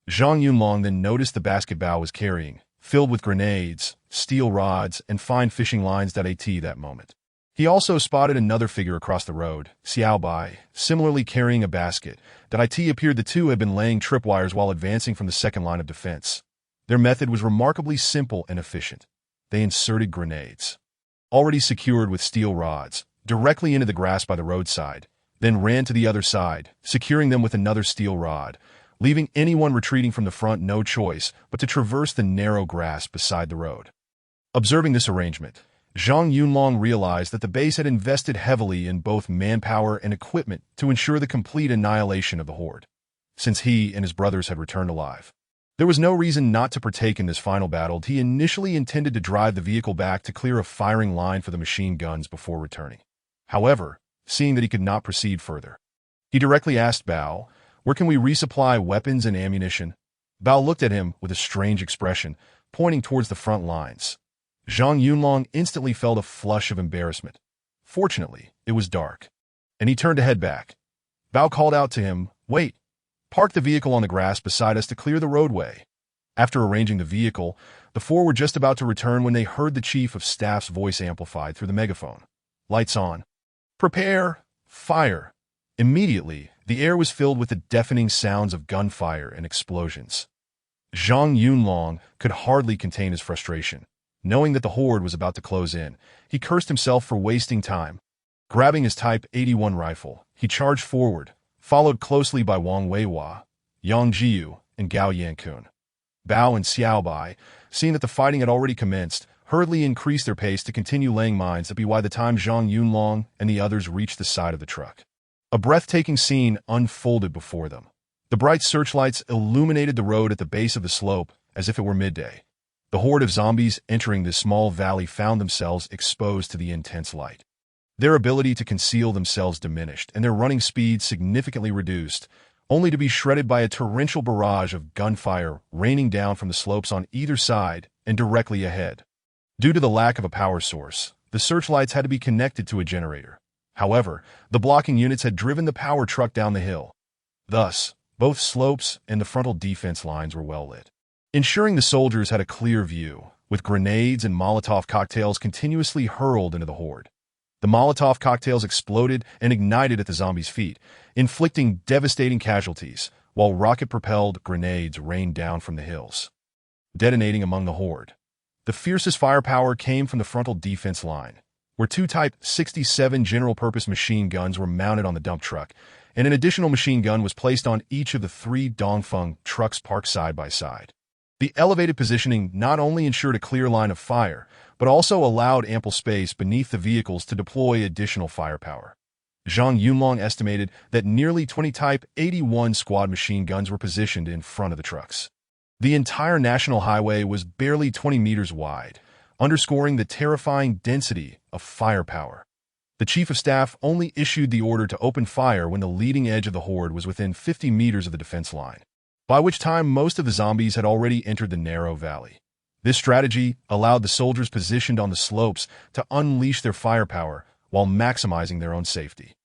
Zhang Yunlong then noticed the basket Bao was carrying, filled with grenades, steel rods, and fine fishing lines. At that moment, he also spotted another figure across the road, Xiao Bai, similarly carrying a basket. It appeared the two had been laying tripwires while advancing from the second line of defense. Their method was remarkably simple and efficient. They inserted grenades, already secured with steel rods, directly into the grass by the roadside, then ran to the other side, securing them with another steel rod, leaving anyone retreating from the front no choice but to traverse the narrow grass beside the road. Observing this arrangement, Zhang Yunlong realized that the base had invested heavily in both manpower and equipment to ensure the complete annihilation of the horde. Since he and his brothers had returned alive, there was no reason not to partake in this final battle. He initially intended to drive the vehicle back to clear a firing line for the machine guns before returning. However, seeing that he could not proceed further, he directly asked Bao, "Where can we resupply weapons and ammunition?" Bao looked at him with a strange expression, pointing towards the front lines. Zhang Yunlong instantly felt a flush of embarrassment. Fortunately, it was dark, and he turned to head back. Bao called out to him, "Wait, park the vehicle on the grass beside us to clear the roadway." After arranging the vehicle, the four were just about to return when they heard the chief of staff's voice amplified through the megaphone. "Lights on. Prepare. Fire." Immediately, the air was filled with the deafening sounds of gunfire and explosions. Zhang Yunlong could hardly contain his frustration. Knowing that the horde was about to close in, he cursed himself for wasting time. Grabbing his Type 81 rifle, he charged forward, followed closely by Wang Weihua, Yang Jiu, and Gao Yankun. Bao and Xiaobai, seeing that the fighting had already commenced, hurriedly increased their pace to continue laying mines by the time Zhang Yunlong and the others reached the side of the truck. A breathtaking scene unfolded before them. The bright searchlights illuminated the road at the base of the slope as if it were midday. The horde of zombies entering this small valley found themselves exposed to the intense light. Their ability to conceal themselves diminished and their running speed significantly reduced, only to be shredded by a torrential barrage of gunfire raining down from the slopes on either side and directly ahead. Due to the lack of a power source, the searchlights had to be connected to a generator. However, the blocking units had driven the power truck down the hill. Thus, both slopes and the frontal defense lines were well lit, ensuring the soldiers had a clear view, with grenades and Molotov cocktails continuously hurled into the horde. The Molotov cocktails exploded and ignited at the zombies' feet, inflicting devastating casualties, while rocket-propelled grenades rained down from the hills, detonating among the horde. The fiercest firepower came from the frontal defense line, where two Type 67 general-purpose machine guns were mounted on the dump truck, and an additional machine gun was placed on each of the three Dongfeng trucks parked side by side. The elevated positioning not only ensured a clear line of fire, but also allowed ample space beneath the vehicles to deploy additional firepower. Zhang Yunlong estimated that nearly 20 Type 81 squad machine guns were positioned in front of the trucks. The entire national highway was barely 20 meters wide, underscoring the terrifying density of firepower. The chief of staff only issued the order to open fire when the leading edge of the horde was within 50 meters of the defense line, by which time most of the zombies had already entered the narrow valley. This strategy allowed the soldiers positioned on the slopes to unleash their firepower while maximizing their own safety.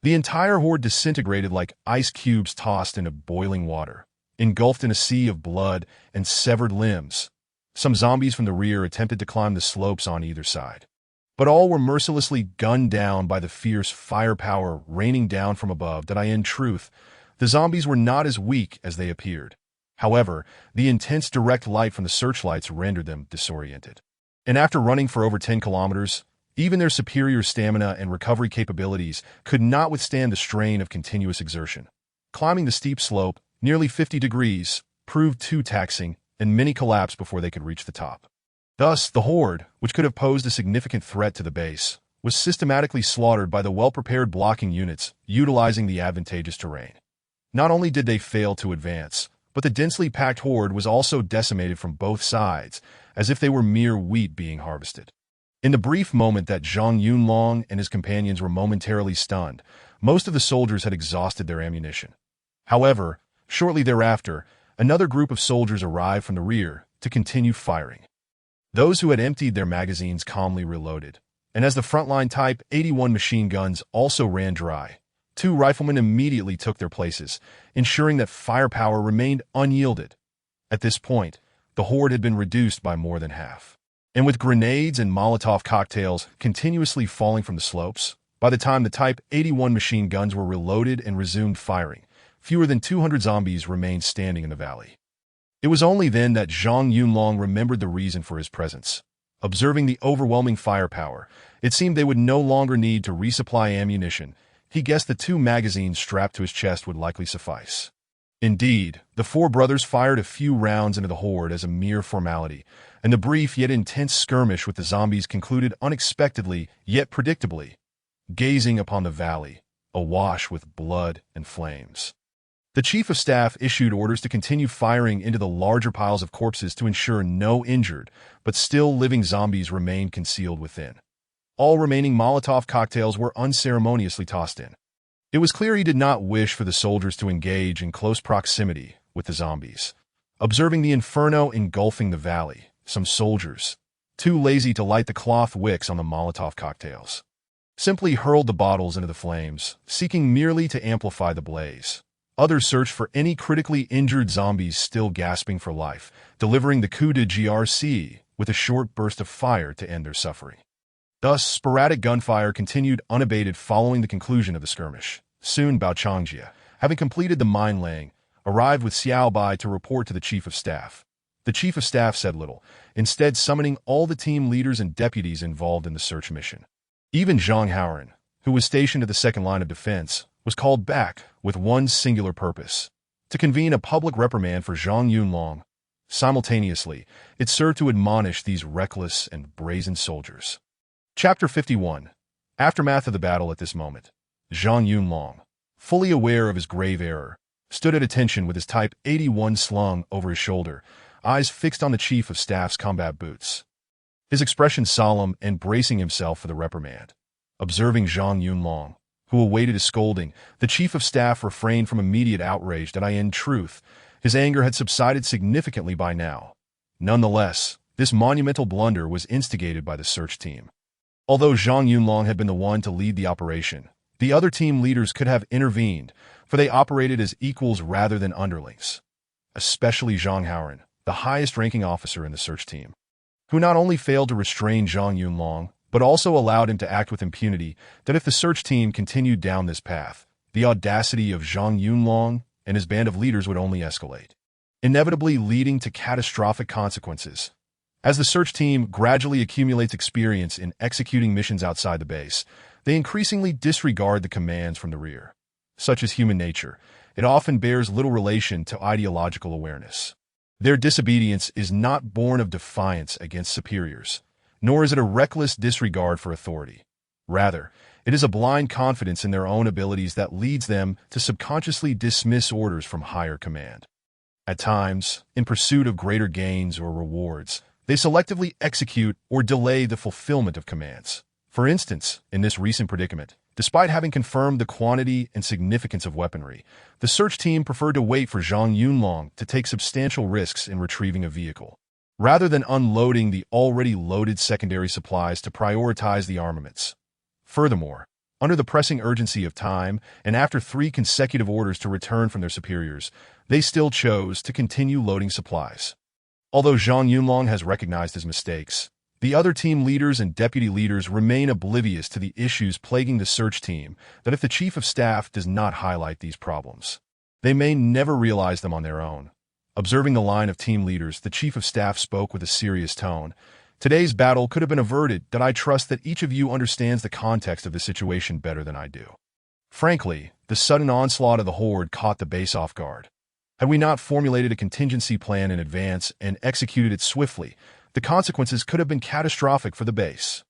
The entire horde disintegrated like ice cubes tossed into boiling water, engulfed in a sea of blood and severed limbs. Some zombies from the rear attempted to climb the slopes on either side, but all were mercilessly gunned down by the fierce firepower raining down from above. In truth, the zombies were not as weak as they appeared. However, the intense direct light from the searchlights rendered them disoriented. And after running for over 10 kilometers, even their superior stamina and recovery capabilities could not withstand the strain of continuous exertion. Climbing the steep slope, nearly 50 degrees, proved too taxing, and many collapsed before they could reach the top. Thus, the horde, which could have posed a significant threat to the base, was systematically slaughtered by the well-prepared blocking units utilizing the advantageous terrain. Not only did they fail to advance, but the densely packed horde was also decimated from both sides, as if they were mere wheat being harvested. In the brief moment that Zhang Yunlong and his companions were momentarily stunned, most of the soldiers had exhausted their ammunition. However, shortly thereafter, another group of soldiers arrived from the rear to continue firing. Those who had emptied their magazines calmly reloaded, and as the frontline Type 81 machine guns also ran dry, two riflemen immediately took their places, ensuring that firepower remained unyielded. At this point, the horde had been reduced by more than half. And with grenades and Molotov cocktails continuously falling from the slopes, by the time the Type 81 machine guns were reloaded and resumed firing, fewer than 200 zombies remained standing in the valley. It was only then that Zhang Yunlong remembered the reason for his presence. Observing the overwhelming firepower, it seemed they would no longer need to resupply ammunition. He guessed the 2 magazines strapped to his chest would likely suffice. Indeed, the 4 brothers fired a few rounds into the horde as a mere formality, and the brief yet intense skirmish with the zombies concluded unexpectedly yet predictably, gazing upon the valley, awash with blood and flames. The chief of staff issued orders to continue firing into the larger piles of corpses to ensure no injured, but still living zombies remained concealed within. All remaining Molotov cocktails were unceremoniously tossed in. It was clear he did not wish for the soldiers to engage in close proximity with the zombies. Observing the inferno engulfing the valley, some soldiers, too lazy to light the cloth wicks on the Molotov cocktails, simply hurled the bottles into the flames, seeking merely to amplify the blaze. Others searched for any critically injured zombies still gasping for life, delivering the coup de GRC with a short burst of fire to end their suffering. Thus, sporadic gunfire continued unabated following the conclusion of the skirmish. Soon, Bao Changjia, having completed the mine-laying, arrived with Xiao Bai to report to the Chief of Staff. The Chief of Staff said little, instead summoning all the team leaders and deputies involved in the search mission. Even Zhang Haoren, who was stationed at the second line of defense, was called back with one singular purpose: to convene a public reprimand for Zhang Yunlong. Simultaneously, it served to admonish these reckless and brazen soldiers. Chapter 51. Aftermath of the battle. At this moment, Zhang Yunlong, fully aware of his grave error, stood at attention with his Type 81 slung over his shoulder, eyes fixed on the Chief of Staff's combat boots. His expression solemn and bracing himself for the reprimand. Observing Zhang Yunlong, who awaited his scolding, the Chief of Staff refrained from immediate outrage that in truth, his anger had subsided significantly by now. Nonetheless, this monumental blunder was instigated by the search team. Although Zhang Yunlong had been the one to lead the operation, the other team leaders could have intervened, for they operated as equals rather than underlings. Especially Zhang Haoren, the highest-ranking officer in the search team, who not only failed to restrain Zhang Yunlong, but also allowed him to act with impunity. That if the search team continued down this path, the audacity of Zhang Yunlong and his band of leaders would only escalate, inevitably leading to catastrophic consequences. As the search team gradually accumulates experience in executing missions outside the base, they increasingly disregard the commands from the rear. Such is human nature. It often bears little relation to ideological awareness. Their disobedience is not born of defiance against superiors, nor is it a reckless disregard for authority. Rather, it is a blind confidence in their own abilities that leads them to subconsciously dismiss orders from higher command. At times, in pursuit of greater gains or rewards, they selectively execute or delay the fulfillment of commands. For instance, in this recent predicament, despite having confirmed the quantity and significance of weaponry, the search team preferred to wait for Zhang Yunlong to take substantial risks in retrieving a vehicle, rather than unloading the already loaded secondary supplies to prioritize the armaments. Furthermore, under the pressing urgency of time, and after 3 consecutive orders to return from their superiors, they still chose to continue loading supplies. Although Zhang Yunlong has recognized his mistakes, the other team leaders and deputy leaders remain oblivious to the issues plaguing the search team. That if the Chief of Staff does not highlight these problems, they may never realize them on their own. Observing the line of team leaders, the Chief of Staff spoke with a serious tone. Today's battle could have been averted. That I trust that each of you understands the context of the situation better than I do. Frankly, the sudden onslaught of the horde caught the base off guard. Had we not formulated a contingency plan in advance and executed it swiftly, the consequences could have been catastrophic for the base.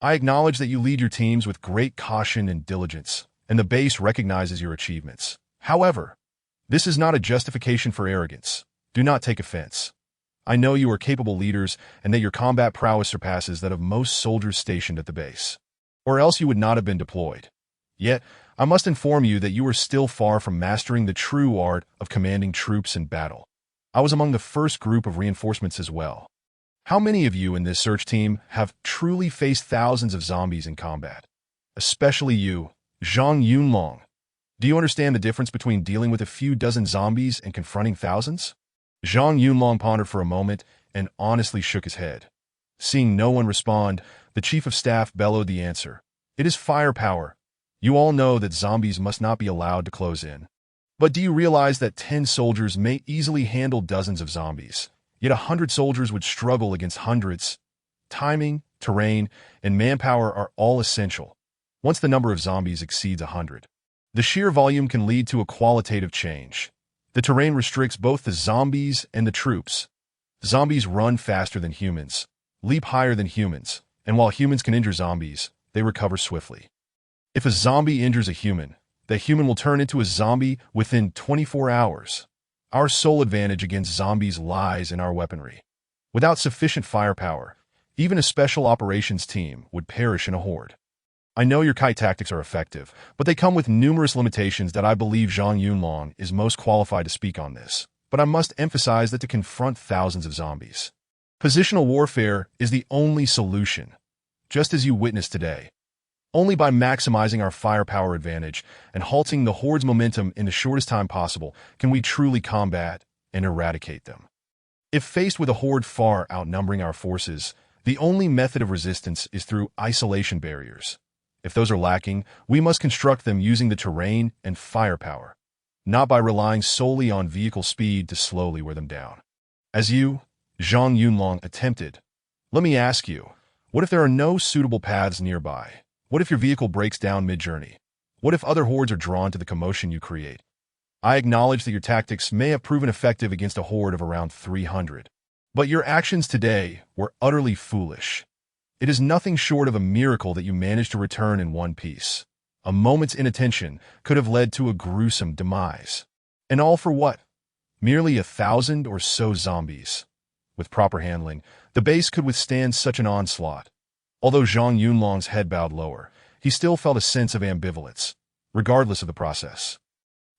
I acknowledge that you lead your teams with great caution and diligence, and the base recognizes your achievements. However, this is not a justification for arrogance. Do not take offense. I know you are capable leaders and that your combat prowess surpasses that of most soldiers stationed at the base, or else you would not have been deployed. Yet, I must inform you that you are still far from mastering the true art of commanding troops in battle. I was among the first group of reinforcements as well. How many of you in this search team have truly faced thousands of zombies in combat? Especially you, Zhang Yunlong. Do you understand the difference between dealing with a few dozen zombies and confronting thousands? Zhang Yunlong pondered for a moment and honestly shook his head. Seeing no one respond, the Chief of Staff bellowed the answer. It is firepower. You all know that zombies must not be allowed to close in. But do you realize that 10 soldiers may easily handle dozens of zombies? Yet 100 soldiers would struggle against hundreds. Timing, terrain, and manpower are all essential. Once the number of zombies exceeds 100, the sheer volume can lead to a qualitative change. The terrain restricts both the zombies and the troops. Zombies run faster than humans, leap higher than humans, and while humans can injure zombies, they recover swiftly. If a zombie injures a human, that human will turn into a zombie within 24 hours. Our sole advantage against zombies lies in our weaponry. Without sufficient firepower, even a special operations team would perish in a horde. I know your kite tactics are effective, but they come with numerous limitations that I believe Zhang Yunlong is most qualified to speak on this. But I must emphasize that to confront thousands of zombies, Positional warfare is the only solution, just as you witnessed today. Only by maximizing our firepower advantage and halting the horde's momentum in the shortest time possible can we truly combat and eradicate them. If faced with a horde far outnumbering our forces, the only method of resistance is through isolation barriers. If those are lacking, we must construct them using the terrain and firepower, not by relying solely on vehicle speed to slowly wear them down. As you, Zhang Yunlong, attempted, let me ask you, what if there are no suitable paths nearby? What if your vehicle breaks down mid-journey? What if other hordes are drawn to the commotion you create? I acknowledge that your tactics may have proven effective against a horde of around 300, but your actions today were utterly foolish. It is nothing short of a miracle that you managed to return in one piece. A moment's inattention could have led to a gruesome demise. And all for what? Merely 1,000 or so zombies. With proper handling, the base could withstand such an onslaught. Although Zhang Yunlong's head bowed lower, he still felt a sense of ambivalence, regardless of the process.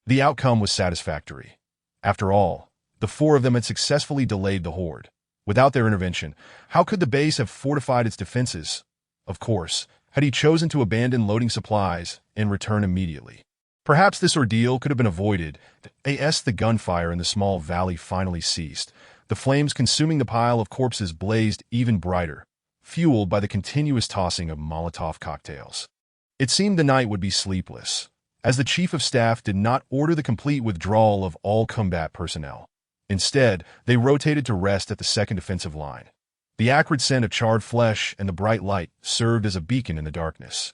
The outcome was satisfactory. After all, the four of them had successfully delayed the horde. Without their intervention, how could the base have fortified its defenses? Of course, had he chosen to abandon loading supplies and return immediately. Perhaps this ordeal could have been avoided as the gunfire in the small valley finally ceased. The flames consuming the pile of corpses blazed even brighter, fueled by the continuous tossing of Molotov cocktails. It seemed the night would be sleepless, as the Chief of Staff did not order the complete withdrawal of all combat personnel. Instead, they rotated to rest at the second defensive line. The acrid scent of charred flesh and the bright light served as a beacon in the darkness.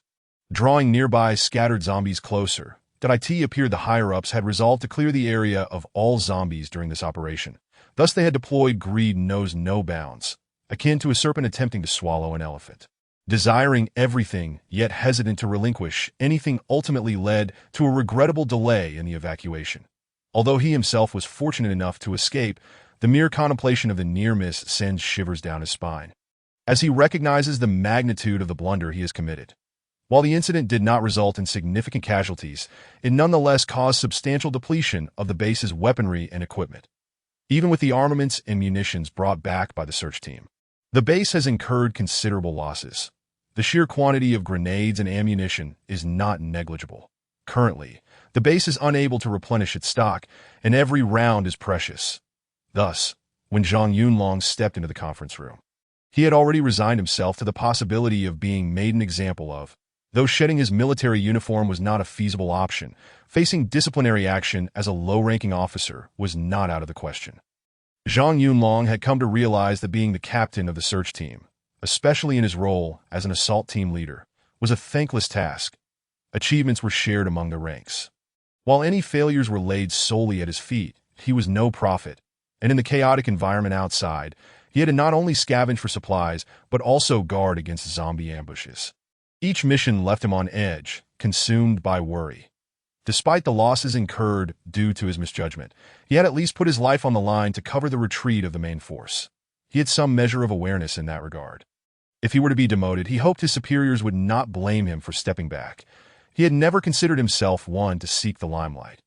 Drawing nearby scattered zombies closer, it appeared the higher-ups had resolved to clear the area of all zombies during this operation. Thus they had deployed greed knows no bounds, akin to a serpent attempting to swallow an elephant. Desiring everything, yet hesitant to relinquish anything, ultimately led to a regrettable delay in the evacuation. Although he himself was fortunate enough to escape, the mere contemplation of the near miss sends shivers down his spine, as he recognizes the magnitude of the blunder he has committed. While the incident did not result in significant casualties, it nonetheless caused substantial depletion of the base's weaponry and equipment. Even with the armaments and munitions brought back by the search team, the base has incurred considerable losses. The sheer quantity of grenades and ammunition is not negligible. Currently, the base is unable to replenish its stock, and every round is precious. Thus, when Zhang Yunlong stepped into the conference room, he had already resigned himself to the possibility of being made an example of. Though shedding his military uniform was not a feasible option, facing disciplinary action as a low-ranking officer was not out of the question. Zhang Yunlong had come to realize that being the captain of the search team, especially in his role as an assault team leader, was a thankless task. Achievements were shared among the ranks, while any failures were laid solely at his feet. He was no prophet, and in the chaotic environment outside, he had to not only scavenge for supplies, but also guard against zombie ambushes. Each mission left him on edge, consumed by worry. Despite the losses incurred due to his misjudgment, he had at least put his life on the line to cover the retreat of the main force. He had some measure of awareness in that regard. If he were to be demoted, he hoped his superiors would not blame him for stepping back. He had never considered himself one to seek the limelight.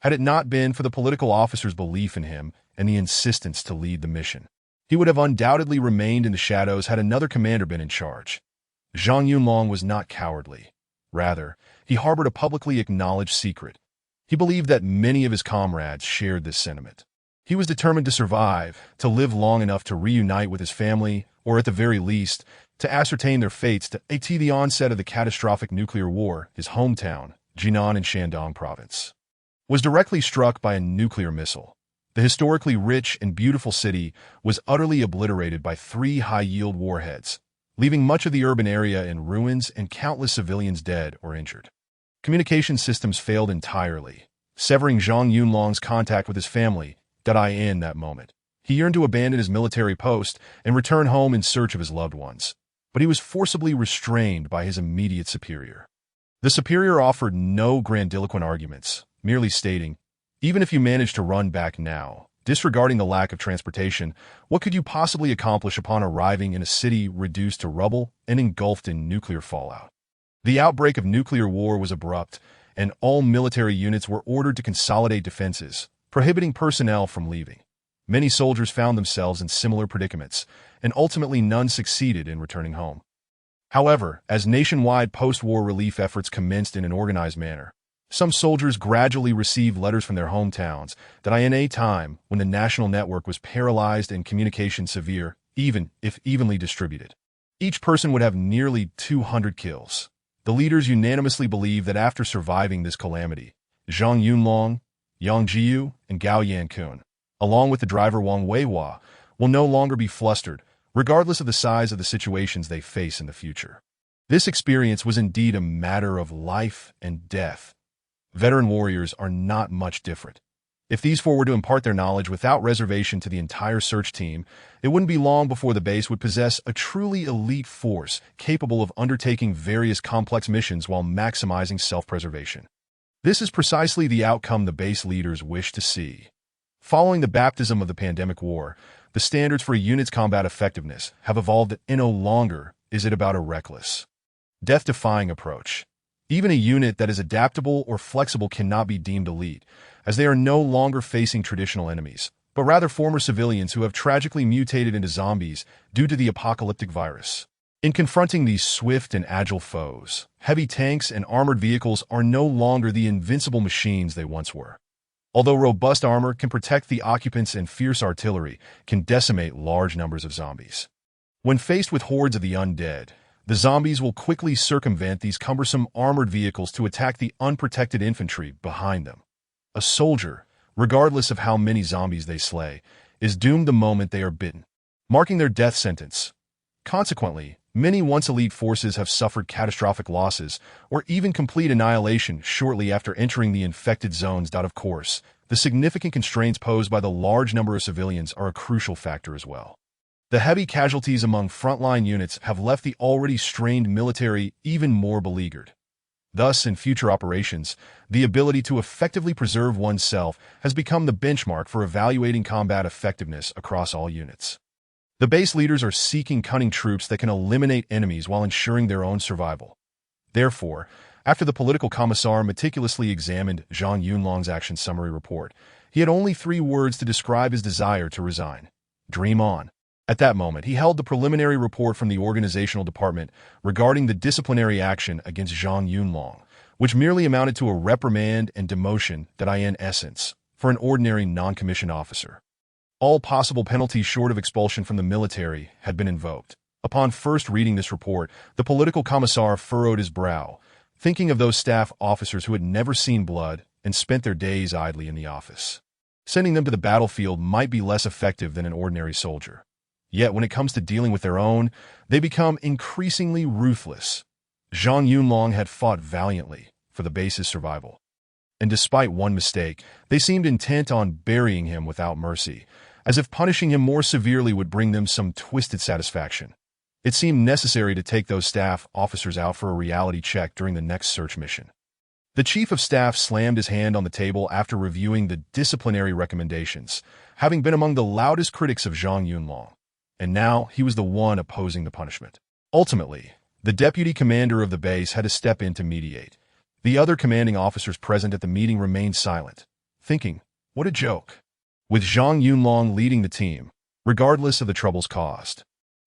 Had it not been for the political officer's belief in him and the insistence to lead the mission, he would have undoubtedly remained in the shadows had another commander been in charge. Zhang Yunlong was not cowardly. Rather, he harbored a publicly acknowledged secret. He believed that many of his comrades shared this sentiment. He was determined to survive, to live long enough to reunite with his family, or at the very least, to ascertain their fates at the onset of the catastrophic nuclear war. His hometown, Jinan in Shandong province, was directly struck by a nuclear missile. The historically rich and beautiful city was utterly obliterated by 3 high-yield warheads, leaving much of the urban area in ruins and countless civilians dead or injured. Communication systems failed entirely, severing Zhang Yunlong's contact with his family. In that moment, he yearned to abandon his military post and return home in search of his loved ones, but he was forcibly restrained by his immediate superior. The superior offered no grandiloquent arguments, merely stating, "Even if you manage to run back now, disregarding the lack of transportation, what could you possibly accomplish upon arriving in a city reduced to rubble and engulfed in nuclear fallout?" The outbreak of nuclear war was abrupt, and all military units were ordered to consolidate defenses, prohibiting personnel from leaving. Many soldiers found themselves in similar predicaments, and ultimately none succeeded in returning home. However, as nationwide post-war relief efforts commenced in an organized manner, some soldiers gradually received letters from their hometowns that in a time when the national network was paralyzed and communication severe, even if evenly distributed. Each person would have nearly 200 kills. The leaders unanimously believed that after surviving this calamity, Zhang Yunlong, Yang Jiyu, and Gao Yankun, along with the driver Wang Weihua, will no longer be flustered, regardless of the size of the situations they face in the future. This experience was indeed a matter of life and death. Veteran warriors are not much different. If these four were to impart their knowledge without reservation to the entire search team, it wouldn't be long before the base would possess a truly elite force capable of undertaking various complex missions while maximizing self-preservation. This is precisely the outcome the base leaders wish to see. Following the baptism of the pandemic war, the standards for a unit's combat effectiveness have evolved and no longer is it about a reckless, death-defying approach. Even a unit that is adaptable or flexible cannot be deemed elite, as they are no longer facing traditional enemies, but rather former civilians who have tragically mutated into zombies due to the apocalyptic virus. In confronting these swift and agile foes, heavy tanks and armored vehicles are no longer the invincible machines they once were. Although robust armor can protect the occupants and fierce artillery can decimate large numbers of zombies. When faced with hordes of the undead, the zombies will quickly circumvent these cumbersome armored vehicles to attack the unprotected infantry behind them. A soldier, regardless of how many zombies they slay, is doomed the moment they are bitten, marking their death sentence. Consequently, many once elite forces have suffered catastrophic losses or even complete annihilation shortly after entering the infected zones. Of course, the significant constraints posed by the large number of civilians are a crucial factor as well. The heavy casualties among frontline units have left the already strained military even more beleaguered. Thus, in future operations, the ability to effectively preserve oneself has become the benchmark for evaluating combat effectiveness across all units. The base leaders are seeking cunning troops that can eliminate enemies while ensuring their own survival. Therefore, after the political commissar meticulously examined Zhang Yunlong's action summary report, he had only 3 words to describe his desire to resign: dream on. At that moment, he held the preliminary report from the organizational department regarding the disciplinary action against Zhang Yunlong, which merely amounted to a reprimand and demotion that in essence, for an ordinary non-commissioned officer. All possible penalties short of expulsion from the military had been invoked. Upon first reading this report, the political commissar furrowed his brow, thinking of those staff officers who had never seen blood and spent their days idly in the office. Sending them to the battlefield might be less effective than an ordinary soldier. Yet when it comes to dealing with their own, they become increasingly ruthless. Zhang Yunlong had fought valiantly for the base's survival. And despite one mistake, they seemed intent on burying him without mercy, as if punishing him more severely would bring them some twisted satisfaction. It seemed necessary to take those staff officers out for a reality check during the next search mission. The chief of staff slammed his hand on the table after reviewing the disciplinary recommendations, having been among the loudest critics of Zhang Yunlong. And now he was the one opposing the punishment. Ultimately, the deputy commander of the base had to step in to mediate. The other commanding officers present at the meeting remained silent, thinking, what a joke. With Zhang Yunlong leading the team, regardless of the troubles caused.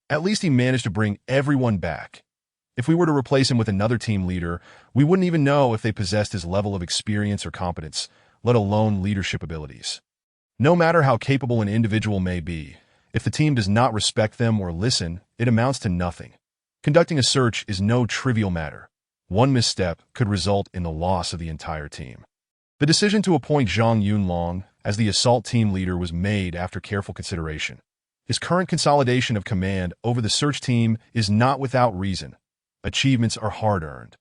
At least he managed to bring everyone back. If we were to replace him with another team leader, we wouldn't even know if they possessed his level of experience or competence, let alone leadership abilities. No matter how capable an individual may be, if the team does not respect them or listen, it amounts to nothing. Conducting a search is no trivial matter. One misstep could result in the loss of the entire team. The decision to appoint Zhang Yunlong as the assault team leader was made after careful consideration. His current consolidation of command over the search team is not without reason. Achievements are hard-earned,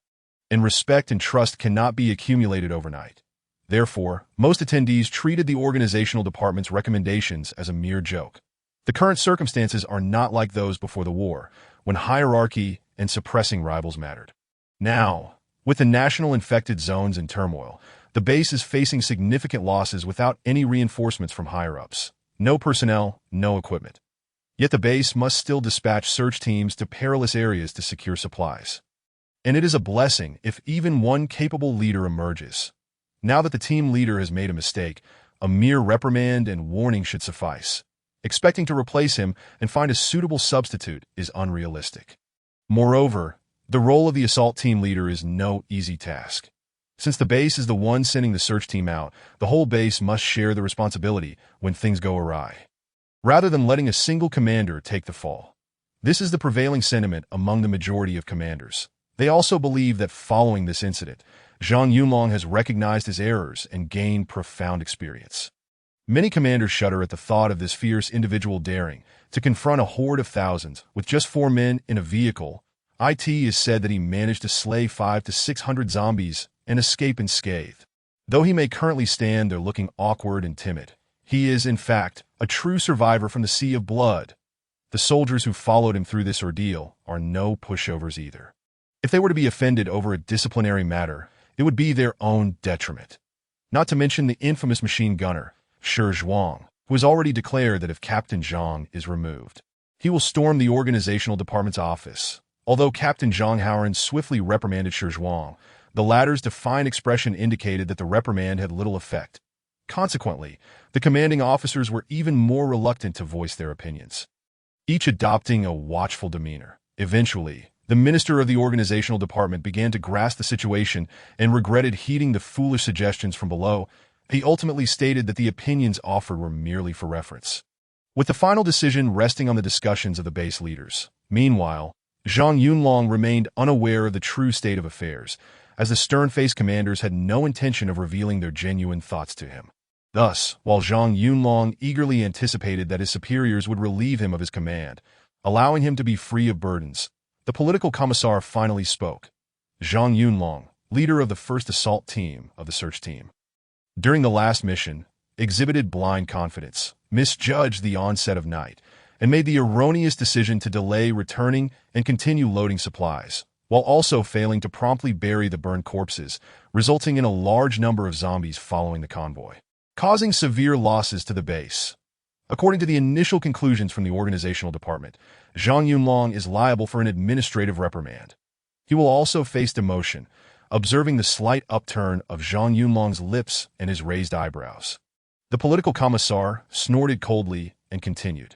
and respect and trust cannot be accumulated overnight. Therefore, most attendees treated the organizational department's recommendations as a mere joke. The current circumstances are not like those before the war, when hierarchy and suppressing rivals mattered. Now, with the national infected zones in turmoil, the base is facing significant losses without any reinforcements from higher-ups. No personnel, no equipment. Yet the base must still dispatch search teams to perilous areas to secure supplies. And it is a blessing if even one capable leader emerges. Now that the team leader has made a mistake, a mere reprimand and warning should suffice. Expecting to replace him and find a suitable substitute is unrealistic. Moreover, the role of the assault team leader is no easy task. Since the base is the one sending the search team out, the whole base must share the responsibility when things go awry, rather than letting a single commander take the fall. This is the prevailing sentiment among the majority of commanders. They also believe that following this incident, Zhang Yunlong has recognized his errors and gained profound experience. Many commanders shudder at the thought of this fierce individual daring to confront a horde of thousands with just 4 men in a vehicle. It is said that he managed to slay 500 to 600 zombies and escape unscathed. Though he may currently stand there looking awkward and timid, he is, in fact, a true survivor from the sea of blood. The soldiers who followed him through this ordeal are no pushovers either. If they were to be offended over a disciplinary matter, it would be their own detriment. Not to mention the infamous machine gunner, Shi Zhuang, who has already declared that if Captain Zhang is removed, he will storm the organizational department's office. Although Captain Zhang Haoran swiftly reprimanded Shi Zhuang, the latter's defiant expression indicated that the reprimand had little effect. Consequently, the commanding officers were even more reluctant to voice their opinions, each adopting a watchful demeanor. Eventually, the minister of the organizational department began to grasp the situation and regretted heeding the foolish suggestions from below. He ultimately stated that the opinions offered were merely for reference, with the final decision resting on the discussions of the base leaders. Meanwhile, Zhang Yunlong remained unaware of the true state of affairs, as the stern-faced commanders had no intention of revealing their genuine thoughts to him. Thus, while Zhang Yunlong eagerly anticipated that his superiors would relieve him of his command, allowing him to be free of burdens, the political commissar finally spoke. Zhang Yunlong, leader of the first assault team of the search team, during the last mission, exhibited blind confidence, misjudged the onset of night, and made the erroneous decision to delay returning and continue loading supplies, while also failing to promptly bury the burned corpses, resulting in a large number of zombies following the convoy, causing severe losses to the base. According to the initial conclusions from the organizational department, Zhang Yunlong is liable for an administrative reprimand. He will also face demotion, observing the slight upturn of Zhang Yunlong's lips and his raised eyebrows. The political commissar snorted coldly and continued.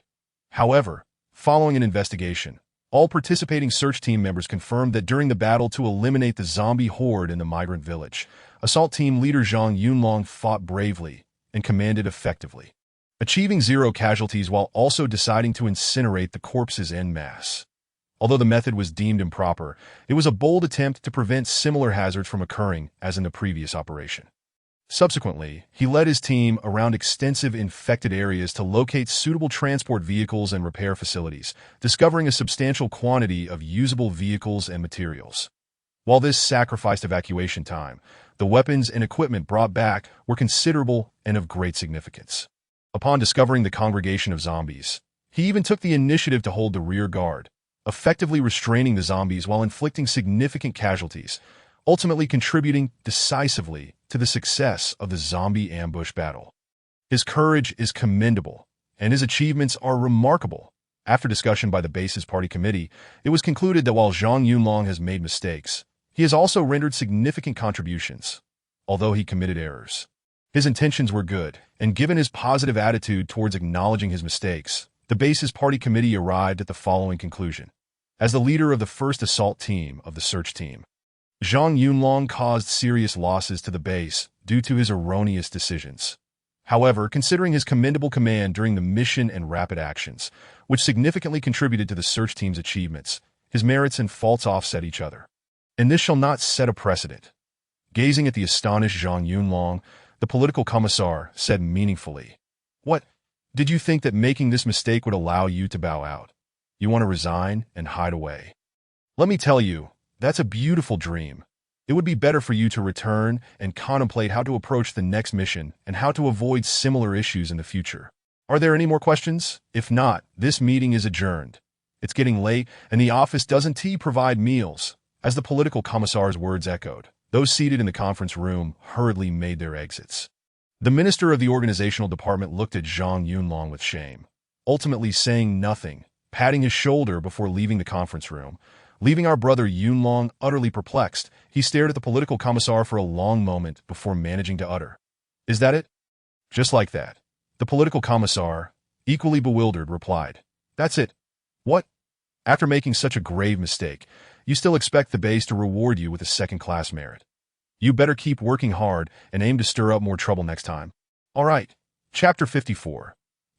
However, following an investigation, all participating search team members confirmed that during the battle to eliminate the zombie horde in the migrant village, assault team leader Zhang Yunlong fought bravely and commanded effectively, achieving 0 casualties while also deciding to incinerate the corpses en masse. Although the method was deemed improper, it was a bold attempt to prevent similar hazards from occurring as in the previous operation. Subsequently, he led his team around extensive infected areas to locate suitable transport vehicles and repair facilities, discovering a substantial quantity of usable vehicles and materials. While this sacrificed evacuation time, the weapons and equipment brought back were considerable and of great significance. Upon discovering the congregation of zombies, he even took the initiative to hold the rear guard, effectively restraining the zombies while inflicting significant casualties, ultimately contributing decisively to the success of the zombie ambush battle. His courage is commendable, and his achievements are remarkable. After discussion by the base's party committee, it was concluded that while Zhang Yunlong has made mistakes, he has also rendered significant contributions. Although he committed errors, his intentions were good, and given his positive attitude towards acknowledging his mistakes, the base's party committee arrived at the following conclusion. As the leader of the first assault team of the search team, Zhang Yunlong caused serious losses to the base due to his erroneous decisions. However, considering his commendable command during the mission and rapid actions, which significantly contributed to the search team's achievements, his merits and faults offset each other. And this shall not set a precedent. Gazing at the astonished Zhang Yunlong, the political commissar said meaningfully, "What? Did you think that making this mistake would allow you to bow out? You want to resign and hide away? Let me tell you, that's a beautiful dream. It would be better for you to return and contemplate how to approach the next mission and how to avoid similar issues in the future. Are there any more questions? If not, this meeting is adjourned. It's getting late, and the office doesn't provide meals." As the political commissar's words echoed, those seated in the conference room hurriedly made their exits. The minister of the organizational department looked at Zhang Yunlong with shame, ultimately saying nothing, patting his shoulder before leaving the conference room. Leaving our brother Yunlong utterly perplexed, he stared at the political commissar for a long moment before managing to utter, "Is that it?" Just like that, the political commissar, equally bewildered, replied, "That's it." "What? After making such a grave mistake, you still expect the base to reward you with a second-class merit? You better keep working hard and aim to stir up more trouble next time." All right. Chapter 54.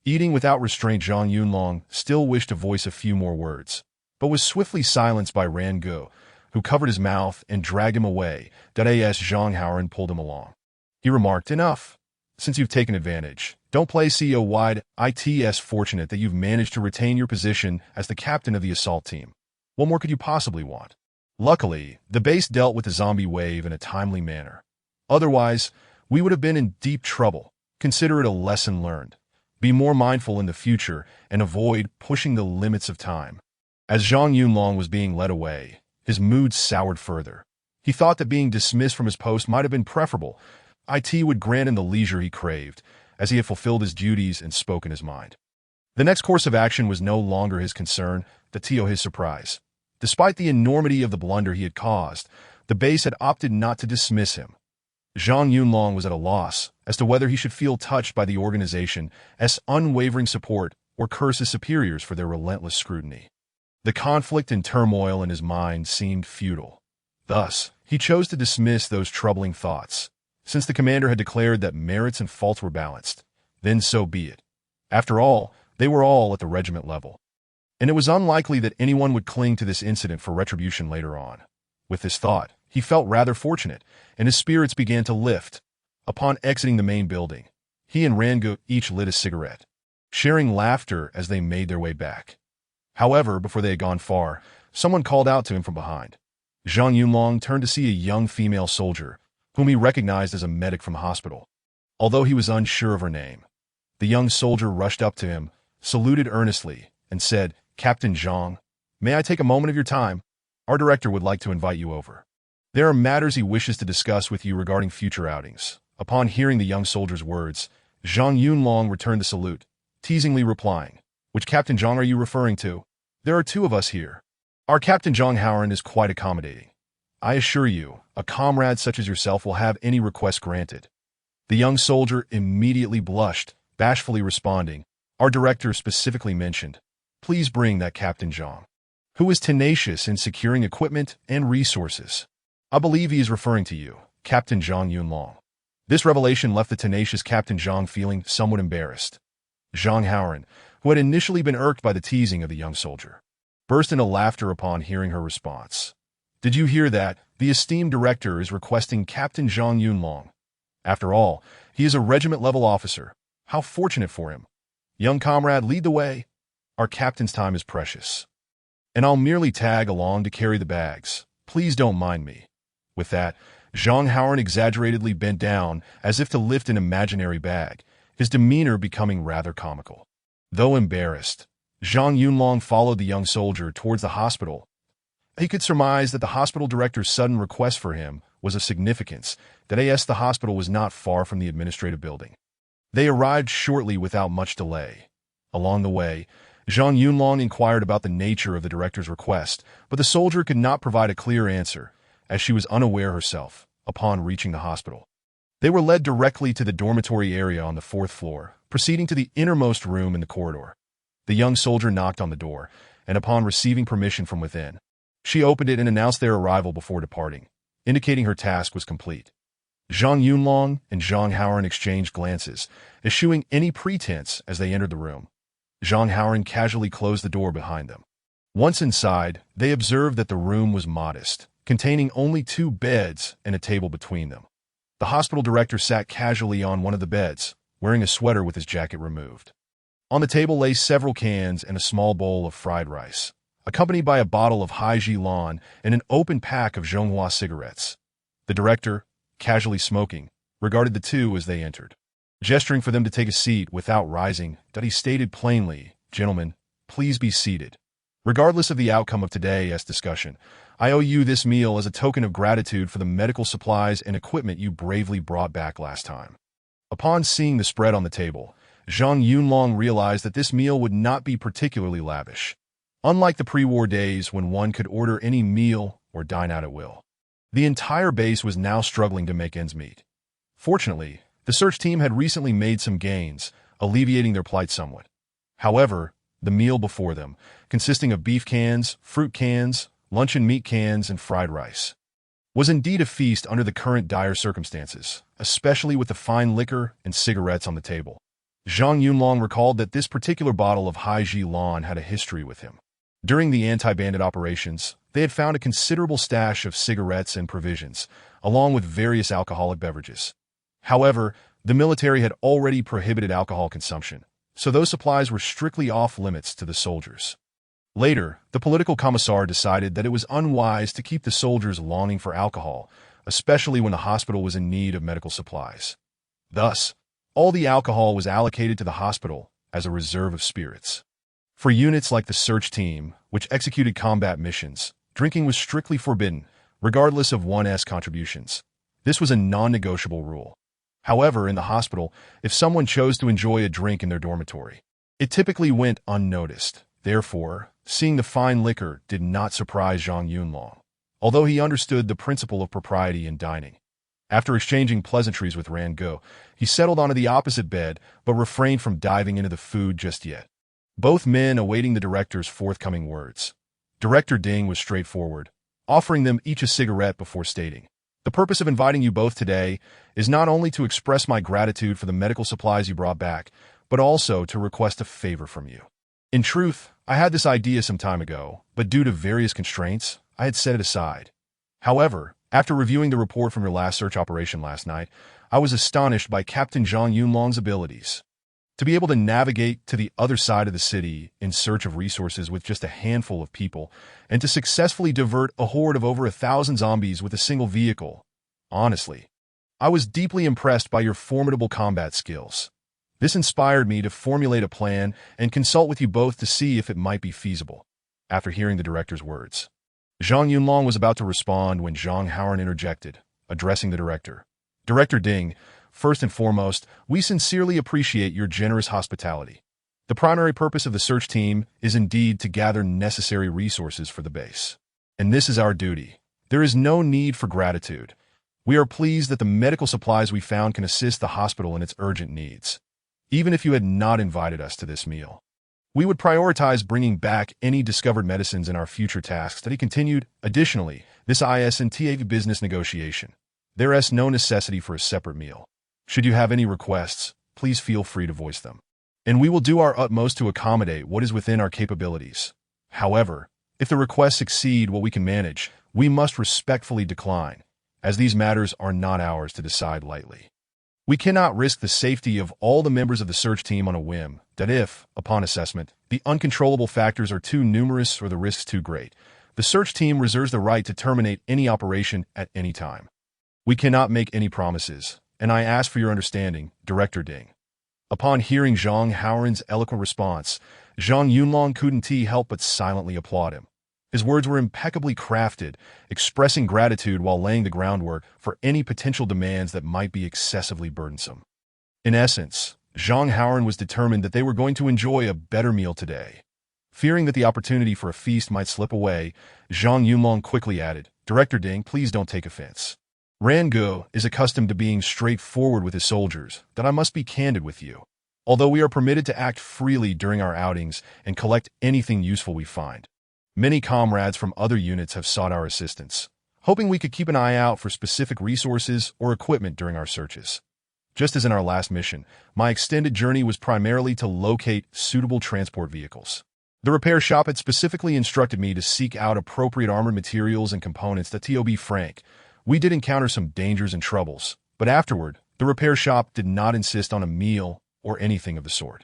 Eating without restraint. Zhang Yunlong still wished to voice a few more words, but was swiftly silenced by Ran Gu, who covered his mouth and dragged him away. As Zhang Haoran pulled him along. He remarked, "Enough. Since you've taken advantage, don't play CEO wide. It's fortunate that you've managed to retain your position as the captain of the assault team. What more could you possibly want?" Luckily, the base dealt with the zombie wave in a timely manner. Otherwise, we would have been in deep trouble. Consider it a lesson learned. Be more mindful in the future and avoid pushing the limits of time. As Zhang Yunlong was being led away, his mood soured further. He thought that being dismissed from his post might have been preferable. It would grant him the leisure he craved, as he had fulfilled his duties and spoken his mind. The next course of action was no longer his concern, to his surprise. Despite the enormity of the blunder he had caused, the base had opted not to dismiss him. Zhang Yunlong was at a loss as to whether he should feel touched by the organization's unwavering support or curse his superiors for their relentless scrutiny. The conflict and turmoil in his mind seemed futile. Thus, he chose to dismiss those troubling thoughts. Since the commander had declared that merits and faults were balanced, then so be it. After all, they were all at the regiment level. And it was unlikely that anyone would cling to this incident for retribution later on. With this thought, he felt rather fortunate, and his spirits began to lift. Upon exiting the main building, he and Rangu each lit a cigarette, sharing laughter as they made their way back. However, before they had gone far, someone called out to him from behind. Zhang Yunlong turned to see a young female soldier, whom he recognized as a medic from the hospital. Although he was unsure of her name, the young soldier rushed up to him, saluted earnestly, and said, "Captain Zhang, may I take a moment of your time? Our director would like to invite you over. There are matters he wishes to discuss with you regarding future outings." Upon hearing the young soldier's words, Zhang Yunlong returned the salute, teasingly replying, "Which Captain Zhang are you referring to? There are two of us here. Our Captain Zhang Haoran is quite accommodating. I assure you, a comrade such as yourself will have any request granted." The young soldier immediately blushed, bashfully responding, "Our director specifically mentioned, please bring that Captain Zhang, who is tenacious in securing equipment and resources. I believe he is referring to you, Captain Zhang Yunlong." This revelation left the tenacious Captain Zhang feeling somewhat embarrassed. Zhang Haoran, who had initially been irked by the teasing of the young soldier, burst into laughter upon hearing her response. "Did you hear that? The esteemed director is requesting Captain Zhang Yunlong. After all, he is a regiment-level officer. How fortunate for him. Young comrade, lead the way. Our captain's time is precious. And I'll merely tag along to carry the bags. Please don't mind me." With that, Zhang Haoran exaggeratedly bent down as if to lift an imaginary bag, his demeanor becoming rather comical. Though embarrassed, Zhang Yunlong followed the young soldier towards the hospital. He could surmise that the hospital director's sudden request for him was of significance, that the hospital was not far from the administrative building. They arrived shortly without much delay. Along the way, Zhang Yunlong inquired about the nature of the director's request, but the soldier could not provide a clear answer, as she was unaware herself, upon reaching the hospital. They were led directly to the dormitory area on the 4th floor, proceeding to the innermost room in the corridor. The young soldier knocked on the door, and upon receiving permission from within, she opened it and announced their arrival before departing, indicating her task was complete. Zhang Yunlong and Zhang Haoran exchanged glances, eschewing any pretense as they entered the room. Zhang Haoran casually closed the door behind them. Once inside, they observed that the room was modest, containing only 2 beds and a table between them. The hospital director sat casually on one of the beds, wearing a sweater with his jacket removed. On the table lay several cans and a small bowl of fried rice, accompanied by a bottle of Hai Ji Lan and an open pack of Zhonghua cigarettes. The director, casually smoking, regarded the two as they entered. Gesturing for them to take a seat without rising, he stated plainly, "Gentlemen, please be seated. Regardless of the outcome of today's discussion, I owe you this meal as a token of gratitude for the medical supplies and equipment you bravely brought back last time." Upon seeing the spread on the table, Zhang Yunlong realized that this meal would not be particularly lavish, unlike the pre-war days when one could order any meal or dine out at will. The entire base was now struggling to make ends meet. Fortunately, the search team had recently made some gains, alleviating their plight somewhat. However, the meal before them, consisting of beef cans, fruit cans, luncheon meat cans, and fried rice, was indeed a feast under the current dire circumstances, especially with the fine liquor and cigarettes on the table. Zhang Yunlong recalled that this particular bottle of Hai Ji Lan had a history with him. During the anti-bandit operations, they had found a considerable stash of cigarettes and provisions, along with various alcoholic beverages. However, the military had already prohibited alcohol consumption, so those supplies were strictly off-limits to the soldiers. Later, the political commissar decided that it was unwise to keep the soldiers longing for alcohol, especially when the hospital was in need of medical supplies. Thus, all the alcohol was allocated to the hospital as a reserve of spirits. For units like the search team, which executed combat missions, drinking was strictly forbidden, regardless of one's contributions. This was a non-negotiable rule. However, in the hospital, if someone chose to enjoy a drink in their dormitory, it typically went unnoticed. Therefore, seeing the fine liquor did not surprise Zhang Yunlong, although he understood the principle of propriety in dining. After exchanging pleasantries with Ran Go, he settled onto the opposite bed but refrained from diving into the food just yet, both men awaiting the director's forthcoming words. Director Ding was straightforward, offering them each a cigarette before stating, "The purpose of inviting you both today is not only to express my gratitude for the medical supplies you brought back, but also to request a favor from you. In truth, I had this idea some time ago, but due to various constraints, I had set it aside. However, after reviewing the report from your last search operation last night, I was astonished by Captain Zhang Yunlong's abilities. To be able to navigate to the other side of the city in search of resources with just a handful of people, and to successfully divert a horde of over 1,000 zombies with a single vehicle. Honestly, I was deeply impressed by your formidable combat skills. This inspired me to formulate a plan and consult with you both to see if it might be feasible." After hearing the director's words, Zhang Yunlong was about to respond when Zhang Haoran interjected, addressing the director. "Director Ding, first and foremost, we sincerely appreciate your generous hospitality. The primary purpose of the search team is indeed to gather necessary resources for the base. And this is our duty. There is no need for gratitude. We are pleased that the medical supplies we found can assist the hospital in its urgent needs. Even if you had not invited us to this meal, we would prioritize bringing back any discovered medicines in our future tasks," that he continued. "Additionally, this isn't a business negotiation. There is no necessity for a separate meal. Should you have any requests, please feel free to voice them, and we will do our utmost to accommodate what is within our capabilities. However, if the requests exceed what we can manage, we must respectfully decline, as these matters are not ours to decide lightly. We cannot risk the safety of all the members of the search team on a whim that if, upon assessment, the uncontrollable factors are too numerous or the risks too great, the search team reserves the right to terminate any operation at any time. We cannot make any promises, and I ask for your understanding, Director Ding." Upon hearing Zhang Haoran's eloquent response, Zhang Yunlong couldn't help but silently applaud him. His words were impeccably crafted, expressing gratitude while laying the groundwork for any potential demands that might be excessively burdensome. In essence, Zhang Haoran was determined that they were going to enjoy a better meal today. Fearing that the opportunity for a feast might slip away, Zhang Yunlong quickly added, "Director Ding, please don't take offense. Ran Go is accustomed to being straightforward with his soldiers, that I must be candid with you. Although we are permitted to act freely during our outings and collect anything useful we find, many comrades from other units have sought our assistance, hoping we could keep an eye out for specific resources or equipment during our searches. Just as in our last mission, my extended journey was primarily to locate suitable transport vehicles. The repair shop had specifically instructed me to seek out appropriate armored materials and components that to be frank, we did encounter some dangers and troubles, but afterward, the repair shop did not insist on a meal or anything of the sort.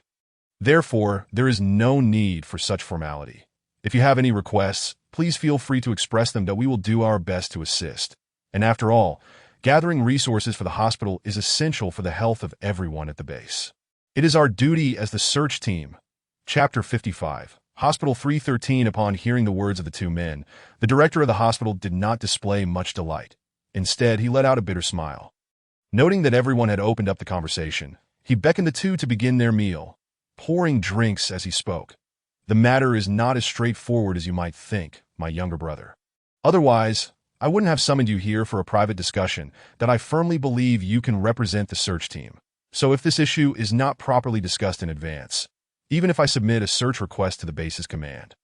Therefore, there is no need for such formality. If you have any requests, please feel free to express them that we will do our best to assist. And after all, gathering resources for the hospital is essential for the health of everyone at the base. It is our duty as the search team." Chapter 55. Hospital 313. Upon hearing the words of the two men, the director of the hospital did not display much delight. Instead, he let out a bitter smile. Noting that everyone had opened up the conversation, he beckoned the two to begin their meal, pouring drinks as he spoke. "The matter is not as straightforward as you might think, my younger brother. Otherwise, I wouldn't have summoned you here for a private discussion that I firmly believe you can represent the search team. So if this issue is not properly discussed in advance, even if I submit a search request to the base's command.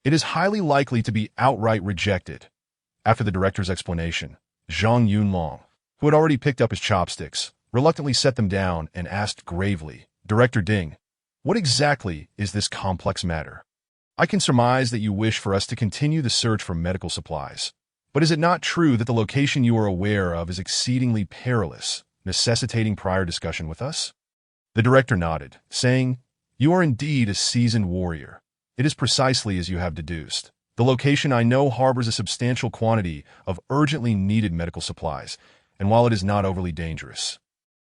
It is highly likely to be outright rejected. After the director's explanation, Zhang Yunlong, who had already picked up his chopsticks, reluctantly set them down and asked gravely, "Director Ding, what exactly is this complex matter? I can surmise that you wish for us to continue the search for medical supplies. But is it not true that the location you are aware of is exceedingly perilous, necessitating prior discussion with us?" The director nodded, saying, "You are indeed a seasoned warrior. It is precisely as you have deduced. The location I know harbors a substantial quantity of urgently needed medical supplies, and while it is not overly dangerous,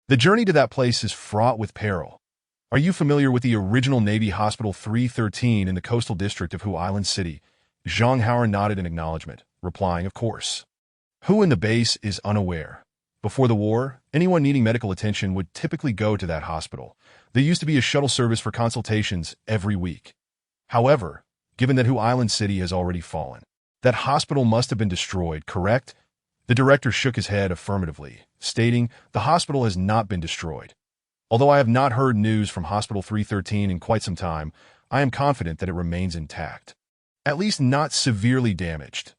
the journey to that place is fraught with peril. Are you familiar with the original Navy Hospital 313 in the coastal district of Hu Island City?" Zhang Hao nodded in acknowledgement, replying, "Of course." Who in the base is unaware? Before the war, anyone needing medical attention would typically go to that hospital. There used to be a shuttle service for consultations every week. However, given that Hu Island City has already fallen, that hospital must have been destroyed, correct? The director shook his head affirmatively, stating, "The hospital has not been destroyed. Although I have not heard news from Hospital 313 in quite some time, I am confident that it remains intact. At least not severely damaged.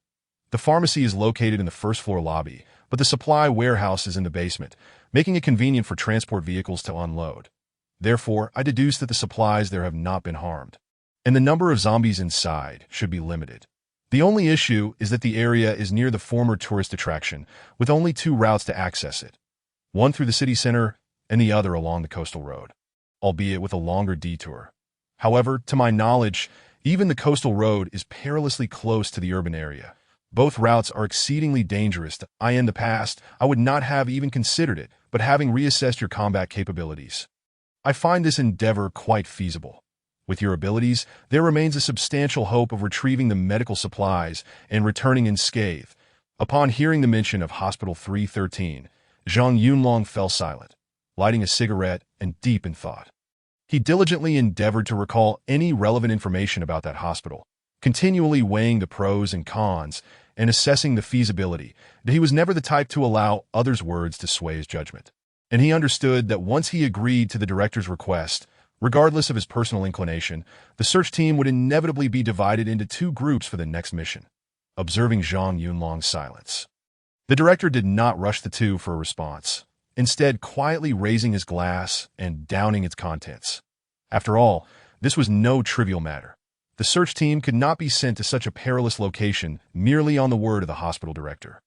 The pharmacy is located in the first-floor lobby, but the supply warehouse is in the basement, making it convenient for transport vehicles to unload. Therefore, I deduce that the supplies there have not been harmed, and the number of zombies inside should be limited. The only issue is that the area is near the former tourist attraction, with only 2 routes to access it, one through the city center and the other along the coastal road, albeit with a longer detour. However, to my knowledge, even the coastal road is perilously close to the urban area. Both routes are exceedingly dangerous. In the past, I would not have even considered it, but having reassessed your combat capabilities, I find this endeavor quite feasible. With your abilities, there remains a substantial hope of retrieving the medical supplies and returning unscathed." Upon hearing the mention of Hospital 313, Zhang Yunlong fell silent, lighting a cigarette and deep in thought. He diligently endeavored to recall any relevant information about that hospital, continually weighing the pros and cons and assessing the feasibility. He was never the type to allow others' words to sway his judgment, and he understood that once he agreed to the director's request, regardless of his personal inclination, the search team would inevitably be divided into 2 groups for the next mission. Observing Zhang Yunlong's silence, the director did not rush the 2 for a response, instead quietly raising his glass and downing its contents. After all, this was no trivial matter. The search team could not be sent to such a perilous location merely on the word of the hospital director.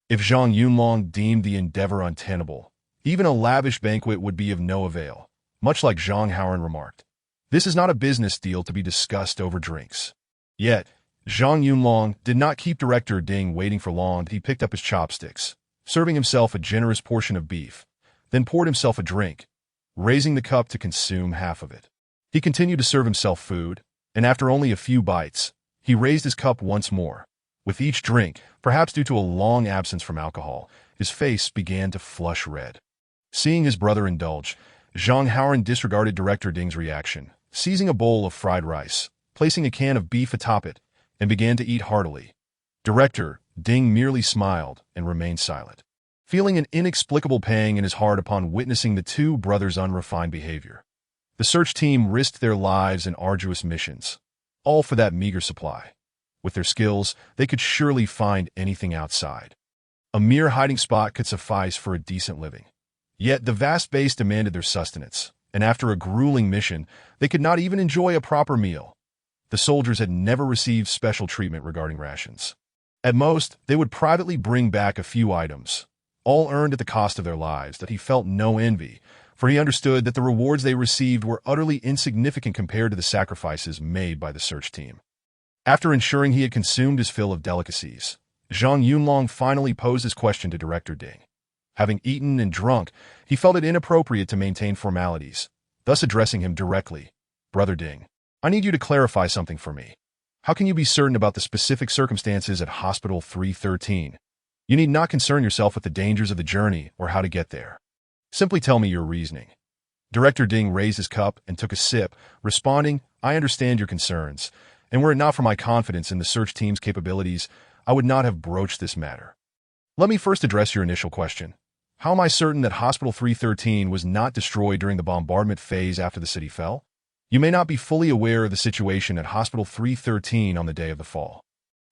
If Zhang Yunlong deemed the endeavor untenable, even a lavish banquet would be of no avail. Much like Zhang Hao remarked, this is not a business deal to be discussed over drinks. Yet, Zhang Yunlong did not keep Director Ding waiting for long. He picked up his chopsticks, serving himself a generous portion of beef, then poured himself a drink, raising the cup to consume half of it. He continued to serve himself food, and after only a few bites, he raised his cup once more. With each drink, perhaps due to a long absence from alcohol, his face began to flush red. Seeing his brother indulge, Zhang Hao disregarded Director Ding's reaction, seizing a bowl of fried rice, placing a can of beef atop it, and began to eat heartily. Director Ding merely smiled and remained silent, feeling an inexplicable pang in his heart upon witnessing the 2 brothers' unrefined behavior. The search team risked their lives in arduous missions, all for that meager supply. With their skills, they could surely find anything outside. A mere hiding spot could suffice for a decent living. Yet the vast base demanded their sustenance, and after a grueling mission, they could not even enjoy a proper meal. The soldiers had never received special treatment regarding rations. At most, they would privately bring back a few items, all earned at the cost of their lives. That he felt no envy, for he understood that the rewards they received were utterly insignificant compared to the sacrifices made by the search team. After ensuring he had consumed his fill of delicacies, Zhang Yunlong finally posed his question to Director Ding. Having eaten and drunk, he felt it inappropriate to maintain formalities, thus addressing him directly. "Brother Ding, I need you to clarify something for me. How can you be certain about the specific circumstances at Hospital 313? You need not concern yourself with the dangers of the journey or how to get there. Simply tell me your reasoning." Director Ding raised his cup and took a sip, responding, "I understand your concerns, and were it not for my confidence in the search team's capabilities, I would not have broached this matter. Let me first address your initial question. How am I certain that Hospital 313 was not destroyed during the bombardment phase after the city fell? You may not be fully aware of the situation at Hospital 313 on the day of the fall.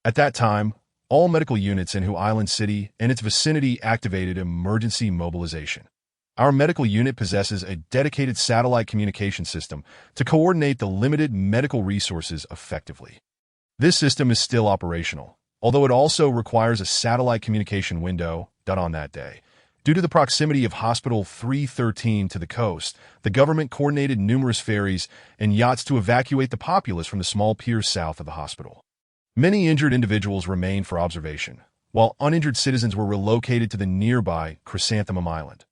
At that time, all medical units in Hue Island City and its vicinity activated emergency mobilization. Our medical unit possesses a dedicated satellite communication system to coordinate the limited medical resources effectively. This system is still operational, although it also requires a satellite communication window on that day. Due to the proximity of Hospital 313 to the coast, the government coordinated numerous ferries and yachts to evacuate the populace from the small piers south of the hospital. Many injured individuals remained for observation, while uninjured citizens were relocated to the nearby Chrysanthemum Island.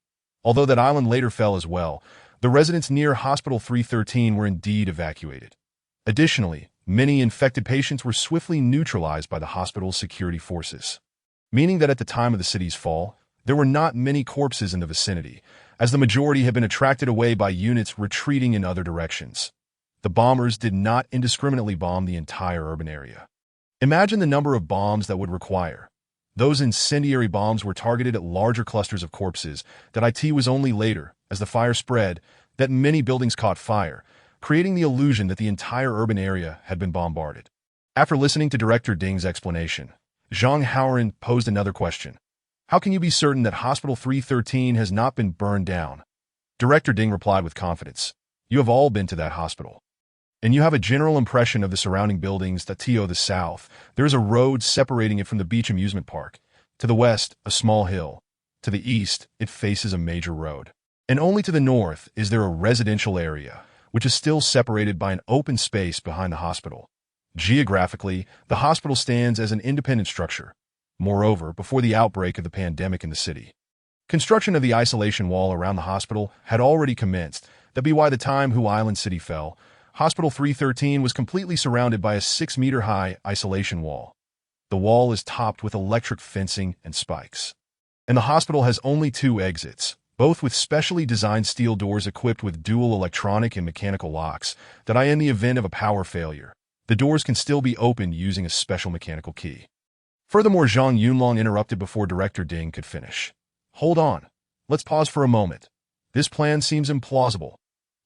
Although that island later fell as well, the residents near Hospital 313 were indeed evacuated. Additionally, many infected patients were swiftly neutralized by the hospital's security forces, meaning that at the time of the city's fall, there were not many corpses in the vicinity, as the majority had been attracted away by units retreating in other directions. The bombers did not indiscriminately bomb the entire urban area. Imagine the number of bombs that would require. Those incendiary bombs were targeted at larger clusters of corpses. That it was only later, as the fire spread, that many buildings caught fire, creating the illusion that the entire urban area had been bombarded. After listening to Director Ding's explanation, Zhang Haoran posed another question. How can you be certain that Hospital 313 has not been burned down? Director Ding replied with confidence. You have all been to that hospital, and you have a general impression of the surrounding buildings. To the south, there is a road separating it from the beach amusement park. To the west, a small hill. To the east, it faces a major road. And only to the north is there a residential area, which is still separated by an open space behind the hospital. Geographically, the hospital stands as an independent structure. Moreover, before the outbreak of the pandemic in the city, construction of the isolation wall around the hospital had already commenced. That by the time Hue Island City fell, Hospital 313 was completely surrounded by a 6-meter-high isolation wall. The wall is topped with electric fencing and spikes, and the hospital has only 2 exits, both with specially designed steel doors equipped with dual electronic and mechanical locks. That in the event of a power failure, the doors can still be opened using a special mechanical key. Furthermore, Zhang Yunlong interrupted before Director Ding could finish. Hold on. Let's pause for a moment. This plan seems implausible.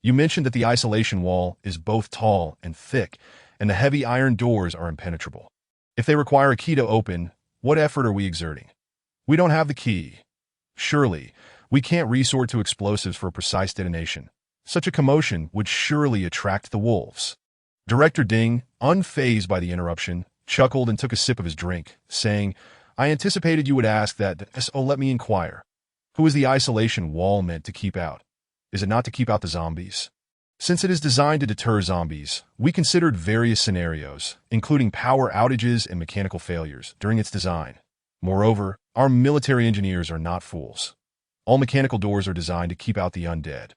You mentioned that the isolation wall is both tall and thick, and the heavy iron doors are impenetrable. If they require a key to open, what effort are we exerting? We don't have the key. Surely, we can't resort to explosives for a precise detonation. Such a commotion would surely attract the wolves. Director Ding, unfazed by the interruption, chuckled and took a sip of his drink, saying, I anticipated you would ask that, so let me inquire. Who is the isolation wall meant to keep out? Is it not to keep out the zombies? Since it is designed to deter zombies, we considered various scenarios, including power outages and mechanical failures, during its design. Moreover, our military engineers are not fools. All mechanical doors are designed to keep out the undead,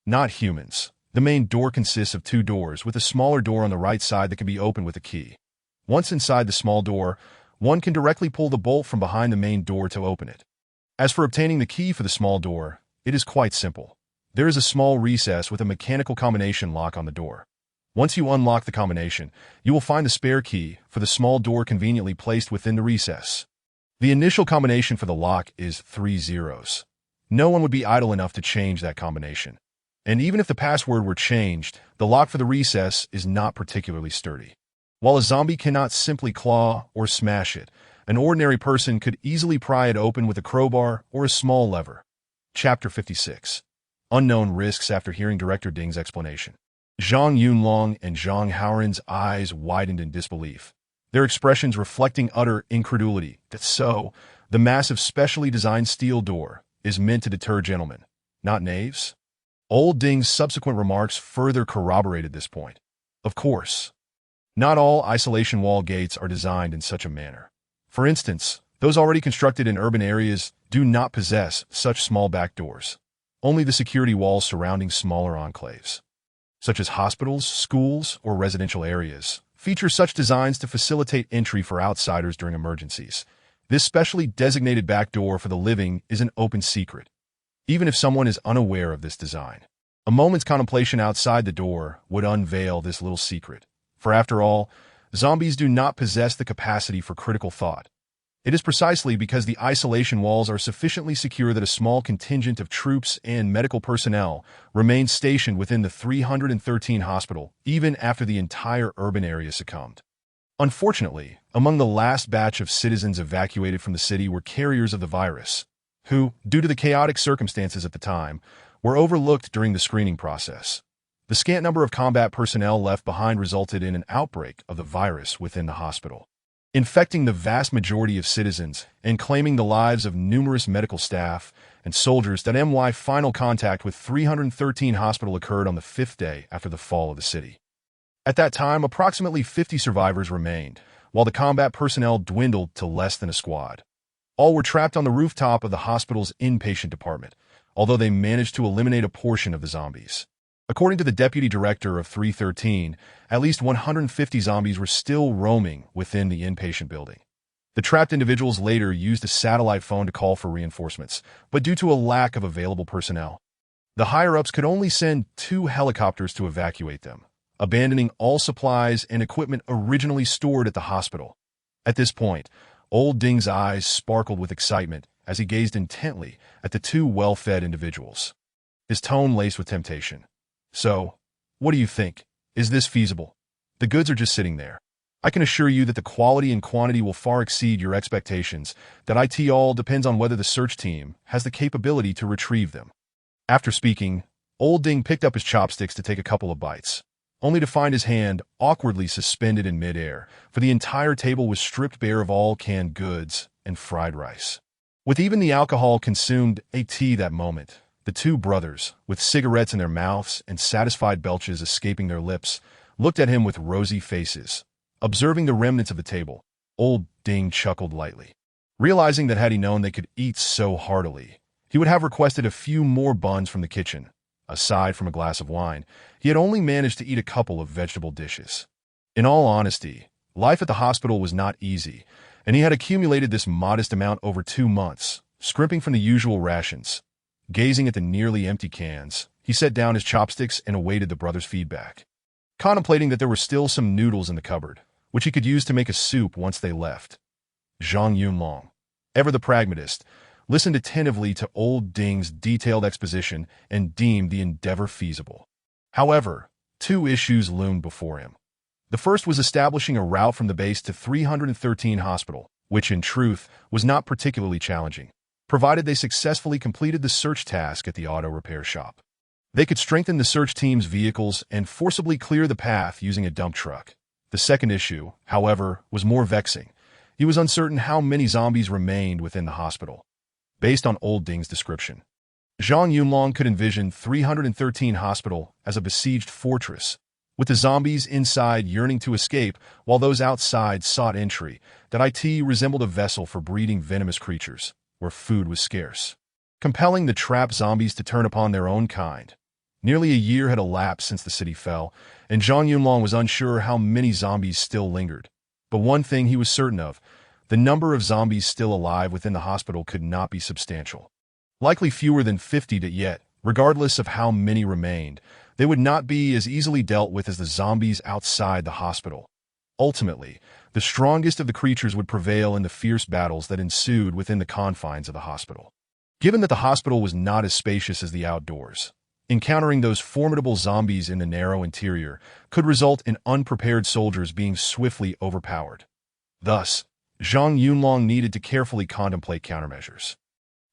not humans. The main door consists of 2 doors, with a smaller door on the right side that can be opened with a key. Once inside the small door, one can directly pull the bolt from behind the main door to open it. As for obtaining the key for the small door, it is quite simple. There is a small recess with a mechanical combination lock on the door. Once you unlock the combination, you will find the spare key for the small door conveniently placed within the recess. The initial combination for the lock is 3 zeros. No one would be idle enough to change that combination. And even if the password were changed, the lock for the recess is not particularly sturdy. While a zombie cannot simply claw or smash it, an ordinary person could easily pry it open with a crowbar or a small lever. Chapter 56. Unknown Risks. After hearing Director Ding's explanation, Zhang Yunlong and Zhang Haoran's eyes widened in disbelief, their expressions reflecting utter incredulity. So, the massive specially designed steel door is meant to deter gentlemen, not knaves? Old Ding's subsequent remarks further corroborated this point. Of course, not all isolation wall gates are designed in such a manner. For instance, those already constructed in urban areas do not possess such small back doors. Only the security walls surrounding smaller enclaves, such as hospitals, schools, or residential areas, feature such designs to facilitate entry for outsiders during emergencies. This specially designated back door for the living is an open secret, even if someone is unaware of this design. A moment's contemplation outside the door would unveil this little secret. For after all, zombies do not possess the capacity for critical thought. It is precisely because the isolation walls are sufficiently secure that a small contingent of troops and medical personnel remained stationed within the 313 hospital, even after the entire urban area succumbed. Unfortunately, among the last batch of citizens evacuated from the city were carriers of the virus, who, due to the chaotic circumstances at the time, were overlooked during the screening process. The scant number of combat personnel left behind resulted in an outbreak of the virus within the hospital, infecting the vast majority of citizens and claiming the lives of numerous medical staff and soldiers. My final contact with 313 hospital occurred on the 5th day after the fall of the city. At that time, approximately 50 survivors remained, while the combat personnel dwindled to less than a squad. All were trapped on the rooftop of the hospital's inpatient department, although they managed to eliminate a portion of the zombies. According to the deputy director of 313, at least 150 zombies were still roaming within the inpatient building. The trapped individuals later used a satellite phone to call for reinforcements, but due to a lack of available personnel, the higher-ups could only send 2 helicopters to evacuate them, abandoning all supplies and equipment originally stored at the hospital. At this point, Old Ding's eyes sparkled with excitement as he gazed intently at the 2 well-fed individuals, his tone laced with temptation. "So, what do you think? Is this feasible? The goods are just sitting there. I can assure you that the quality and quantity will far exceed your expectations. That it all depends on whether the search team has the capability to retrieve them." After speaking, Old Ding picked up his chopsticks to take a couple of bites, only to find his hand awkwardly suspended in midair, for the entire table was stripped bare of all canned goods and fried rice. With even the alcohol consumed that moment, the 2 brothers, with cigarettes in their mouths and satisfied belches escaping their lips, looked at him with rosy faces. Observing the remnants of the table, Old Ding chuckled lightly, realizing that had he known they could eat so heartily, he would have requested a few more buns from the kitchen. Aside from a glass of wine, he had only managed to eat a couple of vegetable dishes. In all honesty, life at the hospital was not easy, and he had accumulated this modest amount over 2 months, scrimping from the usual rations. Gazing at the nearly empty cans, he set down his chopsticks and awaited the brothers' feedback, contemplating that there were still some noodles in the cupboard, which he could use to make a soup once they left. Zhang Yunlong, ever the pragmatist, listened attentively to Old Ding's detailed exposition and deemed the endeavor feasible. However, 2 issues loomed before him. The first was establishing a route from the base to 313 Hospital, which in truth was not particularly challenging, provided they successfully completed the search task at the auto repair shop. They could strengthen the search team's vehicles and forcibly clear the path using a dump truck. The second issue, however, was more vexing. He was uncertain how many zombies remained within the hospital. Based on Old Ding's description, Zhang Yunlong could envision 313 Hospital as a besieged fortress, with the zombies inside yearning to escape while those outside sought entry. That it resembled a vessel for breeding venomous creatures, where food was scarce, compelling the trapped zombies to turn upon their own kind. Nearly a year had elapsed since the city fell, and Zhang Yunlong was unsure how many zombies still lingered. But one thing he was certain of: the number of zombies still alive within the hospital could not be substantial. Likely fewer than 50, yet, regardless of how many remained, they would not be as easily dealt with as the zombies outside the hospital. Ultimately, the strongest of the creatures would prevail in the fierce battles that ensued within the confines of the hospital. Given that the hospital was not as spacious as the outdoors, encountering those formidable zombies in the narrow interior could result in unprepared soldiers being swiftly overpowered. Thus, Zhang Yunlong needed to carefully contemplate countermeasures.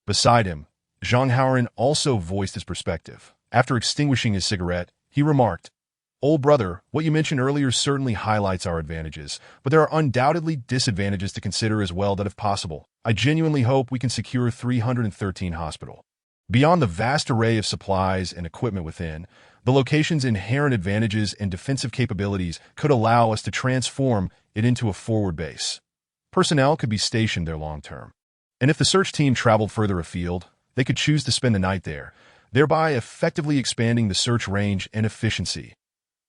Beside him, Zhang Haoran also voiced his perspective. After extinguishing his cigarette, he remarked, "Old brother, what you mentioned earlier certainly highlights our advantages, but there are undoubtedly disadvantages to consider as well. That if possible, I genuinely hope we can secure 313 Hospital. Beyond the vast array of supplies and equipment within, the location's inherent advantages and defensive capabilities could allow us to transform it into a forward base. Personnel could be stationed there long-term, and if the search team traveled further afield, they could choose to spend the night there, thereby effectively expanding the search range and efficiency."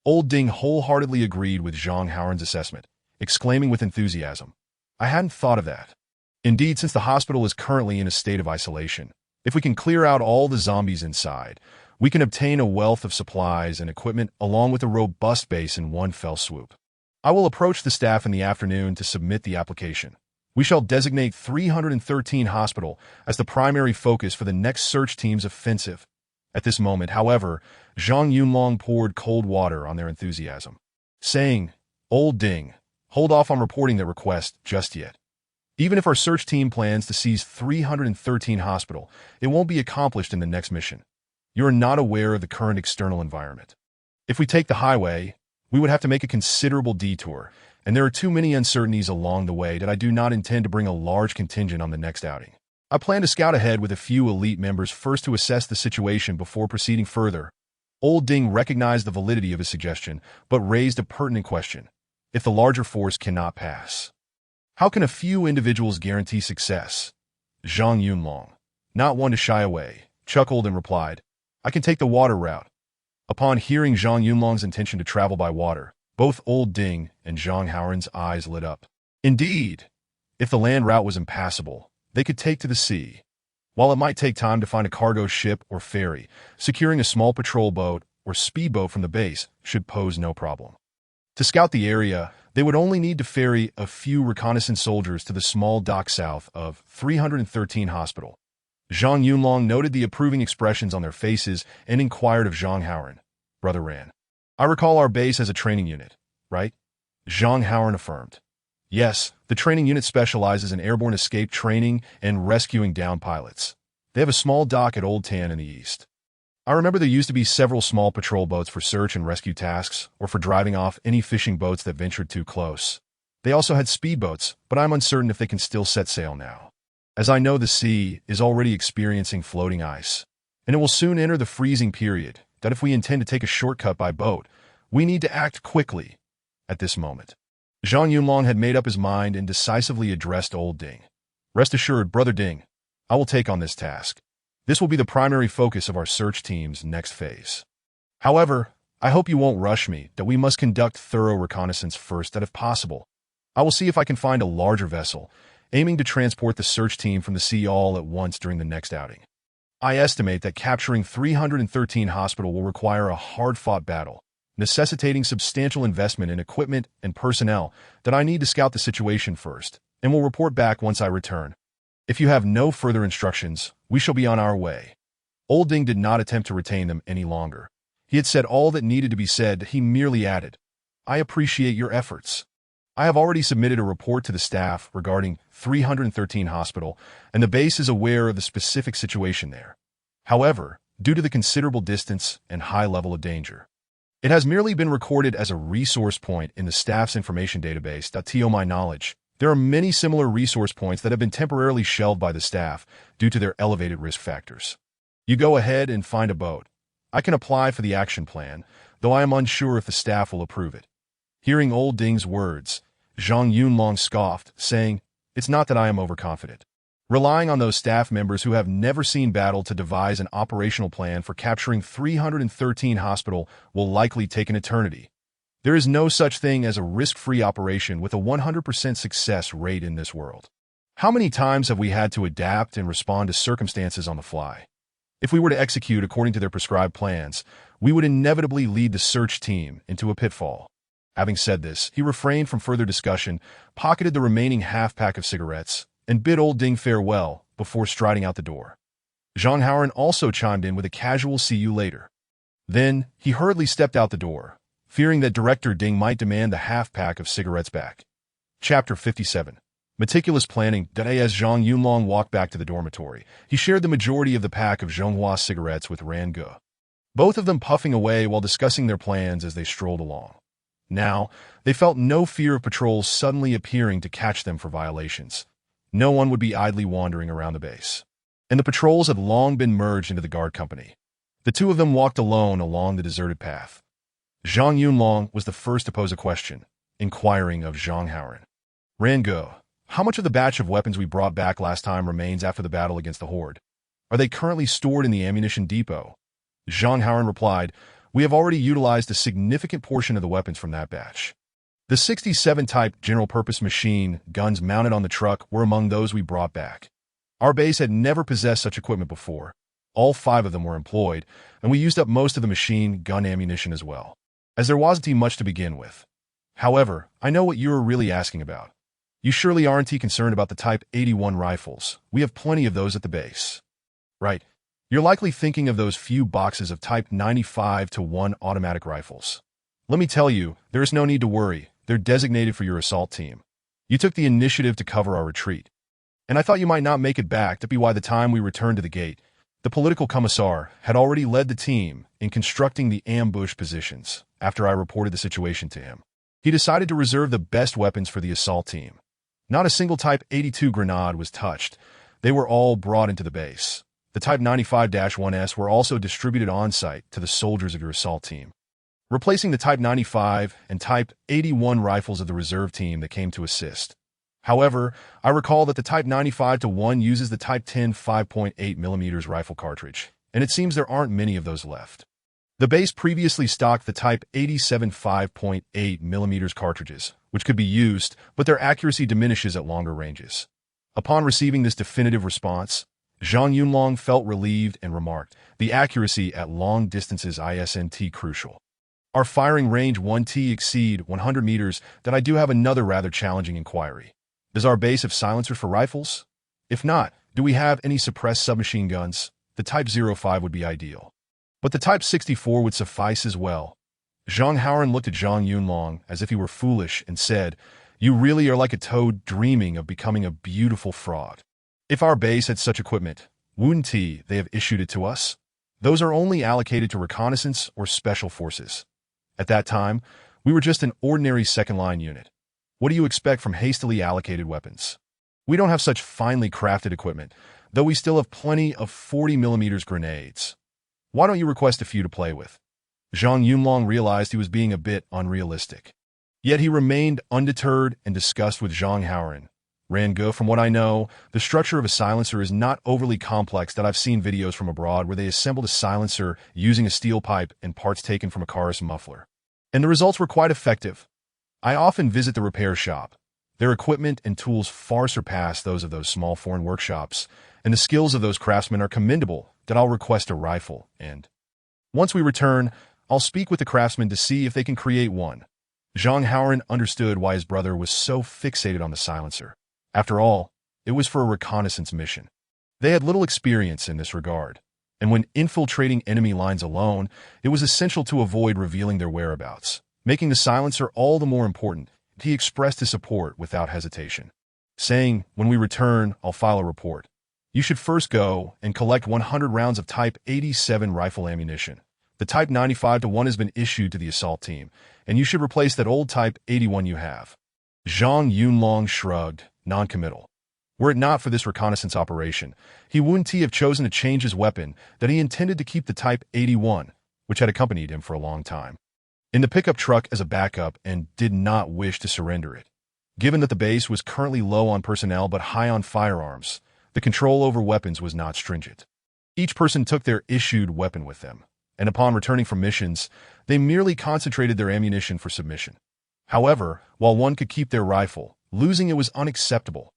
Old Ding wholeheartedly agreed with Zhang Haoran's assessment, exclaiming with enthusiasm, "I hadn't thought of that. Indeed, since the hospital is currently in a state of isolation, if we can clear out all the zombies inside, we can obtain a wealth of supplies and equipment along with a robust base in one fell swoop. I will approach the staff in the afternoon to submit the application. We shall designate 313 Hospital as the primary focus for the next search team's offensive. At this moment, however, Zhang Yunlong poured cold water on their enthusiasm, saying, "Old Ding, hold off on reporting that request just yet. Even if our search team plans to seize 313 Hospital, it won't be accomplished in the next mission. You are not aware of the current external environment. If we take the highway, we would have to make a considerable detour, and there are too many uncertainties along the way that I do not intend to bring a large contingent on the next outing. I plan to scout ahead with a few elite members first to assess the situation before proceeding further." Old Ding recognized the validity of his suggestion, but raised a pertinent question. If the larger force cannot pass, how can a few individuals guarantee success? Zhang Yunlong, not one to shy away, chuckled and replied, "I can take the water route." Upon hearing Zhang Yunlong's intention to travel by water, both Old Ding and Zhang Haoren's eyes lit up. Indeed, if the land route was impassable, they could take to the sea. While it might take time to find a cargo ship or ferry, securing a small patrol boat or speedboat from the base should pose no problem. To scout the area, they would only need to ferry a few reconnaissance soldiers to the small dock south of 313 Hospital. Zhang Yunlong noted the approving expressions on their faces and inquired of Zhang Haoren, "Brother Ran, I recall our base as a training unit, right?" Zhang Haoren affirmed. "Yes, the training unit specializes in airborne escape training and rescuing downed pilots. They have a small dock at Old Tan in the east. I remember there used to be several small patrol boats for search and rescue tasks or for driving off any fishing boats that ventured too close. They also had speedboats, but I'm uncertain if they can still set sail now, as I know the sea is already experiencing floating ice, and it will soon enter the freezing period, that if we intend to take a shortcut by boat, we need to act quickly." At this moment, Zhang Yunlong had made up his mind and decisively addressed Old Ding. "Rest assured, Brother Ding, I will take on this task. This will be the primary focus of our search team's next phase. However, I hope you won't rush me, that we must conduct thorough reconnaissance first, that if possible, I will see if I can find a larger vessel, aiming to transport the search team from the sea all at once during the next outing. I estimate that capturing 313 Hospital will require a hard-fought battle, necessitating substantial investment in equipment and personnel that I need to scout the situation first, and will report back once I return. If you have no further instructions, we shall be on our way." Old Ding did not attempt to retain them any longer. He had said all that needed to be said. He merely added, "I appreciate your efforts. I have already submitted a report to the staff regarding 313 Hospital, and the base is aware of the specific situation there. However, due to the considerable distance and high level of danger, it has merely been recorded as a resource point in the staff's information database. To my knowledge, there are many similar resource points that have been temporarily shelved by the staff due to their elevated risk factors. You go ahead and find a boat. I can apply for the action plan, though I am unsure if the staff will approve it." Hearing Old Ding's words, Zhang Yunlong scoffed, saying, "It's not that I am overconfident. Relying on those staff members who have never seen battle to devise an operational plan for capturing 313 Hospital will likely take an eternity. There is no such thing as a risk-free operation with a 100% success rate in this world. How many times have we had to adapt and respond to circumstances on the fly? If we were to execute according to their prescribed plans, we would inevitably lead the search team into a pitfall." Having said this, he refrained from further discussion, pocketed the remaining half-pack of cigarettes, and bid Old Ding farewell before striding out the door. Zhang Haoren also chimed in with a casual "see you later." Then, he hurriedly stepped out the door, fearing that Director Ding might demand the half-pack of cigarettes back. Chapter 57. Meticulous planning. As Zhang Yunlong walked back to the dormitory, he shared the majority of the pack of Zhonghua cigarettes with Ran Ge, both of them puffing away while discussing their plans as they strolled along. Now, they felt no fear of patrols suddenly appearing to catch them for violations. No one would be idly wandering around the base, and the patrols had long been merged into the guard company. The two of them walked alone along the deserted path. Zhang Yunlong was the first to pose a question, inquiring of Zhang Haoren. "Ran Ge, how much of the batch of weapons we brought back last time remains after the battle against the Horde? Are they currently stored in the ammunition depot?" Zhang Haoren replied, "We have already utilized a significant portion of the weapons from that batch. The 67-type general-purpose machine guns mounted on the truck were among those we brought back. Our base had never possessed such equipment before. All 5 of them were employed, and we used up most of the machine gun ammunition as well, as there wasn't much to begin with. However, I know what you are really asking about. You surely aren't concerned about the Type 81 rifles. We have plenty of those at the base. Right. You're likely thinking of those few boxes of Type 95-1 automatic rifles. Let me tell you, there is no need to worry. They're designated for your assault team. You took the initiative to cover our retreat. And I thought you might not make it back. To be why the time we returned to the gate, the political commissar had already led the team in constructing the ambush positions. After I reported the situation to him, he decided to reserve the best weapons for the assault team. Not a single Type 82 grenade was touched. They were all brought into the base. The Type 95-1S were also distributed on-site to the soldiers of your assault team, replacing the Type 95 and Type 81 rifles of the reserve team that came to assist. However, I recall that the Type 95-1 uses the Type 10 5.8mm rifle cartridge, and it seems there aren't many of those left. The base previously stocked the Type 87 5.8mm cartridges, which could be used, but their accuracy diminishes at longer ranges. Upon receiving this definitive response, Zhang Yunlong felt relieved and remarked, "The accuracy at long distances isn't crucial. Our firing range 1T exceed 100 meters. That I do have another rather challenging inquiry. Does our base have silencers for rifles? If not, do we have any suppressed submachine guns? The Type 05 would be ideal. But the Type 64 would suffice as well." Zhang Haoran looked at Zhang Yunlong as if he were foolish and said, "You really are like a toad dreaming of becoming a beautiful frog. If our base had such equipment, wouldn't they have issued it to us? Those are only allocated to reconnaissance or special forces. At that time, we were just an ordinary second-line unit. What do you expect from hastily allocated weapons? We don't have such finely crafted equipment, though we still have plenty of 40mm grenades. Why don't you request a few to play with?" Zhang Yunlong realized he was being a bit unrealistic. Yet he remained undeterred and discussed with Zhang Haoran. "Rango, from what I know, the structure of a silencer is not overly complex. That I've seen videos from abroad where they assembled a silencer using a steel pipe and parts taken from a car's muffler. And the results were quite effective. I often visit the repair shop. Their equipment and tools far surpass those of those small foreign workshops, and the skills of those craftsmen are commendable. That I'll request a rifle, and once we return, I'll speak with the craftsmen to see if they can create one." Zhang Haoran understood why his brother was so fixated on the silencer. After all, it was for a reconnaissance mission. They had little experience in this regard, and when infiltrating enemy lines alone, it was essential to avoid revealing their whereabouts. Making the silencer all the more important, he expressed his support without hesitation, saying, "When we return, I'll file a report. You should first go and collect 100 rounds of Type 87 rifle ammunition. The Type 95-1 has been issued to the assault team, and you should replace that old Type 81 you have." Zhang Yunlong shrugged, non-committal. Were it not for this reconnaissance operation, he wouldn't have chosen to change his weapon, that he intended to keep the Type 81, which had accompanied him for a long time, in the pickup truck as a backup, and did not wish to surrender it. Given that the base was currently low on personnel but high on firearms, the control over weapons was not stringent. Each person took their issued weapon with them, and upon returning from missions, they merely concentrated their ammunition for submission. However, while one could keep their rifle, losing it was unacceptable.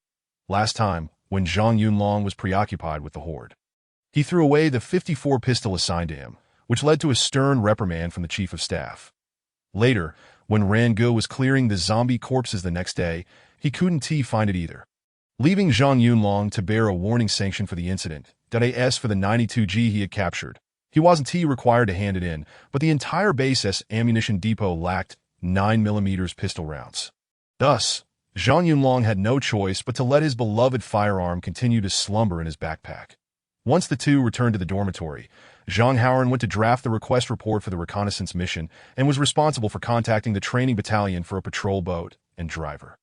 Last time, when Zhang Yunlong was preoccupied with the horde, he threw away the .54 pistol assigned to him, which led to a stern reprimand from the chief of staff. Later, when Rango was clearing the zombie corpses the next day, he couldn't find it either, leaving Zhang Yunlong to bear a warning sanction for the incident. As for the 92G he had captured, he wasn't required to hand it in, but the entire base's ammunition depot lacked 9mm pistol rounds. Thus, Zhang Yunlong had no choice but to let his beloved firearm continue to slumber in his backpack. Once the two returned to the dormitory, Zhang Haoran went to draft the request report for the reconnaissance mission and was responsible for contacting the training battalion for a patrol boat and driver.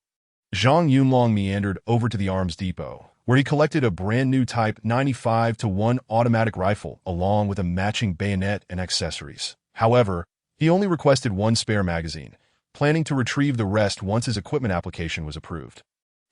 Zhang Yunlong meandered over to the arms depot, where he collected a brand new Type 95-1 automatic rifle along with a matching bayonet and accessories. However, he only requested one spare magazine, planning to retrieve the rest once his equipment application was approved.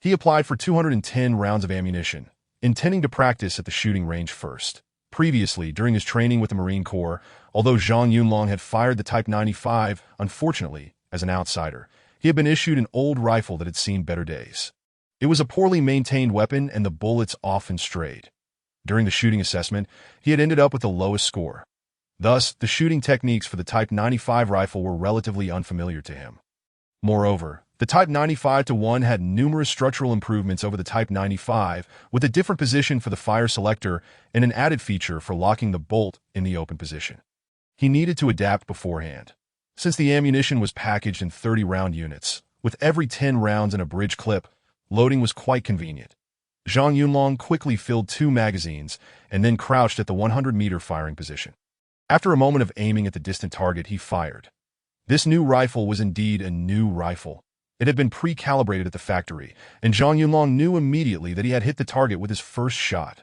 He applied for 210 rounds of ammunition, intending to practice at the shooting range first. Previously, during his training with the Marine Corps, although Zhang Yunlong had fired the Type 95, unfortunately, as an outsider, he had been issued an old rifle that had seen better days. It was a poorly maintained weapon and the bullets often strayed. During the shooting assessment, he had ended up with the lowest score. Thus, the shooting techniques for the Type 95 rifle were relatively unfamiliar to him. Moreover, The Type 95-1 had numerous structural improvements over the Type 95, with a different position for the fire selector and an added feature for locking the bolt in the open position. He needed to adapt beforehand. Since the ammunition was packaged in 30-round units, with every 10 rounds in a bridge clip, loading was quite convenient. Zhang Yunlong quickly filled 2 magazines and then crouched at the 100-meter firing position. After a moment of aiming at the distant target, he fired. This new rifle was indeed a new rifle. It had been pre-calibrated at the factory, and Zhang Yunlong knew immediately that he had hit the target with his first shot.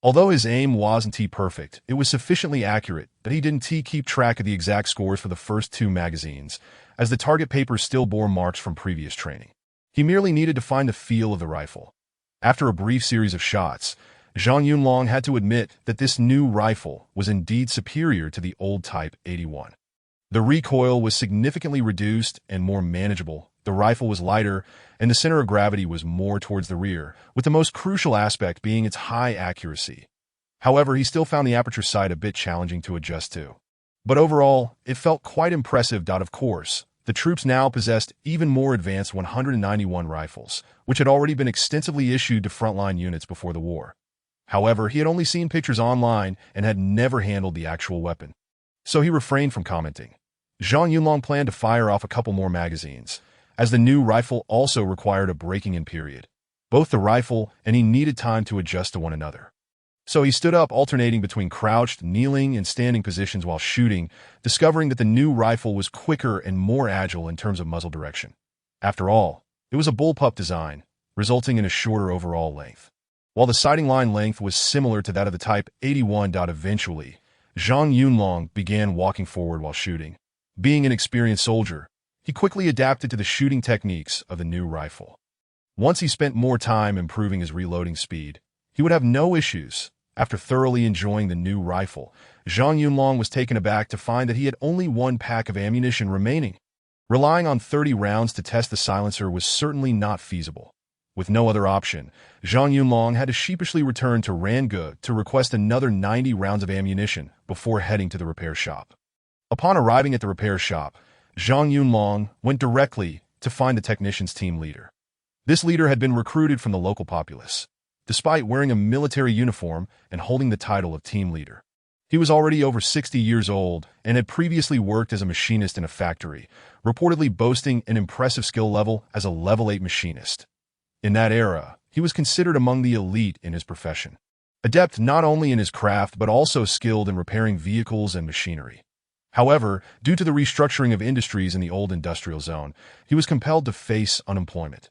Although his aim wasn't perfect, it was sufficiently accurate that he didn't keep track of the exact scores for the first 2 magazines, as the target paper still bore marks from previous training. He merely needed to find the feel of the rifle. After a brief series of shots, Zhang Yunlong had to admit that this new rifle was indeed superior to the old Type 81. The recoil was significantly reduced and more manageable. The rifle was lighter, and the center of gravity was more towards the rear, with the most crucial aspect being its high accuracy. However, he still found the aperture sight a bit challenging to adjust to. But overall, it felt quite impressive. Of course, the troops now possessed even more advanced 191 rifles, which had already been extensively issued to frontline units before the war. However, he had only seen pictures online and had never handled the actual weapon. So he refrained from commenting. Zhang Yunlong planned to fire off a couple more magazines, as the new rifle also required a breaking-in period. Both the rifle and he needed time to adjust to one another. So he stood up, alternating between crouched, kneeling, and standing positions while shooting, discovering that the new rifle was quicker and more agile in terms of muzzle direction. After all, it was a bullpup design, resulting in a shorter overall length. While the sighting line length was similar to that of the Type 81. Eventually, Zhang Yunlong began walking forward while shooting. Being an experienced soldier, he quickly adapted to the shooting techniques of the new rifle. Once he spent more time improving his reloading speed, he would have no issues. After thoroughly enjoying the new rifle, Zhang Yunlong was taken aback to find that he had only 1 pack of ammunition remaining. Relying on 30 rounds to test the silencer was certainly not feasible. With no other option, Zhang Yunlong had to sheepishly return to Rangu to request another 90 rounds of ammunition before heading to the repair shop. Upon arriving at the repair shop, Zhang Yunlong went directly to find the technician's team leader. This leader had been recruited from the local populace, despite wearing a military uniform and holding the title of team leader. He was already over 60 years old and had previously worked as a machinist in a factory, reportedly boasting an impressive skill level as a level 8 machinist. In that era, he was considered among the elite in his profession, adept not only in his craft but also skilled in repairing vehicles and machinery. However, due to the restructuring of industries in the old industrial zone, he was compelled to face unemployment.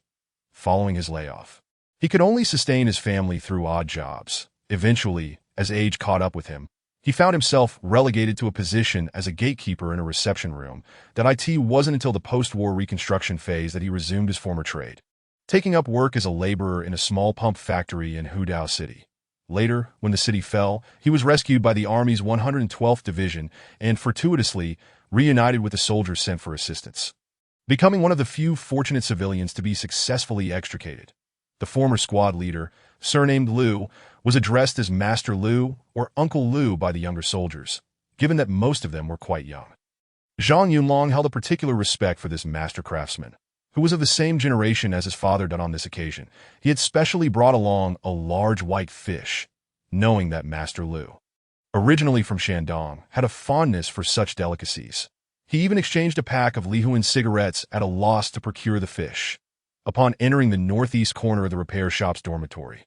Following his layoff, he could only sustain his family through odd jobs. Eventually, as age caught up with him, he found himself relegated to a position as a gatekeeper in a reception room. It wasn't until the post-war reconstruction phase that he resumed his former trade, taking up work as a laborer in a small pump factory in Hudao City. Later, when the city fell, he was rescued by the Army's 112th Division and fortuitously reunited with the soldiers sent for assistance, becoming one of the few fortunate civilians to be successfully extricated. The former squad leader, surnamed Liu, was addressed as Master Liu or Uncle Liu by the younger soldiers, given that most of them were quite young. Zhang Yunlong held a particular respect for this master craftsman, who was of the same generation as his father. On this occasion, he had specially brought along a large white fish, knowing that Master Liu, originally from Shandong, had a fondness for such delicacies. He even exchanged a pack of Lihuan cigarettes at a loss to procure the fish. Upon entering the northeast corner of the repair shop's dormitory,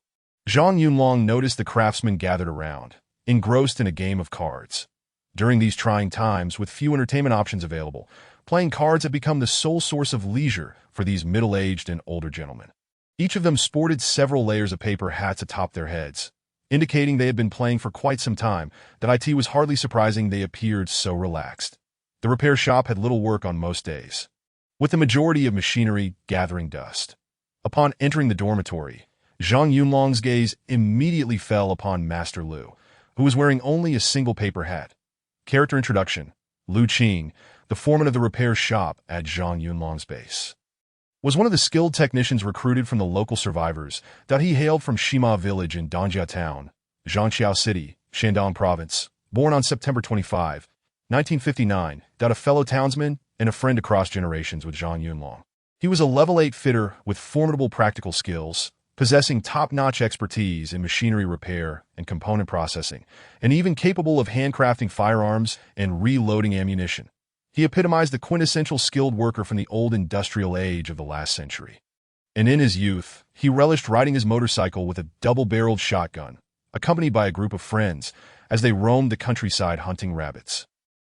Zhang Yunlong noticed the craftsmen gathered around, engrossed in a game of cards. During these trying times, with few entertainment options available, playing cards had become the sole source of leisure for these middle-aged and older gentlemen. Each of them sported several layers of paper hats atop their heads, indicating they had been playing for quite some time. It was hardly surprising they appeared so relaxed. The repair shop had little work on most days, with the majority of machinery gathering dust. Upon entering the dormitory, Zhang Yunlong's gaze immediately fell upon Master Liu, who was wearing only a single paper hat. Character introduction: Liu Qing, the foreman of the repair shop at Zhang Yunlong's base, was one of the skilled technicians recruited from the local survivors. He hailed from Shima Village in Dongjia Town, Zhangqiao City, Shandong Province, born on September 25, 1959. A fellow townsman and a friend across generations with Zhang Yunlong. He was a level 8 fitter with formidable practical skills, possessing top-notch expertise in machinery repair and component processing, and even capable of handcrafting firearms and reloading ammunition. He epitomized the quintessential skilled worker from the old industrial age of the last century. And in his youth, he relished riding his motorcycle with a double-barreled shotgun, accompanied by a group of friends, as they roamed the countryside hunting rabbits.